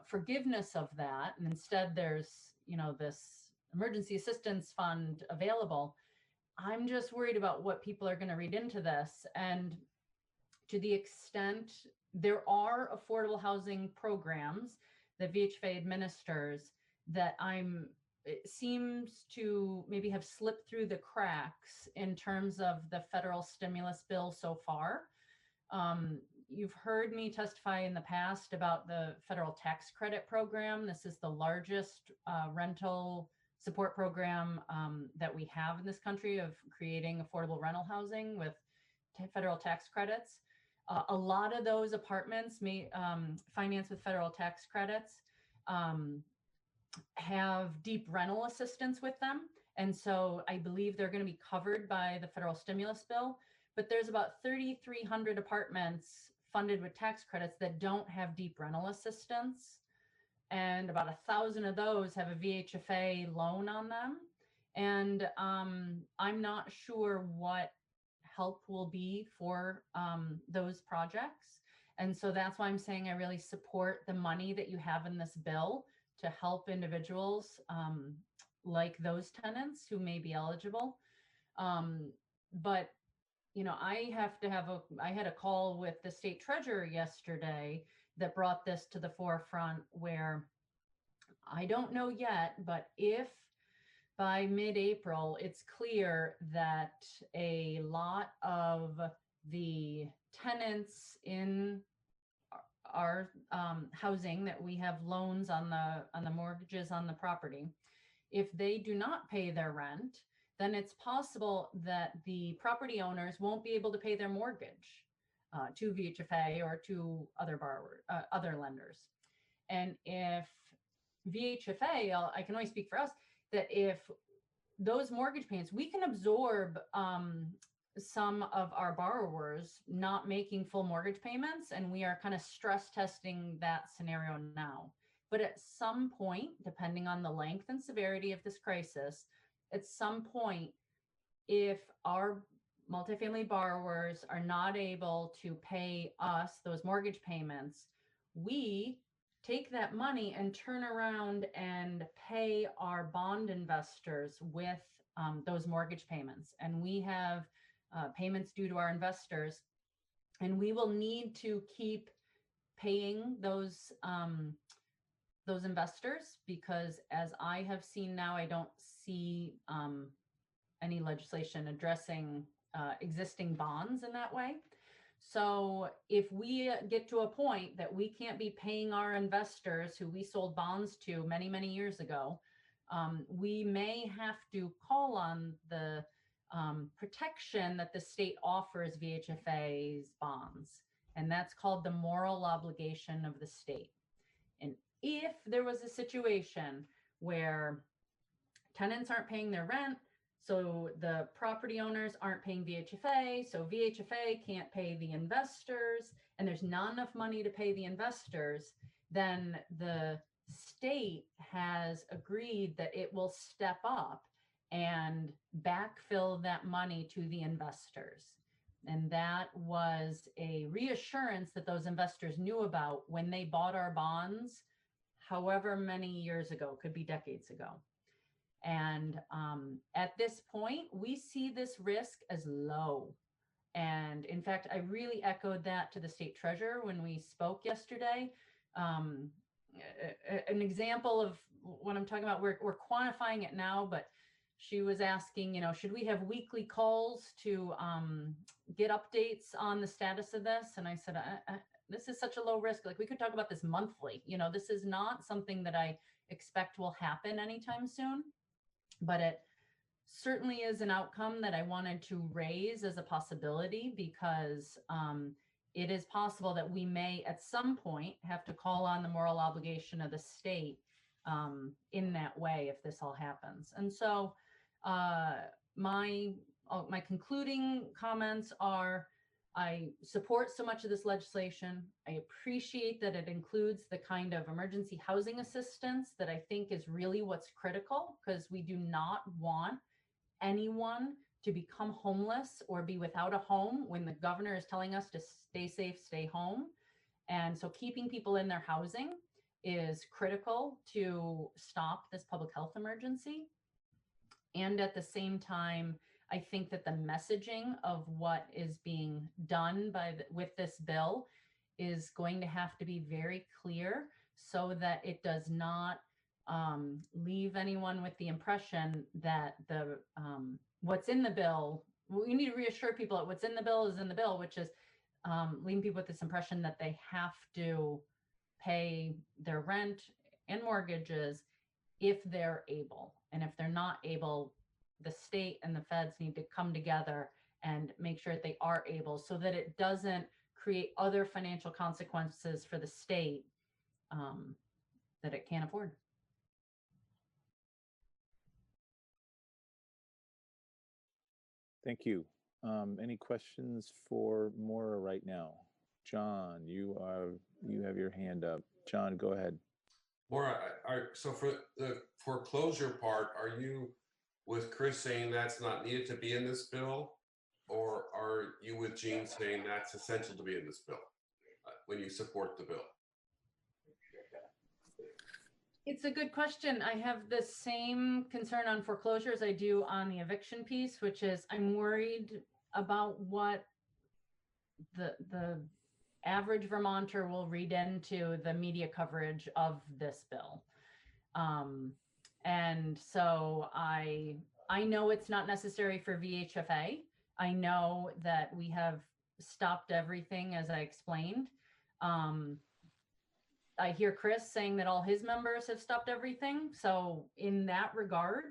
forgiveness of that. And instead there's, this emergency assistance fund available. I'm just worried about what people are going to read into this. And to the extent there are affordable housing programs that VHFA administers that it seems to maybe have slipped through the cracks in terms of the federal stimulus bill so far. You've heard me testify in the past about the federal tax credit program. This is the largest rental support program that we have in this country of creating affordable rental housing with federal tax credits. A lot of those apartments financed with federal tax credits have deep rental assistance with them. And so I believe they're going to be covered by the federal stimulus bill. But there's about 3,300 apartments funded with tax credits that don't have deep rental assistance. And about 1,000 of those have a VHFA loan on them. And I'm not sure what help will be for those projects. And so that's why I'm saying I really support the money that you have in this bill to help individuals like those tenants who may be eligible. But I had a call with the state treasurer yesterday that brought this to the forefront, where I don't know yet, but if by mid-April, it's clear that a lot of the tenants in our housing that we have loans on the mortgages on the property, if they do not pay their rent, then it's possible that the property owners won't be able to pay their mortgage to VHFA or to other lenders. And if VHFA, I can only speak for us, that if those mortgage payments, we can absorb some of our borrowers not making full mortgage payments, and we are kind of stress testing that scenario now. But at some point, depending on the length and severity of this crisis, at some point, if our multifamily borrowers are not able to pay us those mortgage payments, we take that money and turn around and pay our bond investors with those mortgage payments. And we have payments due to our investors, and we will need to keep paying those investors, because as I have seen now, I don't see any legislation addressing existing bonds in that way. So if we get to a point that we can't be paying our investors who we sold bonds to many, many years ago, we may have to call on the protection that the state offers VHFA's bonds. And that's called the moral obligation of the state. And if there was a situation where tenants aren't paying their rent, so the property owners aren't paying VHFA, so VHFA can't pay the investors, and there's not enough money to pay the investors, then the state has agreed that it will step up and backfill that money to the investors. And that was a reassurance that those investors knew about when they bought our bonds, however many years ago, could be decades ago. And at this point, we see this risk as low. And in fact, I really echoed that to the state treasurer when we spoke yesterday. An example of what I'm talking about, we're quantifying it now, but she was asking, should we have weekly calls to get updates on the status of this? And I said, this is such a low risk. Like, we could talk about this monthly. This is not something that I expect will happen anytime soon. But it certainly is an outcome that I wanted to raise as a possibility, because it is possible that we may at some point have to call on the moral obligation of the state in that way if this all happens. And so my concluding comments are, I support so much of this legislation. I appreciate that it includes the kind of emergency housing assistance that I think is really what's critical, because we do not want anyone to become homeless or be without a home when the governor is telling us to stay safe, stay home. And so keeping people in their housing is critical to stop this public health emergency. And at the same time, I think that the messaging of what is being done with this bill is going to have to be very clear, so that it does not leave anyone with the impression that what's in the bill, we need to reassure people that what's in the bill is in the bill, which is leaving people with this impression that they have to pay their rent and mortgages if they're able. And if they're not able, the state and the feds need to come together and make sure that they are able, so that it doesn't create other financial consequences for the state that it can't afford. Thank you. Any questions for Maura right now? John, you have your hand up. John, go ahead. Maura, so for the foreclosure part, are you with Chris saying that's not needed to be in this bill, or are you with Jean saying that's essential to be in this bill when you support the bill? It's a good question. I have the same concern on foreclosure as I do on the eviction piece, which is I'm worried about what the average Vermonter will read into the media coverage of this bill. And so I know it's not necessary for VHFA. I know that we have stopped everything, as I explained. I hear Chris saying that all his members have stopped everything. So in that regard,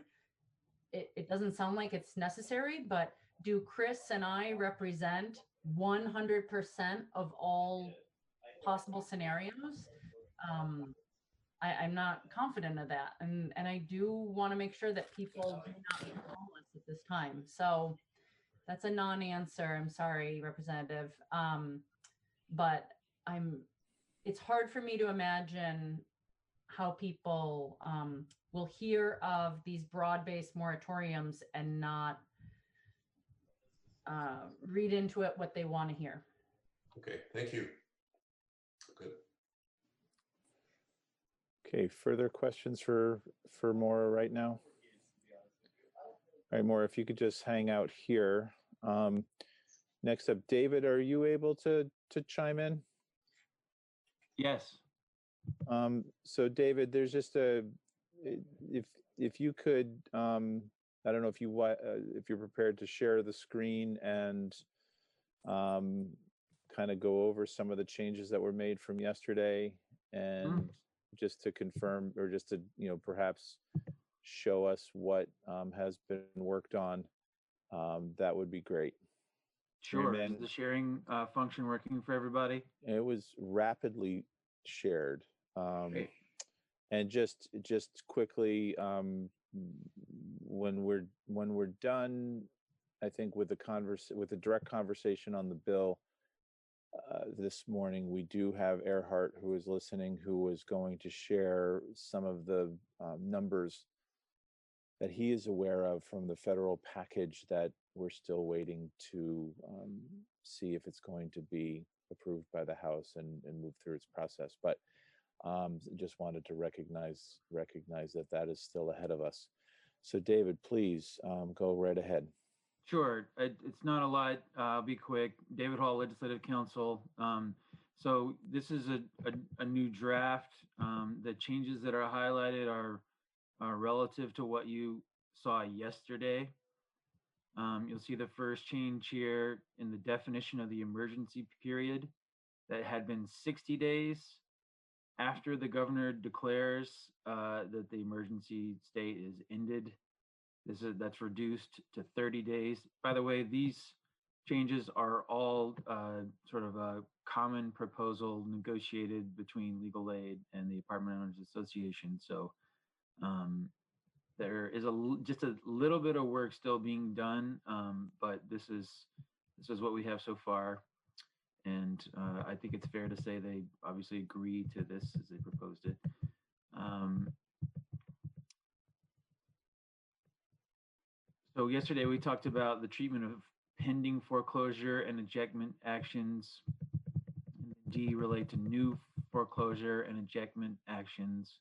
it doesn't sound like it's necessary, but do Chris and I represent 100% of all possible scenarios? I'm not confident of that. And I do want to make sure that people do not get homeless at this time. So that's a non-answer. I'm sorry, Representative. But it's hard for me to imagine how people will hear of these broad-based moratoriums and not read into it what they want to hear. Okay, thank you. Good. Okay, further questions for Maura right now? All right, Maura, if you could just hang out here. Next up, David, are you able to chime in? Yes. So David, there's just if you could, I don't know if you're prepared to share the screen and kind of go over some of the changes that were made from yesterday, and just to confirm, or just to perhaps show us what has been worked on, that would be great. Sure. Is the sharing function working for everybody? It was rapidly shared. And just quickly, when we're done, I think with the direct conversation on the bill this morning, we do have Earhart, who is listening, who is going to share some of the numbers that he is aware of from the federal package that we're still waiting to see if it's going to be approved by the House and move through its process. But just wanted to recognize that is still ahead of us. So David, please go right ahead. Sure. It's not a lot. I'll be quick. David Hall, Legislative Counsel. So this is a new draft. The changes that are highlighted are relative to what you saw yesterday. You'll see the first change here in the definition of the emergency period that had been 60 days after the declares that the emergency state is ended. That's reduced to 30 days. By the way, these changes are all sort of a common proposal negotiated between Legal Aid and the Apartment Owners Association. So there is just a little bit of work still being done, but this is what we have so far. And I think it's fair to say they obviously agree to this as they proposed it. So yesterday we talked about the treatment of pending foreclosure and ejectment actions. D relate to new foreclosure and ejectment actions.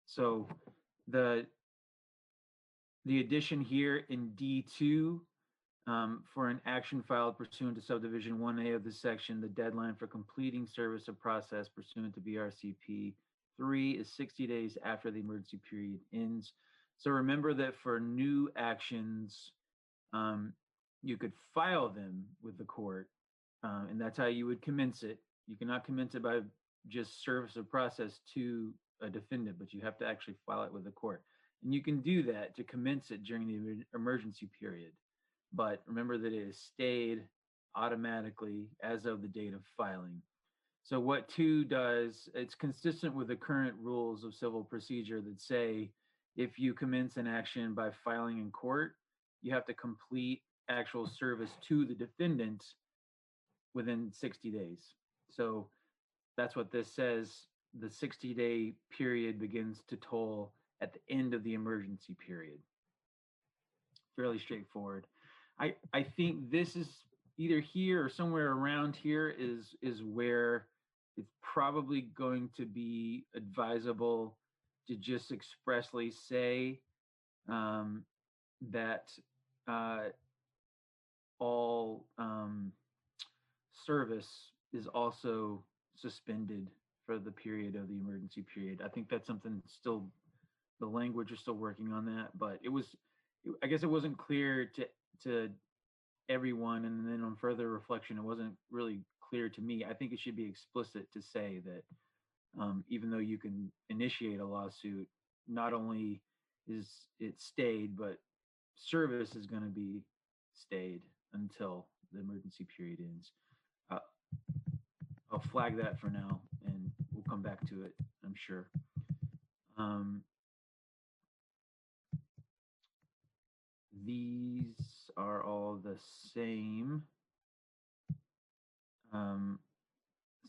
So the addition here in D2, for an action filed pursuant to subdivision 1A of this section, the deadline for completing service of process pursuant to BRCP 3 is 60 days after the emergency period ends. So remember that for new actions, you could file them with the court, and that's how you would commence it. You cannot commence it by just service of process to a defendant, but you have to actually file it with the court. And you can do that to commence it during the emergency period. But remember that it is stayed automatically as of the date of filing. So what 2 does, it's consistent with the current rules of civil procedure that say if you commence an action by filing in court, you have to complete actual service to the defendant within 60 days. So that's what this says. The 60-day period begins to toll at the end of the emergency period. Fairly straightforward. I think this is either here or somewhere around here is where it's probably going to be advisable to just expressly say that all service is also suspended for the period of the emergency period. I think that's something still, the language is still working on that, but I guess it wasn't clear to everyone, and then on further reflection, it wasn't really clear to me. I think it should be explicit to say that even though you can initiate a lawsuit, not only is it stayed, but service is going to be stayed until the emergency period ends. I'll flag that for now, and we'll come back to it, I'm sure. These are all the same.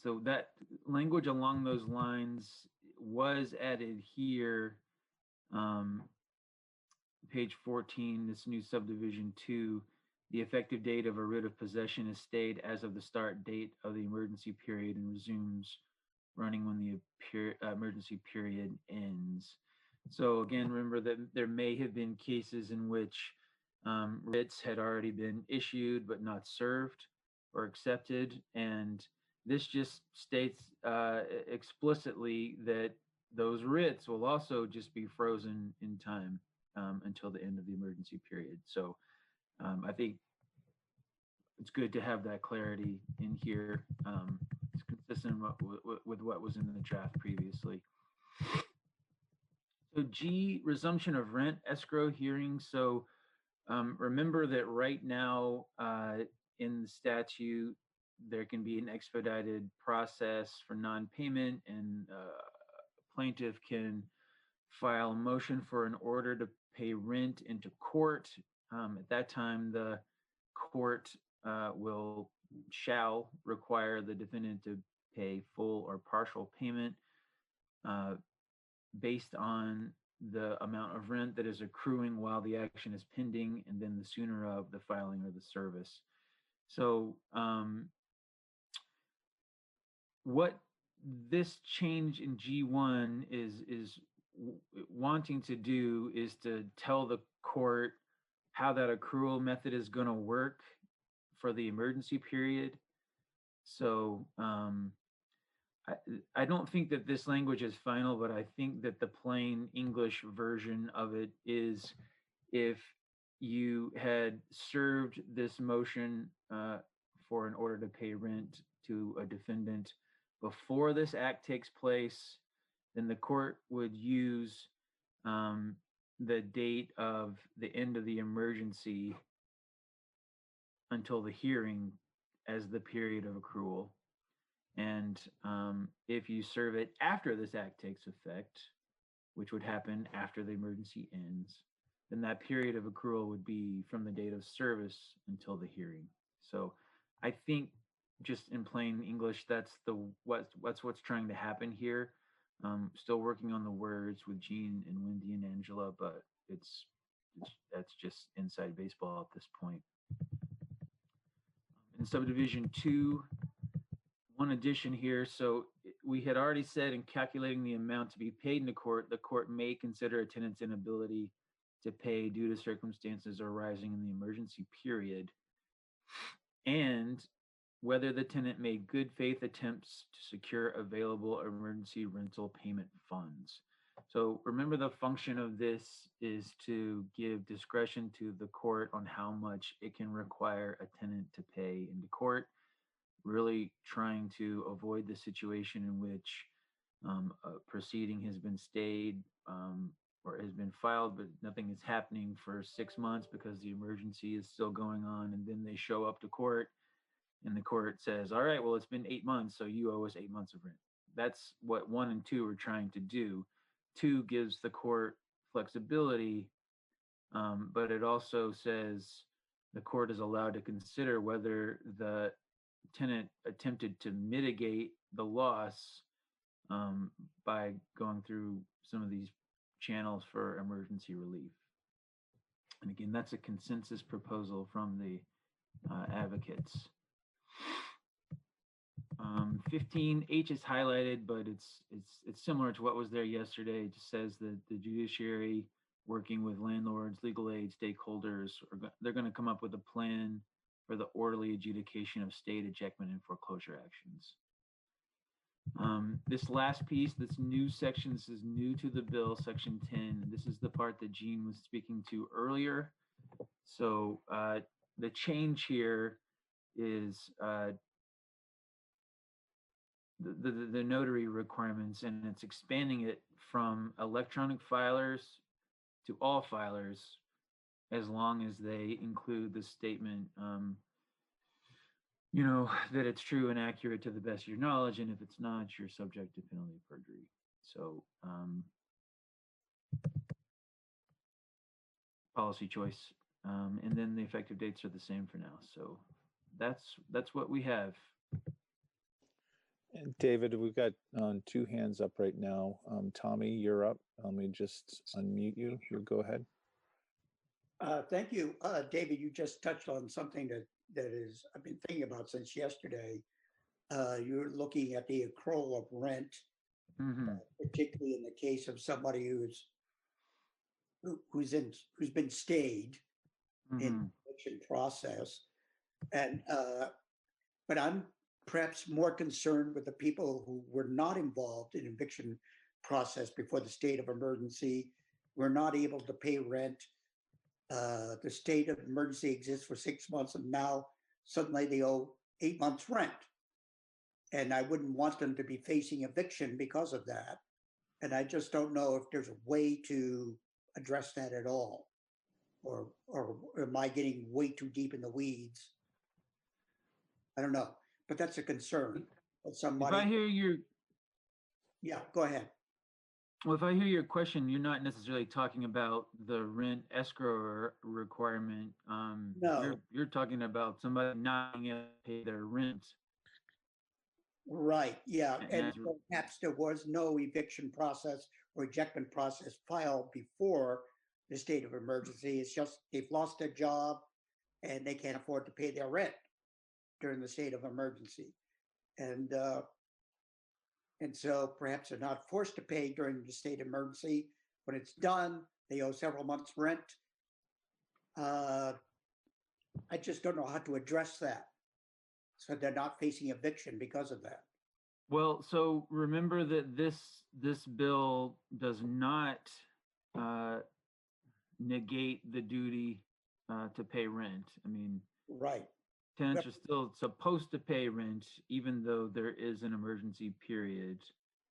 So that language along those lines was added here, page 14, this new subdivision 2, the effective date of a writ of possession is stayed as of the start date of the emergency period and resumes running when the emergency period ends. So again, remember that there may have been cases in which writs had already been issued but not served or accepted, and this just states explicitly that those writs will also just be frozen in time until the end of the emergency period. So I think it's good to have that clarity in here. It's consistent with what was in the draft previously. So G, resumption of rent escrow hearings. So remember that right now in the statute, there can be an expedited process for non-payment, and plaintiff can file a motion for an order to pay rent into court. At that time, the court shall require the defendant to pay full or partial payment based on the amount of rent that is accruing while the action is pending, and then the sooner of the filing of the service. So what this change in G1 is wanting to do is to tell the court how that accrual method is going to work for the emergency period. So I don't think that this language is final, but I think that the plain English version of it is, if you had served this motion for an order to pay rent to a defendant before this act takes place, then the court would use the date of the end of the emergency until the hearing as the period of accrual. And if you serve it after this act takes effect, which would happen after the emergency ends, then that period of accrual would be from the date of service until the hearing. So I think, just in plain English, that's what's trying to happen here. Still working on the words with Gene and Wendy and Angela, but that's just inside baseball at this point. In subdivision 2, one addition here. So we had already said, in calculating the amount to be paid in the court may consider a tenant's inability to pay due to circumstances arising in the emergency period, and whether the tenant made good faith attempts to secure available emergency rental payment funds. So remember, the function of this is to give discretion to the court on how much it can require a tenant to pay into court, really trying to avoid the situation in which a proceeding has been stayed or has been filed, but nothing is happening for 6 months because the emergency is still going on, and then they show up to court and the court says, all right, well, it's been 8 months, so you owe us 8 months of rent. That's what 1 and 2 are trying to do. 2 gives the court flexibility, but it also says the court is allowed to consider whether the tenant attempted to mitigate the loss by going through some of these channels for emergency relief. And again, that's a consensus proposal from the advocates. 15H is highlighted, but it's similar to what was there yesterday. It just says that the judiciary, working with landlords, legal aid, stakeholders, they're going to come up with a plan for the orderly adjudication of state ejectment and foreclosure actions. This last piece, this new section, this is new to the bill, section 10. This is the part that Gene was speaking to earlier. So the change here is the notary requirements, and it's expanding it from electronic filers to all filers, as long as they include the statement, that it's true and accurate to the best of your knowledge, and if it's not, you're subject to penalty of perjury. So policy choice, and then the effective dates are the same for now. So that's what we have. And David, we've got two hands up right now. Tommy, you're up. Let me just unmute you. You go ahead. Thank you. David, you just touched on something that is I've been thinking about since yesterday. You're looking at the accrual of rent, particularly in the case of somebody who's been stayed in the eviction process. And but I'm perhaps more concerned with the people who were not involved in eviction process before the state of emergency, were not able to pay rent. The state of emergency exists for 6 months, and now suddenly they owe 8 months rent. And I wouldn't want them to be facing eviction because of that. And I just don't know if there's a way to address that at all, or am I getting way too deep in the weeds? I don't know, but that's a concern. But somebody. If I hear your, yeah, go ahead. Well, if I hear your question, you're not necessarily talking about the rent escrow requirement. No. You're talking about somebody not being able to pay their rent. Right, yeah, and perhaps there was no eviction process or ejectment process filed before the state of emergency. It's just they've lost their job and they can't afford to pay their rent during the state of emergency. And so perhaps they're not forced to pay during the state of emergency. When it's done, they owe several months' rent. I just don't know how to address that, so they're not facing eviction because of that. Well, so remember that this bill does not negate the duty to pay rent. I mean, right. Tenants are still supposed to pay rent, even though there is an emergency period.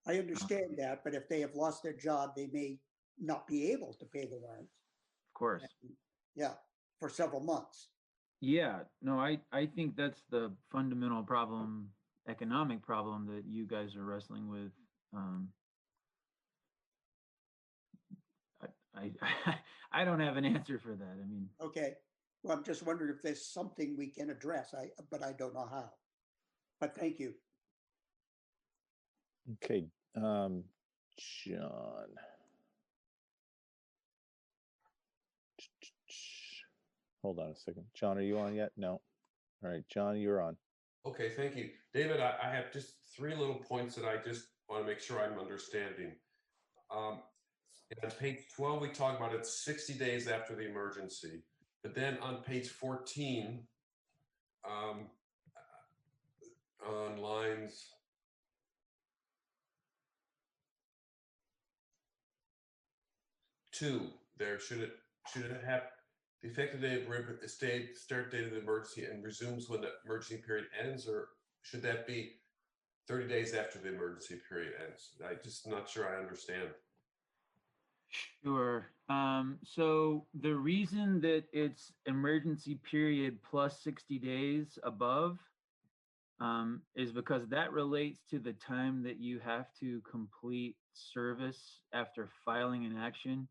I understand that, but if they have lost their job, they may not be able to pay the rent. Of course. Yeah, for several months. Yeah, no, I think that's the fundamental problem, economic problem that you guys are wrestling with. I don't have an answer for that. I mean, okay. Well, I'm just wondering if there's something we can address, but I don't know how. But thank you. Okay, John. Hold on a second. John, are you on yet? No. All right, John, you're on. Okay, thank you. David, I have just 3 little points that I just want to make sure I'm understanding. On page 12, we talk about it's 60 days after the emergency. But then on page 14, on lines 2, there should it have the effective date of start date of the emergency and resumes when the emergency period ends, or should that be 30 days after the emergency period ends? I'm just not sure I understand. Sure. So the reason that it's emergency period plus 60 days above is because that relates to the time that you have to complete service after filing an action.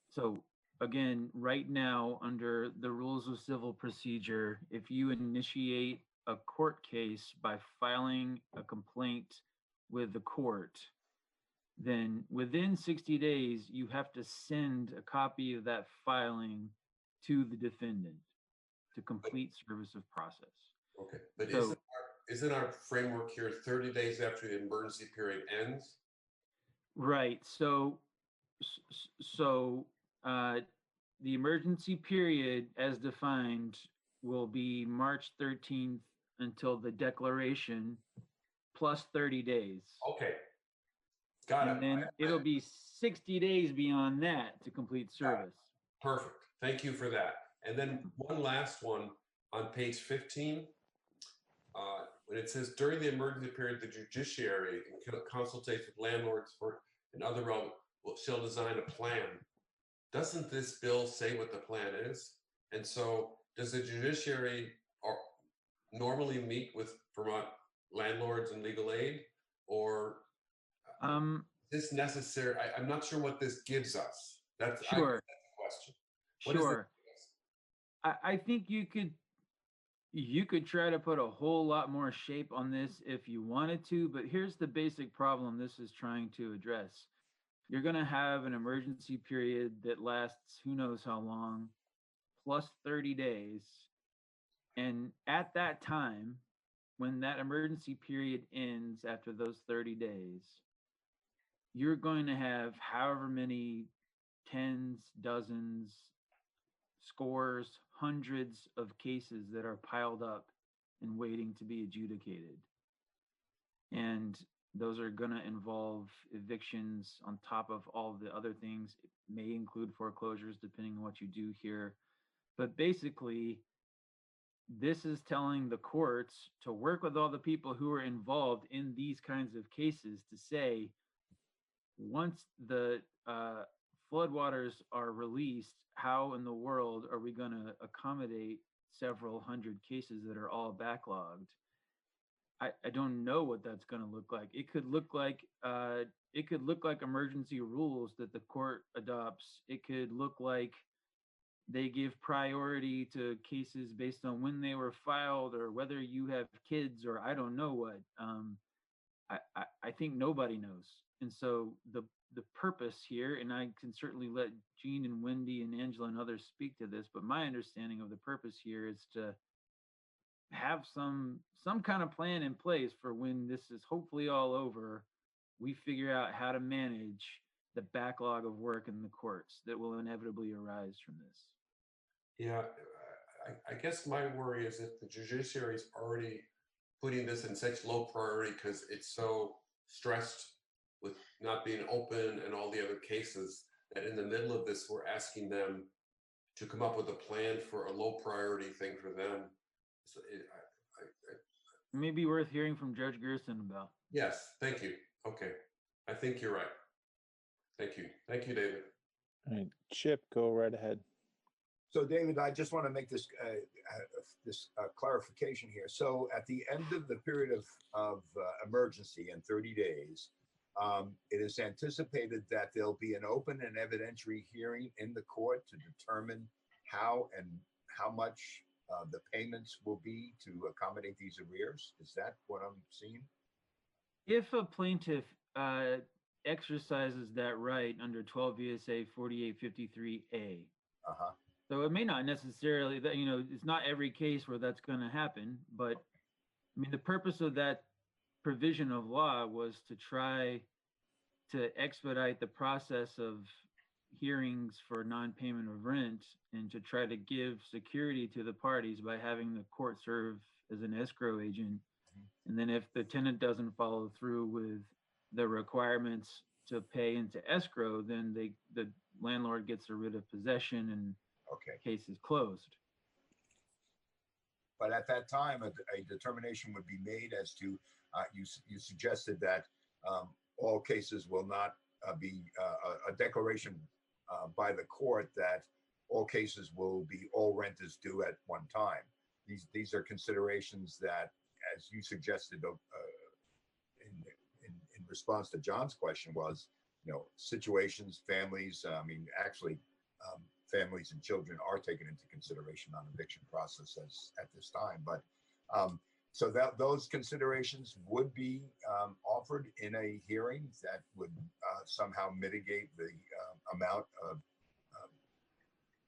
So again, right now, under the rules of civil procedure, if you initiate a court case by filing a complaint with the court, then within 60 days, you have to send a copy of that filing to the defendant to complete service of process. Okay, but so, isn't our framework here 30 days after the emergency period ends? Right. So the emergency period, as defined, will be March 13th until the declaration, plus 30 days. Okay. Got it. And then it'll be 60 days beyond that to complete service. Perfect. Thank you for that. And then one last one on page 15. When it says during the emergency period, the judiciary, in consultation with landlords and other relevant, shall design a plan. Doesn't this bill say what the plan is? And so does the judiciary normally meet with Vermont landlords and legal aid, or is this necessary? I'm not sure what this gives us. That's sure. That's the question. Sure. I think you could You could try to put a whole lot more shape on this if you wanted to, but here's the basic problem this is trying to address. You're going to have an emergency period that lasts who knows how long, plus 30 days. And at that time, when that emergency period ends after those 30 days, you're going to have however many tens, dozens, scores, hundreds of cases that are piled up and waiting to be adjudicated. And those are going to involve evictions on top of all of the other things. It may include foreclosures, depending on what you do here. But basically, this is telling the courts to work with all the people who are involved in these kinds of cases to say, once the floodwaters are released, how in the world are we going to accommodate several hundred cases that are all backlogged? I don't know what that's going to look like. It could look like emergency rules that the court adopts. It could look like they give priority to cases based on when they were filed or whether you have kids or I don't know what. I think nobody knows. And so the purpose here, and I can certainly let Jean and Wendy and Angela and others speak to this, but my understanding of the purpose here is to have some kind of plan in place for when this is hopefully all over, we figure out how to manage the backlog of work in the courts that will inevitably arise from this. Yeah, I guess my worry is if the judiciary is already putting this in such low priority because it's so stressed with not being open and all the other cases, that in the middle of this, we're asking them to come up with a plan for a low priority thing for them. So it may be worth hearing from Judge Gerson about. Yes, thank you. Okay, I think you're right. Thank you. Thank you, David. All right, Chip, go right ahead. So, David, I just want to make this clarification here. So, at the end of the period of emergency in 30 days, it is anticipated that there'll be an open and evidentiary hearing in the court to determine how and how much the payments will be to accommodate these arrears. Is that what I'm seeing? If a plaintiff exercises that right under 12 VSA 4853A, so it may not necessarily, that it's not every case where that's going to happen, but I mean, the purpose of that provision of law was to try to expedite the process of hearings for non-payment of rent and to try to give security to the parties by having the court serve as an escrow agent. And then if the tenant doesn't follow through with the requirements to pay into escrow, then the landlord gets a writ of possession and case is closed. But at that time, a determination would be made as to, you suggested that all cases will not be a declaration by the court that all cases will be, all rent is due at one time. These are considerations that, as you suggested in response to John's question, was, situations, families, actually families and children are taken into consideration on eviction processes at this time. But so that those considerations would be offered in a hearing that would somehow mitigate the amount of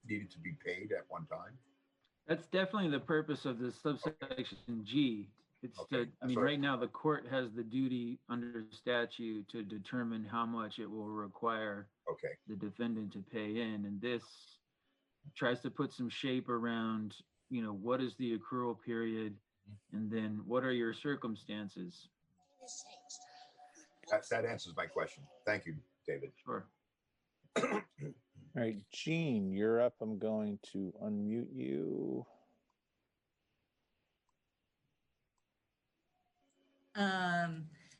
needed to be paid at one time. That's definitely the purpose of this subsection G. It's right now the court has the duty under statute to determine how much it will require the defendant to pay in, and this tries to put some shape around, what is the accrual period, and then what are your circumstances. That answers my question. Thank you, David. Sure. All right, Jean, you're up. I'm going to unmute you.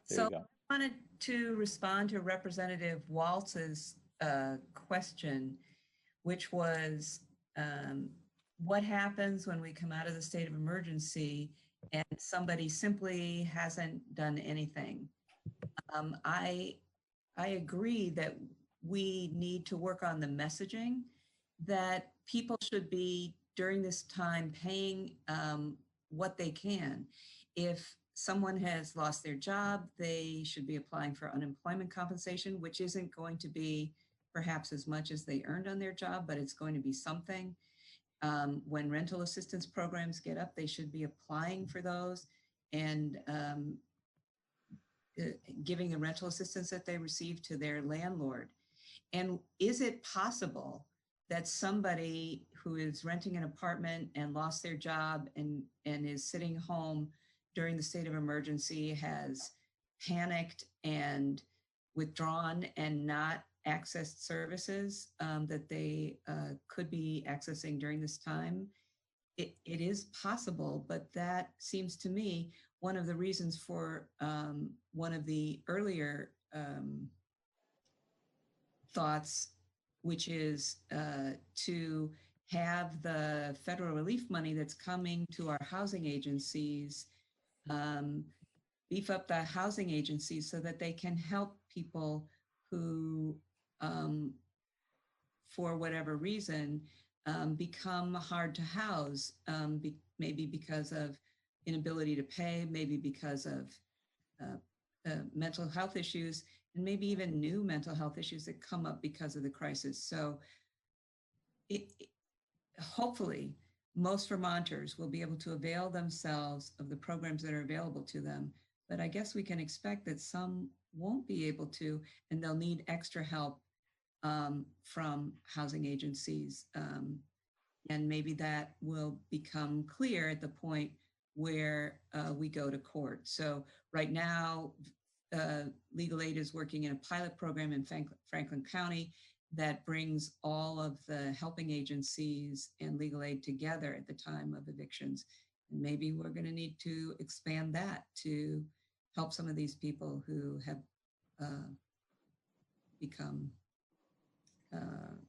So I wanted to respond to Representative Waltz's question, which was what happens when we come out of the state of emergency and somebody simply hasn't done anything. I agree that we need to work on the messaging that people should be during this time paying what they can. If someone has lost their job, they should be applying for unemployment compensation, which isn't going to be perhaps as much as they earned on their job, but it's going to be something. When rental assistance programs get up, they should be applying for those and giving the rental assistance that they receive to their landlord. And is it possible that somebody who is renting an apartment and lost their job and is sitting home during the state of emergency has panicked and withdrawn and not accessed services that they could be accessing during this time? It is possible, but that seems to me one of the reasons for one of the earlier thoughts, which is to have the federal relief money that's coming to our housing agencies, beef up the housing agencies so that they can help people who, for whatever reason, become hard to house, maybe because of inability to pay, maybe because of mental health issues, and maybe even new mental health issues that come up because of the crisis. So hopefully most Vermonters will be able to avail themselves of the programs that are available to them. But I guess we can expect that some won't be able to, and they'll need extra help from housing agencies. And maybe that will become clear at the point where we go to court. So right now, Legal Aid is working in a pilot program in Franklin County that brings all of the helping agencies and legal aid together at the time of evictions. And maybe we're going to need to expand that to help some of these people who have become